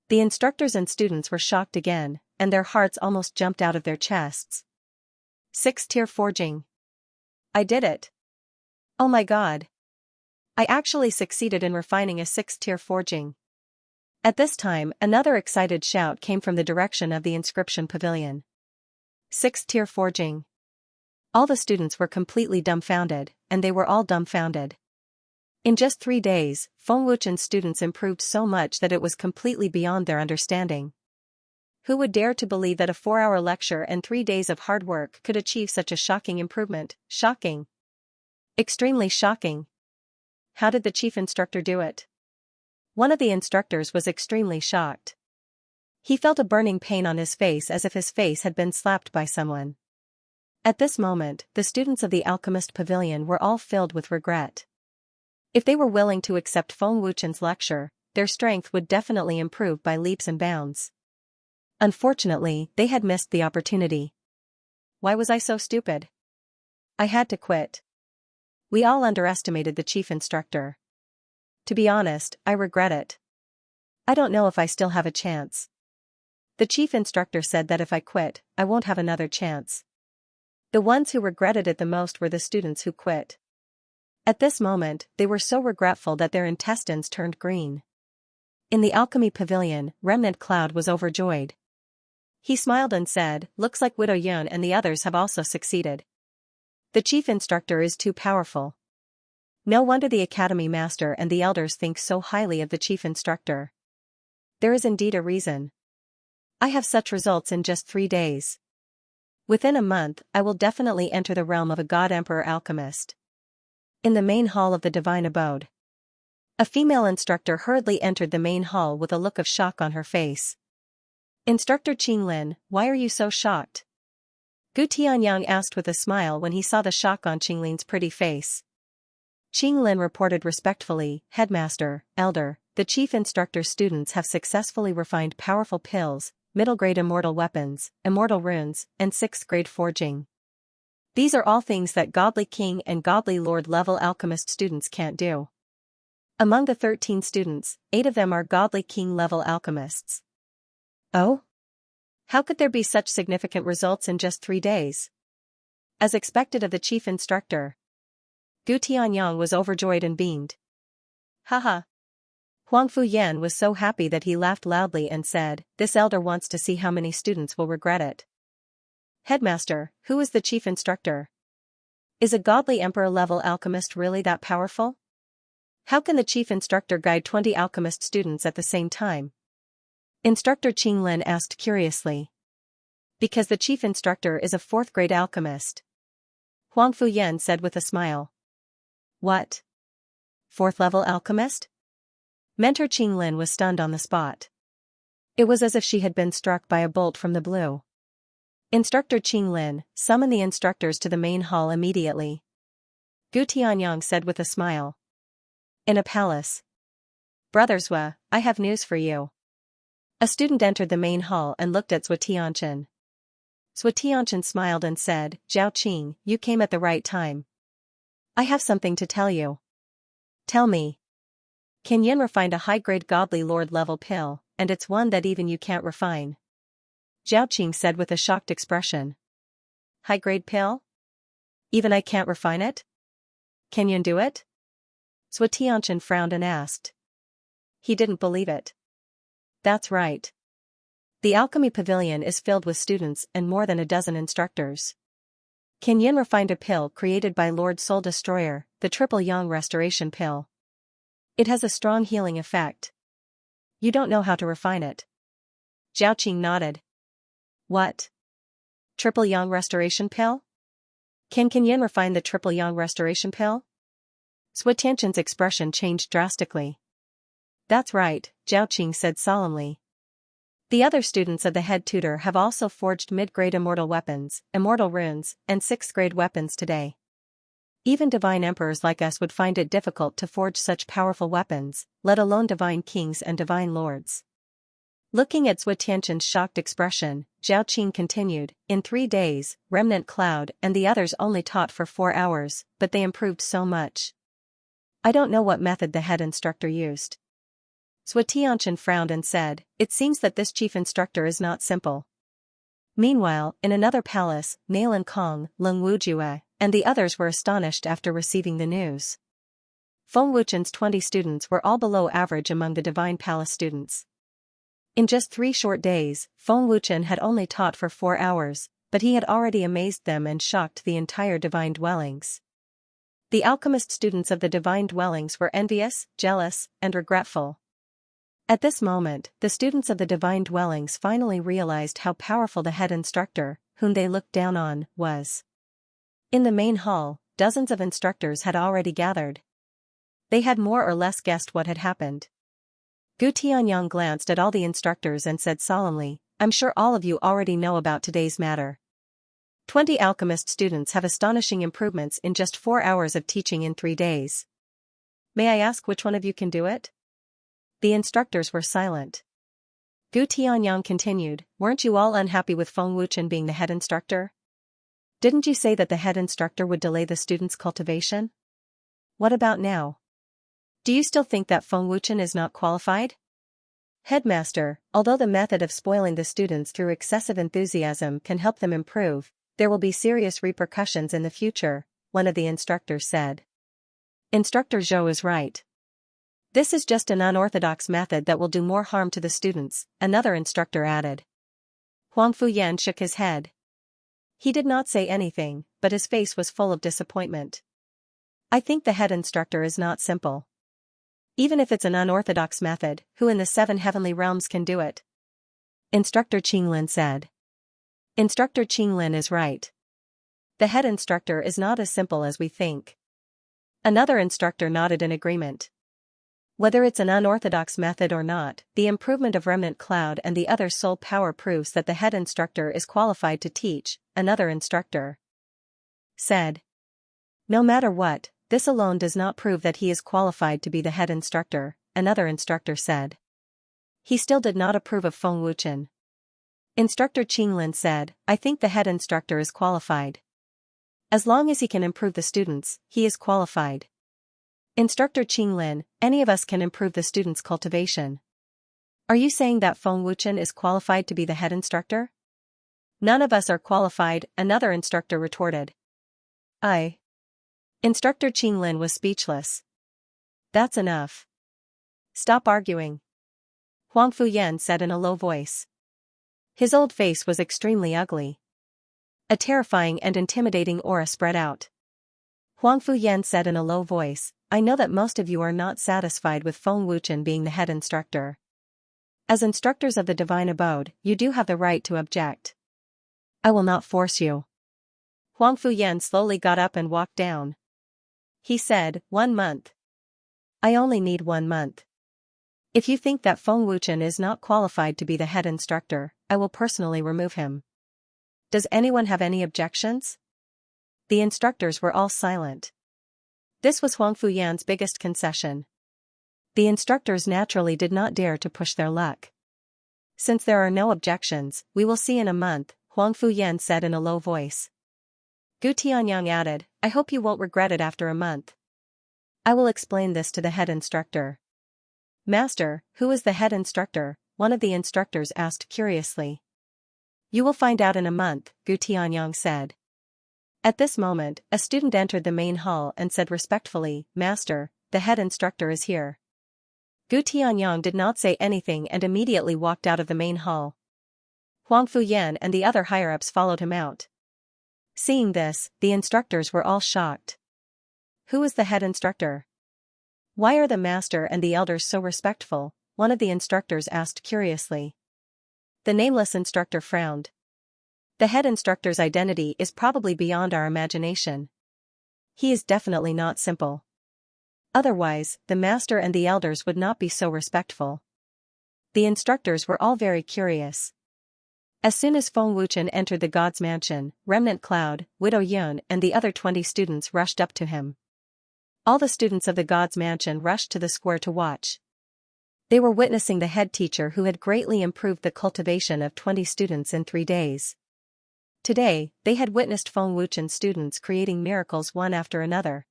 The instructors and students were shocked again, and their hearts almost jumped out of their chests. 6-tier forging. I did it. Oh my god. I actually succeeded in refining a 6-tier forging. At this time, another excited shout came from the direction of the inscription pavilion. 6-tier forging. All the students were completely dumbfounded, and they were all dumbfounded. In just 3 days, Fengwuchen's students improved so much that it was completely beyond their understanding. Who would dare to believe that a 4-hour lecture and 3 days of hard work could achieve such a shocking improvement? Shocking. Extremely shocking. How did the chief instructor do it? One of the instructors was extremely shocked. He felt a burning pain on his face as if his face had been slapped by someone. At this moment, the students of the Alchemist Pavilion were all filled with regret. If they were willing to accept Fengwuchen's lecture, their strength would definitely improve by leaps and bounds. Unfortunately, they had missed the opportunity. Why was I so stupid? I had to quit. We all underestimated the chief instructor. To be honest, I regret it. I don't know if I still have a chance. The chief instructor said that if I quit, I won't have another chance. The ones who regretted it the most were the students who quit. At this moment, they were so regretful that their intestines turned green. In the alchemy pavilion, Remnant Cloud was overjoyed. He smiled and said, "Looks like Widow Yun and the others have also succeeded. The chief instructor is too powerful. No wonder the academy master and the elders think so highly of the chief instructor. There is indeed a reason. I have such results in just 3 days. Within a month, I will definitely enter the realm of a God Emperor alchemist." In the main hall of the divine abode, a female instructor hurriedly entered the main hall with a look of shock on her face. "Instructor Qinglin, why are you so shocked?" Gu Tianyang asked with a smile when he saw the shock on Qinglin's pretty face. Qinglin reported respectfully, "Headmaster, Elder, the chief instructor's students have successfully refined powerful pills, middle-grade immortal weapons, immortal runes, and 6th-grade forging. These are all things that godly king and godly lord level alchemist students can't do. Among the 13 students, 8 of them are godly king level alchemists. Oh? How could there be such significant results in just 3 days? As expected of the chief instructor, Gu Tianyang was overjoyed and beamed. Haha. Huang Fuyan was so happy that he laughed loudly and said, "This elder wants to see how many students will regret it." Headmaster, who is the chief instructor? Is a godly emperor-level alchemist really that powerful? How can the chief instructor guide 20 alchemist students at the same time? Instructor Qing Lin asked curiously. Because the chief instructor is a 4th-grade alchemist. Huang Fuyan said with a smile. What? 4th-level alchemist? Mentor Qing Lin was stunned on the spot. It was as if she had been struck by a bolt from the blue. Instructor Qing Lin, summon the instructors to the main hall immediately. Gu Tianyang said with a smile. In a palace. Brothers Hua, I have news for you. A student entered the main hall and looked at Zhou Tianchen. Zhou Tianchen smiled and said, Zhao Qing, you came at the right time. I have something to tell you. Tell me. Can Yin refined a high-grade godly lord-level pill, and it's one that even you can't refine. Zhao Qing said with a shocked expression. High-grade pill? Even I can't refine it? Can Yin do it? Zhou Tianchen frowned and asked. He didn't believe it. That's right. The alchemy pavilion is filled with students and more than a dozen instructors. Qin Yin refined a pill created by Lord Soul Destroyer, the Triple Yang Restoration Pill. It has a strong healing effect. You don't know how to refine it. Zhao Qing nodded. What? Triple Yang Restoration Pill? Can Qin Yin refine the Triple Yang Restoration Pill? Zhou Tianchen's expression changed drastically. That's right, Zhao Qing said solemnly. The other students of the head tutor have also forged mid-grade immortal weapons, immortal runes, and 6th-grade weapons today. Even divine emperors like us would find it difficult to forge such powerful weapons, let alone divine kings and divine lords. Looking at Zhou Tianchen's shocked expression, Zhao Qing continued, in 3 days, Remnant Cloud and the others only taught for 4 hours, but they improved so much. I don't know what method the head instructor used. Zhou Tianchen frowned and said, it seems that this chief instructor is not simple. Meanwhile, in another palace, Nailan Kong, Leng Wujue, and the others were astonished after receiving the news. Feng Wuchen's 20 students were all below average among the Divine Palace students. In just 3 short days, Feng Wuchen had only taught for 4 hours, but he had already amazed them and shocked the entire Divine Dwellings. The alchemist students of the Divine Dwellings were envious, jealous, and regretful. At this moment, the students of the Divine Dwellings finally realized how powerful the head instructor, whom they looked down on, was. In the main hall, dozens of instructors had already gathered. They had more or less guessed what had happened. Gu Tianyang glanced at all the instructors and said solemnly, I'm sure all of you already know about today's matter. 20 alchemist students have astonishing improvements in just 4 hours of teaching in 3 days. May I ask which one of you can do it? The instructors were silent. Gu Tianyang continued, weren't you all unhappy with Feng Wuchen being the head instructor? Didn't you say that the head instructor would delay the students' cultivation? What about now? Do you still think that Feng Wuchen is not qualified? Headmaster, although the method of spoiling the students through excessive enthusiasm can help them improve, there will be serious repercussions in the future, one of the instructors said. Instructor Zhou is right. This is just an unorthodox method that will do more harm to the students, another instructor added. Huang Fuyan shook his head. He did not say anything, but his face was full of disappointment. I think the head instructor is not simple. Even if it's an unorthodox method, who in the 7 heavenly realms can do it? Instructor Qinglin said. Instructor Qinglin is right. The head instructor is not as simple as we think. Another instructor nodded in agreement. Whether it's an unorthodox method or not, the improvement of Remnant Cloud and the other soul power proves that the head instructor is qualified to teach, another instructor said. No matter what, this alone does not prove that he is qualified to be the head instructor, another instructor said. He still did not approve of Feng Wuchen. Instructor Qinglin said, I think the head instructor is qualified. As long as he can improve the students, he is qualified. Instructor Qing Lin, any of us can improve the students' cultivation. Are you saying that Feng Wuchen is qualified to be the head instructor? None of us are qualified, another instructor retorted. Instructor Qing Lin was speechless. That's enough. Stop arguing. Huang Fuyan said in a low voice. His old face was extremely ugly. A terrifying and intimidating aura spread out. Huang Fuyan said in a low voice, I know that most of you are not satisfied with Feng Wuchen being the head instructor. As instructors of the Divine Abode, you do have the right to object. I will not force you. Huang Fuyan slowly got up and walked down. He said, 1 month. I only need 1 month. If you think that Feng Wuchen is not qualified to be the head instructor, I will personally remove him. Does anyone have any objections? The instructors were all silent. This was Huang Fuyan's biggest concession. The instructors naturally did not dare to push their luck. Since there are no objections, we will see in a month, Huang Fuyan said in a low voice. Gu Tianyang added, I hope you won't regret it after a month. I will explain this to the head instructor. Master, who is the head instructor? One of the instructors asked curiously. You will find out in a month, Gu Tianyang said. At this moment, a student entered the main hall and said respectfully, Master, the head instructor is here. Gu Tianyang did not say anything and immediately walked out of the main hall. Huang Fuyan and the other higher-ups followed him out. Seeing this, the instructors were all shocked. Who is the head instructor? Why are the master and the elders so respectful? One of the instructors asked curiously. The nameless instructor frowned. The head instructor's identity is probably beyond our imagination. He is definitely not simple. Otherwise, the master and the elders would not be so respectful. The instructors were all very curious. As soon as Feng Wuchen entered the god's mansion, Remnant Cloud, Widow Yun and the other 20 students rushed up to him. All the students of the god's mansion rushed to the square to watch. They were witnessing the head teacher who had greatly improved the cultivation of 20 students in 3 days. Today, they had witnessed Feng Wuchen's students creating miracles one after another.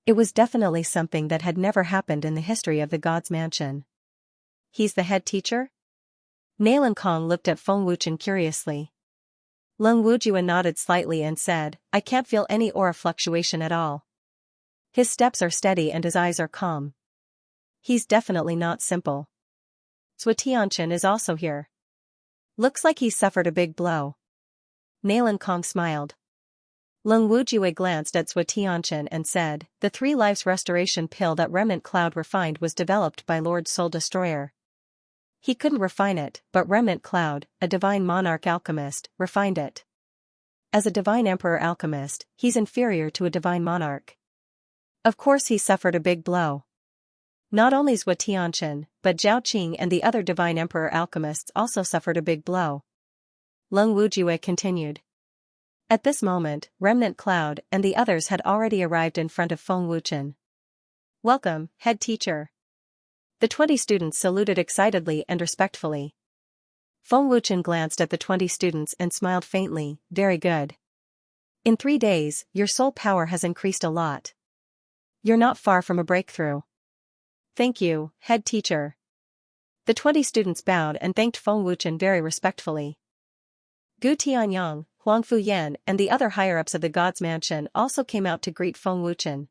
It was definitely something that had never happened in the history of the god's mansion. He's the head teacher? Nailan Kong looked at Feng Wuchen curiously. Leng Wujua nodded slightly and said, I can't feel any aura fluctuation at all. His steps are steady and his eyes are calm. He's definitely not simple. Zhou Tianchen is also here. Looks like he suffered a big blow. Nailan Kong smiled. Leng Wujue glanced at Zhou Tianchen and said, the 3 lives restoration pill that Remnant Cloud refined was developed by Lord Soul Destroyer. He couldn't refine it, but Remnant Cloud, a divine monarch alchemist, refined it. As a divine emperor alchemist, he's inferior to a divine monarch. Of course he suffered a big blow. Not only Zhou Tianchen, but Zhao Qing and the other divine emperor alchemists also suffered a big blow. Leng Wujue continued. At this moment, Remnant Cloud and the others had already arrived in front of Feng Wuchen. Welcome, head teacher. The 20 students saluted excitedly and respectfully. Feng Wuchen glanced at the 20 students and smiled faintly, very good. In 3 days, your soul power has increased a lot. You're not far from a breakthrough. Thank you, head teacher. The 20 students bowed and thanked Feng Wuchen very respectfully. Gu Tianyang, Huang Fuyan and the other higher-ups of the god's mansion also came out to greet Feng Wuchen.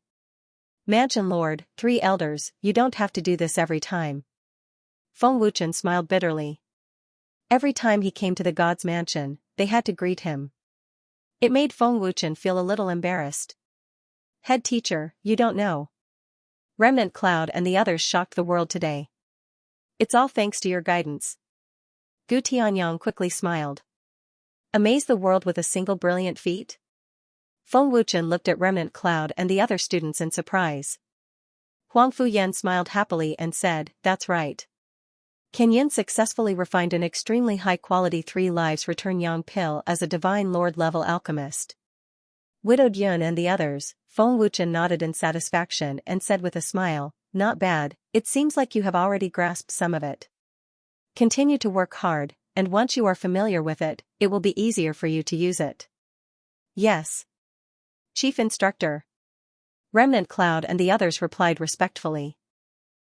Mansion Lord, 3 elders, you don't have to do this every time. Feng Wuchen smiled bitterly. Every time he came to the god's mansion, they had to greet him. It made Feng Wuchen feel a little embarrassed. Head teacher, you don't know. Remnant Cloud and the others shocked the world today. It's all thanks to your guidance. Gu Tianyang quickly smiled. Amaze the world with a single brilliant feat? Feng Wuchen looked at Remnant Cloud and the other students in surprise. Huang Fuyan smiled happily and said, that's right. Kenyan successfully refined an extremely high-quality 3 lives return yang pill as a divine lord-level alchemist. Widowed Yun and the others, Feng Wuchen nodded in satisfaction and said with a smile, not bad, it seems like you have already grasped some of it. Continue to work hard, and once you are familiar with it, it will be easier for you to use it. Yes. Chief Instructor. Remnant Cloud and the others replied respectfully.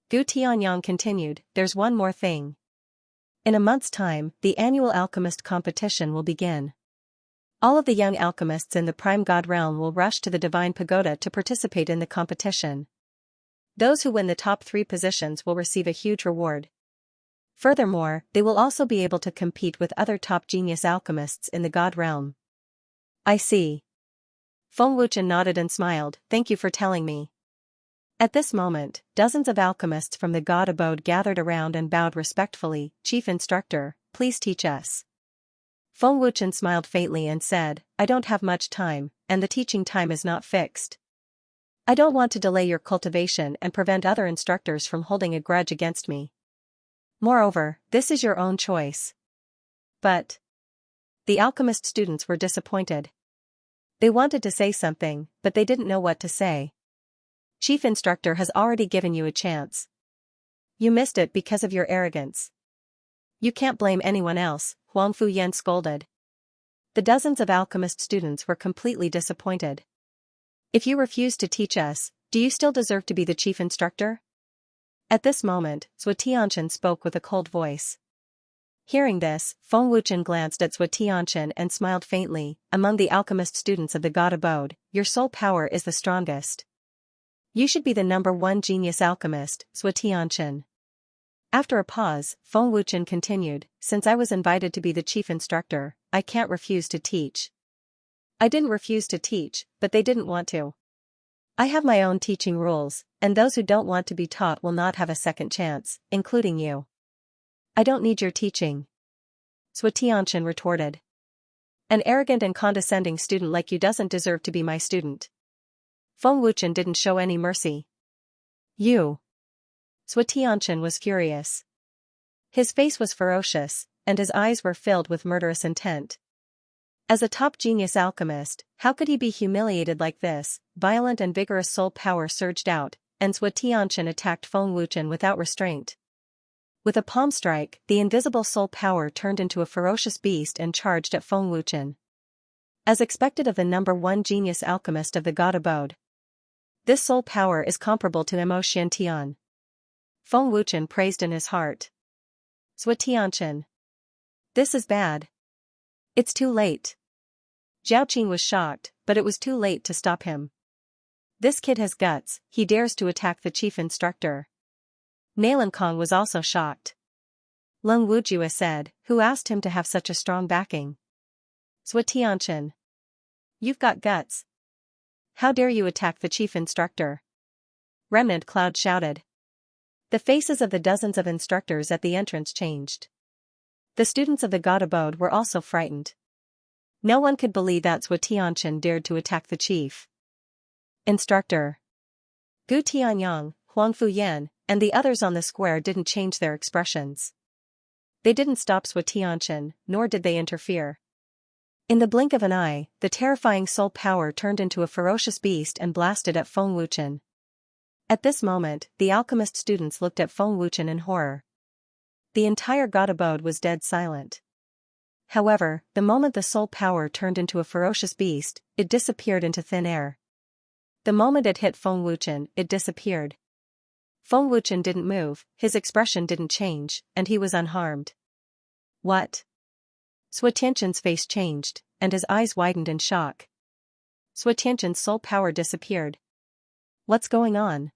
Gu Tianyang continued, there's one more thing. In a month's time, the annual alchemist competition will begin. All of the young alchemists in the Prime God realm will rush to the Divine Pagoda to participate in the competition. Those who win the top 3 positions will receive a huge reward. Furthermore, they will also be able to compete with other top genius alchemists in the God realm. I see. Feng Wuchen nodded and smiled, thank you for telling me. At this moment, dozens of alchemists from the God abode gathered around and bowed respectfully. Chief Instructor, please teach us. Feng Wuchen smiled faintly and said, I don't have much time, and the teaching time is not fixed. I don't want to delay your cultivation and prevent other instructors from holding a grudge against me. Moreover, this is your own choice. But the alchemist students were disappointed. They wanted to say something, but they didn't know what to say. Chief Instructor has already given you a chance. You missed it because of your arrogance. You can't blame anyone else, Huang Fuyan scolded. The dozens of alchemist students were completely disappointed. If you refuse to teach us, do you still deserve to be the chief instructor? At this moment, Zhou Tianchen spoke with a cold voice. Hearing this, Feng Wuchen glanced at Zhou Tianchen and smiled faintly. Among the alchemist students of the God abode, your soul power is the strongest. You should be the number 1 genius alchemist, Zhou Tianchen. After a pause, Feng Wuchen continued, since I was invited to be the chief instructor, I can't refuse to teach. I didn't refuse to teach, but they didn't want to. I have my own teaching rules, and those who don't want to be taught will not have a second chance, including you. I don't need your teaching. Zhou Tianchen retorted. An arrogant and condescending student like you doesn't deserve to be my student. Feng Wuchen didn't show any mercy. You. Zhou Tianchen was furious. His face was ferocious, and his eyes were filled with murderous intent. As a top genius alchemist, how could he be humiliated like this? Violent and vigorous soul power surged out, and Zhou Tianchen attacked Feng Wuchen without restraint. With a palm strike, the invisible soul power turned into a ferocious beast and charged at Feng Wuchen. As expected of the number 1 genius alchemist of the God abode. This soul power is comparable to Mo Xiantian. Feng Wuchen praised in his heart. Zhou Tianchen. This is bad. It's too late. Zhao Qing was shocked, but it was too late to stop him. This kid has guts, he dares to attack the chief instructor. Nailan Kong was also shocked. Leng Wujue said, who asked him to have such a strong backing? Zhou Tianchen. You've got guts. How dare you attack the chief instructor? Remnant Cloud shouted. The faces of the dozens of instructors at the entrance changed. The students of the God abode were also frightened. No one could believe that Zhou Tianchen dared to attack the chief instructor. Gu Tianyang, Huang Fuyan, and the others on the square didn't change their expressions. They didn't stop Zhou Tianchen, nor did they interfere. In the blink of an eye, the terrifying soul power turned into a ferocious beast and blasted at Feng Wuchen. At this moment, the alchemist students looked at Feng Wuchen in horror. The entire God abode was dead silent. However, the moment the soul power turned into a ferocious beast, it disappeared into thin air. The moment it hit Feng Wuchen, it disappeared. Feng Wuchen didn't move, his expression didn't change, and he was unharmed. What? Zhou Tianchen's face changed, and his eyes widened in shock. Zhou Tianchen's soul power disappeared. What's going on?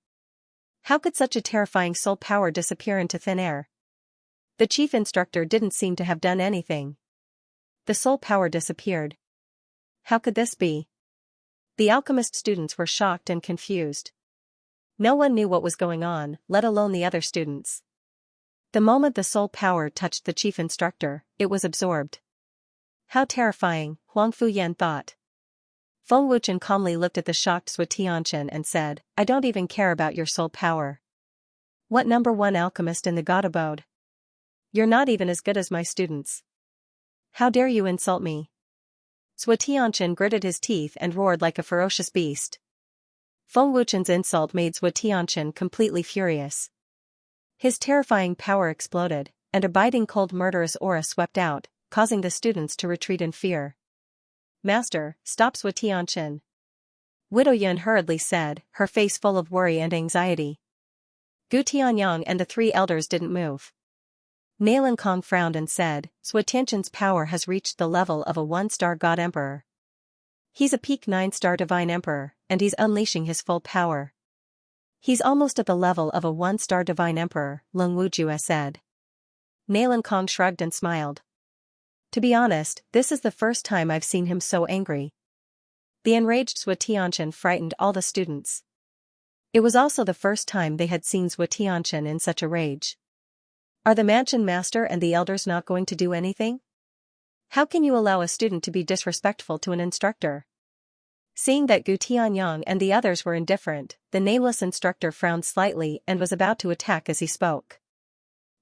How could such a terrifying soul power disappear into thin air? The chief instructor didn't seem to have done anything. The soul power disappeared. How could this be? The alchemist students were shocked and confused. No one knew what was going on, let alone the other students. The moment the soul power touched the chief instructor, it was absorbed. How terrifying, Huang Fuyan thought. Feng Wuchen calmly looked at the shocked Zhou Tianchen and said, I don't even care about your soul power. What number 1 alchemist in the God abode? You're not even as good as my students. How dare you insult me? Zhou Tianchen gritted his teeth and roared like a ferocious beast. Feng Wuchen's insult made Zhou Tianchen completely furious. His terrifying power exploded, and a biting cold murderous aura swept out, causing the students to retreat in fear. Master, stop Zhou Tianchen. Widow Yun hurriedly said, her face full of worry and anxiety. Gu Tianyang and the three elders didn't move. Nalan Kong frowned and said, Sui Tianqian's power has reached the level of a 1-star God Emperor. He's a peak 9-star Divine Emperor, and he's unleashing his full power. He's almost at the level of a 1-star Divine Emperor, Lung Wujue said. Nalan Kong shrugged and smiled. To be honest, this is the first time I've seen him so angry. The enraged Sui Tianqian frightened all the students. It was also the first time they had seen Sui Tianqian in such a rage. Are the mansion master and the elders not going to do anything? How can you allow a student to be disrespectful to an instructor? Seeing that Gu Tianyang and the others were indifferent, the nameless instructor frowned slightly and was about to attack as he spoke.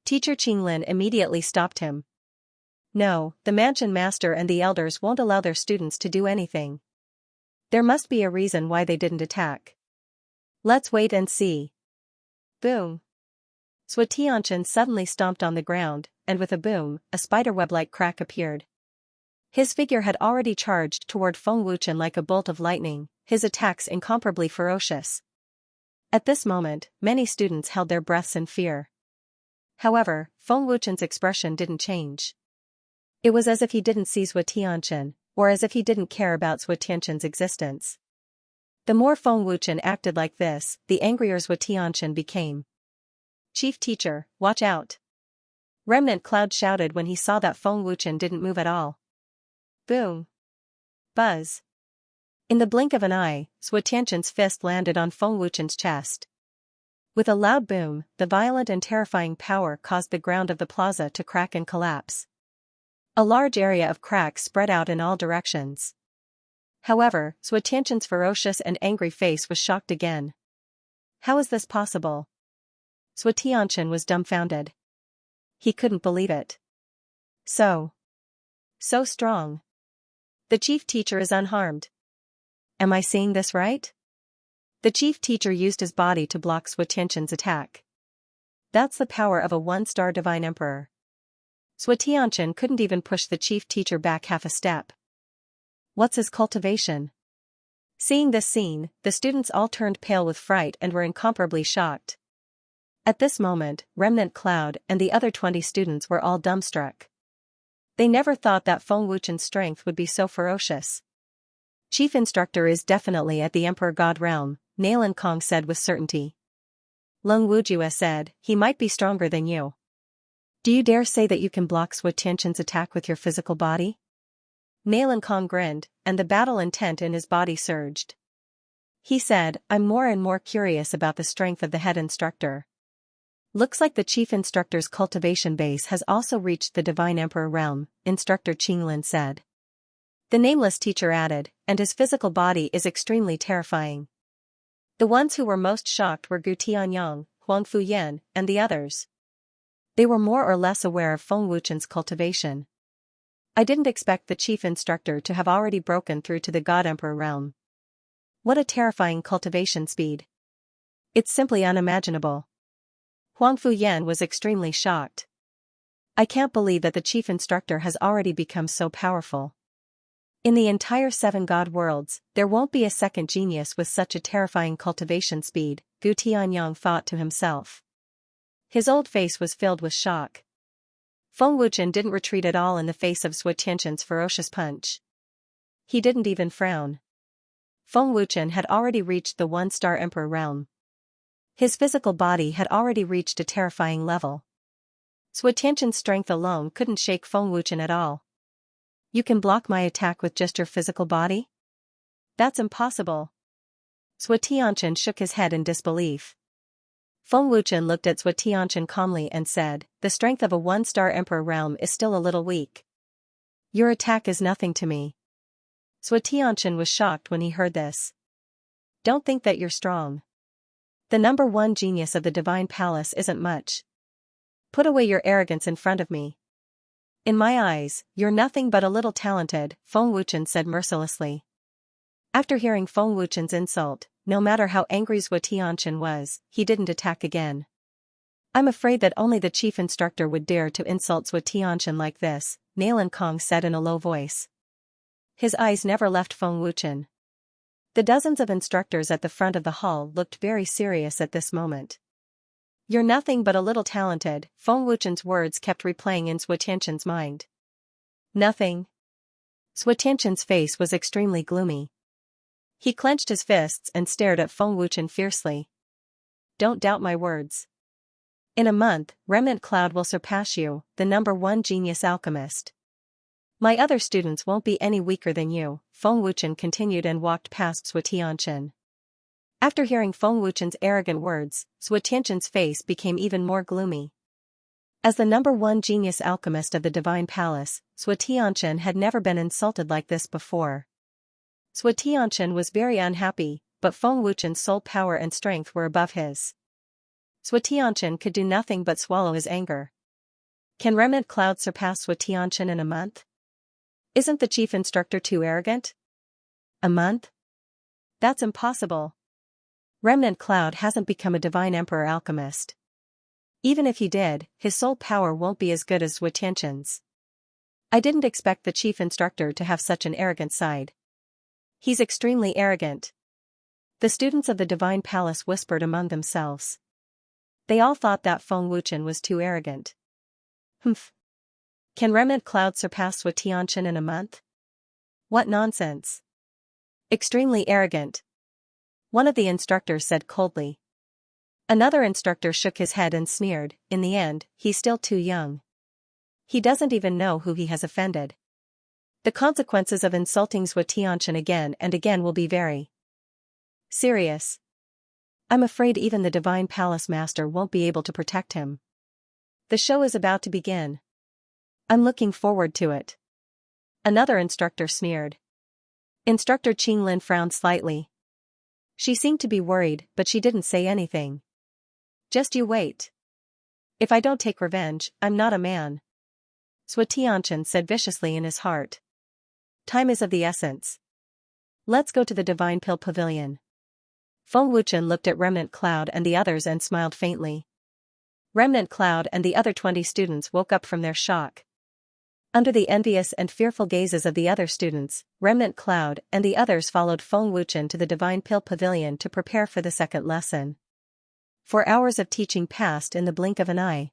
Teacher Qinglin immediately stopped him. No, the mansion master and the elders won't allow their students to do anything. There must be a reason why they didn't attack. Let's wait and see. Boom. Sui Tianqian suddenly stomped on the ground, and with a boom, a spiderweb-like crack appeared. His figure had already charged toward Feng Wuchen like a bolt of lightning, his attacks incomparably ferocious. At this moment, many students held their breaths in fear. However, Feng Wuchen's expression didn't change. It was as if he didn't see Sui Tianqian, or as if he didn't care about Sui Tianqian's existence. The more Feng Wuchen acted like this, the angrier Sui Tianqian became. Chief teacher, watch out! Remnant Cloud shouted when he saw that Feng Wuchen didn't move at all. Boom! Buzz! In the blink of an eye, Sui Tianqian's fist landed on Feng Wuchen's chest. With a loud boom, the violent and terrifying power caused the ground of the plaza to crack and collapse. A large area of cracks spread out in all directions. However, Sui Tianqian's ferocious and angry face was shocked again. How is this possible? Sui Tianqian was dumbfounded. He couldn't believe it. So strong. The chief teacher is unharmed. Am I seeing this right? The chief teacher used his body to block Sui Tianqian's attack. That's the power of a 1-star Divine Emperor. Sui Tianqian couldn't even push the chief teacher back half a step. What's his cultivation? Seeing this scene, the students all turned pale with fright and were incomparably shocked. At this moment, Remnant Cloud and the other 20 students were all dumbstruck. They never thought that Feng Wuchen's strength would be so ferocious. Chief instructor is definitely at the Emperor God realm, Nalan Kong said with certainty. Lung Wujue said, he might be stronger than you. Do you dare say that you can block Sui Tianqian's attack with your physical body? Nalan Kong grinned, and the battle intent in his body surged. He said, I'm more and more curious about the strength of the head instructor. Looks like the chief instructor's cultivation base has also reached the Divine Emperor realm, Instructor Qinglin said. The nameless teacher added, and his physical body is extremely terrifying. The ones who were most shocked were Gu Tianyang, Huang Fuyan, and the others. They were more or less aware of Feng Wuchen's cultivation. I didn't expect the chief instructor to have already broken through to the God Emperor realm. What a terrifying cultivation speed. It's simply unimaginable. Huang Fuyan was extremely shocked. I can't believe that the chief instructor has already become so powerful. In the entire 7 God worlds, there won't be a second genius with such a terrifying cultivation speed, Gu Tianyang thought to himself. His old face was filled with shock. Feng Wuchen didn't retreat at all in the face of Sui Tianqian's ferocious punch. He didn't even frown. Feng Wuchen had already reached the 1-star Emperor realm. His physical body had already reached a terrifying level. Sui Tianqian's strength alone couldn't shake Feng Wuchen at all. You can block my attack with just your physical body? That's impossible. Sui Tianqian shook his head in disbelief. Feng Wuchen looked at Sui Tianqian calmly and said, the strength of a 1-star Emperor realm is still a little weak. Your attack is nothing to me. Sui Tianqian was shocked when he heard this. Don't think that you're strong. The number 1 genius of the Divine Palace isn't much. Put away your arrogance in front of me. In my eyes, you're nothing but a little talented, Feng Wuchen said mercilessly. After hearing Feng Wuchen's insult, no matter how angry Sui Tianqian was, he didn't attack again. I'm afraid that only the chief instructor would dare to insult Sui Tianqian like this, Nalan Kong said in a low voice. His eyes never left Feng Wuchen. The dozens of instructors at the front of the hall looked very serious at this moment. "You're nothing but a little talented," Feng Wuchen's words kept replaying in Xianxia's mind. "Nothing?" Xianxia's face was extremely gloomy. He clenched his fists and stared at Feng Wuchen fiercely. "Don't doubt my words. In a month, Remnant Cloud will surpass you, the #1 genius alchemist. My other students won't be any weaker than you," Feng Wuchen continued and walked past Xianxia. After hearing Feng Wuchen's arrogant words, Xianxia's face became even more gloomy. As the #1 genius alchemist of the Divine Palace, Xianxia had never been insulted like this before. Xianxia was very unhappy, but Feng Wuchen's soul power and strength were above his. Xianxia could do nothing but swallow his anger. Can Remnant Cloud surpass Xianxia in a month? Isn't the chief instructor too arrogant? A month? That's impossible. Remnant Cloud hasn't become a divine emperor alchemist. Even if he did, his soul power won't be as good as Xianxia's. I didn't expect the chief instructor to have such an arrogant side. He's extremely arrogant. The students of the Divine Palace whispered among themselves. They all thought that Feng Wuchen was too arrogant. Humph. Can Remnant Cloud surpass Xianxia in a month? What nonsense. Extremely arrogant. One of the instructors said coldly. Another instructor shook his head and sneered, in the end, he's still too young. He doesn't even know who he has offended. The consequences of insulting Xianxia again and again will be very serious. I'm afraid even the Divine Palace Master won't be able to protect him. The show is about to begin. I'm looking forward to it. Another instructor sneered. Instructor Qinglin frowned slightly. She seemed to be worried, but she didn't say anything. Just you wait. If I don't take revenge, I'm not a man. Xianxia said viciously in his heart. Time is of the essence. Let's go to the Divine Pill Pavilion. Feng Wuchen looked at Remnant Cloud and the others and smiled faintly. Remnant Cloud and the other 20 students woke up from their shock. Under the envious and fearful gazes of the other students, Remnant Cloud and the others followed Feng Wuchen to the Divine Pill Pavilion to prepare for the second lesson. 4 hours of teaching passed in the blink of an eye.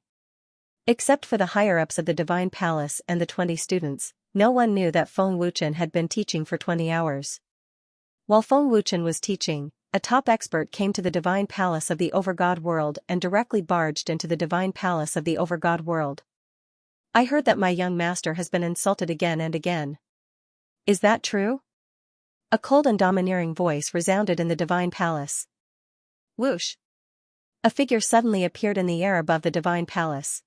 Except for the higher-ups of the Divine Palace and the 20 students, no one knew that Feng Wuchen had been teaching for 20 hours. While Feng Wuchen was teaching, a top expert came to the Divine Palace of the Overgod World and directly barged into the Divine Palace of the Overgod World. I heard that my young master has been insulted again and again. Is that true? A cold and domineering voice resounded in the Divine Palace. Whoosh! A figure suddenly appeared in the air above the Divine Palace.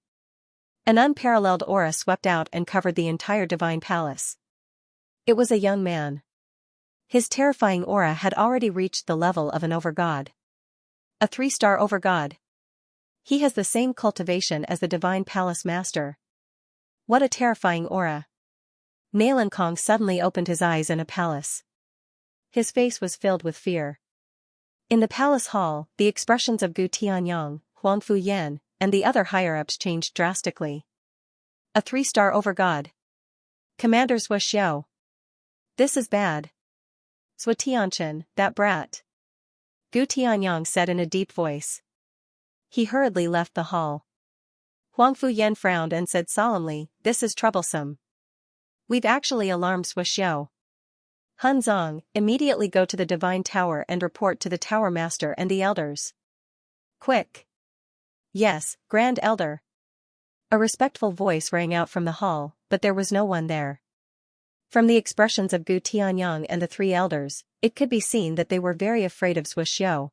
An unparalleled aura swept out and covered the entire Divine Palace. It was a young man. His terrifying aura had already reached the level of an overgod. A 3-star overgod. He has the same cultivation as the Divine Palace Master. What a terrifying aura. Nalan Kong suddenly opened his eyes in a palace. His face was filled with fear. In the palace hall, the expressions of Gu Tianyang, Huang Fuyan, and the other higher-ups changed drastically. A 3-star overgod. Commander Xiao. This is bad. Xianxia, that brat. Gu Tianyang said in a deep voice. He hurriedly left the hall. Huang Fuyan frowned and said solemnly, this is troublesome. We've actually alarmed Xiao. Han Zong, immediately go to the Divine Tower and report to the Tower Master and the elders. Quick. Yes, Grand Elder. A respectful voice rang out from the hall, but there was no one there. From the expressions of Gu Tianyang and the 3 elders, it could be seen that they were very afraid of Xiao.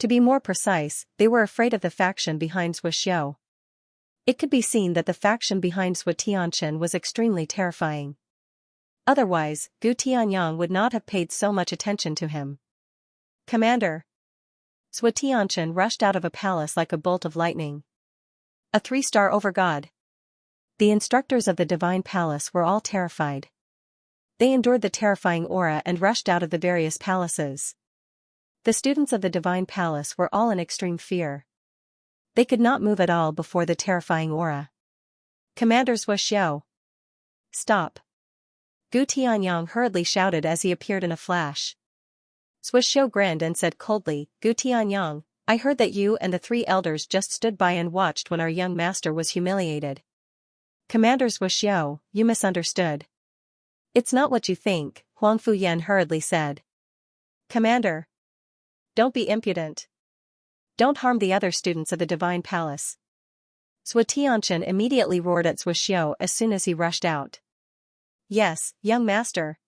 To be more precise, they were afraid of the faction behind Xiao. It could be seen that the faction behind Xianxia was extremely terrifying. Otherwise, Gu Tianyang would not have paid so much attention to him. Commander. Xianxia rushed out of a palace like a bolt of lightning. A 3-star overgod. The instructors of the Divine Palace were all terrified. They endured the terrifying aura and rushed out of the various palaces. The students of the Divine Palace were all in extreme fear. They could not move at all before the terrifying aura. Commander Xiao. Stop. Gu Tianyang hurriedly shouted as he appeared in a flash. Swisho grinned and said coldly, Gu Tianyang, I heard that you and the three elders just stood by and watched when our young master was humiliated. Commander Swisho, you misunderstood. It's not what you think, Huang Fuyan hurriedly said. Commander. Don't be impudent. Don't harm the other students of the Divine Palace. Sui Tianchen immediately roared at Swisho as soon as he rushed out. Yes, young master.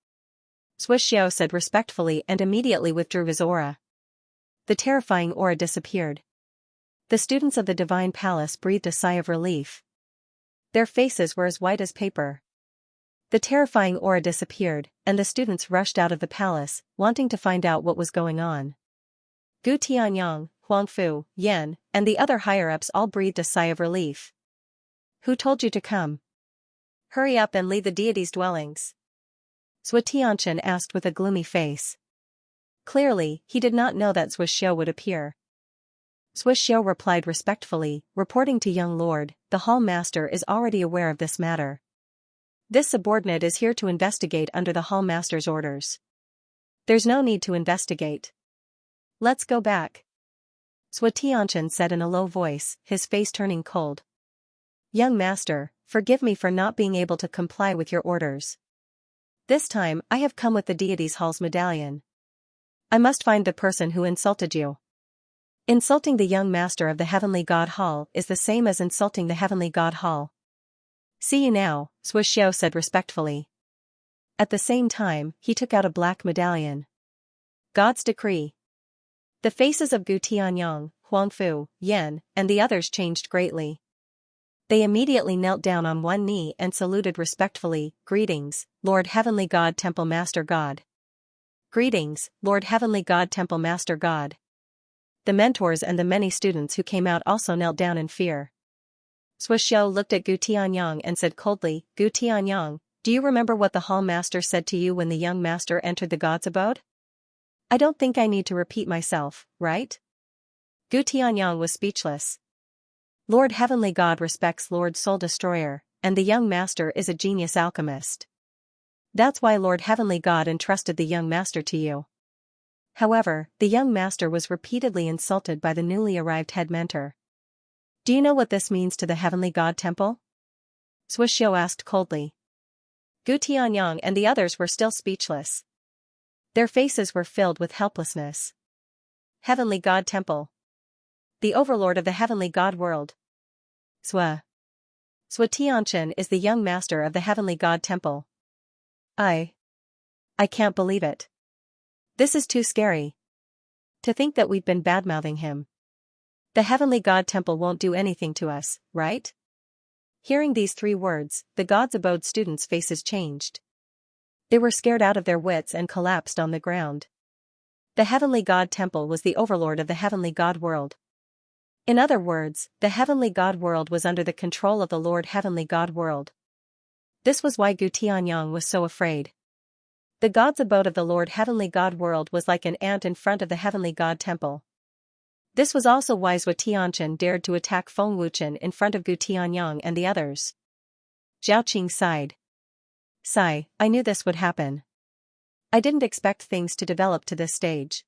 Swisho said respectfully and immediately withdrew his aura. The terrifying aura disappeared. The students of the Divine Palace breathed a sigh of relief. Their faces were as white as paper. The terrifying aura disappeared, and the students rushed out of the palace, wanting to find out what was going on. Gu Tianyang, Huangfu, Yan, and the other higher-ups all breathed a sigh of relief. Who told you to come? Hurry up and leave the deity's dwellings. Sui Tianchen asked with a gloomy face. Clearly, he did not know that Swisho would appear. Swisho replied respectfully, reporting to young lord, the hall master is already aware of this matter. This subordinate is here to investigate under the hall master's orders. There's no need to investigate. Let's go back. Sui Tianchen said in a low voice, his face turning cold. Young master, forgive me for not being able to comply with your orders. This time, I have come with the deity's hall's medallion. I must find the person who insulted you. Insulting the young master of the Heavenly God Hall is the same as insulting the Heavenly God Hall. See you now, Swisho said respectfully. At the same time, he took out a black medallion. God's decree. The faces of Gu Tianyang, Huangfu, Yan, and the others changed greatly. They immediately knelt down on one knee and saluted respectfully, Greetings, Lord Heavenly God Temple Master God. Greetings, Lord Heavenly God Temple Master God. The mentors and the many students who came out also knelt down in fear. Swisho looked at Gu Tianyang and said coldly, Gu Tianyang, do you remember what the hall master said to you when the young master entered the god's abode? I don't think I need to repeat myself, right? Gu Tianyang was speechless. Lord Heavenly God respects Lord Soul Destroyer, and the young master is a genius alchemist. That's why Lord Heavenly God entrusted the young master to you. However, the young master was repeatedly insulted by the newly arrived head mentor. Do you know what this means to the Heavenly God Temple? Swisho asked coldly. Gu Tianyang and the others were still speechless. Their faces were filled with helplessness. Heavenly God Temple. The overlord of the Heavenly God world. Sui Tianchen is the young master of the Heavenly God Temple. I can't believe it. This is too scary. To think that we've been badmouthing him. The Heavenly God Temple won't do anything to us, right? Hearing these three words, the God's Abode students' faces changed. They were scared out of their wits and collapsed on the ground. The Heavenly God Temple was the overlord of the Heavenly God world. In other words, the Heavenly God world was under the control of the Lord Heavenly God world. This was why Gu Tianyang was so afraid. The God's abode of the Lord Heavenly God world was like an ant in front of the Heavenly God Temple. This was also why Sui Tianchen dared to attack Feng Wuchen in front of Gu Tianyang and the others. Zhao Qing sighed. Sigh, I knew this would happen. I didn't expect things to develop to this stage.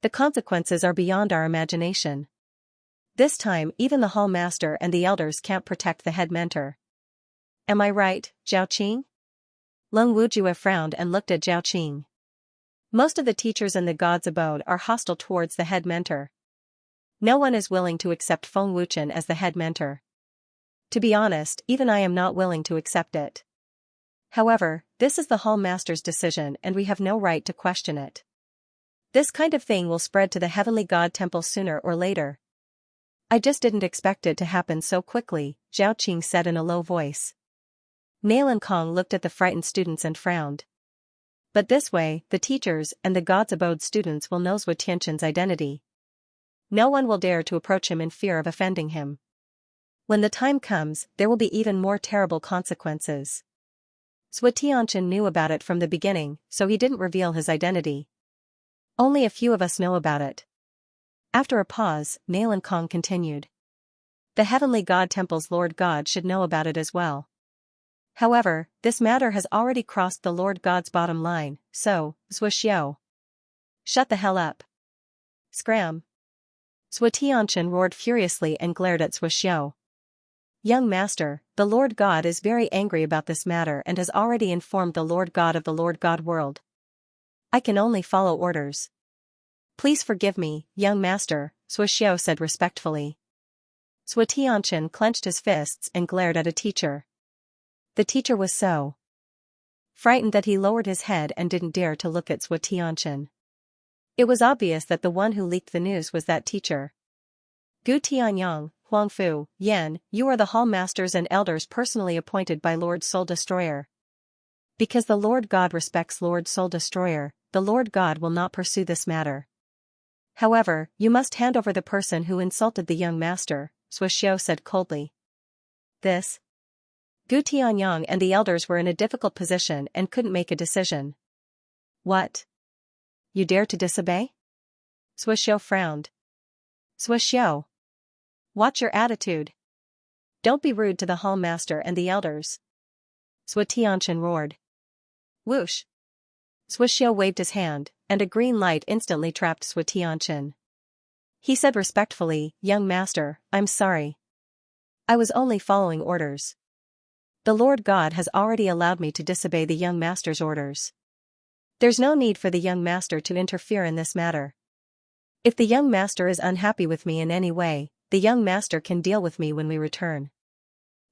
The consequences are beyond our imagination. This time, even the hall master and the elders can't protect the head mentor. Am I right, Zhao Qing? Leng Wujue frowned and looked at Zhao Qing. Most of the teachers in the God's Abode are hostile towards the head mentor. No one is willing to accept Feng Wuchen as the head mentor. To be honest, even I am not willing to accept it. However, this is the hall master's decision and we have no right to question it. This kind of thing will spread to the Heavenly God Temple sooner or later. I just didn't expect it to happen so quickly, Zhao Qing said in a low voice. Nailan Kong looked at the frightened students and frowned. But this way, the teachers and the God's Abode students will know Sui Tianchen's identity. No one will dare to approach him in fear of offending him. When the time comes, there will be even more terrible consequences. Sui Tianchen knew about it from the beginning, so he didn't reveal his identity. Only a few of us know about it. After a pause, Nailan Kong continued. The Heavenly God Temple's Lord God should know about it as well. However, this matter has already crossed the Lord God's bottom line, so, Swisho. Shut the hell up. Scram. Sui Tianqian roared furiously and glared at Sui Xiao. Young master, the Lord God is very angry about this matter and has already informed the Lord God of the Lord God world. I can only follow orders. Please forgive me, young master, Sui Xiao said respectfully. Sui Tianqian clenched his fists and glared at a teacher. The teacher was so frightened that he lowered his head and didn't dare to look at Sui Tianqian. It was obvious that the one who leaked the news was that teacher. Gu Tianyang, Huangfu, Yan, you are the hall masters and elders personally appointed by Lord Soul Destroyer. Because the Lord God respects Lord Soul Destroyer, the Lord God will not pursue this matter. However, you must hand over the person who insulted the young master, Sui Xiao said coldly. This. Gu Tianyang and the elders were in a difficult position and couldn't make a decision. What? You dare to disobey? Sui Xiao frowned. Sui Xiao. Watch your attitude. Don't be rude to the hall master and the elders. Sui Tianqian roared. Whoosh. Sui Xiao waved his hand, and a green light instantly trapped Sui Tianqian. He said respectfully, young master, I'm sorry. I was only following orders. The Lord God has already allowed me to disobey the young master's orders. There's no need for the young master to interfere in this matter. If the young master is unhappy with me in any way, the young master can deal with me when we return.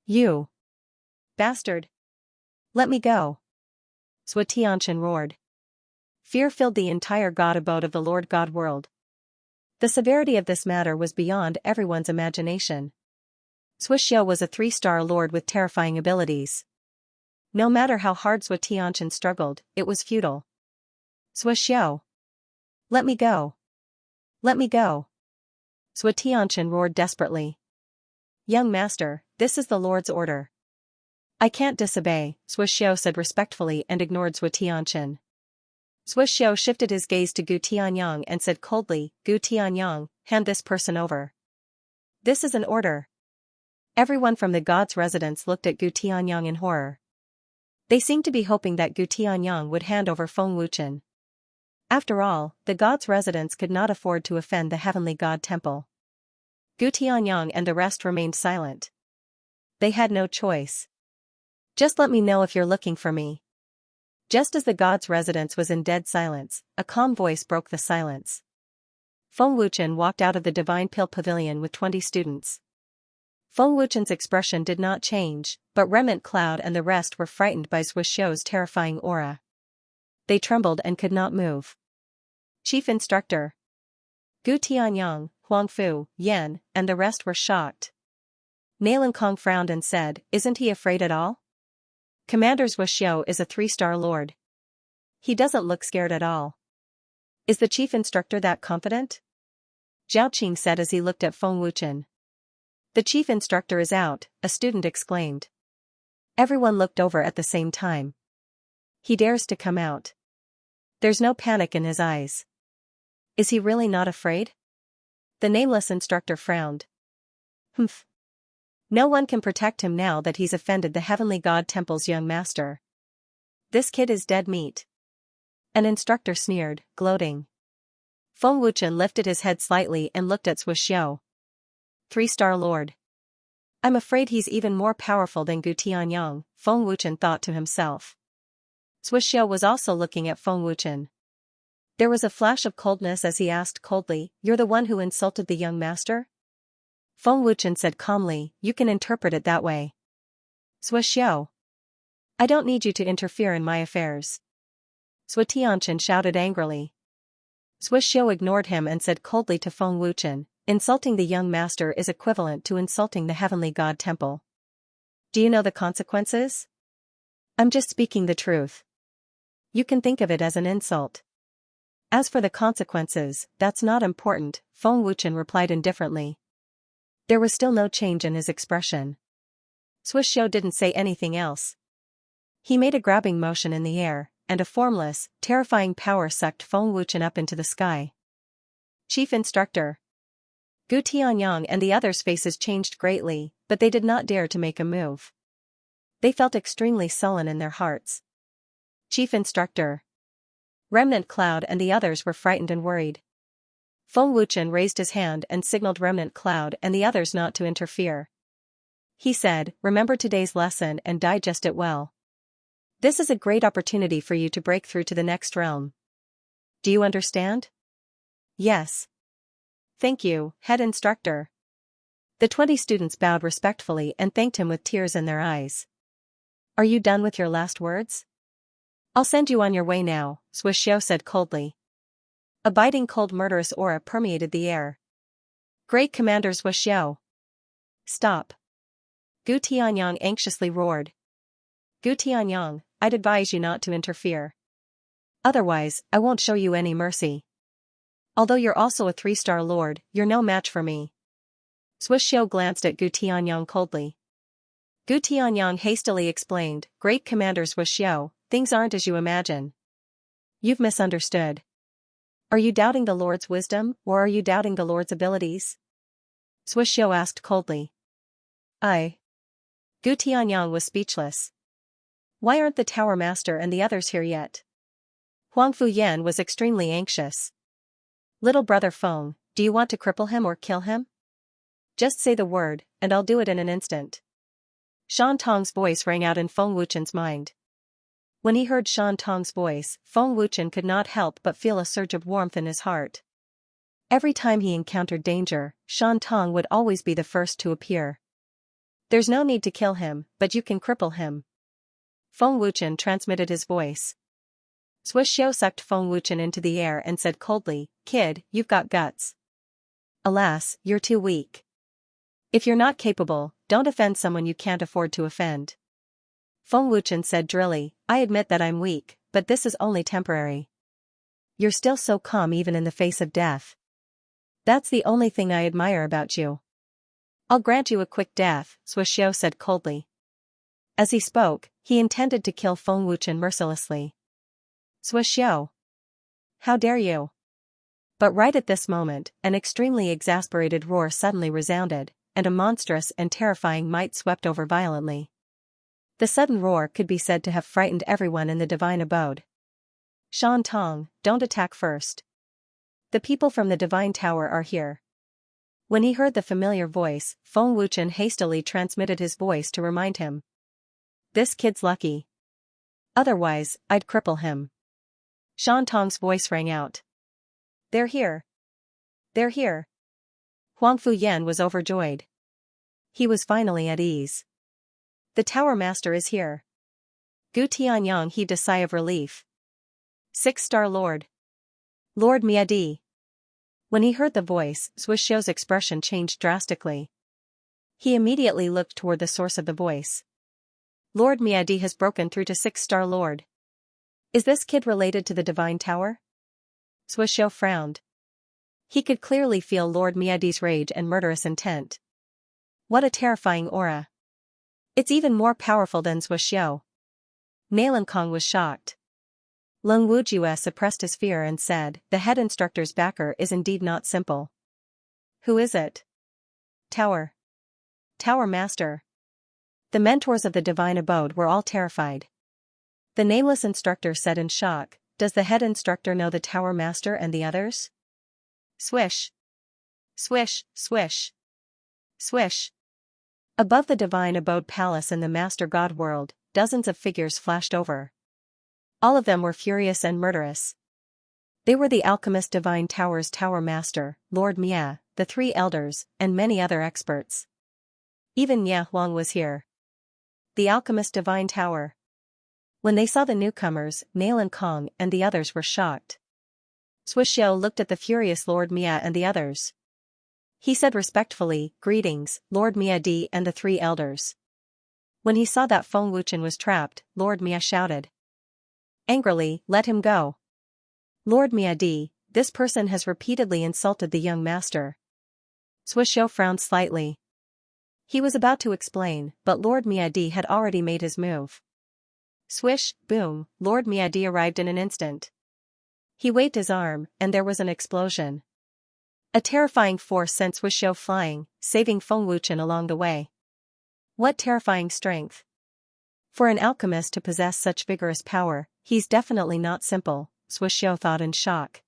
You bastard. Let me go. Sui Tianqian roared. Fear filled the entire god abode of the Lord God world. The severity of this matter was beyond everyone's imagination. Sui Xiao was a 3-star lord with terrifying abilities. No matter how hard Sui Tianqian struggled, it was futile. Sui Xiao. Let me go. Let me go. Sui Tianqian roared desperately. Young master, this is the Lord's order. I can't disobey, Sui Xiao said respectfully and ignored Sui Tianqian. Sui Xiao shifted his gaze to Gu Tianyang and said coldly, Gu Tianyang, hand this person over. This is an order. Everyone from the god's residence looked at Gu Tianyang in horror. They seemed to be hoping that Gu Tianyang would hand over Feng Wuchen. After all, the god's residence could not afford to offend the heavenly god temple. Gu Tianyang and the rest remained silent. They had no choice. Just let me know if you're looking for me. Just as the god's residence was in dead silence, a calm voice broke the silence. Feng Wuchen walked out of the Divine Pill Pavilion with 20 students. Feng Wuchen's expression did not change, but Remnant Cloud and the rest were frightened by Sui Xiao's terrifying aura. They trembled and could not move. Chief Instructor. Gu Tianyang, Huangfu, Yan, and the rest were shocked. Nailan Kong frowned and said, isn't he afraid at all? Commander Sui Xiao is a 3-star lord. He doesn't look scared at all. Is the chief instructor that confident? Zhao Qing said as he looked at Feng Wuchen. The chief instructor is out, a student exclaimed. Everyone looked over at the same time. He dares to come out. There's no panic in his eyes. Is he really not afraid? The nameless instructor frowned. Humph. No one can protect him now that he's offended the heavenly god temple's young master. This kid is dead meat. An instructor sneered, gloating. Feng Wuchen lifted his head slightly and looked at Sui Xiao. 3-star lord. I'm afraid he's even more powerful than Gu Tianyang, Feng Wuchen thought to himself. Sui Xiao was also looking at Feng Wuchen. There was a flash of coldness as he asked coldly, you're the one who insulted the young master? Feng Wuchen said calmly, you can interpret it that way. Sui Xiao. I don't need you to interfere in my affairs. Sui Tianqian shouted angrily. Sui Xiao ignored him and said coldly to Feng Wuchen, insulting the young master is equivalent to insulting the heavenly god temple. Do you know the consequences? I'm just speaking the truth. You can think of it as an insult. As for the consequences, that's not important, Feng Wuchen replied indifferently. There was still no change in his expression. Sui Xiao didn't say anything else. He made a grabbing motion in the air, and a formless, terrifying power sucked Feng Wuchen up into the sky. Chief Instructor. Gu Tianyang and the others' faces changed greatly, but they did not dare to make a move. They felt extremely sullen in their hearts. Chief Instructor. Remnant Cloud and the others were frightened and worried. Feng Wuchen raised his hand and signaled Remnant Cloud and the others not to interfere. He said, "Remember today's lesson and digest it well. This is a great opportunity for you to break through to the next realm. Do you understand?" "Yes. Thank you, head instructor." The 20 students bowed respectfully and thanked him with tears in their eyes. "Are you done with your last words?" "I'll send you on your way now," Xianxia said coldly. A biting cold murderous aura permeated the air. "Great Commander Xianxia!" "Stop!" Gu Tianyang anxiously roared. "Gu Tianyang, I'd advise you not to interfere. Otherwise, I won't show you any mercy. Although you're also a 3-star lord, you're no match for me." Xianxia glanced at Gu Tianyang coldly. Gu Tianyang hastily explained, "Great Commander Xianxia, things aren't as you imagine. You've misunderstood. Are you doubting the Lord's wisdom, or are you doubting the Lord's abilities?" Xianxia asked coldly. Gu Tianyang was speechless. Why aren't the Tower Master and the others here yet? Huang Fuyan was extremely anxious. "Little brother Feng, do you want to cripple him or kill him? Just say the word, and I'll do it in an instant." Shan Tong's voice rang out in Feng Wuchen's mind. When he heard Shan Tong's voice, Feng Wuchen could not help but feel a surge of warmth in his heart. Every time he encountered danger, Shan Tong would always be the first to appear. "There's no need to kill him, but you can cripple him." Feng Wuchen transmitted his voice. Xianxia sucked Feng Wuchen into the air and said coldly, "Kid, you've got guts. Alas, you're too weak. If you're not capable, don't offend someone you can't afford to offend." Feng Wuchen said drily, "I admit that I'm weak, but this is only temporary." "You're still so calm even in the face of death. That's the only thing I admire about you." "I'll grant you a quick death," Xianxia said coldly. As he spoke, he intended to kill Feng Wuchen mercilessly. "Xianxia! How dare you!" But right at this moment, an extremely exasperated roar suddenly resounded, and a monstrous and terrifying might swept over violently. The sudden roar could be said to have frightened everyone in the divine abode. "Shan Tong, don't attack first. The people from the divine tower are here." When he heard the familiar voice, Feng Wuchen hastily transmitted his voice to remind him. "This kid's lucky. Otherwise, I'd cripple him." Shan Tong's voice rang out. "They're here. They're here." Huang Fuyan was overjoyed. He was finally at ease. "The Tower Master is here." Gu Tianyang heaved a sigh of relief. 6-star Lord. Lord Miadi. When he heard the voice, Xianxia's expression changed drastically. He immediately looked toward the source of the voice. "Lord Miadi has broken through to 6-star Lord. Is this kid related to the Divine Tower?" Xianxia frowned. He could clearly feel Lord Miadi's rage and murderous intent. What a terrifying aura. It's even more powerful than Xianxia. Kong was shocked. Lung Wujue suppressed his fear and said, "The head instructor's backer is indeed not simple." "Who is it?" Tower Master." The mentors of the divine abode were all terrified. The nameless instructor said in shock, "Does the head instructor know the Tower Master and the others?" Swish. Swish, swish. Swish. Above the divine abode palace in the Master God world, dozens of figures flashed over. All of them were furious and murderous. They were the alchemist divine tower's Tower Master, Lord Mia, the 3 elders, and many other experts. Even Nia Huang was here. The alchemist divine tower. When they saw the newcomers, Kong and the others were shocked. Xianxia looked at the furious Lord Mia and the others. He said respectfully, "Greetings, Lord Miadi and the 3 elders." When he saw that Feng Wuchen was trapped, Lord Mia shouted angrily, "Let him go. Lord Miadi, this person has repeatedly insulted the young master." Xianxia frowned slightly. He was about to explain, but Lord Miadi had already made his move. Swish, boom, Lord Miadi arrived in an instant. He waved his arm, and there was an explosion. A terrifying force sent Xianxia flying, saving Feng Wuchen along the way. What terrifying strength! For an alchemist to possess such vigorous power, he's definitely not simple, Swishiao thought in shock.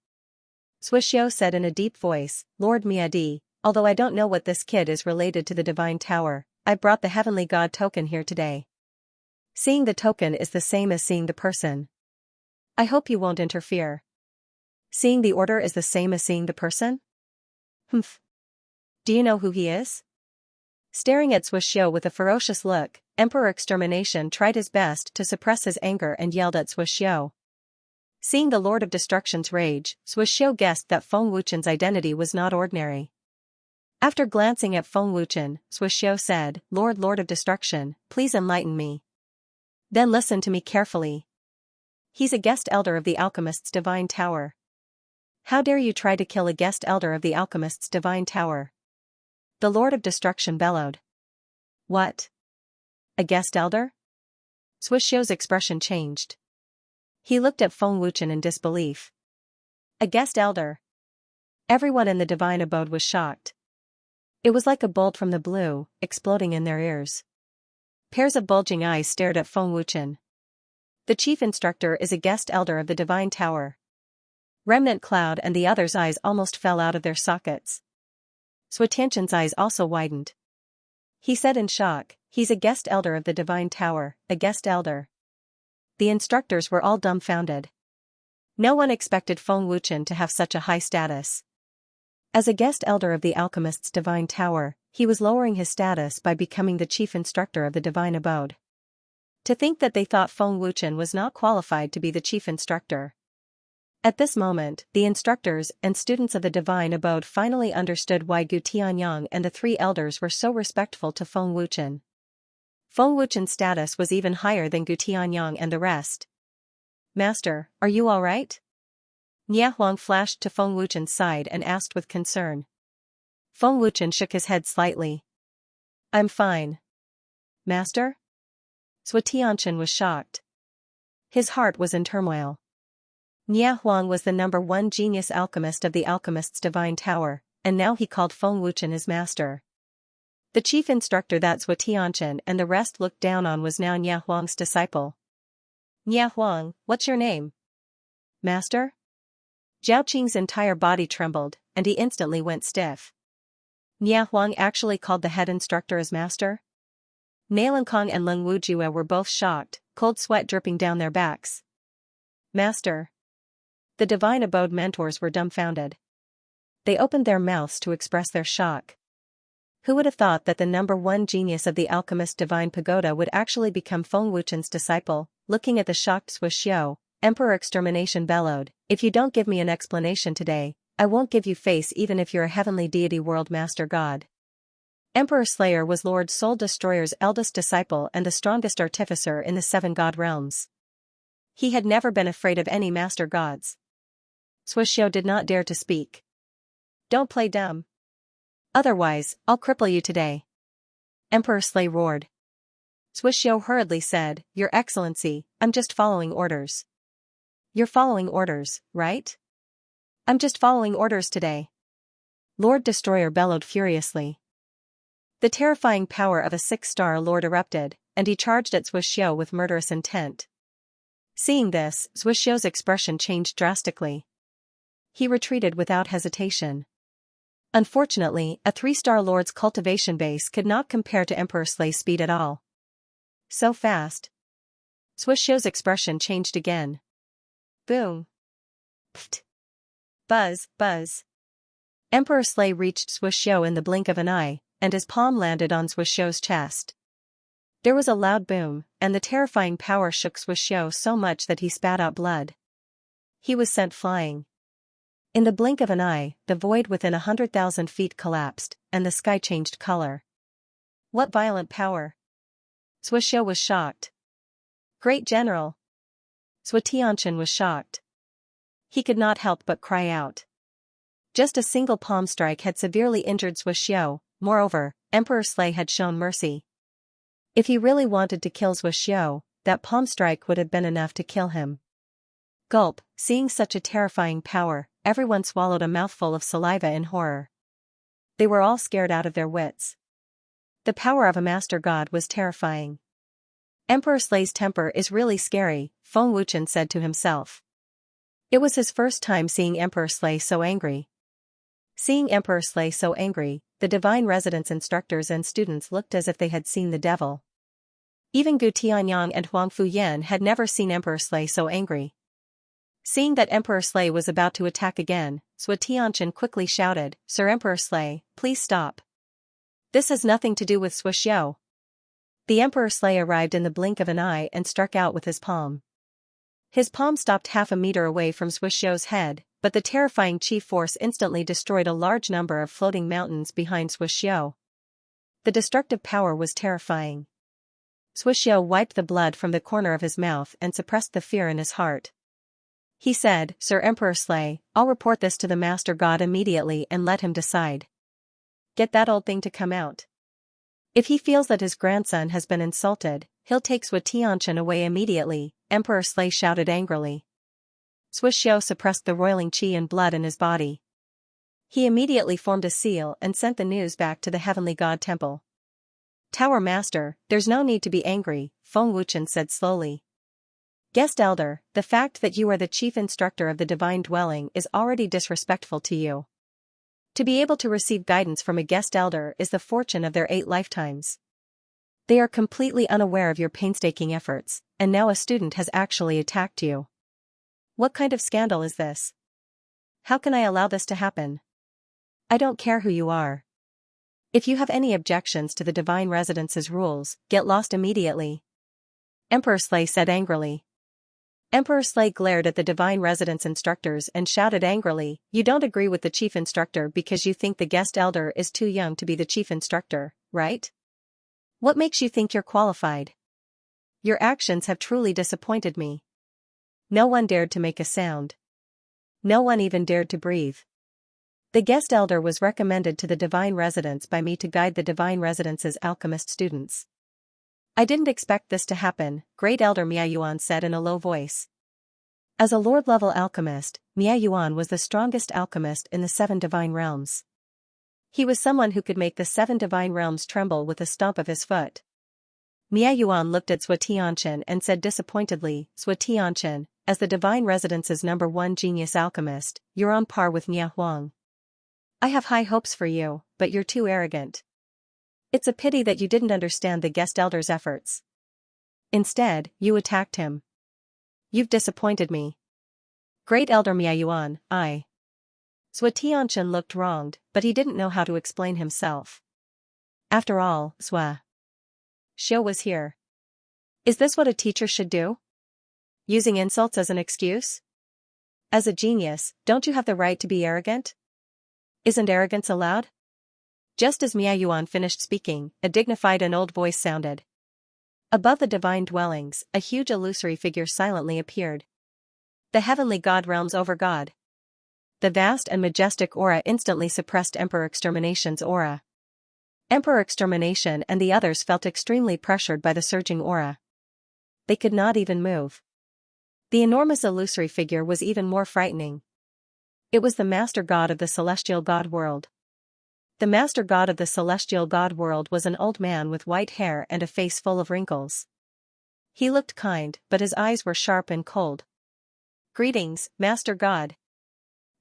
Swishiao said in a deep voice, Lord Miadi, although I don't know what this kid is related to the Divine Tower, I brought the Heavenly God token here today. Seeing the token is the same as seeing the person. I hope you won't interfere. Seeing the order is the same as seeing the person? Humph. Do you know who he is? Staring at Swishiao with a ferocious look, Emperor Extermination tried his best to suppress his anger and yelled at Swishiao. Seeing the Lord of Destruction's rage, Swishiao guessed that Feng Wuchen's identity was not ordinary. After glancing at Feng Wuchen, Swishiao said, Lord of Destruction, please enlighten me. Then listen to me carefully. He's a guest elder of the Alchemist's Divine Tower. How dare you try to kill a guest elder of the Alchemist's Divine Tower? The Lord of Destruction bellowed. What? A guest elder? Swishiao's expression changed. He looked at Feng Wuchen in disbelief. A guest elder? Everyone in the divine abode was shocked. It was like a bolt from the blue, exploding in their ears. Pairs of bulging eyes stared at Feng Wuchen. The chief instructor is a guest elder of the Divine Tower. Remnant Cloud and the others' eyes almost fell out of their sockets. Swietianshan's eyes also widened. He said in shock, he's a guest elder of the Divine Tower, a guest elder. The instructors were all dumbfounded. No one expected Feng Wuchen to have such a high status. As a guest elder of the Alchemist's Divine Tower, he was lowering his status by becoming the chief instructor of the Divine Abode. To think that they thought Feng Wuchen was not qualified to be the chief instructor. At this moment, the instructors and students of the Divine Abode finally understood why Gu Tianyang and the three elders were so respectful to Feng Wuchen. Feng Wuchen's status was even higher than Gu Tianyang and the rest. Master, are you all right? Nia Huang flashed to Feng Wuchen's side and asked with concern. Feng Wuchen shook his head slightly. I'm fine. Master? Swietianshan was shocked. His heart was in turmoil. Nia Huang was the #1 genius alchemist of the Alchemist's Divine Tower, and now he called Feng Wuchen his master. The chief instructor that Swietianshan and the rest looked down on was now Nia Huang's disciple. Nia Huang, what's your name? Master? Zhao Qing's entire body trembled, and he instantly went stiff. Nia Huang actually called the head instructor as master? Nailankong and Leng Wujue were both shocked, cold sweat dripping down their backs. Master. The Divine Abode mentors were dumbfounded. They opened their mouths to express their shock. Who would have thought that the #1 genius of the Alchemist Divine Pagoda would actually become Feng Wuchen's disciple? Looking at the shocked Swishiao, Emperor Extermination bellowed, if you don't give me an explanation today, I won't give you face even if you're a heavenly deity world master god. Emperor Slayer was Lord Soul Destroyer's eldest disciple and the strongest artificer in the 7 god realms. He had never been afraid of any master gods. Swishiao did not dare to speak. Don't play dumb. Otherwise, I'll cripple you today. Emperor Slay roared. Swishiao hurriedly said, Your Excellency, I'm just following orders. You're following orders, right? I'm just following orders today. Lord Destroyer bellowed furiously. The terrifying power of a 6-star lord erupted, and he charged at Swishiao with murderous intent. Seeing this, Swishiao's expression changed drastically. He retreated without hesitation. Unfortunately, a 3-star lord's cultivation base could not compare to Emperor Slay's speed at all. So fast. Swishiao's expression changed again. Boom. Pfft. Buzz, buzz. Emperor Slay reached Swishiao in the blink of an eye, and his palm landed on Swishiao's chest. There was a loud boom, and the terrifying power shook Swishiao so much that he spat out blood. He was sent flying. In the blink of an eye, the void within 100,000 feet collapsed, and the sky changed color. What violent power! Swishiao was shocked. Great General! Swietianshan was shocked. He could not help but cry out. Just a single palm strike had severely injured Swishiao. Moreover, Emperor Slay had shown mercy. If he really wanted to kill Swishiao, that palm strike would have been enough to kill him. Gulp, seeing such a terrifying power, everyone swallowed a mouthful of saliva in horror. They were all scared out of their wits. The power of a master god was terrifying. Emperor Slay's temper is really scary, Feng Wuchen said to himself. It was his first time seeing Emperor Slay so angry. Seeing Emperor Slay so angry, the divine residence instructors and students looked as if they had seen the devil. Even Gu Tianyang and Huang Fuyan had never seen Emperor Slay so angry. Seeing that Emperor Slay was about to attack again, Sui Tianqian quickly shouted, "Sir Emperor Slay, please stop. This has nothing to do with Sui Xiao." The Emperor Slay arrived in the blink of an eye and struck out with his palm. His palm stopped half a meter away from Sui Xiao's head, but the terrifying chi force instantly destroyed a large number of floating mountains behind Sui Xiao. The destructive power was terrifying. Sui Xiao wiped the blood from the corner of his mouth and suppressed the fear in his heart. He said, "Sir Emperor Slay, I'll report this to the Master God immediately and let him decide. Get that old thing to come out. If he feels that his grandson has been insulted, he'll take Sui Tianqian away immediately," Emperor Slay shouted angrily. Sui Xiao suppressed the roiling qi and blood in his body. He immediately formed a seal and sent the news back to the Heavenly God Temple. "Tower Master, there's no need to be angry," Feng Wuchen said slowly. "Guest Elder, the fact that you are the chief instructor of the divine dwelling is already disrespectful to you. To be able to receive guidance from a guest elder is the fortune of their 8 lifetimes. They are completely unaware of your painstaking efforts, and now a student has actually attacked you. What kind of scandal is this? How can I allow this to happen? I don't care who you are. If you have any objections to the divine residence's rules, get lost immediately," Emperor Slay said angrily. Emperor Slay glared at the divine residence instructors and shouted angrily, "You don't agree with the chief instructor because you think the guest elder is too young to be the chief instructor, right? What makes you think you're qualified? Your actions have truly disappointed me." No one dared to make a sound. No one even dared to breathe. The guest elder was recommended to the divine residence by me to guide the divine residence's alchemist students. "I didn't expect this to happen," Great Elder Miayuan said in a low voice. As a Lord-level alchemist, Miayuan was the strongest alchemist in the 7 divine realms. He was someone who could make the 7 divine realms tremble with a stomp of his foot. Miayuan looked at Sui Tianqian and said disappointedly, "Sui Tianqian, as the divine residence's #1 genius alchemist, you're on par with Nia Huang. I have high hopes for you, but you're too arrogant. It's a pity that you didn't understand the guest elder's efforts. Instead, you attacked him. You've disappointed me." Great Elder Miayuan, Sui Tianqian looked wronged, but he didn't know how to explain himself. After all, Sui Xiao was here. Is this what a teacher should do? Using insults as an excuse? As a genius, don't you have the right to be arrogant? Isn't arrogance allowed? Just as Miayuan finished speaking, a dignified and old voice sounded. Above the divine dwellings, a huge illusory figure silently appeared. The heavenly god realms over God. The vast and majestic aura instantly suppressed Emperor Extermination's aura. Emperor Extermination and the others felt extremely pressured by the surging aura. They could not even move. The enormous illusory figure was even more frightening. It was the master god of the celestial god world. The master god of the celestial god world was an old man with white hair and a face full of wrinkles. He looked kind, but his eyes were sharp and cold. "Greetings, Master God."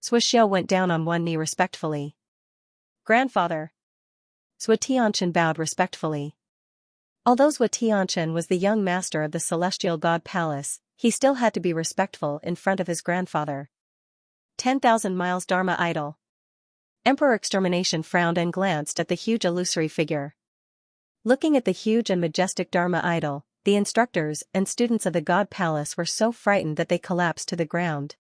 Sui Xiao went down on one knee respectfully. "Grandfather." Sui Tianqian bowed respectfully. Although Sui Tianqian was the young master of the celestial god palace, he still had to be respectful in front of his grandfather. 10,000 miles Dharma idol. Emperor Extermination frowned and glanced at the huge illusory figure. Looking at the huge and majestic Dharma idol, the instructors and students of the God Palace were so frightened that they collapsed to the ground.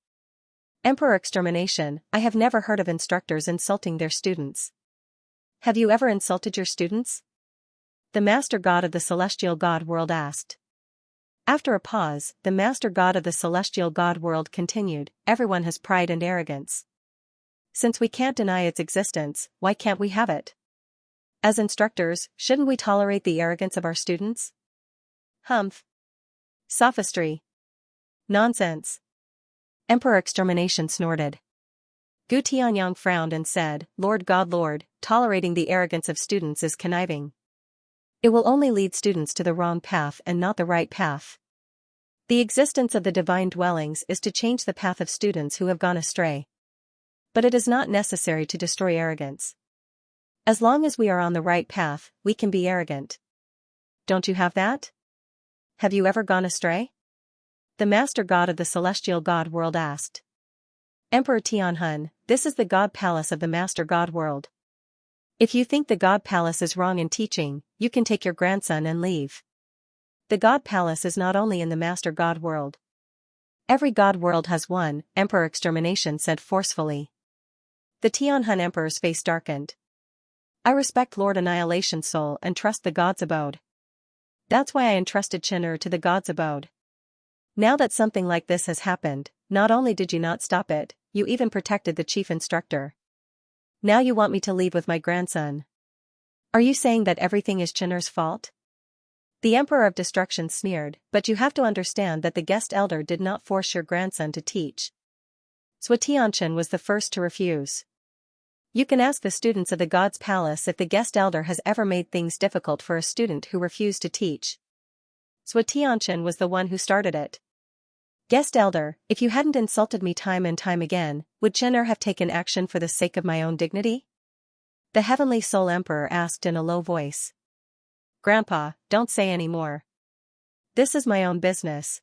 "Emperor Extermination, I have never heard of instructors insulting their students. Have you ever insulted your students?" The Master God of the Celestial God World asked. After a pause, the Master God of the Celestial God World continued, "Everyone has pride and arrogance. Since we can't deny its existence, why can't we have it? As instructors, shouldn't we tolerate the arrogance of our students? Humph. Sophistry. Nonsense." Emperor Extermination snorted. Gu Tianyang frowned and said, "Lord God Lord, tolerating the arrogance of students is conniving. It will only lead students to the wrong path and not the right path." The existence of the divine dwellings is to change the path of students who have gone astray. But it is not necessary to destroy arrogance. As long as we are on the right path, we can be arrogant. Don't you have that? Have you ever gone astray? The Master God of the Celestial God World asked. Emperor Tianhun, this is the God Palace of the Master God World. If you think the God Palace is wrong in teaching, you can take your grandson and leave. The God Palace is not only in the Master God World. Every God World has one, Emperor Extermination said forcefully. The Tianhun Emperor's face darkened. I respect Lord Annihilation's soul and trust the God's abode. That's why I entrusted Chen to the God's abode. Now that something like this has happened, not only did you not stop it, you even protected the chief instructor. Now you want me to leave with my grandson. Are you saying that everything is Chen's fault? The Emperor of Destruction sneered, but you have to understand that the guest elder did not force your grandson to teach. Tianchen was the first to refuse. You can ask the students of the God's Palace if the guest elder has ever made things difficult for a student who refused to teach. Tianchen was the one who started it. Guest elder, if you hadn't insulted me time and time again, would Chen have taken action for the sake of my own dignity? The Heavenly Soul Emperor asked in a low voice. Grandpa, don't say any more. This is my own business.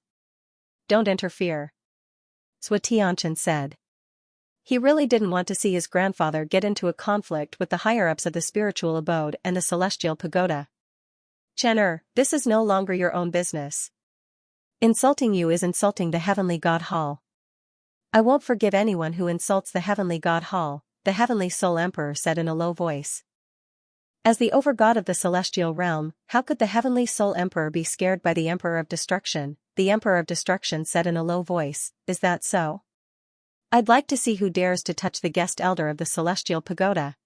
Don't interfere. Tianchen said. He really didn't want to see his grandfather get into a conflict with the higher-ups of the spiritual abode and the celestial pagoda. Chen, this is no longer your own business. Insulting you is insulting the Heavenly God Hall. I won't forgive anyone who insults the Heavenly God Hall, the Heavenly Soul Emperor said in a low voice. As the overgod of the celestial realm, how could the Heavenly Soul Emperor be scared by the Emperor of Destruction? The Emperor of Destruction said in a low voice, is that so? I'd like to see who dares to touch the guest elder of the celestial pagoda.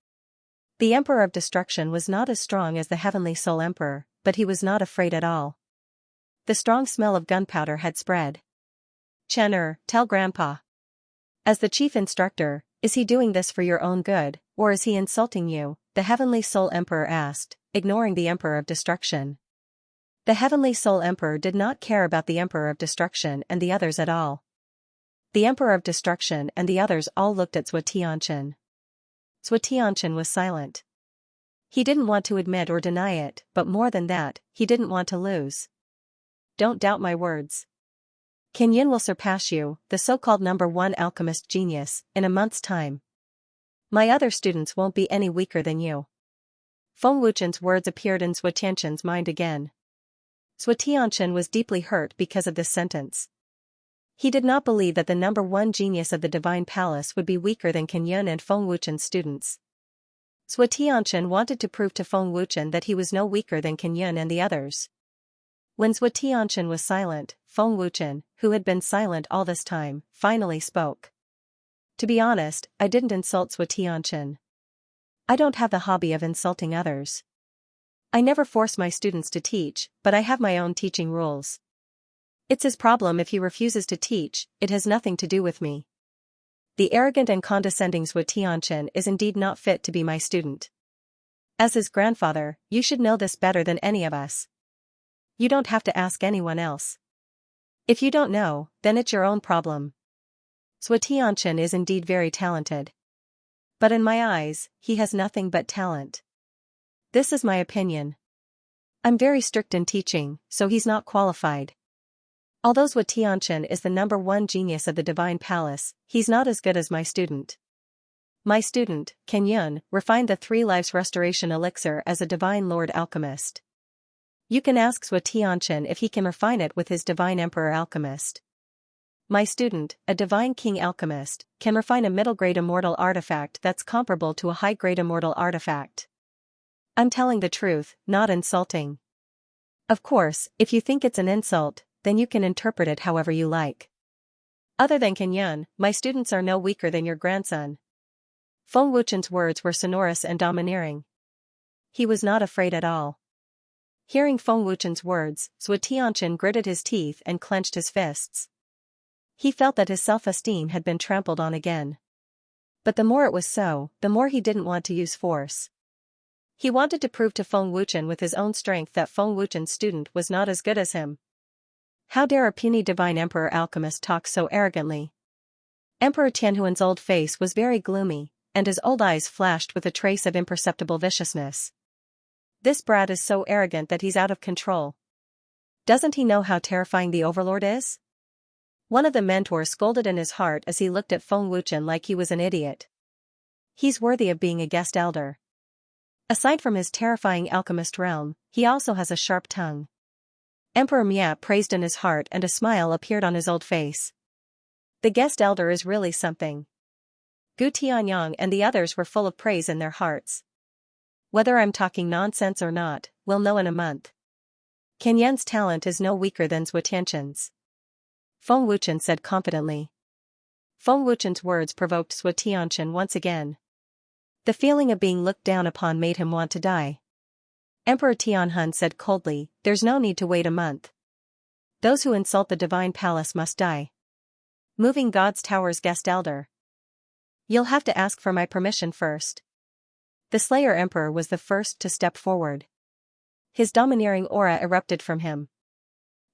The Emperor of Destruction was not as strong as the Heavenly Soul Emperor, but he was not afraid at all. The strong smell of gunpowder had spread. Chen, tell Grandpa. As the chief instructor, is he doing this for your own good, or is he insulting you? The Heavenly Soul Emperor asked, ignoring the Emperor of Destruction. The Heavenly Soul Emperor did not care about the Emperor of Destruction and the others at all. The Emperor of Destruction and the others all looked at Tianchen. Tianchen was silent. He didn't want to admit or deny it, but more than that, he didn't want to lose. Don't doubt my words. Qin Yin will surpass you, the so-called #1 alchemist genius, in a month's time. My other students won't be any weaker than you. Feng Wuchen's words appeared in Tianchen's mind again. Tianchen was deeply hurt because of this sentence. He did not believe that the #1 genius of the Divine Palace would be weaker than Qin Yin and Feng Wuchen's students. Tianchen wanted to prove to Feng Wuchen that he was no weaker than Qin Yin and the others. When Tianchen was silent, Feng Wuchen, who had been silent all this time, finally spoke. To be honest, I didn't insult Tianchen. I don't have the hobby of insulting others. I never force my students to teach, but I have my own teaching rules. It's his problem if he refuses to teach, it has nothing to do with me. The arrogant and condescending Tianchen is indeed not fit to be my student. As his grandfather, you should know this better than any of us. You don't have to ask anyone else. If you don't know, then it's your own problem. Tianchen is indeed very talented. But in my eyes, he has nothing but talent. This is my opinion. I'm very strict in teaching, so he's not qualified. Although Tianchen is the #1 genius of the Divine Palace, he's not as good as my student. My student, Qin Yin, refined the 3 lives restoration elixir as a Divine Lord alchemist. You can ask Tianchen if he can refine it with his Divine Emperor alchemist. My student, a Divine King alchemist, can refine a middle-grade immortal artifact that's comparable to a high-grade immortal artifact. I'm telling the truth, not insulting. Of course, if you think it's an insult, then you can interpret it however you like. Other than Qin Yin, my students are no weaker than your grandson. Feng Wuchen's words were sonorous and domineering. He was not afraid at all. Hearing Feng Wuchen's words, Tianchen gritted his teeth and clenched his fists. He felt that his self-esteem had been trampled on again. But the more it was so, the more he didn't want to use force. He wanted to prove to Feng Wuchen with his own strength that Feng Wuchen's student was not as good as him. How dare a puny divine emperor alchemist talk so arrogantly? Emperor Tianhuan's old face was very gloomy, and his old eyes flashed with a trace of imperceptible viciousness. This brat is so arrogant that he's out of control. Doesn't he know how terrifying the overlord is? One of the mentors scolded in his heart as he looked at Feng Wuchen like he was an idiot. He's worthy of being a guest elder. Aside from his terrifying alchemist realm, he also has a sharp tongue. Emperor Mia praised in his heart and a smile appeared on his old face. The guest elder is really something. Gu Tianyang and the others were full of praise in their hearts. Whether I'm talking nonsense or not, we'll know in a month. Qian Yan's talent is no weaker than Zhou Tianqin's. Feng Wuchen said confidently. Feng Wuchen's words provoked Zhou Tianqin once again. The feeling of being looked down upon made him want to die. Emperor Tianhun said coldly, there's no need to wait a month. Those who insult the divine palace must die. Moving God's Tower's guest elder. You'll have to ask for my permission first. The Slayer Emperor was the first to step forward. His domineering aura erupted from him.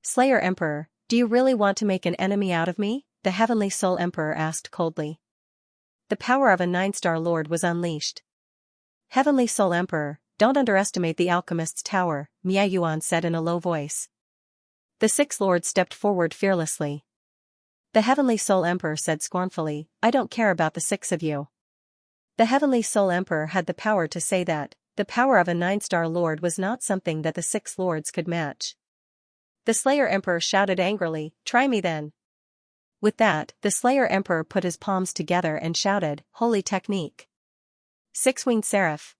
Slayer Emperor, do you really want to make an enemy out of me? The Heavenly Soul Emperor asked coldly. The power of a 9-star lord was unleashed. Heavenly Soul Emperor, don't underestimate the alchemist's tower, Mia Yuan said in a low voice. The 6 lords stepped forward fearlessly. The Heavenly Soul Emperor said scornfully, I don't care about the 6 of you. The Heavenly Soul Emperor had the power to say that. The power of a 9-star lord was not something that the 6 lords could match. The Slayer Emperor shouted angrily, try me then. With that, the Slayer Emperor put his palms together and shouted, holy technique. 6-winged seraph.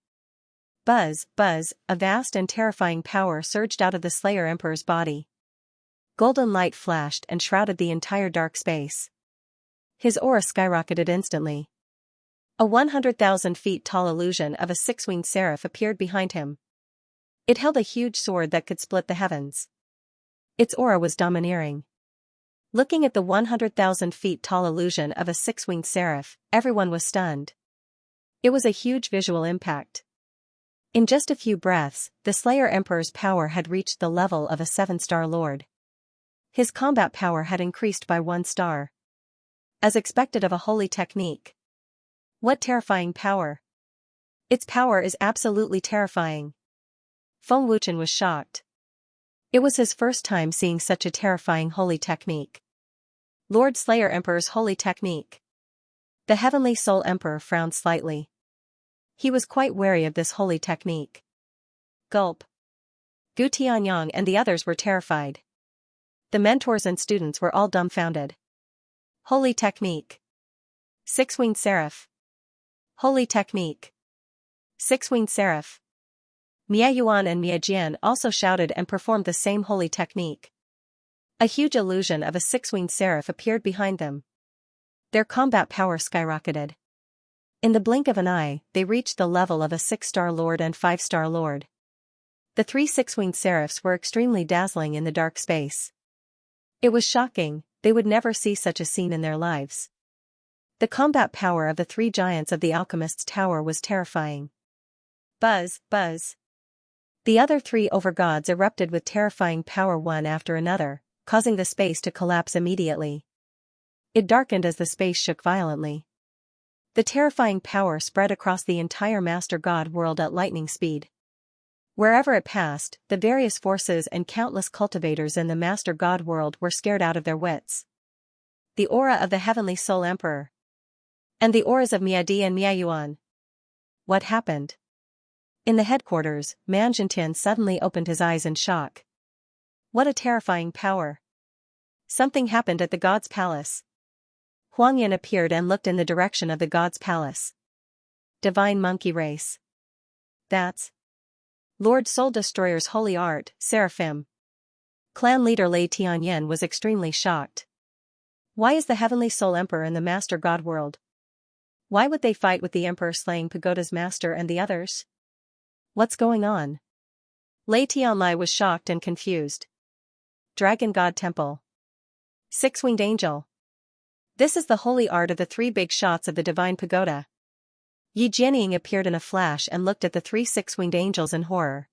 Buzz, buzz, a vast and terrifying power surged out of the Slayer Emperor's body. Golden light flashed and shrouded the entire dark space. His aura skyrocketed instantly. A 100,000 feet tall illusion of a 6-winged seraph appeared behind him. It held a huge sword that could split the heavens. Its aura was domineering. Looking at the 100,000 feet tall illusion of a 6-winged seraph, everyone was stunned. It was a huge visual impact. In just a few breaths, the Slayer Emperor's power had reached the level of a 7-star lord. His combat power had increased by 1 star. As expected of a holy technique. What terrifying power! Its power is absolutely terrifying. Feng Wuchen was shocked. It was his first time seeing such a terrifying holy technique. Lord Slayer Emperor's holy technique. The Heavenly Soul Emperor frowned slightly. He was quite wary of this holy technique. Gulp. Gu Tianyang and the others were terrified. The mentors and students were all dumbfounded. Holy technique. 6-winged seraph. Holy technique. 6-winged seraph. Mia Yuan and Mia Jian also shouted and performed the same holy technique. A huge illusion of a 6-winged seraph appeared behind them. Their combat power skyrocketed. In the blink of an eye, they reached the level of a 6-star lord and 5-star lord. The 3 6-winged seraphs were extremely dazzling in the dark space. It was shocking, they would never see such a scene in their lives. The combat power of the 3 giants of the alchemist's tower was terrifying. Buzz, buzz. The other 3 overgods erupted with terrifying power one after another, causing the space to collapse immediately. It darkened as the space shook violently. The terrifying power spread across the entire Master God world at lightning speed. Wherever it passed, the various forces and countless cultivators in the Master God world were scared out of their wits. The aura of the Heavenly Soul Emperor. And the auras of Mia Di and Mia Yuan. What happened? In the headquarters, Man Zhentian suddenly opened his eyes in shock. What a terrifying power. Something happened at the God's Palace. Huang Yin appeared and looked in the direction of the God's Palace. Divine monkey race. That's Lord Soul Destroyer's holy art, Seraphim. Clan leader Lei Tianyan was extremely shocked. Why is the Heavenly Soul Emperor in the Master God world? Why would they fight with the Emperor slaying Pagoda's master and the others? What's going on? Lei Tianlai was shocked and confused. Dragon God Temple. 6-winged angel. This is the holy art of the 3 big shots of the Divine Pagoda. Yi Jianying appeared in a flash and looked at the 3 6-winged angels in horror.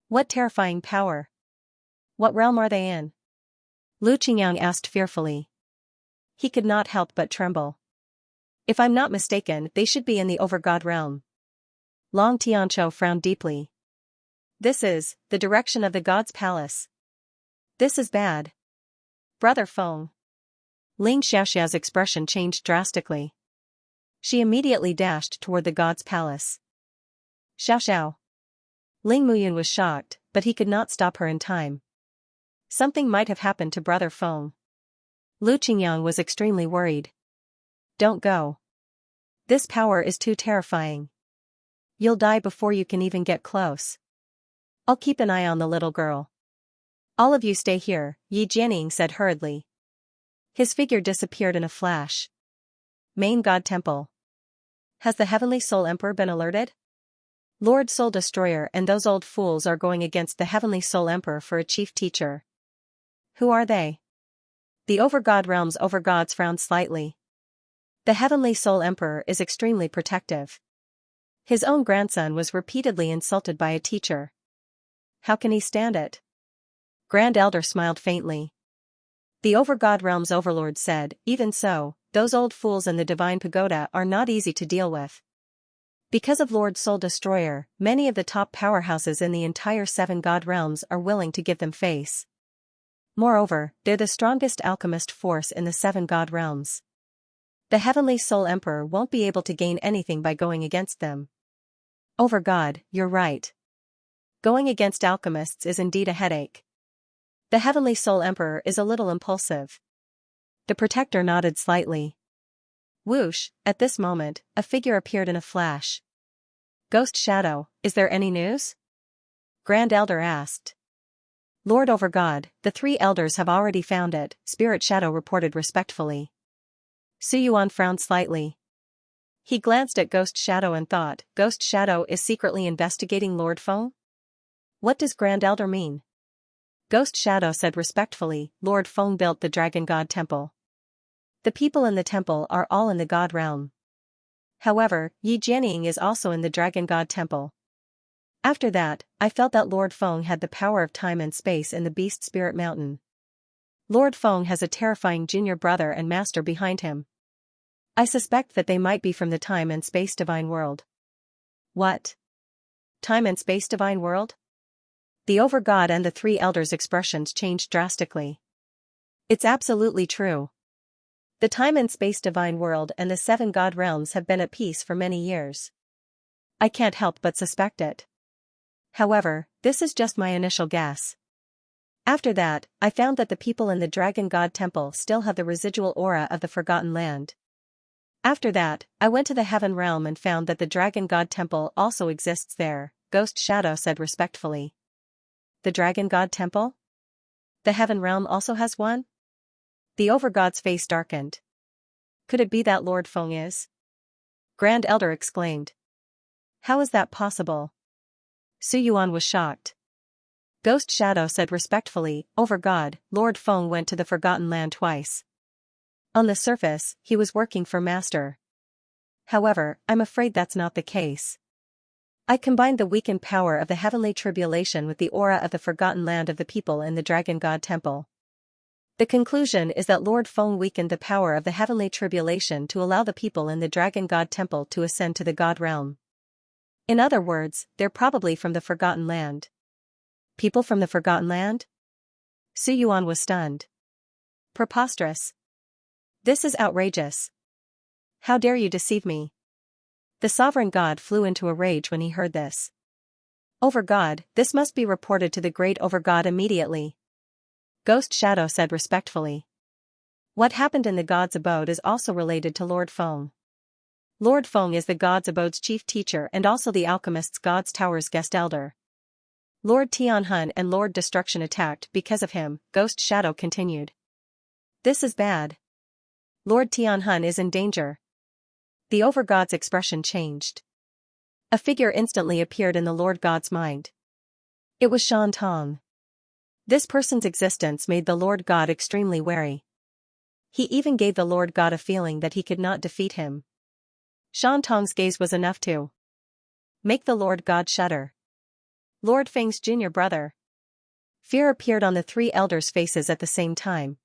What terrifying power! What realm are they in? Lu Qingyang asked fearfully. He could not help but tremble. If I'm not mistaken, they should be in the over-god realm. Long Tianqiu frowned deeply. This is the direction of the god's palace. This is bad. Brother Feng. Ling Xiaoxia's expression changed drastically. She immediately dashed toward the god's palace. Xiao. Ling Muyun was shocked, but he could not stop her in time. Something might have happened to Brother Feng. Lu Qingyang was extremely worried. Don't go. This power is too terrifying. You'll die before you can even get close. I'll keep an eye on the little girl. All of you stay here, Yi Jianing said hurriedly. His figure disappeared in a flash. Main God Temple. Has the Heavenly Soul Emperor been alerted? Lord Soul Destroyer and those old fools are going against the Heavenly Soul Emperor for a chief teacher. Who are they? The Overgod Realm's Overgods frowned slightly. The Heavenly Soul Emperor is extremely protective. His own grandson was repeatedly insulted by a teacher. How can he stand it? Grand Elder smiled faintly. The Overgod Realm's Overlord said, even so, those old fools in the Divine Pagoda are not easy to deal with. Because of Lord Soul Destroyer, many of the top powerhouses in the entire Seven God Realms are willing to give them face. Moreover, they're the strongest alchemist force in the Seven God Realms. The Heavenly Soul Emperor won't be able to gain anything by going against them. Overgod, you're right. Going against alchemists is indeed a headache. The Heavenly Soul Emperor is a little impulsive. The Protector nodded slightly. Whoosh, at this moment, a figure appeared in a flash. Ghost Shadow, is there any news? Grand Elder asked. Lord Overgod, the three elders have already found it, Spirit Shadow reported respectfully. Su Yuan frowned slightly. He glanced at Ghost Shadow and thought, Ghost Shadow is secretly investigating Lord Feng? What does Grand Elder mean? Ghost Shadow said respectfully, Lord Feng built the Dragon God Temple. The people in the temple are all in the God realm. However, Yi Jianing is also in the Dragon God Temple. After that, I felt that Lord Feng had the power of time and space in the Beast Spirit Mountain. Lord Feng has a terrifying junior brother and master behind him. I suspect that they might be from the Time and Space Divine World. What? Time and Space Divine World? The Overgod and the three elders' expressions changed drastically. It's absolutely true. The Time and Space Divine World and the Seven God Realms have been at peace for many years. I can't help but suspect it. However, this is just my initial guess. After that, I found that the people in the Dragon God Temple still have the residual aura of the Forgotten Land. After that, I went to the Heaven Realm and found that the Dragon God Temple also exists there, Ghost Shadow said respectfully. The Dragon God Temple? The Heaven Realm also has one? The Overgod's face darkened. Could it be that Lord Feng is? Grand Elder exclaimed. How is that possible? Su Yuan was shocked. Ghost Shadow said respectfully, Overgod, Lord Feng went to the Forgotten Land twice. On the surface, he was working for Master. However, I'm afraid that's not the case. I combined the weakened power of the Heavenly Tribulation with the aura of the Forgotten Land of the people in the Dragon God Temple. The conclusion is that Lord Feng weakened the power of the Heavenly Tribulation to allow the people in the Dragon God Temple to ascend to the God Realm. In other words, they're probably from the Forgotten Land. People from the Forgotten Land? Su Yuan was stunned. Preposterous. This is outrageous. How dare you deceive me? The Sovereign God flew into a rage when he heard this. Overgod, this must be reported to the Great Overgod immediately. Ghost Shadow said respectfully. What happened in the God's Abode is also related to Lord Feng. Lord Feng is the God's Abode's chief teacher and also the Alchemist's God's Tower's guest elder. Lord Tianhun and Lord Destruction attacked because of him, Ghost Shadow continued. This is bad. Lord Tianhun is in danger. The Overgod's expression changed. A figure instantly appeared in the Lord God's mind. It was Shan Tong. This person's existence made the Lord God extremely wary. He even gave the Lord God a feeling that he could not defeat him. Shan Tong's gaze was enough to make the Lord God shudder. Lord Feng's junior brother. Fear appeared on the three elders' faces at the same time.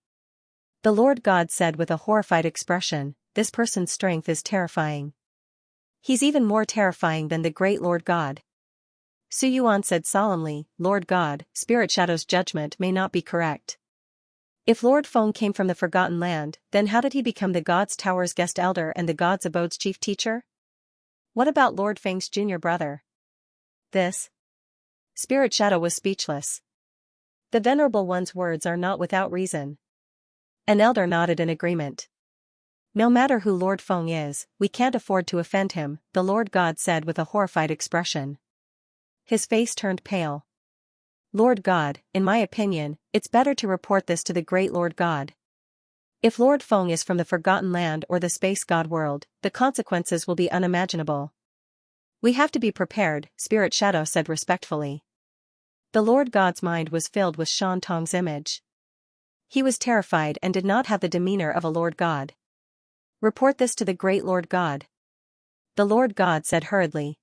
The Lord God said with a horrified expression, "This person's strength is terrifying. He's even more terrifying than the great Lord God." Su Yuan said solemnly, "Lord God, Spirit Shadow's judgment may not be correct. If Lord Feng came from the Forgotten Land, then how did he become the God's Tower's guest elder and the God's Abode's chief teacher? What about Lord Feng's junior brother?" This Spirit Shadow was speechless. The Venerable One's words are not without reason. An elder nodded in agreement. "No matter who Lord Feng is, we can't afford to offend him," the Lord God said with a horrified expression. His face turned pale. "Lord God, in my opinion, it's better to report this to the great Lord God. If Lord Feng is from the Forgotten Land or the Space God world, the consequences will be unimaginable. We have to be prepared," Spirit Shadow said respectfully. The Lord God's mind was filled with Shan Tong's image. He was terrified and did not have the demeanor of a Lord God. "Report this to the great Lord God," the Lord God said hurriedly.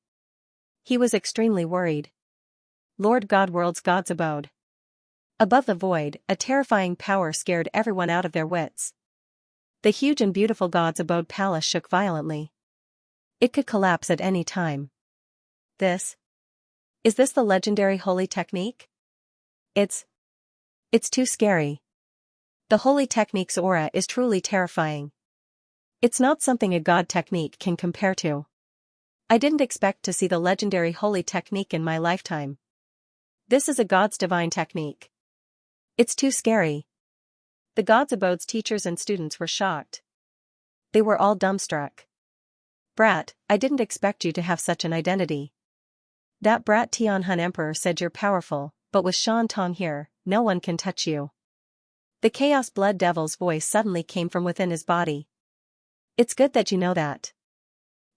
He was extremely worried. Lord God world's God's abode. Above the void, a terrifying power scared everyone out of their wits. The huge and beautiful God's abode palace shook violently. It could collapse at any time. Is this the legendary holy technique? It's too scary. The holy technique's aura is truly terrifying. It's not something a god technique can compare to. I didn't expect to see the legendary holy technique in my lifetime. This is a god's divine technique. It's too scary. The God's Abode's teachers and students were shocked. They were all dumbstruck. "Brat, I didn't expect you to have such an identity. That brat Tianhun Emperor said you're powerful, but with Shan Tong here, no one can touch you." The Chaos Blood Devil's voice suddenly came from within his body. "It's good that you know that.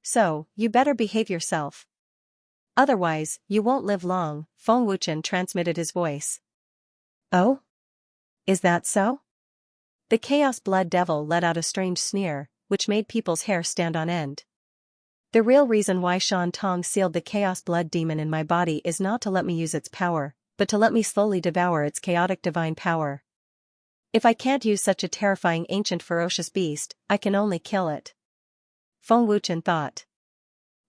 So, you better behave yourself. Otherwise, you won't live long," Feng Wuchen transmitted his voice. "Oh? Is that so?" The Chaos Blood Devil let out a strange sneer, which made people's hair stand on end. "The real reason why Shan Tong sealed the Chaos Blood Demon in my body is not to let me use its power, but to let me slowly devour its chaotic divine power. If I can't use such a terrifying ancient ferocious beast, I can only kill it." Feng Wuchen thought.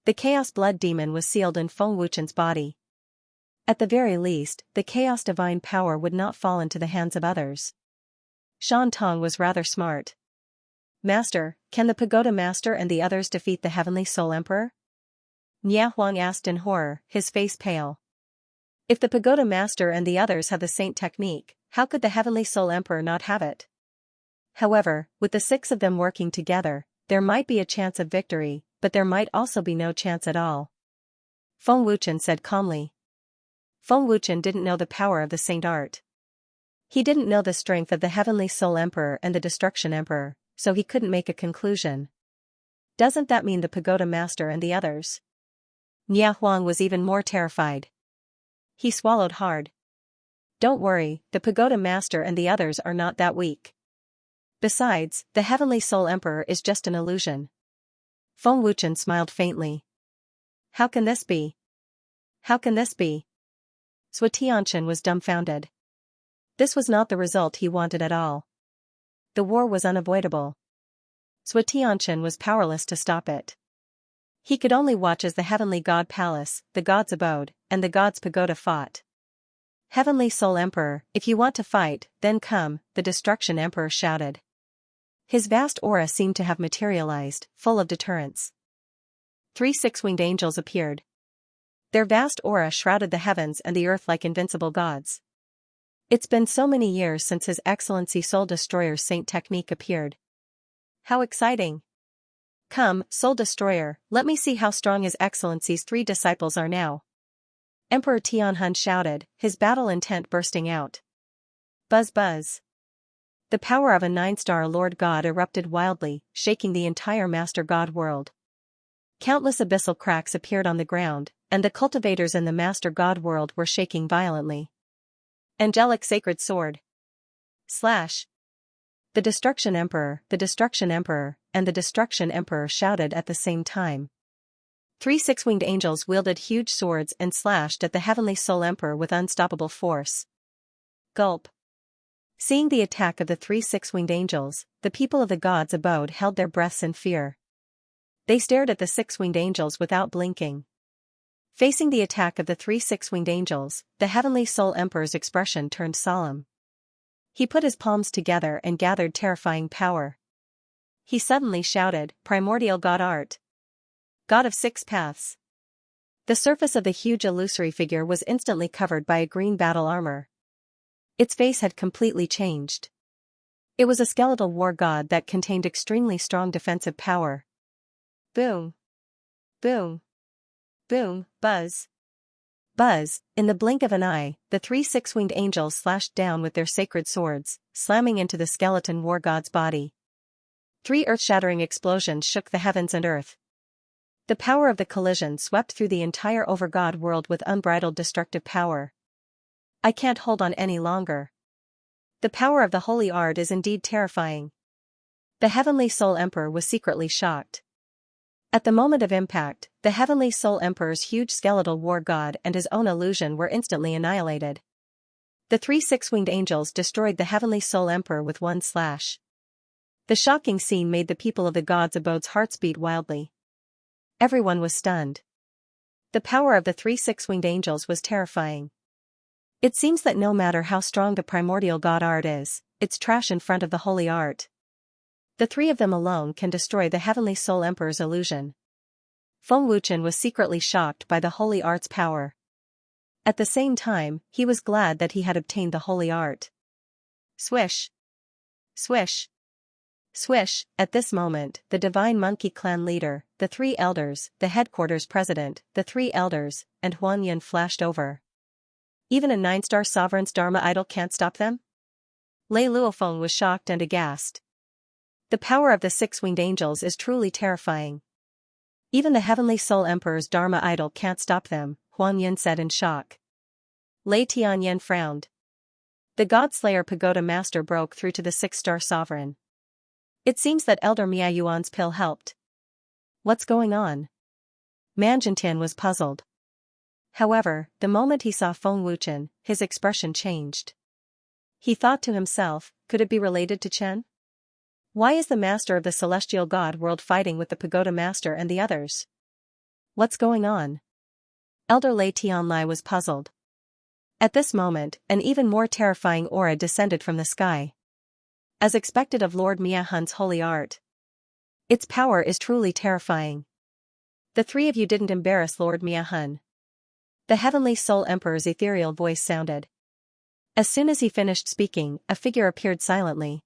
The Chaos Blood Demon was sealed in Feng Wuchen's body. At the very least, the chaos divine power would not fall into the hands of others. Shan Tong was rather smart. "Master, can the Pagoda Master and the others defeat the Heavenly Soul Emperor?" Nia Huang asked in horror, his face pale. If the Pagoda Master and the others have the Saint technique, how could the Heavenly Soul Emperor not have it? However, with the 6 of them working together, there might be a chance of victory, but there might also be no chance at all. Feng Wuchen said calmly. Feng Wuchen didn't know the power of the Saint art. He didn't know the strength of the Heavenly Soul Emperor and the Destruction Emperor, so he couldn't make a conclusion. Doesn't that mean the Pagoda Master and the others? Nia Huang was even more terrified. He swallowed hard. "Don't worry, the Pagoda Master and the others are not that weak. Besides, the Heavenly Soul Emperor is just an illusion." Feng Wuchen smiled faintly. How can this be? How can this be?" Sui Tianchen was dumbfounded. This was not the result he wanted at all. The war was unavoidable. Sui Tianchen was powerless to stop it. He could only watch as the Heavenly God Palace, the God's Abode, and the God's Pagoda fought. "Heavenly Soul Emperor, if you want to fight, then come," the Destruction Emperor shouted. His vast aura seemed to have materialized, full of deterrence. 3 six-winged angels appeared. Their vast aura shrouded the heavens and the earth like invincible gods. It's been so many years since His Excellency Soul Destroyer's Saint technique appeared. How exciting! Come, Soul Destroyer, let me see how strong His Excellency's 3 disciples are now. Emperor Tianhun shouted, his battle intent bursting out. Buzz buzz. The power of a 9-star Lord God erupted wildly, shaking the entire Master God world. Countless abyssal cracks appeared on the ground, and the cultivators in the Master God world were shaking violently. Angelic Sacred Sword. Slash. The Destruction Emperor, the Destruction Emperor, and the Destruction Emperor shouted at the same time. 3 six-winged angels wielded huge swords and slashed at the Heavenly Soul Emperor with unstoppable force. Gulp. Seeing the attack of the 3 six-winged angels, the people of the gods' abode held their breaths in fear. They stared at the 6-winged angels without blinking. Facing the attack of the 3 six-winged angels, the Heavenly Soul Emperor's expression turned solemn. He put his palms together and gathered terrifying power. He suddenly shouted, "Primordial God Art! God of 6 paths!" The surface of the huge illusory figure was instantly covered by a green battle armor. Its face had completely changed. It was a skeletal war god that contained extremely strong defensive power. Boom! Boom! Boom! Buzz! Buzz! In the blink of an eye, the 3 six-winged angels slashed down with their sacred swords, slamming into the skeleton war god's body. 3 earth-shattering explosions shook the heavens and earth. The power of the collision swept through the entire overgod world with unbridled destructive power. I can't hold on any longer. The power of the holy art is indeed terrifying. The Heavenly Soul Emperor was secretly shocked. At the moment of impact, the Heavenly Soul Emperor's huge skeletal war god and his own illusion were instantly annihilated. The 3 six-winged angels destroyed the Heavenly Soul Emperor with one slash. The shocking scene made the people of the gods' abode's hearts beat wildly. Everyone was stunned. The power of the 3 six-winged angels was terrifying. It seems that no matter how strong the primordial god art is, it's trash in front of the holy art. The 3 of them alone can destroy the Heavenly Soul Emperor's illusion. Feng Wuchen was secretly shocked by the holy art's power. At the same time, he was glad that he had obtained the holy art. Swish! Swish! Swish! At this moment, the Divine Monkey Clan leader, the 3 elders, the headquarters president, the 3 elders, and Huan Yun flashed over. Even a 9-star sovereign's Dharma idol can't stop them? Lei Luofeng was shocked and aghast. The power of the 6-winged angels is truly terrifying. Even the Heavenly Soul Emperor's Dharma idol can't stop them, Huan Yun said in shock. Lei Tianyan frowned. The God-Slayer Pagoda Master broke through to the 6-star sovereign. It seems that Elder Miayuan's pill helped. What's going on? Manjintian was puzzled. However, the moment he saw Feng Wuchen, his expression changed. He thought to himself, could it be related to Chen? Why is the master of the celestial god world fighting with the pagoda master and the others? What's going on? Elder Lei Tianlai was puzzled. At this moment, an even more terrifying aura descended from the sky. As expected of Lord Miahun's holy art. Its power is truly terrifying. The 3 of you didn't embarrass Lord Miahun. The Heavenly Soul Emperor's ethereal voice sounded. As soon as he finished speaking, a figure appeared silently.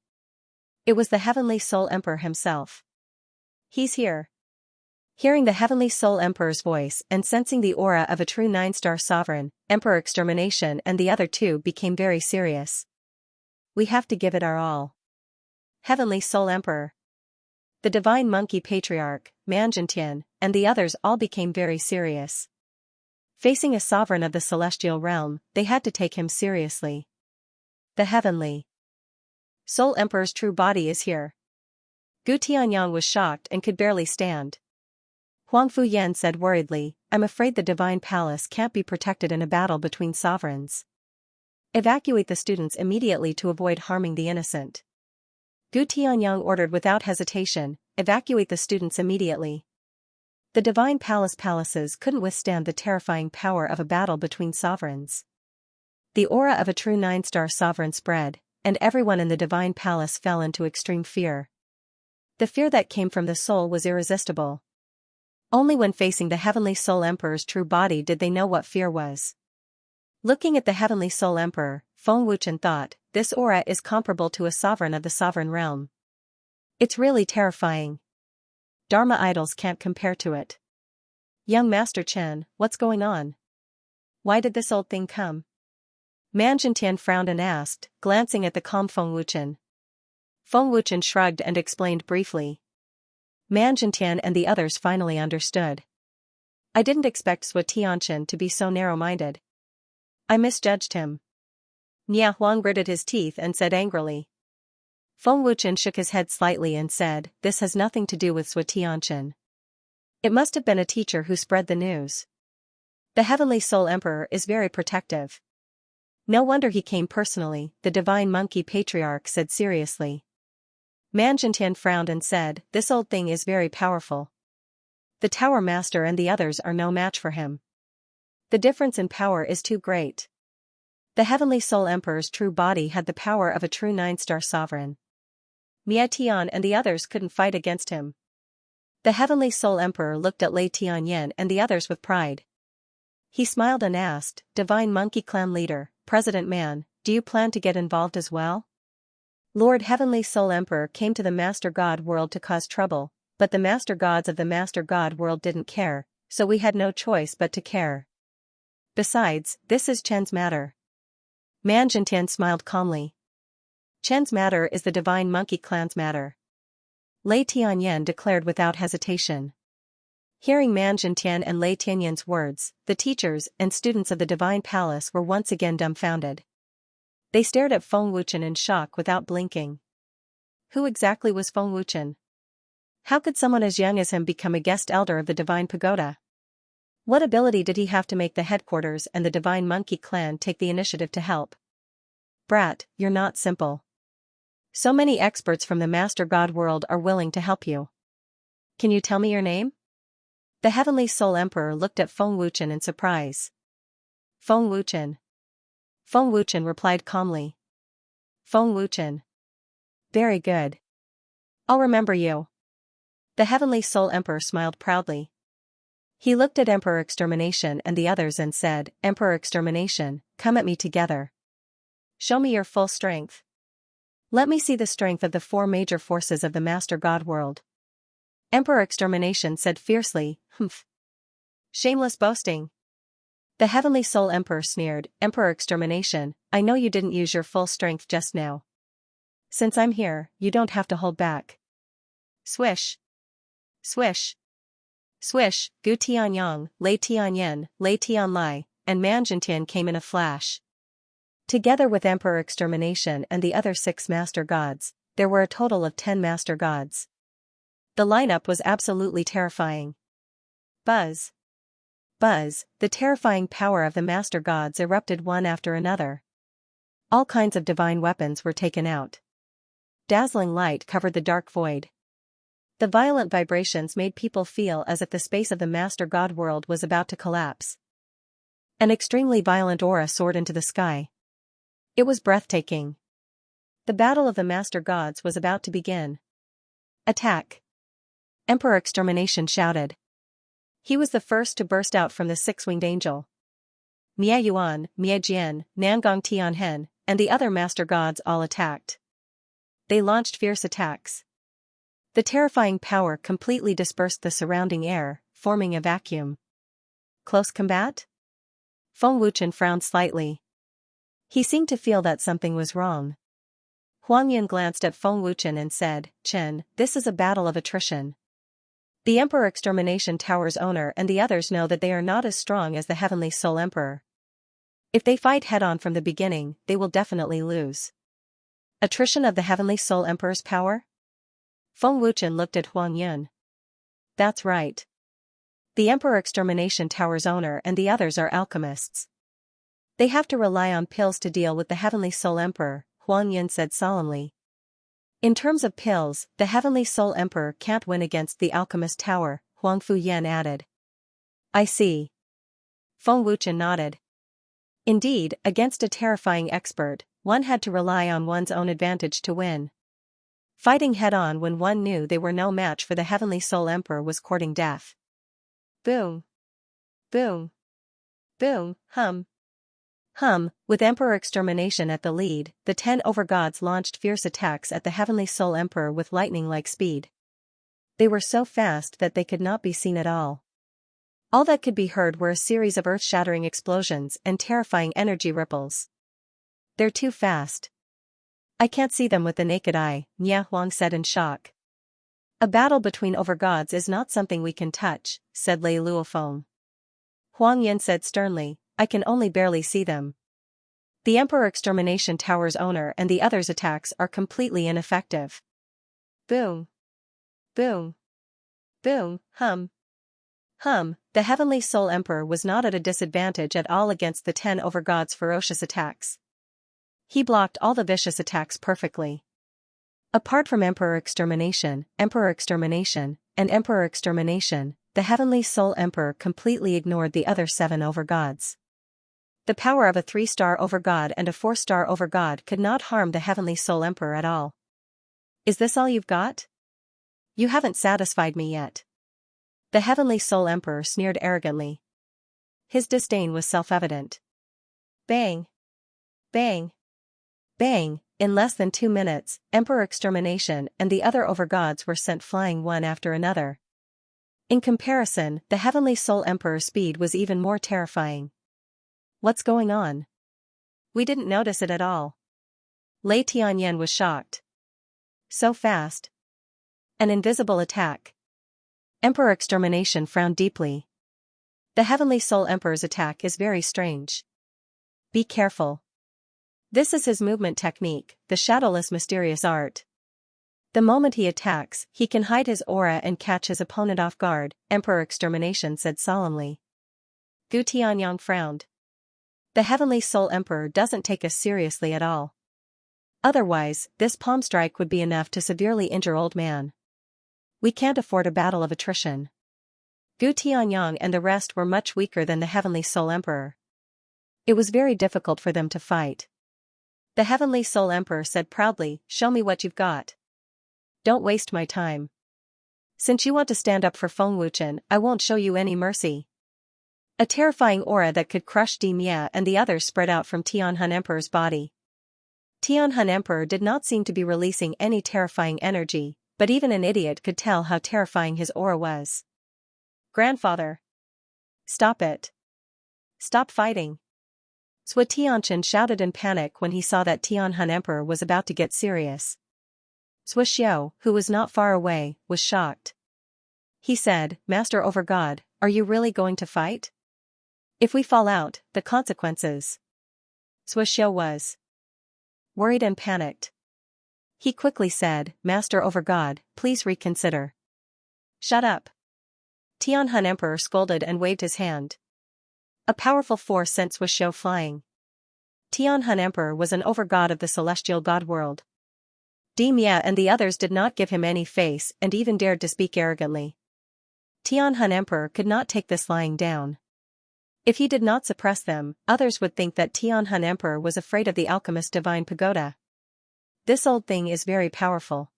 It was the Heavenly Soul Emperor himself. He's here. Hearing the Heavenly Soul Emperor's voice and sensing the aura of a true 9-star sovereign, Emperor Extermination and the other 2 became very serious. We have to give it our all. Heavenly Soul Emperor. The Divine Monkey Patriarch, Manjintian, and the others all became very serious. Facing a sovereign of the celestial realm, they had to take him seriously. The Heavenly Soul Emperor's true body is here. Gu Tianyang was shocked and could barely stand. Huang Fuyan said worriedly, I'm afraid the Divine Palace can't be protected in a battle between sovereigns. Evacuate the students immediately to avoid harming the innocent. Gu Tianyang ordered without hesitation, evacuate the students immediately. The Divine Palaces couldn't withstand the terrifying power of a battle between sovereigns. The aura of a true 9-star sovereign spread, and everyone in the Divine Palace fell into extreme fear. The fear that came from the soul was irresistible. Only when facing the Heavenly Soul Emperor's true body did they know what fear was. Looking at the Heavenly Soul Emperor, Feng Wuchen thought, this aura is comparable to a sovereign of the sovereign realm. It's really terrifying. Dharma idols can't compare to it. Young Master Chen, what's going on? Why did this old thing come? Manjintian frowned and asked, glancing at the calm Feng Wuchen. Feng Wuchen shrugged and explained briefly. Manjintian and the others finally understood. I didn't expect Sui Tianchen to be so narrow-minded. I misjudged him. Nia Huang gritted his teeth and said angrily. Feng Wuchen shook his head slightly and said, this has nothing to do with Sui Tianchen. It must have been a teacher who spread the news. The Heavenly Soul Emperor is very protective. No wonder he came personally, the divine monkey patriarch said seriously. Manjintian frowned and said, this old thing is very powerful. The tower master and the others are no match for him. The difference in power is too great. The Heavenly Soul Emperor's true body had the power of a true 9-star sovereign. Mie Tian and the others couldn't fight against him. The Heavenly Soul Emperor looked at Lei Tianyan and the others with pride. He smiled and asked, Divine Monkey Clan leader, President Man, do you plan to get involved as well? Lord Heavenly Soul Emperor came to the Master God world to cause trouble, but the Master Gods of the Master God world didn't care, so we had no choice but to care. Besides, this is Chen's matter. Manjintian smiled calmly. Chen's matter is the Divine Monkey Clan's matter. Lei Tianyan declared without hesitation. Hearing Manjintian and Lei Tianyan's words, the teachers and students of the Divine Palace were once again dumbfounded. They stared at Feng Wuchen in shock without blinking. Who exactly was Feng Wuchen? How could someone as young as him become a guest elder of the Divine Pagoda? What ability did he have to make the headquarters and the Divine Monkey Clan take the initiative to help? Brat, you're not simple. So many experts from the Master God world are willing to help you. Can you tell me your name? The Heavenly Soul Emperor looked at Feng Wuchen in surprise. Feng Wuchen. Feng Wuchen replied calmly. Feng Wuchen. Very good. I'll remember you. The Heavenly Soul Emperor smiled proudly. He looked at Emperor Extermination and the others and said, Emperor Extermination, come at me together. Show me your full strength. Let me see the strength of the 4 major forces of the Master God world. Emperor Extermination said fiercely, Humph. Shameless boasting. The Heavenly Soul Emperor sneered, Emperor Extermination, I know you didn't use your full strength just now. Since I'm here, you don't have to hold back. Swish. Swish. Swish, Gu Tianyang, Lei Tianyan, Lei Tianlai, and Manjintian came in a flash. Together with Emperor Extermination and the other 6 Master Gods, there were a total of 10 Master Gods. The lineup was absolutely terrifying. Buzz. Buzz, the terrifying power of the Master Gods erupted one after another. All kinds of divine weapons were taken out. Dazzling light covered the dark void. The violent vibrations made people feel as if the space of the Master God world was about to collapse. An extremely violent aura soared into the sky. It was breathtaking. The battle of the Master Gods was about to begin. Attack! Emperor Extermination shouted. He was the first to burst out from the 6-winged angel. Mie Yuan, Mie Jian, Nangong Tianhen, and the other Master Gods all attacked. They launched fierce attacks. The terrifying power completely dispersed the surrounding air, forming a vacuum. Close combat? Feng Wuchen frowned slightly. He seemed to feel that something was wrong. Huang Yin glanced at Feng Wuchen and said, Chen, this is a battle of attrition. The Emperor Extermination Tower's owner and the others know that they are not as strong as the Heavenly Soul Emperor. If they fight head-on from the beginning, they will definitely lose. Attrition of the Heavenly Soul Emperor's power? Feng Wuchen looked at Huang Yin. That's right. The Emperor Extermination Tower's owner and the others are alchemists. They have to rely on pills to deal with the Heavenly Soul Emperor, Huang Yin said solemnly. In terms of pills, the Heavenly Soul Emperor can't win against the Alchemist Tower, Huang Fuyan added. I see. Feng Wuchen nodded. Indeed, against a terrifying expert, one had to rely on one's own advantage to win. Fighting head-on when one knew they were no match for the Heavenly Soul Emperor was courting death. Boom. Boom. Boom, hum. Hum, with Emperor Extermination at the lead, the 10 overgods launched fierce attacks at the Heavenly Soul Emperor with lightning-like speed. They were so fast that they could not be seen at all. All that could be heard were a series of earth-shattering explosions and terrifying energy ripples. They're too fast. I can't see them with the naked eye, Nya Huang said in shock. A battle between overgods is not something we can touch, said Lei Luofeng. Huang Yin said sternly, I can only barely see them. The Emperor Extermination Tower's owner and the others' attacks are completely ineffective. Boom. Boom. Boom, hum. The Heavenly Soul Emperor was not at a disadvantage at all against the 10 overgods' ferocious attacks. He blocked all the vicious attacks perfectly. Apart from Emperor Extermination, and Emperor Extermination, the Heavenly Soul Emperor completely ignored the other 7 overgods. The power of a 3-star overgod and a 4-star overgod could not harm the Heavenly Soul Emperor at all. Is this all you've got? You haven't satisfied me yet. The Heavenly Soul Emperor sneered arrogantly. His disdain was self-evident. Bang! Bang! Bang! In less than 2 minutes, Emperor Extermination and the other overgods were sent flying one after another. In comparison, the Heavenly Soul Emperor's speed was even more terrifying. What's going on? We didn't notice it at all. Lei Tianyan was shocked. So fast. An invisible attack. Emperor Extermination frowned deeply. The Heavenly Soul Emperor's attack is very strange. Be careful. This is his movement technique, the shadowless mysterious art. The moment he attacks, he can hide his aura and catch his opponent off guard, Emperor Extermination said solemnly. Gu Tianyang frowned. The Heavenly Soul Emperor doesn't take us seriously at all. Otherwise, this palm strike would be enough to severely injure Old Man. We can't afford a battle of attrition. Gu Tianyang and the rest were much weaker than the Heavenly Soul Emperor. It was very difficult for them to fight. The Heavenly Soul Emperor said proudly, "Show me what you've got. Don't waste my time. Since you want to stand up for Feng Wuchen, I won't show you any mercy." A terrifying aura that could crush Di Mia and the others spread out from Tianhun Emperor's body. Tianhun Emperor did not seem to be releasing any terrifying energy, but even an idiot could tell how terrifying his aura was. "Grandfather! Stop it! Stop fighting!" Sui Tianchen shouted in panic when he saw that Tianhun Emperor was about to get serious. Sui Xiao, who was not far away, was shocked. He said, "Master Overgod, are you really going to fight? If we fall out, the consequences." Sui Xiao was worried and panicked. He quickly said, "Master Overgod, please reconsider." "Shut up!" Tianhun Emperor scolded and waved his hand. A powerful force sent Sui Xiao flying. Tianhun Emperor was an overgod of the celestial god world. Di Mia and the others did not give him any face and even dared to speak arrogantly. Tianhun Emperor could not take this lying down. If he did not suppress them, others would think that Tianhun Emperor was afraid of the alchemist Divine Pagoda. This old thing is very powerful.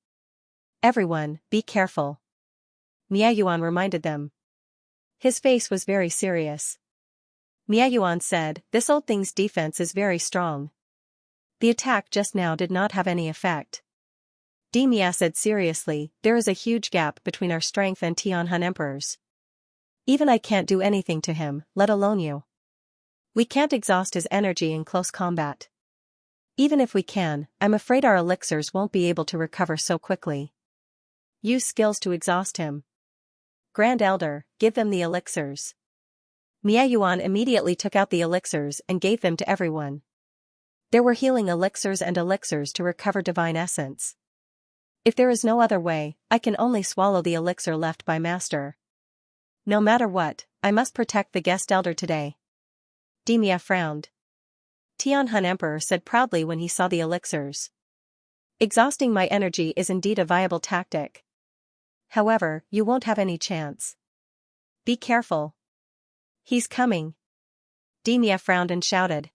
Everyone, be careful. Miayuan reminded them. His face was very serious. Miayuan said, "This old thing's defense is very strong. The attack just now did not have any effect." Di Mia said seriously, "There is a huge gap between our strength and Tianhun Emperor's. Even I can't do anything to him, let alone you. We can't exhaust his energy in close combat. Even if we can, I'm afraid our elixirs won't be able to recover so quickly. Use skills to exhaust him. Grand Elder, give them the elixirs." Miayuan immediately took out the elixirs and gave them to everyone. There were healing elixirs and elixirs to recover divine essence. If there is no other way, I can only swallow the elixir left by Master. No matter what, I must protect the guest elder today. Di Mia frowned. Tianhun Emperor said proudly when he saw the elixirs. "Exhausting my energy is indeed a viable tactic. However, you won't have any chance. Be careful. He's coming." Di Mia frowned and shouted.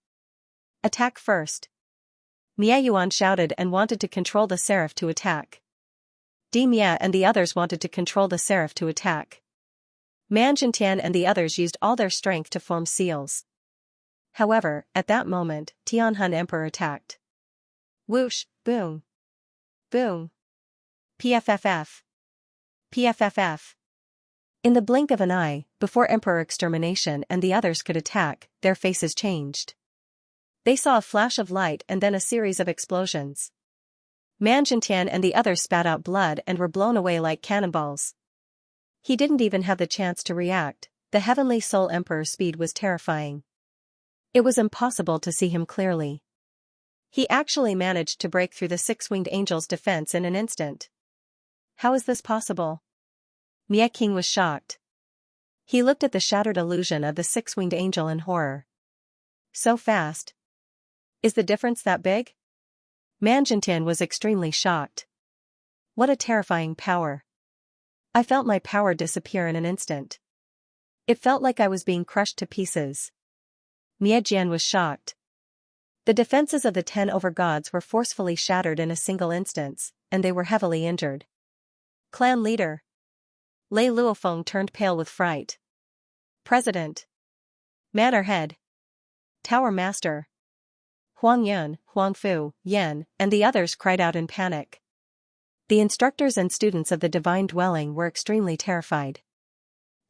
"Attack first." Miayuan shouted and wanted to control the seraph to attack. Di Mia and the others wanted to control the seraph to attack. Man Jintian and the others used all their strength to form seals. However, at that moment, Tianhun Emperor attacked. Whoosh, boom. Boom. PFFF. PFFF. In the blink of an eye, before Emperor Extermination and the others could attack, their faces changed. They saw a flash of light and then a series of explosions. Man Jintian and the others spat out blood and were blown away like cannonballs. He didn't even have the chance to react. The Heavenly Soul Emperor's speed was terrifying. It was impossible to see him clearly. He actually managed to break through the six-winged angel's defense in an instant. How is this possible? Mia King was shocked. He looked at the shattered illusion of the six-winged angel in horror. So fast? Is the difference that big? Manjintian was extremely shocked. What a terrifying power. I felt my power disappear in an instant. It felt like I was being crushed to pieces. Miajian was shocked. The defenses of the 10 overgods were forcefully shattered in a single instance, and they were heavily injured. Clan leader. Lei Luofeng turned pale with fright. President. Manor head. Tower master. Huang Yun, Huang Fu, Yan, and the others cried out in panic. The instructors and students of the divine dwelling were extremely terrified.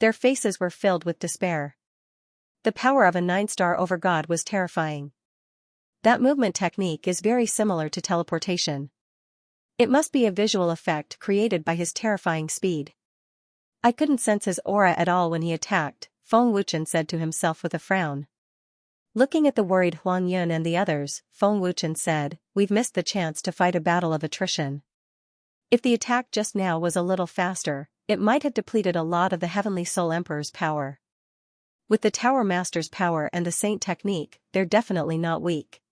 Their faces were filled with despair. The power of a 9-star overgod was terrifying. That movement technique is very similar to teleportation. It must be a visual effect created by his terrifying speed. I couldn't sense his aura at all when he attacked, Feng Wuchen said to himself with a frown. Looking at the worried Huang Yun and the others, Feng Wuchen said, "We've missed the chance to fight a battle of attrition. If the attack just now was a little faster, it might have depleted a lot of the Heavenly Soul Emperor's power. With the Tower Master's power and the Saint technique, they're definitely not weak.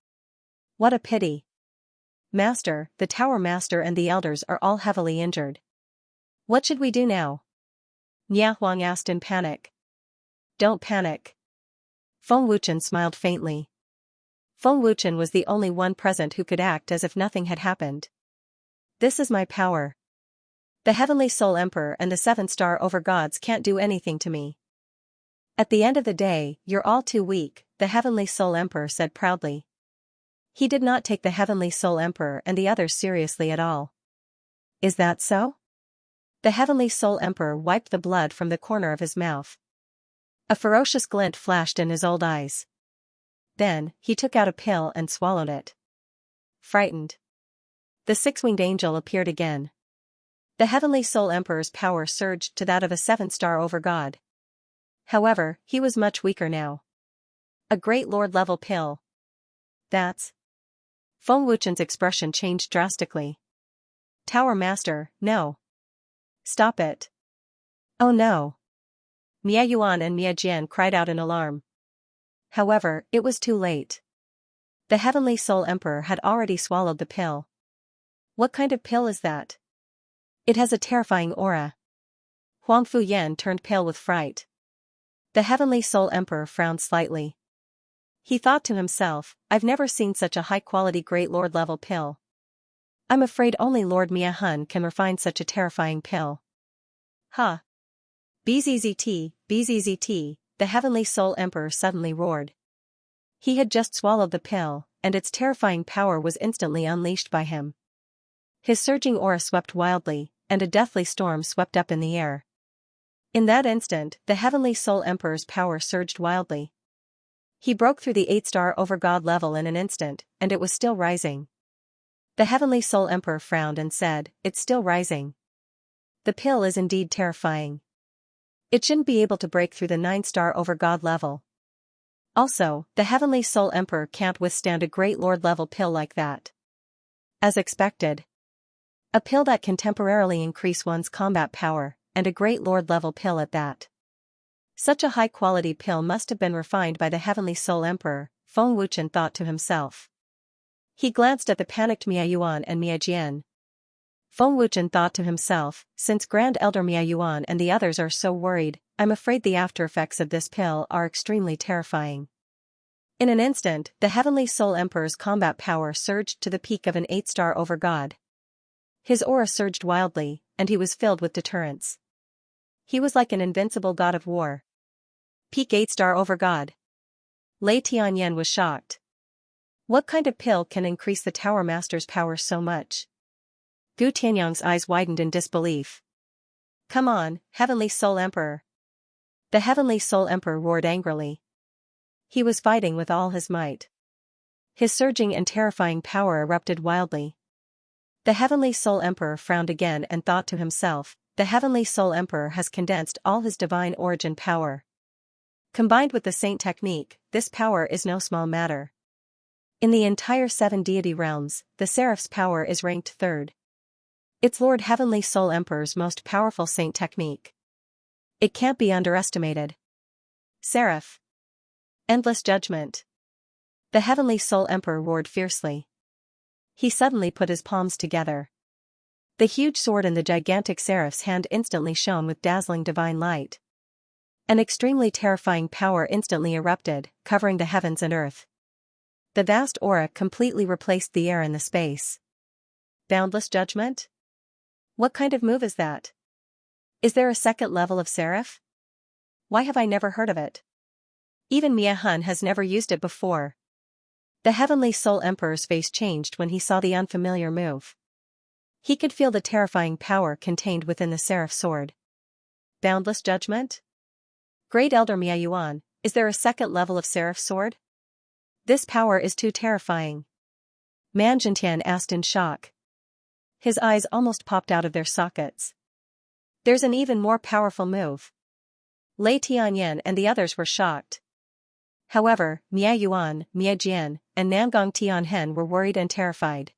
What a pity. Master, the Tower Master and the elders are all heavily injured. What should we do now?" Nia Huang asked in panic. "Don't panic." Feng Wuchen smiled faintly. Feng Wuchen was the only one present who could act as if nothing had happened. "This is my power. The Heavenly Soul Emperor and the 7-star overgods can't do anything to me. At the end of the day, you're all too weak," the Heavenly Soul Emperor said proudly. He did not take the Heavenly Soul Emperor and the others seriously at all. "Is that so?" The Heavenly Soul Emperor wiped the blood from the corner of his mouth. A ferocious glint flashed in his old eyes. Then, he took out a pill and swallowed it. Frightened. The six-winged angel appeared again. The Heavenly Soul Emperor's power surged to that of a 7-star overgod. However, he was much weaker now. A great lord-level pill. That's... Feng Wuchen's expression changed drastically. "Tower Master, no. Stop it." "Oh no." Mia Yuan and Mia Jian cried out in alarm. However, it was too late. The Heavenly Soul Emperor had already swallowed the pill. "What kind of pill is that? It has a terrifying aura." Huang Fu Yan turned pale with fright. The Heavenly Soul Emperor frowned slightly. He thought to himself, "I've never seen such a high-quality Great Lord-level pill. I'm afraid only Lord Mia Hun can refine such a terrifying pill." "Huh. BZZT, BZZT, the Heavenly Soul Emperor suddenly roared. He had just swallowed the pill, and its terrifying power was instantly unleashed by him. His surging aura swept wildly, and a deathly storm swept up in the air. In that instant, the Heavenly Soul Emperor's power surged wildly. He broke through the 8-star overgod level in an instant, and it was still rising. The Heavenly Soul Emperor frowned and said, "It's still rising. The pill is indeed terrifying. It shouldn't be able to break through the 9-star overgod level. Also, the Heavenly Soul Emperor can't withstand a Great Lord-level pill like that." As expected. A pill that can temporarily increase one's combat power, and a Great Lord-level pill at that. Such a high-quality pill must have been refined by the Heavenly Soul Emperor, Feng Wuchen thought to himself. He glanced at the panicked Mia Yuan and Mia Jian. Feng Wuchen thought to himself, "Since Grand Elder Mia Yuan and the others are so worried, I'm afraid the after-effects of this pill are extremely terrifying." In an instant, the Heavenly Soul Emperor's combat power surged to the peak of an 8-star overgod. His aura surged wildly, and he was filled with deterrence. He was like an invincible god of war. Peak 8-star overgod. Lei Tianyan was shocked. What kind of pill can increase the Tower Master's power so much? Gu Tianyang's eyes widened in disbelief. "Come on, Heavenly Soul Emperor." The Heavenly Soul Emperor roared angrily. He was fighting with all his might. His surging and terrifying power erupted wildly. The Heavenly Soul Emperor frowned again and thought to himself, "The Heavenly Soul Emperor has condensed all his divine origin power. Combined with the Saint technique, this power is no small matter. In the entire 7 deity realms, the Seraph's power is ranked 3rd. It's Lord Heavenly Soul Emperor's most powerful Saint technique. It can't be underestimated. Seraph. Endless judgment. The Heavenly Soul Emperor roared fiercely. He suddenly put his palms together. The huge sword in the gigantic seraph's hand instantly shone with dazzling divine light. An extremely terrifying power instantly erupted, covering the heavens and earth. The vast aura completely replaced the air and the space. Boundless judgment? What kind of move is that? Is there a second level of seraph? Why have I never heard of it? Even Mia Hun has never used it before. The Heavenly Soul Emperor's face changed when he saw the unfamiliar move. He could feel the terrifying power contained within the seraph sword. Boundless judgment? Great Elder Mia Yuan, is there a second level of seraph sword? This power is too terrifying. Man Jintian asked in shock. His eyes almost popped out of their sockets. There's an even more powerful move. Lei Tianyan and the others were shocked. However, Mia Yuan, Mia Jian, and Nangong Tianhen were worried and terrified.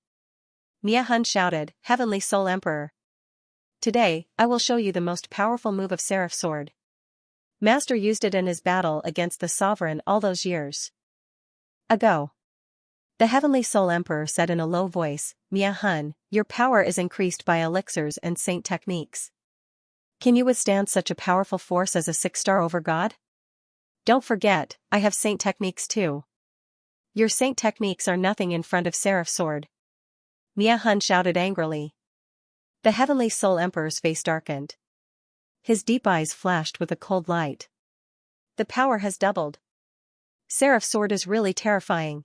Mia Hun shouted, Heavenly Soul Emperor. Today, I will show you the most powerful move of Seraph Sword. Master used it in his battle against the sovereign all those years ago. The Heavenly Soul Emperor said in a low voice, Mia Hun, your power is increased by elixirs and saint techniques. Can you withstand such a powerful force as a 6-star overgod? Don't forget, I have saint techniques too. Your saint techniques are nothing in front of Seraph Sword. Mia Hun shouted angrily. The Heavenly Soul Emperor's face darkened. His deep eyes flashed with a cold light. The power has doubled. Seraph Sword is really terrifying.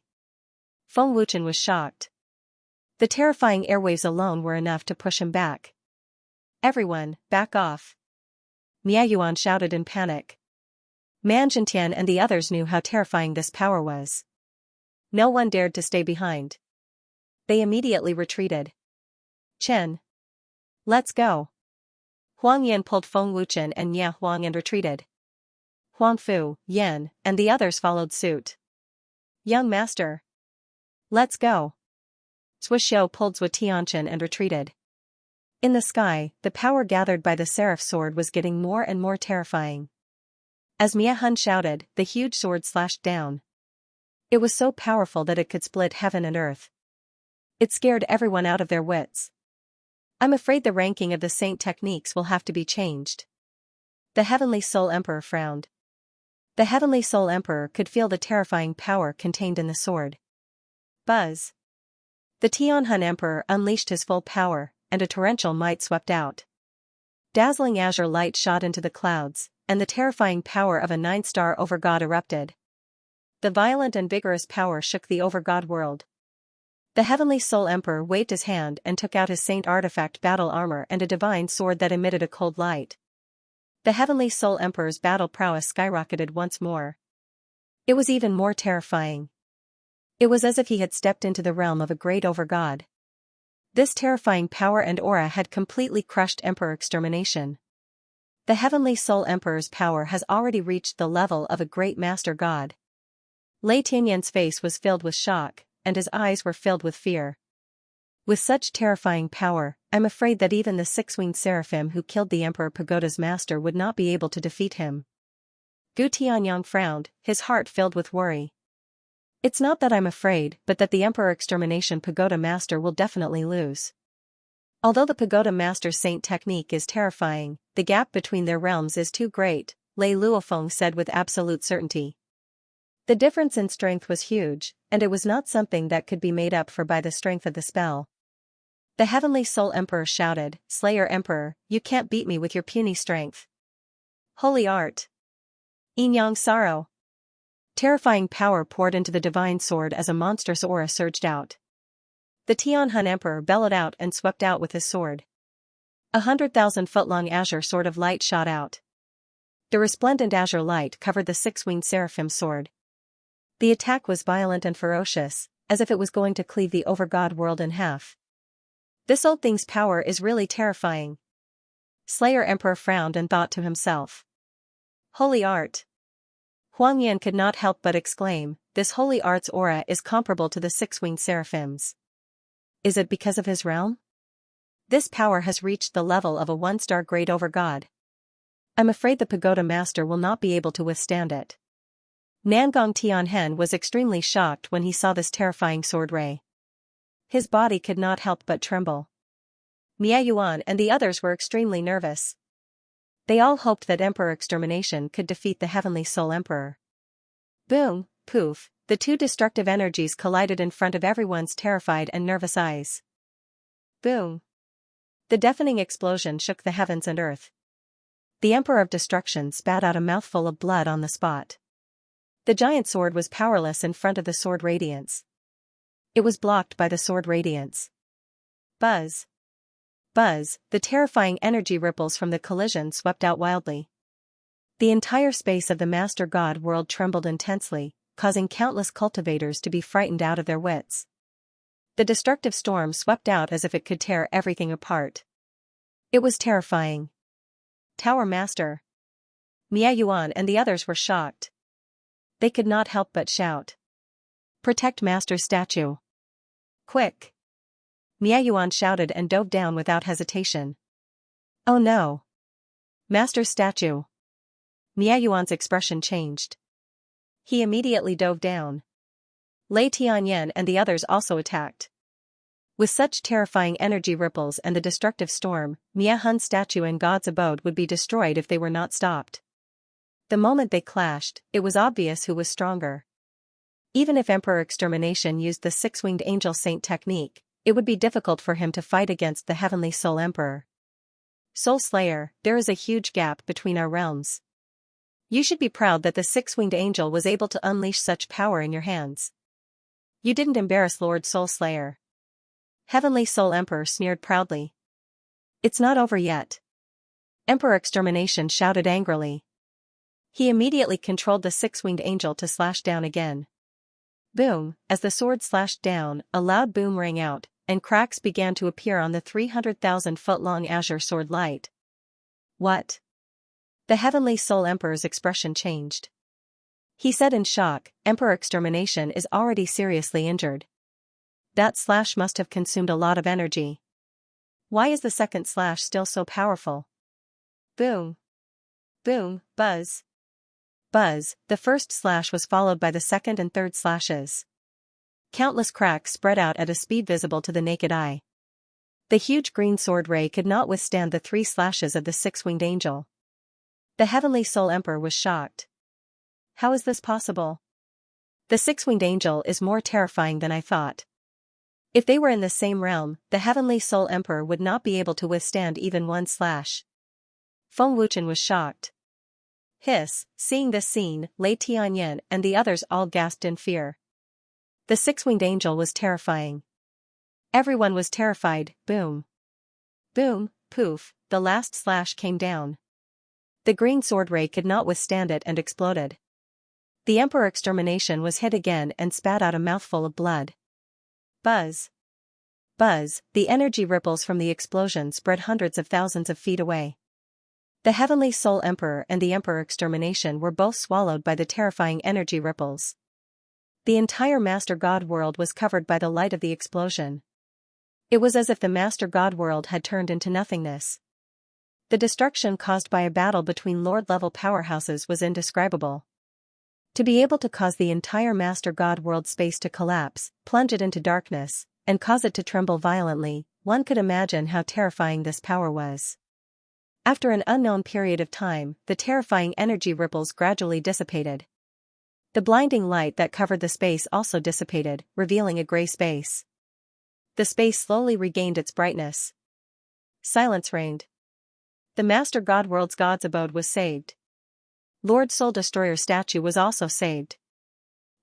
Feng Wuchen was shocked. The terrifying airwaves alone were enough to push him back. Everyone, back off. Mia Yuan shouted in panic. Man Jintian and the others knew how terrifying this power was. No one dared to stay behind. They immediately retreated. Chen. Let's go. Huang Yan pulled Feng Wuchen and Ye Huang and retreated. Huang Fu, Yan, and the others followed suit. Young master. Let's go. Zhou Xiao pulled Zhou Tianchen and retreated. In the sky, the power gathered by the Seraph Sword was getting more and more terrifying. As Mia Hun shouted, the huge sword slashed down. It was so powerful that it could split heaven and earth. It scared everyone out of their wits. I'm afraid the ranking of the saint techniques will have to be changed. The Heavenly Soul Emperor frowned. The Heavenly Soul Emperor could feel the terrifying power contained in the sword. Buzz. The Tianhun Emperor unleashed his full power, and a torrential might swept out. Dazzling azure light shot into the clouds, and the terrifying power of a 9-star overgod erupted. The violent and vigorous power shook the overgod world. The Heavenly Soul Emperor waved his hand and took out his saint artifact battle armor and a divine sword that emitted a cold light. The Heavenly Soul Emperor's battle prowess skyrocketed once more. It was even more terrifying. It was as if he had stepped into the realm of a great overgod. This terrifying power and aura had completely crushed Emperor Extermination. The Heavenly Soul Emperor's power has already reached the level of a great master god. Lei Tianyan's face was filled with shock, and his eyes were filled with fear. With such terrifying power, I'm afraid that even the 6-winged seraphim who killed the Emperor Pagoda's master would not be able to defeat him. Gu Tianyang frowned, his heart filled with worry. It's not that I'm afraid, but that the Emperor Extermination Pagoda Master will definitely lose. Although the Pagoda Master's saint technique is terrifying, the gap between their realms is too great, Lei Luofeng said with absolute certainty. The difference in strength was huge, and it was not something that could be made up for by the strength of the spell. The Heavenly Soul Emperor shouted, Slayer Emperor, you can't beat me with your puny strength. Holy Art. Yinyang Sorrow. Terrifying power poured into the divine sword as a monstrous aura surged out. The Tianhun Emperor bellowed out and swept out with his sword. 100,000-foot-long azure sword of light shot out. The resplendent azure light covered the 6-winged seraphim sword. The attack was violent and ferocious, as if it was going to cleave the overgod world in half. This old thing's power is really terrifying. Slayer Emperor frowned and thought to himself. Holy Art. Huang Yan could not help but exclaim, this holy art's aura is comparable to the 6-winged seraphims. Is it because of his realm? This power has reached the level of a 1-star great overgod. I'm afraid the pagoda master will not be able to withstand it. Nangong Tianhen was extremely shocked when he saw this terrifying sword ray. His body could not help but tremble. Miayuan and the others were extremely nervous. They all hoped that Emperor Extermination could defeat the Heavenly Soul Emperor. Boom, poof, the two destructive energies collided in front of everyone's terrified and nervous eyes. Boom. The deafening explosion shook the heavens and earth. The Emperor of Destruction spat out a mouthful of blood on the spot. The giant sword was powerless in front of the sword radiance. It was blocked by the sword radiance. Buzz. Buzz, the terrifying energy ripples from the collision swept out wildly. The entire space of the Master God world trembled intensely, causing countless cultivators to be frightened out of their wits. The destructive storm swept out as if it could tear everything apart. It was terrifying. Tower Master. Miayuan and the others were shocked. They could not help but shout. Protect Master's statue. Quick! Miayuan shouted and dove down without hesitation. Oh no! Master's statue. Miayuan's expression changed. He immediately dove down. Lei Tianyan and the others also attacked. With such terrifying energy ripples and the destructive storm, Mia Hun's statue and God's abode would be destroyed if they were not stopped. The moment they clashed, it was obvious who was stronger. Even if Emperor Extermination used the six-winged angel saint technique, it would be difficult for him to fight against the Heavenly Soul Emperor. Soul Slayer, there is a huge gap between our realms. You should be proud that the six-winged angel was able to unleash such power in your hands. You didn't embarrass Lord Soul Slayer. Heavenly Soul Emperor sneered proudly. It's not over yet. Emperor Extermination shouted angrily. He immediately controlled the six-winged angel to slash down again. Boom, as the sword slashed down, a loud boom rang out, and cracks began to appear on the 300,000-foot-long azure sword light. What? The Heavenly Soul Emperor's expression changed. He said in shock, Emperor Extermination is already seriously injured. That slash must have consumed a lot of energy. Why is the second slash still so powerful? Boom. Boom, buzz. Buzz, the first slash was followed by the second and third slashes. Countless cracks spread out at a speed visible to the naked eye. The huge green sword ray could not withstand the 3 slashes of the six-winged angel. The Heavenly Soul Emperor was shocked. How is this possible? The six-winged angel is more terrifying than I thought. If they were in the same realm, the Heavenly Soul Emperor would not be able to withstand even 1 slash. Feng Wuchen was shocked. Hiss, seeing this scene, Lei Tianyan and the others all gasped in fear. The six-winged angel was terrifying. Everyone was terrified. Boom. Boom, poof, the last slash came down. The green sword ray could not withstand it and exploded. The Emperor Extermination was hit again and spat out a mouthful of blood. Buzz. Buzz, the energy ripples from the explosion spread hundreds of thousands of feet away. The Heavenly Soul Emperor and the Emperor Extermination were both swallowed by the terrifying energy ripples. The entire Master God world was covered by the light of the explosion. It was as if the Master God world had turned into nothingness. The destruction caused by a battle between Lord-level powerhouses was indescribable. To be able to cause the entire Master God world space to collapse, plunge it into darkness, and cause it to tremble violently, one could imagine how terrifying this power was. After an unknown period of time, the terrifying energy ripples gradually dissipated. The blinding light that covered the space also dissipated, revealing a gray space. The space slowly regained its brightness. Silence reigned. The Master God world's God's abode was saved. Lord Soul Destroyer's statue was also saved.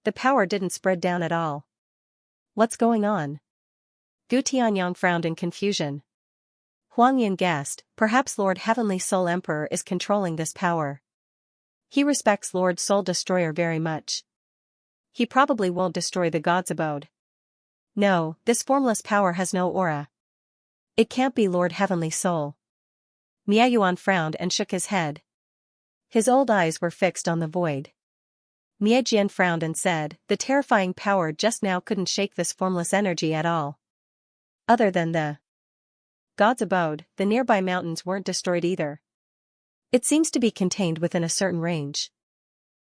The power didn't spread down at all. What's going on? Gu Tianyang frowned in confusion. Huang Yin guessed, perhaps Lord Heavenly Soul Emperor is controlling this power. He respects Lord Soul Destroyer very much. He probably won't destroy the God's abode. No, this formless power has no aura. It can't be Lord Heavenly Soul. Miayuan frowned and shook his head. His old eyes were fixed on the void. Miejian frowned and said, the terrifying power just now couldn't shake this formless energy at all. Other than the God's abode, the nearby mountains weren't destroyed either. It seems to be contained within a certain range.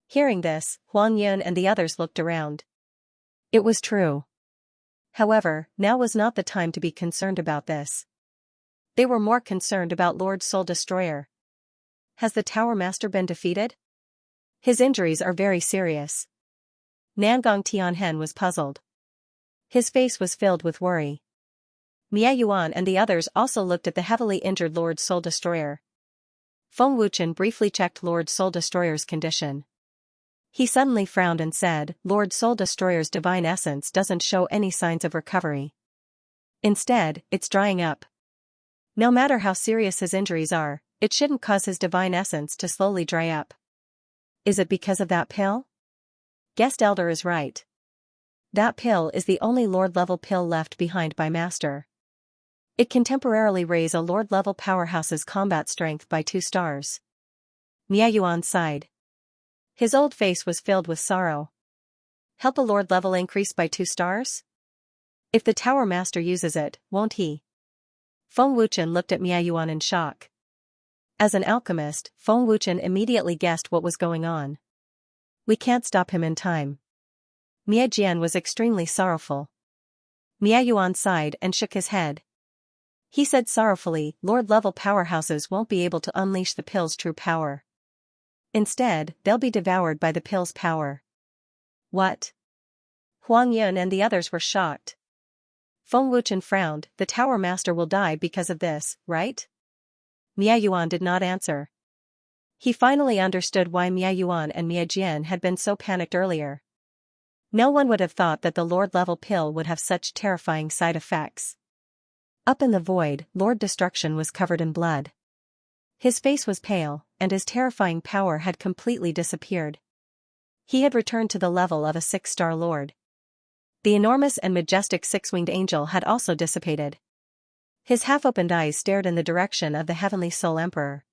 Hearing this, Huang Yun and the others looked around. It was true. However, now was not the time to be concerned about this. They were more concerned about Lord Soul Destroyer. Has the Tower Master been defeated? His injuries are very serious. Nangong Tianhen was puzzled. His face was filled with worry. Miayuan and the others also looked at the heavily injured Lord Soul Destroyer. Feng Wuchen briefly checked Lord Soul Destroyer's condition. He suddenly frowned and said, Lord Soul Destroyer's divine essence doesn't show any signs of recovery. Instead, it's drying up. No matter how serious his injuries are, it shouldn't cause his divine essence to slowly dry up. Is it because of that pill? Guest Elder is right. That pill is the only Lord-level pill left behind by Master. It can temporarily raise a Lord-level powerhouse's combat strength by 2 stars. Miayuan sighed. His old face was filled with sorrow. Help a Lord level increase by 2 stars? If the Tower Master uses it, won't he? Feng Wuchen looked at Miayuan in shock. As an alchemist, Feng Wuchen immediately guessed what was going on. We can't stop him in time. Miajian was extremely sorrowful. Miayuan sighed and shook his head. He said sorrowfully, Lord-level powerhouses won't be able to unleash the pill's true power. Instead, they'll be devoured by the pill's power. What? Huang Yun and the others were shocked. Feng Wuchen frowned, the Tower Master will die because of this, right? Miayuan did not answer. He finally understood why Miayuan and Miajian had been so panicked earlier. No one would have thought that the Lord-level pill would have such terrifying side effects. Up in the void, Lord Destruction was covered in blood. His face was pale, and his terrifying power had completely disappeared. He had returned to the level of a 6-star lord. The enormous and majestic 6-winged angel had also dissipated. His half-opened eyes stared in the direction of the Heavenly Soul Emperor.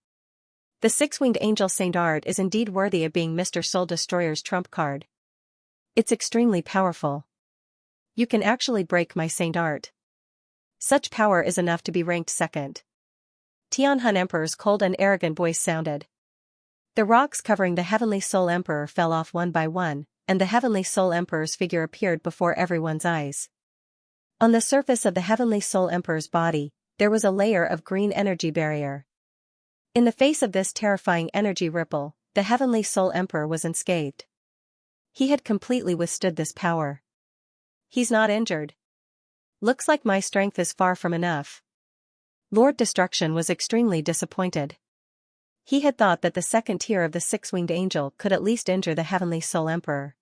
The 6-winged angel Saint Art is indeed worthy of being Mr. Soul Destroyer's trump card. It's extremely powerful. You can actually break my Saint Art. Such power is enough to be ranked second. Tianhun Emperor's cold and arrogant voice sounded. The rocks covering the Heavenly Soul Emperor fell off one by one, and the Heavenly Soul Emperor's figure appeared before everyone's eyes. On the surface of the Heavenly Soul Emperor's body, there was a layer of green energy barrier. In the face of this terrifying energy ripple, the Heavenly Soul Emperor was unscathed. He had completely withstood this power. He's not injured. Looks like my strength is far from enough. Lord Destruction was extremely disappointed. He had thought that the second tier of the 6-winged angel could at least injure the Heavenly Soul Emperor.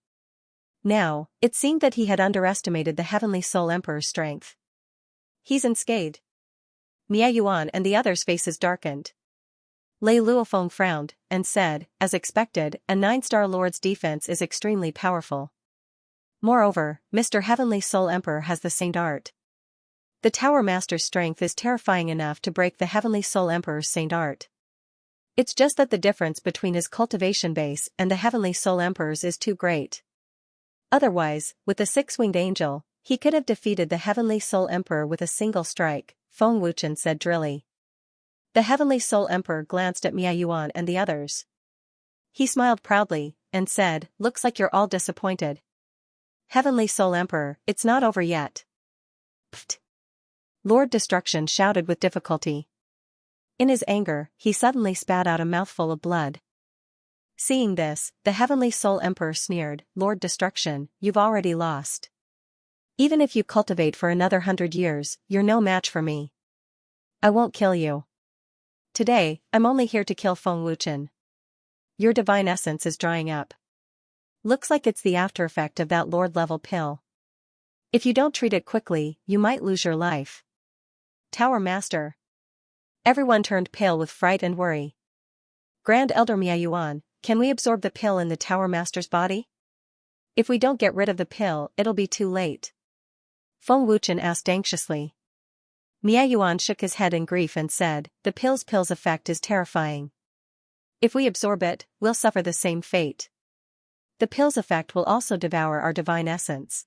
Now, it seemed that he had underestimated the Heavenly Soul Emperor's strength. He's unscathed. Miayuan and the others' faces darkened. Lei Luofeng frowned, and said, as expected, a 9-star lord's defense is extremely powerful. Moreover, Mr. Heavenly Soul Emperor has the Saint Art. The Tower Master's strength is terrifying enough to break the Heavenly Soul Emperor's Saint Art. It's just that the difference between his cultivation base and the Heavenly Soul Emperor's is too great. Otherwise, with the 6-winged angel, he could have defeated the Heavenly Soul Emperor with a single strike, Feng Wuchen said drily. The Heavenly Soul Emperor glanced at Miayuan and the others. He smiled proudly, and said, looks like you're all disappointed. Heavenly Soul Emperor, it's not over yet. Pfft! Lord Destruction shouted with difficulty. In his anger, he suddenly spat out a mouthful of blood. Seeing this, the Heavenly Soul Emperor sneered, Lord Destruction, you've already lost. Even if you cultivate for another 100 years, you're no match for me. I won't kill you. Today, I'm only here to kill Feng Wuchen. Your divine essence is drying up. Looks like it's the after effect of that Lord-level pill. If you don't treat it quickly, you might lose your life. Tower Master. Everyone turned pale with fright and worry. Grand Elder Miayuan, can we absorb the pill in the Tower Master's body? If we don't get rid of the pill, it'll be too late. Feng Wuchen asked anxiously. Miayuan shook his head in grief and said, the pill's effect is terrifying. If we absorb it, we'll suffer the same fate. The pill's effect will also devour our divine essence.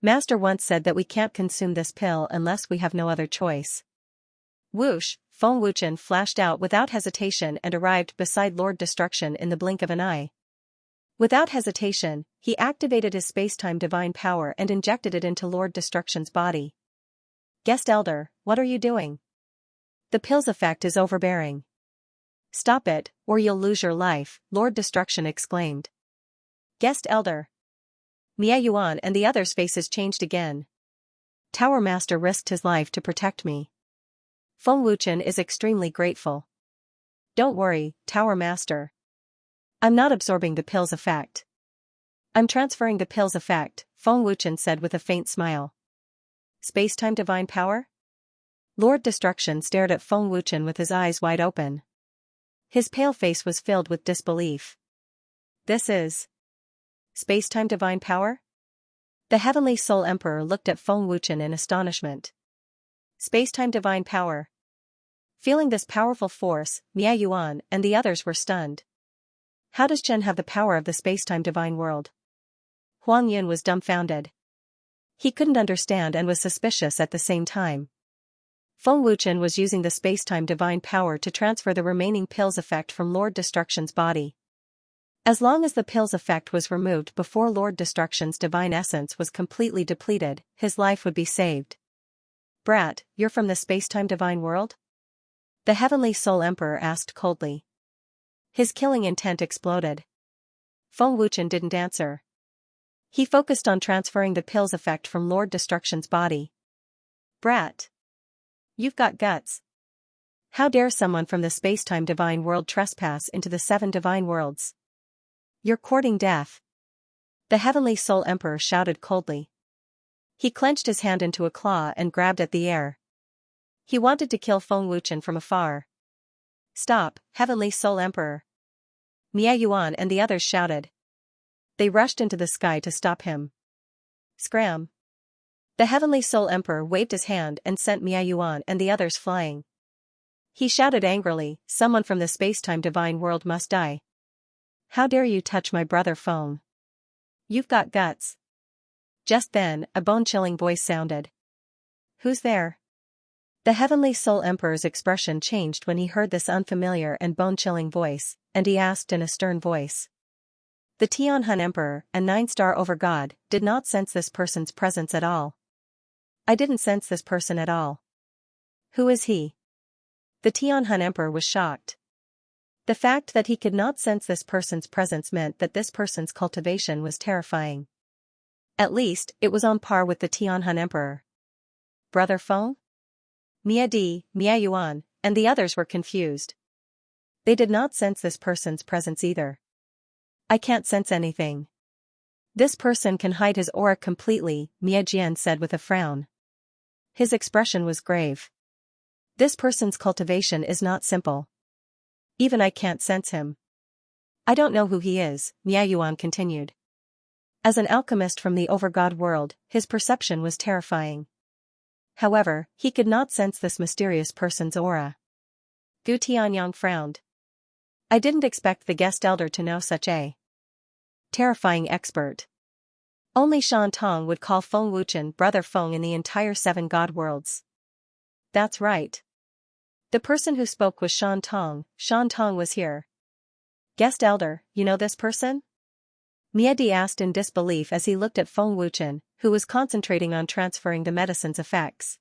Master once said that we can't consume this pill unless we have no other choice. Whoosh, Feng Wuchen flashed out without hesitation and arrived beside Lord Destruction in the blink of an eye. Without hesitation, he activated his spacetime divine power and injected it into Lord Destruction's body. Guest Elder, what are you doing? The pill's effect is overbearing. Stop it, or you'll lose your life, Lord Destruction exclaimed. Guest Elder. Mia Yuan and the others' faces changed again. Tower Master risked his life to protect me. Feng Wuchen is extremely grateful. Don't worry, Tower Master. I'm not absorbing the pill's effect. I'm transferring the pill's effect, Feng Wuchen said with a faint smile. Spacetime divine power? Lord Destruction stared at Feng Wuchen with his eyes wide open. His pale face was filled with disbelief. This is spacetime divine power? The Heavenly Soul Emperor looked at Feng Wuchen in astonishment. Spacetime divine power. Feeling this powerful force, Mia Yuan and the others were stunned. How does Chen have the power of the spacetime divine world? Huang Yun was dumbfounded. He couldn't understand and was suspicious at the same time. Feng Wuchen was using the spacetime divine power to transfer the remaining pill's effect from Lord Destruction's body. As long as the pill's effect was removed before Lord Destruction's divine essence was completely depleted, his life would be saved. Brat, you're from the spacetime divine world? The Heavenly Soul Emperor asked coldly. His killing intent exploded. Feng Wuchen didn't answer. He focused on transferring the pill's effect from Lord Destruction's body. Brat. You've got guts. How dare someone from the spacetime divine world trespass into the 7 divine worlds? You're courting death. The Heavenly Soul Emperor shouted coldly. He clenched his hand into a claw and grabbed at the air. He wanted to kill Feng Wuchen from afar. Stop, Heavenly Soul Emperor. Mia Yuan and the others shouted. They rushed into the sky to stop him. Scram. The Heavenly Soul Emperor waved his hand and sent Mia Yuan and the others flying. He shouted angrily, someone from the spacetime divine world must die. How dare you touch my brother Feng? You've got guts. Just then, a bone-chilling voice sounded. Who's there? The Heavenly Soul Emperor's expression changed when he heard this unfamiliar and bone-chilling voice, and he asked in a stern voice. The Tianhun Emperor, a 9-star overgod, did not sense this person's presence at all. I didn't sense this person at all. Who is he? The Tianhun Emperor was shocked. The fact that he could not sense this person's presence meant that this person's cultivation was terrifying. At least, it was on par with the Tianhun Emperor. Brother Feng? Mia Yuan, and the others were confused. They did not sense this person's presence either. I can't sense anything. This person can hide his aura completely, Mia Jian said with a frown. His expression was grave. This person's cultivation is not simple. Even I can't sense him. I don't know who he is, Mia Yuan continued. As an alchemist from the overgod world, his perception was terrifying. However, he could not sense this mysterious person's aura. Gu Tianyang frowned. I didn't expect the guest elder to know such a terrifying expert. Only Shan Tong would call Feng Wuchen brother Feng in the entire 7 god worlds. That's right. The person who spoke was Shan Tong. Shan Tong was here. Guest elder, you know this person? Miedi asked in disbelief as he looked at Feng Wuchen, who was concentrating on transferring the medicine's effects.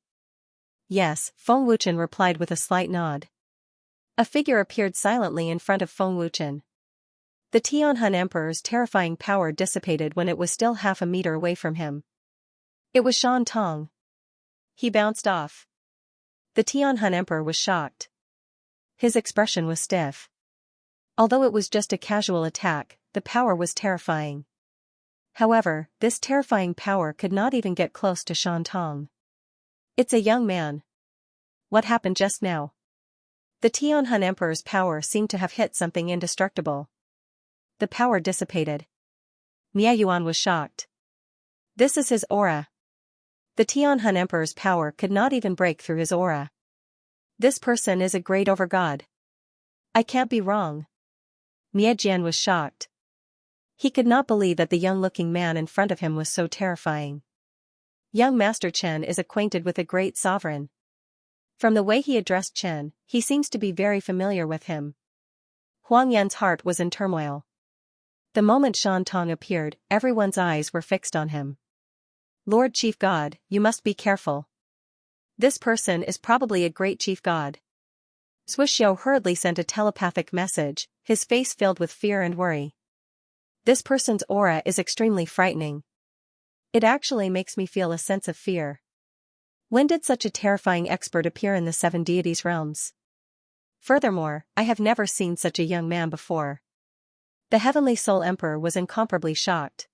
Yes, Feng Wuchen replied with a slight nod. A figure appeared silently in front of Feng Wuchen. The Tianhun Emperor's terrifying power dissipated when it was still half a meter away from him. It was Shan Tong. He bounced off. The Tianhun Emperor was shocked. His expression was stiff. Although it was just a casual attack, the power was terrifying. However, this terrifying power could not even get close to Shan Tong. It's a young man. What happened just now? The Tianhun Emperor's power seemed to have hit something indestructible. The power dissipated. Mia Yuan was shocked. This is his aura. The Tianhun Emperor's power could not even break through his aura. This person is a great overgod. I can't be wrong. Mia Jian was shocked. He could not believe that the young-looking man in front of him was so terrifying. Young Master Chen is acquainted with a great sovereign. From the way he addressed Chen, he seems to be very familiar with him. Huang Yan's heart was in turmoil. The moment Shan Tong appeared, everyone's eyes were fixed on him. Lord Chief God, you must be careful. This person is probably a great chief god. Swishiu hurriedly sent a telepathic message, his face filled with fear and worry. This person's aura is extremely frightening. It actually makes me feel a sense of fear. When did such a terrifying expert appear in the seven deities' realms? Furthermore, I have never seen such a young man before. The Heavenly Soul Emperor was incomparably shocked.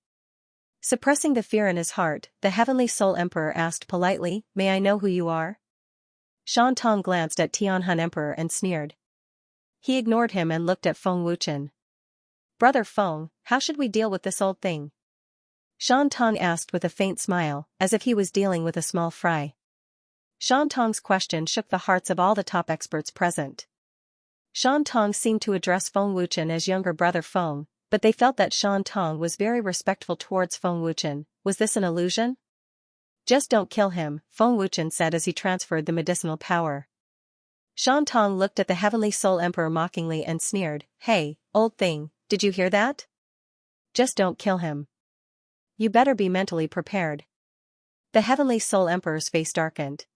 Suppressing the fear in his heart, the Heavenly Soul Emperor asked politely, "May I know who you are?" Shan Tong glanced at Tianhun Emperor and sneered. He ignored him and looked at Feng Wuchen. "Brother Feng, how should we deal with this old thing?" Shan Tong asked with a faint smile, as if he was dealing with a small fry. Shan Tong's question shook the hearts of all the top experts present. Shan Tong seemed to address Feng Wuchen as younger brother Feng, but they felt that Shan Tong was very respectful towards Feng Wuchen. Was this an illusion? "Just don't kill him," Feng Wuchen said as he transferred the medicinal power. Shan Tong looked at the Heavenly Soul Emperor mockingly and sneered, "Hey, old thing, did you hear that? Just don't kill him. You better be mentally prepared." The Heavenly Soul Emperor's face darkened.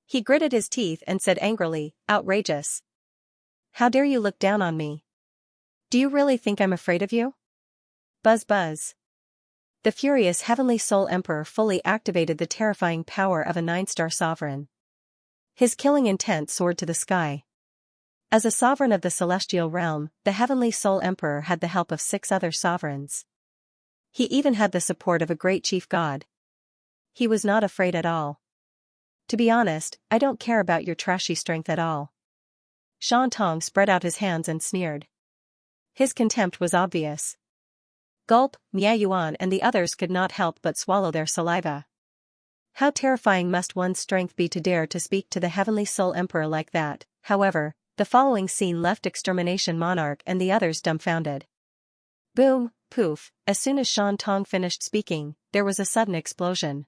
He gritted his teeth and said angrily, "Outrageous. How dare you look down on me? Do you really think I'm afraid of you?" Buzz buzz. The furious Heavenly Soul Emperor fully activated the terrifying power of a 9-star sovereign. His killing intent soared to the sky. As a sovereign of the celestial realm, the Heavenly Soul Emperor had the help of 6 other sovereigns. He even had the support of a great chief god. He was not afraid at all. "To be honest, I don't care about your trashy strength at all." Shan Tong spread out his hands and sneered. His contempt was obvious. Gulp, Mia Yuan and the others could not help but swallow their saliva. How terrifying must one's strength be to dare to speak to the Heavenly Soul Emperor like that? However, the following scene left Extermination Monarch and the others dumbfounded. Boom, poof, as soon as Shan Tong finished speaking, there was a sudden explosion.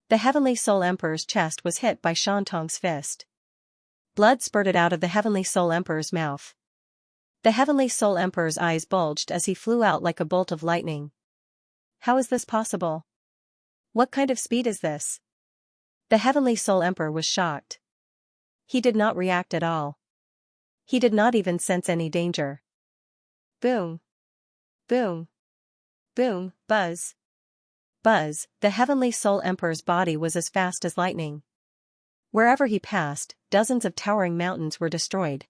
The Heavenly Soul Emperor's chest was hit by Shan Tong's fist. Blood spurted out of the Heavenly Soul Emperor's mouth. The Heavenly Soul Emperor's eyes bulged as he flew out like a bolt of lightning. How is this possible? What kind of speed is this? The Heavenly Soul Emperor was shocked. He did not react at all. He did not even sense any danger. Boom. Boom. Boom, buzz. Buzz, the Heavenly Soul Emperor's body was as fast as lightning. Wherever he passed, dozens of towering mountains were destroyed.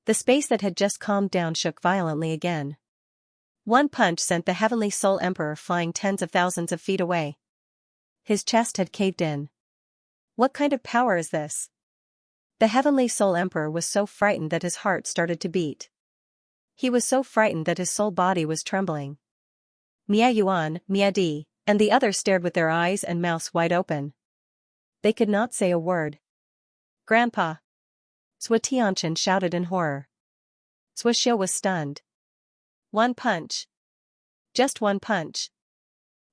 The space that had just calmed down shook violently again. One punch sent the Heavenly Soul Emperor flying tens of thousands of feet away. His chest had caved in. What kind of power is this? The Heavenly Soul Emperor was so frightened that his heart started to beat. He was so frightened that his soul body was trembling. Mia Yuan, Mia Di, and the others stared with their eyes and mouths wide open. They could not say a word. "Grandpa!" Sui Tianchen shouted in horror. Swishiu was stunned. One punch. Just one punch.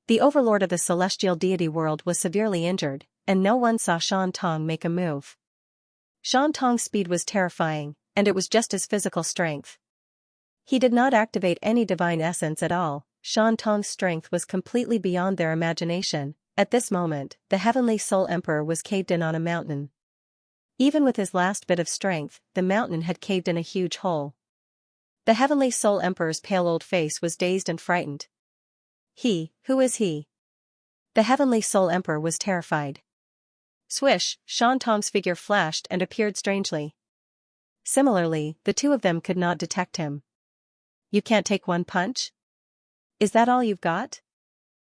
The overlord of the celestial deity world was severely injured, and no one saw Shan Tong make a move. Shan Tong's speed was terrifying, and it was just his physical strength. He did not activate any divine essence at all. Shan Tong's strength was completely beyond their imagination. At this moment, the Heavenly Soul Emperor was caved in on a mountain. Even with his last bit of strength, the mountain had caved in a huge hole. The Heavenly Soul Emperor's pale old face was dazed and frightened. Who is he? The Heavenly Soul Emperor was terrified. Swish, Shan Tong's figure flashed and appeared strangely. Similarly, the two of them could not detect him. "You can't take one punch? Is that all you've got?"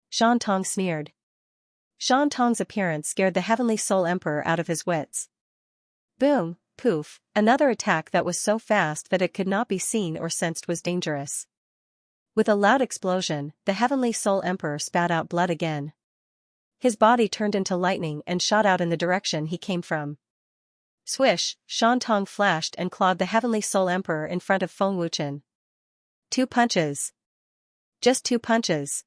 Shan Tong sneered. Shan Tong's appearance scared the Heavenly Soul Emperor out of his wits. Boom, poof, another attack that was so fast that it could not be seen or sensed was dangerous. With a loud explosion, the Heavenly Soul Emperor spat out blood again. His body turned into lightning and shot out in the direction he came from. Swish, Shan Tong flashed and clawed the Heavenly Soul Emperor in front of Feng Wuchen. 2 punches. Just 2 punches.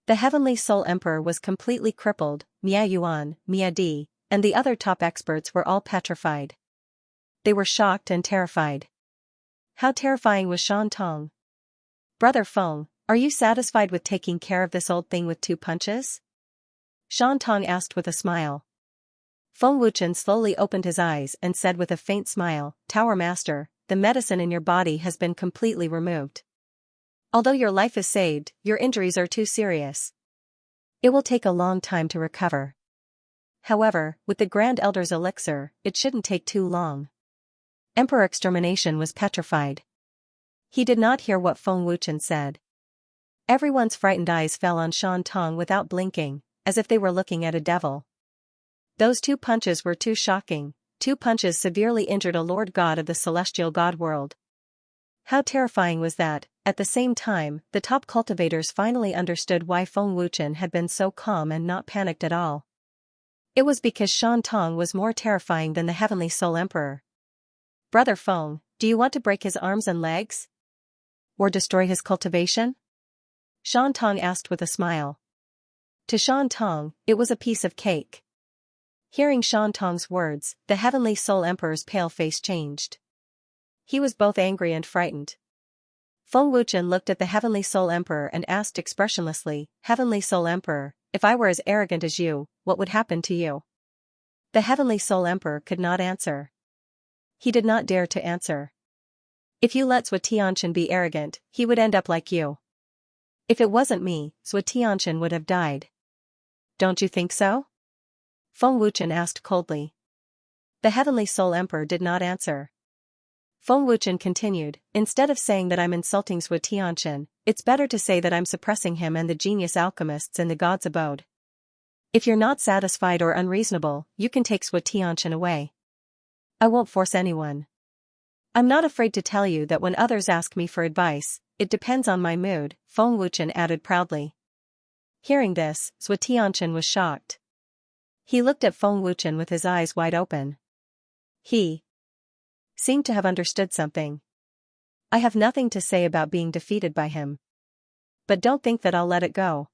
The Heavenly Soul Emperor was completely crippled. Mia Yuan, Mia Di, and the other top experts were all petrified. They were shocked and terrified. How terrifying was Shan Tong? "Brother Feng, are you satisfied with taking care of this old thing with 2 punches?" Shan Tong asked with a smile. Feng Wuchen slowly opened his eyes and said with a faint smile, "Tower Master, the medicine in your body has been completely removed. Although your life is saved, your injuries are too serious. It will take a long time to recover. However, with the Grand Elder's elixir, it shouldn't take too long." Emperor Extermination was petrified. He did not hear what Feng Wuchen said. Everyone's frightened eyes fell on Shan Tong without blinking, as if they were looking at a devil. Those 2 punches were too shocking. 2 punches severely injured a Lord God of the celestial God world. How terrifying was that? At the same time, the top cultivators finally understood why Feng Wuchen had been so calm and not panicked at all. It was because Shan Tong was more terrifying than the Heavenly Soul Emperor. "Brother Feng, do you want to break his arms and legs? Or destroy his cultivation?" Shan Tong asked with a smile. To Shan Tong, it was a piece of cake. Hearing Shan Tong's words, the Heavenly Soul Emperor's pale face changed. He was both angry and frightened. Feng Wuchen looked at the Heavenly Soul Emperor and asked expressionlessly, "Heavenly Soul Emperor, if I were as arrogant as you, what would happen to you?" The Heavenly Soul Emperor could not answer. He did not dare to answer. "If you let Zhuo Tianqian be arrogant, he would end up like you. If it wasn't me, Zhuo Tianqian would have died. Don't you think so?" Feng Wuchen asked coldly. The Heavenly Soul Emperor did not answer. Feng Wuchen continued, "Instead of saying that I'm insulting Zhuo Tianqian, it's better to say that I'm suppressing him and the genius alchemists in the God's abode. If you're not satisfied or unreasonable, you can take Zhuo Tianqian away. I won't force anyone. I'm not afraid to tell you that when others ask me for advice, it depends on my mood," Feng Wuchen added proudly. Hearing this, Zhuo Tianqian was shocked. He looked at Feng Wuchen with his eyes wide open. He seemed to have understood something. "I have nothing to say about being defeated by him. But don't think that I'll let it go."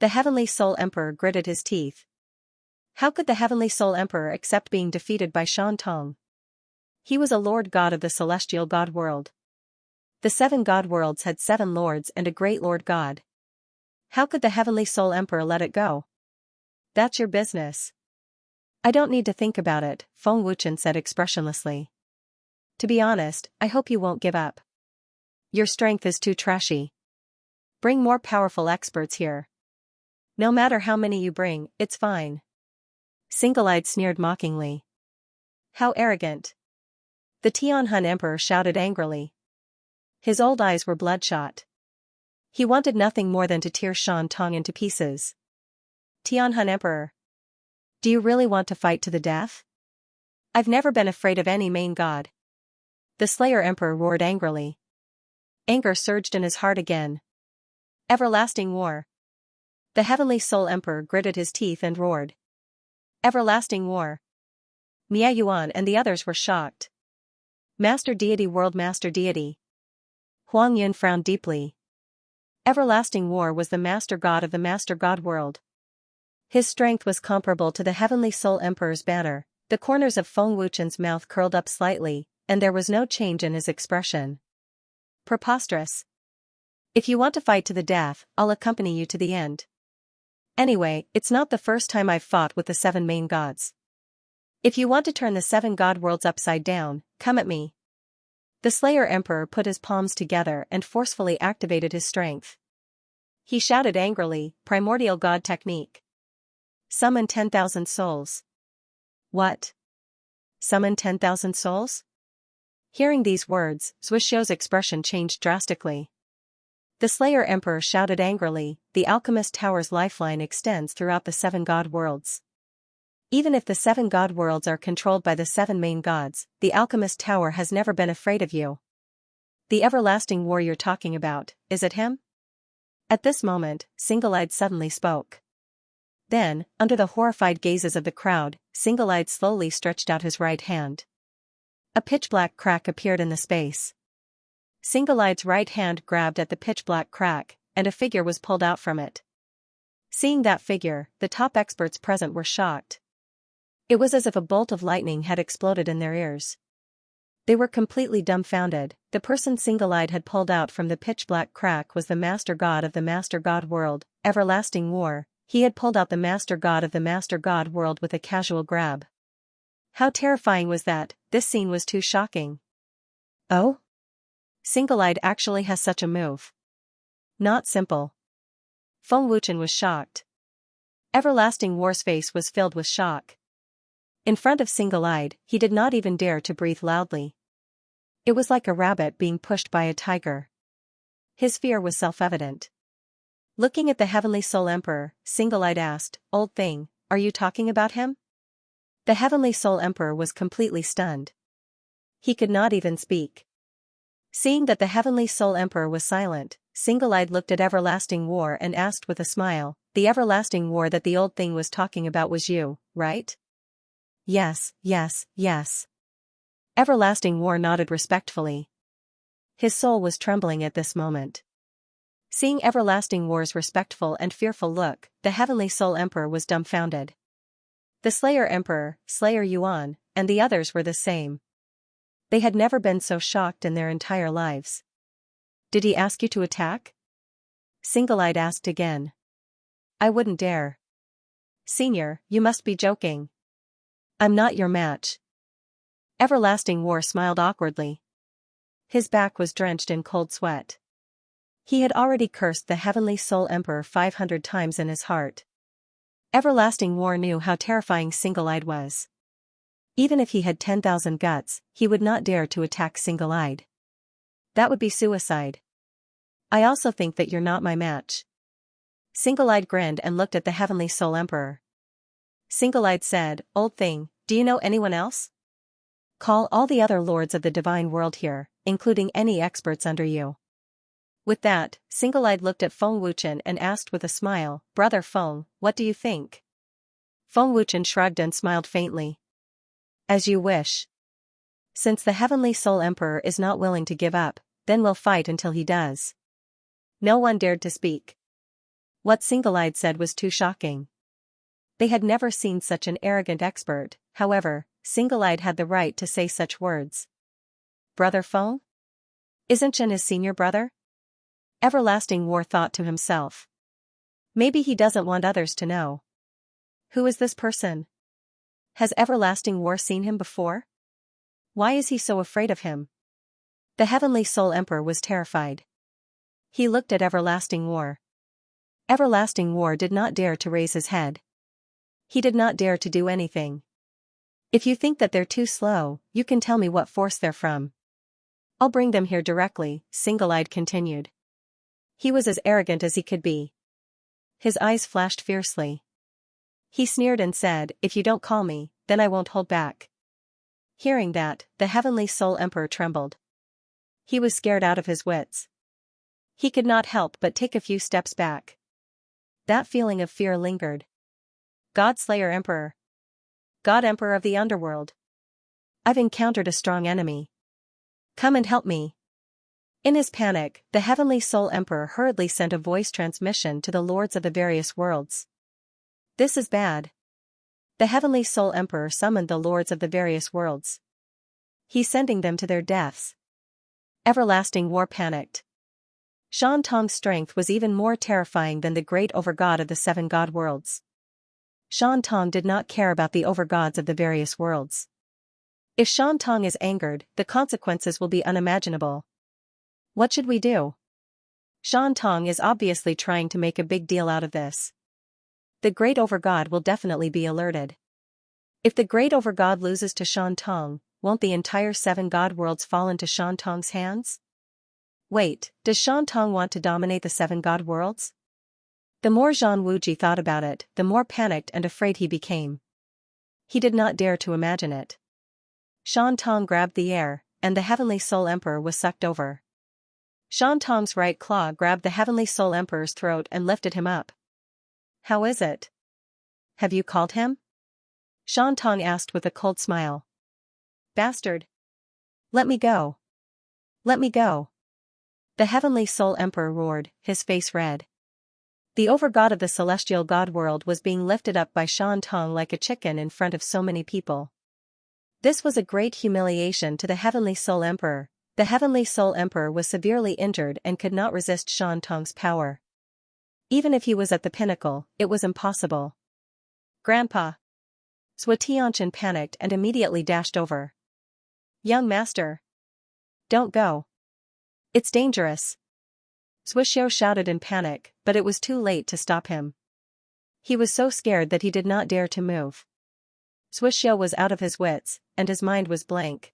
The Heavenly Soul Emperor gritted his teeth. How could the Heavenly Soul Emperor accept being defeated by Shan Tong? He was a Lord God of the celestial God world. The 7 God worlds had 7 lords and a great Lord God. How could the Heavenly Soul Emperor let it go? "That's your business." "I don't need to think about it," Feng Wuchen said expressionlessly. "To be honest, I hope you won't give up. Your strength is too trashy. Bring more powerful experts here. No matter how many you bring, it's fine." Single-eyed sneered mockingly. How arrogant. The Tianhun Emperor shouted angrily. His old eyes were bloodshot. He wanted nothing more than to tear Shan Tong into pieces. "Tianhun Emperor, do you really want to fight to the death?" "I've never been afraid of any main god." The Slayer Emperor roared angrily. Anger surged in his heart again. "Everlasting war." The Heavenly Soul Emperor gritted his teeth and roared. "Everlasting war." Mia Yuan and the others were shocked. "Master Deity, World Master Deity." Huang Yun frowned deeply. Everlasting War was the Master God of the Master God world. His strength was comparable to the Heavenly Soul Emperor's banner. The corners of Feng Wuchen's mouth curled up slightly, and there was no change in his expression. "Preposterous. If you want to fight to the death, I'll accompany you to the end. Anyway, it's not the first time I've fought with the 7 main gods. If you want to turn the 7 god worlds upside down, come at me." The Slayer Emperor put his palms together and forcefully activated his strength. He shouted angrily, "Primordial God technique. Summon 10,000 souls." "What? Summon 10,000 souls?" Hearing these words, Zhuoxiu's expression changed drastically. The Slayer Emperor shouted angrily, "The Alchemist Tower's lifeline extends throughout the 7 god worlds. Even if the 7 god worlds are controlled by the 7 main gods, the Alchemist Tower has never been afraid of you. The everlasting war you're talking about, is it him?" At this moment, Single-Eyed suddenly spoke. Then, under the horrified gazes of the crowd, Single-Eyed slowly stretched out his right hand. A pitch-black crack appeared in the space. Single-Eyed's right hand grabbed at the pitch-black crack, and a figure was pulled out from it. Seeing that figure, the top experts present were shocked. It was as if a bolt of lightning had exploded in their ears. They were completely dumbfounded. The person Single-Eyed had pulled out from the pitch-black crack was the Master God of the Master God world, Everlasting War. He had pulled out the Master God of the Master God world with a casual grab. How terrifying was that? This scene was too shocking. Oh? Single-Eyed actually has such a move. Not simple. Feng Wuchen was shocked. Everlasting War's face was filled with shock. In front of Single-Eyed, he did not even dare to breathe loudly. It was like a rabbit being pushed by a tiger. His fear was self-evident. Looking at the Heavenly Soul Emperor, Single-Eyed asked, "Old thing, are you talking about him?" The Heavenly Soul Emperor was completely stunned. He could not even speak. Seeing that the Heavenly Soul Emperor was silent, Single-Eyed looked at Everlasting War and asked with a smile, "The Everlasting War that the old thing was talking about was you, right?" "Yes, yes, yes." Everlasting War nodded respectfully. His soul was trembling at this moment. Seeing Everlasting War's respectful and fearful look, the Heavenly Soul Emperor was dumbfounded. The Slayer Emperor, Slayer Yuan, and the others were the same. They had never been so shocked in their entire lives. "Did he ask you to attack?" Single-Eyed asked again. "I wouldn't dare." "Senior, you must be joking. I'm not your match." Everlasting War smiled awkwardly. His back was drenched in cold sweat. He had already cursed the Heavenly Soul Emperor 500 times in his heart. Everlasting War knew how terrifying Single-Eyed was. Even if he had 10,000 guts, he would not dare to attack Single-Eyed. That would be suicide. "I also think that you're not my match." Single-Eyed grinned and looked at the Heavenly Soul Emperor. Single-Eyed said, "Old thing, do you know anyone else? Call all the other lords of the divine world here, including any experts under you." With that, Single-Eyed looked at Feng Wuchen and asked with a smile, "Brother Feng, what do you think?" Feng Wuchen shrugged and smiled faintly. "As you wish. Since the Heavenly Soul Emperor is not willing to give up, then we'll fight until he does." No one dared to speak. What Single-Eyed said was too shocking. They had never seen such an arrogant expert. However, Single-Eyed had the right to say such words. "Brother Feng? Isn't Chen his senior brother?" Everlasting War thought to himself. Maybe he doesn't want others to know. Who is this person? Has Everlasting War seen him before? Why is he so afraid of him? The Heavenly Soul Emperor was terrified. He looked at Everlasting War. Everlasting War did not dare to raise his head. He did not dare to do anything. "If you think that they're too slow, you can tell me what force they're from. I'll bring them here directly," Single-Eyed continued. He was as arrogant as he could be. His eyes flashed fiercely. He sneered and said, "If you don't call me, then I won't hold back." Hearing that, the Heavenly Soul Emperor trembled. He was scared out of his wits. He could not help but take a few steps back. That feeling of fear lingered. "God Slayer Emperor. God Emperor of the Underworld. I've encountered a strong enemy. Come and help me." In his panic, the Heavenly Soul Emperor hurriedly sent a voice transmission to the lords of the various worlds. "This is bad." The Heavenly Soul Emperor summoned the lords of the various worlds. He's sending them to their deaths. Everlasting War panicked. Shan Tong's strength was even more terrifying than the great overgod of the 7 god worlds. Shan Tong did not care about the overgods of the various worlds. If Shan Tong is angered, the consequences will be unimaginable. What should we do? Shan Tong is obviously trying to make a big deal out of this. The great overgod will definitely be alerted. If the great overgod loses to Shan Tong, won't the entire 7 god worlds fall into Shan Tong's hands? Wait, does Shan Tong want to dominate the 7 god worlds? The more Zhang Wuji thought about it, the more panicked and afraid he became. He did not dare to imagine it. Shan Tong grabbed the air, and the Heavenly Soul Emperor was sucked over. Shan Tong's right claw grabbed the Heavenly Soul Emperor's throat and lifted him up. "How is it? Have you called him?" Shan Tong asked with a cold smile. "Bastard! Let me go! Let me go!" The Heavenly Soul Emperor roared, his face red. The overgod of the celestial god world was being lifted up by Shan Tong like a chicken in front of so many people. This was a great humiliation to the Heavenly Soul Emperor. The Heavenly Soul Emperor was severely injured and could not resist Shan Tong's power. Even if he was at the pinnacle, it was impossible. Grandpa! Xianxia panicked and immediately dashed over. Young master! Don't go! It's dangerous! Xiao shouted in panic, but it was too late to stop him. He was so scared that he did not dare to move. Xiao was out of his wits, and his mind was blank.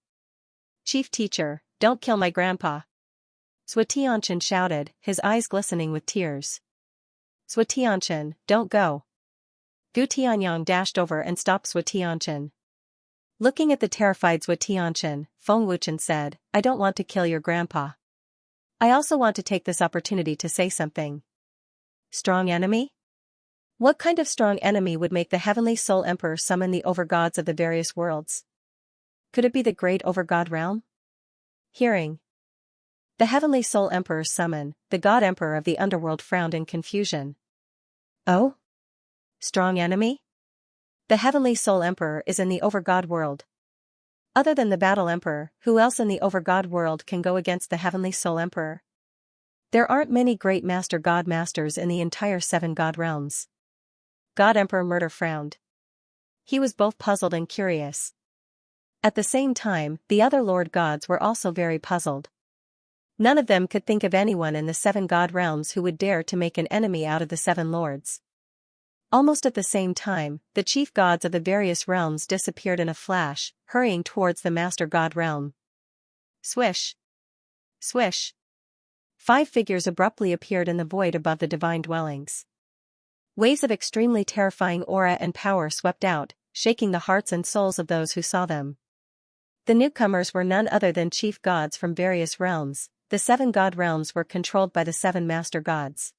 Chief teacher, don't kill my grandpa! Xianxia shouted, his eyes glistening with tears. Xianxia, don't go! Gu Tianyang dashed over and stopped Xianxia. Looking at the terrified Xianxia, Feng Wuchen said, I don't want to kill your grandpa. I also want to take this opportunity to say something. Strong enemy? What kind of strong enemy would make the Heavenly Soul Emperor summon the overgods of the various worlds? Could it be the great overgod realm? Hearing the Heavenly Soul Emperor summon, the God Emperor of the underworld frowned in confusion. Oh? Strong enemy? The Heavenly Soul Emperor is in the overgod world. Other than the Battle Emperor, who else in the overgod world can go against the Heavenly Soul Emperor? There aren't many great master god masters in the entire 7 god realms. God Emperor Murder frowned. He was both puzzled and curious. At the same time, the other Lord Gods were also very puzzled. None of them could think of anyone in the 7 god realms who would dare to make an enemy out of the 7 lords. Almost at the same time, the chief gods of the various realms disappeared in a flash, hurrying towards the Master God realm. Swish! Swish! 5 figures abruptly appeared in the void above the divine dwellings. Waves of extremely terrifying aura and power swept out, shaking the hearts and souls of those who saw them. The newcomers were none other than chief gods from various realms. The 7 god realms were controlled by the 7 master gods.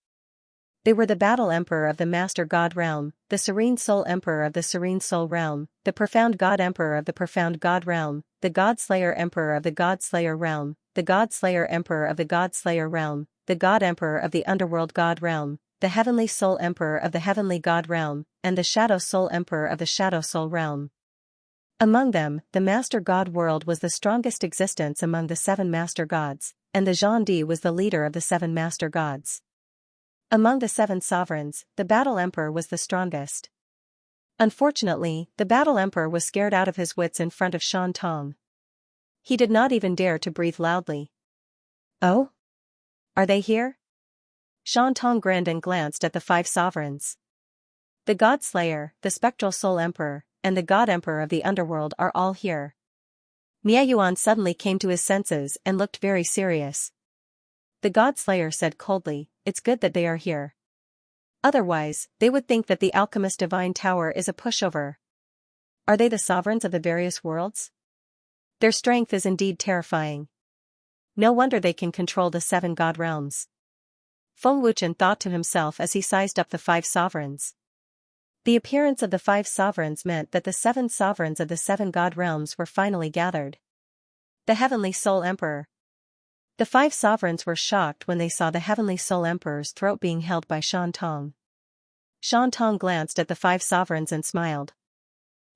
They were the Battle Emperor of the Master God realm, the Serene Soul Emperor of the Serene Soul realm, the Profound God Emperor of the Profound God realm, the God Slayer Emperor of the God Slayer realm, the God Slayer Emperor of the God Slayer realm, the God Emperor of the Underworld God realm, the Heavenly Soul Emperor of the Heavenly God realm, and the Shadow Soul Emperor of the Shadow Soul realm. Among them, the Master God world was the strongest existence among the 7 Master Gods, and the Zhang Di was the leader of the 7 Master Gods. Among the 7 sovereigns, the Battle Emperor was the strongest. Unfortunately, the Battle Emperor was scared out of his wits in front of Shan Tong. He did not even dare to breathe loudly. Oh? Are they here? Shan Tong grinned and glanced at the 5 sovereigns. The God Slayer, the Spectral Soul Emperor, and the God Emperor of the Underworld are all here. Miayuan suddenly came to his senses and looked very serious. The God Slayer said coldly, it's good that they are here. Otherwise, they would think that the Alchemist Divine Tower is a pushover. Are they the sovereigns of the various worlds? Their strength is indeed terrifying. No wonder they can control the 7 god realms. Feng Wuchen thought to himself as he sized up the 5 sovereigns. The appearance of the 5 sovereigns meant that the 7 sovereigns of the 7 god realms were finally gathered. The Heavenly Soul Emperor. The 5 sovereigns were shocked when they saw the Heavenly Soul Emperor's throat being held by Shan Tong. Shan Tong glanced at the 5 sovereigns and smiled.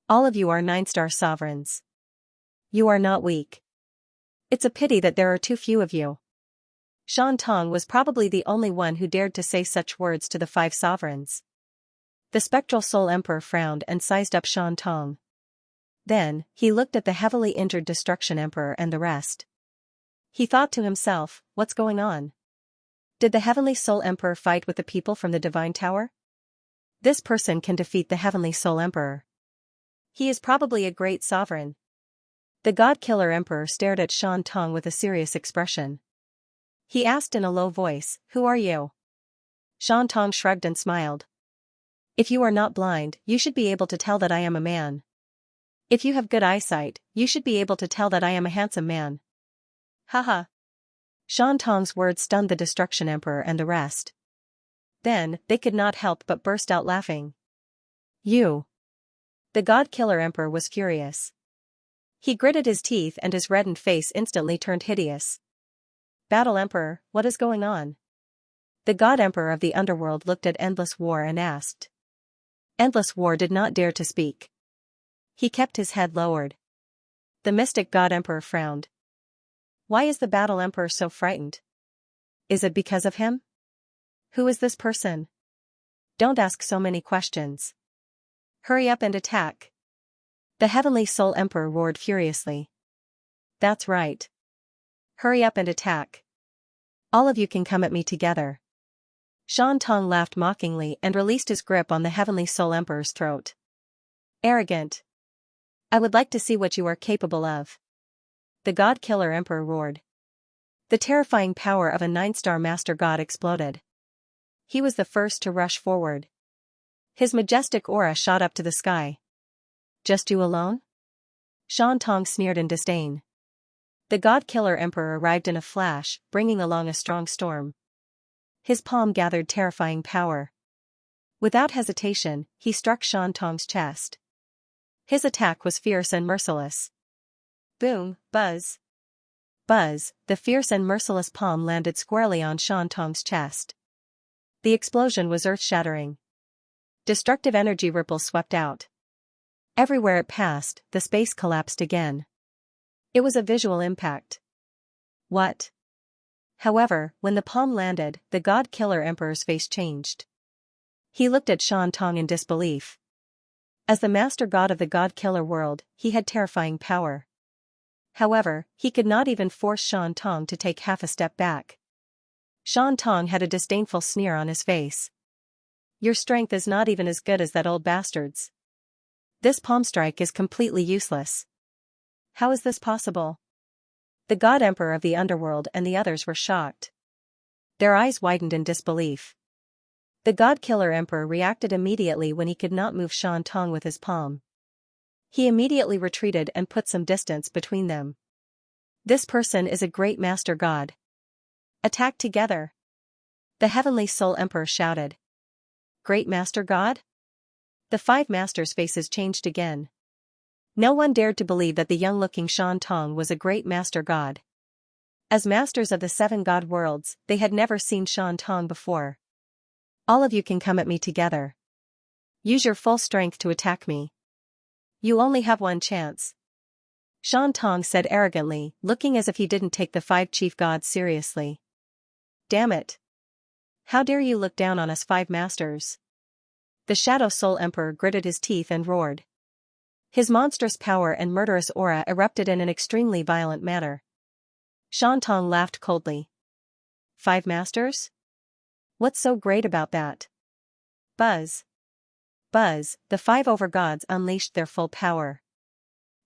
All of you are 9-star sovereigns. You are not weak. It's a pity that there are too few of you. Shan Tong was probably the only one who dared to say such words to the 5 sovereigns. The Spectral Soul Emperor frowned and sized up Shan Tong. Then, he looked at the heavily injured Destruction Emperor and the rest. He thought to himself, what's going on? Did the Heavenly Soul Emperor fight with the people from the Divine Tower? This person can defeat the Heavenly Soul Emperor. He is probably a great sovereign. The God Killer Emperor stared at Shan Tong with a serious expression. He asked in a low voice, who are you? Shan Tong shrugged and smiled. If you are not blind, you should be able to tell that I am a man. If you have good eyesight, you should be able to tell that I am a handsome man. Haha. Shan Tong's words stunned the Destruction Emperor and the rest. Then, they could not help but burst out laughing. You. The God Killer Emperor was furious. He gritted his teeth and his reddened face instantly turned hideous. Battle Emperor, what is going on? The God Emperor of the underworld looked at Endless War and asked. Endless War did not dare to speak. He kept his head lowered. The mystic God Emperor frowned. Why is the Battle Emperor so frightened? Is it because of him? Who is this person? Don't ask so many questions. Hurry up and attack. The Heavenly Soul Emperor roared furiously. That's right. Hurry up and attack. All of you can come at me together. Xianxia laughed mockingly and released his grip on the Heavenly Soul Emperor's throat. Arrogant. I would like to see what you are capable of. The God Killer Emperor roared. The terrifying power of a 9-star Master God exploded. He was the first to rush forward. His majestic aura shot up to the sky. Just you alone? Xianxia sneered in disdain. The God Killer Emperor arrived in a flash, bringing along a strong storm. His palm gathered terrifying power. Without hesitation, he struck Xianxia's chest. His attack was fierce and merciless. Boom, buzz. Buzz, the fierce and merciless palm landed squarely on Xianxia's chest. The explosion was earth-shattering. Destructive energy ripples swept out. Everywhere it passed, the space collapsed again. It was a visual impact. What? However, when the palm landed, the God Killer Emperor's face changed. He looked at Xianxia in disbelief. As the Master God of the God Killer world, he had terrifying power. However, he could not even force Xianxia to take half a step back. Xianxia had a disdainful sneer on his face. Your strength is not even as good as that old bastard's. This palm strike is completely useless. How is this possible? The God Emperor of the underworld and the others were shocked. Their eyes widened in disbelief. The God Killer Emperor reacted immediately when he could not move Xianxia with his palm. He immediately retreated and put some distance between them. This person is a great Master God. Attack together! The Heavenly Soul Emperor shouted. Great Master God? The 5 masters' faces changed again. No one dared to believe that the young-looking Xianxia was a great Master God. As masters of the 7 God worlds, they had never seen Xianxia before. All of you can come at me together. Use your full strength to attack me. You only have one chance. Xianxia said arrogantly, looking as if he didn't take the 5 chief gods seriously. Damn it. How dare you look down on us 5 masters? The Shadow Soul Emperor gritted his teeth and roared. His monstrous power and murderous aura erupted in an extremely violent manner. Xianxia laughed coldly. 5 masters? What's so great about that? Buzz. Buzz, the 5 overgods unleashed their full power.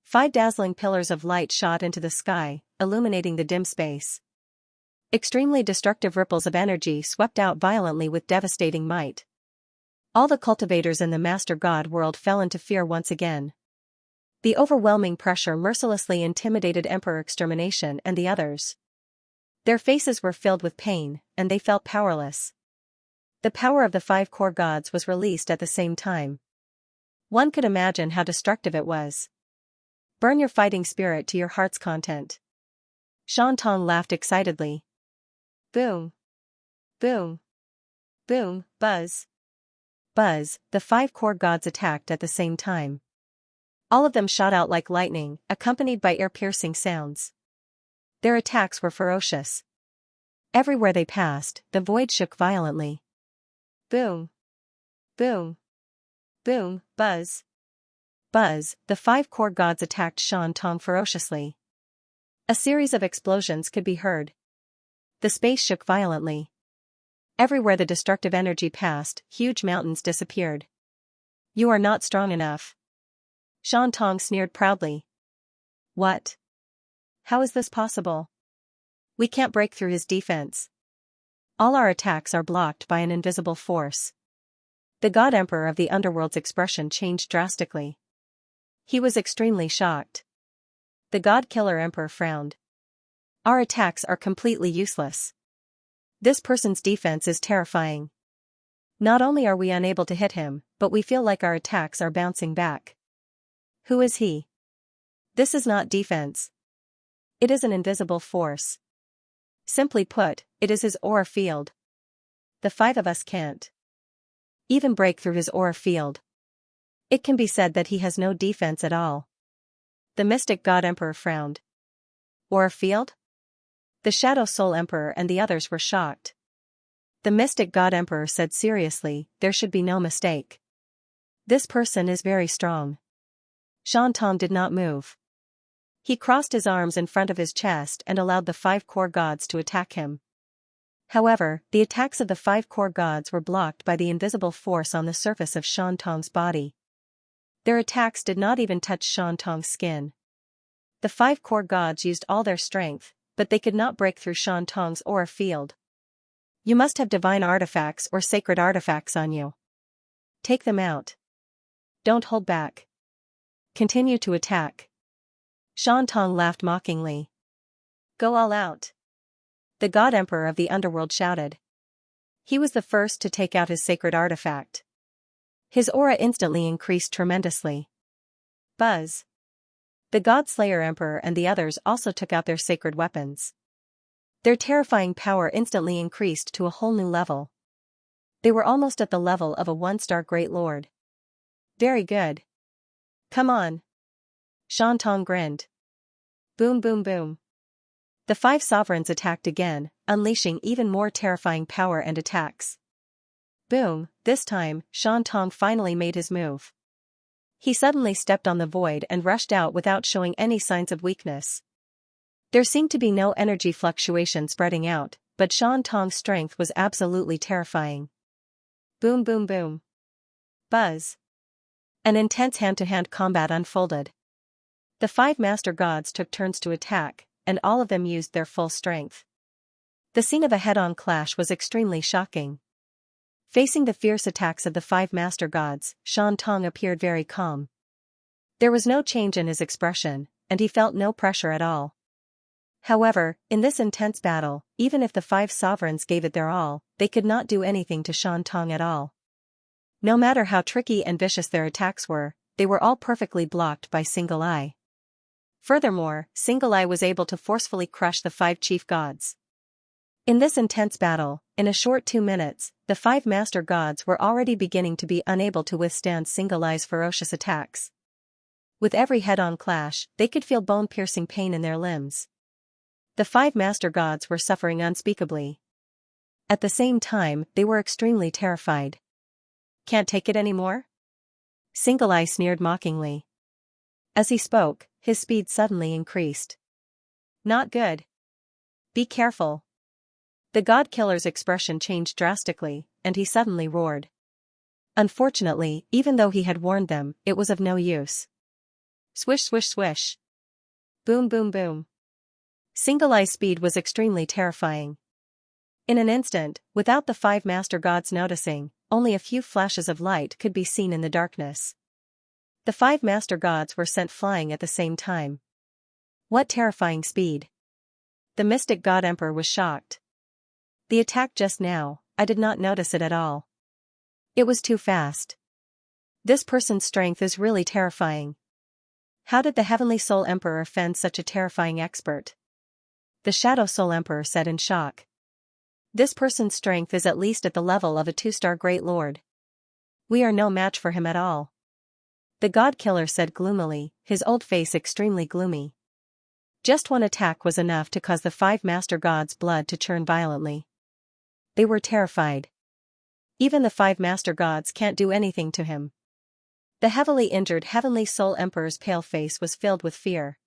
5 dazzling pillars of light shot into the sky, illuminating the dim space. Extremely destructive ripples of energy swept out violently with devastating might. All the cultivators in the Master God world fell into fear once again. The overwhelming pressure mercilessly intimidated Emperor Extermination and the others. Their faces were filled with pain, and they felt powerless. The power of the 5 core gods was released at the same time. One could imagine how destructive it was. Burn your fighting spirit to your heart's content. Xianxia laughed excitedly. Boom. Boom. Boom, buzz. Buzz, the 5 core gods attacked at the same time. All of them shot out like lightning, accompanied by ear-piercing sounds. Their attacks were ferocious. Everywhere they passed, the void shook violently. Boom. Boom. Boom, buzz. Buzz, the 5 core gods attacked Xianxia ferociously. A series of explosions could be heard. The space shook violently. Everywhere the destructive energy passed, huge mountains disappeared. You are not strong enough. Xianxia sneered proudly. What? How is this possible? We can't break through his defense. All our attacks are blocked by an invisible force. The God Emperor of the Underworld's expression changed drastically. He was extremely shocked. The God Killer Emperor frowned. Our attacks are completely useless. This person's defense is terrifying. Not only are we unable to hit him, but we feel like our attacks are bouncing back. Who is he? This is not defense. It is an invisible force. Simply put, it is his aura field. The five of us can't even break through his aura field. It can be said that he has no defense at all. The mystic god emperor frowned. Aura field? The shadow soul emperor and the others were shocked. The mystic god emperor said seriously, there should be no mistake. This person is very strong. Xianxia did not move. He crossed his arms in front of his chest and allowed the five core gods to attack him. However, the attacks of the five core gods were blocked by the invisible force on the surface of Xianxia's body. Their attacks did not even touch Xianxia's skin. The five core gods used all their strength, but they could not break through Xianxia's aura field. You must have divine artifacts or sacred artifacts on you. Take them out. Don't hold back. Continue to attack. Xianxia laughed mockingly. Go all out. The god emperor of the underworld shouted. He was the first to take out his sacred artifact. His aura instantly increased tremendously. Buzz. The god slayer emperor and the others also took out their sacred weapons. Their terrifying power instantly increased to a whole new level. They were almost at the level of a one-star great lord. Very good. Come on. Xianxia grinned. Boom boom boom. The five sovereigns attacked again, unleashing even more terrifying power and attacks. Boom, this time, Xianxia finally made his move. He suddenly stepped on the void and rushed out without showing any signs of weakness. There seemed to be no energy fluctuation spreading out, but Xianxia's strength was absolutely terrifying. Boom boom boom. Buzz. An intense hand-to-hand combat unfolded. The five master gods took turns to attack, and all of them used their full strength. The scene of a head-on clash was extremely shocking. Facing the fierce attacks of the five master gods, Xianxia appeared very calm. There was no change in his expression, and he felt no pressure at all. However, in this intense battle, even if the five sovereigns gave it their all, they could not do anything to Xianxia at all. No matter how tricky and vicious their attacks were, they were all perfectly blocked by Single Eye. Furthermore, Single Eye was able to forcefully crush the five chief gods. In this intense battle, in a short 2 minutes, the five master gods were already beginning to be unable to withstand Single Eye's ferocious attacks. With every head-on clash, they could feel bone-piercing pain in their limbs. The five master gods were suffering unspeakably. At the same time, they were extremely terrified. Can't take it anymore? Single Eye sneered mockingly. As he spoke, his speed suddenly increased. Not good. Be careful. The god killer's expression changed drastically, and he suddenly roared. Unfortunately, even though he had warned them, it was of no use. Swish swish swish. Boom boom boom. Single Eye's speed was extremely terrifying. In an instant, without the five master gods noticing, only a few flashes of light could be seen in the darkness. The five master gods were sent flying at the same time. What terrifying speed! The mystic god emperor was shocked. The attack just now, I did not notice it at all. It was too fast. This person's strength is really terrifying. How did the Heavenly Soul Emperor fend such a terrifying expert? The Shadow Soul Emperor said in shock. This person's strength is at least at the level of a 2-star Great Lord. We are no match for him at all. The God Killer said gloomily, his old face extremely gloomy. Just one attack was enough to cause the five master gods' blood to churn violently. They were terrified. Even the five master gods can't do anything to him. The heavily injured Heavenly Soul Emperor's pale face was filled with fear.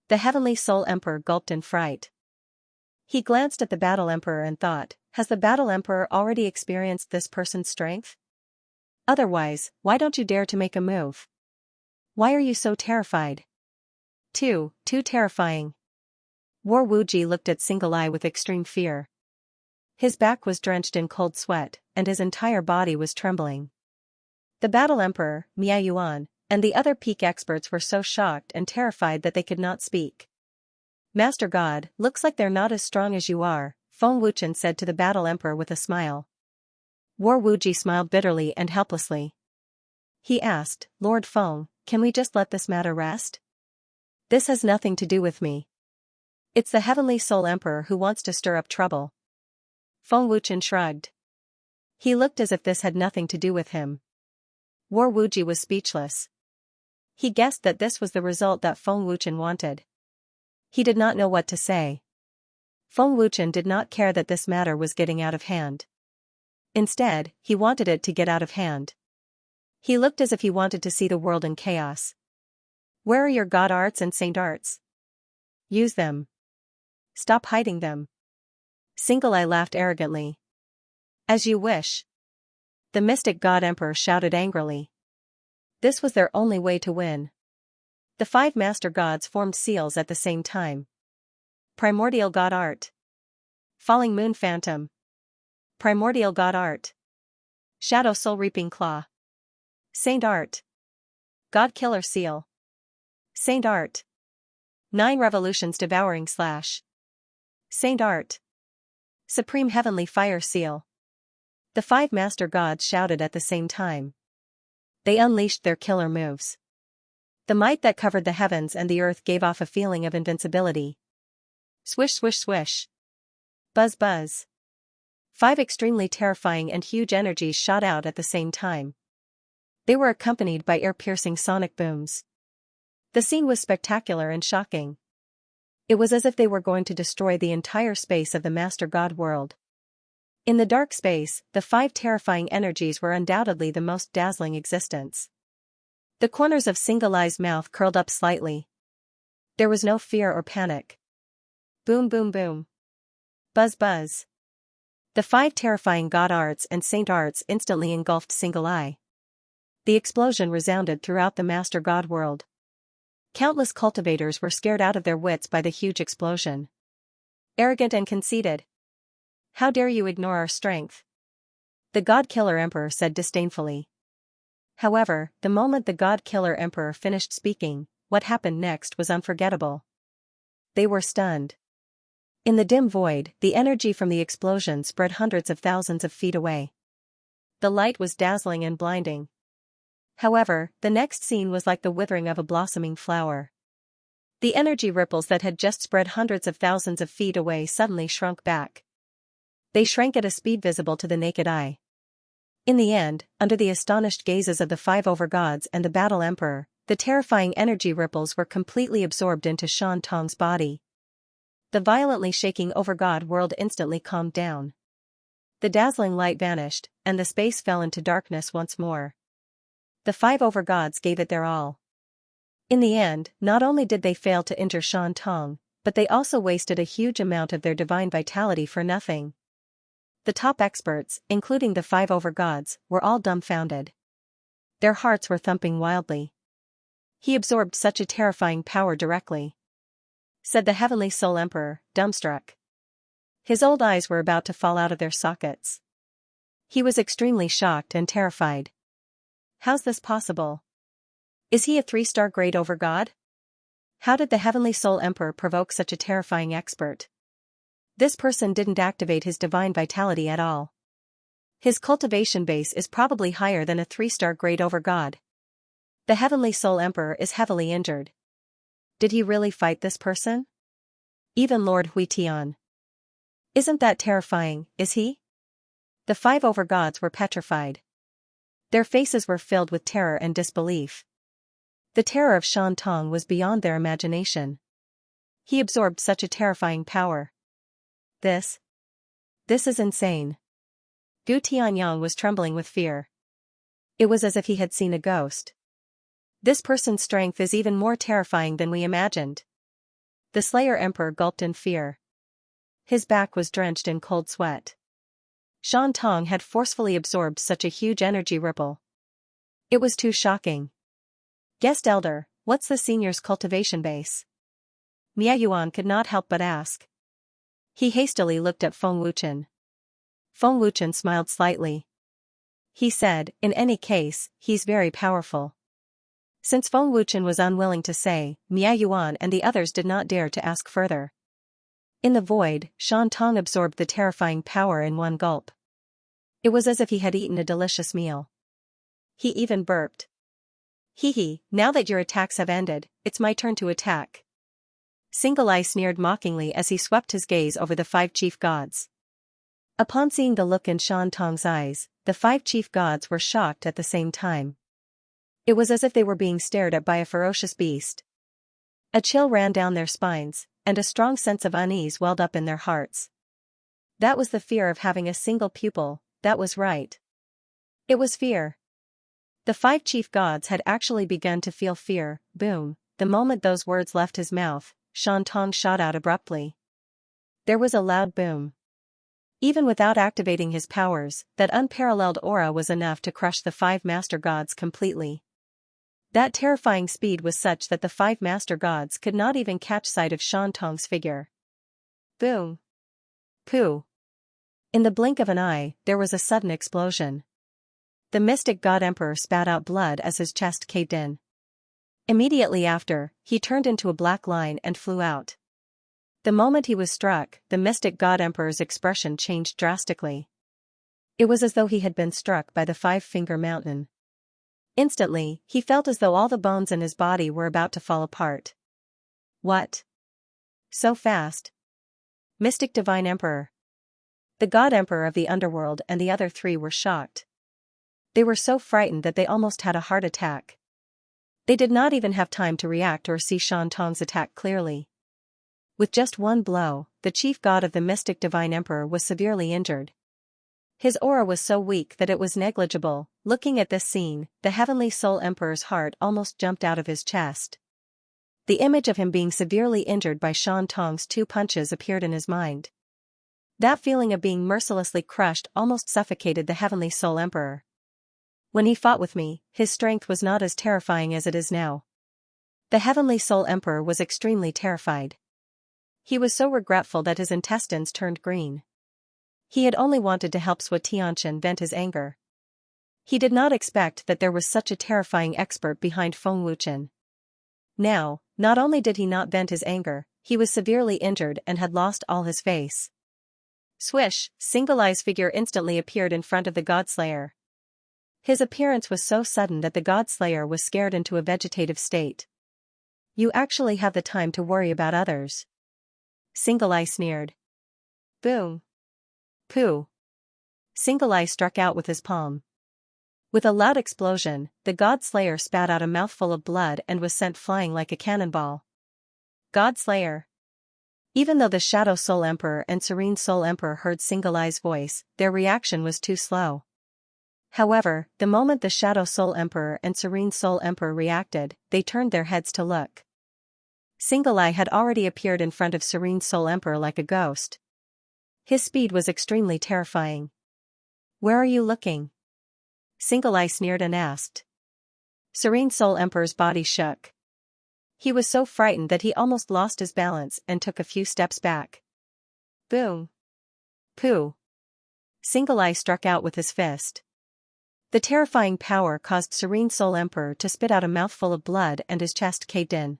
The Heavenly Soul Emperor gulped in fright. He glanced at the Battle Emperor and thought, has the Battle Emperor already experienced this person's strength? Otherwise, why don't you dare to make a move? Why are you so terrified? Too terrifying. War Wuji looked at Single Eye with extreme fear. His back was drenched in cold sweat, and his entire body was trembling. The Battle Emperor, Miao Yuan, and the other peak experts were so shocked and terrified that they could not speak. Master God, looks like they're not as strong as you are, Feng Wuchen said to the Battle Emperor with a smile. War Wuji smiled bitterly and helplessly. He asked, Lord Feng, can we just let this matter rest? This has nothing to do with me. It's the Heavenly Soul Emperor who wants to stir up trouble. Feng Wuchen shrugged. He looked as if this had nothing to do with him. War Wuji was speechless. He guessed that this was the result that Feng Wuchen wanted. He did not know what to say. Feng Wuchen did not care that this matter was getting out of hand. Instead, he wanted it to get out of hand. He looked as if he wanted to see the world in chaos. Where are your god arts and saint arts? Use them. Stop hiding them. Single Eye laughed arrogantly. As you wish. The mystic god emperor shouted angrily. This was their only way to win. The 5 master gods formed seals at the same time. Primordial god art. Falling moon phantom. Primordial god art. Shadow soul reaping claw. Saint art. God killer seal. Saint art. 9 revolutions devouring slash. Saint art. Supreme heavenly fire seal. The 5 master gods shouted at the same time. They unleashed their killer moves. The might that covered the heavens and the earth gave off a feeling of invincibility. Swish swish swish. Buzz buzz. 5 extremely terrifying and huge energies shot out at the same time. They were accompanied by ear-piercing sonic booms. The scene was spectacular and shocking. It was as if they were going to destroy the entire space of the Master God world. In the dark space, the 5 terrifying energies were undoubtedly the most dazzling existence. The corners of Single Eye's mouth curled up slightly. There was no fear or panic. Boom boom boom. Buzz buzz. The 5 terrifying god arts and saint arts instantly engulfed Single Eye. The explosion resounded throughout the Master God world. Countless cultivators were scared out of their wits by the huge explosion. Arrogant and conceited. How dare you ignore our strength? The God Killer Emperor said disdainfully. However, the moment the God Killer Emperor finished speaking, what happened next was unforgettable. They were stunned. In the dim void, the energy from the explosion spread hundreds of thousands of feet away. The light was dazzling and blinding. However, the next scene was like the withering of a blossoming flower. The energy ripples that had just spread hundreds of thousands of feet away suddenly shrunk back. They shrank at a speed visible to the naked eye. In the end, under the astonished gazes of the 5 overgods and the Battle Emperor, the terrifying energy ripples were completely absorbed into Shan Tong's body. The violently shaking overgod world instantly calmed down. The dazzling light vanished, and the space fell into darkness once more. The 5 overgods gave it their all. In the end, not only did they fail to injure Shan Tong, but they also wasted a huge amount of their divine vitality for nothing. The top experts, including the 5 overgods, were all dumbfounded. Their hearts were thumping wildly. He absorbed such a terrifying power directly, said the Heavenly Soul Emperor, dumbstruck. His old eyes were about to fall out of their sockets. He was extremely shocked and terrified. How's this possible? Is he a 3-star grade overgod? How did the Heavenly Soul Emperor provoke such a terrifying expert? This person didn't activate his divine vitality at all. His cultivation base is probably higher than a 3-star grade overgod. The Heavenly Soul Emperor is heavily injured. Did he really fight this person? Even Lord Huitian. Isn't that terrifying, is he? The 5 overgods were petrified. Their faces were filled with terror and disbelief. The terror of Shan Tong was beyond their imagination. He absorbed such a terrifying power. This is insane. Gu Tianyang was trembling with fear. It was as if he had seen a ghost. This person's strength is even more terrifying than we imagined. The Slayer Emperor gulped in fear. His back was drenched in cold sweat. Shan Tong had forcefully absorbed such a huge energy ripple. It was too shocking. Guest Elder, what's the senior's cultivation base? Miayuan could not help but ask. He hastily looked at Feng Wuchen. Feng Wuchen smiled slightly. He said, in any case, he's very powerful. Since Feng Wuchen was unwilling to say, Miayuan and the others did not dare to ask further. In the void, Shan Tong absorbed the terrifying power in one gulp. It was as if he had eaten a delicious meal. He even burped. Hee, now that your attacks have ended, it's my turn to attack. Single Eye sneered mockingly as he swept his gaze over the 5 chief gods. Upon seeing the look in Shan Tong's eyes, the 5 chief gods were shocked at the same time. It was as if they were being stared at by a ferocious beast. A chill ran down their spines, and a strong sense of unease welled up in their hearts. That was the fear of having a single pupil, that was right. It was fear. The 5 chief gods had actually begun to feel fear. Boom, the moment those words left his mouth, Shan Tong shot out abruptly. There was a loud boom. Even without activating his powers, that unparalleled aura was enough to crush the 5 master gods completely. That terrifying speed was such that the 5 master gods could not even catch sight of Shan Tong's figure. Boom. Pooh. In the blink of an eye, there was a sudden explosion. The mystic god emperor spat out blood as his chest caved in. Immediately after, he turned into a black line and flew out. The moment he was struck, the mystic god emperor's expression changed drastically. It was as though he had been struck by the 5-finger mountain. Instantly, he felt as though all the bones in his body were about to fall apart. What? So fast? Mystic Divine Emperor. The God Emperor of the Underworld and the other 3 were shocked. They were so frightened that they almost had a heart attack. They did not even have time to react or see Shan Tong's attack clearly. With just one blow, the chief god of the Mystic Divine Emperor was severely injured. His aura was so weak that it was negligible. Looking at this scene, the Heavenly Soul Emperor's heart almost jumped out of his chest. The image of him being severely injured by Shan Tong's 2 punches appeared in his mind. That feeling of being mercilessly crushed almost suffocated the Heavenly Soul Emperor. When he fought with me, his strength was not as terrifying as it is now. The Heavenly Soul Emperor was extremely terrified. He was so regretful that his intestines turned green. He had only wanted to help Xianxia vent his anger. He did not expect that there was such a terrifying expert behind Feng Wuchen. Now, not only did he not vent his anger, he was severely injured and had lost all his face. Swish, Single Eye's figure instantly appeared in front of the Godslayer. His appearance was so sudden that the Godslayer was scared into a vegetative state. You actually have the time to worry about others. Single Eye sneered. Boom. Pooh. Single Eye struck out with his palm. With a loud explosion, the God-Slayer spat out a mouthful of blood and was sent flying like a cannonball. God-Slayer. Even though the Shadow Soul Emperor and Serene Soul Emperor heard Single Eye's voice, their reaction was too slow. However, the moment the Shadow Soul Emperor and Serene Soul Emperor reacted, they turned their heads to look. Single Eye had already appeared in front of Serene Soul Emperor like a ghost. His speed was extremely terrifying. Where are you looking? Single Eye sneered and asked. Serene Soul Emperor's body shook. He was so frightened that he almost lost his balance and took a few steps back. Boom. Pooh. Single Eye struck out with his fist. The terrifying power caused Serene Soul Emperor to spit out a mouthful of blood and his chest caved in.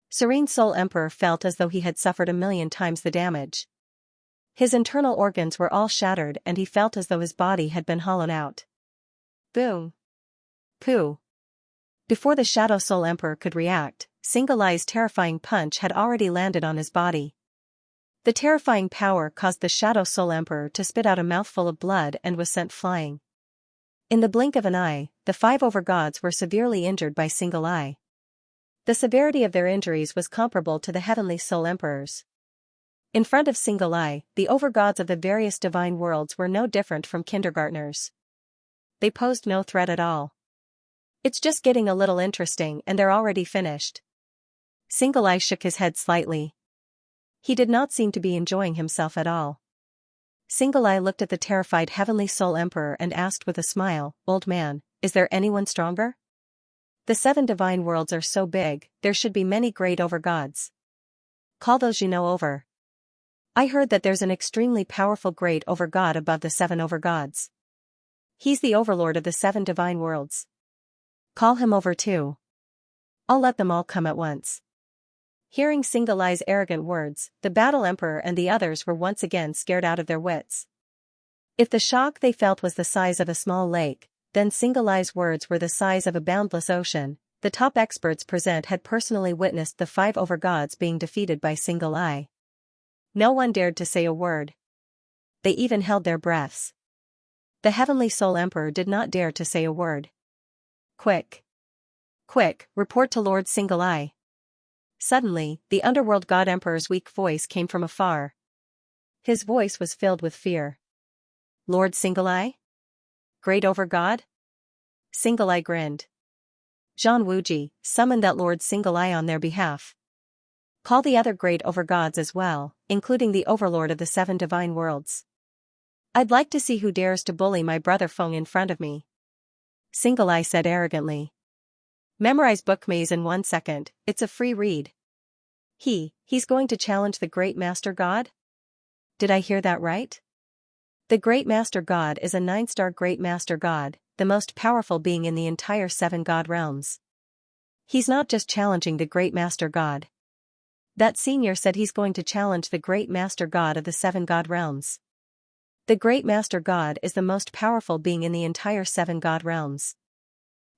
Serene Soul Emperor felt as though he had suffered 1,000,000 times the damage. His internal organs were all shattered and he felt as though his body had been hollowed out. Boom. Pooh. Before the Shadow Soul Emperor could react, Single Eye's terrifying punch had already landed on his body. The terrifying power caused the Shadow Soul Emperor to spit out a mouthful of blood and was sent flying. In the blink of an eye, the 5 overgods were severely injured by Single Eye. The severity of their injuries was comparable to the Heavenly Soul Emperor's. In front of Single Eye, the overgods of the various divine worlds were no different from kindergartners. They posed no threat at all. It's just getting a little interesting and they're already finished. Single Eye shook his head slightly. He did not seem to be enjoying himself at all. Single Eye looked at the terrified Heavenly Soul Emperor and asked with a smile, "Old man, is there anyone stronger? The 7 divine worlds are so big, there should be many great overgods. Call those you know over. I heard that there's an extremely powerful great overgod above the 7 overgods. He's the overlord of the 7 divine worlds. Call him over too. I'll let them all come at once." Hearing Single Eye's arrogant words, the Battle Emperor and the others were once again scared out of their wits. If the shock they felt was the size of a small lake, then Single Eye's words were the size of a boundless ocean. The top experts present had personally witnessed the 5 overgods being defeated by Single Eye. No one dared to say a word. They even held their breaths. The Heavenly Soul Emperor did not dare to say a word. Quick! Quick, report to Lord Single Eye. Suddenly, the underworld god Emperor's weak voice came from afar. His voice was filled with fear. Lord Single Eye? Great over God? Single Eye grinned. Zhang Wuji, summon that Lord Single Eye on their behalf. Call the other great over gods as well, including the overlord of the 7 divine worlds. I'd like to see who dares to bully my brother Feng in front of me. Single Eye said arrogantly. Memorize book maze in 1 second, it's a free read. He's going to challenge the Great Master God? Did I hear that right? The Great Master God is a 9-star Great Master God, the most powerful being in the entire 7 god realms. He's not just challenging the Great Master God. That senior said he's going to challenge the Great Master God of the 7 god realms. The Great Master God is the most powerful being in the entire 7 god realms.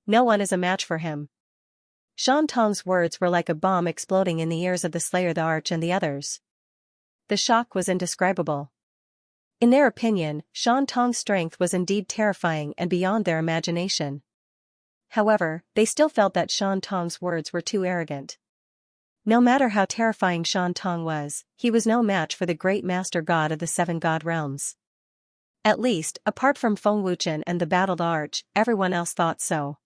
No one is a match for him. Shan Tong's words were like a bomb exploding in the ears of the Slayer the Arch and the others. The shock was indescribable. In their opinion, Shan Tong's strength was indeed terrifying and beyond their imagination. However, they still felt that Shan Tong's words were too arrogant. No matter how terrifying Shan Tong was, he was no match for the Great Master God of the 7 god realms. At least, apart from Feng Wuchen and the Battled Arch, everyone else thought so.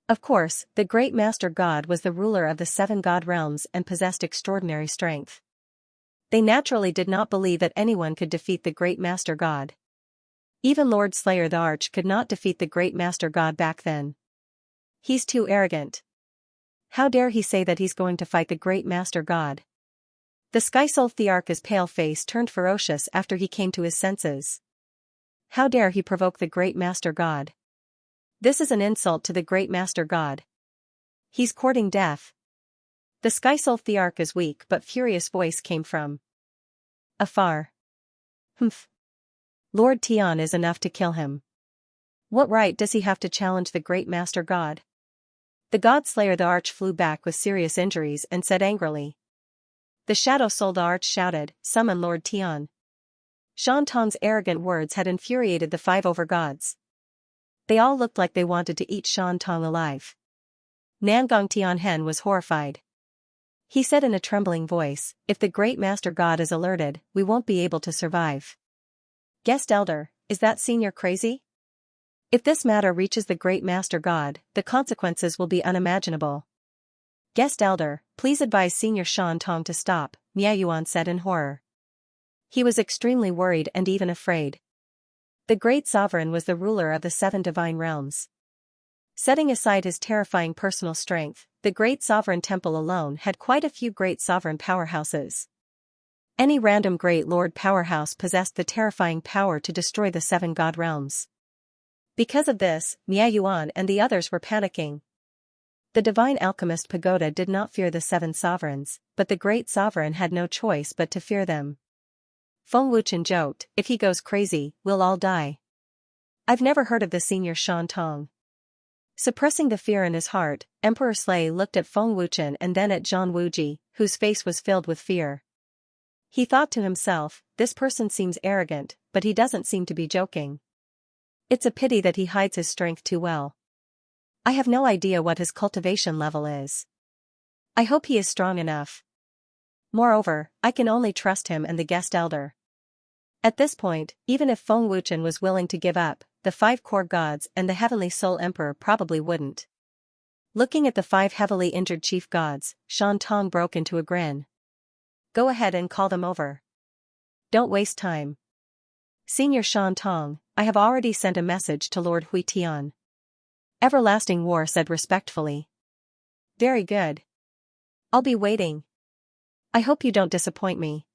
Of course, the Great Master God was the ruler of the 7 god realms and possessed extraordinary strength. They naturally did not believe that anyone could defeat the Great Master God. Even Lord Slayer the Arch could not defeat the Great Master God back then. He's too arrogant. How dare he say that he's going to fight the Great Master God? The Sky Soul Thearch's pale face turned ferocious after he came to his senses. How dare he provoke the Great Master God? This is an insult to the Great Master God. He's courting death. The Sky Soul Thearch's weak but furious voice came from afar. Humph. Lord Tian is enough to kill him. What right does he have to challenge the Great Master God? The God Slayer the Arch flew back with serious injuries and said angrily. The Shadow Soul the Arch shouted, summon Lord Tian. Shan Tong's arrogant words had infuriated the 5 overgods. They all looked like they wanted to eat Shan Tong alive. Nangong Tianhen was horrified. He said in a trembling voice, if the Great Master God is alerted, we won't be able to survive. Guest Elder, is that senior crazy? If this matter reaches the Great Master God, the consequences will be unimaginable. Guest Elder, please advise Senior Shan Tong to stop, Miaoyuan said in horror. He was extremely worried and even afraid. The Great Sovereign was the ruler of the 7 divine realms. Setting aside his terrifying personal strength, the Great Sovereign Temple alone had quite a few Great Sovereign powerhouses. Any random Great Lord powerhouse possessed the terrifying power to destroy the 7 god realms. Because of this, Miaoyuan and the others were panicking. The Divine Alchemist Pagoda did not fear the 7 sovereigns, but the Great Sovereign had no choice but to fear them. Feng Wuchen joked, if he goes crazy, we'll all die. I've never heard of the Senior Shan Tong. Suppressing the fear in his heart, Emperor Slay looked at Feng Wuchen and then at Zhang Wuji, whose face was filled with fear. He thought to himself, this person seems arrogant, but he doesn't seem to be joking. It's a pity that he hides his strength too well. I have no idea what his cultivation level is. I hope he is strong enough. Moreover, I can only trust him and the guest elder. At this point, even if Feng Wuchen was willing to give up, the 5 core gods and the Heavenly Soul Emperor probably wouldn't. Looking at the 5 heavily injured chief gods, Shan Tong broke into a grin. Go ahead and call them over. Don't waste time. Senior Shan Tong, I have already sent a message to Lord Hui Tian. Everlasting War said respectfully. Very good. I'll be waiting. I hope you don't disappoint me.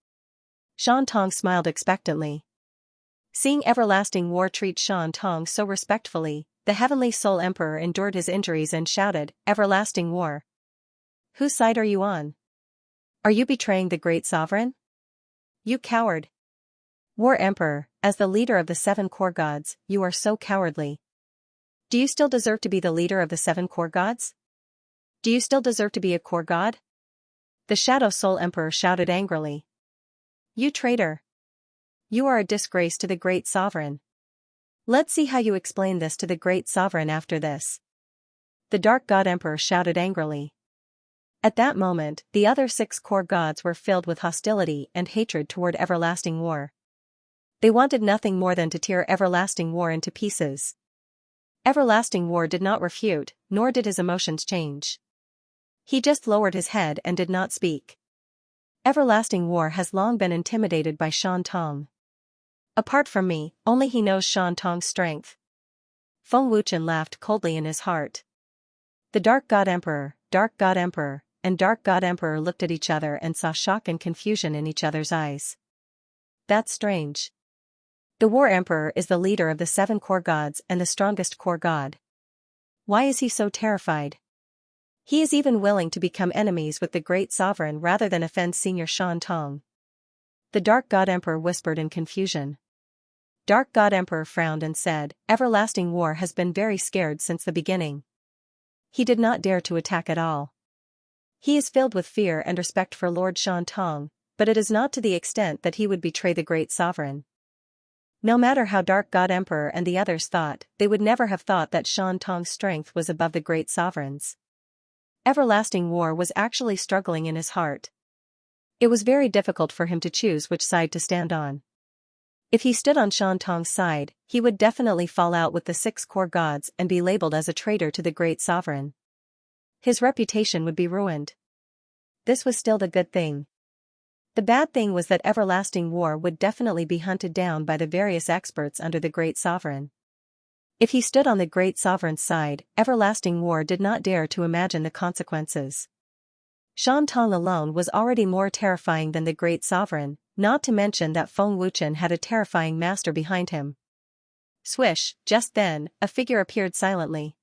Shan Tong smiled expectantly. Seeing Everlasting War treat Shan Tong so respectfully, the Heavenly Soul Emperor endured his injuries and shouted, Everlasting War. Whose side are you on? Are you betraying the Great Sovereign? You coward. War Emperor, as the leader of the 7 core gods, you are so cowardly. Do you still deserve to be the leader of the 7 core gods? Do you still deserve to be a core god? The Shadow Soul Emperor shouted angrily. You traitor. You are a disgrace to the great sovereign. Let's see how you explain this to the great sovereign after this. The Dark God Emperor shouted angrily. At that moment, the other 6 core gods were filled with hostility and hatred toward Everlasting War. They wanted nothing more than to tear Everlasting War into pieces. Everlasting War did not refute, nor did his emotions change. He just lowered his head and did not speak. Everlasting War has long been intimidated by Shan Tong. Apart from me, only he knows Shan Tong's strength. Feng Wuchen laughed coldly in his heart. The Dark God Emperor, and Dark God Emperor looked at each other and saw shock and confusion in each other's eyes. That's strange. The War Emperor is the leader of the 7 core gods and the strongest core god. Why is he so terrified? He is even willing to become enemies with the great sovereign rather than offend Senior Shan Tong. The Dark God Emperor whispered in confusion. Dark God Emperor frowned and said, Everlasting War has been very scared since the beginning. He did not dare to attack at all. He is filled with fear and respect for Lord Shan Tong, but it is not to the extent that he would betray the great sovereign. No matter how Dark God Emperor and the others thought, they would never have thought that Shan Tong's strength was above the great sovereign's. Everlasting War was actually struggling in his heart. It was very difficult for him to choose which side to stand on. If he stood on Shan Tong's side, he would definitely fall out with the 6 core gods and be labeled as a traitor to the great sovereign. His reputation would be ruined. This was still the good thing. The bad thing was that Everlasting War would definitely be hunted down by the various experts under the great sovereign. If he stood on the great sovereign's side, Everlasting War did not dare to imagine the consequences. Shan Tong alone was already more terrifying than the great sovereign, not to mention that Feng Wuchen had a terrifying master behind him. Swish, just then, a figure appeared silently.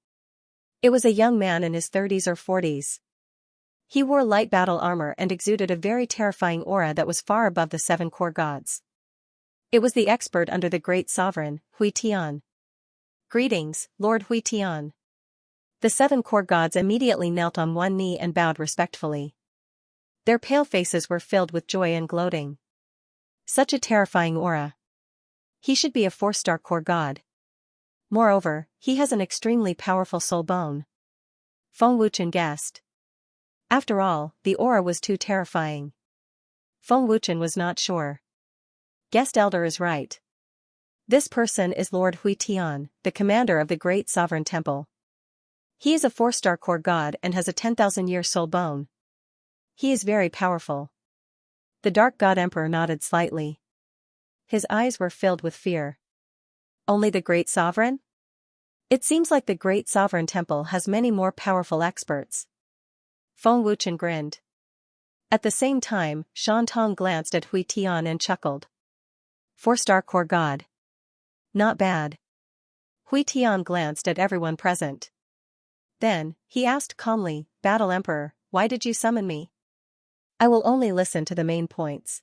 It was a young man in his 30s or 40s. He wore light battle armor and exuded a very terrifying aura that was far above the 7 core gods. It was the expert under the great sovereign, Hui Tian. Greetings, Lord Hui Tian. The 7 core gods immediately knelt on one knee and bowed respectfully. Their pale faces were filled with joy and gloating. Such a terrifying aura. He should be a 4-star core god. Moreover, he has an extremely powerful soul bone. Feng Wuchen guessed. After all, the aura was too terrifying. Feng Wuchen was not sure. Guest Elder is right. This person is Lord Hui Tian, the commander of the Great Sovereign Temple. He is a 4-star core god and has a 10,000-year soul bone. He is very powerful. The Dark God Emperor nodded slightly. His eyes were filled with fear. Only the Great Sovereign? It seems like the Great Sovereign Temple has many more powerful experts. Feng Wuchen grinned. At the same time, Shan Tong glanced at Hui Tian and chuckled. 4-star core god. Not bad. Hui Tian glanced at everyone present. Then, he asked calmly, Battle Emperor, why did you summon me? I will only listen to the main points.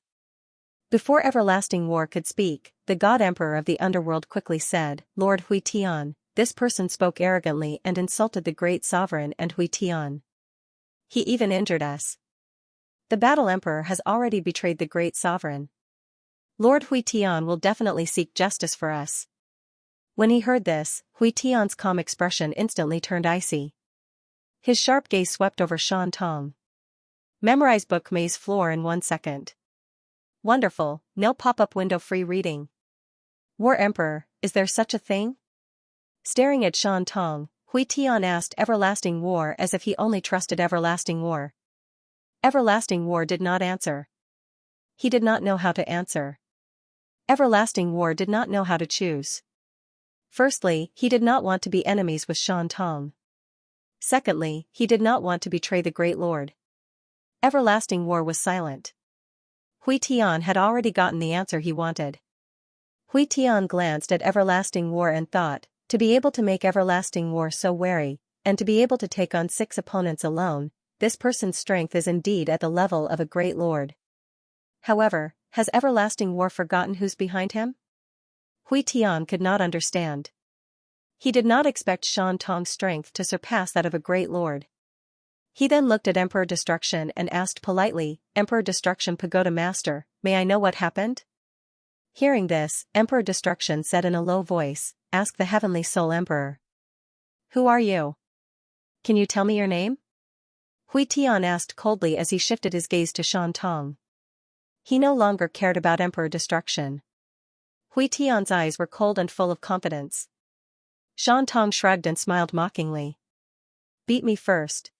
Before Everlasting War could speak, the God Emperor of the Underworld quickly said, Lord Hui Tian, this person spoke arrogantly and insulted the great sovereign and Hui Tian. He even injured us. The Battle Emperor has already betrayed the great sovereign. Lord Hui Tian will definitely seek justice for us. When he heard this, Hui Tian's calm expression instantly turned icy. His sharp gaze swept over Shan Tong. Memorize book maze floor in 1 second. Wonderful, no pop-up window free reading. War Emperor, is there such a thing? Staring at Shan Tong, Hui Tian asked Everlasting War as if he only trusted Everlasting War. Everlasting War did not answer. He did not know how to answer. Everlasting War did not know how to choose. Firstly, he did not want to be enemies with Shan Tong. Secondly, he did not want to betray the Great Lord. Everlasting War was silent. Hui Tian had already gotten the answer he wanted. Hui Tian glanced at Everlasting War and thought, to be able to make Everlasting War so wary, and to be able to take on 6 opponents alone, this person's strength is indeed at the level of a great lord. However, has Everlasting War forgotten who's behind him? Hui Tian could not understand. He did not expect Shan Tong's strength to surpass that of a great lord. He then looked at Emperor Destruction and asked politely, Emperor Destruction Pagoda Master, may I know what happened? Hearing this, Emperor Destruction said in a low voice, "Ask the Heavenly Soul Emperor. Who are you? Can you tell me your name?" Hui Tian asked coldly as he shifted his gaze to Shan Tong. He no longer cared about Emperor Destruction. Hui Tian's eyes were cold and full of confidence. Shan Tong shrugged and smiled mockingly. "Beat me first.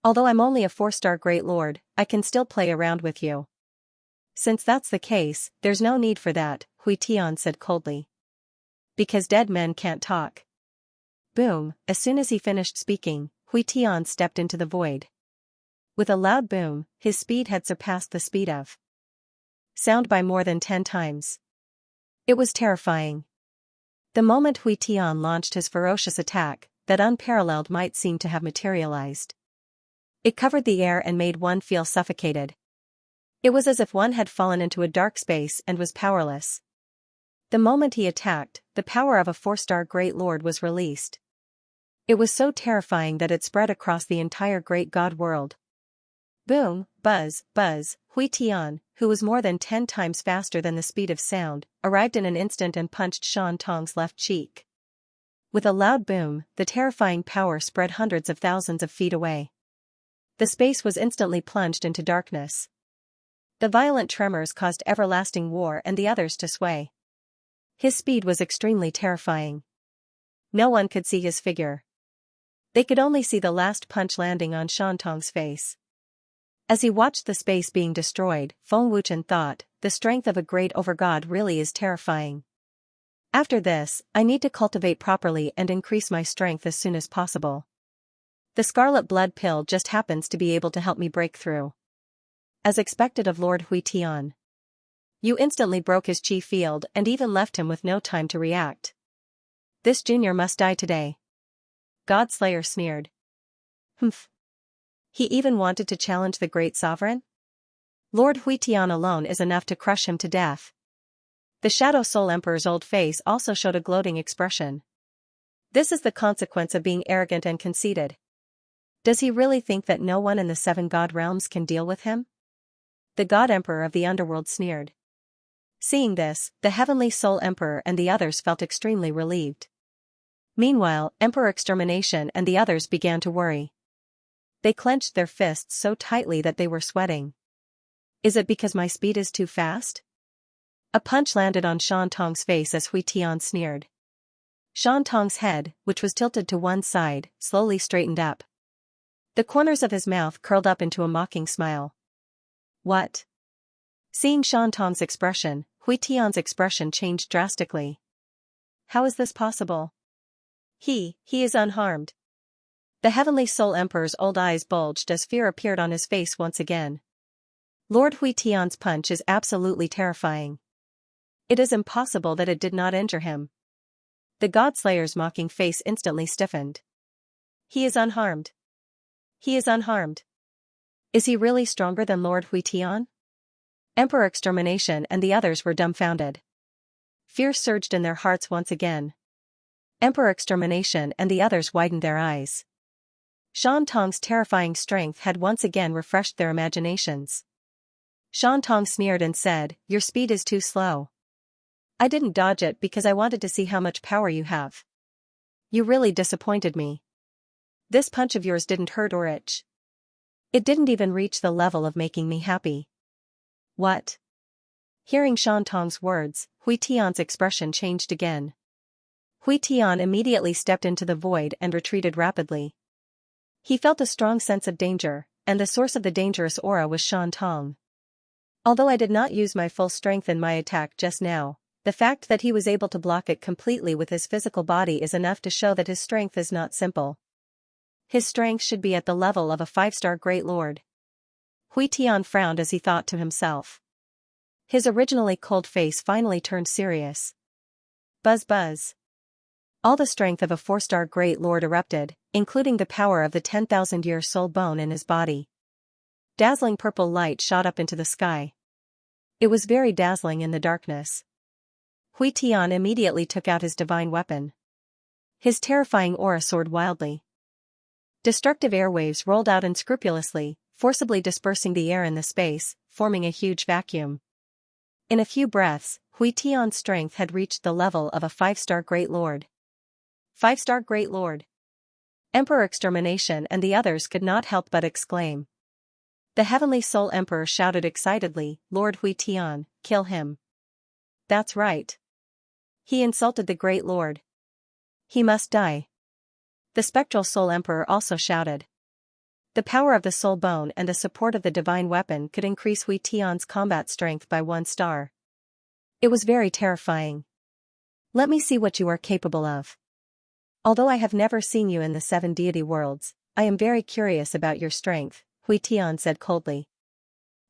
Although I'm only a 4-star Great Lord, I can still play around with you." "Since that's the case, there's no need for that," Hui Tian said coldly. "Because dead men can't talk." Boom, as soon as he finished speaking, Hui Tian stepped into the void. With a loud boom, his speed had surpassed the speed of sound by more than 10 times. It was terrifying. The moment Hui Tian launched his ferocious attack, that unparalleled might seemed to have materialized. It covered the air and made one feel suffocated. It was as if one had fallen into a dark space and was powerless. The moment he attacked, the power of a 4-star Great Lord was released. It was so terrifying that it spread across the entire Great God world. Boom, buzz, buzz, Hui Tian, who was more than 10 times faster than the speed of sound, arrived in an instant and punched Shan Tong's left cheek. With a loud boom, the terrifying power spread hundreds of thousands of feet away. The space was instantly plunged into darkness. The violent tremors caused everlasting war and the others to sway. His speed was extremely terrifying. No one could see his figure. They could only see the last punch landing on Shan Tong's face. As he watched the space being destroyed, Feng Wuchen thought, the strength of a great overgod really is terrifying. After this, I need to cultivate properly and increase my strength as soon as possible. The scarlet blood pill just happens to be able to help me break through. As expected of Lord Hui Tian. You instantly broke his chi field and even left him with no time to react. This junior must die today. Godslayer sneered. Humph. He even wanted to challenge the great sovereign? Lord Hui Tian alone is enough to crush him to death. The Shadow Soul Emperor's old face also showed a gloating expression. This is the consequence of being arrogant and conceited. Does he really think that no one in the 7 God realms can deal with him? The God Emperor of the Underworld sneered. Seeing this, the Heavenly Soul Emperor and the others felt extremely relieved. Meanwhile, Emperor Extermination and the others began to worry. They clenched their fists so tightly that they were sweating. Is it because my speed is too fast? A punch landed on Shan Tong's face as Hui Tian sneered. Shan Tong's head, which was tilted to one side, slowly straightened up. The corners of his mouth curled up into a mocking smile. What? Seeing Shan Tong's expression, Hui Tian's expression changed drastically. How is this possible? He is unharmed. The Heavenly Soul Emperor's old eyes bulged as fear appeared on his face once again. Lord Hui Tian's punch is absolutely terrifying. It is impossible that it did not injure him. The Godslayer's mocking face instantly stiffened. He is unharmed. He is unharmed. Is he really stronger than Lord Hui Tian? Emperor Extermination and the others were dumbfounded. Fear surged in their hearts once again. Emperor Extermination and the others widened their eyes. Shan Tong's terrifying strength had once again refreshed their imaginations. Shan Tong sneered and said, "Your speed is too slow. I didn't dodge it because I wanted to see how much power you have. You really disappointed me. This punch of yours didn't hurt or itch. It didn't even reach the level of making me happy." What? Hearing Shan Tong's words, Hui Tian's expression changed again. Hui Tian immediately stepped into the void and retreated rapidly. He felt a strong sense of danger, and the source of the dangerous aura was Shan Tong. Although I did not use my full strength in my attack just now, the fact that he was able to block it completely with his physical body is enough to show that his strength is not simple. His strength should be at the level of a 5-star Great Lord. Hui Tian frowned as he thought to himself. His originally cold face finally turned serious. Buzz buzz. All the strength of a 4-star Great Lord erupted, including the power of the 10,000-year soul bone in his body. Dazzling purple light shot up into the sky. It was very dazzling in the darkness. Hui Tian immediately took out his divine weapon. His terrifying aura soared wildly. Destructive airwaves rolled out unscrupulously, forcibly dispersing the air in the space, forming a huge vacuum. In a few breaths, Hui Tian's strength had reached the level of a 5-star Great Lord. 5-star Great Lord. Emperor Extermination and the others could not help but exclaim. The Heavenly Soul Emperor shouted excitedly, Lord Hui Tian, kill him. That's right. He insulted the Great Lord. He must die. The Spectral Soul Emperor also shouted. The power of the soul bone and the support of the divine weapon could increase Hui Tian's combat strength by 1 star. It was very terrifying. Let me see what you are capable of. Although I have never seen you in the 7 deity worlds, I am very curious about your strength, Hui Tian said coldly.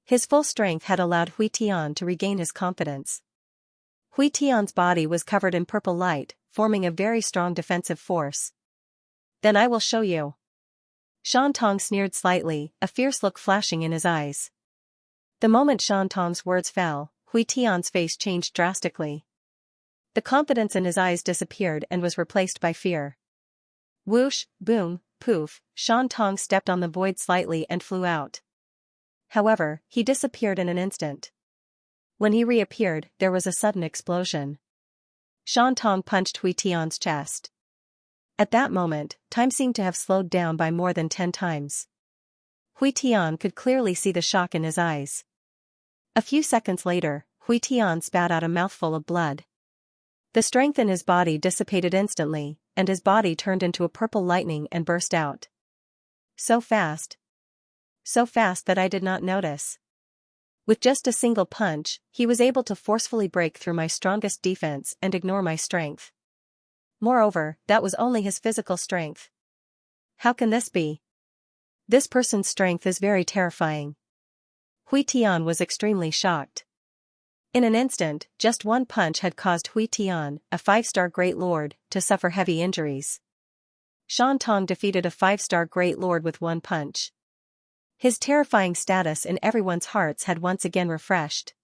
His full strength had allowed Hui Tian to regain his confidence. Hui Tian's body was covered in purple light, forming a very strong defensive force. Then I will show you. Shan Tong sneered slightly, a fierce look flashing in his eyes. The moment Shan Tong's words fell, Hui Tian's face changed drastically. The confidence in his eyes disappeared and was replaced by fear. Whoosh, boom, poof, Shan Tong stepped on the void slightly and flew out. However, he disappeared in an instant. When he reappeared, there was a sudden explosion. Shan Tong punched Hui Tian's chest. At that moment, time seemed to have slowed down by more than 10 times. Hui Tian could clearly see the shock in his eyes. A few seconds later, Hui Tian spat out a mouthful of blood. The strength in his body dissipated instantly, and his body turned into a purple lightning and burst out. So fast. So fast that I did not notice. With just a single punch, he was able to forcefully break through my strongest defense and ignore my strength. Moreover, that was only his physical strength. How can this be? This person's strength is very terrifying. Hui Tian was extremely shocked. In an instant, just one punch had caused Hui Tian, a 5-star Great Lord, to suffer heavy injuries. Shan Tong defeated a 5-star Great Lord with 1 punch. His terrifying status in everyone's hearts had once again refreshed.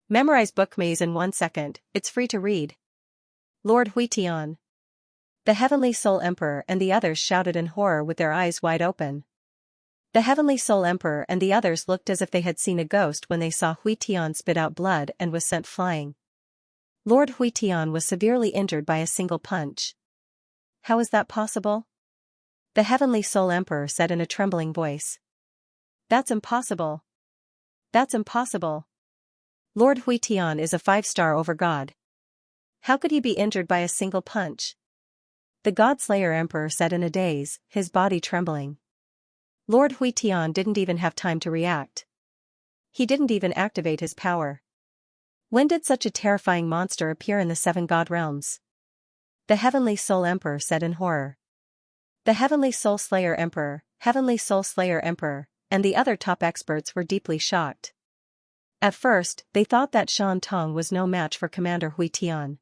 Memorize Book Maze in 1 second, it's free to read. Lord Hui Tian. The Heavenly Soul Emperor and the others shouted in horror with their eyes wide open. The Heavenly Soul Emperor and the others looked as if they had seen a ghost when they saw Hui Tian spit out blood and was sent flying. Lord Hui Tian was severely injured by a single punch. How is that possible? The Heavenly Soul Emperor said in a trembling voice. That's impossible. That's impossible. Lord Hui Tian is a 5-star over God. How could he be injured by a single punch? The God Slayer Emperor said in a daze, his body trembling. Lord Hui Tian didn't even have time to react. He didn't even activate his power. When did such a terrifying monster appear in the 7 God realms? The Heavenly Soul Emperor said in horror. The Heavenly Soul Slayer Emperor, Heavenly Soul Slayer Emperor, and the other top experts were deeply shocked. At first, they thought that Shan Tong was no match for Commander Hui Tian.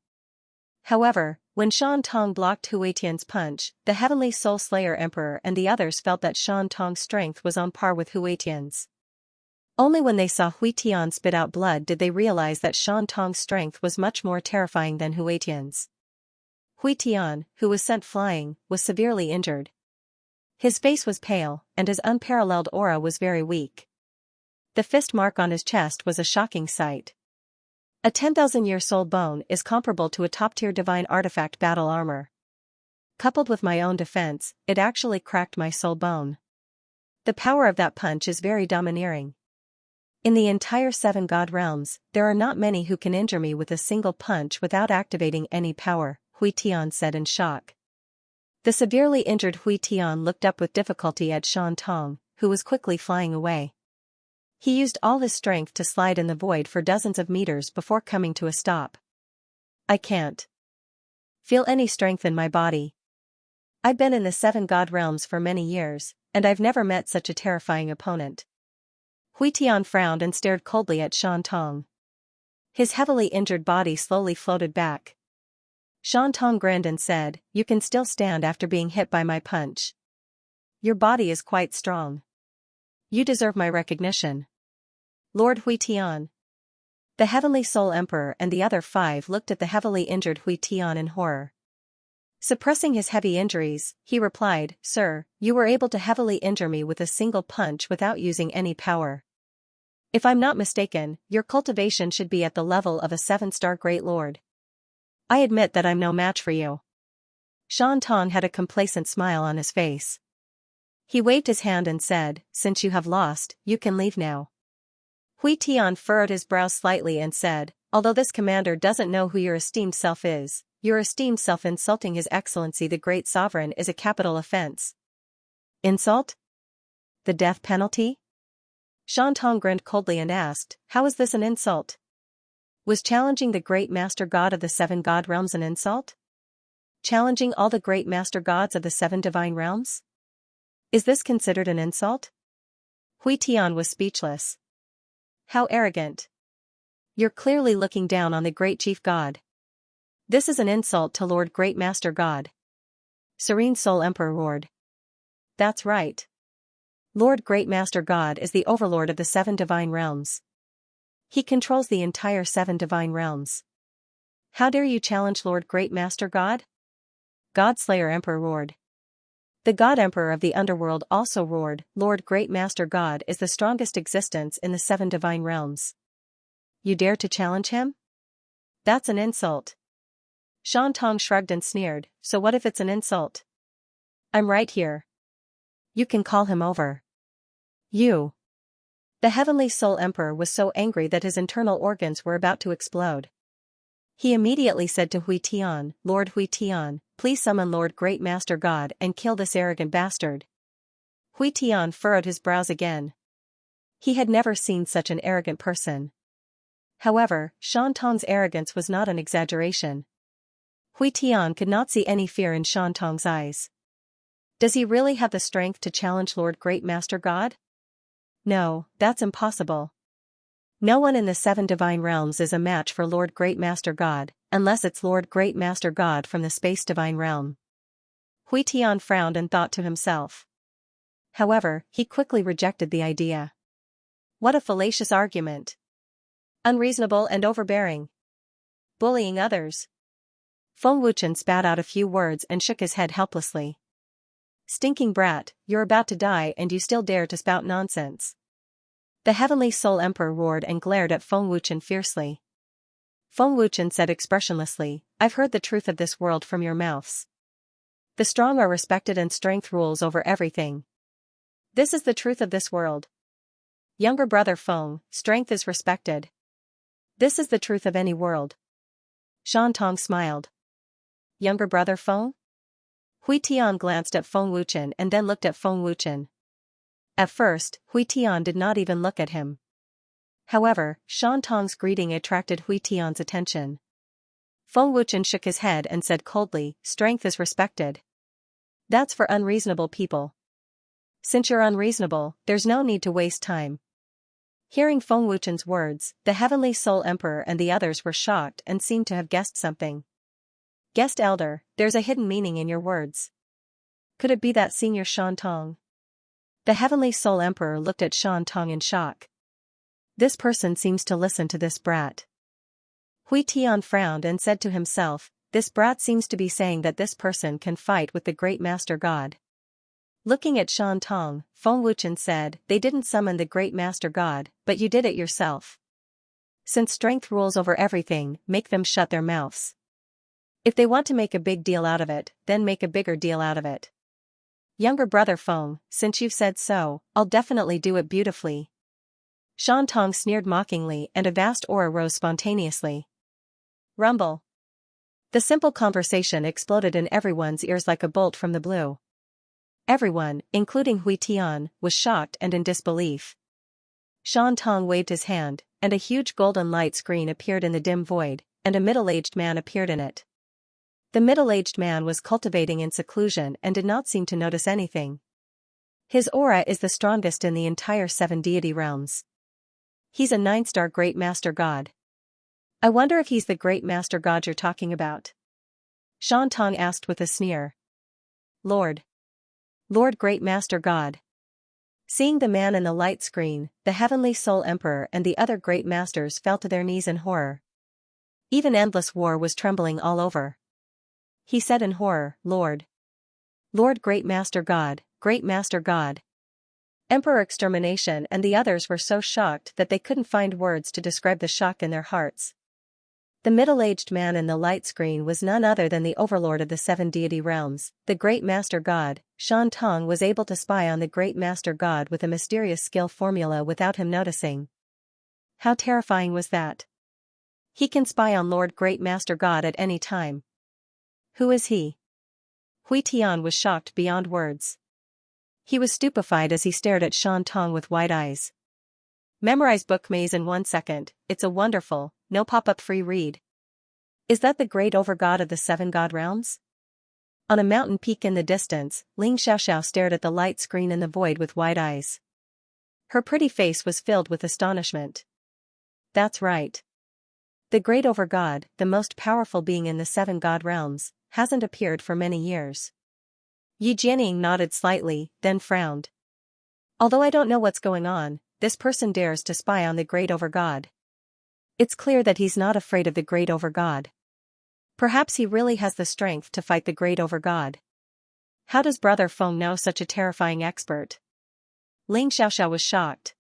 However, when Shan Tong blocked Hui Tian's punch, the Heavenly Soul Slayer Emperor and the others felt that Shan Tong's strength was on par with Hui Tian's. Only when they saw Hui Tian spit out blood did they realize that Shan Tong's strength was much more terrifying than Hui Tian's. Hui Tian, who was sent flying, was severely injured. His face was pale, and his unparalleled aura was very weak. The fist mark on his chest was a shocking sight. A 10,000-year soul bone is comparable to a top-tier divine artifact battle armor. Coupled with my own defense, it actually cracked my soul bone. The power of that punch is very domineering. In the entire 7 God realms, there are not many who can injure me with a single punch without activating any power, Hui Tian said in shock. The severely injured Hui Tian looked up with difficulty at Shan Tong, who was quickly flying away. He used all his strength to slide in the void for dozens of meters before coming to a stop. I can't feel any strength in my body. I've been in the 7 God realms for many years, and I've never met such a terrifying opponent. Hui Tian frowned and stared coldly at Shan Tong. His heavily injured body slowly floated back. Shan Tong grinned and said, "You can still stand after being hit by my punch. Your body is quite strong. You deserve my recognition." Lord Hui Tian. The Heavenly Soul Emperor and the other 5 looked at the heavily injured Hui Tian in horror. Suppressing his heavy injuries, he replied, "Sir, you were able to heavily injure me with a single punch without using any power. If I'm not mistaken, your cultivation should be at the level of a 7-star Great Lord. I admit that I'm no match for you. Shan Tong had a complacent smile on his face. He waved his hand and said, since you have lost, you can leave now. Hui Tian furrowed his brows slightly and said, although this commander doesn't know who your esteemed self is, your esteemed self insulting His Excellency the Great Sovereign is a capital offense. Insult? The death penalty? Shan Tong grinned coldly and asked, how is this an insult? Was challenging the great master god of the 7 god realms an insult? Challenging all the great master gods of the 7 divine realms? Is this considered an insult? Hui Tian was speechless. How arrogant. You're clearly looking down on the great chief god. This is an insult to Lord Great Master God. Serene Soul Emperor roared. That's right. Lord Great Master God is the overlord of the 7 divine realms. He controls the entire 7 divine realms. How dare you challenge Lord Great Master God? God Slayer Emperor roared. The God Emperor of the Underworld also roared, Lord Great Master God is the strongest existence in the 7 divine realms. You dare to challenge him? That's an insult. Shan Tong shrugged and sneered, so what if it's an insult? I'm right here. You can call him over. You. The Heavenly Soul Emperor was so angry that his internal organs were about to explode. He immediately said to Hui Tian, Lord Hui Tian, please summon Lord Great Master God and kill this arrogant bastard. Hui Tian furrowed his brows again. He had never seen such an arrogant person. However, Shan Tong's arrogance was not an exaggeration. Hui Tian could not see any fear in Shan Tong's eyes. Does he really have the strength to challenge Lord Great Master God? No, that's impossible. No one in the 7 divine realms is a match for Lord Great Master God, unless it's Lord Great Master God from the Space Divine Realm. Hui Tian frowned and thought to himself. However, he quickly rejected the idea. What a fallacious argument. Unreasonable and overbearing. Bullying others. Feng Wuchen spat out a few words and shook his head helplessly. Stinking brat, you're about to die and you still dare to spout nonsense. The Heavenly Soul Emperor roared and glared at Feng Wuchen fiercely. Feng Wuchen said expressionlessly, I've heard the truth of this world from your mouths. The strong are respected and strength rules over everything. This is the truth of this world. Younger brother Feng, strength is respected. This is the truth of any world. Shan Tong smiled. Younger brother Feng? Hui Tian glanced at Feng Wuchen and then looked at Feng Wuchen. At first, Hui Tian did not even look at him. However, Shan Tong's greeting attracted Hui Tian's attention. Feng Wuchen shook his head and said coldly, strength is respected. That's for unreasonable people. Since you're unreasonable, there's no need to waste time. Hearing Feng Wuchen's words, the Heavenly Soul Emperor and the others were shocked and seemed to have guessed something. Guest Elder, there's a hidden meaning in your words. Could it be that Senior Shan Tong? The Heavenly Soul Emperor looked at Shan Tong in shock. This person seems to listen to this brat. Hui Tian frowned and said to himself, this brat seems to be saying that this person can fight with the Great Master God. Looking at Shan Tong, Feng Wuchen said, they didn't summon the Great Master God, but you did it yourself. Since strength rules over everything, make them shut their mouths. If they want to make a big deal out of it, then make a bigger deal out of it. Younger brother Feng, since you've said so, I'll definitely do it beautifully. Shan Tong sneered mockingly and a vast aura rose spontaneously. Rumble. The simple conversation exploded in everyone's ears like a bolt from the blue. Everyone, including Hui Tian, was shocked and in disbelief. Shan Tong waved his hand, and a huge golden light screen appeared in the dim void, and a middle-aged man appeared in it. The middle-aged man was cultivating in seclusion and did not seem to notice anything. His aura is the strongest in the entire 7 deity realms. He's a 9-star Great Master God. I wonder if he's the Great Master God you're talking about. Shan Tong asked with a sneer. Lord Great Master God. Seeing the man in the light screen, the Heavenly Soul Emperor and the other Great Masters fell to their knees in horror. Even Endless War was trembling all over. He said in horror, Lord Great Master God, Great Master God. Emperor Extermination and the others were so shocked that they couldn't find words to describe the shock in their hearts. The middle-aged man in the light screen was none other than the overlord of the 7 deity realms, the Great Master God. Shan Tong was able to spy on the Great Master God with a mysterious skill formula without him noticing. How terrifying was that? He can spy on Lord Great Master God at any time. Who is he? Hui Tian was shocked beyond words. He was stupefied as he stared at Shan Tong with wide eyes. Memorize book maze in 1 second, it's a wonderful, no pop-up free read. Is that the great overgod of the 7 god realms? On a mountain peak in the distance, Ling Xiaoxiao stared at the light screen in the void with wide eyes. Her pretty face was filled with astonishment. That's right. The great overgod, the most powerful being in the 7 god realms, hasn't appeared for many years. Yi Jianing nodded slightly, then frowned. Although I don't know what's going on, this person dares to spy on the great overgod. It's clear that he's not afraid of the great overgod. Perhaps he really has the strength to fight the great overgod. How does Brother Feng know such a terrifying expert? Ling Xiaoxiao was shocked.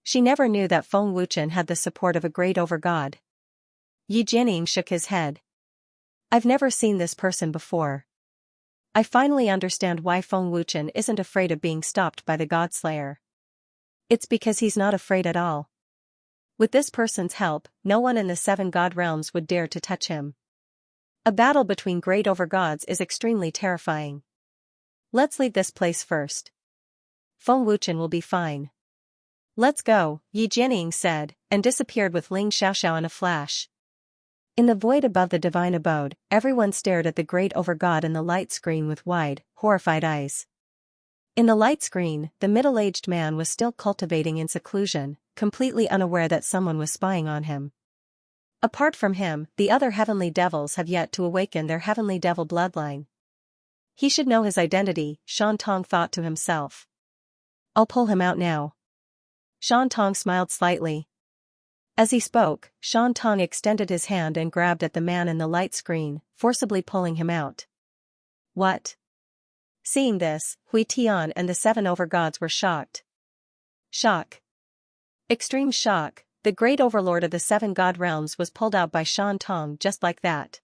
She never knew that Feng Wuchen had the support of a great overgod. Yi Jianing shook his head. I've never seen this person before. I finally understand why Feng Wuchen isn't afraid of being stopped by the Godslayer. It's because he's not afraid at all. With this person's help, no one in the 7 god realms would dare to touch him. A battle between great overgods is extremely terrifying. Let's leave this place first. Feng Wuchen will be fine. Let's go, Yi Jianing said, and disappeared with Ling Xiaoxiao in a flash. In the void above the divine abode, everyone stared at the great overgod in the light screen with wide, horrified eyes. In the light screen, the middle-aged man was still cultivating in seclusion, completely unaware that someone was spying on him. Apart from him, the other heavenly devils have yet to awaken their heavenly devil bloodline. He should know his identity, Shan Tong thought to himself. I'll pull him out now. Shan Tong smiled slightly. As he spoke, Shan Tong extended his hand and grabbed at the man in the light screen, forcibly pulling him out. What? Seeing this, Hui Tian and the 7 overgods were shocked. Shock. Extreme shock, the great overlord of the 7 god realms was pulled out by Shan Tong just like that.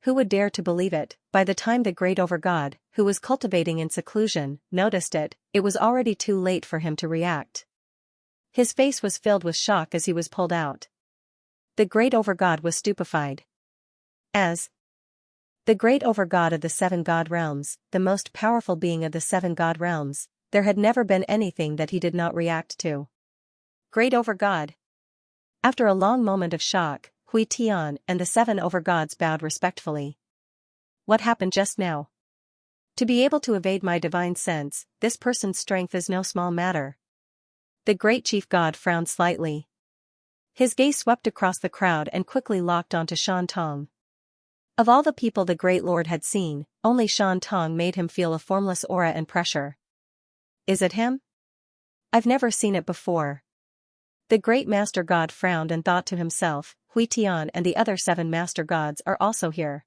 Who would dare to believe it? By the time the great overgod, who was cultivating in seclusion, noticed it, it was already too late for him to react. His face was filled with shock as he was pulled out. The great overgod was stupefied. As the great overgod of the 7 god realms, the most powerful being of the 7 god realms, there had never been anything that he did not react to. Great overgod. After a long moment of shock, Hui Tian and the 7 overgods bowed respectfully. What happened just now? To be able to evade my divine sense, this person's strength is no small matter. The great chief god frowned slightly. His gaze swept across the crowd and quickly locked onto Shan Tong. Of all the people the great lord had seen, only Shan Tong made him feel a formless aura and pressure. Is it him? I've never seen it before. The great master god frowned and thought to himself, Hui Tian and the other 7 master gods are also here.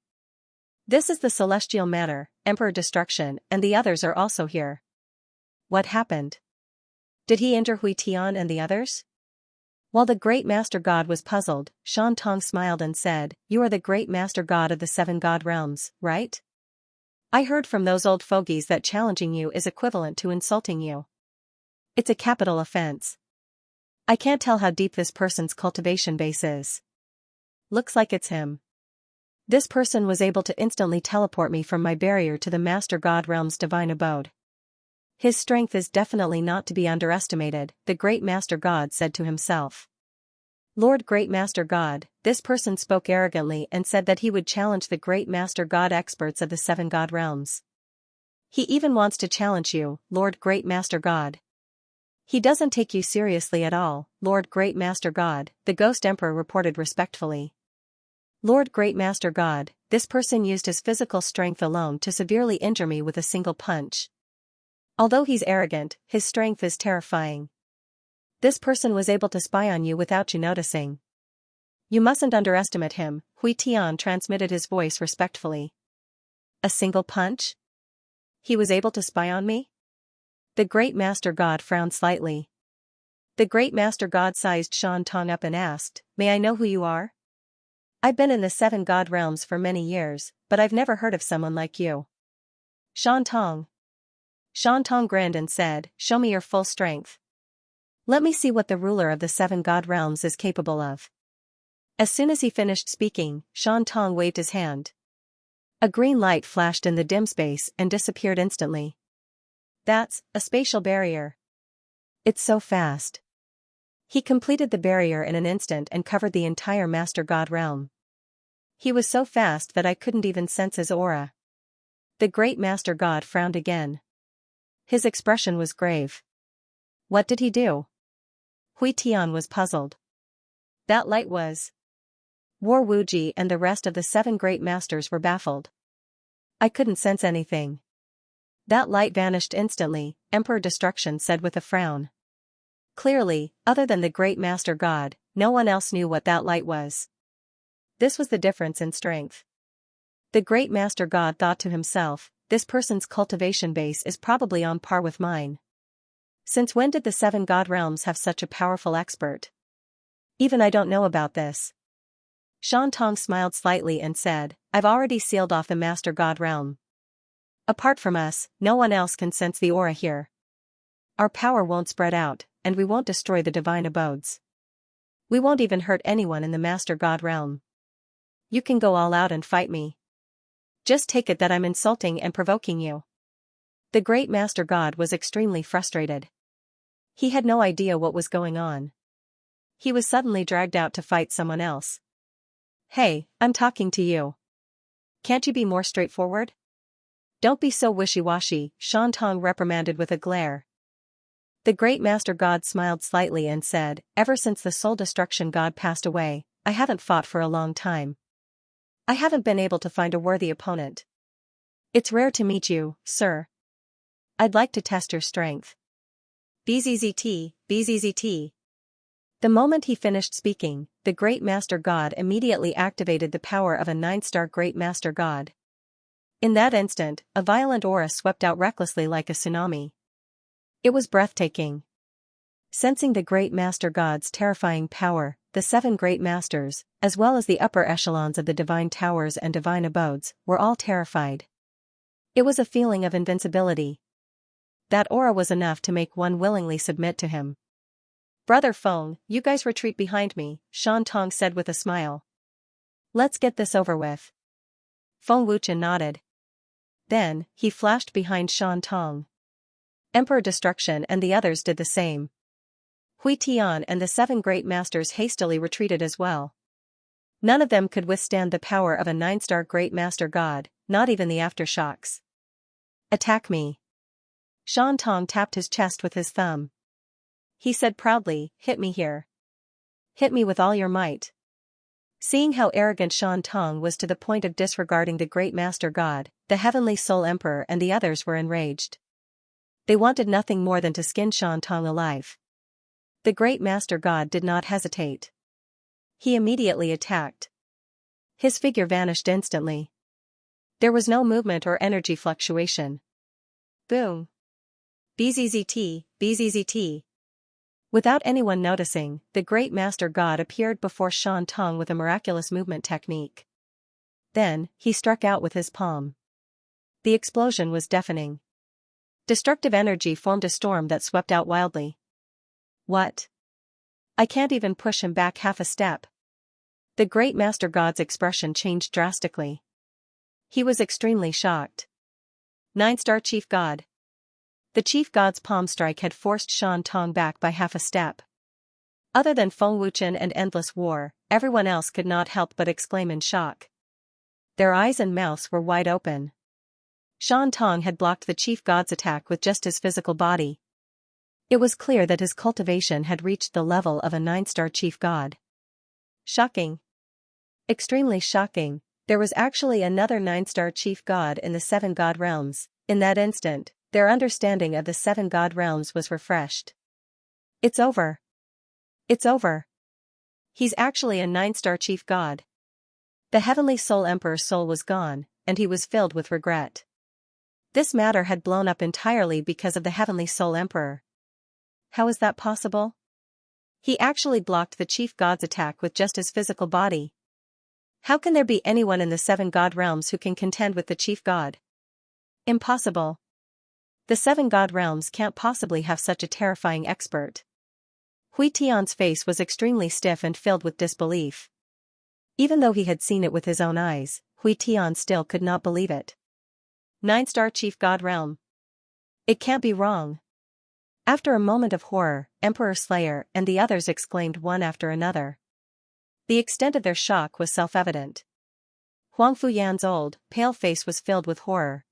This is the celestial matter, Emperor Destruction, and the others are also here. What happened? Did he injure Hui Tian and the others? While the great master god was puzzled, Shan Tong smiled and said, You are the great master god of the 7 god realms, right? I heard from those old fogies that challenging you is equivalent to insulting you. It's a capital offense. I can't tell how deep this person's cultivation base is. Looks like it's him. This person was able to instantly teleport me from my barrier to the Master God Realm's divine abode. His strength is definitely not to be underestimated, the Great Master God said to himself. Lord Great Master God, this person spoke arrogantly and said that he would challenge the Great Master God experts of the 7 God realms. He even wants to challenge you, Lord Great Master God. He doesn't take you seriously at all, Lord Great Master God, the Ghost Emperor reported respectfully. Lord Great Master God, this person used his physical strength alone to severely injure me with a single punch. Although he's arrogant, his strength is terrifying. This person was able to spy on you without you noticing. You mustn't underestimate him, Hui Tian transmitted his voice respectfully. A single punch? He was able to spy on me? The Great Master God frowned slightly. The Great Master God sized Shan Tong up and asked, "May I know who you are? I've been in the 7 God realms for many years, but I've never heard of someone like you." Shan Tong. Shan Tong grinned and said, "Show me your full strength. Let me see what the ruler of the 7 God realms is capable of." As soon as he finished speaking, Shan Tong waved his hand. A green light flashed in the dim space and disappeared instantly. "That's a spatial barrier. It's so fast." He completed the barrier in an instant and covered the entire Master God realm. He was so fast that I couldn't even sense his aura. The Great Master God frowned again. His expression was grave. What did he do? Hui Tian was puzzled. That light was. War Wuji and the rest of the 7 great masters were baffled. I couldn't sense anything. That light vanished instantly, Emperor Destruction said with a frown. Clearly, other than the Great Master God, no one else knew what that light was. This was the difference in strength. The Great Master God thought to himself, this person's cultivation base is probably on par with mine. Since when did the 7 God realms have such a powerful expert? Even I don't know about this. Shan Tong smiled slightly and said, I've already sealed off the Master God realm. Apart from us, no one else can sense the aura here. Our power won't spread out, and we won't destroy the divine abodes. We won't even hurt anyone in the Master God realm. You can go all out and fight me. Just take it that I'm insulting and provoking you. The Great Master God was extremely frustrated. He had no idea what was going on. He was suddenly dragged out to fight someone else. Hey, I'm talking to you. Can't you be more straightforward? Don't be so wishy-washy, Shan Tong reprimanded with a glare. The Great Master God smiled slightly and said, ever since the Soul Destruction God passed away, I haven't fought for a long time. I haven't been able to find a worthy opponent. It's rare to meet you, sir. I'd like to test your strength. BZZT, BZZT. The moment he finished speaking, the Great Master God immediately activated the power of a 9-star Great Master God. In that instant, a violent aura swept out recklessly like a tsunami. It was breathtaking. Sensing the Great Master God's terrifying power, the 7 Great Masters, as well as the upper echelons of the Divine Towers and Divine Abodes, were all terrified. It was a feeling of invincibility. That aura was enough to make one willingly submit to him. Brother Feng, you guys retreat behind me, Shan Tong said with a smile. Let's get this over with. Feng Wuchen nodded. Then, he flashed behind Shan Tong. Emperor Destruction and the others did the same. Hui Tian and the 7 Great Masters hastily retreated as well. None of them could withstand the power of a 9-star Great Master God, not even the aftershocks. Attack me. Shan Tong tapped his chest with his thumb. He said proudly, hit me here. Hit me with all your might. Seeing how arrogant Shan Tong was to the point of disregarding the Great Master God, the Heavenly Soul Emperor and the others were enraged. They wanted nothing more than to skin Shan Tong alive. The Great Master God did not hesitate. He immediately attacked. His figure vanished instantly. There was no movement or energy fluctuation. Boom. BZZT, BZZT. Without anyone noticing, the Great Master God appeared before Shan Tong with a miraculous movement technique. Then, he struck out with his palm. The explosion was deafening. Destructive energy formed a storm that swept out wildly. What? I can't even push him back half a step. The Great Master God's expression changed drastically. He was extremely shocked. 9-star Chief God. The Chief God's palm strike had forced Shan Tong back by half a step. Other than Feng Wuchen and Endless War, everyone else could not help but exclaim in shock. Their eyes and mouths were wide open. Shan Tong had blocked the Chief God's attack with just his physical body. It was clear that his cultivation had reached the level of a 9-star Chief God. Shocking. Extremely shocking, there was actually another 9-star Chief God in the 7 God realms. In that instant, their understanding of the 7 God realms was refreshed. It's over. It's over. He's actually a 9-star Chief God. The Heavenly Soul Emperor's soul was gone, and he was filled with regret. This matter had blown up entirely because of the Heavenly Soul Emperor. How is that possible? He actually blocked the chief god's attack with just his physical body. How can there be anyone in the 7 god realms who can contend with the chief god? Impossible. The 7 god realms can't possibly have such a terrifying expert. Hui Tian's face was extremely stiff and filled with disbelief. Even though he had seen it with his own eyes, Hui Tian still could not believe it. 9-star chief god realm. It can't be wrong. After a moment of horror, Emperor Slayer and the others exclaimed one after another. The extent of their shock was self-evident. Huang Fuyan's old, pale face was filled with horror.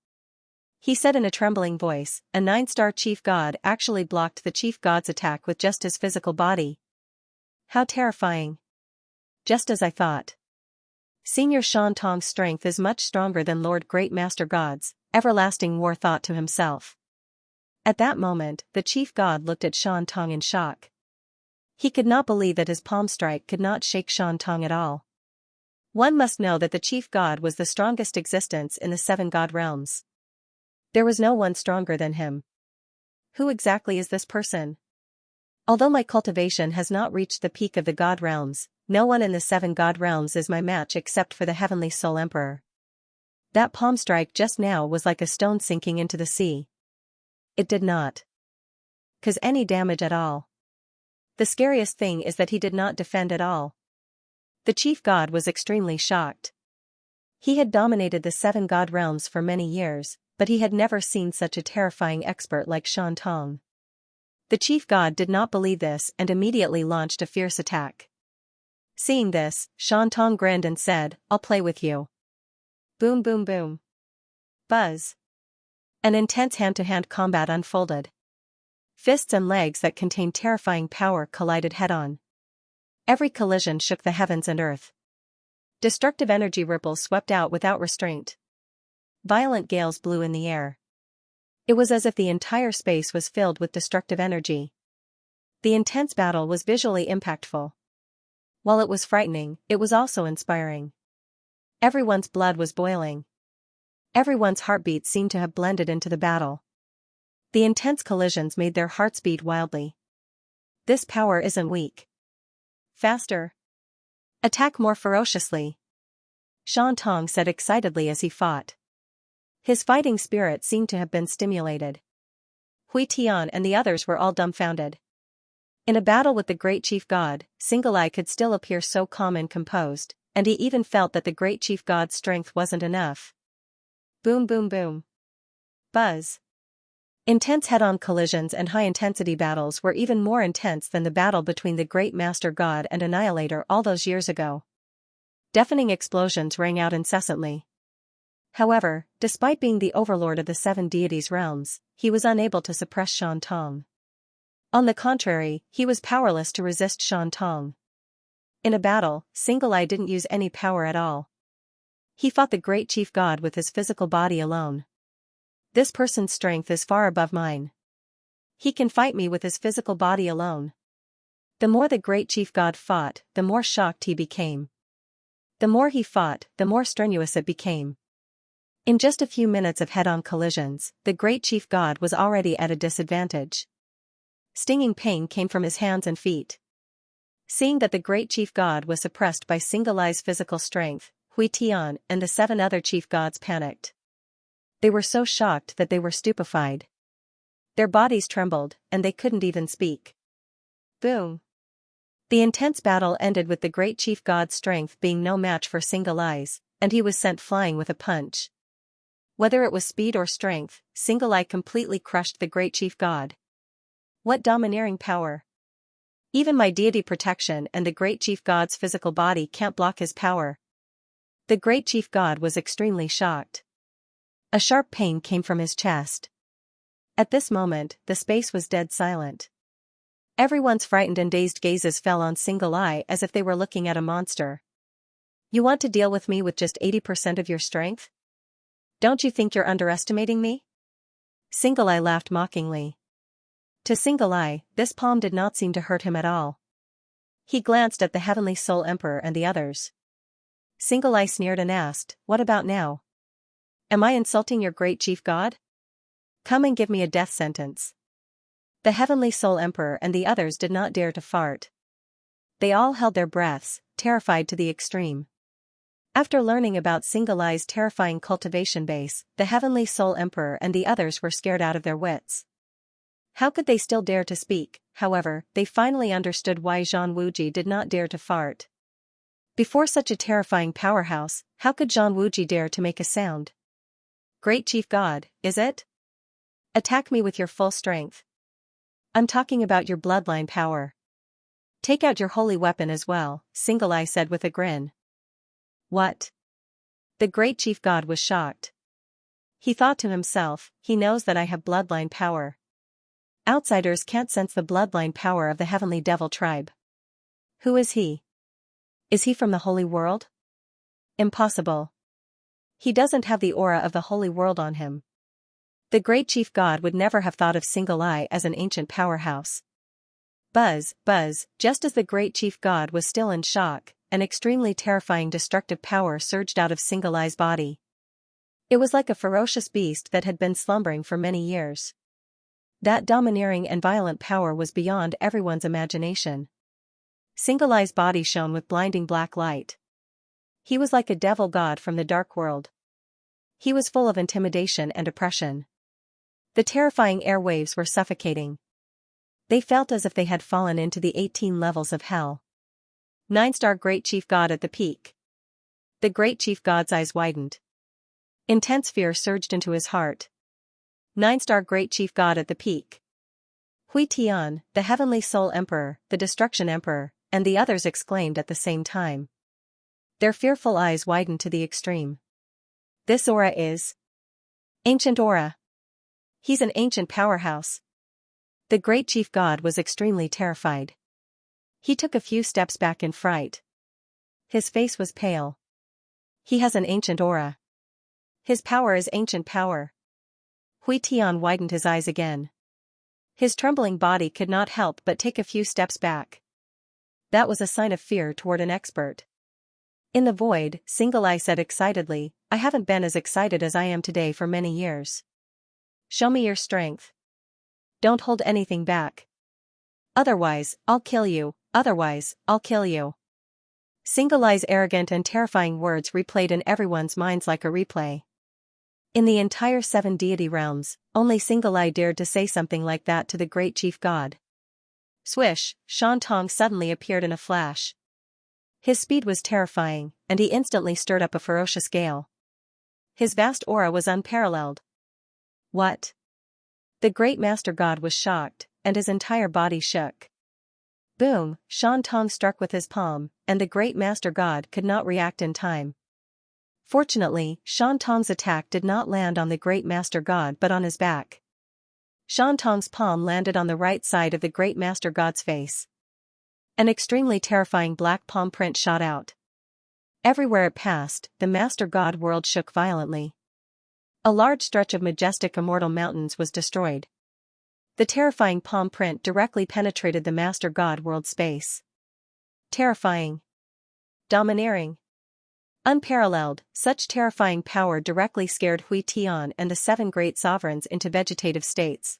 He said in a trembling voice, a 9-star chief god actually blocked the chief god's attack with just his physical body. How terrifying. Just as I thought. Senior Shan Tong's strength is much stronger than Lord Great Master God's, Everlasting War thought to himself. At that moment, the chief god looked at Shan Tong in shock. He could not believe that his palm strike could not shake Shan Tong at all. One must know that the chief god was the strongest existence in the 7 god realms. There was no one stronger than him. Who exactly is this person? Although my cultivation has not reached the peak of the god realms, no one in the 7 god realms is my match except for the Heavenly Soul Emperor. That palm strike just now was like a stone sinking into the sea. It did not cause any damage at all. The scariest thing is that he did not defend at all. The chief god was extremely shocked. He had dominated the 7 god realms for many years, but he had never seen such a terrifying expert like Shan Tong. The chief god did not believe this and immediately launched a fierce attack. Seeing this, Shan Tong grinned and said, "I'll play with you." Boom boom boom. Buzz. An intense hand-to-hand combat unfolded. Fists and legs that contained terrifying power collided head-on. Every collision shook the heavens and earth. Destructive energy ripples swept out without restraint. Violent gales blew in the air. It was as if the entire space was filled with destructive energy. The intense battle was visually impactful. While it was frightening, it was also inspiring. Everyone's blood was boiling. Everyone's heartbeat seemed to have blended into the battle. The intense collisions made their hearts beat wildly. This power isn't weak. Faster. Attack more ferociously. Shan Tong said excitedly as he fought. His fighting spirit seemed to have been stimulated. Hui Tian and the others were all dumbfounded. In a battle with the great chief god, Single Eye could still appear so calm and composed, and he even felt that the great chief god's strength wasn't enough. Boom boom boom. Buzz. Intense head-on collisions and high-intensity battles were even more intense than the battle between the Great Master God and Annihilator all those years ago. Deafening explosions rang out incessantly. However, despite being the overlord of the 7 deities' realms, he was unable to suppress Shan Tong. On the contrary, he was powerless to resist Shan Tong. In a battle, Single Eye didn't use any power at all. He fought the great chief god with his physical body alone. This person's strength is far above mine. He can fight me with his physical body alone. The more the great chief god fought, the more shocked he became. The more he fought, the more strenuous it became. In just a few minutes of head-on collisions, the great chief god was already at a disadvantage. Stinging pain came from his hands and feet. Seeing that the great chief god was suppressed by Single Eye's physical strength, Hui Tian and the 7 other chief gods panicked. They were so shocked that they were stupefied. Their bodies trembled, and they couldn't even speak. Boom. The intense battle ended with the great chief god's strength being no match for Single Eye's, and he was sent flying with a punch. Whether it was speed or strength, Single Eye completely crushed the great chief god. What domineering power! Even my deity protection and the great chief god's physical body can't block his power. The great chief god was extremely shocked. A sharp pain came from his chest. At this moment, the space was dead silent. Everyone's frightened and dazed gazes fell on Single Eye as if they were looking at a monster. You want to deal with me with just 80% of your strength? Don't you think you're underestimating me? Single Eye laughed mockingly. To Single Eye, this palm did not seem to hurt him at all. He glanced at the Heavenly Soul Emperor and the others. Single Eye sneered and asked, "What about now? Am I insulting your great chief god?" Come and give me a death sentence. The Heavenly Soul Emperor and the others did not dare to fart. They all held their breaths, terrified to the extreme. After learning about Single Eye's terrifying cultivation base, the Heavenly Soul Emperor and the others were scared out of their wits. How could they still dare to speak? However, they finally understood why Zhang Wuji did not dare to fart. Before such a terrifying powerhouse, how could Zhang Wuji dare to make a sound? Great Chief God, is it? Attack me with your full strength. I'm talking about your bloodline power. Take out your holy weapon as well, Single Eye said with a grin. What? The Great Chief God was shocked. He thought to himself, he knows that I have bloodline power. Outsiders can't sense the bloodline power of the Heavenly Devil tribe. Who is he? Is he from the Holy World? Impossible. He doesn't have the aura of the Holy World on him. The Great Chief God would never have thought of Single Eye as an ancient powerhouse. Buzz, buzz, just as the Great Chief God was still in shock, an extremely terrifying destructive power surged out of Single Eye's body. It was like a ferocious beast that had been slumbering for many years. That domineering and violent power was beyond everyone's imagination. Single Eye's body shone with blinding black light. He was like a devil god from the dark world. He was full of intimidation and oppression. The terrifying airwaves were suffocating. They felt as if they had fallen into the 18 levels of hell. 9-star Great Chief God at the peak. The Great Chief God's eyes widened. Intense fear surged into his heart. 9-star Great Chief God at the peak. Hui Tian, the Heavenly Soul Emperor, the Destruction Emperor, and the others exclaimed at the same time. Their fearful eyes widened to the extreme. This aura is ancient aura. He's an ancient powerhouse. The Great Chief God was extremely terrified. He took a few steps back in fright. His face was pale. He has an ancient aura. His power is ancient power. Hui Tian widened his eyes again. His trembling body could not help but take a few steps back. That was a sign of fear toward an expert. In the void, Single Eye said excitedly, I haven't been as excited as I am today for many years. Show me your strength. Don't hold anything back. Otherwise, I'll kill you. Otherwise, I'll kill you. Single Eye's arrogant and terrifying words replayed in everyone's minds like a replay. In the entire 7 deity realms, only Single Eye dared to say something like that to the Great Chief God. Swish, Shan Tong suddenly appeared in a flash. His speed was terrifying, and he instantly stirred up a ferocious gale. His vast aura was unparalleled. What? The Great Master God was shocked, and his entire body shook. Boom, Shan Tong struck with his palm, and the Great Master God could not react in time. Fortunately, Shan Tong's attack did not land on the Great Master God but on his back. Shan Tong's palm landed on the right side of the Great Master God's face. An extremely terrifying black palm print shot out. Everywhere it passed, the Master God world shook violently. A large stretch of majestic immortal mountains was destroyed. The terrifying palm print directly penetrated the Master God world space. Terrifying. Domineering. Unparalleled, such terrifying power directly scared Hui Tian and the 7 great sovereigns into vegetative states.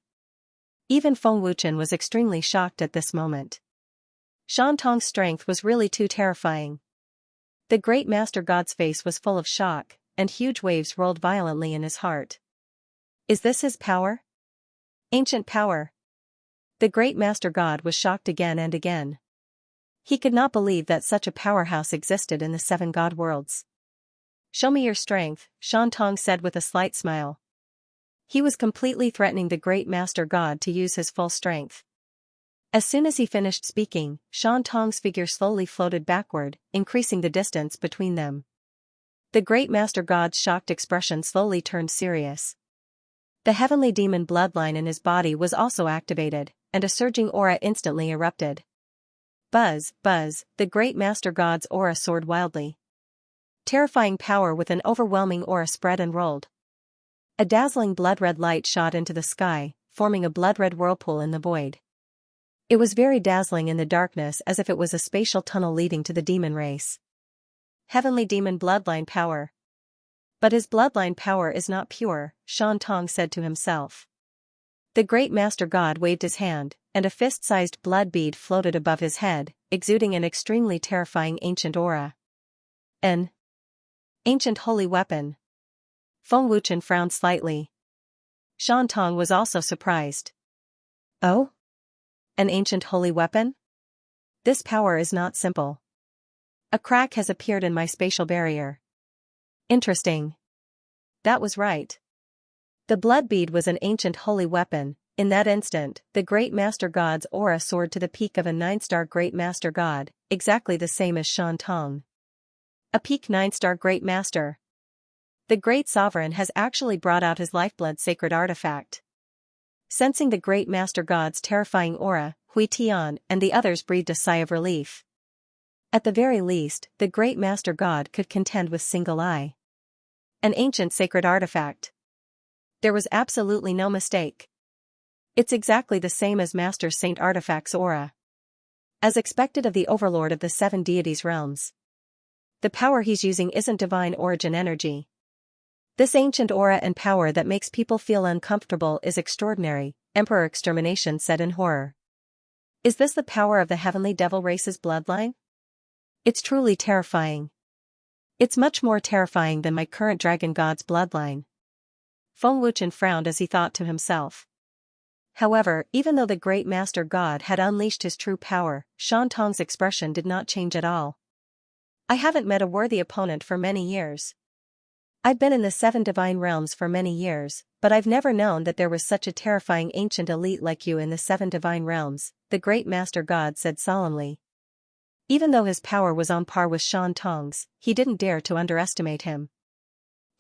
Even Feng Wuchen was extremely shocked at this moment. Shan Tong's strength was really too terrifying. The Great Master God's face was full of shock, and huge waves rolled violently in his heart. Is this his power? Ancient power. The Great Master God was shocked again and again. He could not believe that such a powerhouse existed in the 7 god worlds. Show me your strength, Shan Tong said with a slight smile. He was completely threatening the Great Master God to use his full strength. As soon as he finished speaking, Shan Tong's figure slowly floated backward, increasing the distance between them. The Great Master God's shocked expression slowly turned serious. The heavenly demon bloodline in his body was also activated, and a surging aura instantly erupted. Buzz, buzz, the Great Master God's aura soared wildly. Terrifying power with an overwhelming aura spread and rolled. A dazzling blood-red light shot into the sky, forming a blood-red whirlpool in the void. It was very dazzling in the darkness, as if it was a spatial tunnel leading to the demon race. Heavenly demon bloodline power. But his bloodline power is not pure, Shan Tong said to himself. The great master god waved his hand, and a fist-sized blood bead floated above his head, exuding an extremely terrifying ancient aura. An ancient holy weapon. Feng Wuchen frowned slightly. Shan Tong was also surprised. Oh? An ancient holy weapon? This power is not simple. A crack has appeared in my spatial barrier. Interesting. That was right. The blood bead was an ancient holy weapon. In that instant, the Great Master God's aura soared to the peak of a 9-star Great Master God, exactly the same as Shan Tong. A peak 9-star Great Master. The Great Sovereign has actually brought out his lifeblood sacred artifact. Sensing the Great Master God's terrifying aura, Hui Tian and the others breathed a sigh of relief. At the very least, the Great Master God could contend with single eye. An ancient sacred artifact. There was absolutely no mistake. It's exactly the same as Master Saint Artifact's aura. As expected of the overlord of the 7 deities realms. The power he's using isn't divine origin energy. This ancient aura and power that makes people feel uncomfortable is extraordinary, Emperor Extermination said in horror. Is this the power of the heavenly devil race's bloodline? It's truly terrifying. It's much more terrifying than my current dragon god's bloodline. Feng Wuchen frowned as he thought to himself. However, even though the Great Master God had unleashed his true power, Shan Tong's expression did not change at all. I haven't met a worthy opponent for many years. I've been in the 7 divine realms for many years, but I've never known that there was such a terrifying ancient elite like you in the 7 divine realms, the Great Master God said solemnly. Even though his power was on par with Shan Tong's, he didn't dare to underestimate him.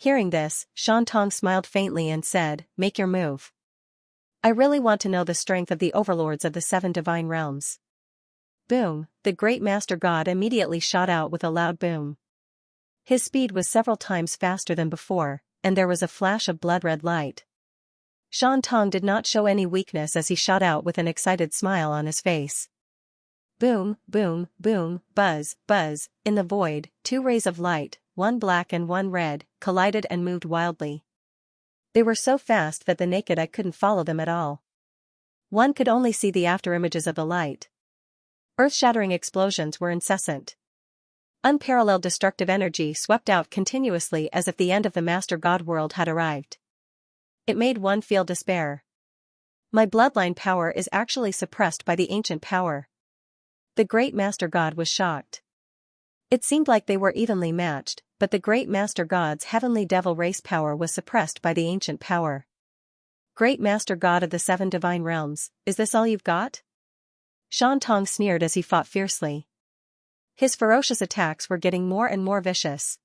Hearing this, Shan Tong smiled faintly and said, "Make your move. I really want to know the strength of the overlords of the 7 divine realms." Boom, the Great Master God immediately shot out with a loud boom. His speed was several times faster than before, and there was a flash of blood-red light. Shan Tong did not show any weakness as he shot out with an excited smile on his face. Boom, boom, boom, buzz, buzz, in the void, 2 rays of light, one black and one red, collided and moved wildly. They were so fast that the naked eye couldn't follow them at all. One could only see the afterimages of the light. Earth-shattering explosions were incessant. Unparalleled destructive energy swept out continuously as if the end of the Master God world had arrived. It made one feel despair. My bloodline power is actually suppressed by the ancient power. The Great Master God was shocked. It seemed like they were evenly matched, but the Great Master God's heavenly devil race power was suppressed by the ancient power. Great Master God of the 7 divine realms, is this all you've got? Shan Tong sneered as he fought fiercely. His ferocious attacks were getting more and more vicious.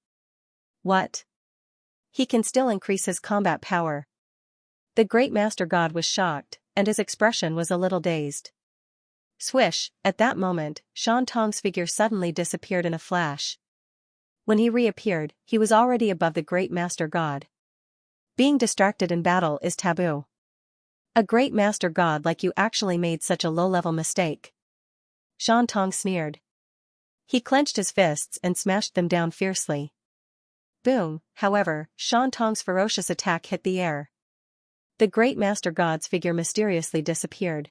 What? He can still increase his combat power. The Great Master God was shocked, and his expression was a little dazed. Swish, at that moment, Shan Tong's figure suddenly disappeared in a flash. When he reappeared, he was already above the Great Master God. Being distracted in battle is taboo. A Great Master God like you actually made such a low-level mistake. Shan Tong sneered. He clenched his fists and smashed them down fiercely. Boom, however, Shan Tong's ferocious attack hit the air. The Great Master God's figure mysteriously disappeared.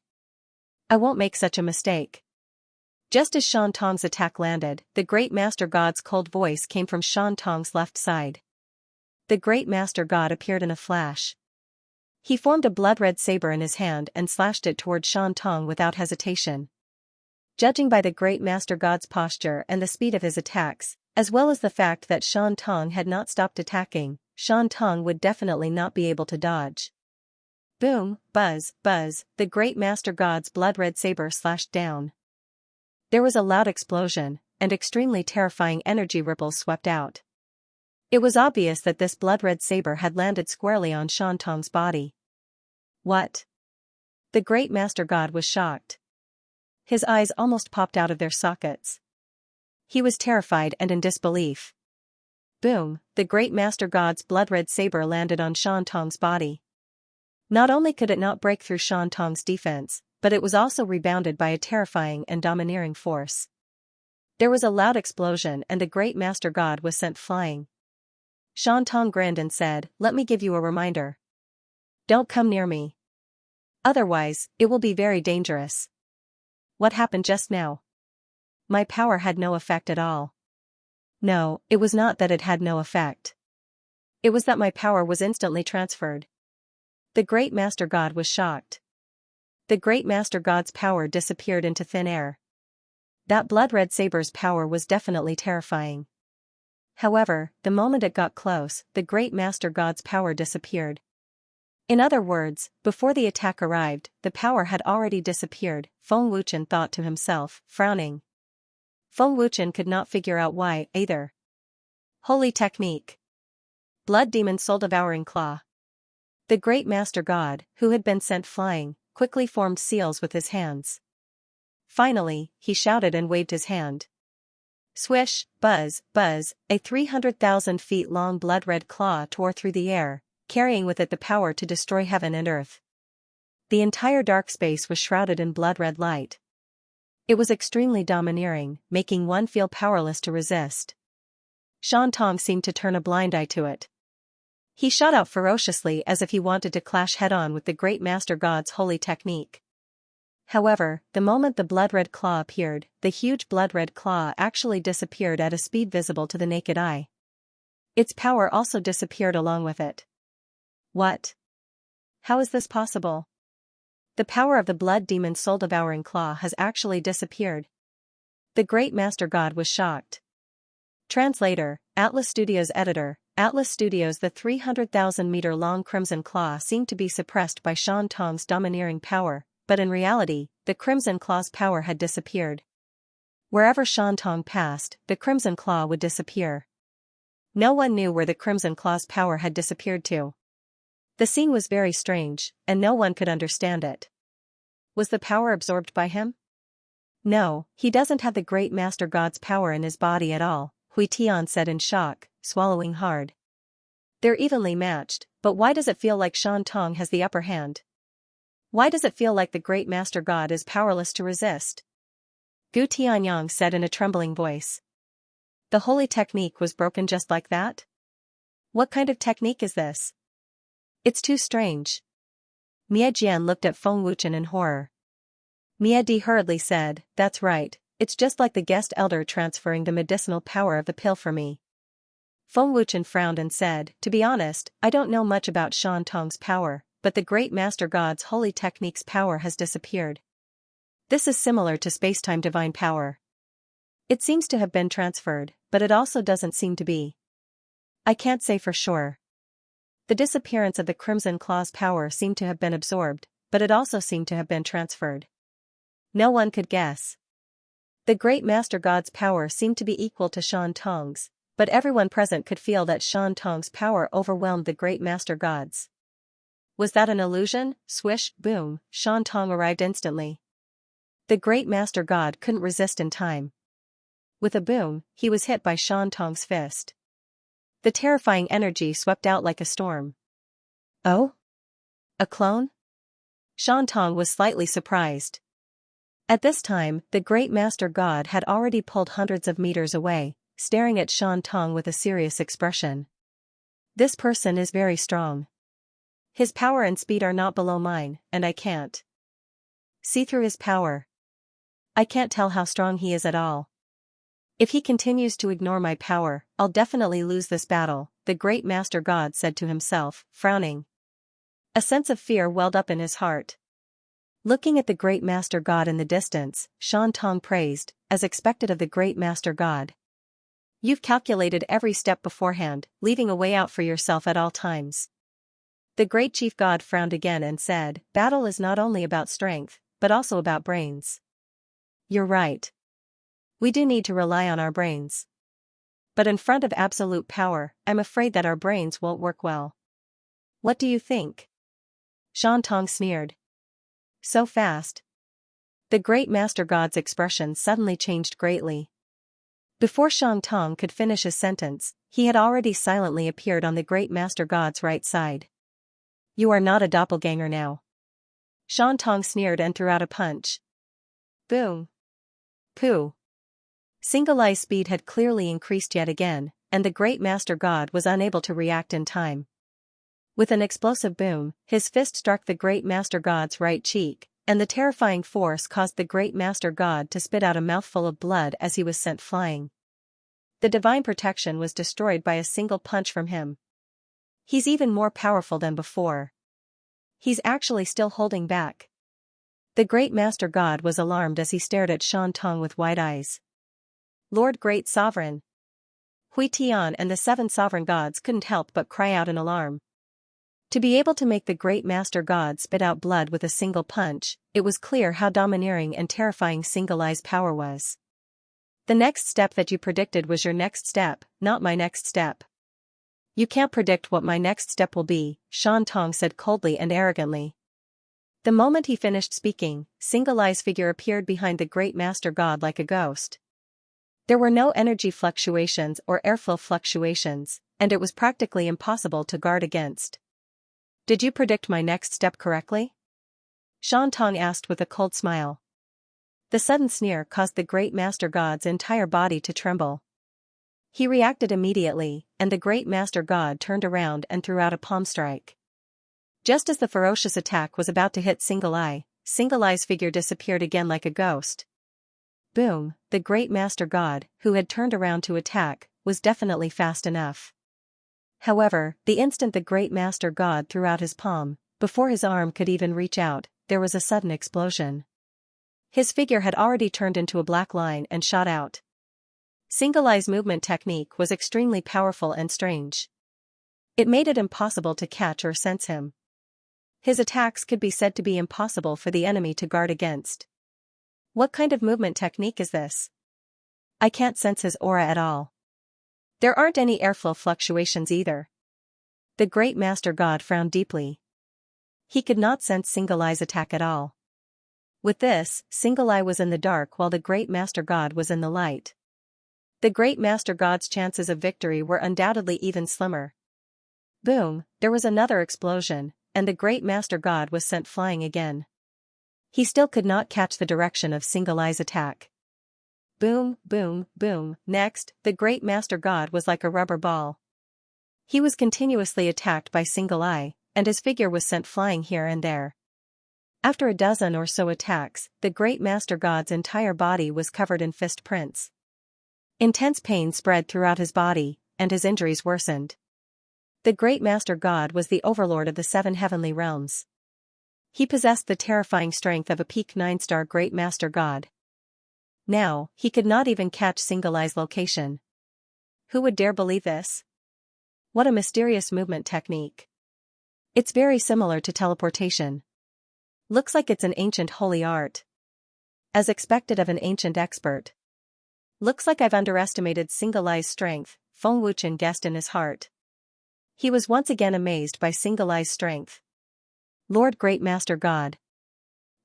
I won't make such a mistake. Just as Shan Tong's attack landed, the Great Master God's cold voice came from Shan Tong's left side. The Great Master God appeared in a flash. He formed a blood-red saber in his hand and slashed it toward Shan Tong without hesitation. Judging by the Great Master God's posture and the speed of his attacks, as well as the fact that Shan Tong had not stopped attacking, Shan Tong would definitely not be able to dodge. Boom, buzz, buzz, the Great Master God's blood-red saber slashed down. There was a loud explosion, and extremely terrifying energy ripples swept out. It was obvious that this blood-red saber had landed squarely on Shan Tong's body. What? The Great Master God was shocked. His eyes almost popped out of their sockets. He was terrified and in disbelief. Boom, the Great Master God's blood-red saber landed on Shan Tong's body. Not only could it not break through Shan Tong's defense, but it was also rebounded by a terrifying and domineering force. There was a loud explosion and the Great Master God was sent flying. Shan Tong grinned and said, "Let me give you a reminder. Don't come near me." Otherwise, it will be very dangerous. What happened just now? My power had no effect at all. No, it was not that it had no effect. It was that my power was instantly transferred. The great Master God was shocked. The great Master God's power disappeared into thin air. That blood-red saber's power was definitely terrifying. However, the moment it got close, the great Master God's power disappeared. In other words, before the attack arrived, the power had already disappeared, Feng Wuchen thought to himself, frowning. Feng Wuchen could not figure out why, either. Holy technique. Blood Demon Soul Devouring Claw. The great Master God, who had been sent flying, quickly formed seals with his hands. Finally, he shouted and waved his hand. Swish, buzz, buzz, a 300,000 feet long blood-red claw tore through the air, carrying with it the power to destroy heaven and earth. The entire dark space was shrouded in blood-red light. It was extremely domineering, making one feel powerless to resist. Shan Tong seemed to turn a blind eye to it. He shot out ferociously as if he wanted to clash head-on with the great Master God's holy technique. However, the moment the blood-red claw appeared, the huge blood-red claw actually disappeared at a speed visible to the naked eye. Its power also disappeared along with it. What? How is this possible? The power of the blood demon soul-devouring claw has actually disappeared. The great Master God was shocked. Translator, Atlas Studios Editor, Atlas Studios. The 300,000-meter-long Crimson Claw seemed to be suppressed by Shan Tong's domineering power, but in reality, the Crimson Claw's power had disappeared. Wherever Shan Tong passed, the Crimson Claw would disappear. No one knew where the Crimson Claw's power had disappeared to. The scene was very strange, and no one could understand it. Was the power absorbed by him? No, he doesn't have the great Master God's power in his body at all, Hui Tian said in shock, swallowing hard. They're evenly matched, but why does it feel like Shan Tong has the upper hand? Why does it feel like the great Master God is powerless to resist? Gu Tianyang said in a trembling voice. The holy technique was broken just like that? What kind of technique is this? It's too strange. Mie Jian looked at Feng Wuchen in horror. Mie Di hurriedly said, that's right, it's just like the guest elder transferring the medicinal power of the pill for me. Feng Wuchen frowned and said, to be honest, I don't know much about Shan Tong's power, but the great Master God's holy technique's power has disappeared. This is similar to space-time divine power. It seems to have been transferred, but it also doesn't seem to be. I can't say for sure. The disappearance of the Crimson Claw's power seemed to have been absorbed, but it also seemed to have been transferred. No one could guess. The great Master God's power seemed to be equal to Shan Tong's, but everyone present could feel that Shan Tong's power overwhelmed the great Master God's. Was that an illusion? Swish, boom, Shan Tong arrived instantly. The great Master God couldn't resist in time. With a boom, he was hit by Shan Tong's fist. The terrifying energy swept out like a storm. Oh? A clone? Shan Tong was slightly surprised. At this time, the great Master God had already pulled hundreds of meters away, staring at Shan Tong with a serious expression. This person is very strong. His power and speed are not below mine, and I can't see through his power. I can't tell how strong he is at all. If he continues to ignore my power, I'll definitely lose this battle, the great Master God said to himself, frowning. A sense of fear welled up in his heart. Looking at the great Master God in the distance, Shan Tong praised, as expected of the great Master God. You've calculated every step beforehand, leaving a way out for yourself at all times. The great chief god frowned again and said, battle is not only about strength, but also about brains. You're right. We do need to rely on our brains. But in front of absolute power, I'm afraid that our brains won't work well. What do you think? Shan Tong sneered. So fast. The great Master God's expression suddenly changed greatly. Before Shan Tong could finish his sentence, he had already silently appeared on the great Master God's right side. You are not a doppelganger now. Shan Tong sneered and threw out a punch. Boom. Pooh. Single Eye's speed had clearly increased yet again, and the great Master God was unable to react in time. With an explosive boom, his fist struck the Great Master God's right cheek, and the terrifying force caused the Great Master God to spit out a mouthful of blood as he was sent flying. The divine protection was destroyed by a single punch from him. He's even more powerful than before. He's actually still holding back. The Great Master God was alarmed as he stared at Shan Tong with wide eyes. Lord Great Sovereign! Hui Tian and the 7 sovereign gods couldn't help but cry out in alarm. To be able to make the Great Master God spit out blood with a single punch, it was clear how domineering and terrifying Single Eye's power was. The next step that you predicted was your next step, not my next step. You can't predict what my next step will be, Shan Tong said coldly and arrogantly. The moment he finished speaking, Single Eye's figure appeared behind the Great Master God like a ghost. There were no energy fluctuations or airflow fluctuations, and it was practically impossible to guard against. Did you predict my next step correctly? Shan Tong asked with a cold smile. The sudden sneer caused the Great Master God's entire body to tremble. He reacted immediately, and the Great Master God turned around and threw out a palm strike. Just as the ferocious attack was about to hit Single Eye's figure disappeared again like a ghost. Boom, the Great Master God, who had turned around to attack, was definitely fast enough. However, the instant the Great Master God threw out his palm, before his arm could even reach out, there was a sudden explosion. His figure had already turned into a black line and shot out. Single Eye's movement technique was extremely powerful and strange. It made it impossible to catch or sense him. His attacks could be said to be impossible for the enemy to guard against. What kind of movement technique is this? I can't sense his aura at all. There aren't any airflow fluctuations either. The Great Master God frowned deeply. He could not sense Single Eye's attack at all. With this, Single Eye was in the dark while the Great Master God was in the light. The Great Master God's chances of victory were undoubtedly even slimmer. Boom, there was another explosion, and the Great Master God was sent flying again. He still could not catch the direction of Single Eye's attack. Boom, boom, boom. Next, the Great Master God was like a rubber ball. He was continuously attacked by Single Eye, and his figure was sent flying here and there. After a dozen or so attacks, the Great Master God's entire body was covered in fist prints. Intense pain spread throughout his body, and his injuries worsened. The Great Master God was the overlord of the 7 heavenly realms. He possessed the terrifying strength of a peak 9-star Great Master God. Now, he could not even catch Single Eye's location. Who would dare believe this? What a mysterious movement technique. It's very similar to teleportation. Looks like it's an ancient holy art. As expected of an ancient expert. Looks like I've underestimated Single Eye's strength, Feng Wuchen guessed in his heart. He was once again amazed by Single Eye's strength. Lord Great Master God.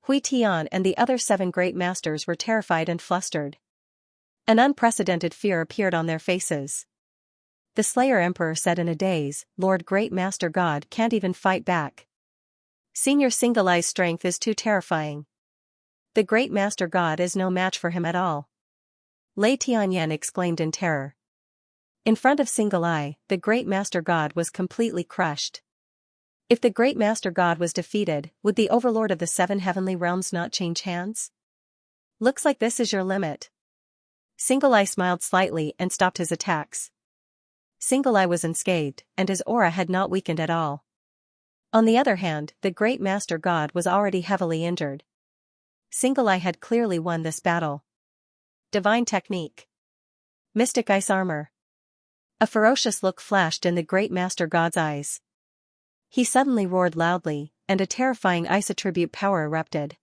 Hui Tian and the other 7 great masters were terrified and flustered. An unprecedented fear appeared on their faces. The Slayer Emperor said in a daze, Lord Great Master God can't even fight back. Senior Single Eye's strength is too terrifying. The Great Master God is no match for him at all. Lei Tianyan exclaimed in terror. In front of Single Eye, the Great Master God was completely crushed. If the Great Master God was defeated, would the overlord of the 7 heavenly realms not change hands? Looks like this is your limit. Single Eye smiled slightly and stopped his attacks. Single Eye was unscathed, and his aura had not weakened at all. On the other hand, the Great Master God was already heavily injured. Single Eye had clearly won this battle. Divine technique. Mystic ice armor. A ferocious look flashed in the Great Master God's eyes. He suddenly roared loudly, and a terrifying ice attribute power erupted.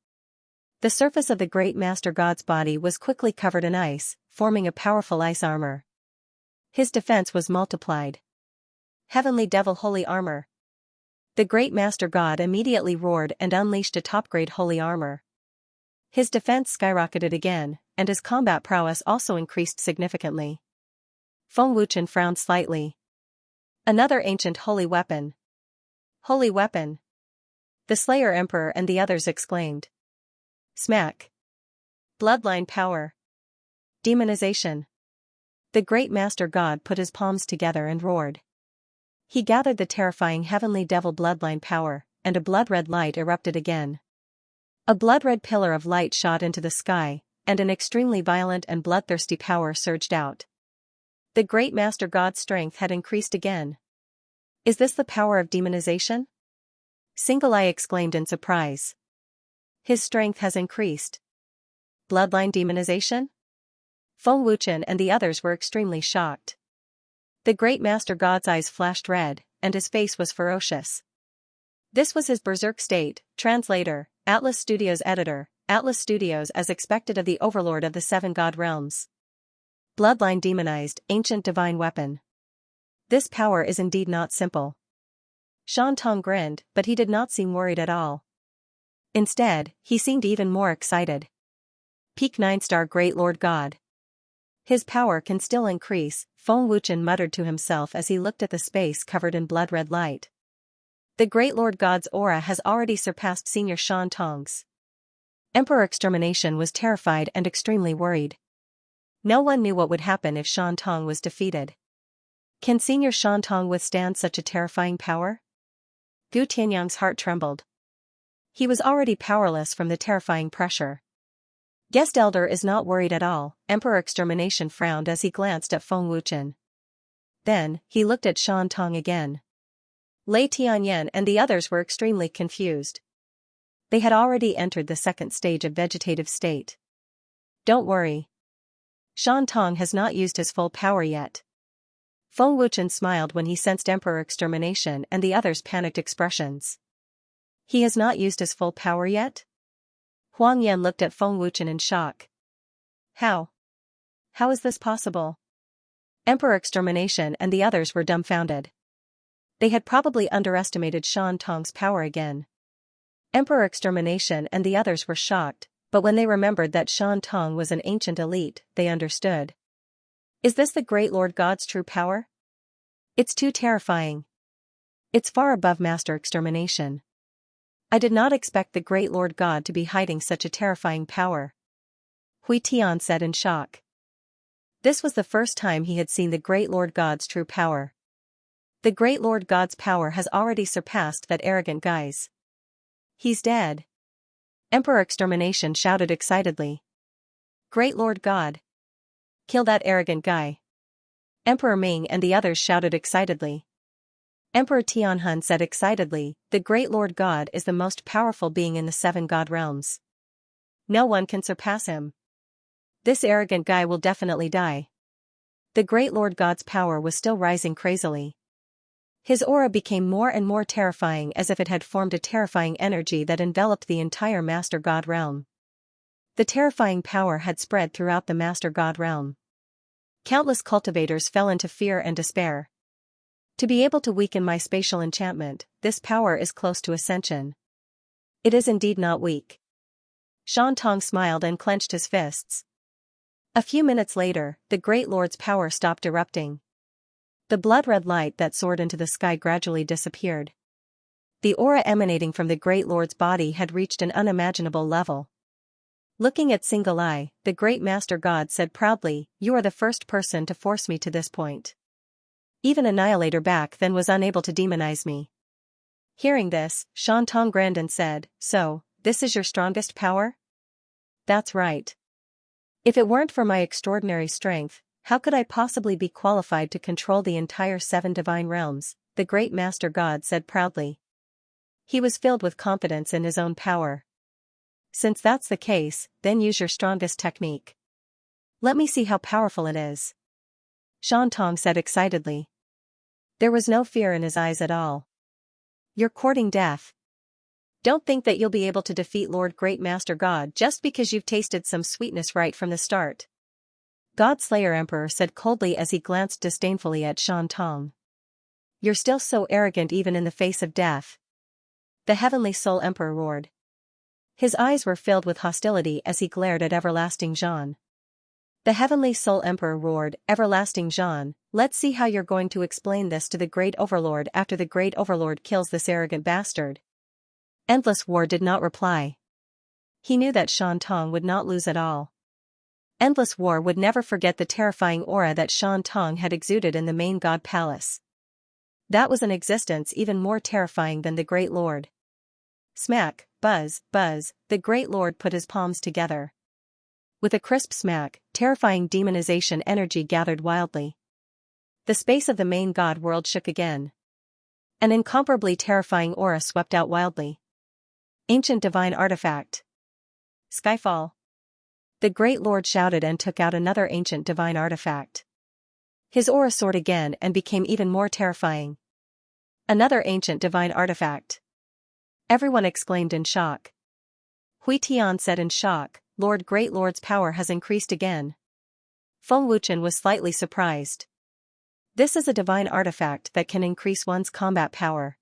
The surface of the Great Master God's body was quickly covered in ice, forming a powerful ice armor. His defense was multiplied. Heavenly Devil Holy Armor. The Great Master God immediately roared and unleashed a top-grade holy armor. His defense skyrocketed again, and his combat prowess also increased significantly. Feng Wuchen frowned slightly. Another ancient holy weapon. Holy weapon. The Slayer Emperor and the others exclaimed. Smack. Bloodline power. Demonization. The Great Master God put his palms together and roared. He gathered the terrifying heavenly devil bloodline power, and a blood-red light erupted again. A blood-red pillar of light shot into the sky, and an extremely violent and bloodthirsty power surged out. The great Master God's strength had increased again. Is this the power of demonization? Single Eye exclaimed in surprise. His strength has increased. Bloodline demonization? Feng Wuchen and the others were extremely shocked. The great Master God's eyes flashed red, and his face was ferocious. This was his berserk state. Translator, Atlas Studios editor, Atlas Studios as expected of the overlord of the seven god realms. Bloodline demonized, ancient divine weapon. This power is indeed not simple. Shan Tong grinned, but he did not seem worried at all. Instead, he seemed even more excited. Peak 9-star Great Lord God. His power can still increase, Feng Wuchen muttered to himself as he looked at the space covered in blood-red light. The Great Lord God's aura has already surpassed Senior Shan Tong's. Emperor Extermination was terrified and extremely worried. No one knew what would happen if Shan Tong was defeated. Can Senior Shan Tong withstand such a terrifying power? Gu Tianyang's heart trembled. He was already powerless from the terrifying pressure. Guest Elder is not worried at all, Emperor Extermination frowned as he glanced at Feng Wuchen. Then, he looked at Shan Tong again. Lei Tianyan and the others were extremely confused. They had already entered the second stage of vegetative state. Don't worry. Shan Tong has not used his full power yet. Feng Wuchen smiled when he sensed Emperor Extermination and the others' panicked expressions. He has not used his full power yet? Huang Yan looked at Feng Wuchen in shock. How? How is this possible? Emperor Extermination and the others were dumbfounded. They had probably underestimated Shan Tong's power again. Emperor Extermination and the others were shocked, but when they remembered that Shan Tong was an ancient elite, they understood. Is this the Great Lord God's true power? It's too terrifying. It's far above Master Extermination. I did not expect the Great Lord God to be hiding such a terrifying power. Hui Tian said in shock. This was the first time he had seen the Great Lord God's true power. The Great Lord God's power has already surpassed that arrogant guy's. He's dead. Emperor Extermination shouted excitedly. Great Lord God. Kill that arrogant guy. Emperor Ming and the others shouted excitedly. Emperor Tianhun said excitedly, the Great Lord God is the most powerful being in the seven god realms. No one can surpass him. This arrogant guy will definitely die. The Great Lord God's power was still rising crazily. His aura became more and more terrifying as if it had formed a terrifying energy that enveloped the entire Master God realm. The terrifying power had spread throughout the Master God realm. Countless cultivators fell into fear and despair. To be able to weaken my spatial enchantment, this power is close to ascension. It is indeed not weak. Shan Tong smiled and clenched his fists. A few minutes later, the Great Lord's power stopped erupting. The blood-red light that soared into the sky gradually disappeared. The aura emanating from the Great Lord's body had reached an unimaginable level. Looking at Single Eye, the Great Master God said proudly, "You are the first person to force me to this point. Even Annihilator back then was unable to demonize me." Hearing this, Shan Tong grinned and said, "So, this is your strongest power?" "That's right. If it weren't for my extraordinary strength, how could I possibly be qualified to control the entire seven divine realms?" the Great Master God said proudly. He was filled with confidence in his own power. "Since that's the case, then use your strongest technique. Let me see how powerful it is." Shan Tong said excitedly. There was no fear in his eyes at all. "You're courting death. Don't think that you'll be able to defeat Lord Great Master God just because you've tasted some sweetness right from the start." God Slayer Emperor said coldly as he glanced disdainfully at Shan Tong. "You're still so arrogant even in the face of death." The Heavenly Soul Emperor roared. His eyes were filled with hostility as he glared at Everlasting Jean. The Heavenly Soul Emperor roared, "Everlasting Jean, let's see how you're going to explain this to the Great Overlord after the Great Overlord kills this arrogant bastard." Endless War did not reply. He knew that Shan Tong would not lose at all. Endless War would never forget the terrifying aura that Shan Tong had exuded in the main god palace. That was an existence even more terrifying than the Great Lord. Smack, buzz, buzz, the Great Lord put his palms together. With a crisp smack, terrifying demonization energy gathered wildly. The space of the main god world shook again. An incomparably terrifying aura swept out wildly. Ancient divine artifact. Skyfall. The Great Lord shouted and took out another ancient divine artifact. His aura soared again and became even more terrifying. Another ancient divine artifact. Everyone exclaimed in shock. Hui Tian said in shock, Great Lord's power has increased again. Feng Wuchen was slightly surprised. This is a divine artifact that can increase one's combat power.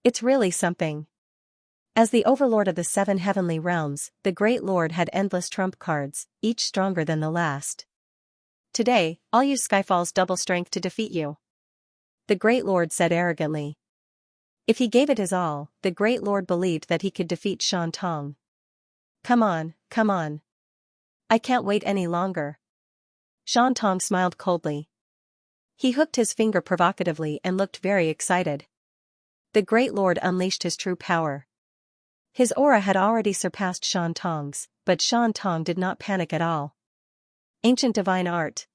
It's really something. As the overlord of the 7 heavenly realms, the Great Lord had endless trump cards, each stronger than the last. Today, I'll use Skyfall's double strength to defeat you. The Great Lord said arrogantly. If he gave it his all, the Great Lord believed that he could defeat Shan Tong. Come on, come on. I can't wait any longer. Shan Tong smiled coldly. He hooked his finger provocatively and looked very excited. The Great Lord unleashed his true power. His aura had already surpassed Shan Tong's, but Shan Tong did not panic at all. Ancient divine art.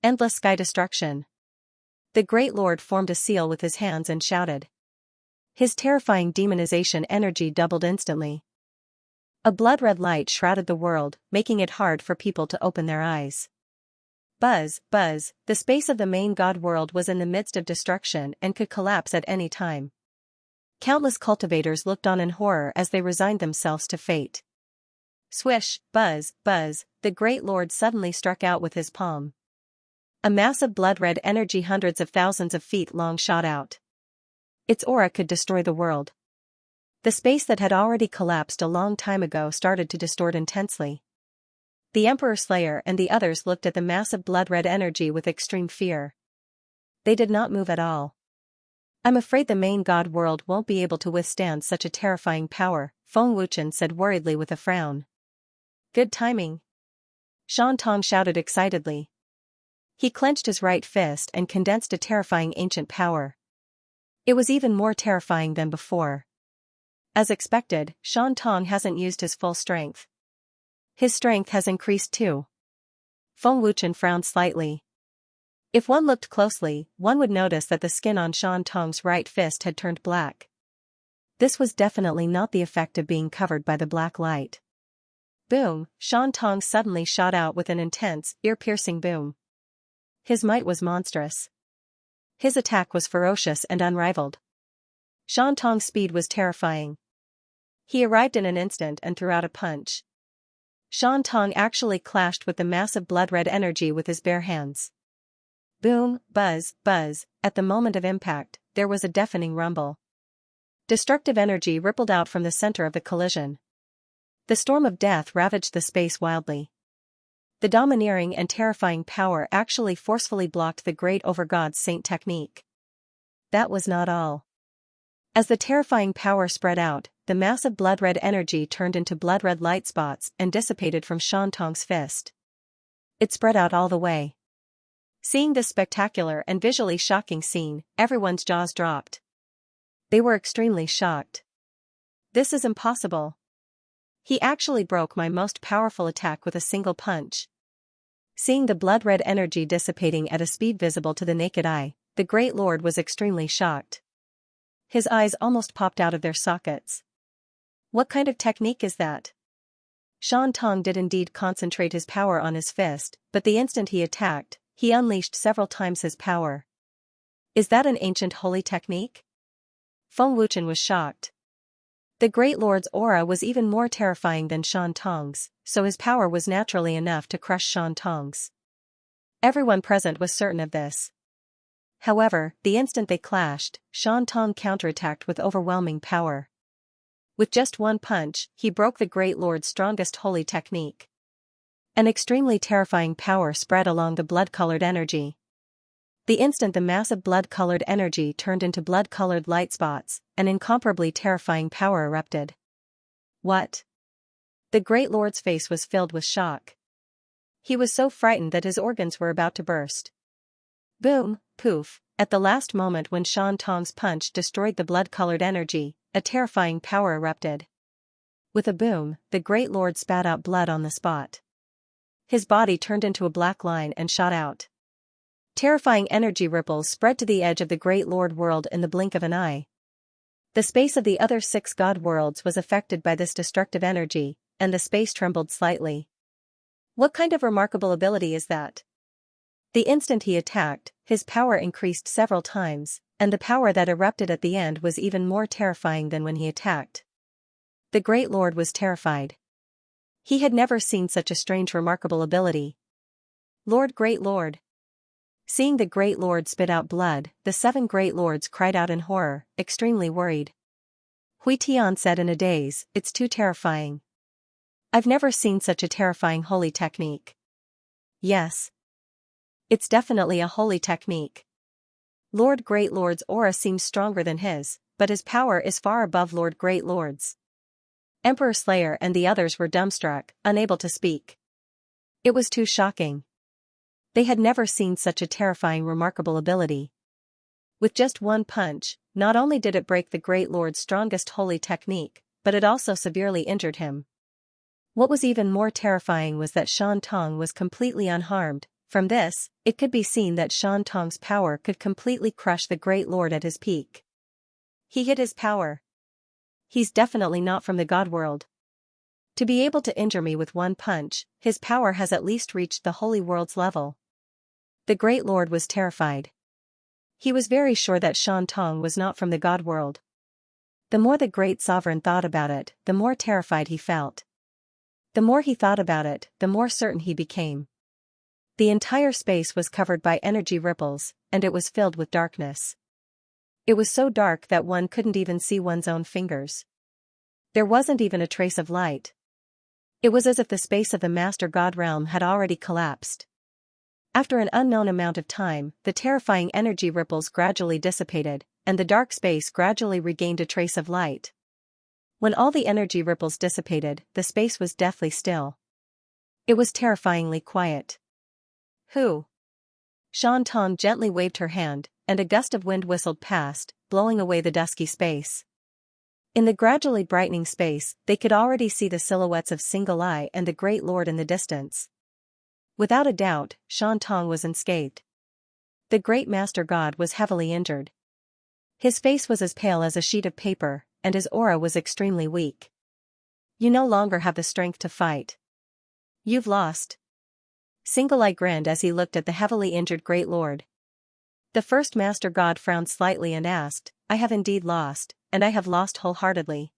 Endless sky destruction. The Great Lord formed a seal with his hands and shouted. His terrifying demonization energy doubled instantly. A blood-red light shrouded the world, making it hard for people to open their eyes. Buzz, buzz, the space of the main god world was in the midst of destruction and could collapse at any time. Countless cultivators looked on in horror as they resigned themselves to fate. Swish, buzz, buzz, the Great Lord suddenly struck out with his palm. A massive blood-red energy hundreds of thousands of feet long shot out. Its aura could destroy the world. The space that had already collapsed a long time ago started to distort intensely. The Emperor Slayer and the others looked at the massive blood-red energy with extreme fear. They did not move at all. I'm afraid the main god world won't be able to withstand such a terrifying power, Feng Wuchen said worriedly with a frown. Good timing. Shan Tong shouted excitedly. He clenched his right fist and condensed a terrifying ancient power. It was even more terrifying than before. As expected, Shan Tong hasn't used his full strength. His strength has increased too. Feng Wuchen frowned slightly. If one looked closely, one would notice that the skin on Shan Tong's right fist had turned black. This was definitely not the effect of being covered by the black light. Boom, Shan Tong suddenly shot out with an intense, ear-piercing boom. His might was monstrous. His attack was ferocious and unrivaled. Shan Tong's speed was terrifying. He arrived in an instant and threw out a punch. Shan Tong actually clashed with the massive blood-red energy with his bare hands. Boom, buzz, buzz, at the moment of impact, there was a deafening rumble. Destructive energy rippled out from the center of the collision. The storm of death ravaged the space wildly. The domineering and terrifying power actually forcefully blocked the great overgod's saint technique. That was not all. As the terrifying power spread out, the massive blood-red energy turned into blood-red light spots and dissipated from Shan Tong's fist. It spread out all the way. Seeing this spectacular and visually shocking scene, everyone's jaws dropped. They were extremely shocked. This is impossible. He actually broke my most powerful attack with a single punch. Seeing the blood-red energy dissipating at a speed visible to the naked eye, the Great Lord was extremely shocked. His eyes almost popped out of their sockets. What kind of technique is that? Shan Tong did indeed concentrate his power on his fist, but the instant he attacked, he unleashed several times his power. Is that an ancient holy technique? Feng Wuchen was shocked. The Great Lord's aura was even more terrifying than Shan Tong's, so his power was naturally enough to crush Shan Tong's. Everyone present was certain of this. However, the instant they clashed, Shan Tong counterattacked with overwhelming power. With just one punch, he broke the Great Lord's strongest holy technique. An extremely terrifying power spread along the blood-colored energy. The instant the massive blood-colored energy turned into blood-colored light spots, an incomparably terrifying power erupted. What? The Great Lord's face was filled with shock. He was so frightened that his organs were about to burst. Boom, poof, At the last moment when Shan Tong's punch destroyed the blood-colored energy, a terrifying power erupted. With a boom, the Great Lord spat out blood on the spot. His body turned into a black line and shot out. Terrifying energy ripples spread to the edge of the Great Lord world in the blink of an eye. The space of the other 6 god worlds was affected by this destructive energy, and the space trembled slightly. What kind of remarkable ability is that? The instant he attacked, his power increased several times, and the power that erupted at the end was even more terrifying than when he attacked. The Great Lord was terrified. He had never seen such a strange remarkable ability. Lord, Great Lord. Seeing the Great Lord spit out blood, the 7 Great Lords cried out in horror, extremely worried. Hui Tian said in a daze, "It's too terrifying. I've never seen such a terrifying holy technique." Yes. It's definitely a holy technique. Lord Great Lord's aura seems stronger than his, but his power is far above Lord Great Lord's. Emperor Slayer and the others were dumbstruck, unable to speak. It was too shocking. They had never seen such a terrifying remarkable ability. With just one punch, not only did it break the Great Lord's strongest holy technique, but it also severely injured him. What was even more terrifying was that Shan Tong was completely unharmed. From this, it could be seen that Shan Tong's power could completely crush the Great Lord at his peak. He hid his power. He's definitely not from the God world. To be able to injure me with one punch, his power has at least reached the Holy World's level. The Great Lord was terrified. He was very sure that Shan Tong was not from the God world. The more the Great Sovereign thought about it, the more terrified he felt. The more he thought about it, the more certain he became. The entire space was covered by energy ripples, and it was filled with darkness. It was so dark that one couldn't even see one's own fingers. There wasn't even a trace of light. It was as if the space of the Master God realm had already collapsed. After an unknown amount of time, the terrifying energy ripples gradually dissipated, and the dark space gradually regained a trace of light. When all the energy ripples dissipated, the space was deathly still. It was terrifyingly quiet. Who? Shan Tong gently waved her hand, and a gust of wind whistled past, blowing away the dusky space. In the gradually brightening space, they could already see the silhouettes of Single Eye and the Great Lord in the distance. Without a doubt, Shan Tong was unscathed. The Great Master God was heavily injured. His face was as pale as a sheet of paper, and his aura was extremely weak. You no longer have the strength to fight. You've lost. Single Eye grinned as he looked at the heavily injured Great Lord. The first Master God frowned slightly and asked, "I have indeed lost, and I have lost wholeheartedly.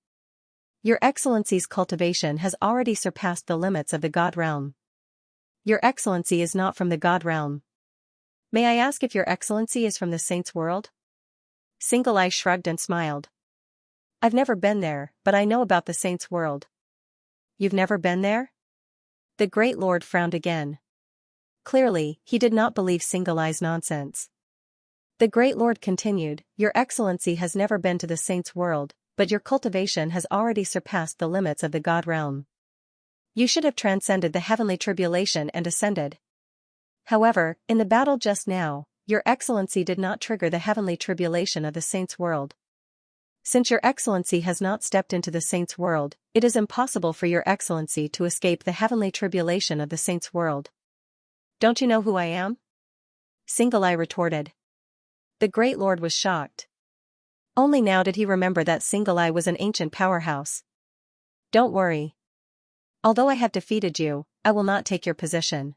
Your Excellency's cultivation has already surpassed the limits of the God realm. Your Excellency is not from the God realm. May I ask if Your Excellency is from the Saints' world?" Single Eye shrugged and smiled. "I've never been there, but I know about the Saints' world." "You've never been there?" The Great Lord frowned again. Clearly, he did not believe Single Eye's nonsense. The Great Lord continued, "Your Excellency has never been to the Saints' world, but your cultivation has already surpassed the limits of the God realm. You should have transcended the heavenly tribulation and ascended. However, in the battle just now, Your Excellency did not trigger the heavenly tribulation of the Saints' world. Since Your Excellency has not stepped into the Saints' world, it is impossible for Your Excellency to escape the heavenly tribulation of the Saints' world." "Don't you know who I am?" Single Eye retorted. The Great Lord was shocked. Only now did he remember that Single Eye was an ancient powerhouse. "Don't worry. Although I have defeated you, I will not take your position.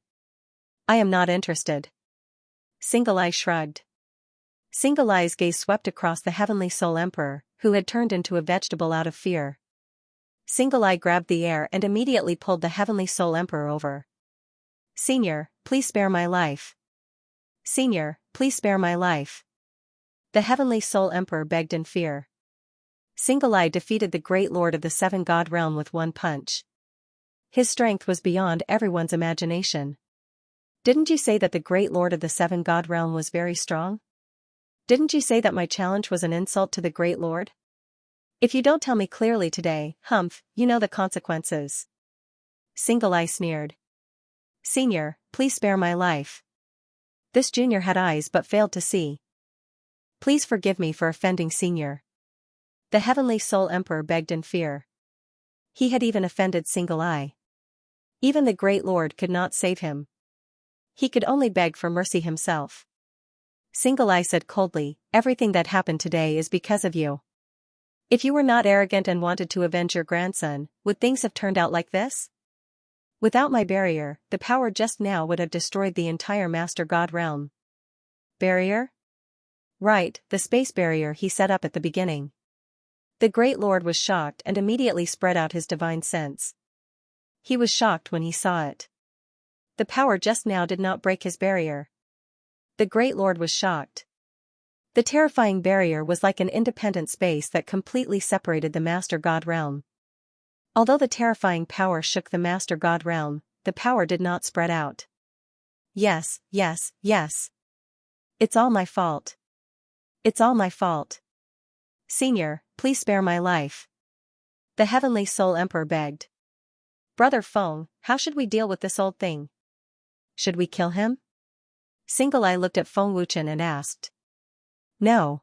I am not interested." Single Eye shrugged. Single Eye's gaze swept across the Heavenly Soul Emperor, who had turned into a vegetable out of fear. Single Eye grabbed the air and immediately pulled the Heavenly Soul Emperor over. "Senior, please spare my life. Senior, please spare my life." The Heavenly Soul Emperor begged in fear. Single Eye defeated the Great Lord of the 7 God realm with one punch. His strength was beyond everyone's imagination. "Didn't you say that the Great Lord of the 7 God realm was very strong? Didn't you say that my challenge was an insult to the Great Lord? If you don't tell me clearly today, humph, you know the consequences." Single Eye sneered. "Senior, please spare my life." This junior had eyes but failed to see. Please forgive me for offending Senior. The Heavenly Soul Emperor begged in fear. He had even offended Single Eye. Even the Great Lord could not save him. He could only beg for mercy himself. Single Eye said coldly, everything that happened today is because of you. If you were not arrogant and wanted to avenge your grandson, would things have turned out like this? Without my barrier, the power just now would have destroyed the entire Master God realm. Barrier? Right, the space barrier he set up at the beginning. The Great Lord was shocked and immediately spread out his divine sense. He was shocked when he saw it. The power just now did not break his barrier. The Great Lord was shocked. The terrifying barrier was like an independent space that completely separated the Master God realm. Although the terrifying power shook the Master God realm, the power did not spread out. Yes, yes, yes. It's all my fault. It's all my fault. Senior, please spare my life. The Heavenly Soul Emperor begged. Brother Feng, how should we deal with this old thing? Should we kill him? Single Eye looked at Feng Wuchen and asked. No.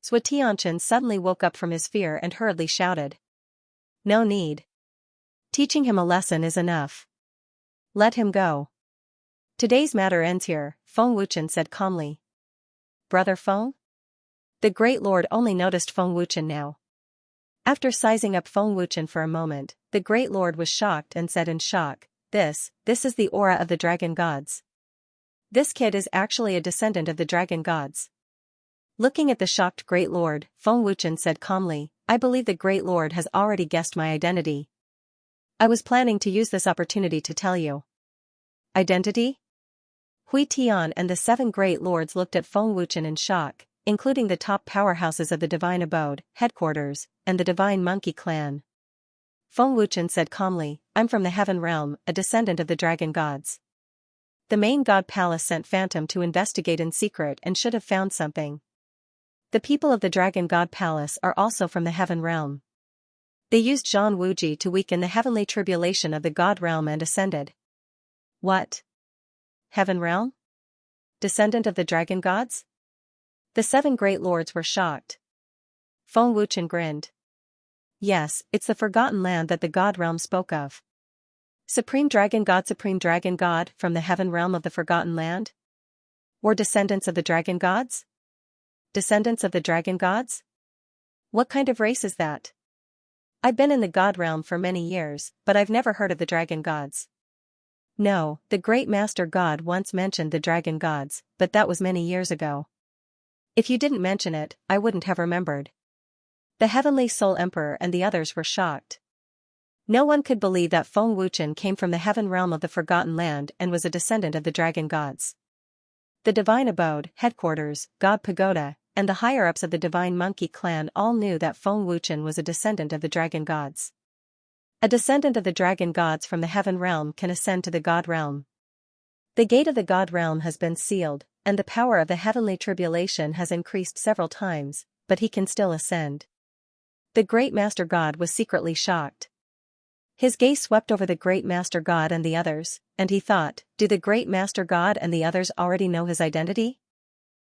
Sui Tianchen suddenly woke up from his fear and hurriedly shouted. No need. Teaching him a lesson is enough. Let him go. Today's matter ends here, Feng Wuchen said calmly. Brother Feng? The Great Lord only noticed Feng Wuchen now. After sizing up Feng Wuchen for a moment, the Great Lord was shocked and said in shock, This is the aura of the Dragon Gods. This kid is actually a descendant of the Dragon Gods. Looking at the shocked Great Lord, Feng Wuchen said calmly, I believe the Great Lord has already guessed my identity. I was planning to use this opportunity to tell you. Identity? Hui Tian and the 7 Great Lords looked at Feng Wuchen in shock, including the top powerhouses of the Divine Abode, headquarters, and the Divine Monkey Clan. Feng Wuchen said calmly, I'm from the Heaven Realm, a descendant of the Dragon Gods. The main God Palace sent Phantom to investigate in secret and should have found something. The people of the Dragon God Palace are also from the Heaven Realm. They used Zhang Wuji to weaken the heavenly tribulation of the God Realm and ascended. What? Heaven Realm? Descendant of the Dragon Gods? The 7 Great Lords were shocked. Feng Wuchen grinned. Yes, it's the Forgotten Land that the God Realm spoke of. Supreme Dragon God from the Heaven Realm of the Forgotten Land? Or descendants of the Dragon Gods? Descendants of the Dragon Gods? What kind of race is that? I've been in the God Realm for many years, but I've never heard of the Dragon Gods. No, the Great Master God once mentioned the Dragon Gods, but that was many years ago. If you didn't mention it, I wouldn't have remembered. The Heavenly Soul Emperor and the others were shocked. No one could believe that Feng Wuchen came from the Heaven Realm of the Forgotten Land and was a descendant of the Dragon Gods. The Divine Abode, headquarters, God Pagoda, and the higher-ups of the Divine Monkey Clan all knew that Feng Wuchen was a descendant of the Dragon Gods. A descendant of the Dragon Gods from the Heaven Realm can ascend to the God Realm. The gate of the God Realm has been sealed, and the power of the heavenly tribulation has increased several times, but he can still ascend. The Great Master God was secretly shocked. His gaze swept over the Great Master God and the others, and he thought, do the Great Master God and the others already know his identity?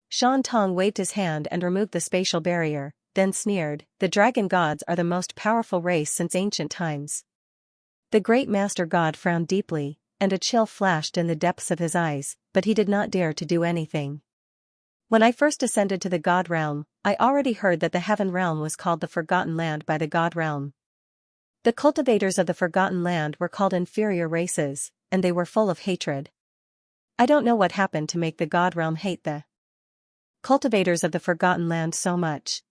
Shan Tong waved his hand and removed the spatial barrier, then sneered, the Dragon Gods are the most powerful race since ancient times. The Great Master God frowned deeply, and a chill flashed in the depths of his eyes, but he did not dare to do anything. When I first ascended to the God Realm, I already heard that the Heaven Realm was called the Forgotten Land by the God Realm. The cultivators of the Forgotten Land were called inferior races, and they were full of hatred. I don't know what happened to make the God Realm hate the cultivators of the Forgotten Land so much.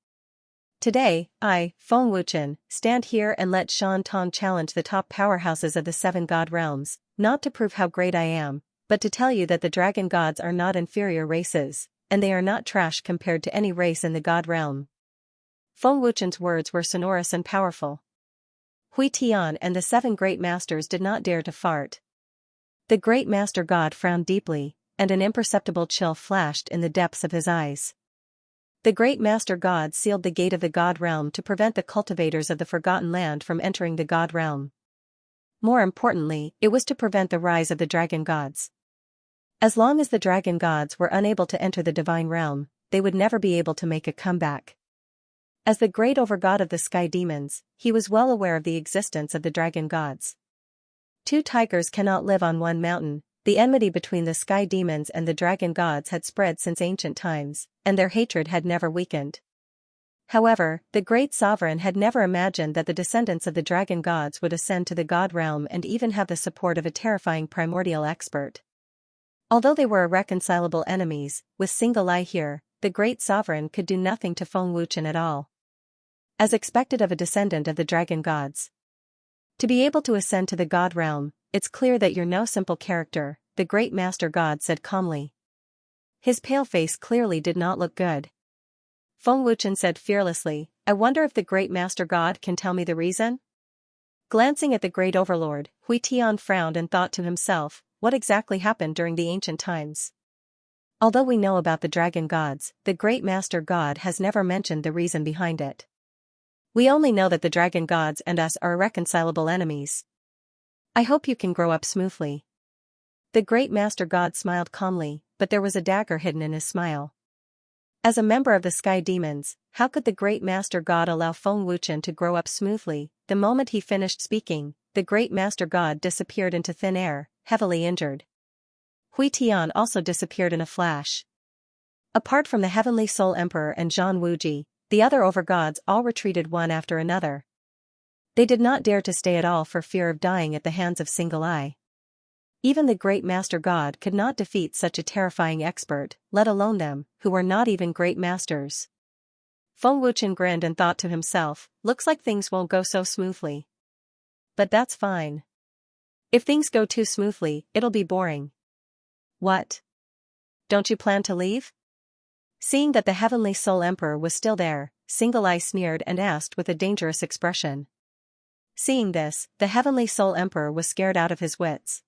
Today, I, Feng Wuchen, stand here and let Shan Tong challenge the top powerhouses of the 7 God Realms, not to prove how great I am, but to tell you that the Dragon Gods are not inferior races, and they are not trash compared to any race in the God Realm. Feng Wuchen's words were sonorous and powerful. Hui Tian and the 7 Great Masters did not dare to fart. The Great Master God frowned deeply, and an imperceptible chill flashed in the depths of his eyes. The Great Master God sealed the gate of the God Realm to prevent the cultivators of the Forgotten Land from entering the God Realm. More importantly, it was to prevent the rise of the Dragon Gods. As long as the Dragon Gods were unable to enter the Divine Realm, they would never be able to make a comeback. As the great overgod of the sky demons, he was well aware of the existence of the dragon gods. Two tigers cannot live on one mountain. The enmity between the sky demons and the dragon gods had spread since ancient times, and their hatred had never weakened. However, the great sovereign had never imagined that the descendants of the dragon gods would ascend to the god realm and even have the support of a terrifying primordial expert. Although they were irreconcilable enemies, with Single Eye here, the great sovereign could do nothing to Feng Wuchen at all. As expected of a descendant of the dragon gods. To be able to ascend to the god realm, it's clear that you're no simple character, the great master god said calmly. His pale face clearly did not look good. Feng Wuchen said fearlessly, I wonder if the great master god can tell me the reason? Glancing at the great overlord, Hui Tian frowned and thought to himself, what exactly happened during the ancient times? Although we know about the dragon gods, the great master god has never mentioned the reason behind it. We only know that the dragon gods and us are irreconcilable enemies. I hope you can grow up smoothly. The great master god smiled calmly, but there was a dagger hidden in his smile. As a member of the sky demons, how could the great master god allow Feng Wuchen to grow up smoothly? The moment he finished speaking, the great master god disappeared into thin air, heavily injured. Hui Tian also disappeared in a flash. Apart from the Heavenly Soul Emperor and Zhan Wuji, the other overgods all retreated one after another. They did not dare to stay at all for fear of dying at the hands of Single Eye. Even the great master god could not defeat such a terrifying expert, let alone them, who were not even great masters. Feng Wuchen grinned and thought to himself, looks like things won't go so smoothly. But that's fine. If things go too smoothly, it'll be boring. What? Don't you plan to leave? Seeing that the Heavenly Soul Emperor was still there, Single Eye sneered and asked with a dangerous expression. Seeing this, the Heavenly Soul Emperor was scared out of his wits.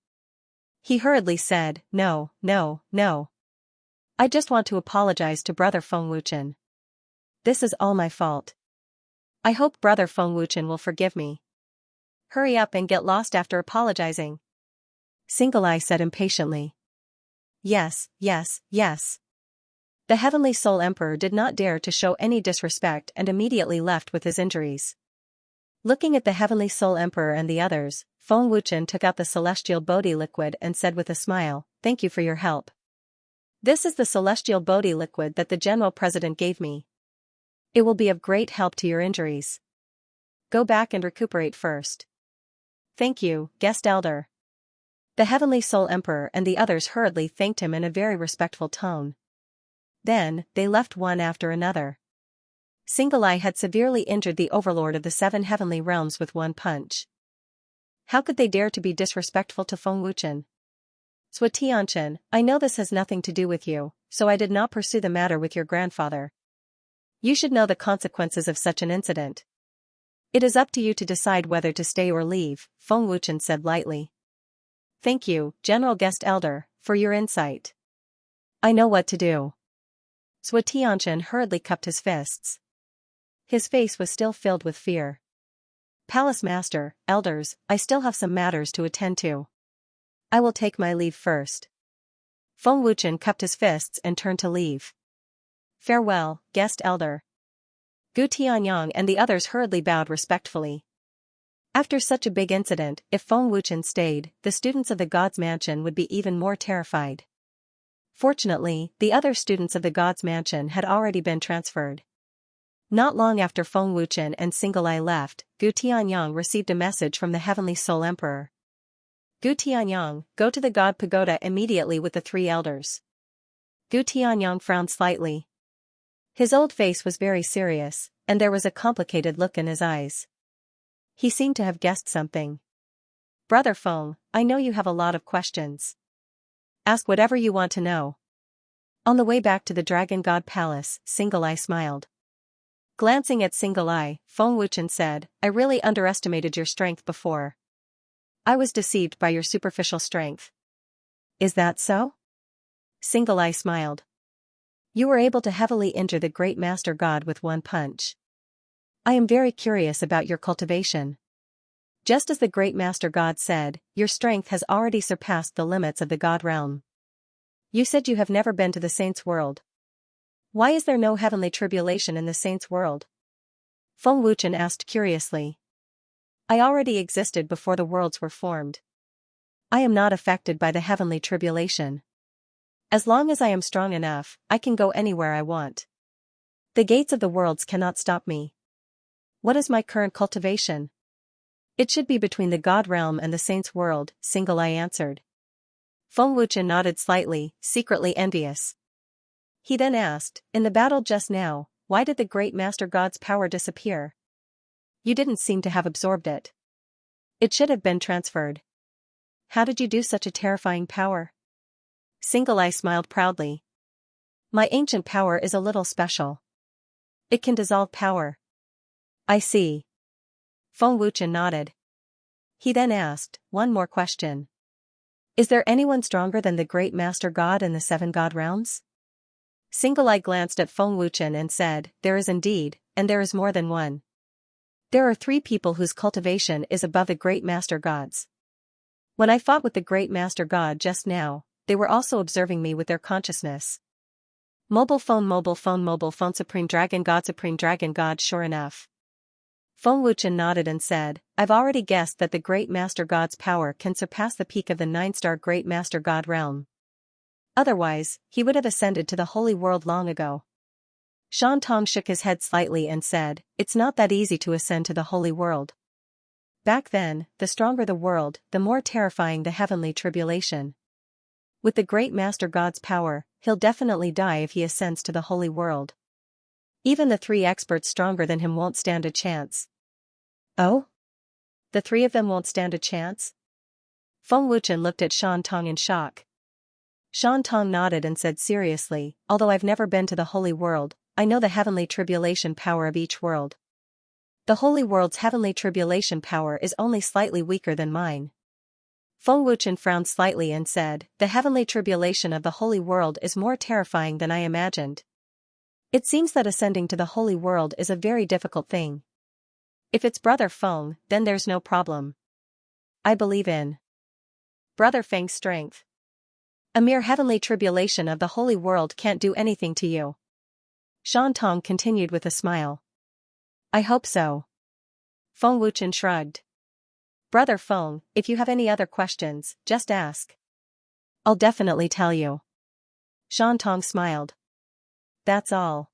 He hurriedly said, no, no, no. I just want to apologize to Brother Feng Wuchen. This is all my fault. I hope Brother Feng Wuchen will forgive me. Hurry up and get lost after apologizing. Single Eye said impatiently. Yes, yes, yes. The Heavenly Soul Emperor did not dare to show any disrespect and immediately left with his injuries. Looking at the Heavenly Soul Emperor and the others, Feng Wuchen took out the celestial Bodhi liquid and said with a smile, thank you for your help. This is the celestial Bodhi liquid that the General President gave me. It will be of great help to your injuries. Go back and recuperate first. Thank you, guest elder. The Heavenly Soul Emperor and the others hurriedly thanked him in a very respectful tone. Then, they left one after another. Single Eye had severely injured the overlord of the 7 heavenly realms with one punch. How could they dare to be disrespectful to Feng Wuchen? Sui Tianchen, I know this has nothing to do with you, so I did not pursue the matter with your grandfather. You should know the consequences of such an incident. It is up to you to decide whether to stay or leave, Feng Wuchen said lightly. Thank you, General Guest Elder, for your insight. I know what to do. Sui Tianchen hurriedly cupped his fists. His face was still filled with fear. Palace Master, elders, I still have some matters to attend to. I will take my leave first. Feng Wuchen cupped his fists and turned to leave. Farewell, guest elder. Gu Tianyang and the others hurriedly bowed respectfully. After such a big incident, if Feng Wuchen stayed, the students of the God's Mansion would be even more terrified. Fortunately, the other students of the God's Mansion had already been transferred. Not long after Feng Wuchen and Single Eye left, Gu Tianyang received a message from the Heavenly Soul Emperor. Gu Tianyang, go to the God Pagoda immediately with the 3 elders. Gu Tianyang frowned slightly. His old face was very serious, and there was a complicated look in his eyes. He seemed to have guessed something. Brother Feng, I know you have a lot of questions. Ask whatever you want to know. On the way back to the Dragon God Palace, Single Eye smiled. Glancing at Single Eye, Feng Wuchen said, I really underestimated your strength before. I was deceived by your superficial strength. Is that so? Single Eye smiled. You were able to heavily injure the great Master God with one punch. I am very curious about your cultivation. Just as the great Master God said, your strength has already surpassed the limits of the God realm. You said you have never been to the Saints' world. Why is there no heavenly tribulation in the saints' world? Feng Wuchen asked curiously. I already existed before the worlds were formed. I am not affected by the heavenly tribulation. As long as I am strong enough, I can go anywhere I want. The gates of the worlds cannot stop me. What is my current cultivation? It should be between the God realm and the saints' world, Single Eye answered. Feng Wuchen nodded slightly, secretly envious. He then asked, in the battle just now, why did the great Master God's power disappear? You didn't seem to have absorbed it. It should have been transferred. How did you do such a terrifying power? Single Eye smiled proudly. My ancient power is a little special. It can dissolve power. I see. Feng Wuchen nodded. He then asked, one more question. Is there anyone stronger than the great Master God in the 7 God realms? Single Eye glanced at Feng Wuchen and said, there is indeed, and there is more than one. There are 3 people whose cultivation is above the great Master God's. When I fought with the great Master God just now, they were also observing me with their consciousness. Mobile phone, Supreme Dragon God, sure enough. Feng Wuchen nodded and said, I've already guessed that the great Master God's power can surpass the peak of the 9-star great Master God realm. Otherwise, he would have ascended to the holy world long ago. Shan Tong shook his head slightly and said, it's not that easy to ascend to the holy world. Back then, the stronger the world, the more terrifying the heavenly tribulation. With the great Master God's power, he'll definitely die if he ascends to the holy world. Even the 3 experts stronger than him won't stand a chance. Oh? The 3 of them won't stand a chance? Feng Wuchen looked at Shan Tong in shock. Shan Tong nodded and said seriously, although I've never been to the holy world, I know the heavenly tribulation power of each world. The holy world's heavenly tribulation power is only slightly weaker than mine. Feng Wuchen frowned slightly and said, the heavenly tribulation of the holy world is more terrifying than I imagined. It seems that ascending to the holy world is a very difficult thing. If it's Brother Feng, then there's no problem. I believe in Brother Feng's strength. A mere heavenly tribulation of the holy world can't do anything to you. Shan Tong continued with a smile. I hope so. Feng Wuchen shrugged. Brother Feng, if you have any other questions, just ask. I'll definitely tell you. Shan Tong smiled. That's all.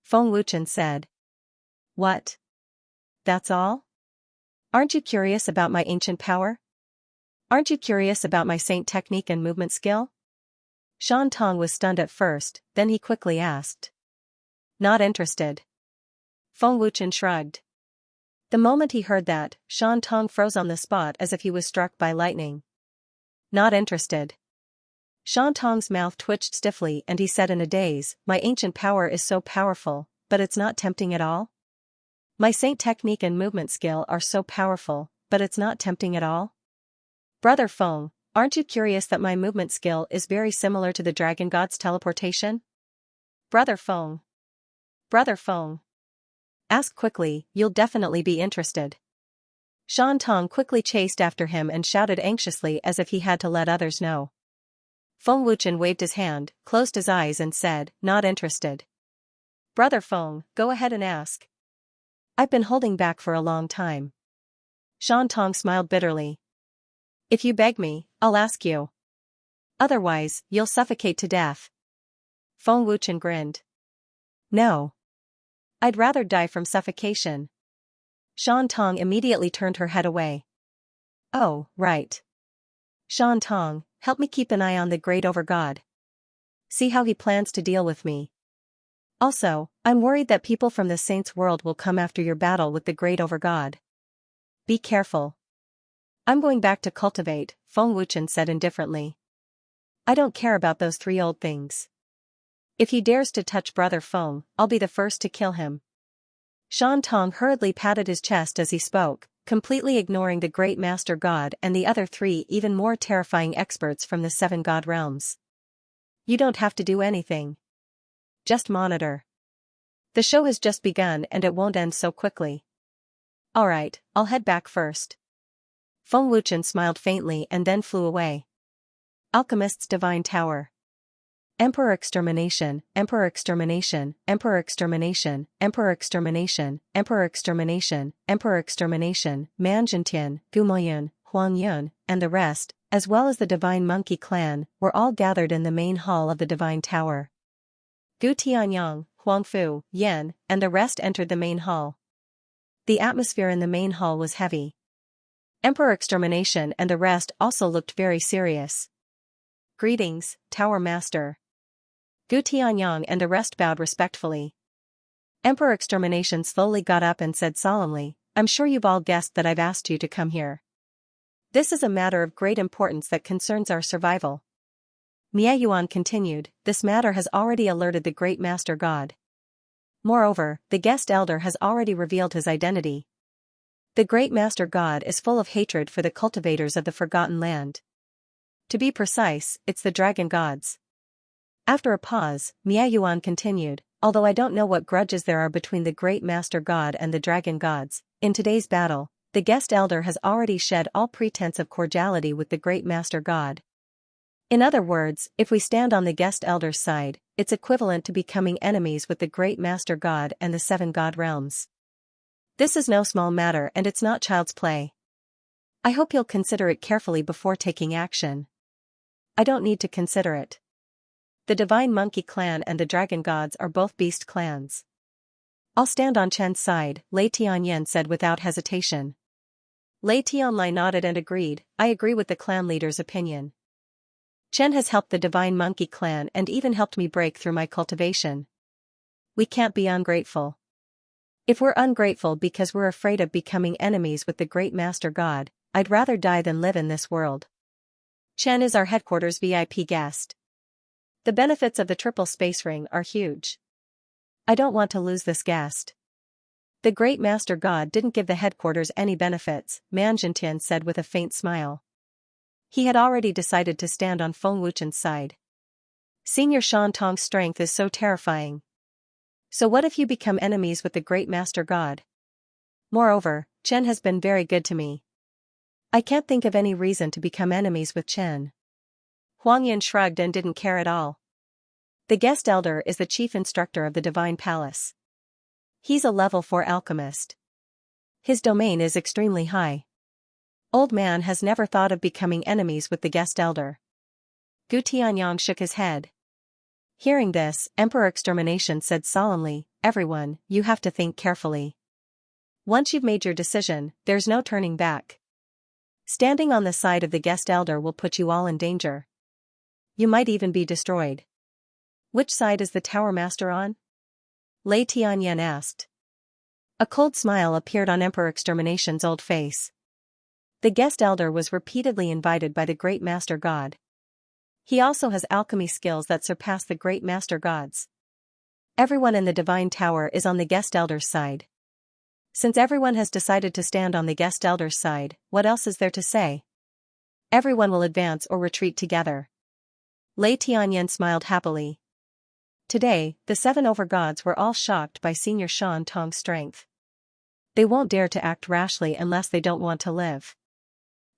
Feng Wuchen said. What? That's all? Aren't you curious about my ancient power? Aren't you curious about my saint technique and movement skill? Shan Tong was stunned at first, then he quickly asked. Not interested. Feng Wuchen shrugged. The moment he heard that, Shan Tong froze on the spot as if he was struck by lightning. Not interested. Shan Tong's mouth twitched stiffly and he said in a daze, my ancient power is so powerful, but it's not tempting at all? My saint technique and movement skill are so powerful, but it's not tempting at all? Brother Feng, aren't you curious that my movement skill is very similar to the dragon god's teleportation? Brother Feng. Brother Feng. Ask quickly, you'll definitely be interested. Shan Tong quickly chased after him and shouted anxiously as if he had to let others know. Feng Wuchen waved his hand, closed his eyes and said, not interested. Brother Feng, go ahead and ask. I've been holding back for a long time. Shan Tong smiled bitterly. If you beg me, I'll ask you. Otherwise, you'll suffocate to death. Feng Wuchen grinned. No. I'd rather die from suffocation. Shan Tong immediately turned her head away. Oh, right. Shan Tong, help me keep an eye on the great overgod. See how he plans to deal with me. Also, I'm worried that people from the saints' world will come after your battle with the great overgod. Be careful. I'm going back to cultivate, Feng Wuchen said indifferently. I don't care about those 3 old things. If he dares to touch Brother Feng, I'll be the first to kill him. Shan Tong hurriedly patted his chest as he spoke, completely ignoring the great Master God and the other 3 even more terrifying experts from the 7 God realms. You don't have to do anything. Just monitor. The show has just begun and it won't end so quickly. Alright, I'll head back first. Feng Wuchen smiled faintly and then flew away. Alchemist's Divine Tower. Emperor extermination, Emperor extermination, Emperor extermination, Emperor extermination, Emperor extermination, Emperor extermination, Man Zhentian, Gumoyun, Huang Yun, and the rest, as well as the Divine Monkey Clan, were all gathered in the main hall of the Divine Tower. Gu Tianyang, Huang Fu, Yan, and the rest entered the main hall. The atmosphere in the main hall was heavy. Emperor extermination and the rest also looked very serious. Greetings, Tower Master. Gu Tianyang and the rest bowed respectfully. Emperor extermination slowly got up and said solemnly, I'm sure you've all guessed that I've asked you to come here. This is a matter of great importance that concerns our survival. Miayuan continued, this matter has already alerted the Great Master God. Moreover, the guest elder has already revealed his identity. The Great Master God is full of hatred for the cultivators of the Forgotten Land. To be precise, it's the dragon gods. After a pause, Miayuan continued, although I don't know what grudges there are between the Great Master God and the dragon gods, in today's battle, the guest elder has already shed all pretense of cordiality with the Great Master God. In other words, if we stand on the guest elder's side, it's equivalent to becoming enemies with the Great Master God and the 7 God realms. This is no small matter and it's not child's play. I hope you'll consider it carefully before taking action. I don't need to consider it. The Divine Monkey Clan and the Dragon Gods are both beast clans. I'll stand on Chen's side, Lei Tianyan said without hesitation. Lei Tianlai nodded and agreed, I agree with the clan leader's opinion. Chen has helped the Divine Monkey Clan and even helped me break through my cultivation. We can't be ungrateful. If we're ungrateful because we're afraid of becoming enemies with the Great Master God, I'd rather die than live in this world. Chen is our headquarters VIP guest. The benefits of the triple space ring are huge. I don't want to lose this guest. The Great Master God didn't give the headquarters any benefits, Man Zhentian said with a faint smile. He had already decided to stand on Feng Wuchen's side. Senior Shan Tong's strength is so terrifying. So what if you become enemies with the Great Master God? Moreover, Chen has been very good to me. I can't think of any reason to become enemies with Chen. Huang Yin shrugged and didn't care at all. The guest elder is the chief instructor of the Divine Palace. He's a level 4 alchemist. His domain is extremely high. Old man has never thought of becoming enemies with the guest elder. Gu Tianyang shook his head. Hearing this, Emperor Extermination said solemnly, everyone, you have to think carefully. Once you've made your decision, there's no turning back. Standing on the side of the guest elder will put you all in danger. You might even be destroyed. Which side is the Tower Master on? Lei Tianyan asked. A cold smile appeared on Emperor Extermination's old face. The guest elder was repeatedly invited by the Great Master God. He also has alchemy skills that surpass the Great Master Gods. Everyone in the Divine Tower is on the guest elder's side. Since everyone has decided to stand on the guest elder's side, what else is there to say? Everyone will advance or retreat together. Lei Tianyan smiled happily. Today, the 7 overgods were all shocked by Senior Shan Tong's strength. They won't dare to act rashly unless they don't want to live.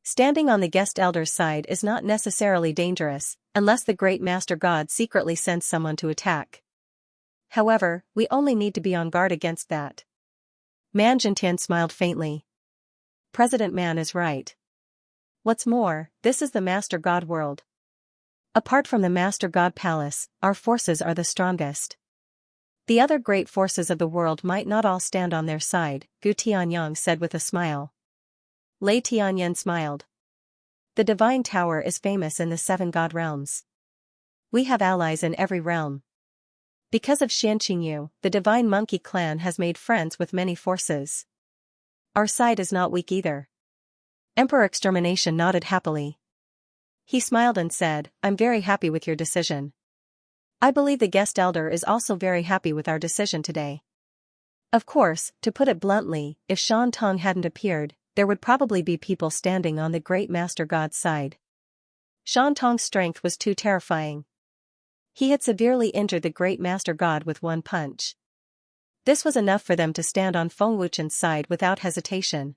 Standing on the guest elder's side is not necessarily dangerous, unless the Great Master God secretly sends someone to attack. However, we only need to be on guard against that. Man Zhentian smiled faintly. President Man is right. What's more, this is the Master God world. Apart from the Master God Palace, our forces are the strongest. The other great forces of the world might not all stand on their side, Gu Tianyang said with a smile. Lei Tianyan smiled. The Divine Tower is famous in the 7 God realms. We have allies in every realm. Because of Xianxia, the Divine Monkey Clan has made friends with many forces. Our side is not weak either. Emperor Extermination nodded happily. He smiled and said, I'm very happy with your decision. I believe the guest elder is also very happy with our decision today. Of course, to put it bluntly, if Shan Tong hadn't appeared, there would probably be people standing on the Great Master God's side. Shan Tong's strength was too terrifying. He had severely injured the Great Master God with one punch. This was enough for them to stand on Feng Wuchen's side without hesitation.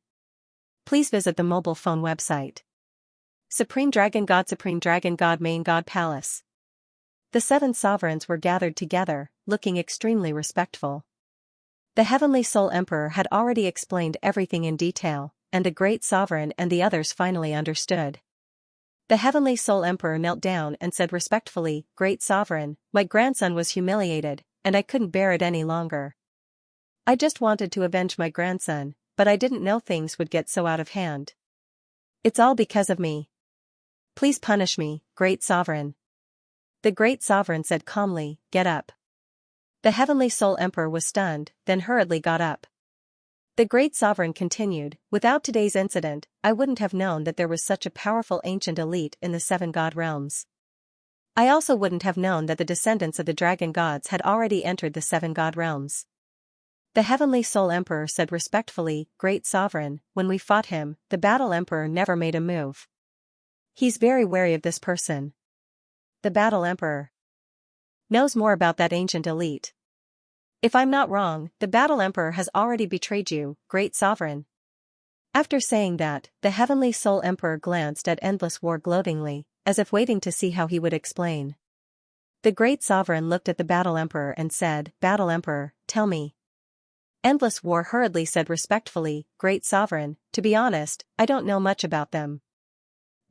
Please visit the mobile phone website. Supreme Dragon God Main God Palace. The 7 sovereigns were gathered together, looking extremely respectful. The Heavenly Soul Emperor had already explained everything in detail, and the great sovereign and the others finally understood. The Heavenly Soul Emperor knelt down and said respectfully, "Great sovereign, my grandson was humiliated, and I couldn't bear it any longer. I just wanted to avenge my grandson, but I didn't know things would get so out of hand. It's all because of me. Please punish me, great sovereign." The great sovereign said calmly, "Get up." The Heavenly Soul Emperor was stunned, then hurriedly got up. The great sovereign continued, "Without today's incident, I wouldn't have known that there was such a powerful ancient elite in the 7 god realms. I also wouldn't have known that the descendants of the dragon gods had already entered the 7 god realms." The Heavenly Soul Emperor said respectfully, "Great sovereign, when we fought him, the Battle Emperor never made a move. He's very wary of this person. The Battle Emperor knows more about that ancient elite. If I'm not wrong, the Battle Emperor has already betrayed you, great sovereign." After saying that, the Heavenly Soul Emperor glanced at Endless War gloatingly, as if waiting to see how he would explain. The great sovereign looked at the Battle Emperor and said, "Battle Emperor, tell me." Endless War hurriedly said respectfully, "Great sovereign, to be honest, I don't know much about them.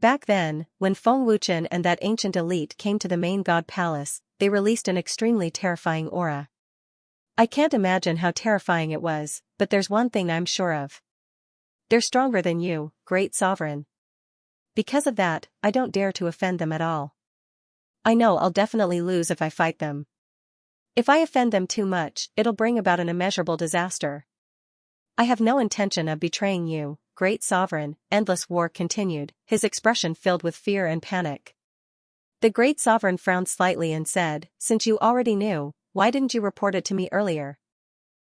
Back then, when Feng Wuchen and that ancient elite came to the main god palace, they released an extremely terrifying aura. I can't imagine how terrifying it was, but there's one thing I'm sure of. They're stronger than you, great sovereign. Because of that, I don't dare to offend them at all. I know I'll definitely lose if I fight them. If I offend them too much, it'll bring about an immeasurable disaster. I have no intention of betraying you, great sovereign," Endless War continued, his expression filled with fear and panic. The great sovereign frowned slightly and said, "Since you already knew, why didn't you report it to me earlier?"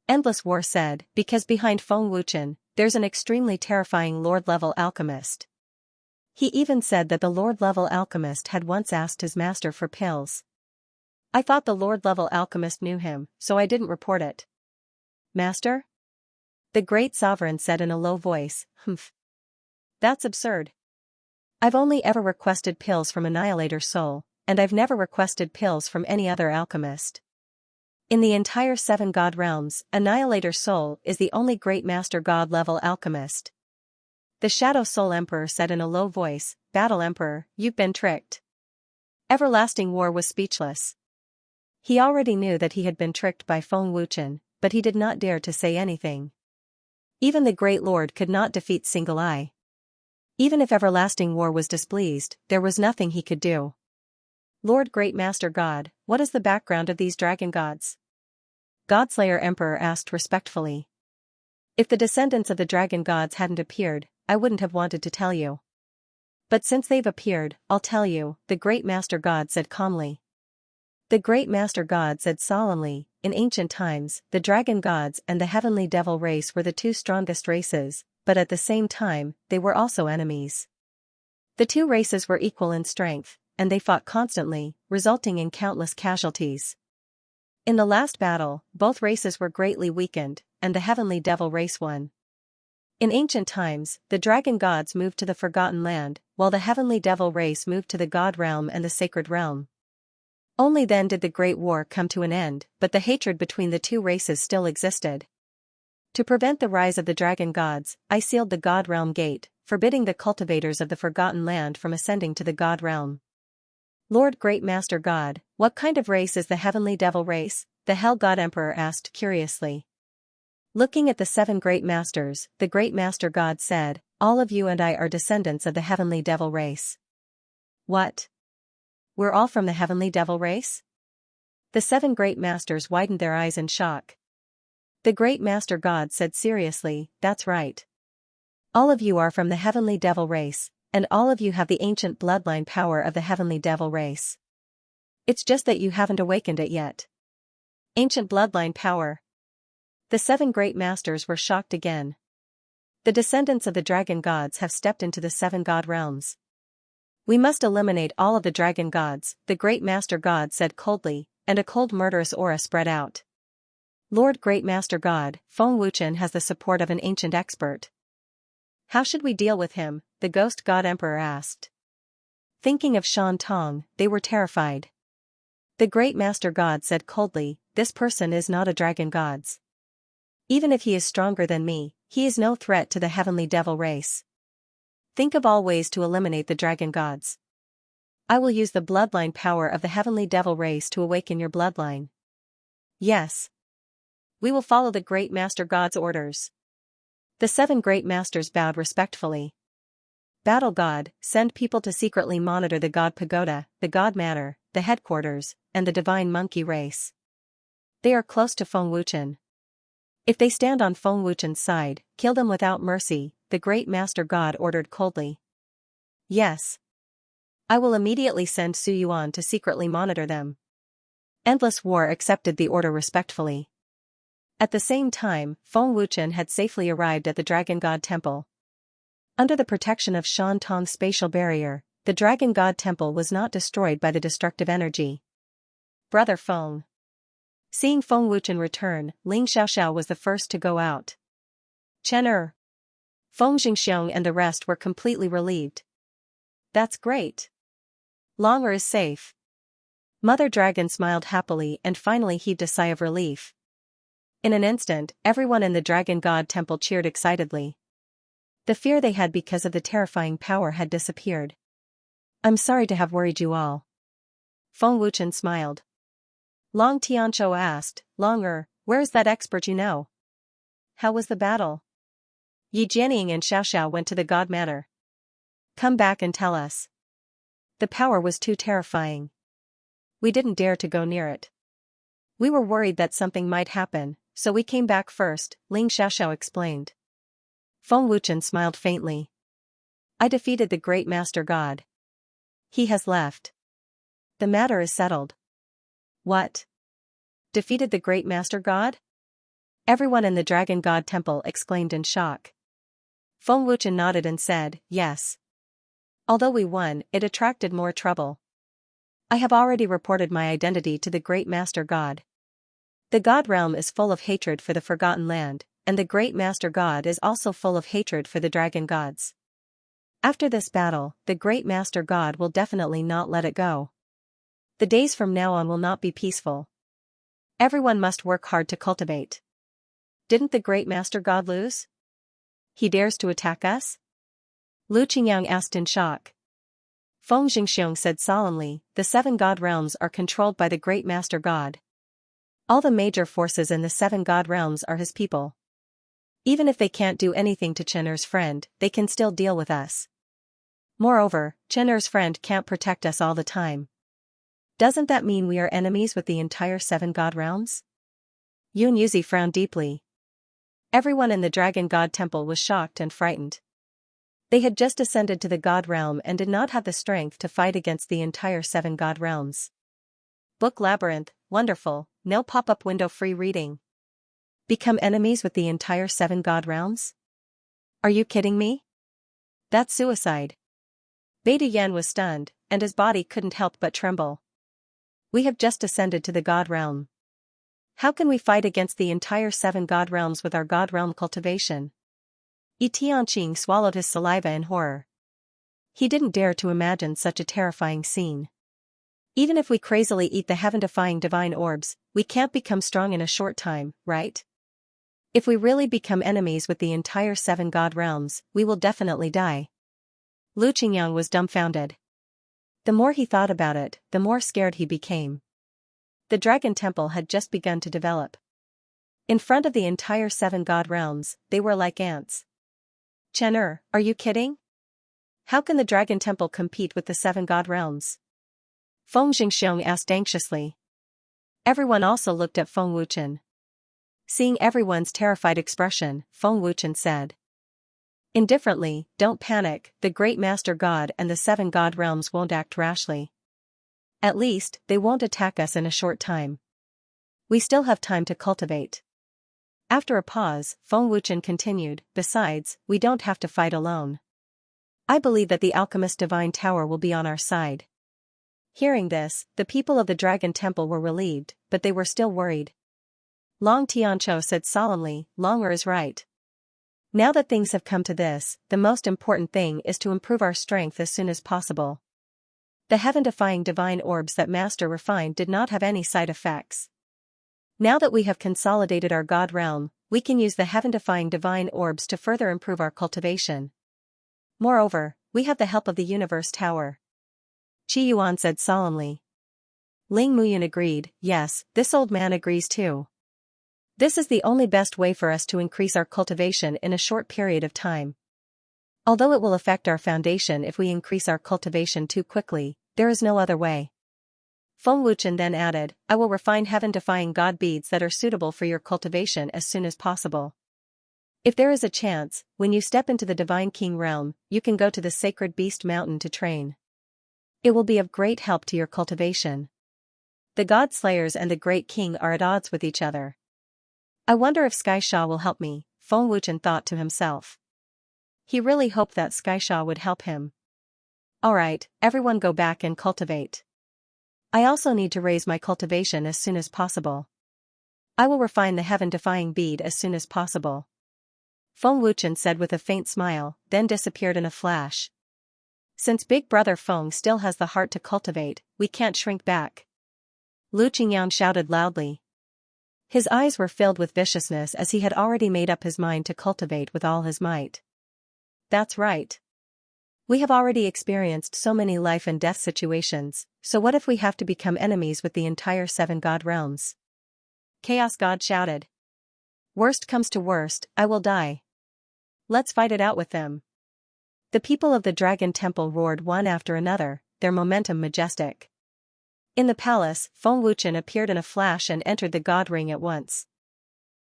Endless War said, "Because behind Feng Wuchen, there's an extremely terrifying Lord-level alchemist. He even said that the Lord-level alchemist had once asked his master for pills. I thought the Lord-level alchemist knew him, so I didn't report it." "Master?" The great sovereign said in a low voice, "Humph. That's absurd. I've only ever requested pills from Annihilator Soul, and I've never requested pills from any other alchemist. In the entire 7 god realms, Annihilator Soul is the only great master god-level alchemist." The Shadow Soul Emperor said in a low voice, "Battle Emperor, you've been tricked." Everlasting War was speechless. He already knew that he had been tricked by Feng Wuchen, but he did not dare to say anything. Even the Great Lord could not defeat Single Eye. Even if Everlasting War was displeased, there was nothing he could do. "Lord Great Master God, what is the background of these dragon gods?" Godslayer Emperor asked respectfully. "If the descendants of the dragon gods hadn't appeared, I wouldn't have wanted to tell you. But since they've appeared, I'll tell you," the Great Master God said calmly. The Great Master God said solemnly, "In ancient times, the dragon gods and the heavenly devil race were the 2 strongest races, but at the same time, they were also enemies. The 2 races were equal in strength, and they fought constantly, resulting in countless casualties. In the last battle, both races were greatly weakened, and the heavenly devil race won. In ancient times, the dragon gods moved to the Forgotten Land, while the heavenly devil race moved to the God realm and the Sacred Realm. Only then did the Great War come to an end, but the hatred between the 2 races still existed. To prevent the rise of the dragon gods, I sealed the God Realm Gate, forbidding the cultivators of the Forgotten Land from ascending to the God Realm." "Lord Great Master God, what kind of race is the heavenly devil race?" the Hell God Emperor asked curiously. Looking at the 7 great masters, the Great Master God said, "All of you and I are descendants of the heavenly devil race." "What? We're all from the heavenly devil race?" The 7 great masters widened their eyes in shock. The Great Master God said seriously, "That's right. All of you are from the heavenly devil race, and all of you have the ancient bloodline power of the heavenly devil race. It's just that you haven't awakened it yet." Ancient bloodline power. The 7 great masters were shocked again. The descendants of the dragon gods have stepped into the 7 god realms. "We must eliminate all of the dragon gods," the Great Master God said coldly, and a cold murderous aura spread out. "Lord Great Master God, Feng Wuchen has the support of an ancient expert. How should we deal with him?" the Ghost God Emperor asked. Thinking of Shan Tong, they were terrified. The great master god said coldly, "This person is not a dragon gods. Even if he is stronger than me, he is no threat to the heavenly devil race. Think of all ways to eliminate the dragon gods. I will use the bloodline power of the heavenly devil race to awaken your bloodline." "Yes. We will follow the great master god's orders." The 7 great masters bowed respectfully. Battle god, send people to secretly monitor the god pagoda, the god manor, the headquarters, and the divine monkey race. They are close to Feng Wuchen. If they stand on Feng Wuchen's side, kill them without mercy, the great master god ordered coldly. "Yes. I will immediately send Su Yuan to secretly monitor them." Endless War accepted the order respectfully. At the same time, Feng Wuchen had safely arrived at the Dragon God Temple. Under the protection of Shan Tong's spatial barrier, the Dragon God Temple was not destroyed by the destructive energy. "Brother Feng." Seeing Feng Wuchen return, Ling Xiaoxiao was the first to go out. "Chen Feng Jingxiong and the rest were completely relieved. "That's great. Long is safe." Mother Dragon smiled happily and finally heaved a sigh of relief. In an instant, everyone in the Dragon God Temple cheered excitedly. The fear they had because of the terrifying power had disappeared. "I'm sorry to have worried you all." Feng Wuchen smiled. Long Tianzhou asked, "Longer, where is that expert you know? How was the battle?" "Yi Jianing and Xiaoxiao went to the God Manor. Come back and tell us." "The power was too terrifying. We didn't dare to go near it. We were worried that something might happen, so we came back first," Ling Xiaoxiao explained. Feng Wuchen smiled faintly. "I defeated the great master god. He has left. The matter is settled." "What? Defeated the great master god?" Everyone in the Dragon God Temple exclaimed in shock. Feng Wuchen nodded and said, "Yes. Although we won, it attracted more trouble. I have already reported my identity to the great master god. The god realm is full of hatred for the Forgotten Land, and the great master god is also full of hatred for the dragon gods. After this battle, the great master god will definitely not let it go. The days from now on will not be peaceful. Everyone must work hard to cultivate." "Didn't the great master god lose? He dares to attack us?" Lu Qingyang asked in shock. Feng Jingxiong said solemnly, "The 7 god realms are controlled by the great master god. All the major forces in the 7 god realms are his people. Even if they can't do anything to Chen Er's friend, they can still deal with us. Moreover, Chen Er's friend can't protect us all the time. Doesn't that mean we are enemies with the entire 7 god realms?" Yun Yuzi frowned deeply. Everyone in the Dragon God Temple was shocked and frightened. They had just ascended to the god realm and did not have the strength to fight against the entire 7 god realms. Book Labyrinth, wonderful, no pop-up window free reading. Become enemies with the entire 7 god realms? Are you kidding me? That's suicide. Beta Yan was stunned, and his body couldn't help but tremble. We have just ascended to the god realm. How can we fight against the entire 7 god realms with our god realm cultivation? Yi Tianqing swallowed his saliva in horror. He didn't dare to imagine such a terrifying scene. Even if we crazily eat the heaven-defying divine orbs, we can't become strong in a short time, right? If we really become enemies with the entire 7 god realms, we will definitely die. Lu Qingyang was dumbfounded. The more he thought about it, the more scared he became. The Dragon Temple had just begun to develop. In front of the entire 7 god realms, they were like ants. Chen Er, are you kidding? How can the Dragon Temple compete with the 7 god realms? Feng Jingxiong asked anxiously. Everyone also looked at Feng Wuchen. Seeing everyone's terrified expression, Feng Wuchen said indifferently, "Don't panic, the great master god and the 7 god realms won't act rashly. At least, they won't attack us in a short time. We still have time to cultivate." After a pause, Feng Wuchen continued, "Besides, we don't have to fight alone. I believe that the alchemist divine tower will be on our side." Hearing this, the people of the Dragon Temple were relieved, but they were still worried. Long Tianzhou said solemnly, "Longer is right. Now that things have come to this, the most important thing is to improve our strength as soon as possible. The heaven-defying divine orbs that Master refined did not have any side effects. Now that we have consolidated our God realm, we can use the heaven-defying divine orbs to further improve our cultivation. Moreover, we have the help of the universe tower. Qi Yuan said solemnly. Ling Muyan agreed, yes, this old man agrees too. This is the only best way for us to increase our cultivation in a short period of time. Although it will affect our foundation if we increase our cultivation too quickly, there is no other way. Feng Wuchen then added, I will refine heaven-defying God beads that are suitable for your cultivation as soon as possible. If there is a chance, when you step into the Divine King realm, you can go to the Sacred Beast Mountain to train. It will be of great help to your cultivation. The God Slayers and the Great King are at odds with each other. I wonder if Xianxia will help me, Feng Wuchen thought to himself. He really hoped that Xianxia would help him. Alright, everyone go back and cultivate. I also need to raise my cultivation as soon as possible. I will refine the heaven-defying bead as soon as possible. Feng Wuchen said with a faint smile, then disappeared in a flash. Since Big Brother Feng still has the heart to cultivate, we can't shrink back. Lu Qingyan shouted loudly. His eyes were filled with viciousness as he had already made up his mind to cultivate with all his might. That's right. We have already experienced so many life and death situations, so what if we have to become enemies with the entire 7 God realms? Chaos God shouted. Worst comes to worst, I will die. Let's fight it out with them. The people of the Dragon Temple roared one after another, their momentum majestic. In the palace, Feng Wuchen appeared in a flash and entered the God Ring at once.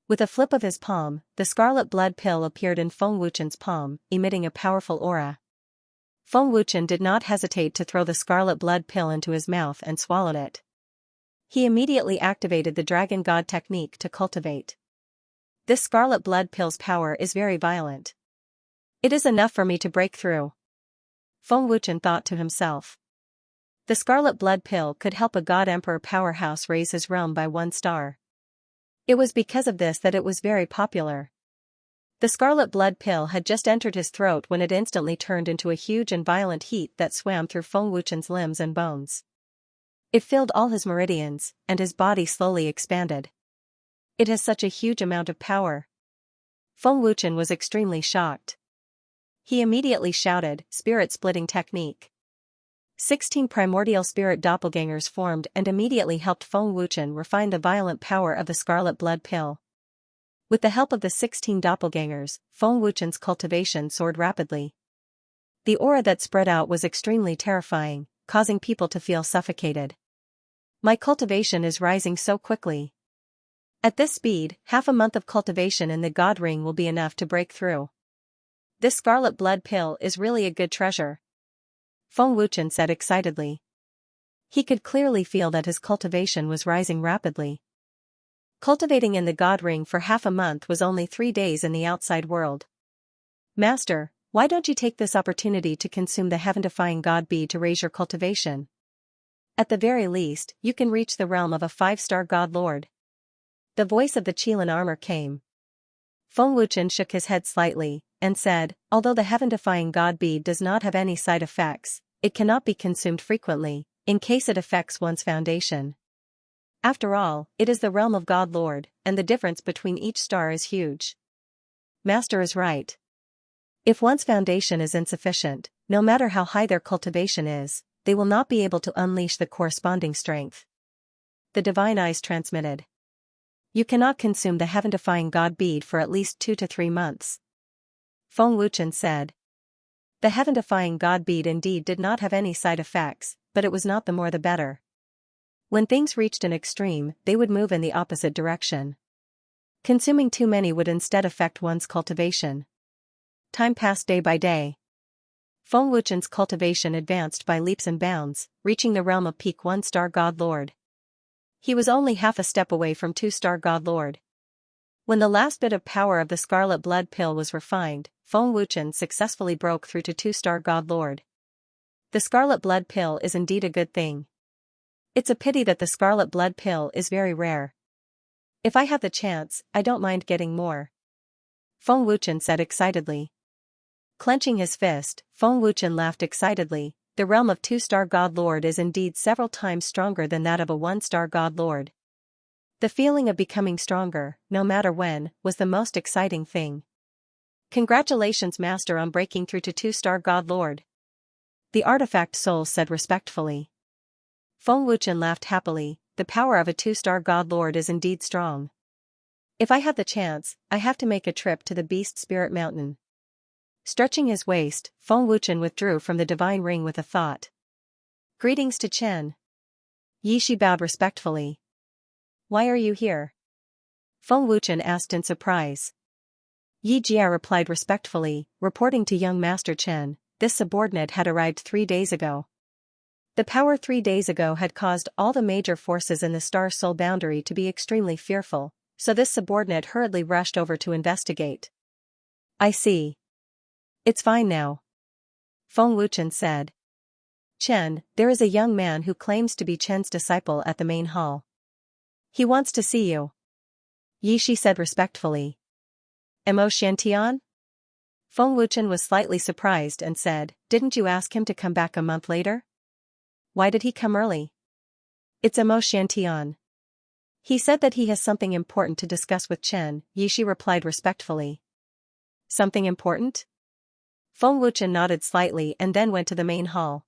With a flip of his palm, the scarlet blood pill appeared in Feng Wuchen's palm, emitting a powerful aura. Feng Wuchen did not hesitate to throw the scarlet blood pill into his mouth and swallowed it. He immediately activated the Dragon God technique to cultivate. This scarlet blood pill's power is very violent. It is enough for me to break through. Feng Wuchen thought to himself. The scarlet blood pill could help a God Emperor powerhouse raise his realm by 1 star. It was because of this that it was very popular. The scarlet blood pill had just entered his throat when it instantly turned into a huge and violent heat that swam through Feng Wuchen's limbs and bones. It filled all his meridians, and his body slowly expanded. It has such a huge amount of power. Feng Wuchen was extremely shocked. He immediately shouted, Spirit-splitting technique. 16 primordial spirit doppelgangers formed and immediately helped Feng Wuchen refine the violent power of the scarlet blood pill. With the help of the 16 doppelgangers, Feng Wuchen's cultivation soared rapidly. The aura that spread out was extremely terrifying, causing people to feel suffocated. My cultivation is rising so quickly. At this speed, half a month of cultivation in the God Ring will be enough to break through. This scarlet blood pill is really a good treasure. Feng Wuchen said excitedly. He could clearly feel that his cultivation was rising rapidly. Cultivating in the God Ring for half a month was only 3 days in the outside world. Master, why don't you take this opportunity to consume the heaven-defying God bead to raise your cultivation? At the very least, you can reach the realm of a 5-star God Lord. The voice of the Qilin armor came. Feng Wuchen shook his head slightly, and said, although the heaven-defying God bead does not have any side effects, it cannot be consumed frequently, in case it affects one's foundation. After all, it is the realm of God Lord, and the difference between each star is huge. Master is right. If one's foundation is insufficient, no matter how high their cultivation is, they will not be able to unleash the corresponding strength. The divine eyes transmitted. You cannot consume the heaven-defying God bead for at least 2 to 3 months. Feng Wuchen said. The heaven-defying God bead indeed did not have any side effects, but it was not the more the better. When things reached an extreme, they would move in the opposite direction. Consuming too many would instead affect one's cultivation. Time passed day by day. Feng Wuchen's cultivation advanced by leaps and bounds, reaching the realm of peak 1-star God Lord. He was only half a step away from 2-star God Lord. When the last bit of power of the scarlet blood pill was refined, Feng Wuchen successfully broke through to 2-star God Lord. The scarlet blood pill is indeed a good thing. It's a pity that the scarlet blood pill is very rare. If I have the chance, I don't mind getting more. Feng Wuchen said excitedly. Clenching his fist, Feng Wuchen laughed excitedly, the realm of 2-star God Lord is indeed several times stronger than that of a 1-star God Lord. The feeling of becoming stronger, no matter when, was the most exciting thing. Congratulations, Master, on breaking through to 2-star God Lord. The artifact soul said respectfully. Feng Wuchen laughed happily. The power of a 2-star God Lord is indeed strong. If I have the chance, I have to make a trip to the Beast Spirit Mountain. Stretching his waist, Feng Wuchen withdrew from the divine ring with a thought. Greetings to Chen. Yi Shi bowed respectfully. Why are you here? Feng Wuchen asked in surprise. Yi Jia replied respectfully, reporting to young Master Chen, this subordinate had arrived 3 days ago. The power 3 days ago had caused all the major forces in the Star Soul boundary to be extremely fearful, so this subordinate hurriedly rushed over to investigate. I see. It's fine now. Feng Wuchen said. Chen, there is a young man who claims to be Chen's disciple at the main hall. He wants to see you. Yi Shi said respectfully. Mo Xiantian? Feng Wuchen was slightly surprised and said, didn't you ask him to come back a month later? Why did he come early? It's Mo Xiantian. He said that he has something important to discuss with Chen, Yi Shi replied respectfully. Something important? Feng Wuchen nodded slightly and then went to the main hall.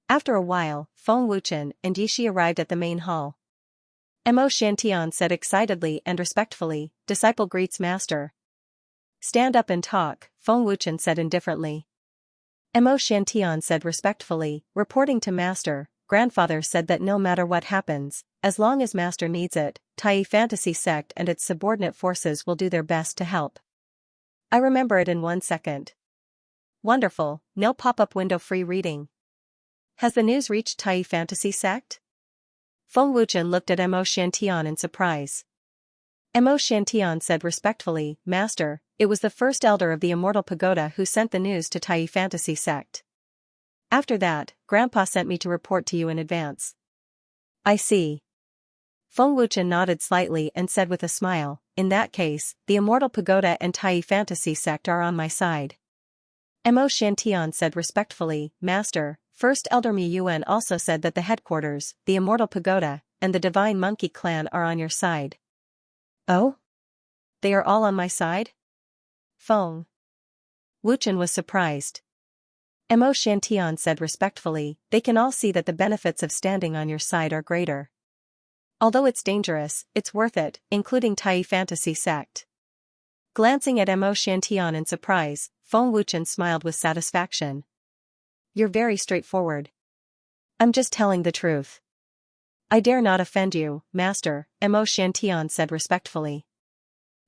After a while, Feng Wuchen and Yi Shi arrived at the main hall. Mo Xiantian said excitedly and respectfully, disciple greets master. Stand up and talk, Feng Wuchen said indifferently. Mo Xiantian said respectfully, reporting to master, grandfather said that no matter what happens, as long as master needs it, Tai Fantasy Sect and its subordinate forces will do their best to help. I remember it in 1 second. Wonderful, no pop-up window free reading. Has the news reached Tai Fantasy Sect? Feng Wuchen looked at Mo Xiantian in surprise. Mo Xiantian said respectfully, Master, it was the first elder of the Immortal Pagoda who sent the news to Tai Fantasy Sect. After that, Grandpa sent me to report to you in advance. I see. Feng Wuchen nodded slightly and said with a smile, in that case, the Immortal Pagoda and Tai Fantasy Sect are on my side. Mo Xiantian said respectfully, Master, First Elder Mi Yuan also said that the headquarters, the Immortal Pagoda, and the Divine Monkey Clan are on your side. Oh? They are all on my side? Feng Wuchen was surprised. Mo Xiantian said respectfully, they can all see that the benefits of standing on your side are greater. Although it's dangerous, it's worth it, including Tai Fantasy Sect. Glancing at Mo Xiantian in surprise, Feng Wuchen smiled with satisfaction. You're very straightforward. I'm just telling the truth. I dare not offend you, Master, Mo Xiantian said respectfully.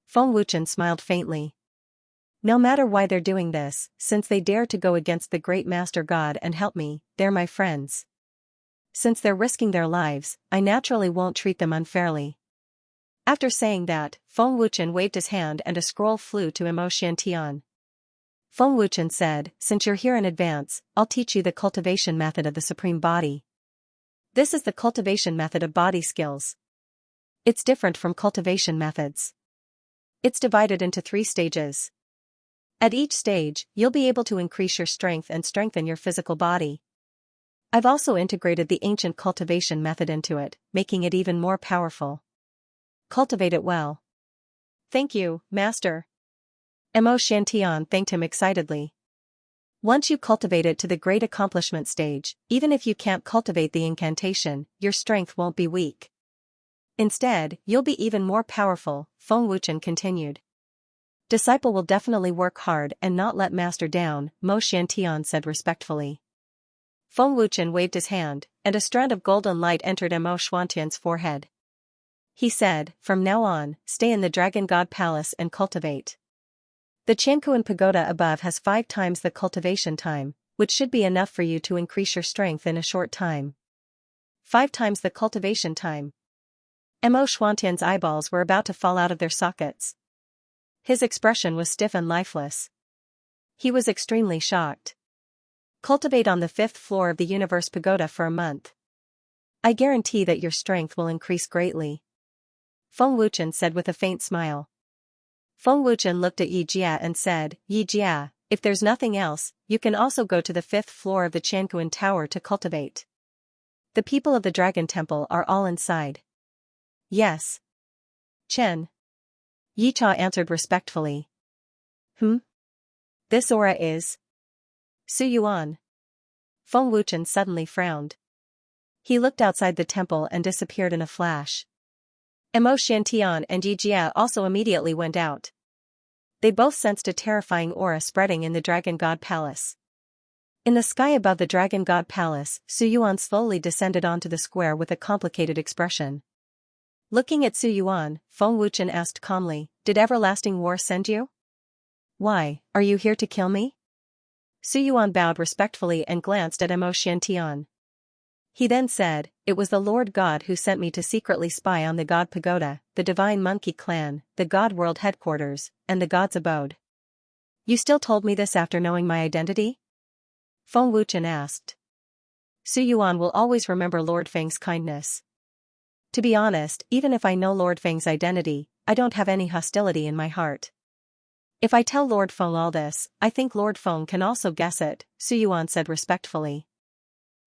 Feng Wuchen smiled faintly. No matter why they're doing this, since they dare to go against the great Master God and help me, they're my friends. Since they're risking their lives, I naturally won't treat them unfairly. After saying that, Feng Wuchen waved his hand and a scroll flew to Mo Xiantian. Feng Wuchen said, since you're here in advance, I'll teach you the cultivation method of the Supreme Body. This is the cultivation method of body skills. It's different from cultivation methods. It's divided into 3 stages. At each stage, you'll be able to increase your strength and strengthen your physical body. I've also integrated the ancient cultivation method into it, making it even more powerful. Cultivate it well. Thank you, Master. Mo Xiantian thanked him excitedly. Once you cultivate it to the great accomplishment stage, even if you can't cultivate the incantation, your strength won't be weak. Instead, you'll be even more powerful, Feng Wuchen continued. Disciple will definitely work hard and not let master down, Mo Xiantian said respectfully. Feng Wuchen waved his hand, and a strand of golden light entered Mo Xiantian's forehead. He said, from now on, stay in the Dragon God Palace and cultivate. The Qiankuan Pagoda above has 5 times the cultivation time, which should be enough for you to increase your strength in a short time. 5 times the cultivation time. Mo Xiantian's eyeballs were about to fall out of their sockets. His expression was stiff and lifeless. He was extremely shocked. Cultivate on the 5th floor of the Universe Pagoda for a month. I guarantee that your strength will increase greatly. Feng Wuchen said with a faint smile. Feng Wuchen looked at Yi Jia and said, Yi Jia, If there's nothing else, you can also go to the 5th floor of the Qianquan Tower to cultivate. The people of the Dragon Temple are all inside. Yes. Chen. Yicha answered respectfully. This aura is... Su Yuan. Feng Wuchen suddenly frowned. He looked outside the temple and disappeared in a flash. Mo Xiantian and Yi Jia also immediately went out. They both sensed a terrifying aura spreading in the Dragon God Palace. In the sky above the Dragon God Palace, Su Yuan slowly descended onto the square with a complicated expression. Looking at Su Yuan, Feng Wuchen asked calmly, "Did everlasting war send you? Why, are you here to kill me?" Su Yuan bowed respectfully and glanced at Mo Xiantian. He then said, "It was the Lord God who sent me to secretly spy on the God Pagoda, the Divine Monkey Clan, the God World Headquarters, and the God's Abode." "You still told me this after knowing my identity?" Feng Wuchen asked. Su Yuan will always remember Lord Feng's kindness. To be honest, even if I know Lord Feng's identity, I don't have any hostility in my heart. If I tell Lord Feng all this, I think Lord Feng can also guess it, Su Yuan said respectfully.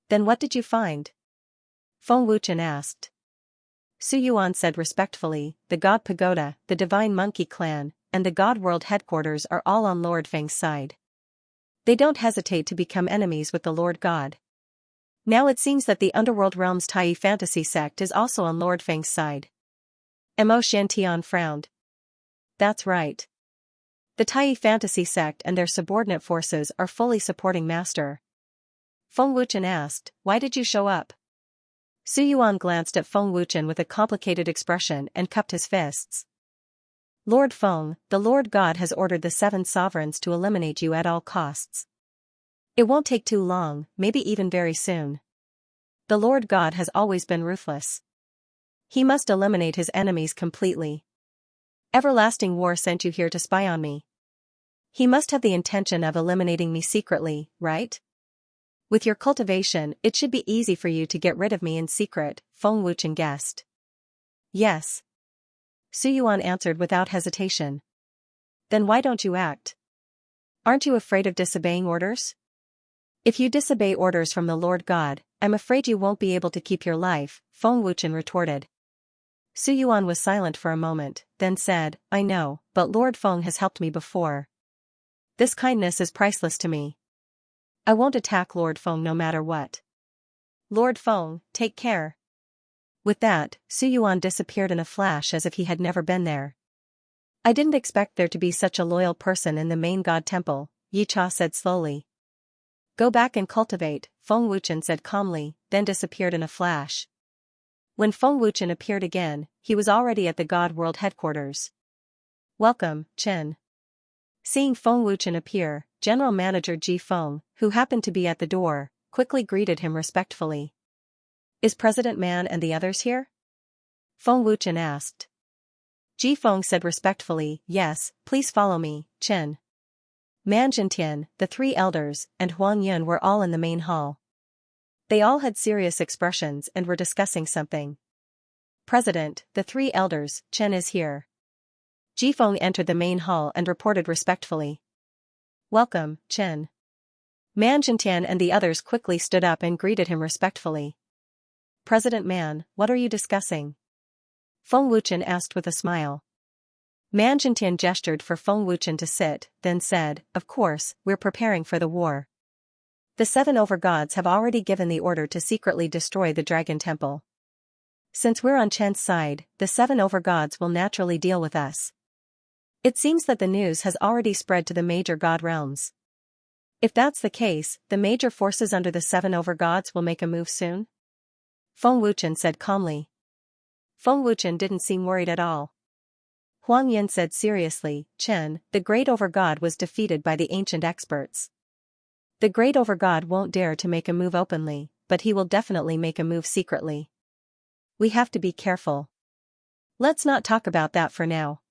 "Then what did you find?" Feng Wuchen asked. Su Yuan said respectfully, "The God Pagoda, the Divine Monkey Clan, and the God World Headquarters are all on Lord Feng's side. They don't hesitate to become enemies with the Lord God. Now it seems that the Underworld Realm's Tai Fantasy sect is also on Lord Feng's side." Mo Xiantian frowned. "That's right. The Tai Fantasy sect and their subordinate forces are fully supporting Master." Feng Wuchen asked, "Why did you show up?" Su Yuan glanced at Feng Wuchen with a complicated expression and cupped his fists. "Lord Feng, the Lord God has ordered the 7 sovereigns to eliminate you at all costs. It won't take too long, maybe even very soon. The Lord God has always been ruthless. He must eliminate his enemies completely. Everlasting War sent you here to spy on me. He must have the intention of eliminating me secretly, right? With your cultivation, it should be easy for you to get rid of me in secret," Feng Wuchen guessed. "Yes." Su Yuan answered without hesitation. "Then why don't you act? Aren't you afraid of disobeying orders? If you disobey orders from the Lord God, I'm afraid you won't be able to keep your life," Feng Wuchen retorted. Su Yuan was silent for a moment, then said, "I know, but Lord Feng has helped me before. This kindness is priceless to me. I won't attack Lord Feng no matter what. Lord Feng, take care." With that, Su Yuan disappeared in a flash as if he had never been there. "I didn't expect there to be such a loyal person in the main God Temple," Yicha said slowly. "Go back and cultivate," Feng Wuchen said calmly, then disappeared in a flash. When Feng Wuchen appeared again, he was already at the God World Headquarters. "Welcome, Chen." Seeing Feng Wuchen appear, General Manager Ji Feng, who happened to be at the door, quickly greeted him respectfully. "Is President Man and the others here?" Feng Wuchen asked. Ji Feng said respectfully, "Yes, please follow me, Chen." Man Jintian, the 3 elders, and Huang Yun were all in the main hall. They all had serious expressions and were discussing something. "President, the 3 elders, Chen is here." Ji Feng entered the main hall and reported respectfully. "Welcome, Chen." Man Jintian and the others quickly stood up and greeted him respectfully. "President Man, what are you discussing?" Feng Wuchen asked with a smile. Man Jintian gestured for Feng Wuchen to sit, then said, "Of course, we're preparing for the war. The 7 overgods have already given the order to secretly destroy the Dragon Temple. Since we're on Chen's side, the 7 overgods will naturally deal with us. It seems that the news has already spread to the major god realms. If that's the case, the major forces under the 7 overgods will make a move soon?" Feng Wuchen said calmly. Feng Wuchen didn't seem worried at all. Huang Yin said seriously, "Chen, the great overgod was defeated by the ancient experts. The great overgod won't dare to make a move openly, but he will definitely make a move secretly. We have to be careful. Let's not talk about that for now.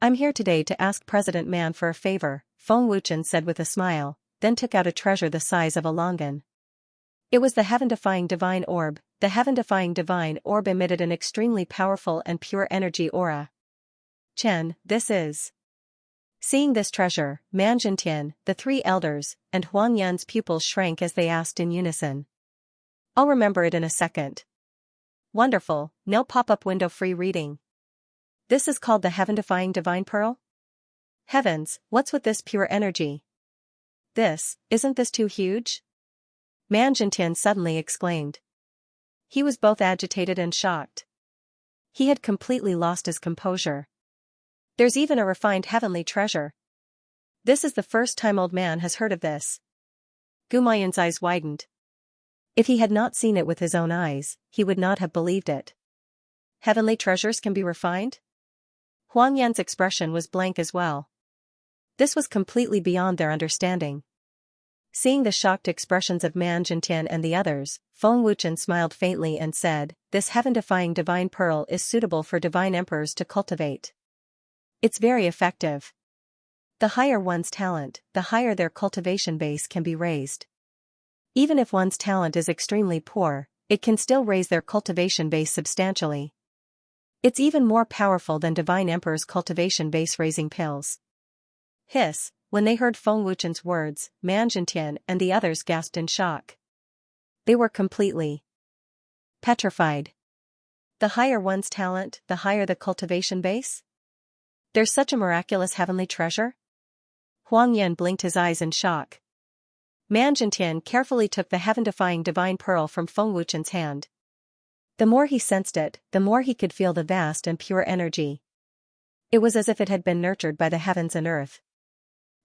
I'm here today to ask President Man for a favor," Feng Wuchen said with a smile, then took out a treasure the size of a longan. It was the heaven-defying divine orb. The heaven-defying divine orb emitted an extremely powerful and pure energy aura. "Chen, this is..." Seeing this treasure, Man Zhentian, the three elders, and Huang Yan's pupils shrank as they asked in unison. I'll remember it in a second. Wonderful, no pop-up window free reading. This is called the heaven-defying divine pearl? Heavens, what's with this pure energy? Isn't this too huge? Man Zhentian suddenly exclaimed. He was both agitated and shocked. He had completely lost his composure. There's even a refined heavenly treasure. This is the first time old man has heard of this. Gumayun's eyes widened. If he had not seen it with his own eyes, he would not have believed it. Heavenly treasures can be refined? Huang Yan's expression was blank as well. This was completely beyond their understanding. Seeing the shocked expressions of Man Zhentian and the others, Feng Wuchen smiled faintly and said, "This heaven-defying divine pearl is suitable for divine emperors to cultivate. It's very effective. The higher one's talent, the higher their cultivation base can be raised. Even if one's talent is extremely poor, it can still raise their cultivation base substantially. It's even more powerful than divine emperors' cultivation base raising pills." Hiss, when they heard Feng Wuchen's words, Man Zhentian and the others gasped in shock. They were completely petrified. The higher one's talent, the higher the cultivation base? There's such a miraculous heavenly treasure? Huang Yan blinked his eyes in shock. Man Zhentian carefully took the heaven-defying divine pearl from Feng Wuchen's hand. The more he sensed it, the more he could feel the vast and pure energy. It was as if it had been nurtured by the heavens and earth.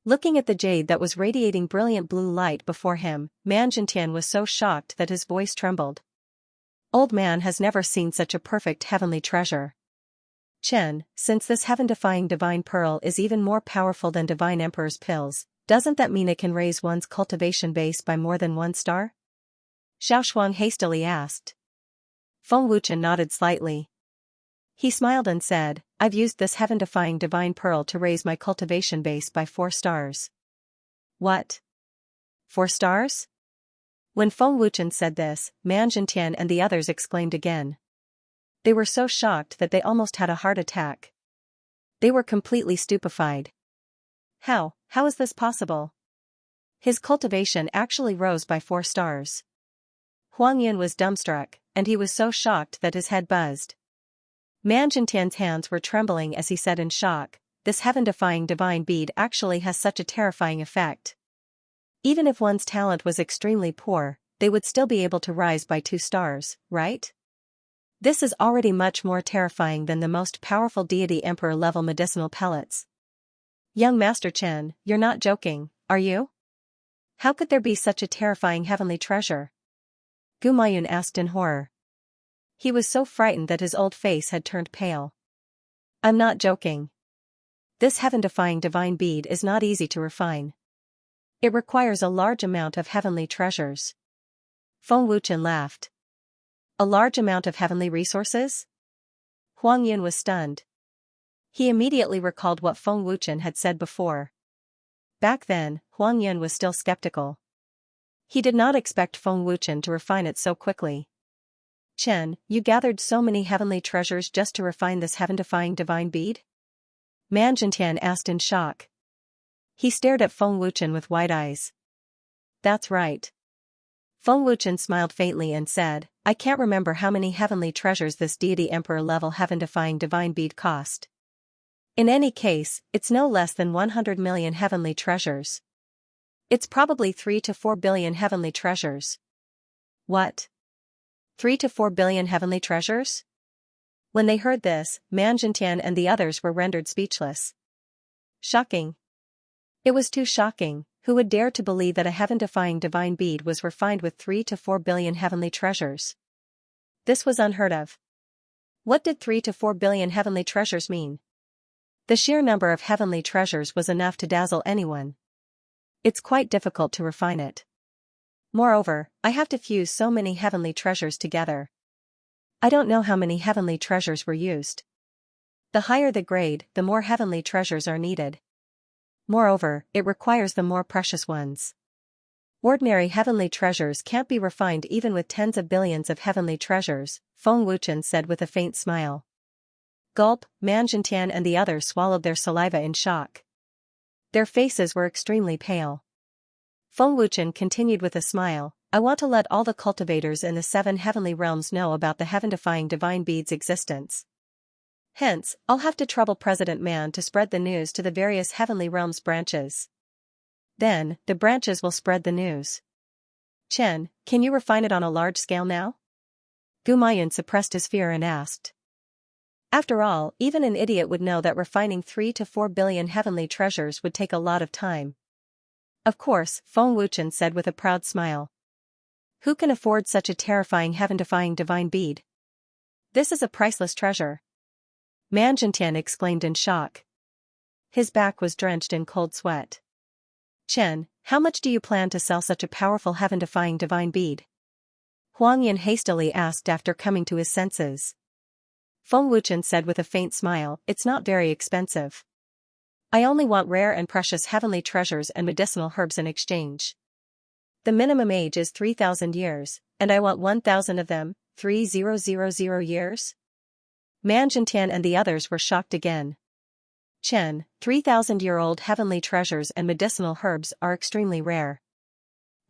Looking at the jade that was radiating brilliant blue light before him, Man Zhentian was so shocked that his voice trembled. Old man has never seen such a perfect heavenly treasure. Chen, since this heaven-defying divine pearl is even more powerful than divine emperor's pills, doesn't that mean it can raise one's cultivation base by more than 1 star? Xiao Shuang hastily asked. Feng Wuchen nodded slightly. He smiled and said, "I've used this heaven-defying divine pearl to raise my cultivation base by 4 stars. What? 4 stars? When Feng Wuchen said this, Man Zhentian and the others exclaimed again. They were so shocked that they almost had a heart attack. They were completely stupefied. How is this possible? His cultivation actually rose by 4 stars. Huang Yan was dumbstruck, and he was so shocked that his head buzzed. Man Zhentian's hands were trembling as he said in shock, "This heaven-defying divine bead actually has such a terrifying effect. Even if one's talent was extremely poor, they would still be able to rise by 2 stars, right? This is already much more terrifying than the most powerful deity emperor-level medicinal pellets. Young Master Chen, you're not joking, are you? How could there be such a terrifying heavenly treasure?" Gumayun asked in horror. He was so frightened that his old face had turned pale. "I'm not joking. This heaven-defying divine bead is not easy to refine. It requires a large amount of heavenly treasures." Feng Wuchen laughed. "A large amount of heavenly resources?" Huang Yan was stunned. He immediately recalled what Feng Wuchen had said before. Back then, Huang Yan was still skeptical. He did not expect Feng Wuchen to refine it so quickly. "Chen, you gathered so many heavenly treasures just to refine this heaven-defying divine bead?" Man Zhentian asked in shock. He stared at Feng Wuchen with wide eyes. "That's right." Feng Wuchen smiled faintly and said, "I can't remember how many heavenly treasures this deity emperor-level heaven-defying divine bead cost. In any case, it's no less than 100 million heavenly treasures. It's probably 3 to 4 billion heavenly treasures." "What? 3 to 4 billion heavenly treasures?" When they heard this, Man Zhentian and the others were rendered speechless. Shocking. It was too shocking. Who would dare to believe that a heaven-defying divine bead was refined with 3 to 4 billion heavenly treasures? This was unheard of. What did 3 to 4 billion heavenly treasures mean? The sheer number of heavenly treasures was enough to dazzle anyone. It's quite difficult to refine it. Moreover, I have to fuse so many heavenly treasures together. I don't know how many heavenly treasures were used. The higher the grade, the more heavenly treasures are needed. Moreover, it requires the more precious ones. Ordinary heavenly treasures can't be refined even with tens of billions of heavenly treasures, Feng Wuchen said with a faint smile. Gulp, Man Zhentian and the others swallowed their saliva in shock. Their faces were extremely pale. Feng Wuchen continued with a smile, I want to let all the cultivators in the 7 heavenly realms know about the heaven-defying divine bead's existence. Hence, I'll have to trouble President Man to spread the news to the various heavenly realms branches. Then, the branches will spread the news. Chen, can you refine it on a large scale now? Gumayan suppressed his fear and asked. After all, even an idiot would know that refining 3 to 4 billion heavenly treasures would take a lot of time. Of course, Feng Wuchen said with a proud smile. Who can afford such a terrifying heaven-defying divine bead? This is a priceless treasure. Man Jintian exclaimed in shock. His back was drenched in cold sweat. Chen, how much do you plan to sell such a powerful heaven-defying divine bead? Huang Yin hastily asked after coming to his senses. Feng Wuchen said with a faint smile, it's not very expensive. I only want rare and precious heavenly treasures and medicinal herbs in exchange. The minimum age is 3,000 years, and I want 1,000 of them, 3,000 years? Man Jintian and the others were shocked again. Chen, 3,000-year-old heavenly treasures and medicinal herbs are extremely rare.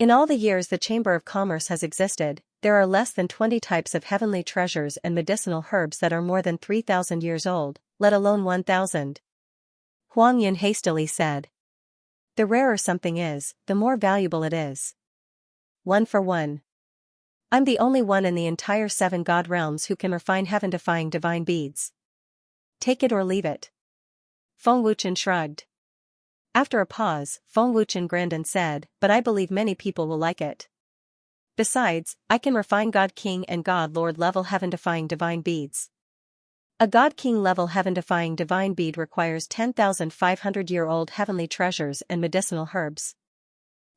In all the years the Chamber of Commerce has existed, there are less than 20 types of heavenly treasures and medicinal herbs that are more than 3,000 years old, let alone 1,000. Huang Yin hastily said. The rarer something is, the more valuable it is. 1 for 1. I'm the only one in the entire 7 god realms who can refine heaven-defying divine beads. Take it or leave it. Feng Wuchen shrugged. After a pause, Feng Wuchen grinned and said, but I believe many people will like it. Besides, I can refine God King and God Lord level heaven-defying divine beads. A God King level heaven-defying divine bead requires 10,500-year-old heavenly treasures and medicinal herbs.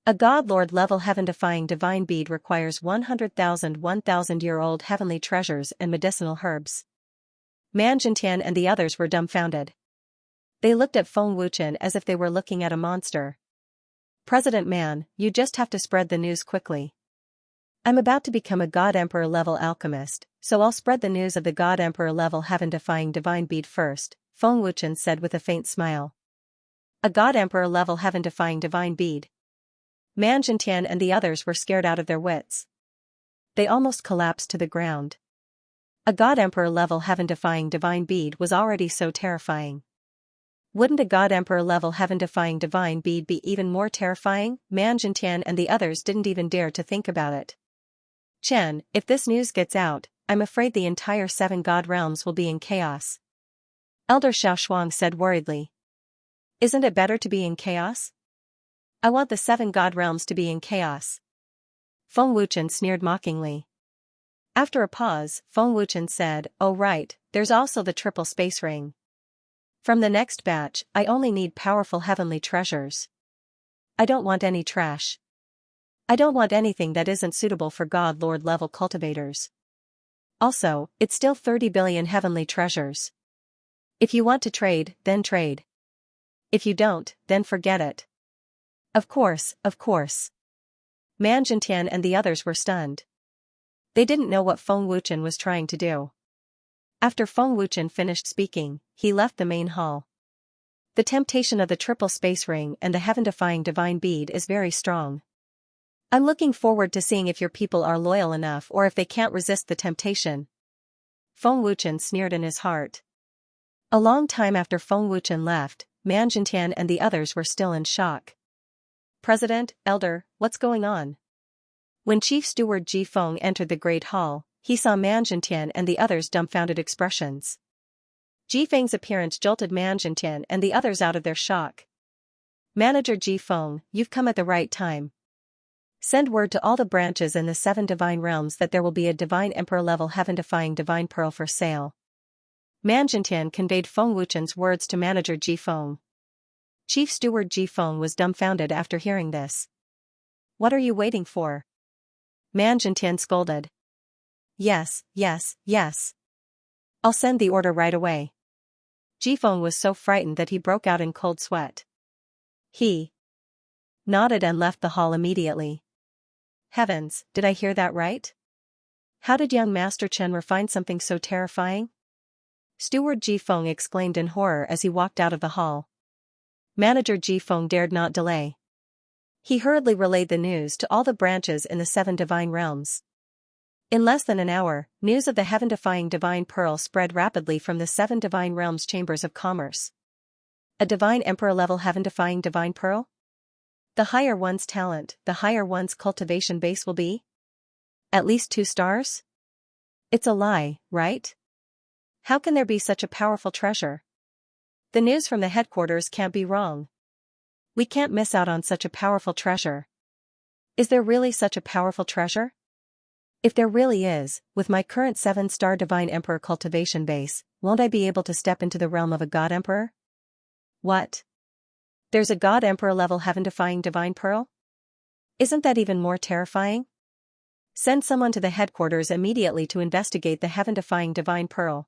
A God Lord level heaven-defying divine bead requires 100,000 1,000-year-old heavenly treasures and medicinal herbs. Man Jintian and the others were dumbfounded. They looked at Feng Wuchen as if they were looking at a monster. President Man, you just have to spread the news quickly. I'm about to become a God Emperor level alchemist, so I'll spread the news of the God Emperor level heaven-defying divine bead first, Feng Wuchen said with a faint smile. A God Emperor level heaven-defying divine bead. Man Jintian and the others were scared out of their wits. They almost collapsed to the ground. A God Emperor level heaven-defying divine bead was already so terrifying. Wouldn't a God Emperor level heaven-defying divine bead be even more terrifying? Man Jintian and the others didn't even dare to think about it. Chen, if this news gets out, I'm afraid the entire 7 god realms will be in chaos. Elder Xiaoshuang said worriedly. Isn't it better to be in chaos? I want the 7 god realms to be in chaos. Feng Wuchen sneered mockingly. After a pause, Feng Wuchen said, oh right, there's also the triple space ring. From the next batch, I only need powerful heavenly treasures. I don't want any trash. I don't want anything that isn't suitable for God Lord level cultivators. Also, it's still 30 billion heavenly treasures. If you want to trade, then trade. If you don't, then forget it. Of course, of course. Man Jintian and the others were stunned. They didn't know what Feng Wuchen was trying to do. After Feng Wuchen finished speaking, he left the main hall. The temptation of the triple space ring and the heaven-defying divine bead is very strong. I'm looking forward to seeing if your people are loyal enough or if they can't resist the temptation. Feng Wuchen sneered in his heart. A long time after Feng Wuchen left, Man Jintian and the others were still in shock. President, Elder, what's going on? When Chief Steward Ji Feng entered the Great Hall, he saw Man Jintian and the others' dumbfounded expressions. Ji Feng's appearance jolted Man Jintian and the others out of their shock. Manager Ji Feng, you've come at the right time. Send word to all the branches in the 7 divine realms that there will be a divine emperor level heaven-defying divine pearl for sale. Man Jintian conveyed Feng Wuchen's words to Manager Ji Feng. Chief Steward Ji Feng was dumbfounded after hearing this. What are you waiting for? Man Jintian scolded. Yes, yes, yes. I'll send the order right away. Ji Feng was so frightened that he broke out in cold sweat. He nodded and left the hall immediately. Heavens, did I hear that right? How did young Master Chen refine something so terrifying? Steward Ji Feng exclaimed in horror as he walked out of the hall. Manager Ji Feng dared not delay. He hurriedly relayed the news to all the branches in the 7 divine realms. In less than an hour, news of the heaven-defying divine pearl spread rapidly from the 7 divine realms chambers of commerce. A divine emperor-level heaven-defying divine pearl? The higher one's talent, the higher one's cultivation base will be? At least 2 stars? It's a lie, right? How can there be such a powerful treasure? The news from the headquarters can't be wrong. We can't miss out on such a powerful treasure. Is there really such a powerful treasure? If there really is, with my current 7-star Divine Emperor cultivation base, won't I be able to step into the realm of a God Emperor? What? There's a God Emperor level heaven-defying divine pearl? Isn't that even more terrifying? Send someone to the headquarters immediately to investigate the heaven-defying divine pearl.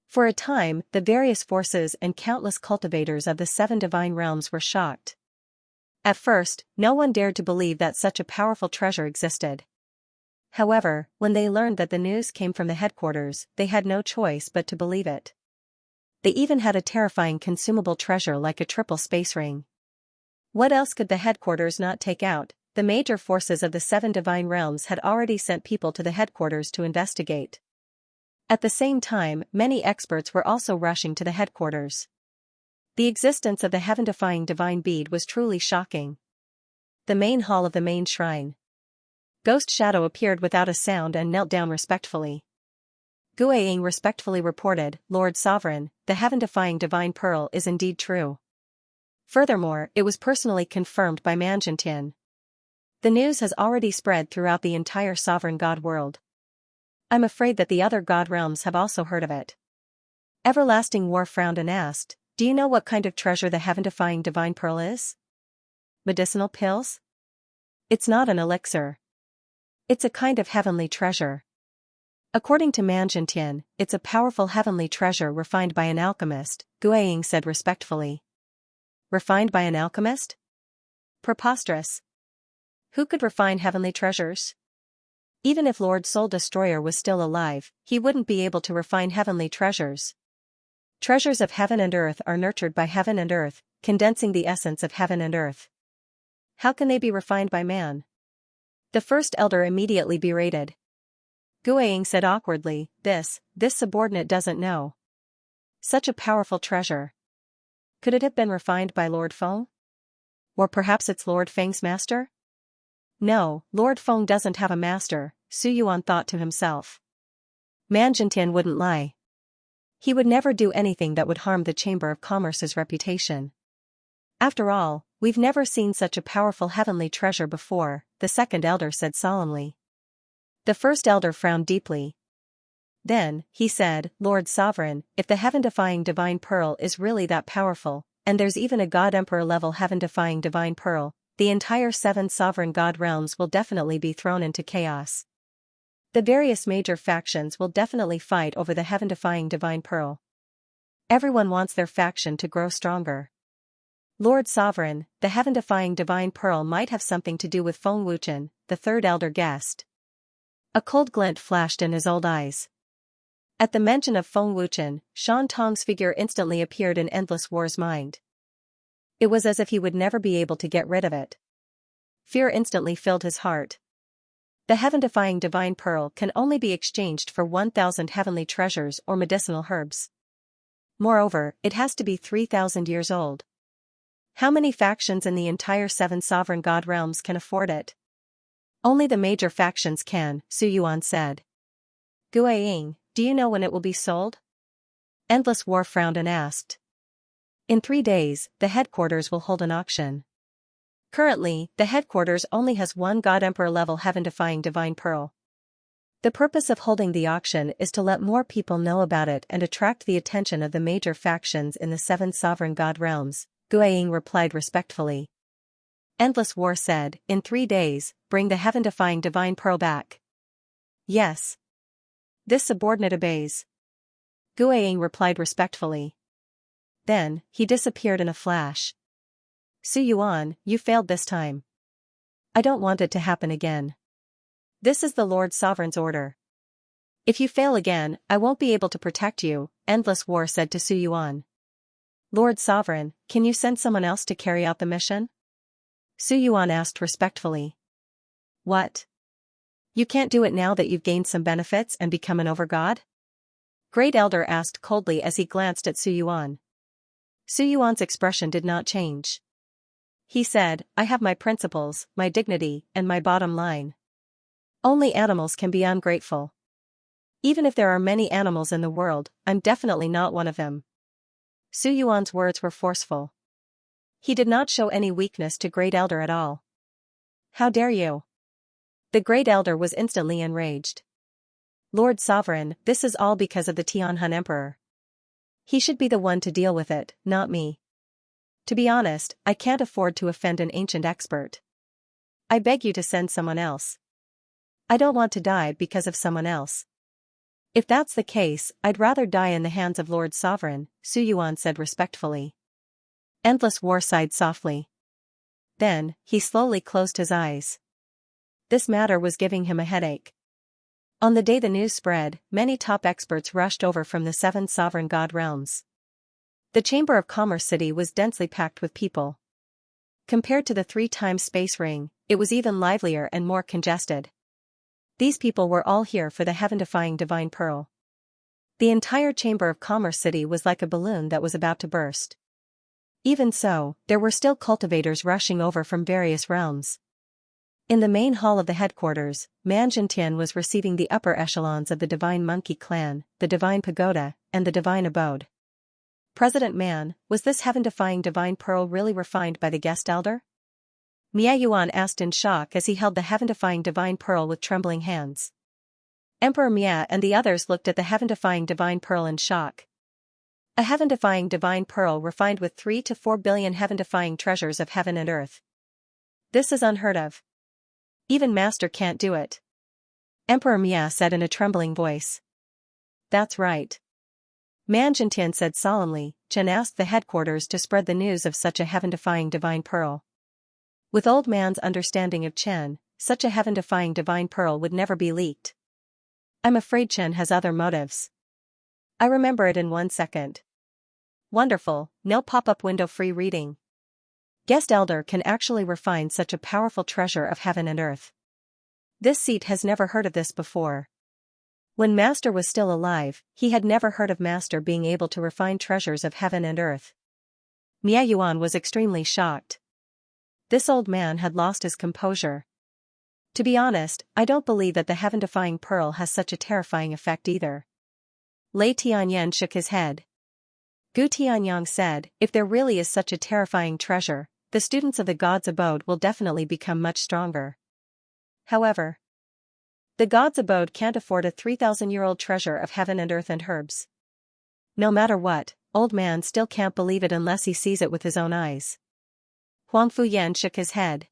For a time, the various forces and countless cultivators of the 7 divine realms were shocked. At first, no one dared to believe that such a powerful treasure existed. However, when they learned that the news came from the headquarters, they had no choice but to believe it. They even had a terrifying consumable treasure like a triple space ring. What else could the headquarters not take out? The major forces of the 7 divine realms had already sent people to the headquarters to investigate. At the same time, many experts were also rushing to the headquarters. The existence of the heaven-defying divine bead was truly shocking. The main hall of the main shrine. Ghost Shadow appeared without a sound and knelt down respectfully. Guiying respectfully reported, "Lord Sovereign, the heaven-defying divine pearl is indeed true. Furthermore, it was personally confirmed by Manjintian. The news has already spread throughout the entire sovereign god world. I'm afraid that the other god realms have also heard of it." Everlasting War frowned and asked, "Do you know what kind of treasure the heaven-defying divine pearl is? Medicinal pills? It's not an elixir. It's a kind of heavenly treasure. According to Manjintian, it's a powerful heavenly treasure refined by an alchemist," Guiying said respectfully. Refined by an alchemist? Preposterous. Who could refine heavenly treasures? Even if Lord Soul Destroyer was still alive, he wouldn't be able to refine heavenly treasures. Treasures of heaven and earth are nurtured by heaven and earth, condensing the essence of heaven and earth. How can they be refined by man? The first elder immediately berated. Guiying said awkwardly, this subordinate doesn't know. Such a powerful treasure. Could it have been refined by Lord Feng? Or perhaps it's Lord Feng's master? No, Lord Feng doesn't have a master, Su Yuan thought to himself. Manjintian wouldn't lie. He would never do anything that would harm the Chamber of Commerce's reputation. After all, we've never seen such a powerful heavenly treasure before, the second elder said solemnly. The first elder frowned deeply. Then, he said, "Lord Sovereign, if the heaven-defying divine pearl is really that powerful, and there's even a God Emperor level heaven-defying divine pearl, the entire 7 sovereign god realms will definitely be thrown into chaos. The various major factions will definitely fight over the heaven-defying divine pearl. Everyone wants their faction to grow stronger. Lord Sovereign, the heaven-defying divine pearl might have something to do with Feng Wuchen," the third elder guessed. A cold glint flashed in his old eyes. At the mention of Feng Wuchen, Shan Tong's figure instantly appeared in Endless War's mind. It was as if he would never be able to get rid of it. Fear instantly filled his heart. The heaven-defying divine pearl can only be exchanged for 1,000 heavenly treasures or medicinal herbs. Moreover, it has to be 3,000 years old. How many factions in the entire 7 sovereign god realms can afford it? Only the major factions can, Su Yuan said. Guiying, do you know when it will be sold? Endless War frowned and asked. In 3 days, the headquarters will hold an auction. Currently, the headquarters only has 1 God Emperor level heaven-defying divine pearl. The purpose of holding the auction is to let more people know about it and attract the attention of the major factions in the 7 sovereign god realms, Guiying replied respectfully. Endless War said, "In 3 days, bring the heaven-defying divine pearl back." Yes. This subordinate obeys. Guiying replied respectfully. Then, he disappeared in a flash. Su Yuan, you failed this time. I don't want it to happen again. This is the Lord Sovereign's order. If you fail again, I won't be able to protect you, Endless War said to Su Yuan. Lord Sovereign, can you send someone else to carry out the mission? Su Yuan asked respectfully. What? You can't do it now that you've gained some benefits and become an overgod? Great Elder asked coldly as he glanced at Su Yuan. Su Yuan's expression did not change. He said, I have my principles, my dignity, and my bottom line. Only animals can be ungrateful. Even if there are many animals in the world, I'm definitely not one of them. Su Yuan's words were forceful. He did not show any weakness to Great Elder at all. How dare you? The Great Elder was instantly enraged. Lord Sovereign, this is all because of the Tianhun Emperor. He should be the one to deal with it, not me. To be honest, I can't afford to offend an ancient expert. I beg you to send someone else. I don't want to die because of someone else. If that's the case, I'd rather die in the hands of Lord Sovereign, Su Yuan said respectfully. Endless War sighed softly. Then, he slowly closed his eyes. This matter was giving him a headache. On the day the news spread, many top experts rushed over from the 7 sovereign god realms. The Chamber of Commerce City was densely packed with people. Compared to the 3-time space ring, it was even livelier and more congested. These people were all here for the heaven-defying divine pearl. The entire Chamber of Commerce City was like a balloon that was about to burst. Even so, there were still cultivators rushing over from various realms. In the main hall of the headquarters, Man Zhentian was receiving the upper echelons of the Divine Monkey Clan, the Divine Pagoda, and the Divine Abode. President Man, was this heaven-defying divine pearl really refined by the guest elder? Mia Yuan asked in shock as he held the heaven-defying divine pearl with trembling hands. Emperor Mia and the others looked at the heaven-defying divine pearl in shock. A heaven-defying divine pearl refined with 3 to 4 billion heaven-defying treasures of heaven and earth. This is unheard of. Even Master can't do it. Emperor Mia said in a trembling voice. That's right. Man Zhentian said solemnly. Chen asked the headquarters to spread the news of such a heaven-defying divine pearl. With old man's understanding of Chen, such a heaven-defying divine pearl would never be leaked. I'm afraid Chen has other motives. I remember it in 1 second. Wonderful, no pop-up window free reading. Guest Elder can actually refine such a powerful treasure of heaven and earth. This seat has never heard of this before. When Master was still alive, he had never heard of Master being able to refine treasures of heaven and earth. Mia Yuan was extremely shocked. This old man had lost his composure. To be honest, I don't believe that the heaven-defying pearl has such a terrifying effect either. Lei Tianyan shook his head. Gu Tianyang said, if there really is such a terrifying treasure, the students of the God's Abode will definitely become much stronger. However, the God's Abode can't afford a 3,000-year-old treasure of heaven and earth and herbs. No matter what, old man still can't believe it unless he sees it with his own eyes. Huang Fuyan shook his head.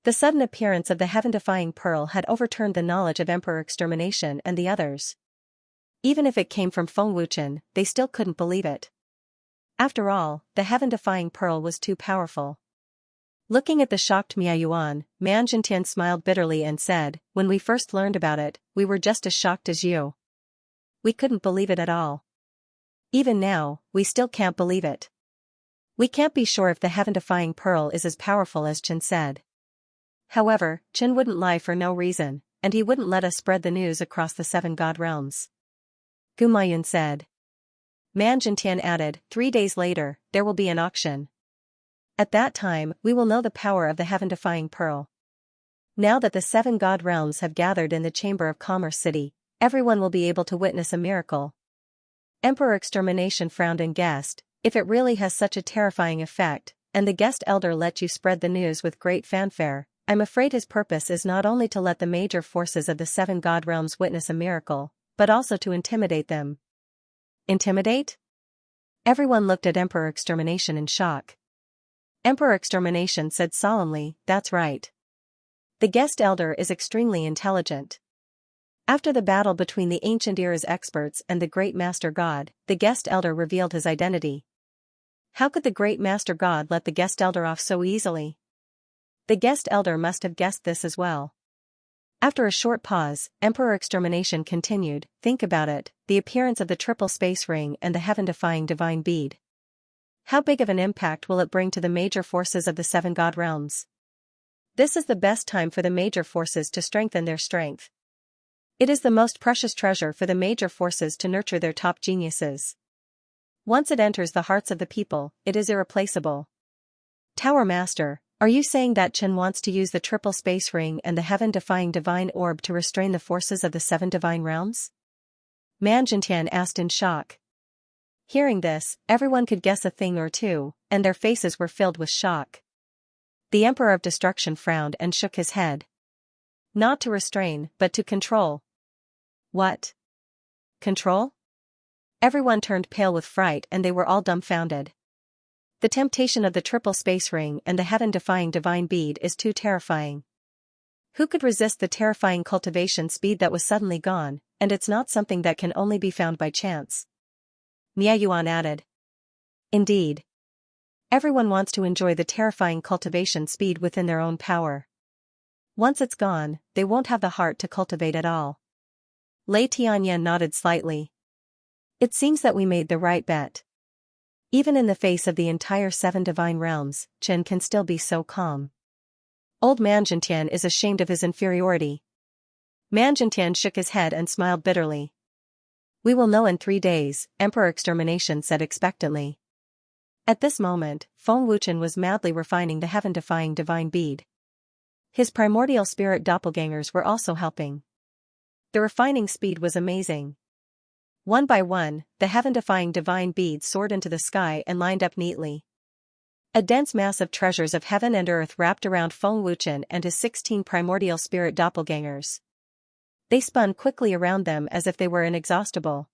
The sudden appearance of the heaven-defying pearl had overturned the knowledge of Emperor Extermination and the others. Even if it came from Feng Wuchen, they still couldn't believe it. After all, the heaven-defying pearl was too powerful. Looking at the shocked Mia Yuan, Man Zhentian smiled bitterly and said, when we first learned about it, we were just as shocked as you. We couldn't believe it at all. Even now, we still can't believe it. We can't be sure if the heaven-defying pearl is as powerful as Chen said. However, Chen wouldn't lie for no reason, and he wouldn't let us spread the news across the 7 god realms. Gu Mayun said. Man Zhentian added, 3 days later, there will be an auction. At that time, we will know the power of the heaven-defying pearl. Now that the 7 god realms have gathered in the Chamber of Commerce City, everyone will be able to witness a miracle. Emperor Extermination frowned and guessed, if it really has such a terrifying effect, and the guest elder let you spread the news with great fanfare, I'm afraid his purpose is not only to let the major forces of the 7 god realms witness a miracle, but also to intimidate them. Intimidate? Everyone looked at Emperor Extermination in shock. Emperor Extermination said solemnly, that's right. The guest elder is extremely intelligent. After the battle between the ancient era's experts and the great master god, the guest elder revealed his identity. How could the great master god let the guest elder off so easily? The guest elder must have guessed this as well. After a short pause, Emperor Extermination continued, think about it, the appearance of the triple space ring and the heaven-defying divine bead. How big of an impact will it bring to the major forces of the seven god realms? This is the best time for the major forces to strengthen their strength. It is the most precious treasure for the major forces to nurture their top geniuses. Once it enters the hearts of the people, it is irreplaceable. Tower Master, are you saying that Chen wants to use the triple space ring and the heaven-defying divine orb to restrain the forces of the seven divine realms? Man Jintian asked in shock. Hearing this, everyone could guess a thing or two, and their faces were filled with shock. The Emperor of Destruction frowned and shook his head. Not to restrain, but to control. What? Control? Everyone turned pale with fright and they were all dumbfounded. The temptation of the triple space ring and the heaven-defying divine bead is too terrifying. Who could resist the terrifying cultivation speed that was suddenly gone, and it's not something that can only be found by chance. Miayuan added. Indeed. Everyone wants to enjoy the terrifying cultivation speed within their own power. Once it's gone, they won't have the heart to cultivate at all. Lei Tianyan nodded slightly. It seems that we made the right bet. Even in the face of the entire seven divine realms, Chen can still be so calm. Old Man Jintian is ashamed of his inferiority. Man Jintian shook his head and smiled bitterly. We will know in 3 days, Emperor Extermination said expectantly. At this moment, Feng Wuchen was madly refining the heaven-defying divine bead. His primordial spirit doppelgangers were also helping. The refining speed was amazing. One by one, the heaven-defying divine beads soared into the sky and lined up neatly. A dense mass of treasures of heaven and earth wrapped around Feng Wuchen and his 16 primordial spirit doppelgangers. They spun quickly around them as if they were inexhaustible.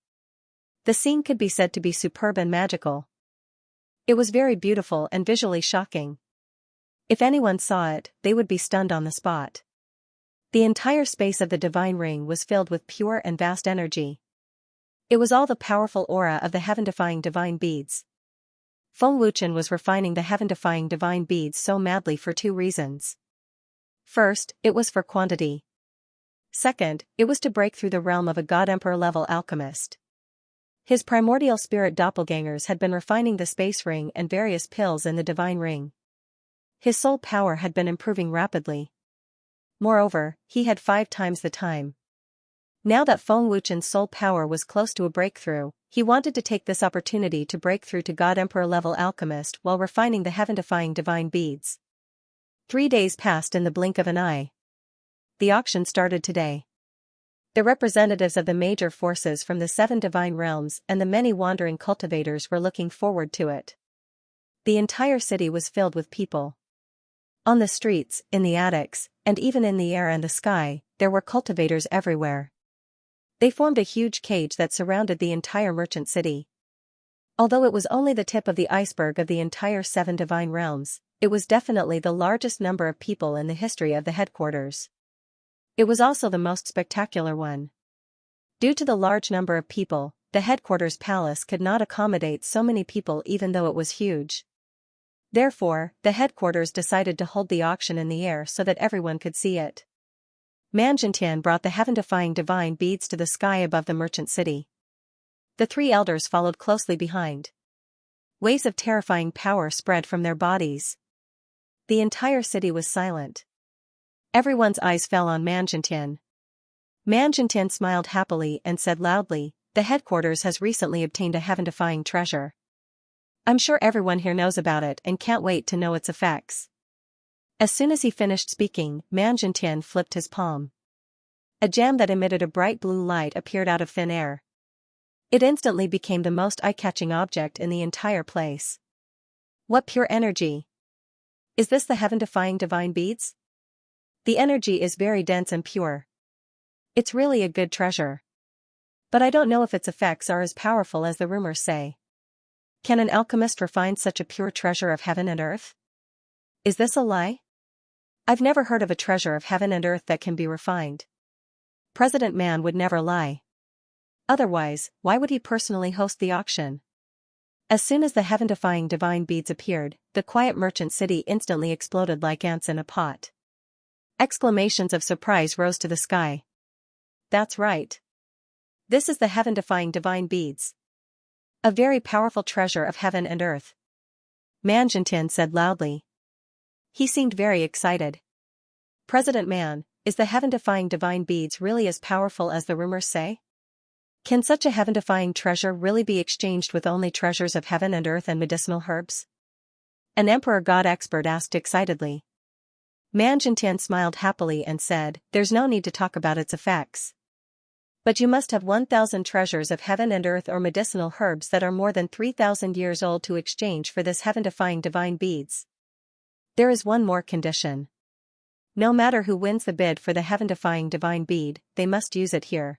The scene could be said to be superb and magical. It was very beautiful and visually shocking. If anyone saw it, they would be stunned on the spot. The entire space of the divine ring was filled with pure and vast energy. It was all the powerful aura of the heaven-defying divine beads. Feng Wuchen was refining the heaven-defying divine beads so madly for 2 reasons. First, it was for quantity. Second, it was to break through the realm of a god-emperor-level alchemist. His primordial spirit doppelgangers had been refining the space ring and various pills in the divine ring. His soul power had been improving rapidly. Moreover, he had 5 times the time. Now that Feng Wuchen's soul power was close to a breakthrough, he wanted to take this opportunity to break through to God-Emperor-level alchemist while refining the heaven-defying divine beads. 3 days passed in the blink of an eye. The auction started today. The representatives of the major forces from the 7 divine realms and the many wandering cultivators were looking forward to it. The entire city was filled with people. On the streets, in the attics, and even in the air and the sky, there were cultivators everywhere. They formed a huge cage that surrounded the entire merchant city. Although it was only the tip of the iceberg of the entire 7 divine realms, it was definitely the largest number of people in the history of the headquarters. It was also the most spectacular one. Due to the large number of people, the headquarters palace could not accommodate so many people even though it was huge. Therefore, the headquarters decided to hold the auction in the air so that everyone could see it. Man Jintian brought the heaven-defying divine beads to the sky above the merchant city. The 3 elders followed closely behind. Waves of terrifying power spread from their bodies. The entire city was silent. Everyone's eyes fell on Man Jintian. Man Jintian smiled happily and said loudly, "The headquarters has recently obtained a heaven-defying treasure. I'm sure everyone here knows about it and can't wait to know its effects." As soon as he finished speaking, Man Jintian flipped his palm. A gem that emitted a bright blue light appeared out of thin air. It instantly became the most eye-catching object in the entire place. What pure energy! Is this the heaven-defying divine beads? The energy is very dense and pure. It's really a good treasure. But I don't know if its effects are as powerful as the rumors say. Can an alchemist refine such a pure treasure of heaven and earth? Is this a lie? I've never heard of a treasure of heaven and earth that can be refined. President Man would never lie. Otherwise, why would he personally host the auction? As soon as the heaven-defying divine beads appeared, the quiet merchant city instantly exploded like ants in a pot. Exclamations of surprise rose to the sky. That's right. This is the heaven-defying divine beads. A very powerful treasure of heaven and earth. Manjintian said loudly. He seemed very excited. President Man, is the heaven-defying divine beads really as powerful as the rumors say? Can such a heaven-defying treasure really be exchanged with only treasures of heaven and earth and medicinal herbs? An emperor god expert asked excitedly. Manjintian smiled happily and said, there's no need to talk about its effects. But you must have 1,000 treasures of heaven and earth or medicinal herbs that are more than 3,000 years old to exchange for this heaven-defying divine beads. There is one more condition. No matter who wins the bid for the heaven-defying divine bead, they must use it here.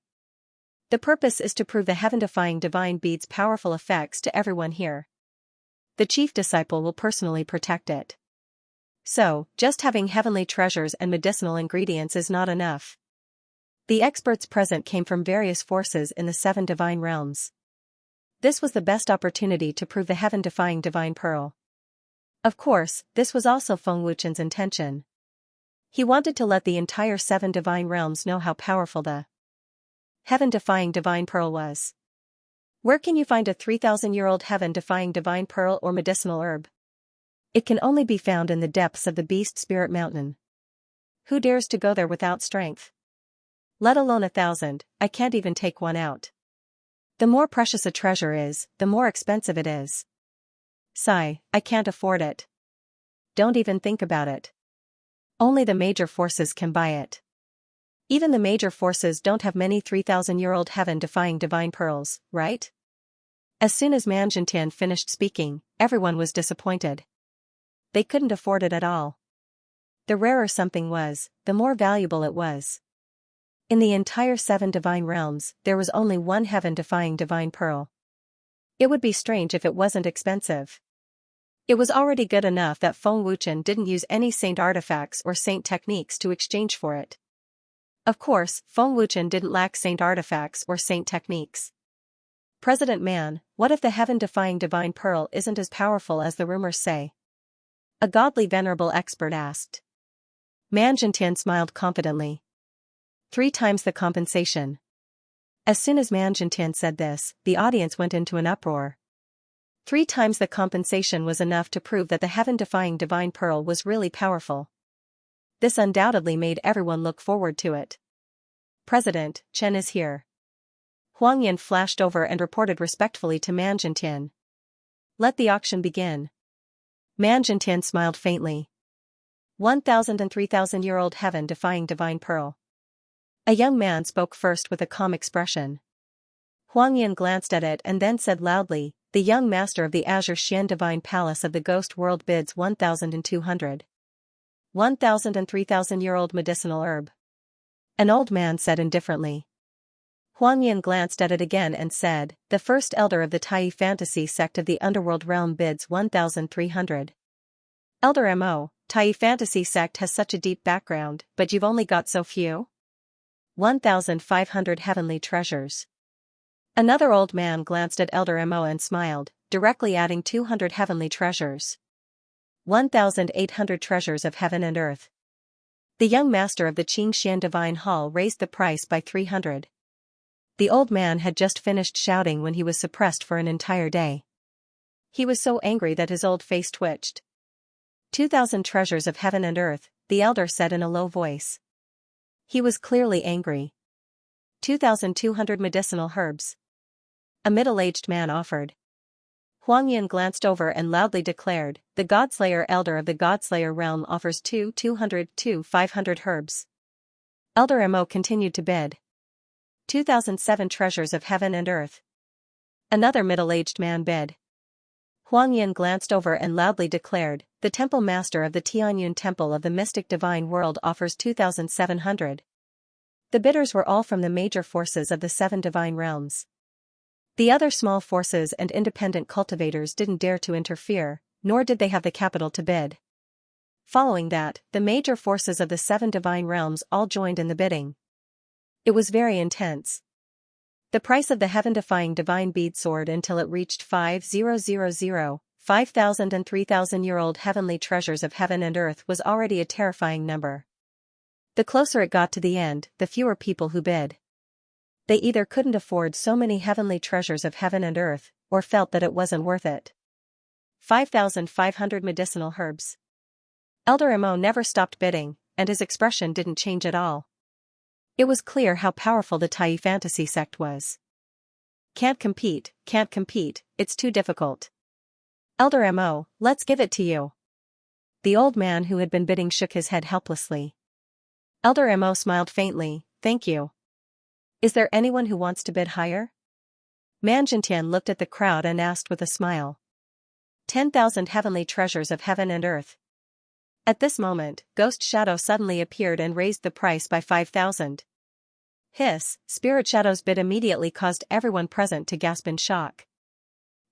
The purpose is to prove the heaven-defying divine bead's powerful effects to everyone here. The chief disciple will personally protect it. So, just having heavenly treasures and medicinal ingredients is not enough. The experts present came from various forces in the 7 divine realms. This was the best opportunity to prove the heaven-defying divine pearl. Of course, this was also Feng Wuchen's intention. He wanted to let the entire 7 divine realms know how powerful the heaven-defying divine pearl was. Where can you find a 3,000-year-old heaven-defying divine pearl or medicinal herb? It can only be found in the depths of the Beast Spirit Mountain. Who dares to go there without strength? Let alone 1,000, I can't even take one out. The more precious a treasure is, the more expensive it is. Sigh, I can't afford it. Don't even think about it. Only the major forces can buy it. Even the major forces don't have many 3,000-year-old heaven-defying divine pearls, right? As soon as Manjintian finished speaking, everyone was disappointed. They couldn't afford it at all. The rarer something was, the more valuable it was. In the entire 7 divine realms, there was only one heaven-defying divine pearl. It would be strange if it wasn't expensive. It was already good enough that Feng Wuchen didn't use any saint artifacts or saint techniques to exchange for it. Of course, Feng Wuchen didn't lack saint artifacts or saint techniques. President Man, what if the heaven-defying divine pearl isn't as powerful as the rumors say? A godly venerable expert asked. Manjintian smiled confidently. 3 times the compensation. As soon as Manjintian said this, the audience went into an uproar. 3 times the compensation was enough to prove that the heaven-defying divine pearl was really powerful. This undoubtedly made everyone look forward to it. President Chen is here. Huang Yin flashed over and reported respectfully to Manjintian. Let the auction begin. Manjintian smiled faintly. 1,000 and 3,000-year-old heaven-defying divine pearl. A young man spoke first with a calm expression. Huang Yin glanced at it and then said loudly, the young master of the Azure Xian Divine Palace of the Ghost World bids 1,200. 1,000 and 3,000-year-old medicinal herb. An old man said indifferently. Huang Yin glanced at it again and said, the first elder of the Tai Fantasy sect of the Underworld realm bids 1,300. Elder Mo, Tai Fantasy sect has such a deep background, but you've only got so few? 1,500 heavenly treasures. Another old man glanced at Elder Mo and smiled, directly adding 200 heavenly treasures. 1,800 treasures of heaven and earth. The young master of the Xianxia Divine Hall raised the price by 300. The old man had just finished shouting when he was suppressed for an entire day. He was so angry that his old face twitched. 2,000 treasures of heaven and earth, the elder said in a low voice. He was clearly angry. 2,200 medicinal herbs. A middle-aged man offered. Huang Yin glanced over and loudly declared, the Godslayer elder of the Godslayer realm offers 200 500 herbs. Elder Mo continued to bid. 2,007 treasures of heaven and earth. Another middle-aged man bid. Huang Yin glanced over and loudly declared, the temple master of the Tianyun Temple of the Mystic Divine World offers 2,700. The bidders were all from the major forces of the 7 divine realms. The other small forces and independent cultivators didn't dare to interfere, nor did they have the capital to bid. Following that, the major forces of the 7 divine realms all joined in the bidding. It was very intense. The price of the heaven-defying divine bead soared until it reached 5,000. 5,000 and 3,000-year-old heavenly treasures of heaven and earth was already a terrifying number. The closer it got to the end, the fewer people who bid. They either couldn't afford so many heavenly treasures of heaven and earth, or felt that it wasn't worth it. 5,500 medicinal herbs. Elder Mo never stopped bidding, and his expression didn't change at all. It was clear how powerful the Tai fantasy sect was. Can't compete, it's too difficult. Elder Mo, let's give it to you. The old man who had been bidding shook his head helplessly. Elder Mo smiled faintly, thank you. Is there anyone who wants to bid higher? Manjintian looked at the crowd and asked with a smile. 10,000 heavenly treasures of heaven and earth. At this moment, Ghost Shadow suddenly appeared and raised the price by 5,000. Hiss, Spirit Shadow's bid immediately caused everyone present to gasp in shock.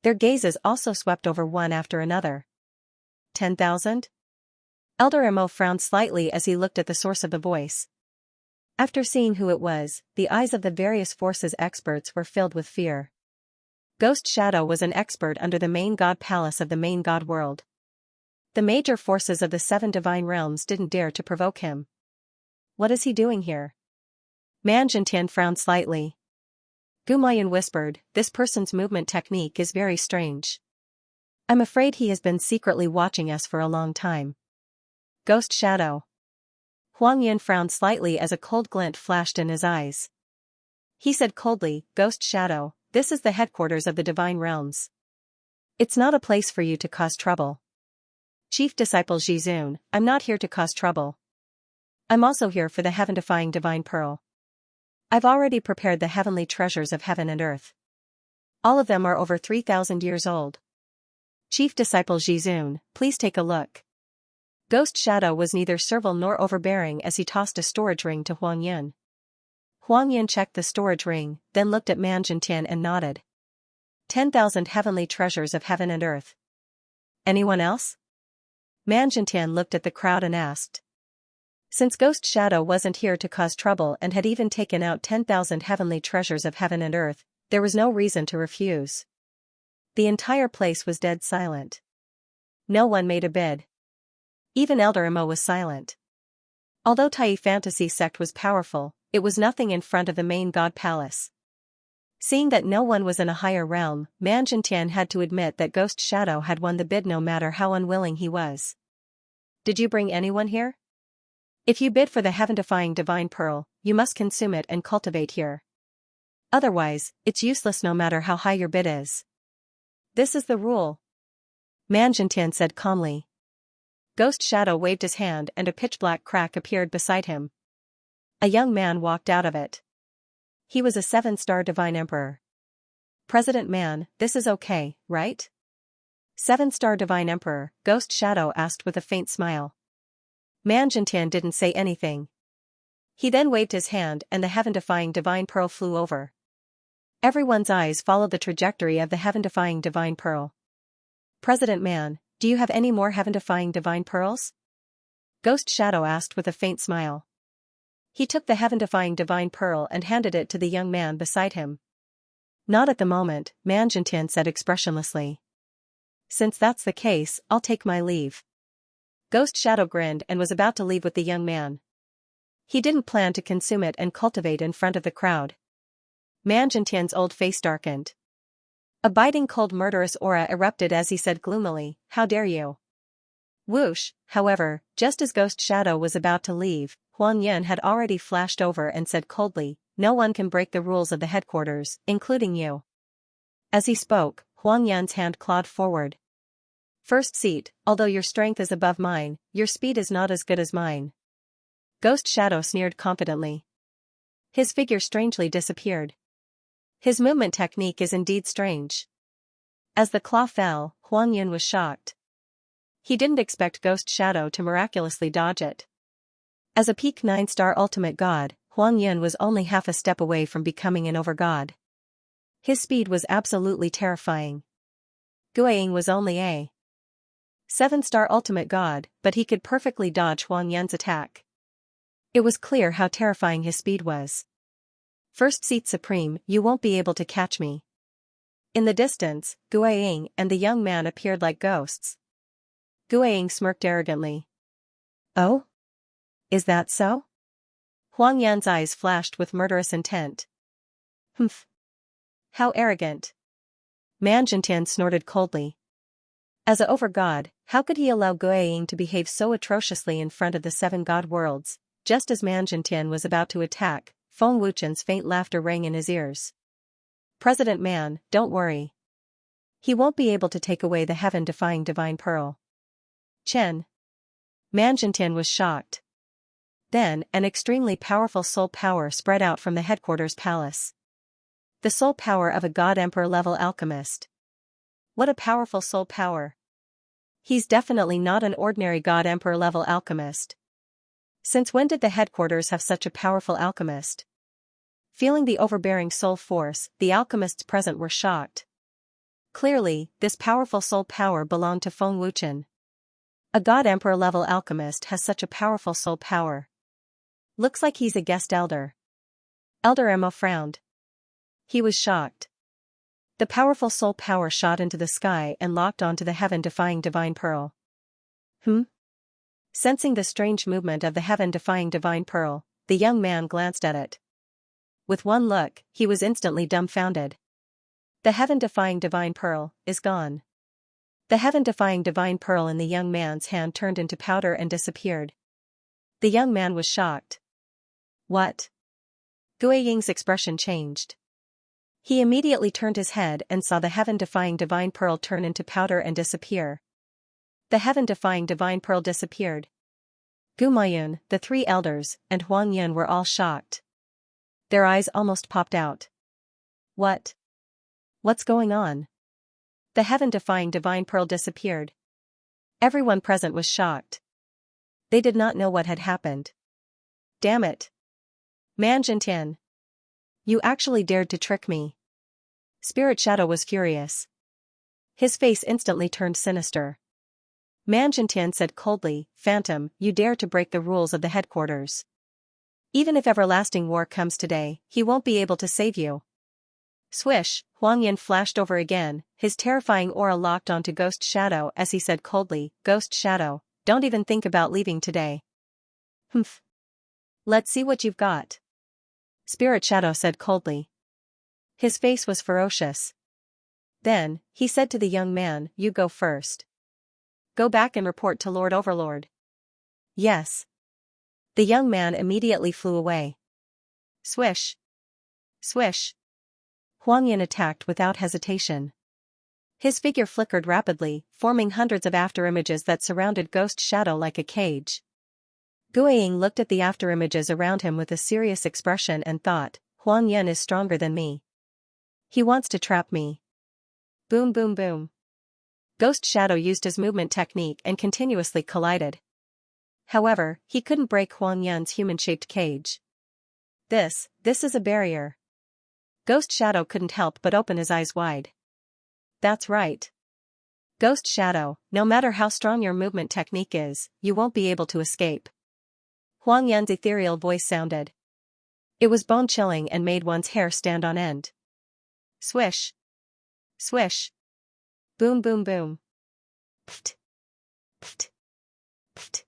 Their gazes also swept over one after another. 10,000? Elder Mo frowned slightly as he looked at the source of the voice. After seeing who it was, the eyes of the various forces experts were filled with fear. Ghost Shadow was an expert under the main god palace of the main god world. The major forces of the 7 divine realms didn't dare to provoke him. What is he doing here? Manjintian frowned slightly. Gumayan whispered, this person's movement technique is very strange. I'm afraid he has been secretly watching us for a long time. Ghost Shadow. Huang Yin frowned slightly as a cold glint flashed in his eyes. He said coldly, Ghost Shadow, this is the headquarters of the divine realms. It's not a place for you to cause trouble. Chief Disciple Jizun, I'm not here to cause trouble. I'm also here for the heaven-defying divine pearl. I've already prepared the heavenly treasures of heaven and earth. All of them are over 3,000 years old. Chief Disciple Jizun, please take a look. Ghost Shadow was neither servile nor overbearing as he tossed a storage ring to Huang Yin. Huang Yin checked the storage ring, then looked at Manjintian and nodded. 10,000 heavenly treasures of heaven and earth. Anyone else? Manjintian looked at the crowd and asked. Since Ghost Shadow wasn't here to cause trouble and had even taken out 10,000 heavenly treasures of heaven and earth, there was no reason to refuse. The entire place was dead silent. No one made a bid. Even Elder Mo was silent. Although Tai Fantasy Sect was powerful, it was nothing in front of the main god palace. Seeing that no one was in a higher realm, Manjintian had to admit that Ghost Shadow had won the bid no matter how unwilling he was. Did you bring anyone here? If you bid for the heaven-defying divine pearl, you must consume it and cultivate here. Otherwise, it's useless no matter how high your bid is. This is the rule. Manjintian said calmly. Ghost Shadow waved his hand and a pitch-black crack appeared beside him. A young man walked out of it. He was a 7-star divine emperor. President Man, this is okay, right? 7-star divine emperor, Ghost Shadow asked with a faint smile. Manjintian didn't say anything. He then waved his hand and the heaven-defying divine pearl flew over. Everyone's eyes followed the trajectory of the heaven-defying divine pearl. President Man, do you have any more heaven-defying divine pearls? Ghost Shadow asked with a faint smile. He took the heaven-defying divine pearl and handed it to the young man beside him. Not at the moment, Manjintian said expressionlessly. Since that's the case, I'll take my leave. Ghost Shadow grinned and was about to leave with the young man. He didn't plan to consume it and cultivate in front of the crowd. Manjintian's old face darkened. A biting cold murderous aura erupted as he said gloomily, how dare you? Whoosh, however, just as Ghost Shadow was about to leave, Huang Yin had already flashed over and said coldly, no one can break the rules of the headquarters, including you. As he spoke, Huang Yin's hand clawed forward. First seat, although your strength is above mine, your speed is not as good as mine. Ghost Shadow sneered confidently. His figure strangely disappeared. His movement technique is indeed strange. As the claw fell, Huang Yin was shocked. He didn't expect Ghost Shadow to miraculously dodge it. As a peak 9-star ultimate god, Huang Yin was only half a step away from becoming an overgod. His speed was absolutely terrifying. Guiying was only a 7-star ultimate god, but he could perfectly dodge Huang Yin's attack. It was clear how terrifying his speed was. First seat supreme, you won't be able to catch me. In the distance, Guiying and the young man appeared like ghosts. Guiying smirked arrogantly. Oh? Is that so? Huang Yan's eyes flashed with murderous intent. Humph. How arrogant. Manjintian snorted coldly. As a over-god, how could he allow Guiying to behave so atrociously in front of the 7 god worlds? Just as Manjintian was about to attack, Feng Wuchen's faint laughter rang in his ears. President Man, don't worry. He won't be able to take away the heaven-defying divine pearl. Chen. Manjintian was shocked. Then, an extremely powerful soul power spread out from the headquarters palace. The soul power of a god-emperor-level alchemist. What a powerful soul power. He's definitely not an ordinary god-emperor-level alchemist. Since when did the headquarters have such a powerful alchemist? Feeling the overbearing soul force, the alchemists present were shocked. Clearly, this powerful soul power belonged to Feng Wuchen. A god-emperor-level alchemist has such a powerful soul power. Looks like he's a guest elder. Elder Emo frowned. He was shocked. The powerful soul power shot into the sky and locked onto the heaven-defying divine pearl. Sensing the strange movement of the heaven-defying divine pearl, the young man glanced at it. With one look, he was instantly dumbfounded. The heaven-defying divine pearl is gone. The heaven-defying divine pearl in the young man's hand turned into powder and disappeared. The young man was shocked. What? Guiying's expression changed. He immediately turned his head and saw the heaven-defying divine pearl turn into powder and disappear. The heaven-defying divine pearl disappeared. Gu Mayun, the 3 elders, and Huang Yun were all shocked. Their eyes almost popped out. What? What's going on? The heaven-defying divine pearl disappeared. Everyone present was shocked. They did not know what had happened. Damn it. Manjintian. You actually dared to trick me. Spirit Shadow was furious. His face instantly turned sinister. Manjintian said coldly, Phantom, you dare to break the rules of the headquarters. Even if everlasting war comes today, he won't be able to save you. Swish, Huang Yin flashed over again, his terrifying aura locked onto Ghost Shadow as he said coldly, Ghost Shadow, don't even think about leaving today. Humph. Let's see what you've got. Spirit Shadow said coldly. His face was ferocious. Then, he said to the young man, you go first. Go back and report to Lord Overlord. Yes. The young man immediately flew away. Swish. Swish. Huang Yin attacked without hesitation. His figure flickered rapidly, forming hundreds of afterimages that surrounded Ghost Shadow like a cage. Guiying looked at the afterimages around him with a serious expression and thought, Huang Yin is stronger than me. He wants to trap me. Boom boom boom. Ghost Shadow used his movement technique and continuously collided. However, he couldn't break Huang Yun's human-shaped cage. This is a barrier. Ghost Shadow couldn't help but open his eyes wide. That's right. Ghost Shadow, no matter how strong your movement technique is, you won't be able to escape. Huang Yun's ethereal voice sounded. It was bone-chilling and made one's hair stand on end. Swish. Swish. Boom boom boom. Pft. Pft. Pft.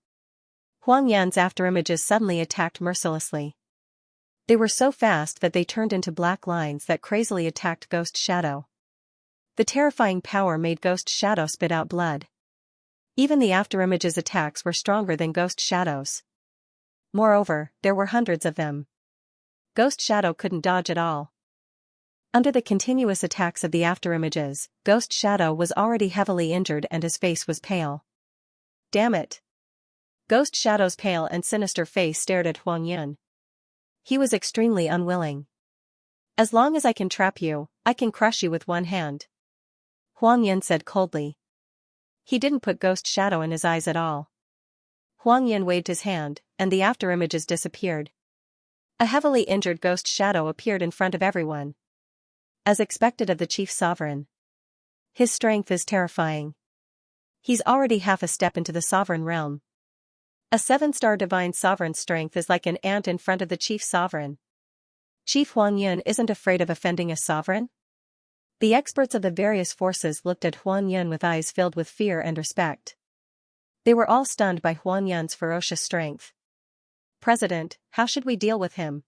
Huang Yan's afterimages suddenly attacked mercilessly. They were so fast that they turned into black lines that crazily attacked Ghost Shadow. The terrifying power made Ghost Shadow spit out blood. Even the afterimages' attacks were stronger than Ghost Shadow's. Moreover, there were hundreds of them. Ghost Shadow couldn't dodge at all. Under the continuous attacks of the afterimages, Ghost Shadow was already heavily injured and his face was pale. Damn it. Ghost Shadow's pale and sinister face stared at Huang Yun. He was extremely unwilling. As long as I can trap you, I can crush you with one hand. Huang Yun said coldly. He didn't put Ghost Shadow in his eyes at all. Huang Yun waved his hand, and the afterimages disappeared. A heavily injured Ghost Shadow appeared in front of everyone. As expected of the Chief Sovereign. His strength is terrifying. He's already half a step into the Sovereign realm. A 7-star Divine Sovereign's strength is like an ant in front of the Chief Sovereign. Chief Huang Yun isn't afraid of offending a sovereign? The experts of the various forces looked at Huang Yun with eyes filled with fear and respect. They were all stunned by Huang Yun's ferocious strength. President, how should we deal with him?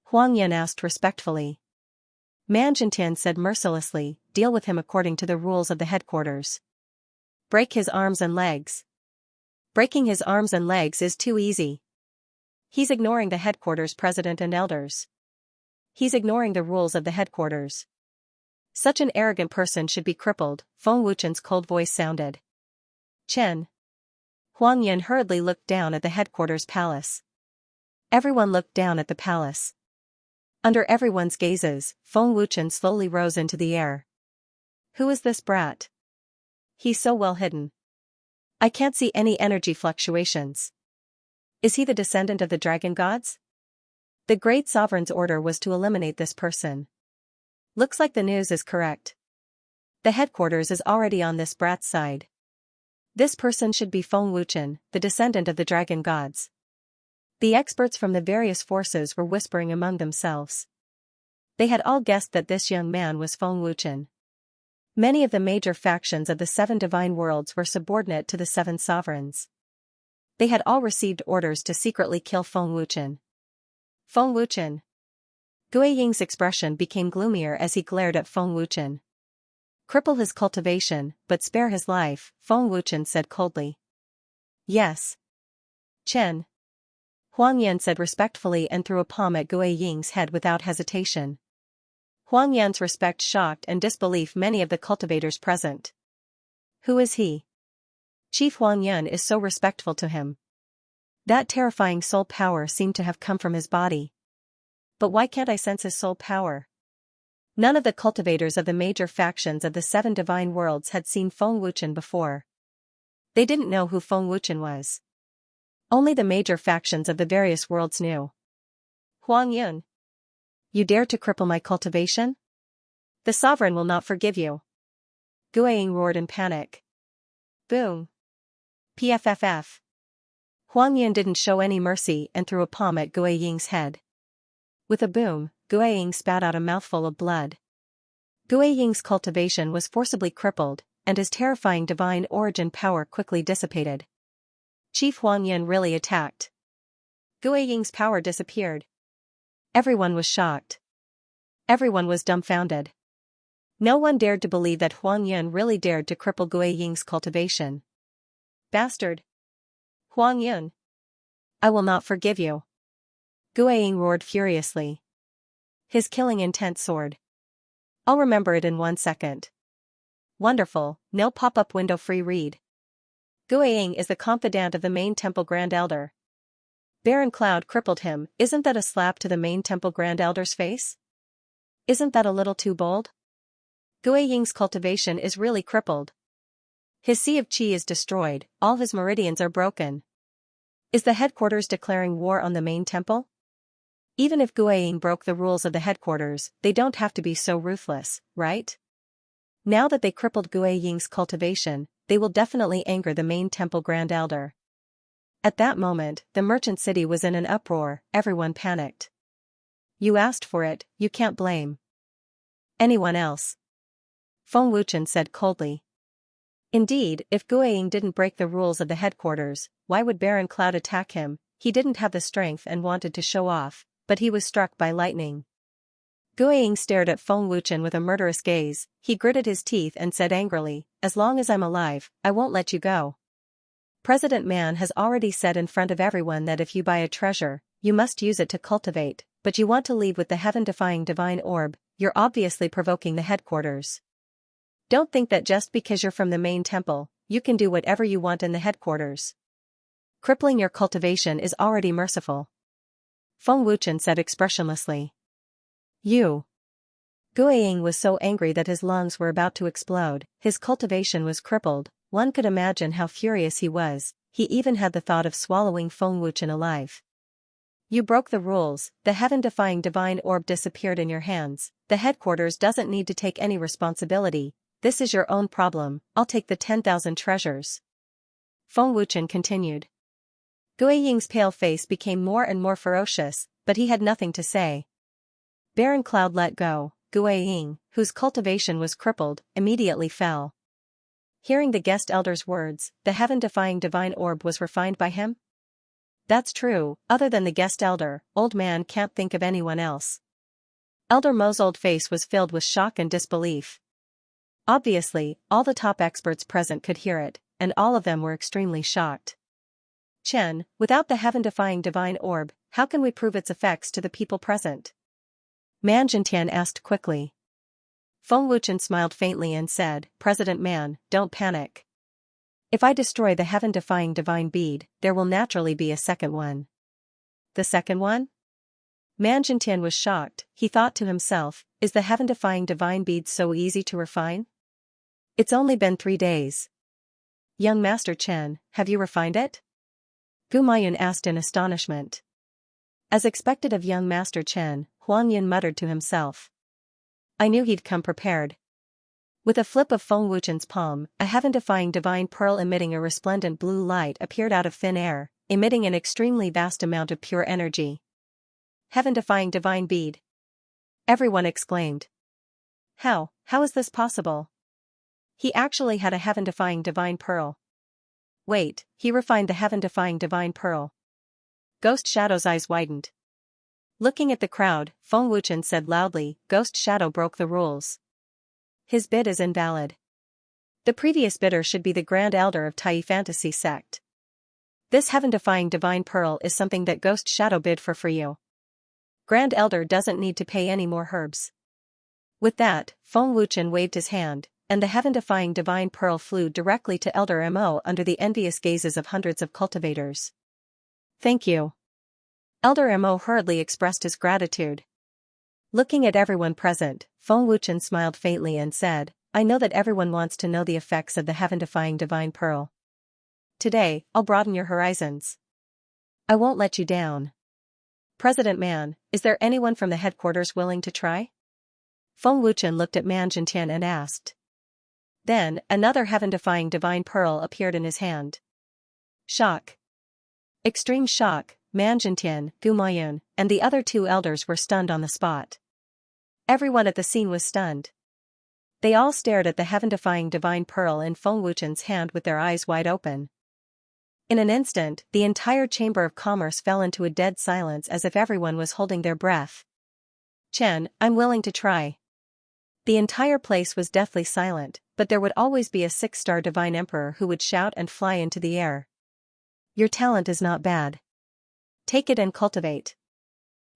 Huang Yun asked respectfully. Manjintian said mercilessly, deal with him according to the rules of the headquarters. Break his arms and legs. Breaking his arms and legs is too easy. He's ignoring the headquarters president and elders. He's ignoring the rules of the headquarters. Such an arrogant person should be crippled, Feng Wuchen's cold voice sounded. Chen. Huang Yan hurriedly looked down at the headquarters palace. Everyone looked down at the palace. Under everyone's gazes, Feng Wuchen slowly rose into the air. Who is this brat? He's so well hidden. I can't see any energy fluctuations. Is he the descendant of the dragon gods? The great sovereign's order was to eliminate this person. Looks like the news is correct. The headquarters is already on this brat's side. This person should be Feng Wuchen, the descendant of the dragon gods. The experts from the various forces were whispering among themselves. They had all guessed that this young man was Feng Wuchen. Many of the major factions of the 7 divine worlds were subordinate to the 7 sovereigns. They had all received orders to secretly kill Feng Wuchen. Feng Wuchen. Gui Ying's expression became gloomier as he glared at Feng Wuchen. Cripple his cultivation, but spare his life, Feng Wuchen said coldly. Yes. Chen. Huang Yan said respectfully and threw a palm at Gui Ying's head without hesitation. Huang Yan's respect shocked and disbelief many of the cultivators present. Who is he? Chief Huang Yan is so respectful to him. That terrifying soul power seemed to have come from his body. But why can't I sense his soul power? None of the cultivators of the major factions of the 7 divine worlds had seen Feng Wuchen before. They didn't know who Feng Wuchen was. Only the major factions of the various worlds knew. Huang Yun. You dare to cripple my cultivation? The sovereign will not forgive you. Guiying roared in panic. Boom. PFFF. Huang Yun didn't show any mercy and threw a palm at Guiying's head. With a boom, Guiying spat out a mouthful of blood. Guiying's cultivation was forcibly crippled, and his terrifying divine origin power quickly dissipated. Chief Huang Yun really attacked. Guiying's power disappeared. Everyone was shocked. Everyone was dumbfounded. No one dared to believe that Huang Yun really dared to cripple Guiying's cultivation. Bastard! Huang Yun! I will not forgive you. Guiying roared furiously. His killing intent soared. I'll remember it in 1 second. Wonderful, no pop-up window free read. Guiying is the confidant of the main temple Grand Elder. Baron Cloud crippled him, isn't that a slap to the main temple Grand Elder's face? Isn't that a little too bold? Guiying's cultivation is really crippled. His sea of qi is destroyed, all his meridians are broken. Is the headquarters declaring war on the main temple? Even if Guiying broke the rules of the headquarters, they don't have to be so ruthless, right? Now that they crippled Guiying's cultivation, they will definitely anger the main temple Grand Elder. At that moment, the merchant city was in an uproar, everyone panicked. You asked for it, you can't blame anyone else. Feng Wuchen said coldly. Indeed, if Guiying didn't break the rules of the headquarters, why would Baron Cloud attack him? He didn't have the strength and wanted to show off, but he was struck by lightning. Guiying stared at Feng Wuchen with a murderous gaze. He gritted his teeth and said angrily, as long as I'm alive, I won't let you go. President Man has already said in front of everyone that if you buy a treasure, you must use it to cultivate, but you want to leave with the heaven-defying divine orb, you're obviously provoking the headquarters. Don't think that just because you're from the main temple, you can do whatever you want in the headquarters. Crippling your cultivation is already merciful. Feng Wuchen said expressionlessly. You. Guiying was so angry that his lungs were about to explode, his cultivation was crippled, one could imagine how furious he was, he even had the thought of swallowing Feng Wuchen alive. You broke the rules, the heaven-defying divine orb disappeared in your hands, the headquarters doesn't need to take any responsibility, this is your own problem, I'll take the 10,000 treasures. Feng Wuchen continued. Guiying's pale face became more and more ferocious, but he had nothing to say. Baron Cloud let go. Guiying, whose cultivation was crippled, immediately fell. Hearing the guest elder's words, the heaven-defying divine orb was refined by him? That's true, other than the guest elder, old man can't think of anyone else. Elder Mo's old face was filled with shock and disbelief. Obviously, all the top experts present could hear it, and all of them were extremely shocked. Chen, without the heaven-defying divine orb, how can we prove its effects to the people present? Man Jintian asked quickly. Feng Wuchen smiled faintly and said, President Man, don't panic. If I destroy the heaven-defying divine bead, there will naturally be a second one. The second one? Man Jintian was shocked. He thought to himself, is the heaven-defying divine bead so easy to refine? It's only been 3 days. Young Master Chen, have you refined it? Gu Mayun asked in astonishment. As expected of young Master Chen, Huang Yin muttered to himself. I knew he'd come prepared. With a flip of Feng Wuchen's palm, a heaven-defying divine pearl emitting a resplendent blue light appeared out of thin air, emitting an extremely vast amount of pure energy. Heaven-defying divine bead. Everyone exclaimed. How is this possible? He actually had a heaven-defying divine pearl. Wait, he refined the heaven-defying divine pearl. Ghost Shadow's eyes widened. Looking at the crowd, Feng Wuchen said loudly, Ghost Shadow broke the rules. His bid is invalid. The previous bidder should be the Grand Elder of Tai Fantasy Sect. This heaven-defying divine pearl is something that Ghost Shadow bid for you. Grand Elder doesn't need to pay any more herbs. With that, Feng Wuchen waved his hand, and the heaven-defying divine pearl flew directly to Elder Mo under the envious gazes of hundreds of cultivators. Thank you. Elder Mo hurriedly expressed his gratitude. Looking at everyone present, Feng Wuchen smiled faintly and said, I know that everyone wants to know the effects of the heaven-defying divine pearl. Today, I'll broaden your horizons. I won't let you down. President Man, is there anyone from the headquarters willing to try? Feng Wuchen looked at Man Jintian and asked. Then, another heaven-defying divine pearl appeared in his hand. Shock. Extreme shock, Man Jintian, Gu Mayun, and the other 2 elders were stunned on the spot. Everyone at the scene was stunned. They all stared at the heaven-defying divine pearl in Feng Wuchen's hand with their eyes wide open. In an instant, the entire Chamber of Commerce fell into a dead silence as if everyone was holding their breath. Chen, I'm willing to try. The entire place was deathly silent, but there would always be a 6-star divine emperor who would shout and fly into the air. Your talent is not bad. Take it and cultivate.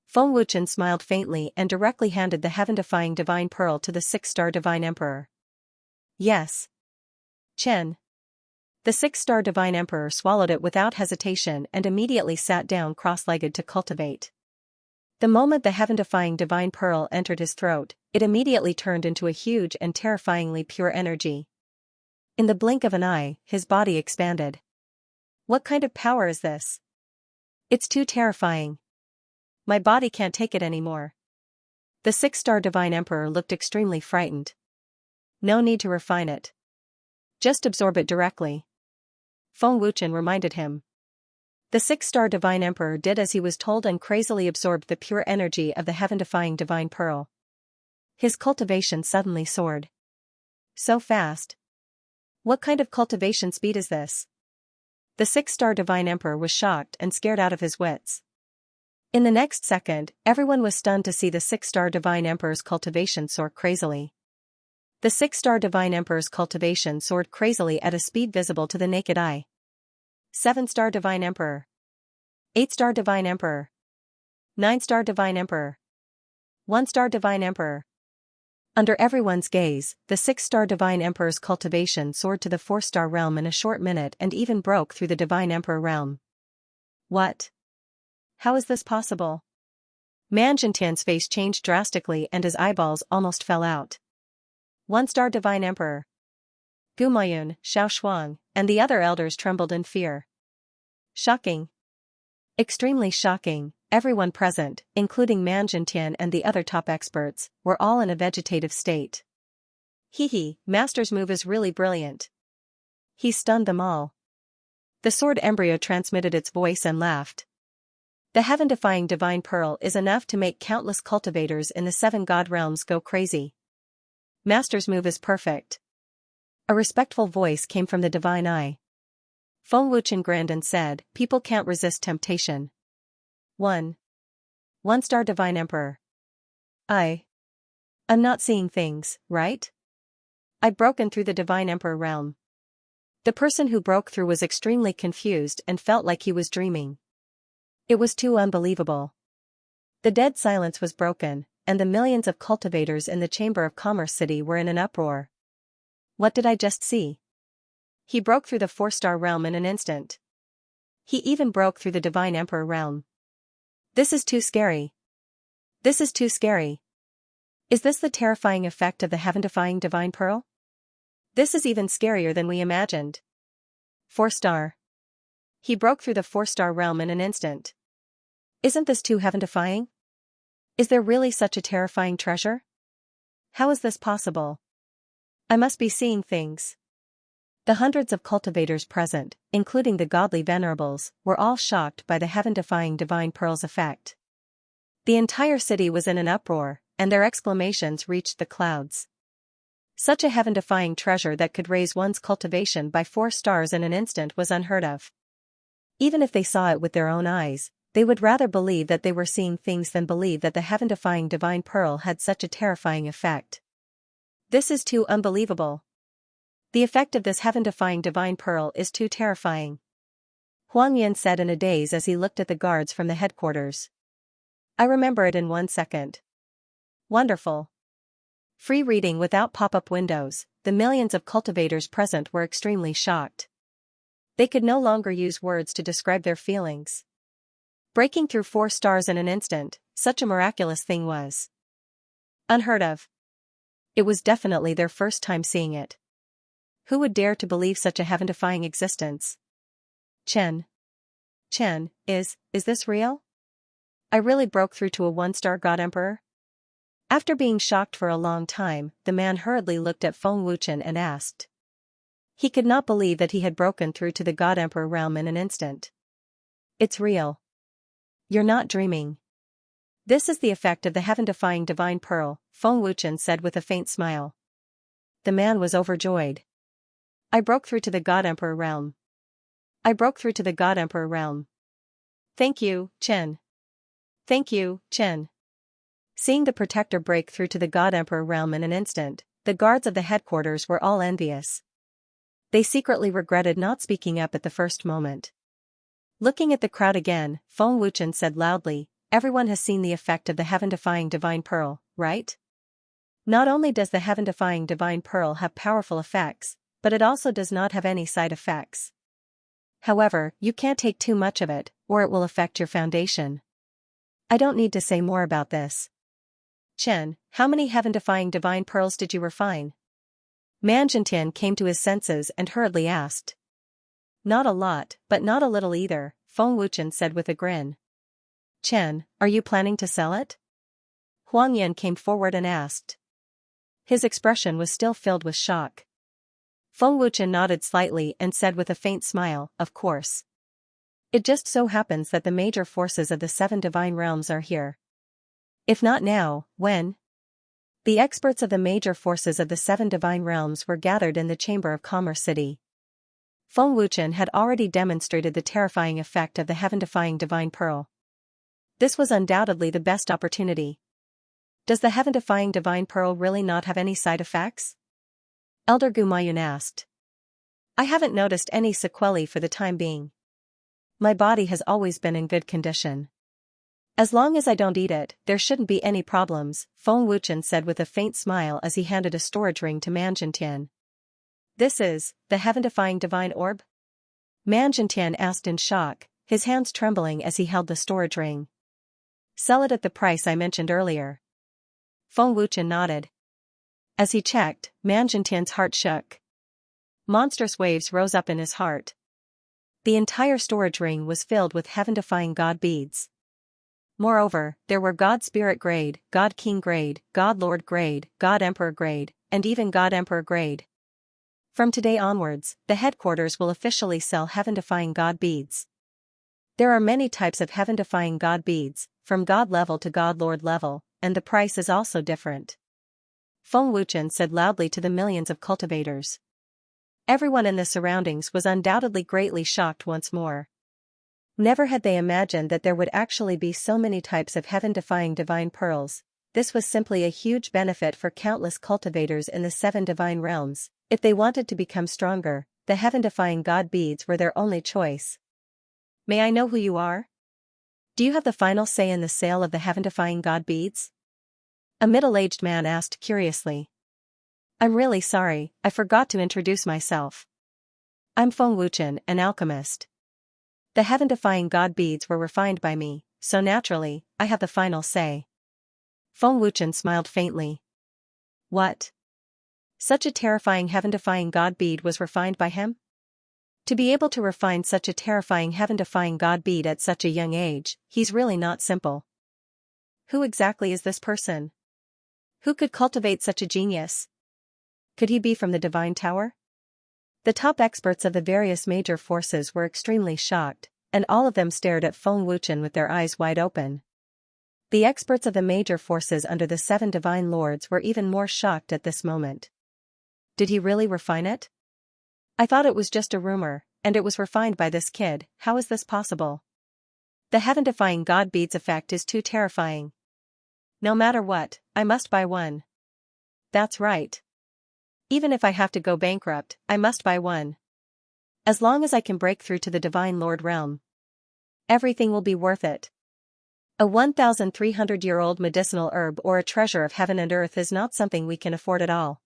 Feng Wuchen smiled faintly and directly handed the heaven-defying divine pearl to the 6-star divine emperor. Yes. Chen. The 6-star divine emperor swallowed it without hesitation and immediately sat down cross-legged to cultivate. The moment the heaven-defying divine pearl entered his throat, it immediately turned into a huge and terrifyingly pure energy. In the blink of an eye, his body expanded. What kind of power is this? It's too terrifying. My body can't take it anymore. The 6-star divine emperor looked extremely frightened. No need to refine it. Just absorb it directly. Feng Wuchen reminded him. The 6-star divine emperor did as he was told and crazily absorbed the pure energy of the heaven-defying divine pearl. His cultivation suddenly soared. So fast. What kind of cultivation speed is this? The 6-star divine emperor was shocked and scared out of his wits. In the next second, everyone was stunned to see the 6-star divine emperor's cultivation soar crazily. The 6-star divine emperor's cultivation soared crazily at a speed visible to the naked eye. 7-star divine emperor. 8-star divine emperor. 9-star divine emperor. 1-star divine emperor. Under everyone's gaze, the 6-star divine emperor's cultivation soared to the 4-star realm in a short minute and even broke through the divine emperor realm. What? How is this possible? Man Jintian's face changed drastically and his eyeballs almost fell out. 1-star divine emperor. Gu Mayun, Xiao Shuang, and the other elders trembled in fear. Shocking. Extremely shocking. Everyone present, including Man Jintian and the other top experts, were all in a vegetative state. Master's move is really brilliant. He stunned them all. The sword embryo transmitted its voice and laughed. The heaven-defying divine pearl is enough to make countless cultivators in the 7 god realms go crazy. Master's move is perfect. A respectful voice came from the divine eye. Feng Wuchen grinned and said, people can't resist temptation. 1-star divine emperor. I'm not seeing things, right? I'd broken through the Divine Emperor realm. The person who broke through was extremely confused and felt like he was dreaming. It was too unbelievable. The dead silence was broken, and the millions of cultivators in the Chamber of Commerce City were in an uproar. What did I just see? He broke through the 4-star realm in an instant. He even broke through the Divine Emperor realm. This is too scary. This is too scary. Is this the terrifying effect of the heaven-defying Divine Pearl? This is even scarier than we imagined. 4-star. He broke through the 4-star realm in an instant. Isn't this too heaven-defying? Is there really such a terrifying treasure? How is this possible? I must be seeing things. The hundreds of cultivators present, including the godly venerables, were all shocked by the heaven-defying Divine Pearl's effect. The entire city was in an uproar, and their exclamations reached the clouds. Such a heaven-defying treasure that could raise one's cultivation by 4 stars in an instant was unheard of. Even if they saw it with their own eyes, they would rather believe that they were seeing things than believe that the heaven-defying Divine Pearl had such a terrifying effect. This is too unbelievable. The effect of this heaven-defying Divine Pearl is too terrifying. Huang Yin said in a daze as he looked at the guards from the headquarters. I remember it in 1 second. Wonderful. Free reading without pop-up windows, the millions of cultivators present were extremely shocked. They could no longer use words to describe their feelings. Breaking through 4 stars in an instant, such a miraculous thing was unheard of. It was definitely their first time seeing it. Who would dare to believe such a heaven-defying existence? Chen, is this real? I really broke through to a 1-star God Emperor? After being shocked for a long time, the man hurriedly looked at Feng Wuchen and asked. He could not believe that he had broken through to the God Emperor realm in an instant. It's real. You're not dreaming. This is the effect of the heaven-defying Divine Pearl, Feng Wuchen said with a faint smile. The man was overjoyed. I broke through to the God Emperor realm. I broke through to the God Emperor realm. Thank you, Chen. Thank you, Chen. Seeing the protector break through to the God Emperor realm in an instant, the guards of the headquarters were all envious. They secretly regretted not speaking up at the first moment. Looking at the crowd again, Feng Wuchen said loudly, everyone has seen the effect of the heaven-defying Divine Pearl, right? Not only does the heaven-defying Divine Pearl have powerful effects, but it also does not have any side effects. However, you can't take too much of it, or it will affect your foundation. I don't need to say more about this. Chen, how many heaven-defying Divine Pearls did you refine? Man Jintian came to his senses and hurriedly asked. Not a lot, but not a little either, Feng Wuchen said with a grin. Chen, are you planning to sell it? Huang Yin came forward and asked. His expression was still filled with shock. Feng Wuchen nodded slightly and said with a faint smile, of course. It just so happens that the major forces of the 7 divine realms are here. If not now, when? The experts of the major forces of the 7 divine realms were gathered in the Chamber of Commerce City. Feng Wuchen had already demonstrated the terrifying effect of the heaven-defying Divine Pearl. This was undoubtedly the best opportunity. Does the heaven-defying Divine Pearl really not have any side effects? Elder Gumayun asked. I haven't noticed any sequelae for the time being. My body has always been in good condition. As long as I don't eat it, there shouldn't be any problems, Feng Wuchen said with a faint smile as he handed a storage ring to Man Jintian. This is, the heaven-defying divine orb? Man Jintian asked in shock, his hands trembling as he held the storage ring. Sell it at the price I mentioned earlier. Feng Wuchen nodded. As he checked, Man Jintian's heart shook. Monstrous waves rose up in his heart. The entire storage ring was filled with heaven-defying god beads. Moreover, there were God Spirit grade, God King grade, God Lord grade, God Emperor grade, and even God Emperor grade. From today onwards, the headquarters will officially sell heaven-defying god beads. There are many types of heaven-defying god beads, from God level to God Lord level, and the price is also different. Feng Wuchen said loudly to the millions of cultivators. Everyone in the surroundings was undoubtedly greatly shocked once more. Never had they imagined that there would actually be so many types of heaven-defying divine pearls, This was simply a huge benefit for countless cultivators in the 7 divine realms. If they wanted to become stronger, the heaven-defying god beads were their only choice. May I know who you are? Do you have the final say in the sale of the heaven-defying god beads? A middle-aged man asked curiously. I'm really sorry, I forgot to introduce myself. I'm Feng Wuchen, an alchemist. The heaven-defying god beads were refined by me, so naturally, I have the final say. Feng Wuchen smiled faintly. What? Such a terrifying heaven-defying god bead was refined by him? To be able to refine such a terrifying heaven-defying god bead at such a young age, he's really not simple. Who exactly is this person? Who could cultivate such a genius? Could he be from the Divine Tower? The top experts of the various major forces were extremely shocked, and all of them stared at Feng Wuchen with their eyes wide open. The experts of the major forces under the 7 divine lords were even more shocked at this moment. Did he really refine it? I thought it was just a rumor, and it was refined by this kid. How is this possible? The heaven-defying god beads effect is too terrifying. No matter what, I must buy one. That's right. Even if I have to go bankrupt, I must buy one. As long as I can break through to the Divine Lord realm, everything will be worth it. A 1,300-year-old medicinal herb or a treasure of heaven and earth is not something we can afford at all.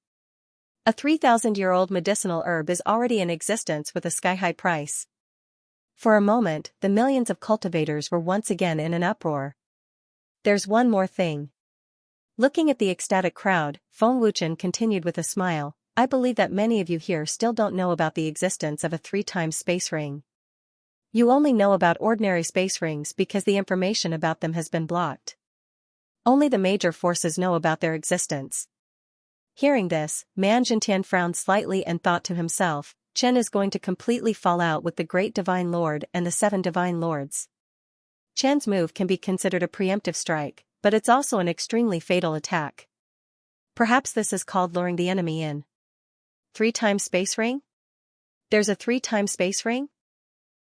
A 3,000-year-old medicinal herb is already in existence with a sky-high price. For a moment, the millions of cultivators were once again in an uproar. There's one more thing. Looking at the ecstatic crowd, Feng Wuchen continued with a smile, I believe that many of you here still don't know about the existence of a 3-times space ring. You only know about ordinary space rings because the information about them has been blocked. Only the major forces know about their existence. Hearing this, Man Jintian frowned slightly and thought to himself, Chen is going to completely fall out with the great divine lord and the 7 divine lords. Chen's move can be considered a preemptive strike, but it's also an extremely fatal attack. Perhaps this is called luring the enemy in. 3-times space ring? There's a 3-times space ring?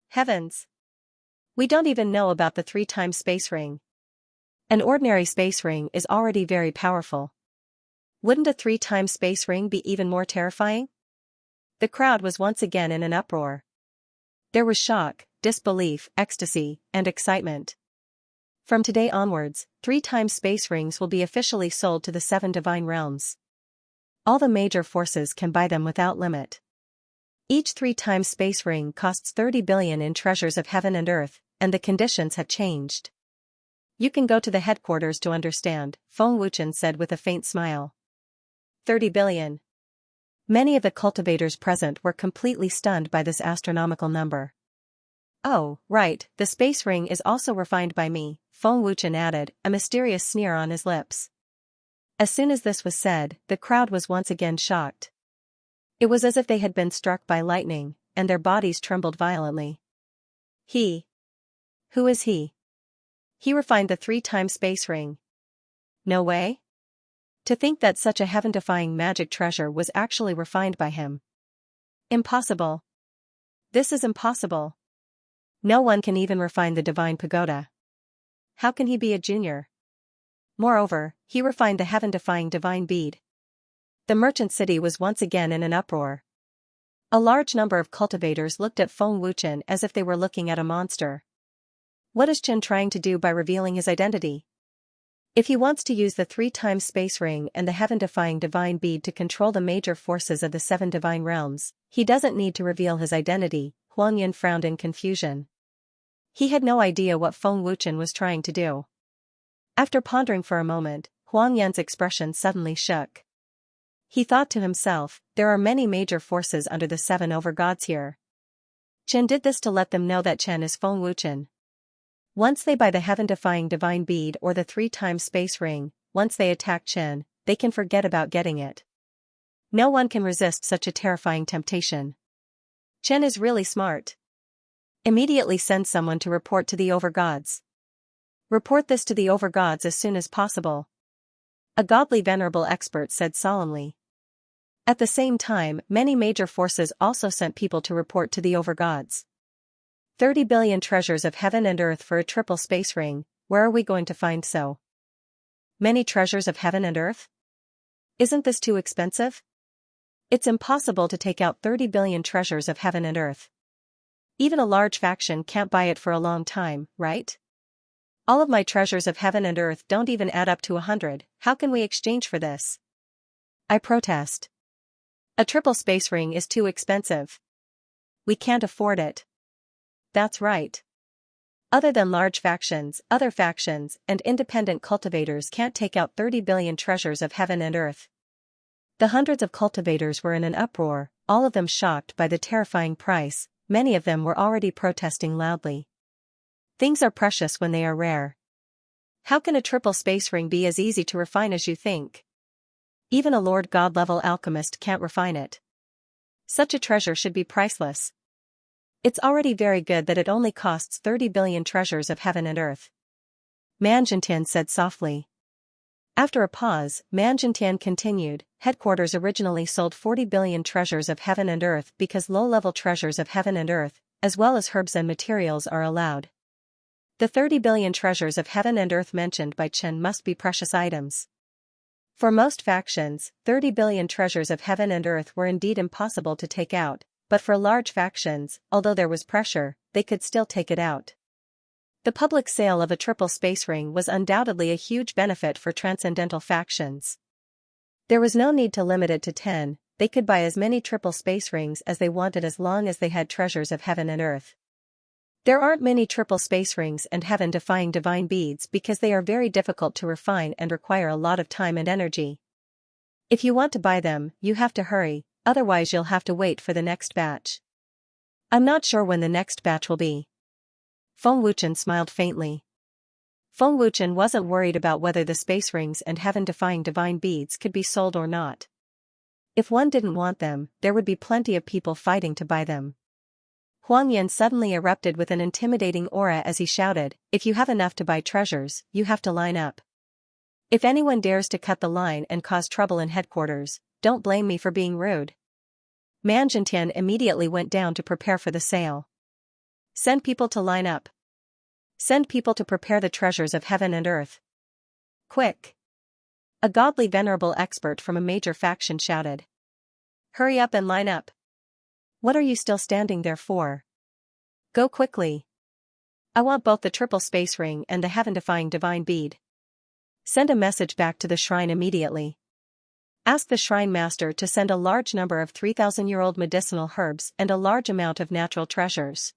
Heavens! We don't even know about the 3-times space ring. An ordinary space ring is already very powerful. Wouldn't a 3-times space ring be even more terrifying? The crowd was once again in an uproar. There was shock, disbelief, ecstasy, and excitement. From today onwards, 3-times space rings will be officially sold to the 7 divine realms. All the major forces can buy them without limit. Each 3-times space ring costs 30 billion in treasures of heaven and earth, and the conditions have changed. You can go to the headquarters to understand, Feng Wuchen said with a faint smile. 30 billion. Many of the cultivators present were completely stunned by this astronomical number. Oh, right, the space ring is also refined by me, Feng Wuchen added, a mysterious sneer on his lips. As soon as this was said, the crowd was once again shocked. It was as if they had been struck by lightning, and their bodies trembled violently. He? Who is he? He refined the 3-times space ring. No way? To think that such a heaven-defying magic treasure was actually refined by him. Impossible. This is impossible. No one can even refine the divine pagoda. How can he be a junior? Moreover, he refined the heaven-defying divine bead. The merchant city was once again in an uproar. A large number of cultivators looked at Feng Wuchen as if they were looking at a monster. What is Chen trying to do by revealing his identity? If he wants to use the 3-times space ring and the heaven-defying divine bead to control the major forces of the 7 divine realms, he doesn't need to reveal his identity. Huangyan frowned in confusion. He had no idea what Feng Wuchen was trying to do. After pondering for a moment, Huangyan's expression suddenly shook. He thought to himself, there are many major forces under the 7 overgods here. Chen did this to let them know that Chen is Feng Wuchen. Once they buy the heaven-defying divine bead or the 3-times space ring, once they attack Chen, they can forget about getting it. No one can resist such a terrifying temptation. Chen is really smart. Immediately send someone to report to the overgods. Report this to the overgods as soon as possible. A godly venerable expert said solemnly. At the same time, many major forces also sent people to report to the overgods. 30 billion treasures of heaven and earth for a triple space ring, where are we going to find so? Many treasures of heaven and earth? Isn't this too expensive? It's impossible to take out 30 billion treasures of heaven and earth. Even a large faction can't buy it for a long time, right? All of my treasures of heaven and earth don't even add up to 100, how can we exchange for this? I protest. A triple space ring is too expensive. We can't afford it. That's right. Other than large factions, other factions and independent cultivators can't take out 30 billion treasures of heaven and earth. The hundreds of cultivators were in an uproar, all of them shocked by the terrifying price. Many of them were already protesting loudly. Things are precious when they are rare. How can a triple space ring be as easy to refine as you think? Even a Lord God-level alchemist can't refine it. Such a treasure should be priceless. It's already very good that it only costs 30 billion treasures of heaven and earth. Manjintian said softly. After a pause, Manjintian continued, headquarters originally sold 40 billion treasures of heaven and earth because low-level treasures of heaven and earth, as well as herbs and materials are allowed. The 30 billion treasures of heaven and earth mentioned by Chen must be precious items. For most factions, 30 billion treasures of heaven and earth were indeed impossible to take out, but for large factions, although there was pressure, they could still take it out. The public sale of a triple space ring was undoubtedly a huge benefit for transcendental factions. There was no need to limit it to 10, they could buy as many triple space rings as they wanted as long as they had treasures of heaven and earth. There aren't many triple space rings and heaven-defying divine beads because they are very difficult to refine and require a lot of time and energy. If you want to buy them, you have to hurry, otherwise you'll have to wait for the next batch. I'm not sure when the next batch will be. Feng Wuchen smiled faintly. Feng Wuchen wasn't worried about whether the space rings and heaven-defying divine beads could be sold or not. If one didn't want them, there would be plenty of people fighting to buy them. Huang Yan suddenly erupted with an intimidating aura as he shouted, if you have enough to buy treasures, you have to line up. If anyone dares to cut the line and cause trouble in headquarters, don't blame me for being rude. Manjintian immediately went down to prepare for the sale. Send people to line up. Send people to prepare the treasures of heaven and earth. Quick! A godly venerable expert from a major faction shouted. Hurry up and line up. What are you still standing there for? Go quickly. I want both the triple space ring and the heaven-defying divine bead. Send a message back to the shrine immediately. Ask the shrine master to send a large number of 3,000-year-old medicinal herbs and a large amount of natural treasures.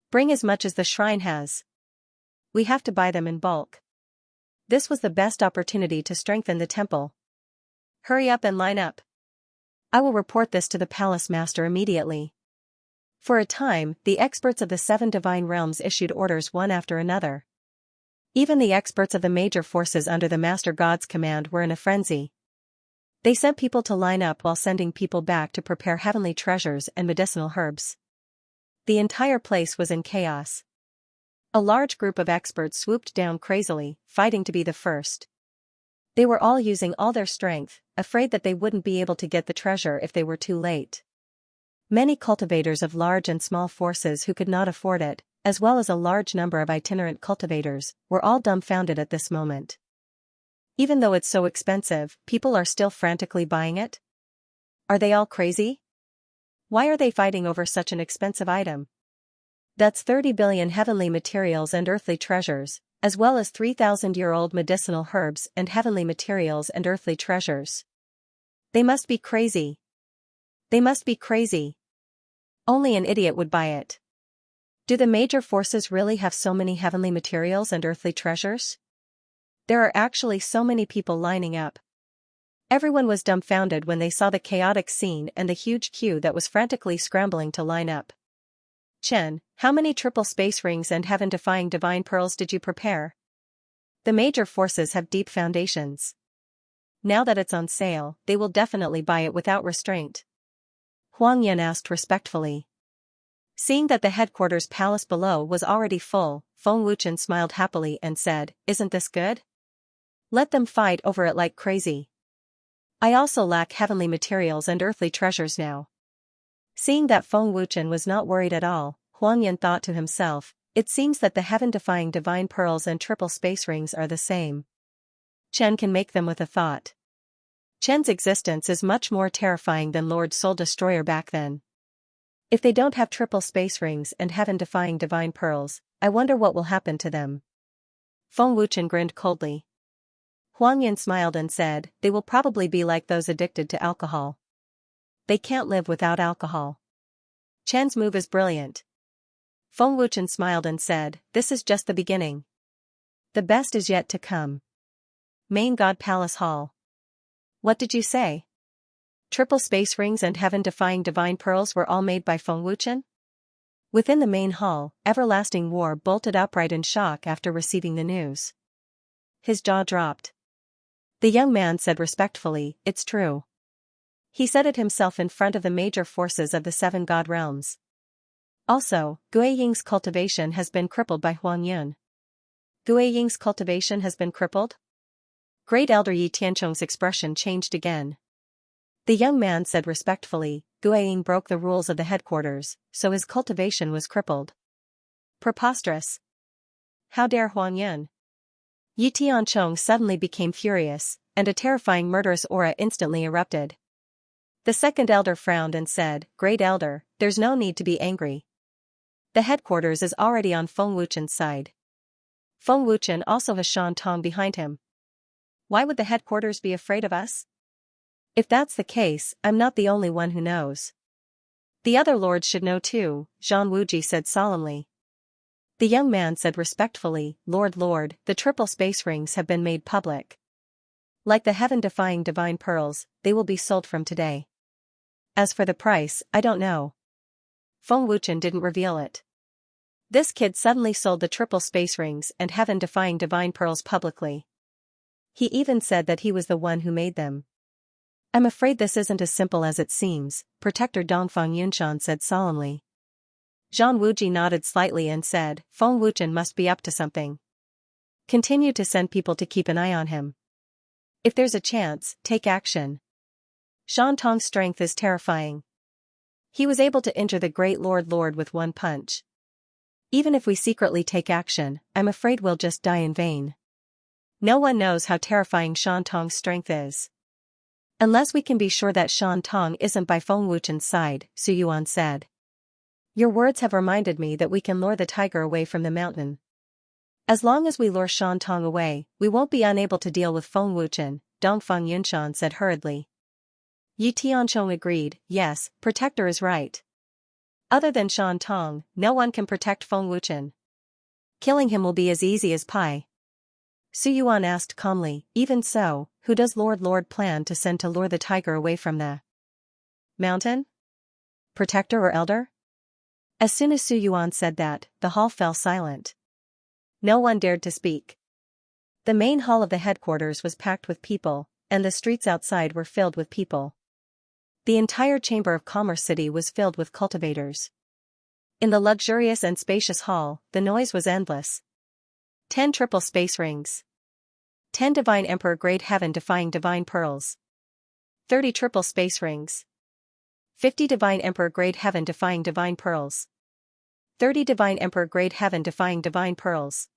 Bring as much as the shrine has. We have to buy them in bulk. This was the best opportunity to strengthen the temple. Hurry up and line up. I will report this to the palace master immediately. For a time, the experts of the 7 divine realms issued orders one after another. Even the experts of the major forces under the Master God's command were in a frenzy. They sent people to line up while sending people back to prepare heavenly treasures and medicinal herbs. The entire place was in chaos. A large group of experts swooped down crazily, fighting to be the first. They were all using all their strength, afraid that they wouldn't be able to get the treasure if they were too late. Many cultivators of large and small forces who could not afford it, as well as a large number of itinerant cultivators, were all dumbfounded at this moment. Even though it's so expensive, people are still frantically buying it? Are they all crazy? Why are they fighting over such an expensive item? That's 30 billion heavenly materials and earthly treasures, as well as 3,000-year-old medicinal herbs and heavenly materials and earthly treasures. They must be crazy. They must be crazy. Only an idiot would buy it. Do the major forces really have so many heavenly materials and earthly treasures? There are actually so many people lining up. Everyone was dumbfounded when they saw the chaotic scene and the huge queue that was frantically scrambling to line up. Chen, how many triple space rings and heaven-defying divine pearls did you prepare? The major forces have deep foundations. Now that it's on sale, they will definitely buy it without restraint. Huang Yan asked respectfully. Seeing that the headquarters palace below was already full, Feng Wuchen smiled happily and said, isn't this good? Let them fight over it like crazy. I also lack heavenly materials and earthly treasures now. Seeing that Feng Wuchen was not worried at all, Huang Yan thought to himself, it seems that the heaven-defying divine pearls and triple space rings are the same. Chen can make them with a thought. Chen's existence is much more terrifying than Lord Soul Destroyer back then. If they don't have triple space rings and heaven-defying divine pearls, I wonder what will happen to them. Feng Wuchen grinned coldly. Huang Yin smiled and said, they will probably be like those addicted to alcohol. They can't live without alcohol. Chen's move is brilliant. Feng Wuchen smiled and said, this is just the beginning. The best is yet to come. Main God Palace Hall. What did you say? Triple space rings and heaven-defying divine pearls were all made by Feng Wuchen? Within the main hall, Everlasting War bolted upright in shock after receiving the news. His jaw dropped. The young man said respectfully, it's true. He said it himself in front of the major forces of the seven god realms. Also, Guiying's cultivation has been crippled by Huang Yun. Guiying's cultivation has been crippled? Great Elder Yi Tianchong's expression changed again. The young man said respectfully, Guiying broke the rules of the headquarters, so his cultivation was crippled. Preposterous. How dare Huang Yun? Yi Tianchong suddenly became furious, and a terrifying murderous aura instantly erupted. The second elder frowned and said, Great Elder, there's no need to be angry. The headquarters is already on Feng Wuchen's side. Feng Wuchen also has Shan Tong behind him. Why would the headquarters be afraid of us? If that's the case, I'm not the only one who knows. The other lords should know too, Zhang Wuji said solemnly. The young man said respectfully, Lord, the triple space rings have been made public. Like the heaven-defying divine pearls, they will be sold from today. As for the price, I don't know. Feng Wuchen didn't reveal it. This kid suddenly sold the triple space rings and heaven-defying divine pearls publicly. He even said that he was the one who made them. I'm afraid this isn't as simple as it seems, Protector Dongfang Yunshan said solemnly. Zhang Wuji nodded slightly and said, Feng Wuchen must be up to something. Continue to send people to keep an eye on him. If there's a chance, take action. Shan Tong's strength is terrifying. He was able to injure the great Lord with one punch. Even if we secretly take action, I'm afraid we'll just die in vain. No one knows how terrifying Shan Tong's strength is. Unless we can be sure that Shan Tong isn't by Feng Wuchen's side, Su Yuan said. Your words have reminded me that we can lure the tiger away from the mountain. As long as we lure Shan Tong away, we won't be unable to deal with Feng Wuchen, Dongfang Yunshan said hurriedly. Yi Tianchong agreed, yes, Protector is right. Other than Shan Tong, no one can protect Feng Wuchen. Killing him will be as easy as pie. Su Yuan asked calmly, even so, who does Lord plan to send to lure the tiger away from the mountain? Protector or Elder? As soon as Su Yuan said that, the hall fell silent. No one dared to speak. The main hall of the headquarters was packed with people, and the streets outside were filled with people. The entire Chamber of Commerce City was filled with cultivators. In the luxurious and spacious hall, the noise was endless. 10 triple space rings. 10 divine emperor grade heaven-defying divine pearls. 30 triple space rings. 50 divine emperor grade heaven-defying divine pearls. 30 divine emperor grade heaven-defying divine pearls.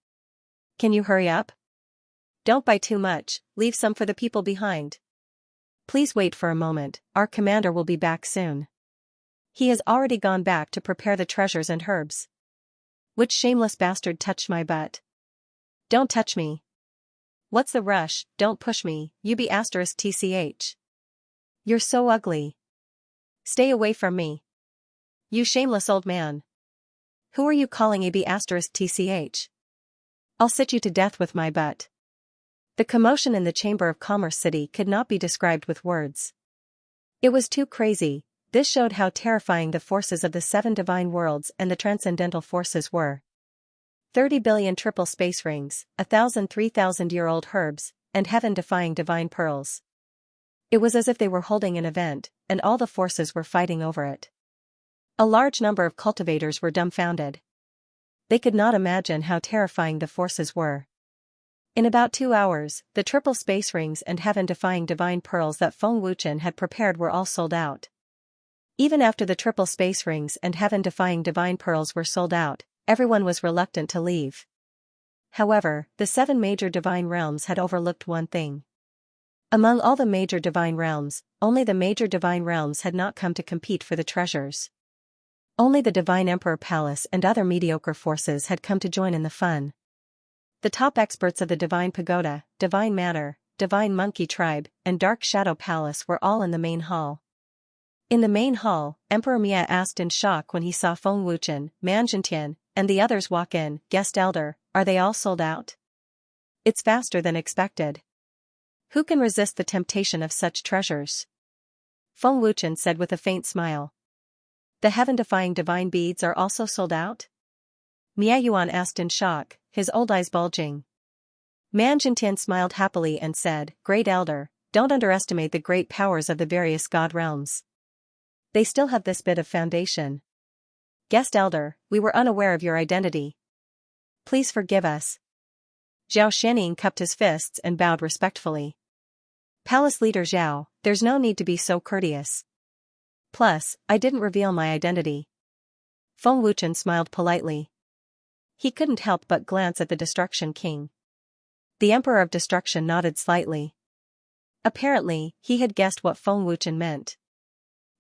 Can you hurry up? Don't buy too much, leave some for the people behind. Please wait for a moment, our commander will be back soon. He has already gone back to prepare the treasures and herbs. Which shameless bastard touched my butt? Don't touch me. What's the rush, don't push me, you be *tch. You're so ugly. Stay away from me. You shameless old man. Who are you calling a *tch? I'll sit you to death with my butt. The commotion in the Chamber of Commerce City could not be described with words. It was too crazy. This showed how terrifying the forces of the 7 divine worlds and the transcendental forces were. 30 billion triple space rings, 1,000 3,000-year-old herbs, and heaven-defying divine pearls. It was as if they were holding an event, and all the forces were fighting over it. A large number of cultivators were dumbfounded. They could not imagine how terrifying the forces were. In about 2 hours, the triple space rings and heaven-defying divine pearls that Feng Wuchen had prepared were all sold out. Even after the triple space rings and heaven-defying divine pearls were sold out, everyone was reluctant to leave. However, the 7 major divine realms had overlooked one thing. Among all the major divine realms, only the major divine realms had not come to compete for the treasures. Only the Divine Emperor Palace and other mediocre forces had come to join in the fun. The top experts of the Divine Pagoda, Divine Matter, Divine Monkey Tribe, and Dark Shadow Palace were all in the main hall. In the main hall, Emperor Mia asked in shock when he saw Feng Wuchen, Manjintian, and the others walk in. Guest Elder, are they all sold out? It's faster than expected. Who can resist the temptation of such treasures? Feng Wuchen said with a faint smile. The heaven-defying divine beads are also sold out? Mia Yuan asked in shock, his old eyes bulging. Manjintian smiled happily and said, Great Elder, don't underestimate the great powers of the various god realms. They still have this bit of foundation. Guest Elder, we were unaware of your identity. Please forgive us. Zhao Xianxia cupped his fists and bowed respectfully. Palace Leader Zhao, there's no need to be so courteous. Plus, I didn't reveal my identity. Feng Wuchen smiled politely. He couldn't help but glance at the Destruction King. The Emperor of Destruction nodded slightly. Apparently, he had guessed what Feng Wuchen meant.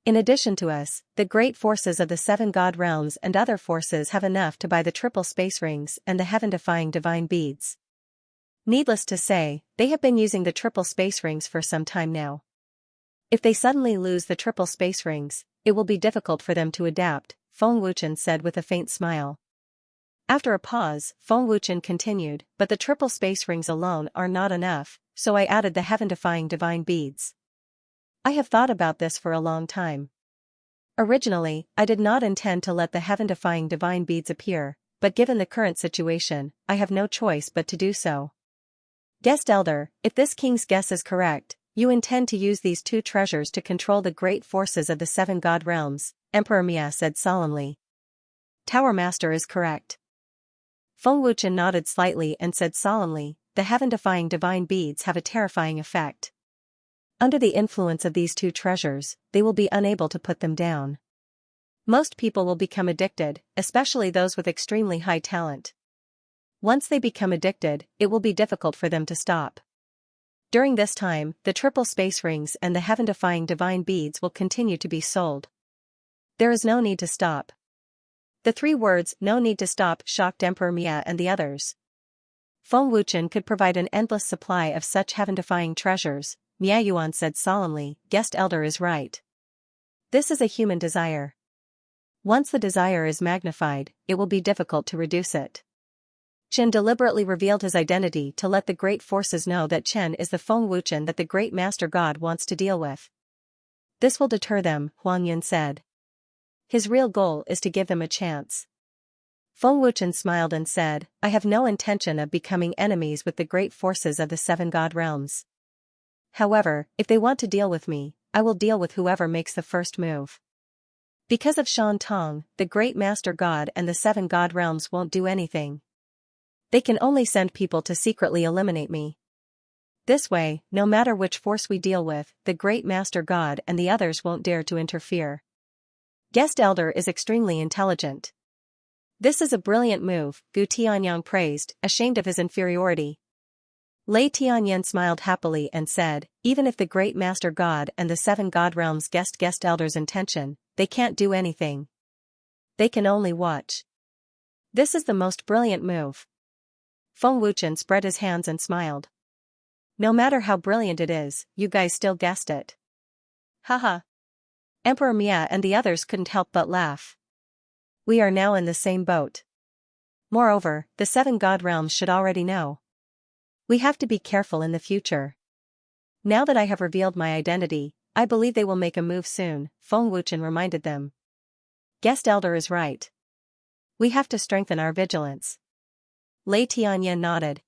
In addition to us, the great forces of the 7 god realms and other forces have enough to buy the triple space rings and the heaven-defying divine beads. Needless to say, they have been using the triple space rings for some time now. If they suddenly lose the triple space rings, it will be difficult for them to adapt, Feng Wuchen said with a faint smile. After a pause, Feng Wuchen continued, but the triple space rings alone are not enough, so I added the heaven-defying divine beads. I have thought about this for a long time. Originally, I did not intend to let the heaven-defying divine beads appear, but given the current situation, I have no choice but to do so. Guest Elder, if this king's guess is correct, you intend to use these 2 treasures to control the great forces of the 7 god realms, Emperor Mia said solemnly. Tower Master is correct. Feng Wuchen nodded slightly and said solemnly, the heaven-defying divine beads have a terrifying effect. Under the influence of these 2 treasures, they will be unable to put them down. Most people will become addicted, especially those with extremely high talent. Once they become addicted, it will be difficult for them to stop. During this time, the triple space rings and the heaven-defying divine beads will continue to be sold. There is no need to stop. The 3 words, no need to stop, shocked Emperor Mia and the others. Feng Wuchen could provide an endless supply of such heaven-defying treasures, Mia Yuan said solemnly, Guest Elder is right. This is a human desire. Once the desire is magnified, it will be difficult to reduce it. Chen deliberately revealed his identity to let the great forces know that Chen is the Feng Wuchen that the great master god wants to deal with. This will deter them, Huang Yun said. His real goal is to give them a chance. Feng Wuchen smiled and said, I have no intention of becoming enemies with the great forces of the 7 god realms. However, if they want to deal with me, I will deal with whoever makes the first move. Because of Shan Tong, the great master god and the 7 god realms won't do anything. They can only send people to secretly eliminate me. This way, no matter which force we deal with, the great master god and the others won't dare to interfere. Guest Elder is extremely intelligent. This is a brilliant move, Gu Tianyang praised, ashamed of his inferiority. Lei Tianyan smiled happily and said, even if the great master god and the 7 god realms guessed Guest Elder's intention, they can't do anything. They can only watch. This is the most brilliant move. Feng Wuchen spread his hands and smiled. No matter how brilliant it is, you guys still guessed it. Haha. Emperor Mia and the others couldn't help but laugh. We are now in the same boat. Moreover, the 7 god realms should already know. We have to be careful in the future. Now that I have revealed my identity, I believe they will make a move soon, Feng Wuchen reminded them. Guest Elder is right. We have to strengthen our vigilance. Lei Tianyan nodded.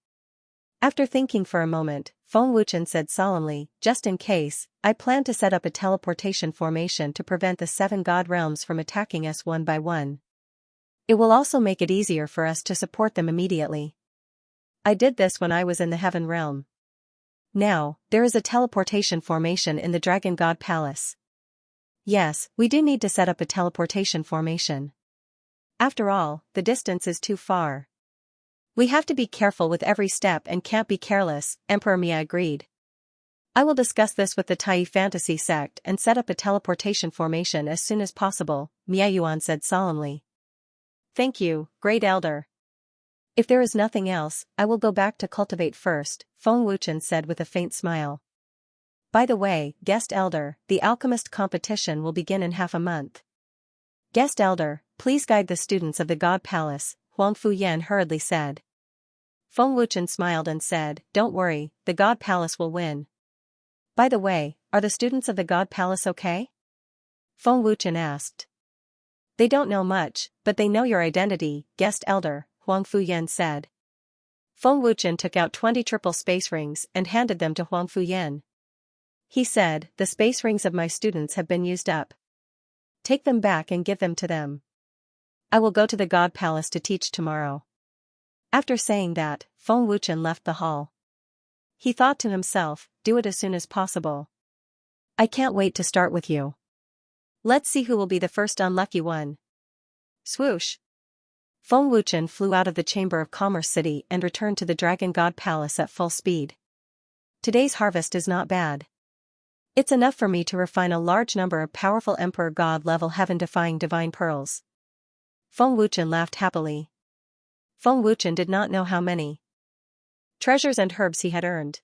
After thinking for a moment, Feng Wuchen said solemnly, just in case, I plan to set up a teleportation formation to prevent the 7 god realms from attacking us one by one. It will also make it easier for us to support them immediately. I did this when I was in the Heaven Realm. Now, there is a teleportation formation in the Dragon God Palace. Yes, we do need to set up a teleportation formation. After all, the distance is too far. We have to be careful with every step and can't be careless, Emperor Mia agreed. I will discuss this with the Tai Fantasy sect and set up a teleportation formation as soon as possible, Mia Yuan said solemnly. Thank you, Great Elder. If there is nothing else, I will go back to cultivate first, Feng Wuchen said with a faint smile. By the way, Guest Elder, the alchemist competition will begin in half a month. Guest Elder, please guide the students of the God Palace, Huang Fuyan hurriedly said. Feng Wuchen smiled and said, Don't worry, the God Palace will win. By the way, are the students of the God Palace okay? Feng Wuchen asked. They don't know much, but they know your identity, Guest Elder, Huang Fuyan said. Feng Wuchen took out 20 triple space rings and handed them to Huang Fuyan. He said, The space rings of my students have been used up. Take them back and give them to them. I will go to the God Palace to teach tomorrow. After saying that, Feng Wuchen left the hall. He thought to himself, do it as soon as possible. I can't wait to start with you. Let's see who will be the first unlucky one. Swoosh! Feng Wuchen flew out of the Chamber of Commerce City and returned to the Dragon God Palace at full speed. Today's harvest is not bad. It's enough for me to refine a large number of powerful Emperor God level heaven-defying divine pearls. Feng Wuchen laughed happily. Feng Wuchen did not know how many treasures and herbs he had earned.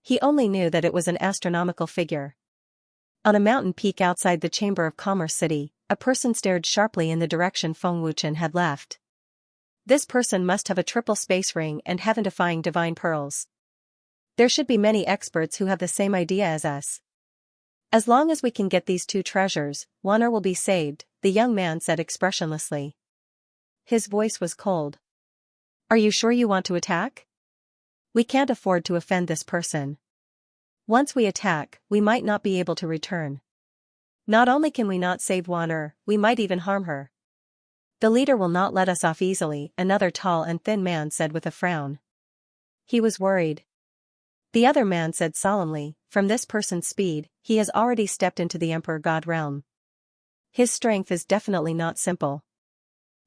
He only knew that it was an astronomical figure. On a mountain peak outside the Chamber of Commerce City, a person stared sharply in the direction Feng Wuchen had left. This person must have a triple space ring and heaven-defying divine pearls. There should be many experts who have the same idea as us. As long as we can get these two treasures, Wanner will be saved, the young man said expressionlessly. His voice was cold. Are you sure you want to attack? We can't afford to offend this person. Once we attack, we might not be able to return. Not only can we not save Wanner, we might even harm her. The leader will not let us off easily, another tall and thin man said with a frown. He was worried. The other man said solemnly, from this person's speed, he has already stepped into the Emperor God realm. His strength is definitely not simple.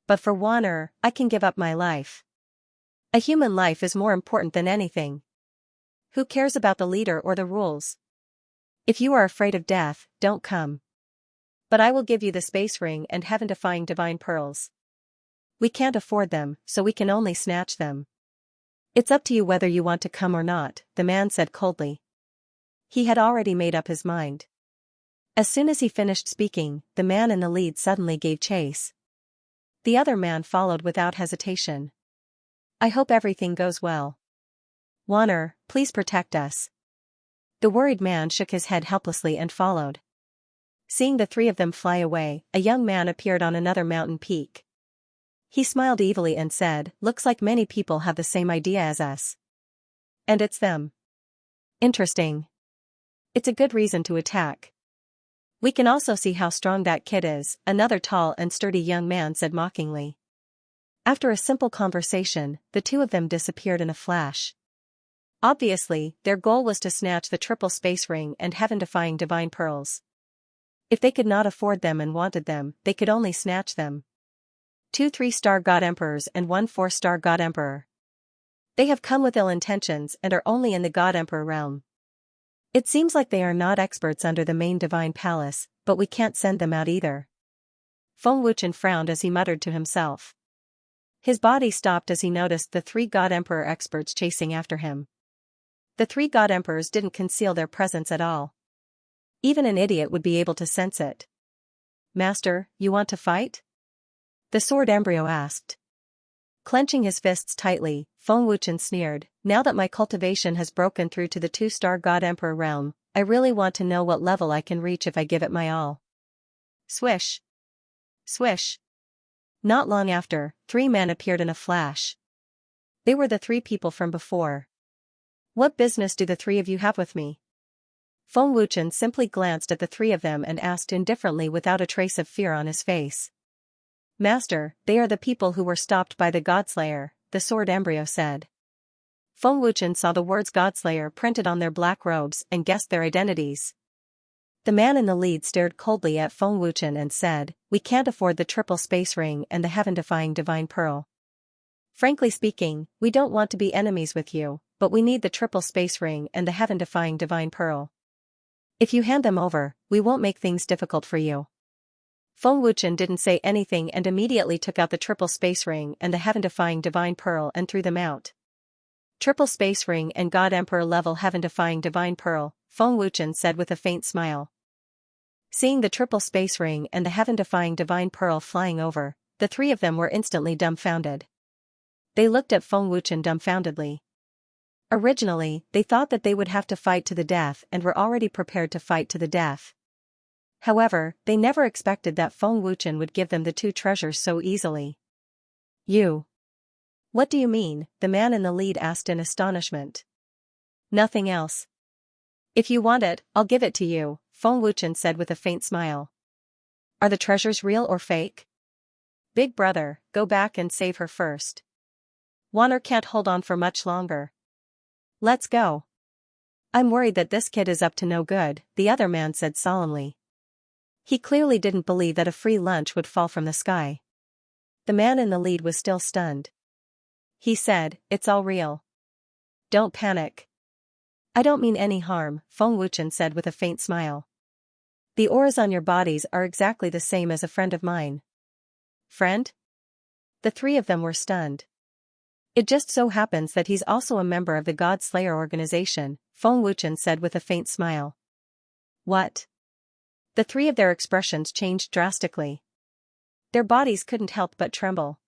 But for Wanner, I can give up my life. A human life is more important than anything. Who cares about the leader or the rules? If you are afraid of death, don't come. But I will give you the space ring and heaven-defying divine pearls. We can't afford them, so we can only snatch them. It's up to you whether you want to come or not, the man said coldly. He had already made up his mind. As soon as he finished speaking, the man in the lead suddenly gave chase. The other man followed without hesitation. I hope everything goes well. Wanner, please protect us. The worried man shook his head helplessly and followed. Seeing the three of them fly away, a young man appeared on another mountain peak. He smiled evilly and said, Looks like many people have the same idea as us. And it's them. Interesting. It's a good reason to attack. We can also see how strong that kid is, another tall and sturdy young man said mockingly. After a simple conversation, the two of them disappeared in a flash. Obviously, their goal was to snatch the triple space ring and heaven-defying divine pearls. If they could not afford them and wanted them, they could only snatch them. 2 3-star God Emperors and 1 4-star God Emperor. They have come with ill intentions and are only in the God Emperor realm. It seems like they are not experts under the main divine palace, but we can't send them out either. Feng Wuchen frowned as he muttered to himself. His body stopped as he noticed the 3 God Emperor experts chasing after him. The 3 God Emperors didn't conceal their presence at all. Even an idiot would be able to sense it. Master, you want to fight? The sword embryo asked. Clenching his fists tightly, Feng Wuchen sneered, Now that my cultivation has broken through to the 2-star God Emperor realm, I really want to know what level I can reach if I give it my all. Swish. Swish. Not long after, 3 men appeared in a flash. They were the 3 people from before. What business do the 3 of you have with me? Feng Wuchen simply glanced at the 3 of them and asked indifferently without a trace of fear on his face. Master, they are the people who were stopped by the Godslayer, the sword embryo said. Feng Wuchen saw the words Godslayer printed on their black robes and guessed their identities. The man in the lead stared coldly at Feng Wuchen and said, We can't afford the triple space ring and the heaven-defying divine pearl. Frankly speaking, we don't want to be enemies with you, but we need the triple space ring and the heaven-defying divine pearl. If you hand them over, we won't make things difficult for you. Feng Wuchen didn't say anything and immediately took out the triple space ring and the heaven-defying divine pearl and threw them out. Triple space ring and God Emperor level heaven-defying divine pearl, Feng Wuchen said with a faint smile. Seeing the triple space ring and the heaven-defying divine pearl flying over, the three of them were instantly dumbfounded. They looked at Feng Wuchen dumbfoundedly. Originally, they thought that they would have to fight to the death and were already prepared to fight to the death. However, they never expected that Feng Wuchen would give them the two treasures so easily. You. What do you mean? The man in the lead asked in astonishment. Nothing else. If you want it, I'll give it to you, Feng Wuchen said with a faint smile. Are the treasures real or fake? Big brother, go back and save her first. Wanner can't hold on for much longer. Let's go. I'm worried that this kid is up to no good, the other man said solemnly. He clearly didn't believe that a free lunch would fall from the sky. The man in the lead was still stunned. He said, "It's all real. Don't panic." I don't mean any harm, Feng Wuchen said with a faint smile. The auras on your bodies are exactly the same as a friend of mine. Friend? The three of them were stunned. It just so happens that he's also a member of the God Slayer organization, Feng Wuchen said with a faint smile. What? The three of their expressions changed drastically. Their bodies couldn't help but tremble.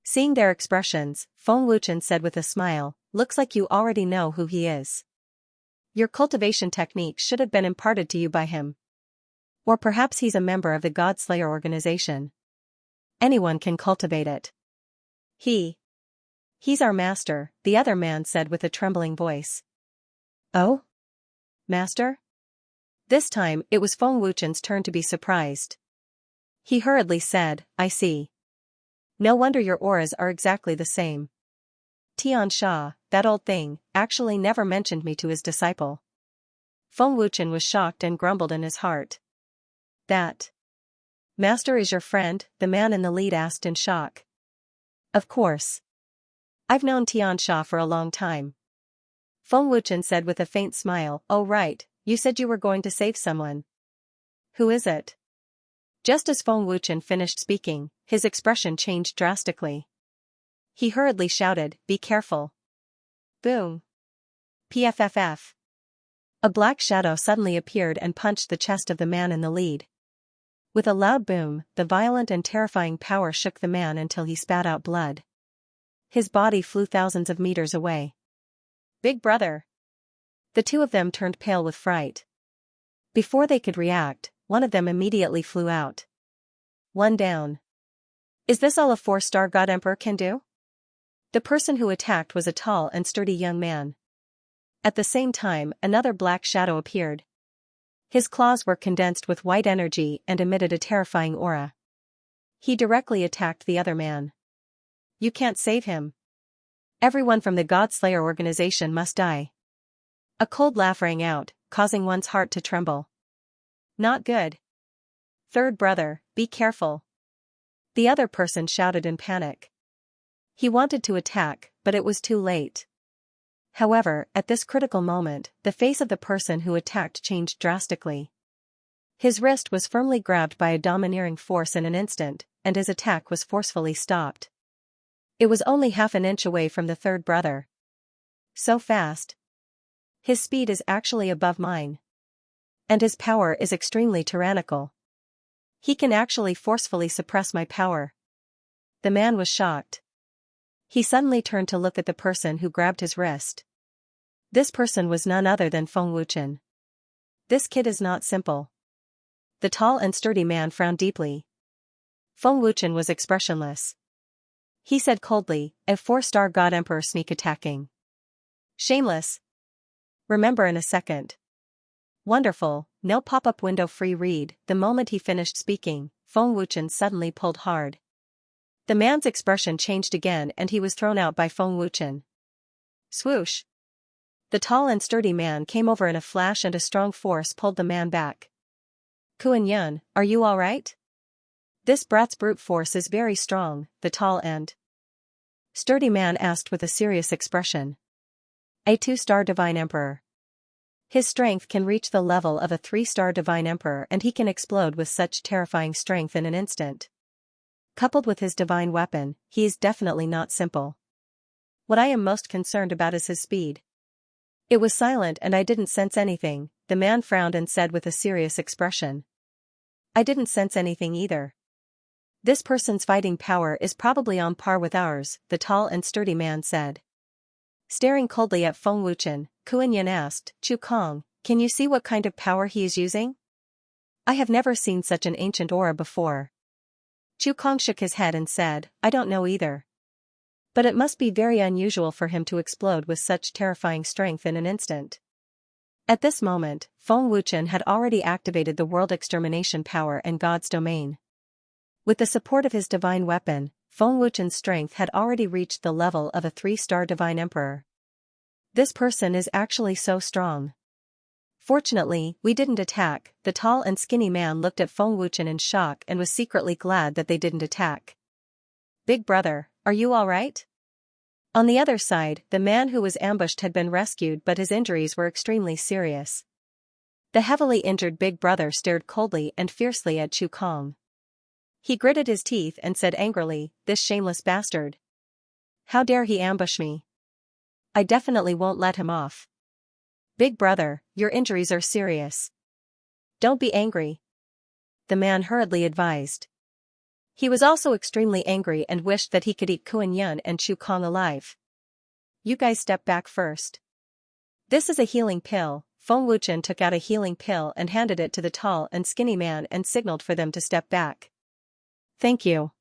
Seeing their expressions, Feng Wuchen said with a smile, "Looks like you already know who he is. Your cultivation technique should have been imparted to you by him. Or perhaps he's a member of the God Slayer organization. Anyone can cultivate it. He's our master," the other man said with a trembling voice. Oh? Master? This time, it was Feng Wuchen's turn to be surprised. He hurriedly said, "I see. No wonder your auras are exactly the same. Xianxia, that old thing, actually never mentioned me to his disciple." Feng Wuchen was shocked and grumbled in his heart. That master is your friend? The man in the lead asked in shock. Of course. I've known Xianxia for a long time. Feng Wuchen said with a faint smile. Oh right, you said you were going to save someone. Who is it? Just as Feng Wuchen finished speaking, his expression changed drastically. He hurriedly shouted, "Be careful." Boom. PFFF. A black shadow suddenly appeared and punched the chest of the man in the lead. With a loud boom, the violent and terrifying power shook the man until he spat out blood. His body flew thousands of meters away. Big brother. The two of them turned pale with fright. Before they could react, one of them immediately flew out. One down. Is this all a 4-star God Emperor can do? The person who attacked was a tall and sturdy young man. At the same time, another black shadow appeared. His claws were condensed with white energy and emitted a terrifying aura. He directly attacked the other man. You can't save him. Everyone from the God Slayer organization must die. A cold laugh rang out, causing one's heart to tremble. Not good. Third brother, be careful. The other person shouted in panic. He wanted to attack, but it was too late. However, at this critical moment, the face of the person who attacked changed drastically. His wrist was firmly grabbed by a domineering force in an instant, and his attack was forcefully stopped. It was only half an inch away from the third brother. So fast. His speed is actually above mine. And his power is extremely tyrannical. He can actually forcefully suppress my power. The man was shocked. He suddenly turned to look at the person who grabbed his wrist. This person was none other than Feng Wuchen. This kid is not simple. The tall and sturdy man frowned deeply. Feng Wuchen was expressionless. He said coldly, a 4-star God Emperor sneak attacking. Shameless. Remember in a second. Wonderful, no pop-up window free read. The moment he finished speaking, Feng Wuchen suddenly pulled hard. The man's expression changed again and he was thrown out by Feng Wuchen. Swoosh. The tall and sturdy man came over in a flash and a strong force pulled the man back. Kuan Yun, are you alright? This brat's brute force is very strong, the tall and Sturdy man asked with a serious expression. A 2-star Divine Emperor. His strength can reach the level of a 3-star Divine Emperor, and he can explode with such terrifying strength in an instant. Coupled with his divine weapon, he is definitely not simple. What I am most concerned about is his speed. It was silent and I didn't sense anything, the man frowned and said with a serious expression. I didn't sense anything either. This person's fighting power is probably on par with ours, the tall and sturdy man said. Staring coldly at Feng Wuchen, Kuan Yin asked, Chu Kong, can you see what kind of power he is using? I have never seen such an ancient aura before. Chu Kong shook his head and said, I don't know either. But it must be very unusual for him to explode with such terrifying strength in an instant. At this moment, Feng Wuchen had already activated the world extermination power and God's domain. With the support of his divine weapon, Feng Wuchen's strength had already reached the level of a 3-star Divine Emperor. This person is actually so strong. Fortunately, we didn't attack. The tall and skinny man looked at Feng Wuchen in shock and was secretly glad that they didn't attack. Big brother, are you all right? On the other side, the man who was ambushed had been rescued, but his injuries were extremely serious. The heavily injured big brother stared coldly and fiercely at Chu Kong. He gritted his teeth and said angrily, this shameless bastard. How dare he ambush me? I definitely won't let him off. Big brother, your injuries are serious. Don't be angry. The man hurriedly advised. He was also extremely angry and wished that he could eat Kuan Yin and Chu Kong alive. You guys step back first. This is a healing pill. Feng Wuchen took out a healing pill and handed it to the tall and skinny man and signaled for them to step back. Thank you.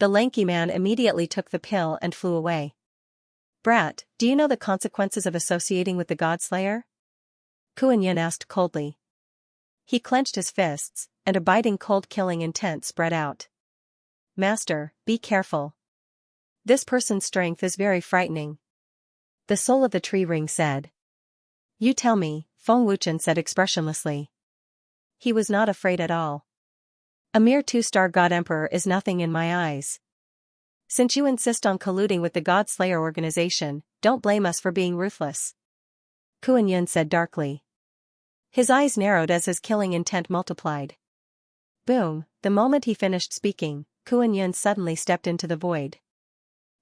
The lanky man immediately took the pill and flew away. Brat, do you know the consequences of associating with the Godslayer? Kuan Yin asked coldly. He clenched his fists, and a biting cold killing intent spread out. Master, be careful. This person's strength is very frightening. The soul of the tree ring said. You tell me, Feng Wuchen said expressionlessly. He was not afraid at all. A mere 2-star God Emperor is nothing in my eyes. Since you insist on colluding with the God Slayer organization, don't blame us for being ruthless. Kuan Yin said darkly. His eyes narrowed as his killing intent multiplied. Boom, the moment he finished speaking, Kuan Yin suddenly stepped into the void.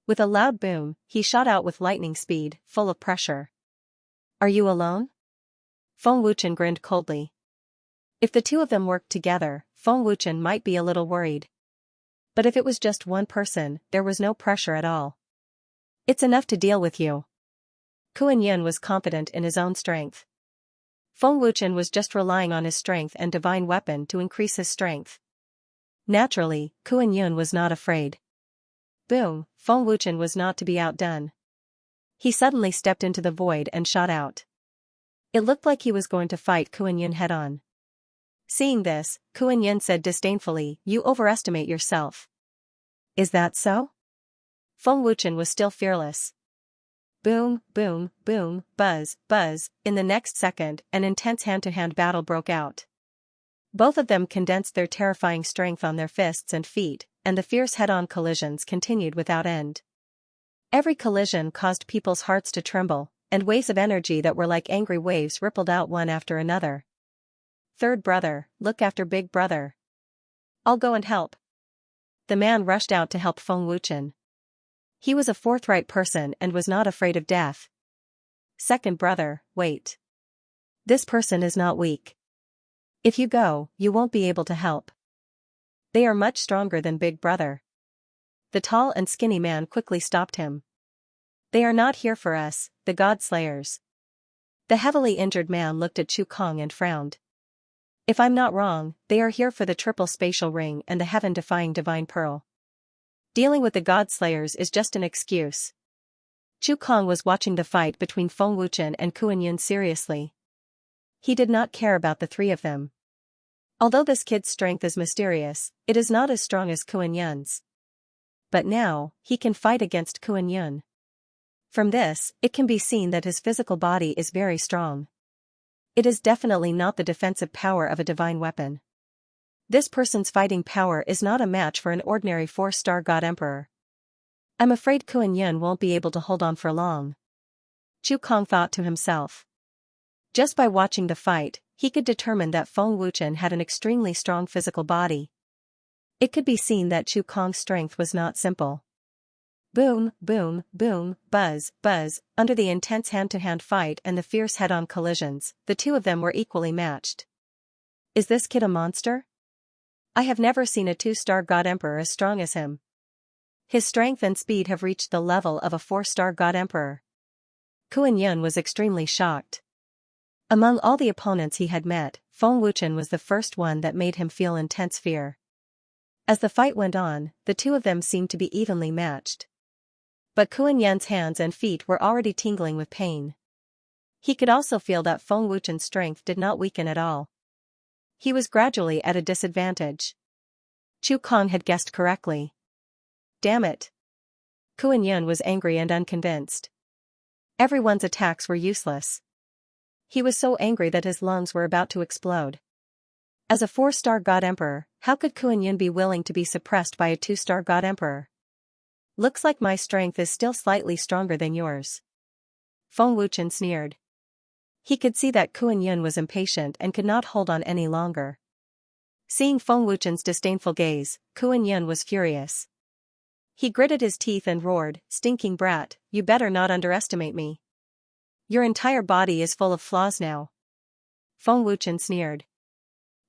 With a loud boom, he shot out with lightning speed, full of pressure. Are you alone? Feng Wuchen grinned coldly. If the two of them worked together, Feng Wuchen might be a little worried. But if it was just one person, there was no pressure at all. It's enough to deal with you. Kuan Yin was confident in his own strength. Feng Wuchen was just relying on his strength and divine weapon to increase his strength. Naturally, Kuan Yin was not afraid. Boom, Feng Wuchen was not to be outdone. He suddenly stepped into the void and shot out. It looked like he was going to fight Kuan Yin head-on. Seeing this, Kuan Yin said disdainfully, you overestimate yourself. Is that so? Feng Wuchen was still fearless. Boom, boom, boom, buzz, buzz, in the next second, an intense hand-to-hand battle broke out. Both of them condensed their terrifying strength on their fists and feet, and the fierce head-on collisions continued without end. Every collision caused people's hearts to tremble, and waves of energy that were like angry waves rippled out one after another. Third brother, look after big brother. I'll go and help. The man rushed out to help Feng Wuchen. He was a forthright person and was not afraid of death. Second brother, wait. This person is not weak. If you go, you won't be able to help. They are much stronger than big brother. The tall and skinny man quickly stopped him. They are not here for us, the God Slayers. The heavily injured man looked at Chu Kong and frowned. If I'm not wrong, they are here for the triple spatial ring and the heaven-defying divine pearl. Dealing with the God Slayers is just an excuse. Chu Kong was watching the fight between Feng Wuchen and Kuan Yin seriously. He did not care about the three of them. Although this kid's strength is mysterious, it is not as strong as Kuan Yin's. But now, he can fight against Kuan Yin. From this, it can be seen that his physical body is very strong. It is definitely not the defensive power of a divine weapon. This person's fighting power is not a match for an ordinary 4-star God Emperor. I'm afraid Kuan Yin won't be able to hold on for long. Chu Kong thought to himself. Just by watching the fight, he could determine that Feng Wuchen had an extremely strong physical body. It could be seen that Chu Kong's strength was not simple. Boom, boom, boom, buzz, buzz, under the intense hand-to-hand fight and the fierce head-on collisions, the two of them were equally matched. Is this kid a monster? I have never seen a two-star God Emperor as strong as him. His strength and speed have reached the level of a four-star God Emperor. Kuan Yin was extremely shocked. Among all the opponents he had met, Feng Wuchen was the first one that made him feel intense fear. As the fight went on, the two of them seemed to be evenly matched. But Kuan Yin's hands and feet were already tingling with pain. He could also feel that Feng Wuchen's strength did not weaken at all. He was gradually at a disadvantage. Chu Kong had guessed correctly. Damn it! Kuan Yin was angry and unconvinced. Everyone's attacks were useless. He was so angry that his lungs were about to explode. As a four-star God Emperor, how could Kuan Yin be willing to be suppressed by a two-star God Emperor? Looks like my strength is still slightly stronger than yours. Feng Wuchen sneered. He could see that Kuan Yin was impatient and could not hold on any longer. Seeing Feng Wuchen's disdainful gaze, Kuan Yin was furious. He gritted his teeth and roared, "Stinking brat, you better not underestimate me. Your entire body is full of flaws now." Feng Wuchen sneered.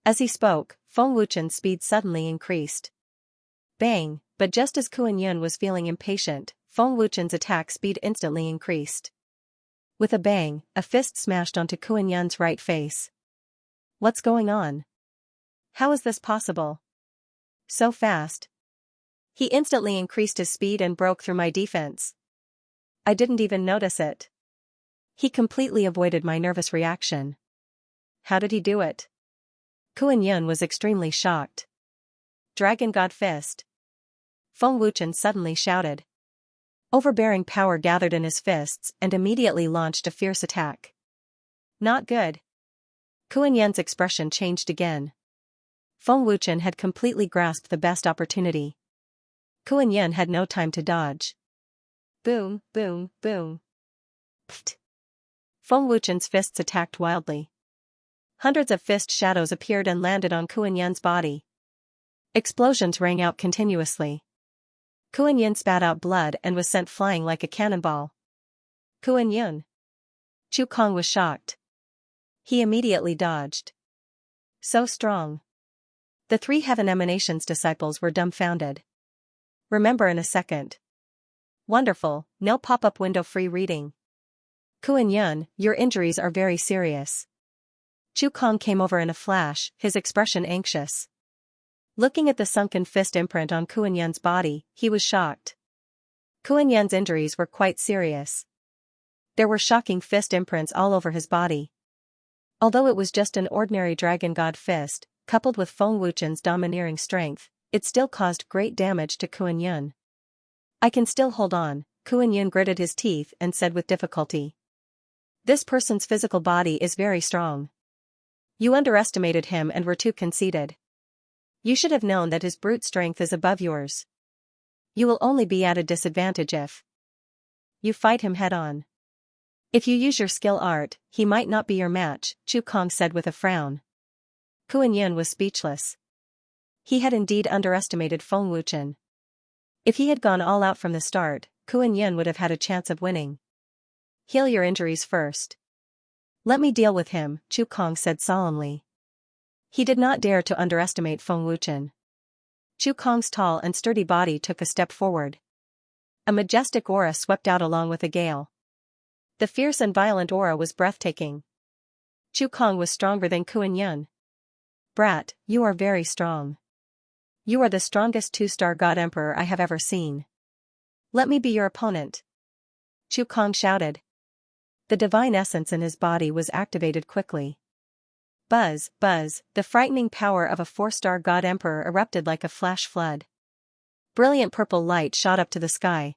As he spoke, Feng Wuchen's speed suddenly increased. Bang, but just as Kuan Yin was feeling impatient, Feng Wuchen's attack speed instantly increased. With a bang, a fist smashed onto Kuan Yin's right face. What's going on? How is this possible? So fast. He instantly increased his speed and broke through my defense. I didn't even notice it. He completely avoided my nervous reaction. How did he do it? Kuan Yin was extremely shocked. Dragon God Fist. Feng Wuchen suddenly shouted. Overbearing power gathered in his fists and immediately launched a fierce attack. Not good. Kuan Yin's expression changed again. Feng Wuchen had completely grasped the best opportunity. Kuan Yin had no time to dodge. Boom, boom, boom. Pfft. Feng Wuchen's fists attacked wildly. Hundreds of fist shadows appeared and landed on Kuan Yin's body. Explosions rang out continuously. Kuan Yin spat out blood and was sent flying like a cannonball. Kuan Yin. Chu Kong was shocked. He immediately dodged. So strong. The three Heaven Emanations disciples were dumbfounded. Remember in a second. Wonderful, no pop-up window free reading. Kuan Yin, your injuries are very serious. Chu Kong came over in a flash, his expression anxious. Looking at the sunken fist imprint on Kuan Yin's body, he was shocked. Kuan Yin's injuries were quite serious. There were shocking fist imprints all over his body. Although it was just an ordinary Dragon God fist, coupled with Feng Wuchen's domineering strength, it still caused great damage to Kuan Yin. I can still hold on, Kuan Yin gritted his teeth and said with difficulty. This person's physical body is very strong. You underestimated him and were too conceited. You should have known that his brute strength is above yours. You will only be at a disadvantage if you fight him head-on. If you use your skill art, he might not be your match, Chu Kong said with a frown. Kuan Yin was speechless. He had indeed underestimated Feng Wuchen. If he had gone all out from the start, Kuan Yin would have had a chance of winning. Heal your injuries first. Let me deal with him, Chu Kong said solemnly. He did not dare to underestimate Feng Wuchen. Chu Kong's tall and sturdy body took a step forward. A majestic aura swept out along with a gale. The fierce and violent aura was breathtaking. Chu Kong was stronger than Kuan Yin. Brat, you are very strong. You are the strongest two-star God Emperor I have ever seen. Let me be your opponent. Chu Kong shouted. The divine essence in his body was activated quickly. Buzz, buzz, the frightening power of a four-star God Emperor erupted like a flash flood. Brilliant purple light shot up to the sky.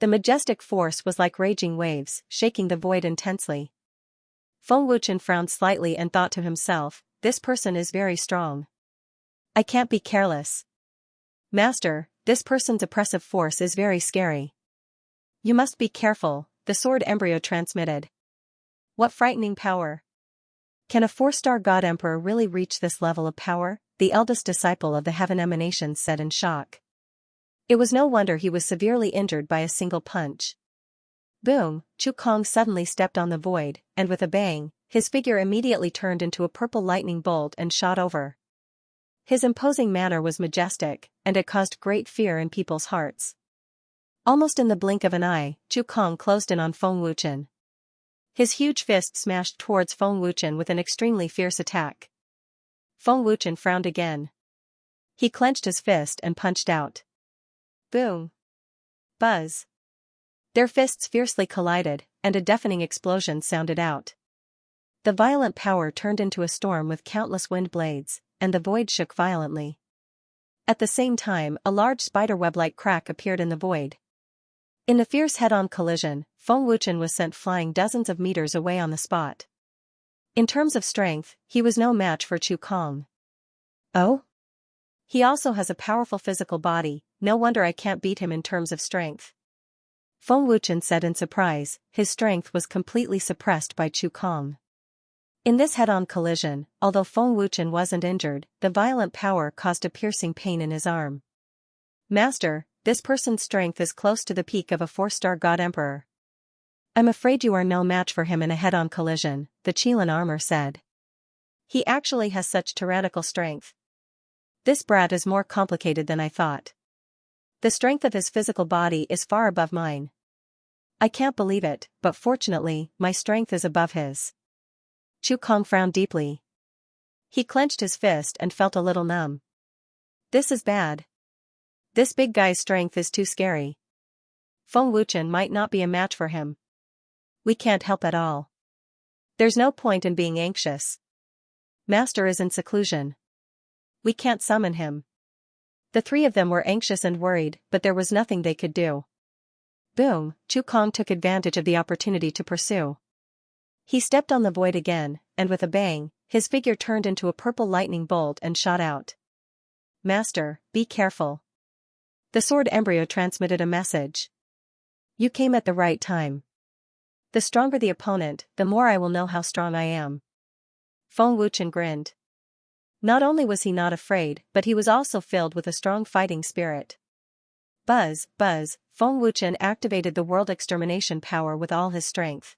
The majestic force was like raging waves, shaking the void intensely. Feng Wuchen frowned slightly and thought to himself, this person is very strong. I can't be careless. Master, this person's oppressive force is very scary. You must be careful, the sword embryo transmitted. What frightening power! Can a 4-star god emperor really reach this level of power? The eldest disciple of the heaven emanations said in shock. It was no wonder he was severely injured by a single punch. Boom, Chu Kong suddenly stepped on the void, and with a bang, his figure immediately turned into a purple lightning bolt and shot over. His imposing manner was majestic, and it caused great fear in people's hearts. Almost in the blink of an eye, Chu Kong closed in on Feng Wuchen. His huge fist smashed towards Feng Wuchen with an extremely fierce attack. Feng Wuchen frowned again. He clenched his fist and punched out. Boom! Buzz! Their fists fiercely collided, and a deafening explosion sounded out. The violent power turned into a storm with countless wind blades, and the void shook violently. At the same time, a large spiderweb-like crack appeared in the void. In the fierce head-on collision, Feng Wuchen was sent flying dozens of meters away on the spot. In terms of strength, he was no match for Chu Kong. Oh? He also has a powerful physical body, no wonder I can't beat him in terms of strength. Feng Wuchen said in surprise, his strength was completely suppressed by Chu Kong. In this head-on collision, although Feng Wuchen wasn't injured, the violent power caused a piercing pain in his arm. Master, this person's strength is close to the peak of a 4-star god emperor. I'm afraid you are no match for him in a head-on collision, the Qilin armor said. He actually has such tyrannical strength. This brat is more complicated than I thought. The strength of his physical body is far above mine. I can't believe it, but fortunately, my strength is above his. Chu Kong frowned deeply. He clenched his fist and felt a little numb. This is bad. This big guy's strength is too scary. Feng Wuchen might not be a match for him. We can't help at all. There's no point in being anxious. Master is in seclusion. We can't summon him. The three of them were anxious and worried, but there was nothing they could do. Boom, Chu Kong took advantage of the opportunity to pursue. He stepped on the void again, and with a bang, his figure turned into a purple lightning bolt and shot out. Master, be careful. The sword embryo transmitted a message. You came at the right time. The stronger the opponent, the more I will know how strong I am. Feng Wuchen grinned. Not only was he not afraid, but he was also filled with a strong fighting spirit. Buzz, buzz, Feng Wuchen activated the world extermination power with all his strength.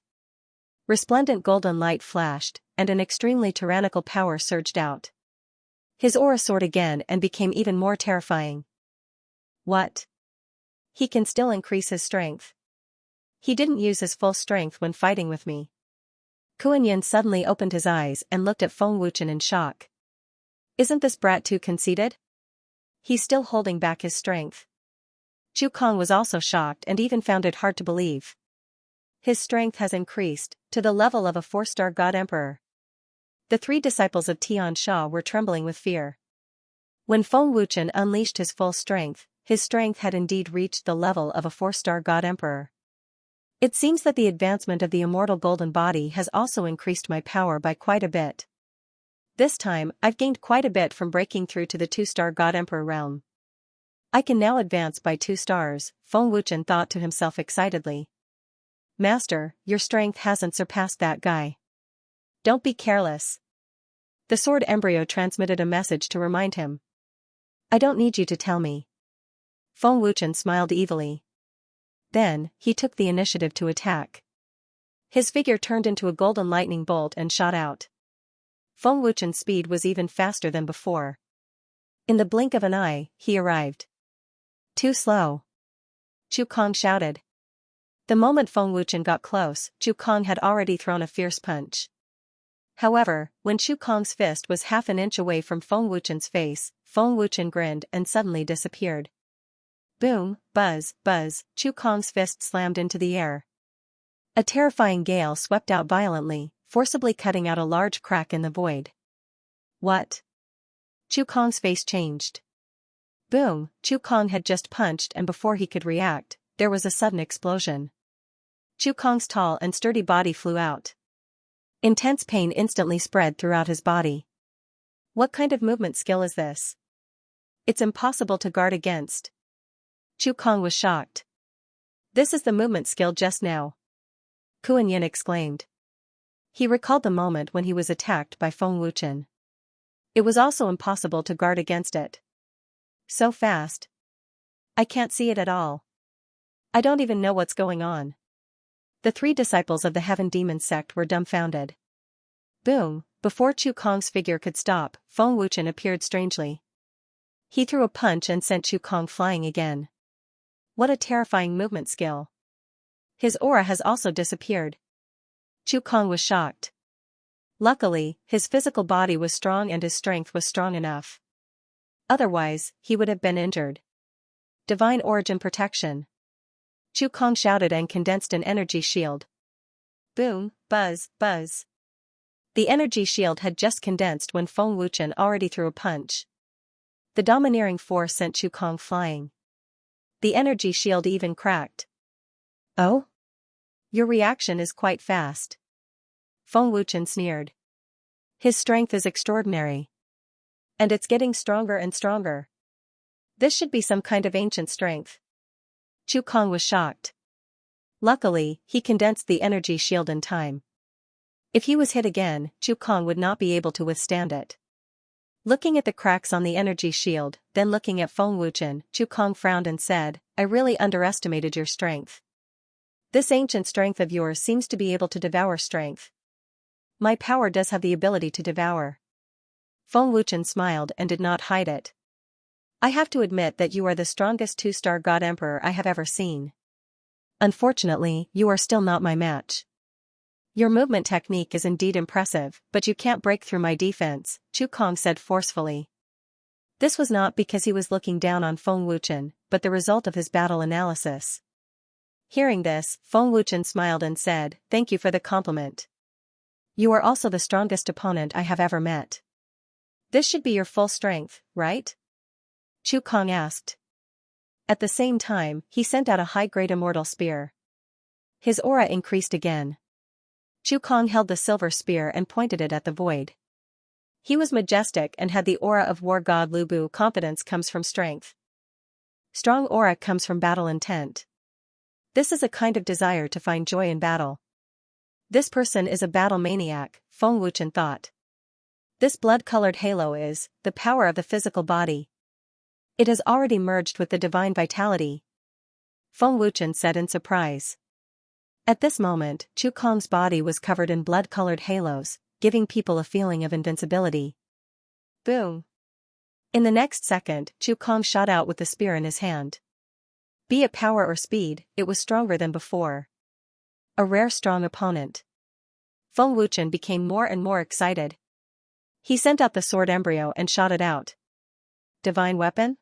Resplendent golden light flashed, and an extremely tyrannical power surged out. His aura soared again and became even more terrifying. What? He can still increase his strength. He didn't use his full strength when fighting with me. Kuan-Yin suddenly opened his eyes and looked at Feng Wuchen in shock. Isn't this brat too conceited? He's still holding back his strength. Chu Kong was also shocked and even found it hard to believe. His strength has increased, to the level of a 4-star god emperor. The three disciples of Xianxia were trembling with fear. When Feng Wuchen unleashed his full strength, his strength had indeed reached the level of a 4-star god emperor. It seems that the advancement of the immortal golden body has also increased my power by quite a bit. This time, I've gained quite a bit from breaking through to the 2-star god emperor realm. I can now advance by 2 stars, Feng Wuchen thought to himself excitedly. Master, your strength hasn't surpassed that guy. Don't be careless. The sword embryo transmitted a message to remind him. I don't need you to tell me. Feng Wuchen smiled evilly. Then, he took the initiative to attack. His figure turned into a golden lightning bolt and shot out. Feng Wuchen's speed was even faster than before. In the blink of an eye, he arrived. Too slow. Chu Kong shouted. The moment Feng Wuchen got close, Chu Kong had already thrown a fierce punch. However, when Chu Kong's fist was half an inch away from Feng Wuchen's face, Feng Wuchen grinned and suddenly disappeared. Boom, buzz, buzz, Chu Kong's fist slammed into the air. A terrifying gale swept out violently, forcibly cutting out a large crack in the void. What? Chu Kong's face changed. Boom, Chu Kong had just punched and before he could react, there was a sudden explosion. Chu Kong's tall and sturdy body flew out. Intense pain instantly spread throughout his body. What kind of movement skill is this? It's impossible to guard against. Chu Kong was shocked. This is the movement skill just now, Kuan Yin exclaimed. He recalled the moment when he was attacked by Feng Wuchen. It was also impossible to guard against it. So fast. I can't see it at all. I don't even know what's going on. The three disciples of the Heaven Demon sect were dumbfounded. Boom! Before Chu Kong's figure could stop, Feng Wuchen appeared strangely. He threw a punch and sent Chu Kong flying again. What a terrifying movement skill. His aura has also disappeared. Chu Kong was shocked. Luckily, his physical body was strong and his strength was strong enough. Otherwise, he would have been injured. Divine Origin Protection. Chu Kong shouted and condensed an energy shield. Boom, buzz, buzz. The energy shield had just condensed when Feng Wuchen already threw a punch. The domineering force sent Chu Kong flying. The energy shield even cracked. Oh? Your reaction is quite fast. Feng Wuchen sneered. His strength is extraordinary. And it's getting stronger and stronger. This should be some kind of ancient strength. Chu Kong was shocked. Luckily, he condensed the energy shield in time. If he was hit again, Chu Kong would not be able to withstand it. Looking at the cracks on the energy shield, then looking at Feng Wuchen, Chu Kong frowned and said, I really underestimated your strength. This ancient strength of yours seems to be able to devour strength. My power does have the ability to devour. Feng Wuchen smiled and did not hide it. I have to admit that you are the strongest two-star God Emperor I have ever seen. Unfortunately, you are still not my match. Your movement technique is indeed impressive, but you can't break through my defense, Chu Kong said forcefully. This was not because he was looking down on Feng Wuchen, but the result of his battle analysis. Hearing this, Feng Wuchen smiled and said, Thank you for the compliment. You are also the strongest opponent I have ever met. This should be your full strength, right? Chu Kong asked. At the same time, he sent out a high-grade immortal spear. His aura increased again. Chu Kong held the silver spear and pointed it at the void. He was majestic and had the aura of war god Lu Bu. Confidence comes from strength. Strong aura comes from battle intent. This is a kind of desire to find joy in battle. This person is a battle maniac, Feng Wuchen thought. This blood-colored halo is the power of the physical body. It has already merged with the divine vitality. Feng Wuchen said in surprise. At this moment, Chu Kong's body was covered in blood-colored halos, giving people a feeling of invincibility. Boom! In the next second, Chu Kong shot out with the spear in his hand. Be it power or speed, it was stronger than before. A rare strong opponent. Feng Wuchen became more and more excited. He sent out the sword embryo and shot it out. Divine weapon?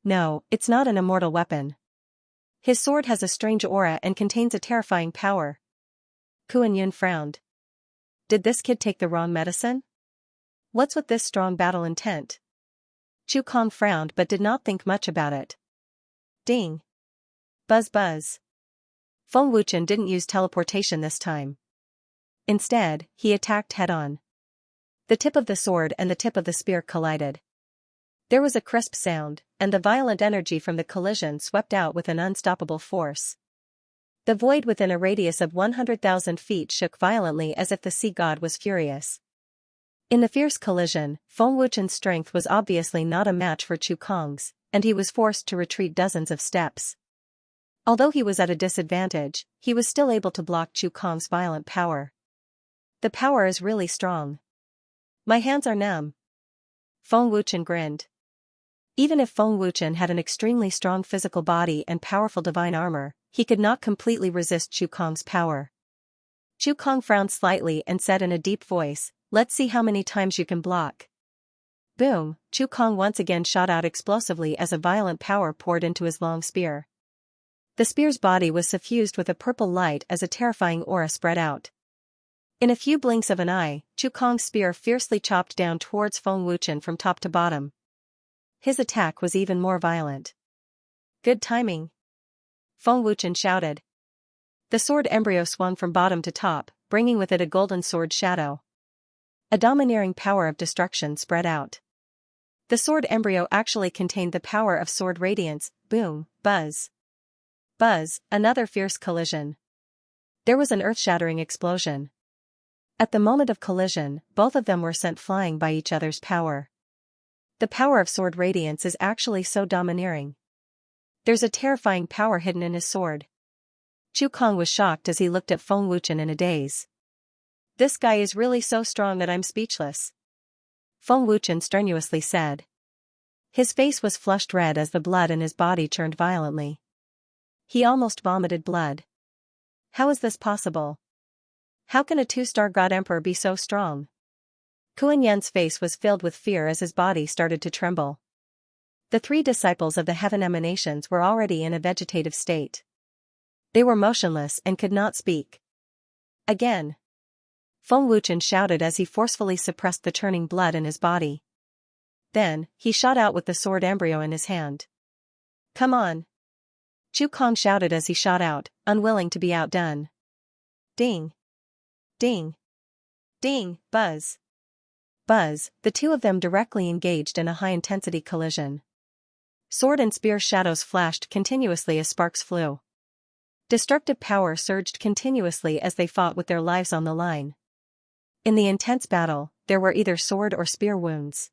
No, it's not an immortal weapon. His sword has a strange aura and contains a terrifying power. Kuan Yin frowned. Did this kid take the wrong medicine? What's with this strong battle intent? Chu Kong frowned but did not think much about it. Ding! Buzz buzz. Feng Wuchen didn't use teleportation this time. Instead, he attacked head-on. The tip of the sword and the tip of the spear collided. There was a crisp sound, and the violent energy from the collision swept out with an unstoppable force. The void within a radius of 100,000 feet shook violently as if the sea god was furious. In the fierce collision, Feng Wuchen's strength was obviously not a match for Chu Kong's, and he was forced to retreat dozens of steps. Although he was at a disadvantage, he was still able to block Chu Kong's violent power. The power is really strong. My hands are numb. Feng Wuchen grinned. Even if Feng Wuchen had an extremely strong physical body and powerful divine armor, he could not completely resist Chu Kong's power. Chu Kong frowned slightly and said in a deep voice, Let's see how many times you can block. Boom! Chu Kong once again shot out explosively as a violent power poured into his long spear. The spear's body was suffused with a purple light as a terrifying aura spread out. In a few blinks of an eye, Chu Kong's spear fiercely chopped down towards Feng Wuchen from top to bottom. His attack was even more violent. Good timing. Feng Wuchen shouted. The sword embryo swung from bottom to top, bringing with it a golden sword shadow. A domineering power of destruction spread out. The sword embryo actually contained the power of sword radiance. Boom, buzz. Buzz, another fierce collision. There was an earth-shattering explosion. At the moment of collision, both of them were sent flying by each other's power. The power of sword radiance is actually so domineering. There's a terrifying power hidden in his sword. Chu Kong was shocked as he looked at Feng Wuchen in a daze. This guy is really so strong that I'm speechless. Feng Wuchen strenuously said. His face was flushed red as the blood in his body churned violently. He almost vomited blood. How is this possible? How can a two-star god emperor be so strong? Kuan Yin's face was filled with fear as his body started to tremble. The three disciples of the heaven emanations were already in a vegetative state. They were motionless and could not speak. Again. Feng Wuchen shouted as he forcefully suppressed the churning blood in his body. Then, he shot out with the sword embryo in his hand. Come on! Chu Kong shouted as he shot out, unwilling to be outdone. Ding! Ding! Ding! Buzz! Buzz, the two of them directly engaged in a high-intensity collision. Sword and spear shadows flashed continuously as sparks flew. Destructive power surged continuously as they fought with their lives on the line. In the intense battle, there were either sword or spear wounds.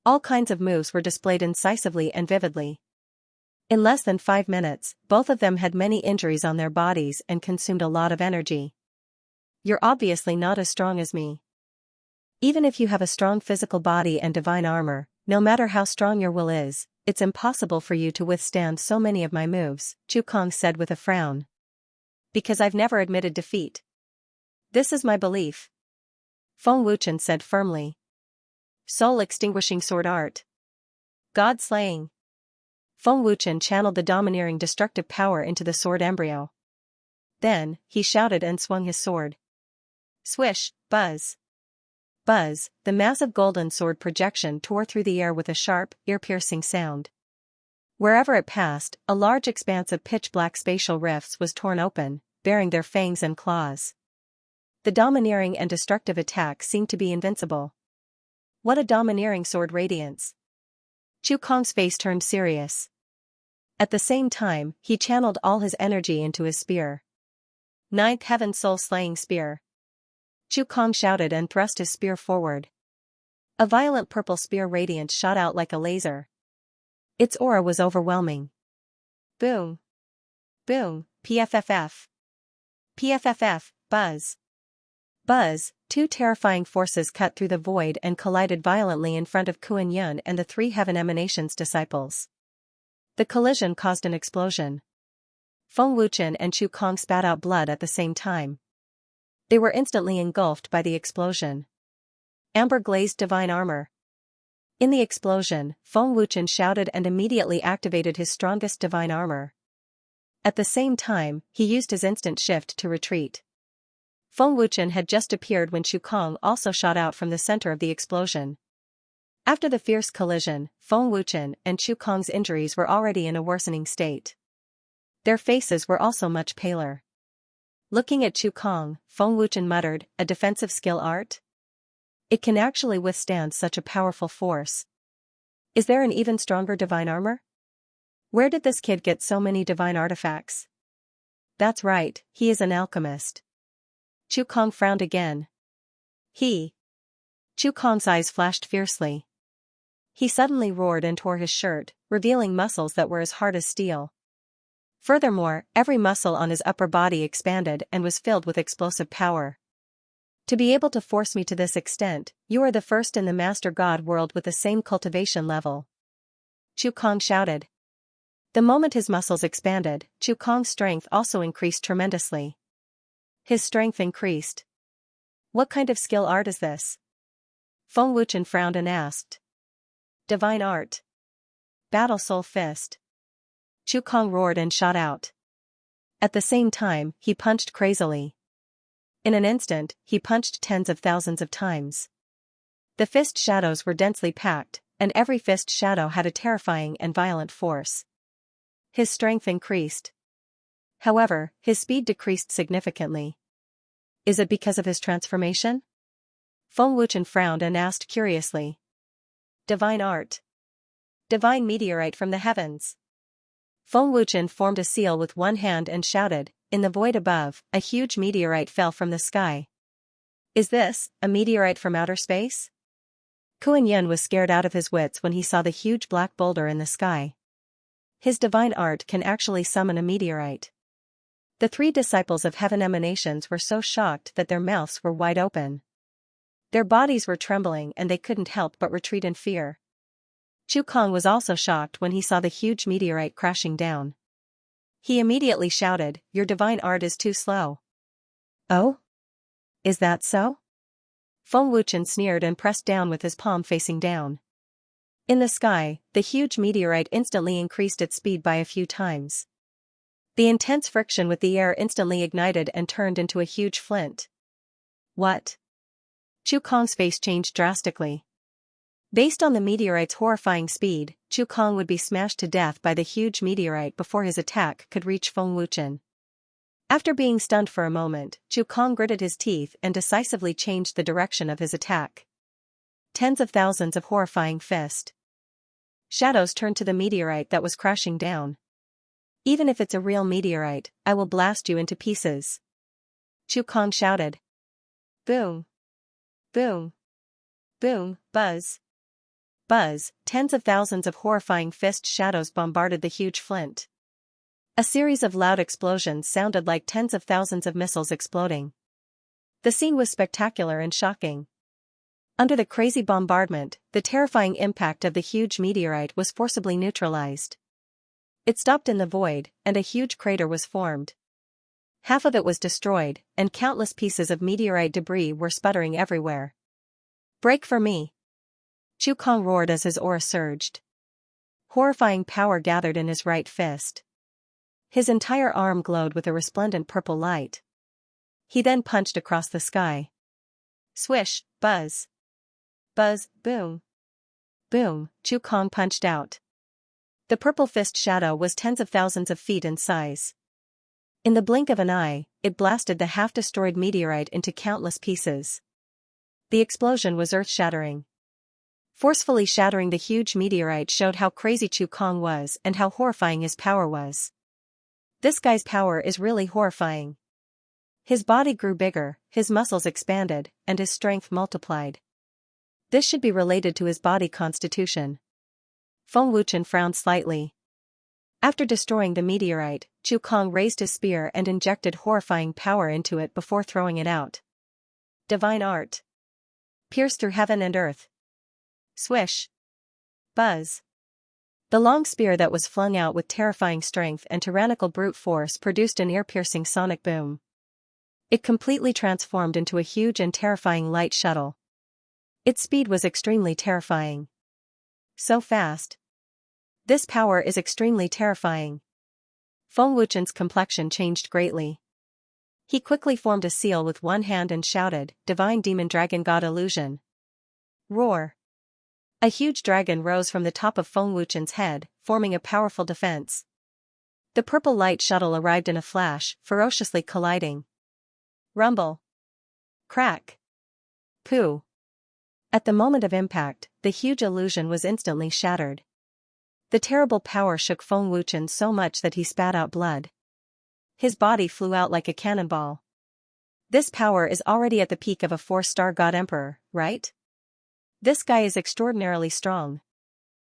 All kinds of moves were displayed incisively and vividly. In less than 5 minutes, both of them had many injuries on their bodies and consumed a lot of energy. You're obviously not as strong as me. Even if you have a strong physical body and divine armor, no matter how strong your will is, it's impossible for you to withstand so many of my moves, Chu Kong said with a frown. Because I've never admitted defeat. This is my belief. Feng Wuchen said firmly. Soul-extinguishing sword art. God-slaying. Feng Wuchen channeled the domineering destructive power into the sword embryo. Then, he shouted and swung his sword. Swish, buzz. Buzz, the massive golden sword projection tore through the air with a sharp, ear-piercing sound. Wherever it passed, a large expanse of pitch-black spatial rifts was torn open, bearing their fangs and claws. The domineering and destructive attack seemed to be invincible. What a domineering sword radiance. Chu Kong's face turned serious. At the same time, he channeled all his energy into his spear. Ninth Heaven Soul-slaying spear. Chu Kong shouted and thrust his spear forward. A violent purple spear radiance shot out like a laser. Its aura was overwhelming. Boom. Boom, PFFF. PFFF, buzz. Buzz, two terrifying forces cut through the void and collided violently in front of Kuan Yin and the three heaven emanations disciples. The collision caused an explosion. Feng Wuchen and Chu Kong spat out blood at the same time. They were instantly engulfed by the explosion. Amber-glazed divine armor. In the explosion, Feng Wuchen shouted and immediately activated his strongest divine armor. At the same time, he used his instant shift to retreat. Feng Wuchen had just appeared when Chu Kong also shot out from the center of the explosion. After the fierce collision, Feng Wuchen and Chu Kong's injuries were already in a worsening state. Their faces were also much paler. Looking at Chu Kong, Feng Wuchen muttered, a defensive skill art? It can actually withstand such a powerful force. Is there an even stronger divine armor? Where did this kid get so many divine artifacts? That's right, he is an alchemist. Chu Kong frowned again. Chu Kong's eyes flashed fiercely. He suddenly roared and tore his shirt, revealing muscles that were as hard as steel. Furthermore, every muscle on his upper body expanded and was filled with explosive power. To be able to force me to this extent, you are the first in the Master God world with the same cultivation level. Chu Kong shouted. The moment his muscles expanded, Chu Kong's strength also increased tremendously. His strength increased. What kind of skill art is this? Feng Wuchen frowned and asked. Divine art. Battle Soul Fist. Chu Kong roared and shot out. At the same time, he punched crazily. In an instant, he punched tens of thousands of times. The fist shadows were densely packed, and every fist shadow had a terrifying and violent force. His strength increased. However, his speed decreased significantly. Is it because of his transformation? Feng Wuchen frowned and asked curiously. Divine art. Divine meteorite from the heavens. Feng Wuchen formed a seal with one hand and shouted, "In the void above, a huge meteorite fell from the sky." Is this a meteorite from outer space? Kuan Yin was scared out of his wits when he saw the huge black boulder in the sky. His divine art can actually summon a meteorite. The three disciples of heaven emanations were so shocked that their mouths were wide open. Their bodies were trembling and they couldn't help but retreat in fear. Chu Kong was also shocked when he saw the huge meteorite crashing down. He immediately shouted, "Your divine art is too slow." "Oh? Is that so?" Feng Wuchen sneered and pressed down with his palm facing down. In the sky, the huge meteorite instantly increased its speed by a few times. The intense friction with the air instantly ignited and turned into a huge flint. What? Chu Kong's face changed drastically. Based on the meteorite's horrifying speed, Chu Kong would be smashed to death by the huge meteorite before his attack could reach Feng Wuchen. After being stunned for a moment, Chu Kong gritted his teeth and decisively changed the direction of his attack. Tens of thousands of horrifying fist shadows turned to the meteorite that was crashing down. "Even if it's a real meteorite, I will blast you into pieces," Chu Kong shouted. Boom. Boom. Boom. Buzz. Buzz, tens of thousands of horrifying fist shadows bombarded the huge flint. A series of loud explosions sounded like tens of thousands of missiles exploding. The scene was spectacular and shocking. Under the crazy bombardment, the terrifying impact of the huge meteorite was forcibly neutralized. It stopped in the void, and a huge crater was formed. Half of it was destroyed, and countless pieces of meteorite debris were sputtering everywhere. "Break for me!" Chu Kong roared as his aura surged. Horrifying power gathered in his right fist. His entire arm glowed with a resplendent purple light. He then punched across the sky. Swish, buzz. Buzz, boom. Boom, Chu Kong punched out. The purple fist shadow was tens of thousands of feet in size. In the blink of an eye, it blasted the half-destroyed meteorite into countless pieces. The explosion was earth-shattering. Forcefully shattering the huge meteorite showed how crazy Chu Kong was and how horrifying his power was. This guy's power is really horrifying. His body grew bigger, his muscles expanded, and his strength multiplied. This should be related to his body constitution. Feng Wuchen frowned slightly. After destroying the meteorite, Chu Kong raised his spear and injected horrifying power into it before throwing it out. Divine art. Pierce through heaven and earth. Swish. Buzz. The long spear that was flung out with terrifying strength and tyrannical brute force produced an ear-piercing sonic boom. It completely transformed into a huge and terrifying light shuttle. Its speed was extremely terrifying. So fast. This power is extremely terrifying. Feng Wuchen's complexion changed greatly. He quickly formed a seal with one hand and shouted, "Divine Demon Dragon God Illusion." Roar. A huge dragon rose from the top of Feng Wuchen's head, forming a powerful defense. The purple light shuttle arrived in a flash, ferociously colliding. Rumble. Crack. Pooh. At the moment of impact, the huge illusion was instantly shattered. The terrible power shook Feng Wuchen so much that he spat out blood. His body flew out like a cannonball. This power is already at the peak of a 4-star god emperor, right? This guy is extraordinarily strong.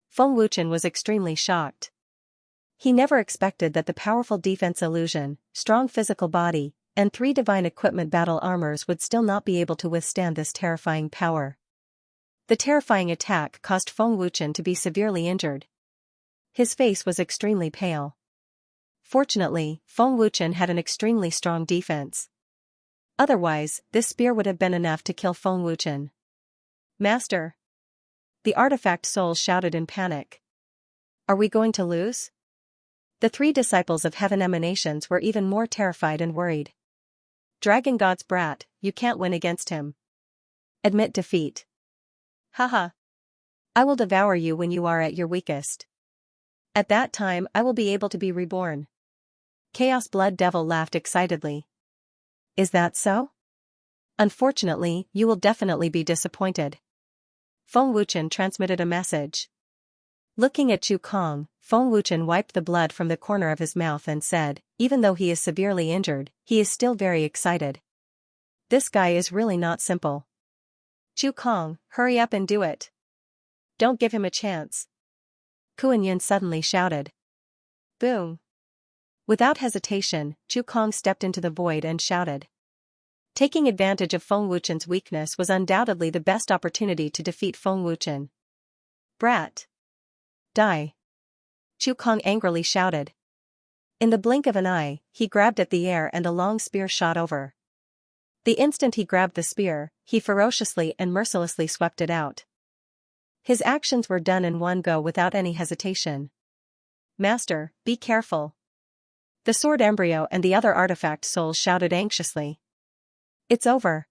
Feng Wuchen was extremely shocked. He never expected that the powerful defense illusion, strong physical body, and 3 divine equipment battle armors would still not be able to withstand this terrifying power. The terrifying attack caused Feng Wuchen to be severely injured. His face was extremely pale. Fortunately, Feng Wuchen had an extremely strong defense. Otherwise, this spear would have been enough to kill Feng Wuchen. "Master!" The artifact souls shouted in panic. "Are we going to lose?" The 3 disciples of heaven emanations were even more terrified and worried. "Dragon God's brat, you can't win against him. Admit defeat." "Haha. I will devour you when you are at your weakest. At that time I will be able to be reborn." Chaos Blood Devil laughed excitedly. "Is that so? Unfortunately, you will definitely be disappointed. Feng Wuchen transmitted a message. Looking at Chu Kong, Feng Wuchen wiped the blood from the corner of his mouth and said, even though he is severely injured, he is still very excited. This guy is really not simple. Chu Kong, hurry up and do it. Don't give him a chance. Kuan Yin suddenly shouted. Boom. Without hesitation, Chu Kong stepped into the void and shouted. Taking advantage of Feng Wuchen's weakness was undoubtedly the best opportunity to defeat Feng Wuchen. Brat. Die. Chu Kong angrily shouted. In the blink of an eye, he grabbed at the air and a long spear shot over. The instant he grabbed the spear, he ferociously and mercilessly swept it out. His actions were done in one go without any hesitation. Master, be careful. The sword embryo and the other artifact souls shouted anxiously. It's over.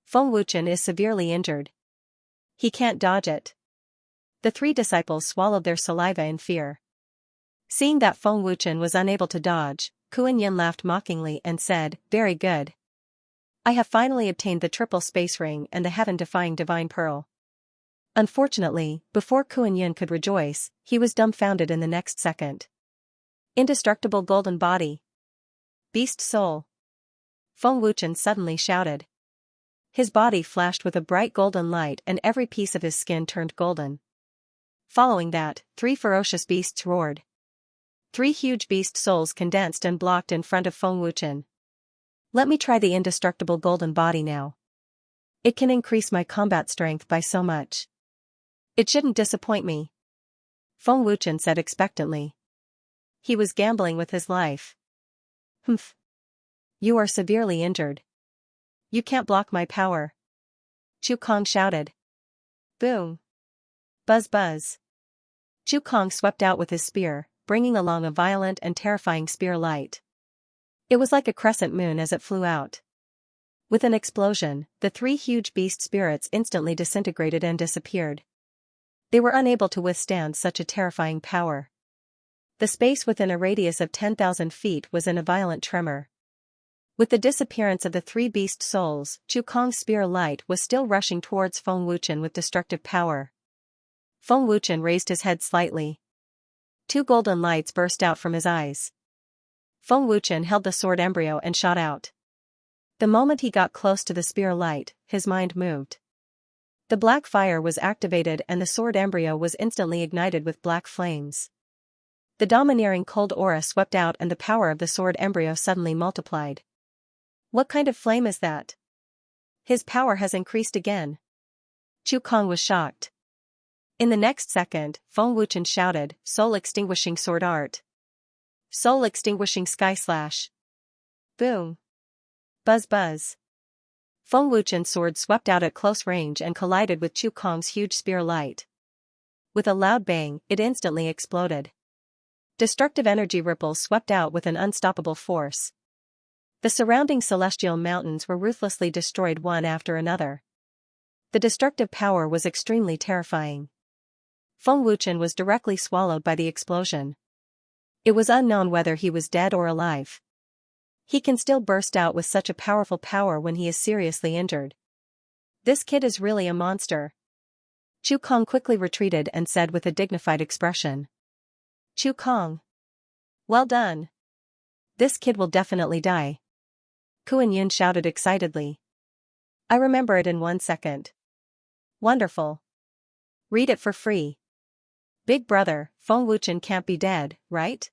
Feng Wuchen is severely injured. He can't dodge it. The three disciples swallowed their saliva in fear. Seeing that Feng Wuchen was unable to dodge, Kuan Yin laughed mockingly and said, very good. I have finally obtained the triple space ring and the heaven-defying divine pearl. Unfortunately, before Kuan Yin could rejoice, he was dumbfounded in the next second. Indestructible golden body. Beast soul. Feng Wuchen suddenly shouted. His body flashed with a bright golden light and every piece of his skin turned golden. Following that, three ferocious beasts roared. Three huge beast souls condensed and blocked in front of Feng Wuchen. Let me try the indestructible golden body now. It can increase my combat strength by so much. It shouldn't disappoint me. Feng Wuchen said expectantly. He was gambling with his life. Humph. You are severely injured. You can't block my power. Chu Kong shouted. Boom. Buzz buzz. Chu Kong swept out with his spear, bringing along a violent and terrifying spear light. It was like a crescent moon as it flew out. With an explosion, the three huge beast spirits instantly disintegrated and disappeared. They were unable to withstand such a terrifying power. The space within a radius of 10,000 feet was in a violent tremor. With the disappearance of the three beast souls, Chu Kong's spear light was still rushing towards Feng Wuchen with destructive power. Feng Wuchen raised his head slightly. Two golden lights burst out from his eyes. Feng Wuchen held the sword embryo and shot out. The moment he got close to the spear light, his mind moved. The black fire was activated and the sword embryo was instantly ignited with black flames. The domineering cold aura swept out and the power of the sword embryo suddenly multiplied. What kind of flame is that? His power has increased again. Chu Kong was shocked. In the next second, Feng Wuchen shouted, soul-extinguishing sword art. Soul-extinguishing sky slash. Boom. Buzz buzz. Feng Wuchen's sword swept out at close range and collided with Chu Kong's huge spear light. With a loud bang, it instantly exploded. Destructive energy ripples swept out with an unstoppable force. The surrounding celestial mountains were ruthlessly destroyed one after another. The destructive power was extremely terrifying. Feng Wuchen was directly swallowed by the explosion. It was unknown whether he was dead or alive. He can still burst out with such a powerful power when he is seriously injured. This kid is really a monster. Chu Kong quickly retreated and said with a dignified expression. Chu Kong. Well done. This kid will definitely die. Kuan Yin shouted excitedly. I remember it in 1 second. Wonderful. Read it for free. Big brother, Feng Wuchen can't be dead, right?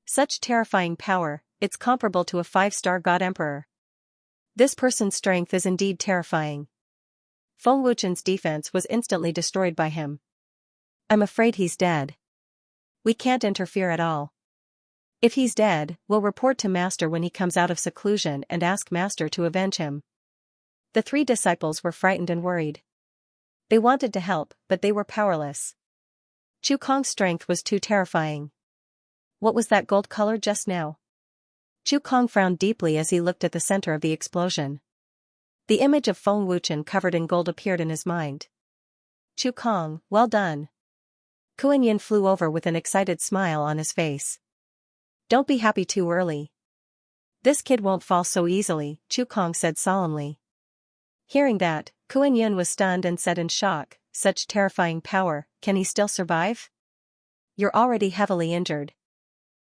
Such terrifying power, it's comparable to a 5-star god emperor. This person's strength is indeed terrifying. Feng Wuchen's defense was instantly destroyed by him. I'm afraid he's dead. We can't interfere at all. If he's dead, we'll report to Master when he comes out of seclusion and ask Master to avenge him. The three disciples were frightened and worried. They wanted to help, but they were powerless. Chu Kong's strength was too terrifying. What was that gold color just now? Chu Kong frowned deeply as he looked at the center of the explosion. The image of Feng Wuchen covered in gold appeared in his mind. Chu Kong, well done. Kuan Yin flew over with an excited smile on his face. Don't be happy too early. This kid won't fall so easily, Chu Kong said solemnly. Hearing that, Kuan Yin was stunned and said in shock, such terrifying power, can he still survive? You're already heavily injured.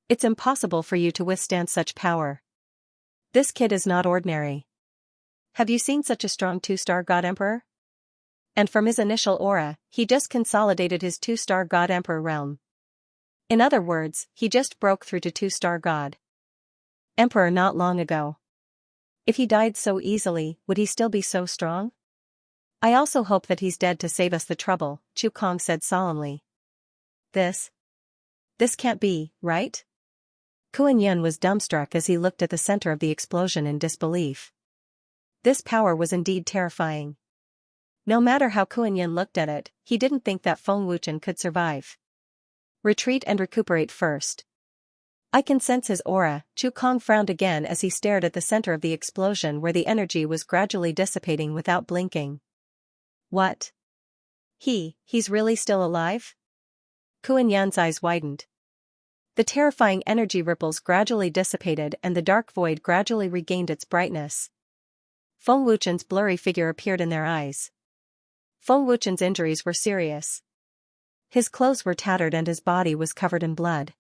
It's impossible for you to withstand such power. This kid is not ordinary. Have you seen such a strong 2-star God Emperor? And from his initial aura, he just consolidated his 2-star God Emperor realm. In other words, he just broke through to 2-star God Emperor not long ago. If he died so easily, would he still be so strong? I also hope that he's dead to save us the trouble, Chu Kong said solemnly. This can't be, right? Kuan Yin was dumbstruck as he looked at the center of the explosion in disbelief. This power was indeed terrifying. No matter how Kuan Yin looked at it, he didn't think that Feng Wuchen could survive. Retreat and recuperate first. I can sense his aura. Chu Kong frowned again as he stared at the center of the explosion where the energy was gradually dissipating without blinking. What? He's really still alive? Kuan Yin's eyes widened. The terrifying energy ripples gradually dissipated and the dark void gradually regained its brightness. Feng Wuchen's blurry figure appeared in their eyes. Feng Wuchen's injuries were serious. His clothes were tattered and his body was covered in blood.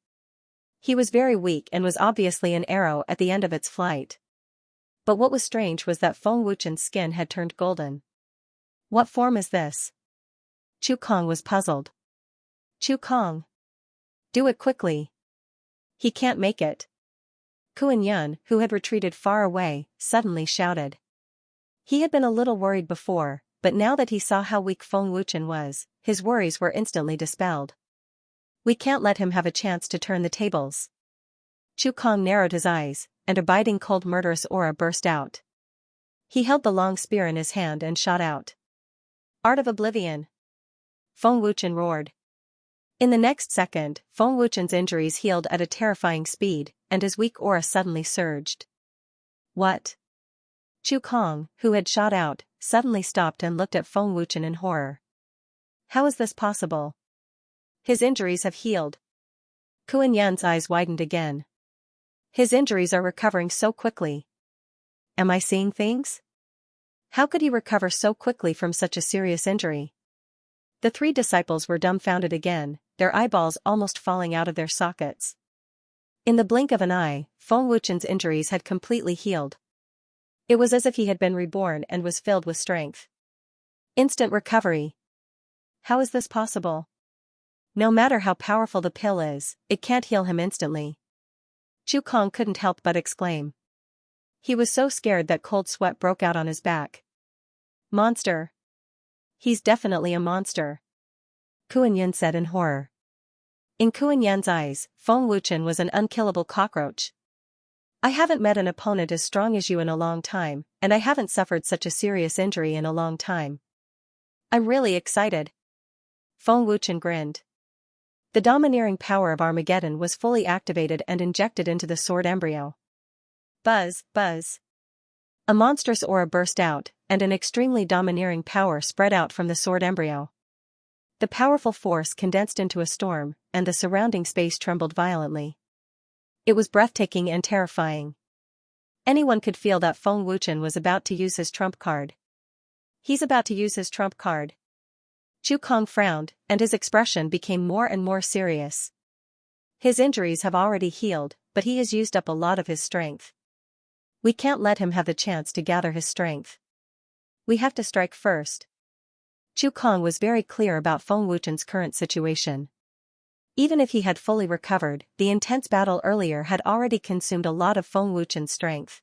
He was very weak and was obviously an arrow at the end of its flight. But what was strange was that Feng Wuchen's skin had turned golden. What form is this? Chu Kong was puzzled. Chu Kong. Do it quickly. He can't make it. Kuan Yin, who had retreated far away, suddenly shouted. He had been a little worried before, but now that he saw how weak Feng Wuchen was, his worries were instantly dispelled. We can't let him have a chance to turn the tables. Chu Kong narrowed his eyes, and a biting cold murderous aura burst out. He held the long spear in his hand and shot out. Art of Oblivion. Feng Wuchen roared. In the next second, Feng Wuchen's injuries healed at a terrifying speed, and his weak aura suddenly surged. What? Chu Kong, who had shot out, suddenly stopped and looked at Feng Wuchen in horror. How is this possible? His injuries have healed. Kuan Yin's eyes widened again. His injuries are recovering so quickly. Am I seeing things? How could he recover so quickly from such a serious injury? The three disciples were dumbfounded again, their eyeballs almost falling out of their sockets. In the blink of an eye, Feng Wuchen's injuries had completely healed. It was as if he had been reborn and was filled with strength. Instant recovery. How is this possible? No matter how powerful the pill is, it can't heal him instantly. Chu Kong couldn't help but exclaim. He was so scared that cold sweat broke out on his back. Monster. He's definitely a monster. Kuan Yin said in horror. In Kuan Yin's eyes, Feng Wuchen was an unkillable cockroach. I haven't met an opponent as strong as you in a long time, and I haven't suffered such a serious injury in a long time. I'm really excited. Feng Wuchen grinned. The domineering power of Armageddon was fully activated and injected into the sword embryo. Buzz, buzz. A monstrous aura burst out, and an extremely domineering power spread out from the sword embryo. The powerful force condensed into a storm, and the surrounding space trembled violently. It was breathtaking and terrifying. Anyone could feel that Feng Wuchen was about to use his trump card. He's about to use his trump card. Chu Kong frowned, and his expression became more and more serious. His injuries have already healed, but he has used up a lot of his strength. We can't let him have the chance to gather his strength. We have to strike first. Chu Kong was very clear about Feng Wuchen's current situation. Even if he had fully recovered, the intense battle earlier had already consumed a lot of Feng Wuchen's strength.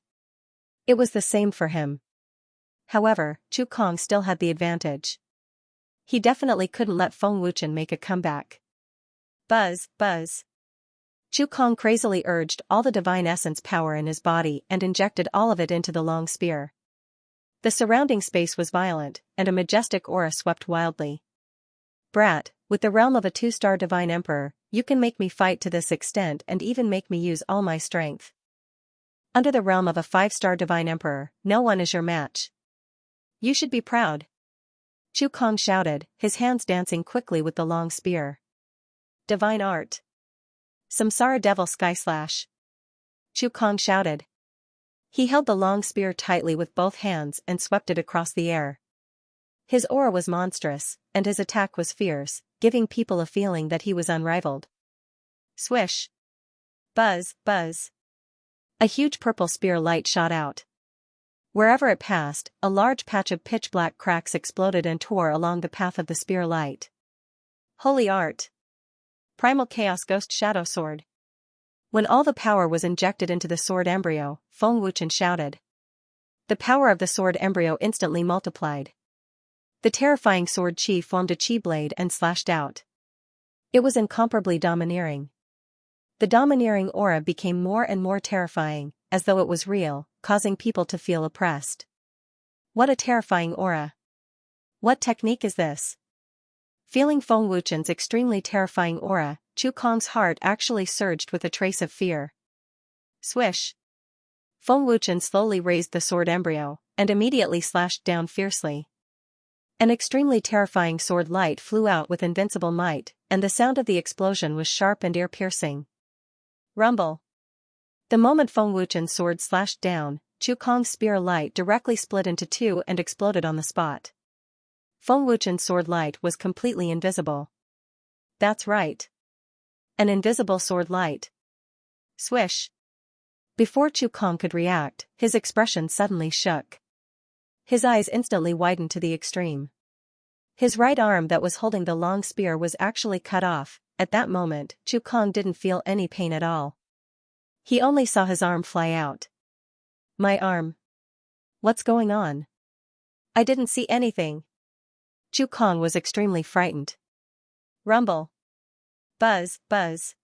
It was the same for him. However, Chu Kong still had the advantage. He definitely couldn't let Feng Wuchen make a comeback. Buzz, buzz. Chu Kong crazily urged all the divine essence power in his body and injected all of it into the long spear. The surrounding space was violent, and a majestic aura swept wildly. Brat, with the realm of a 2-star divine emperor, you can make me fight to this extent and even make me use all my strength. Under the realm of a 5-star divine emperor, no one is your match. You should be proud. Chu Kong shouted, his hands dancing quickly with the long spear. Divine art. Samsara Devil Sky Slash. Chu Kong shouted. He held the long spear tightly with both hands and swept it across the air. His aura was monstrous, and his attack was fierce, giving people a feeling that he was unrivaled. Swish. Buzz, buzz. A huge purple spear light shot out. Wherever it passed, a large patch of pitch-black cracks exploded and tore along the path of the spear light. Holy art! Primal Chaos Ghost Shadow Sword. When all the power was injected into the sword embryo, Feng Wuchen shouted. The power of the sword embryo instantly multiplied. The terrifying sword chi formed a chi blade and slashed out. It was incomparably domineering. The domineering aura became more and more terrifying, as though it was real, causing people to feel oppressed. What a terrifying aura! What technique is this? Feeling Feng Wuchen's extremely terrifying aura, Chu Kong's heart actually surged with a trace of fear. Swish! Feng Wuchen slowly raised the sword embryo, and immediately slashed down fiercely. An extremely terrifying sword light flew out with invincible might, and the sound of the explosion was sharp and ear-piercing. Rumble. The moment Feng Wuchen's sword slashed down, Chu Kong's spear light directly split into two and exploded on the spot. Feng Wuchen's sword light was completely invisible. That's right. An invisible sword light. Swish. Before Chu Kong could react, his expression suddenly shook. His eyes instantly widened to the extreme. His right arm that was holding the long spear was actually cut off. At that moment, Chu Kong didn't feel any pain at all. He only saw his arm fly out. My arm. What's going on? I didn't see anything. Chu Kong was extremely frightened. Rumble. Buzz, buzz.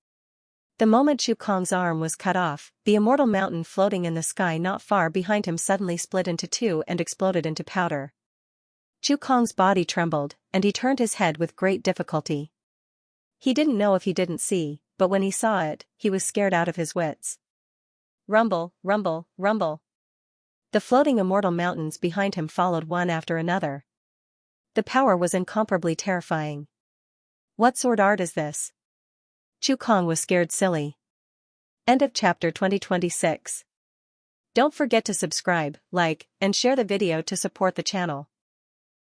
The moment Chu Kong's arm was cut off, the immortal mountain floating in the sky not far behind him suddenly split into two and exploded into powder. Chu Kong's body trembled, and he turned his head with great difficulty. He didn't know if he didn't see, but when he saw it, he was scared out of his wits. Rumble, rumble, rumble. The floating immortal mountains behind him followed one after another. The power was incomparably terrifying. What sword art is this? Chu Kong was scared silly. End of chapter 2026. Don't forget to subscribe, like, and share the video to support the channel.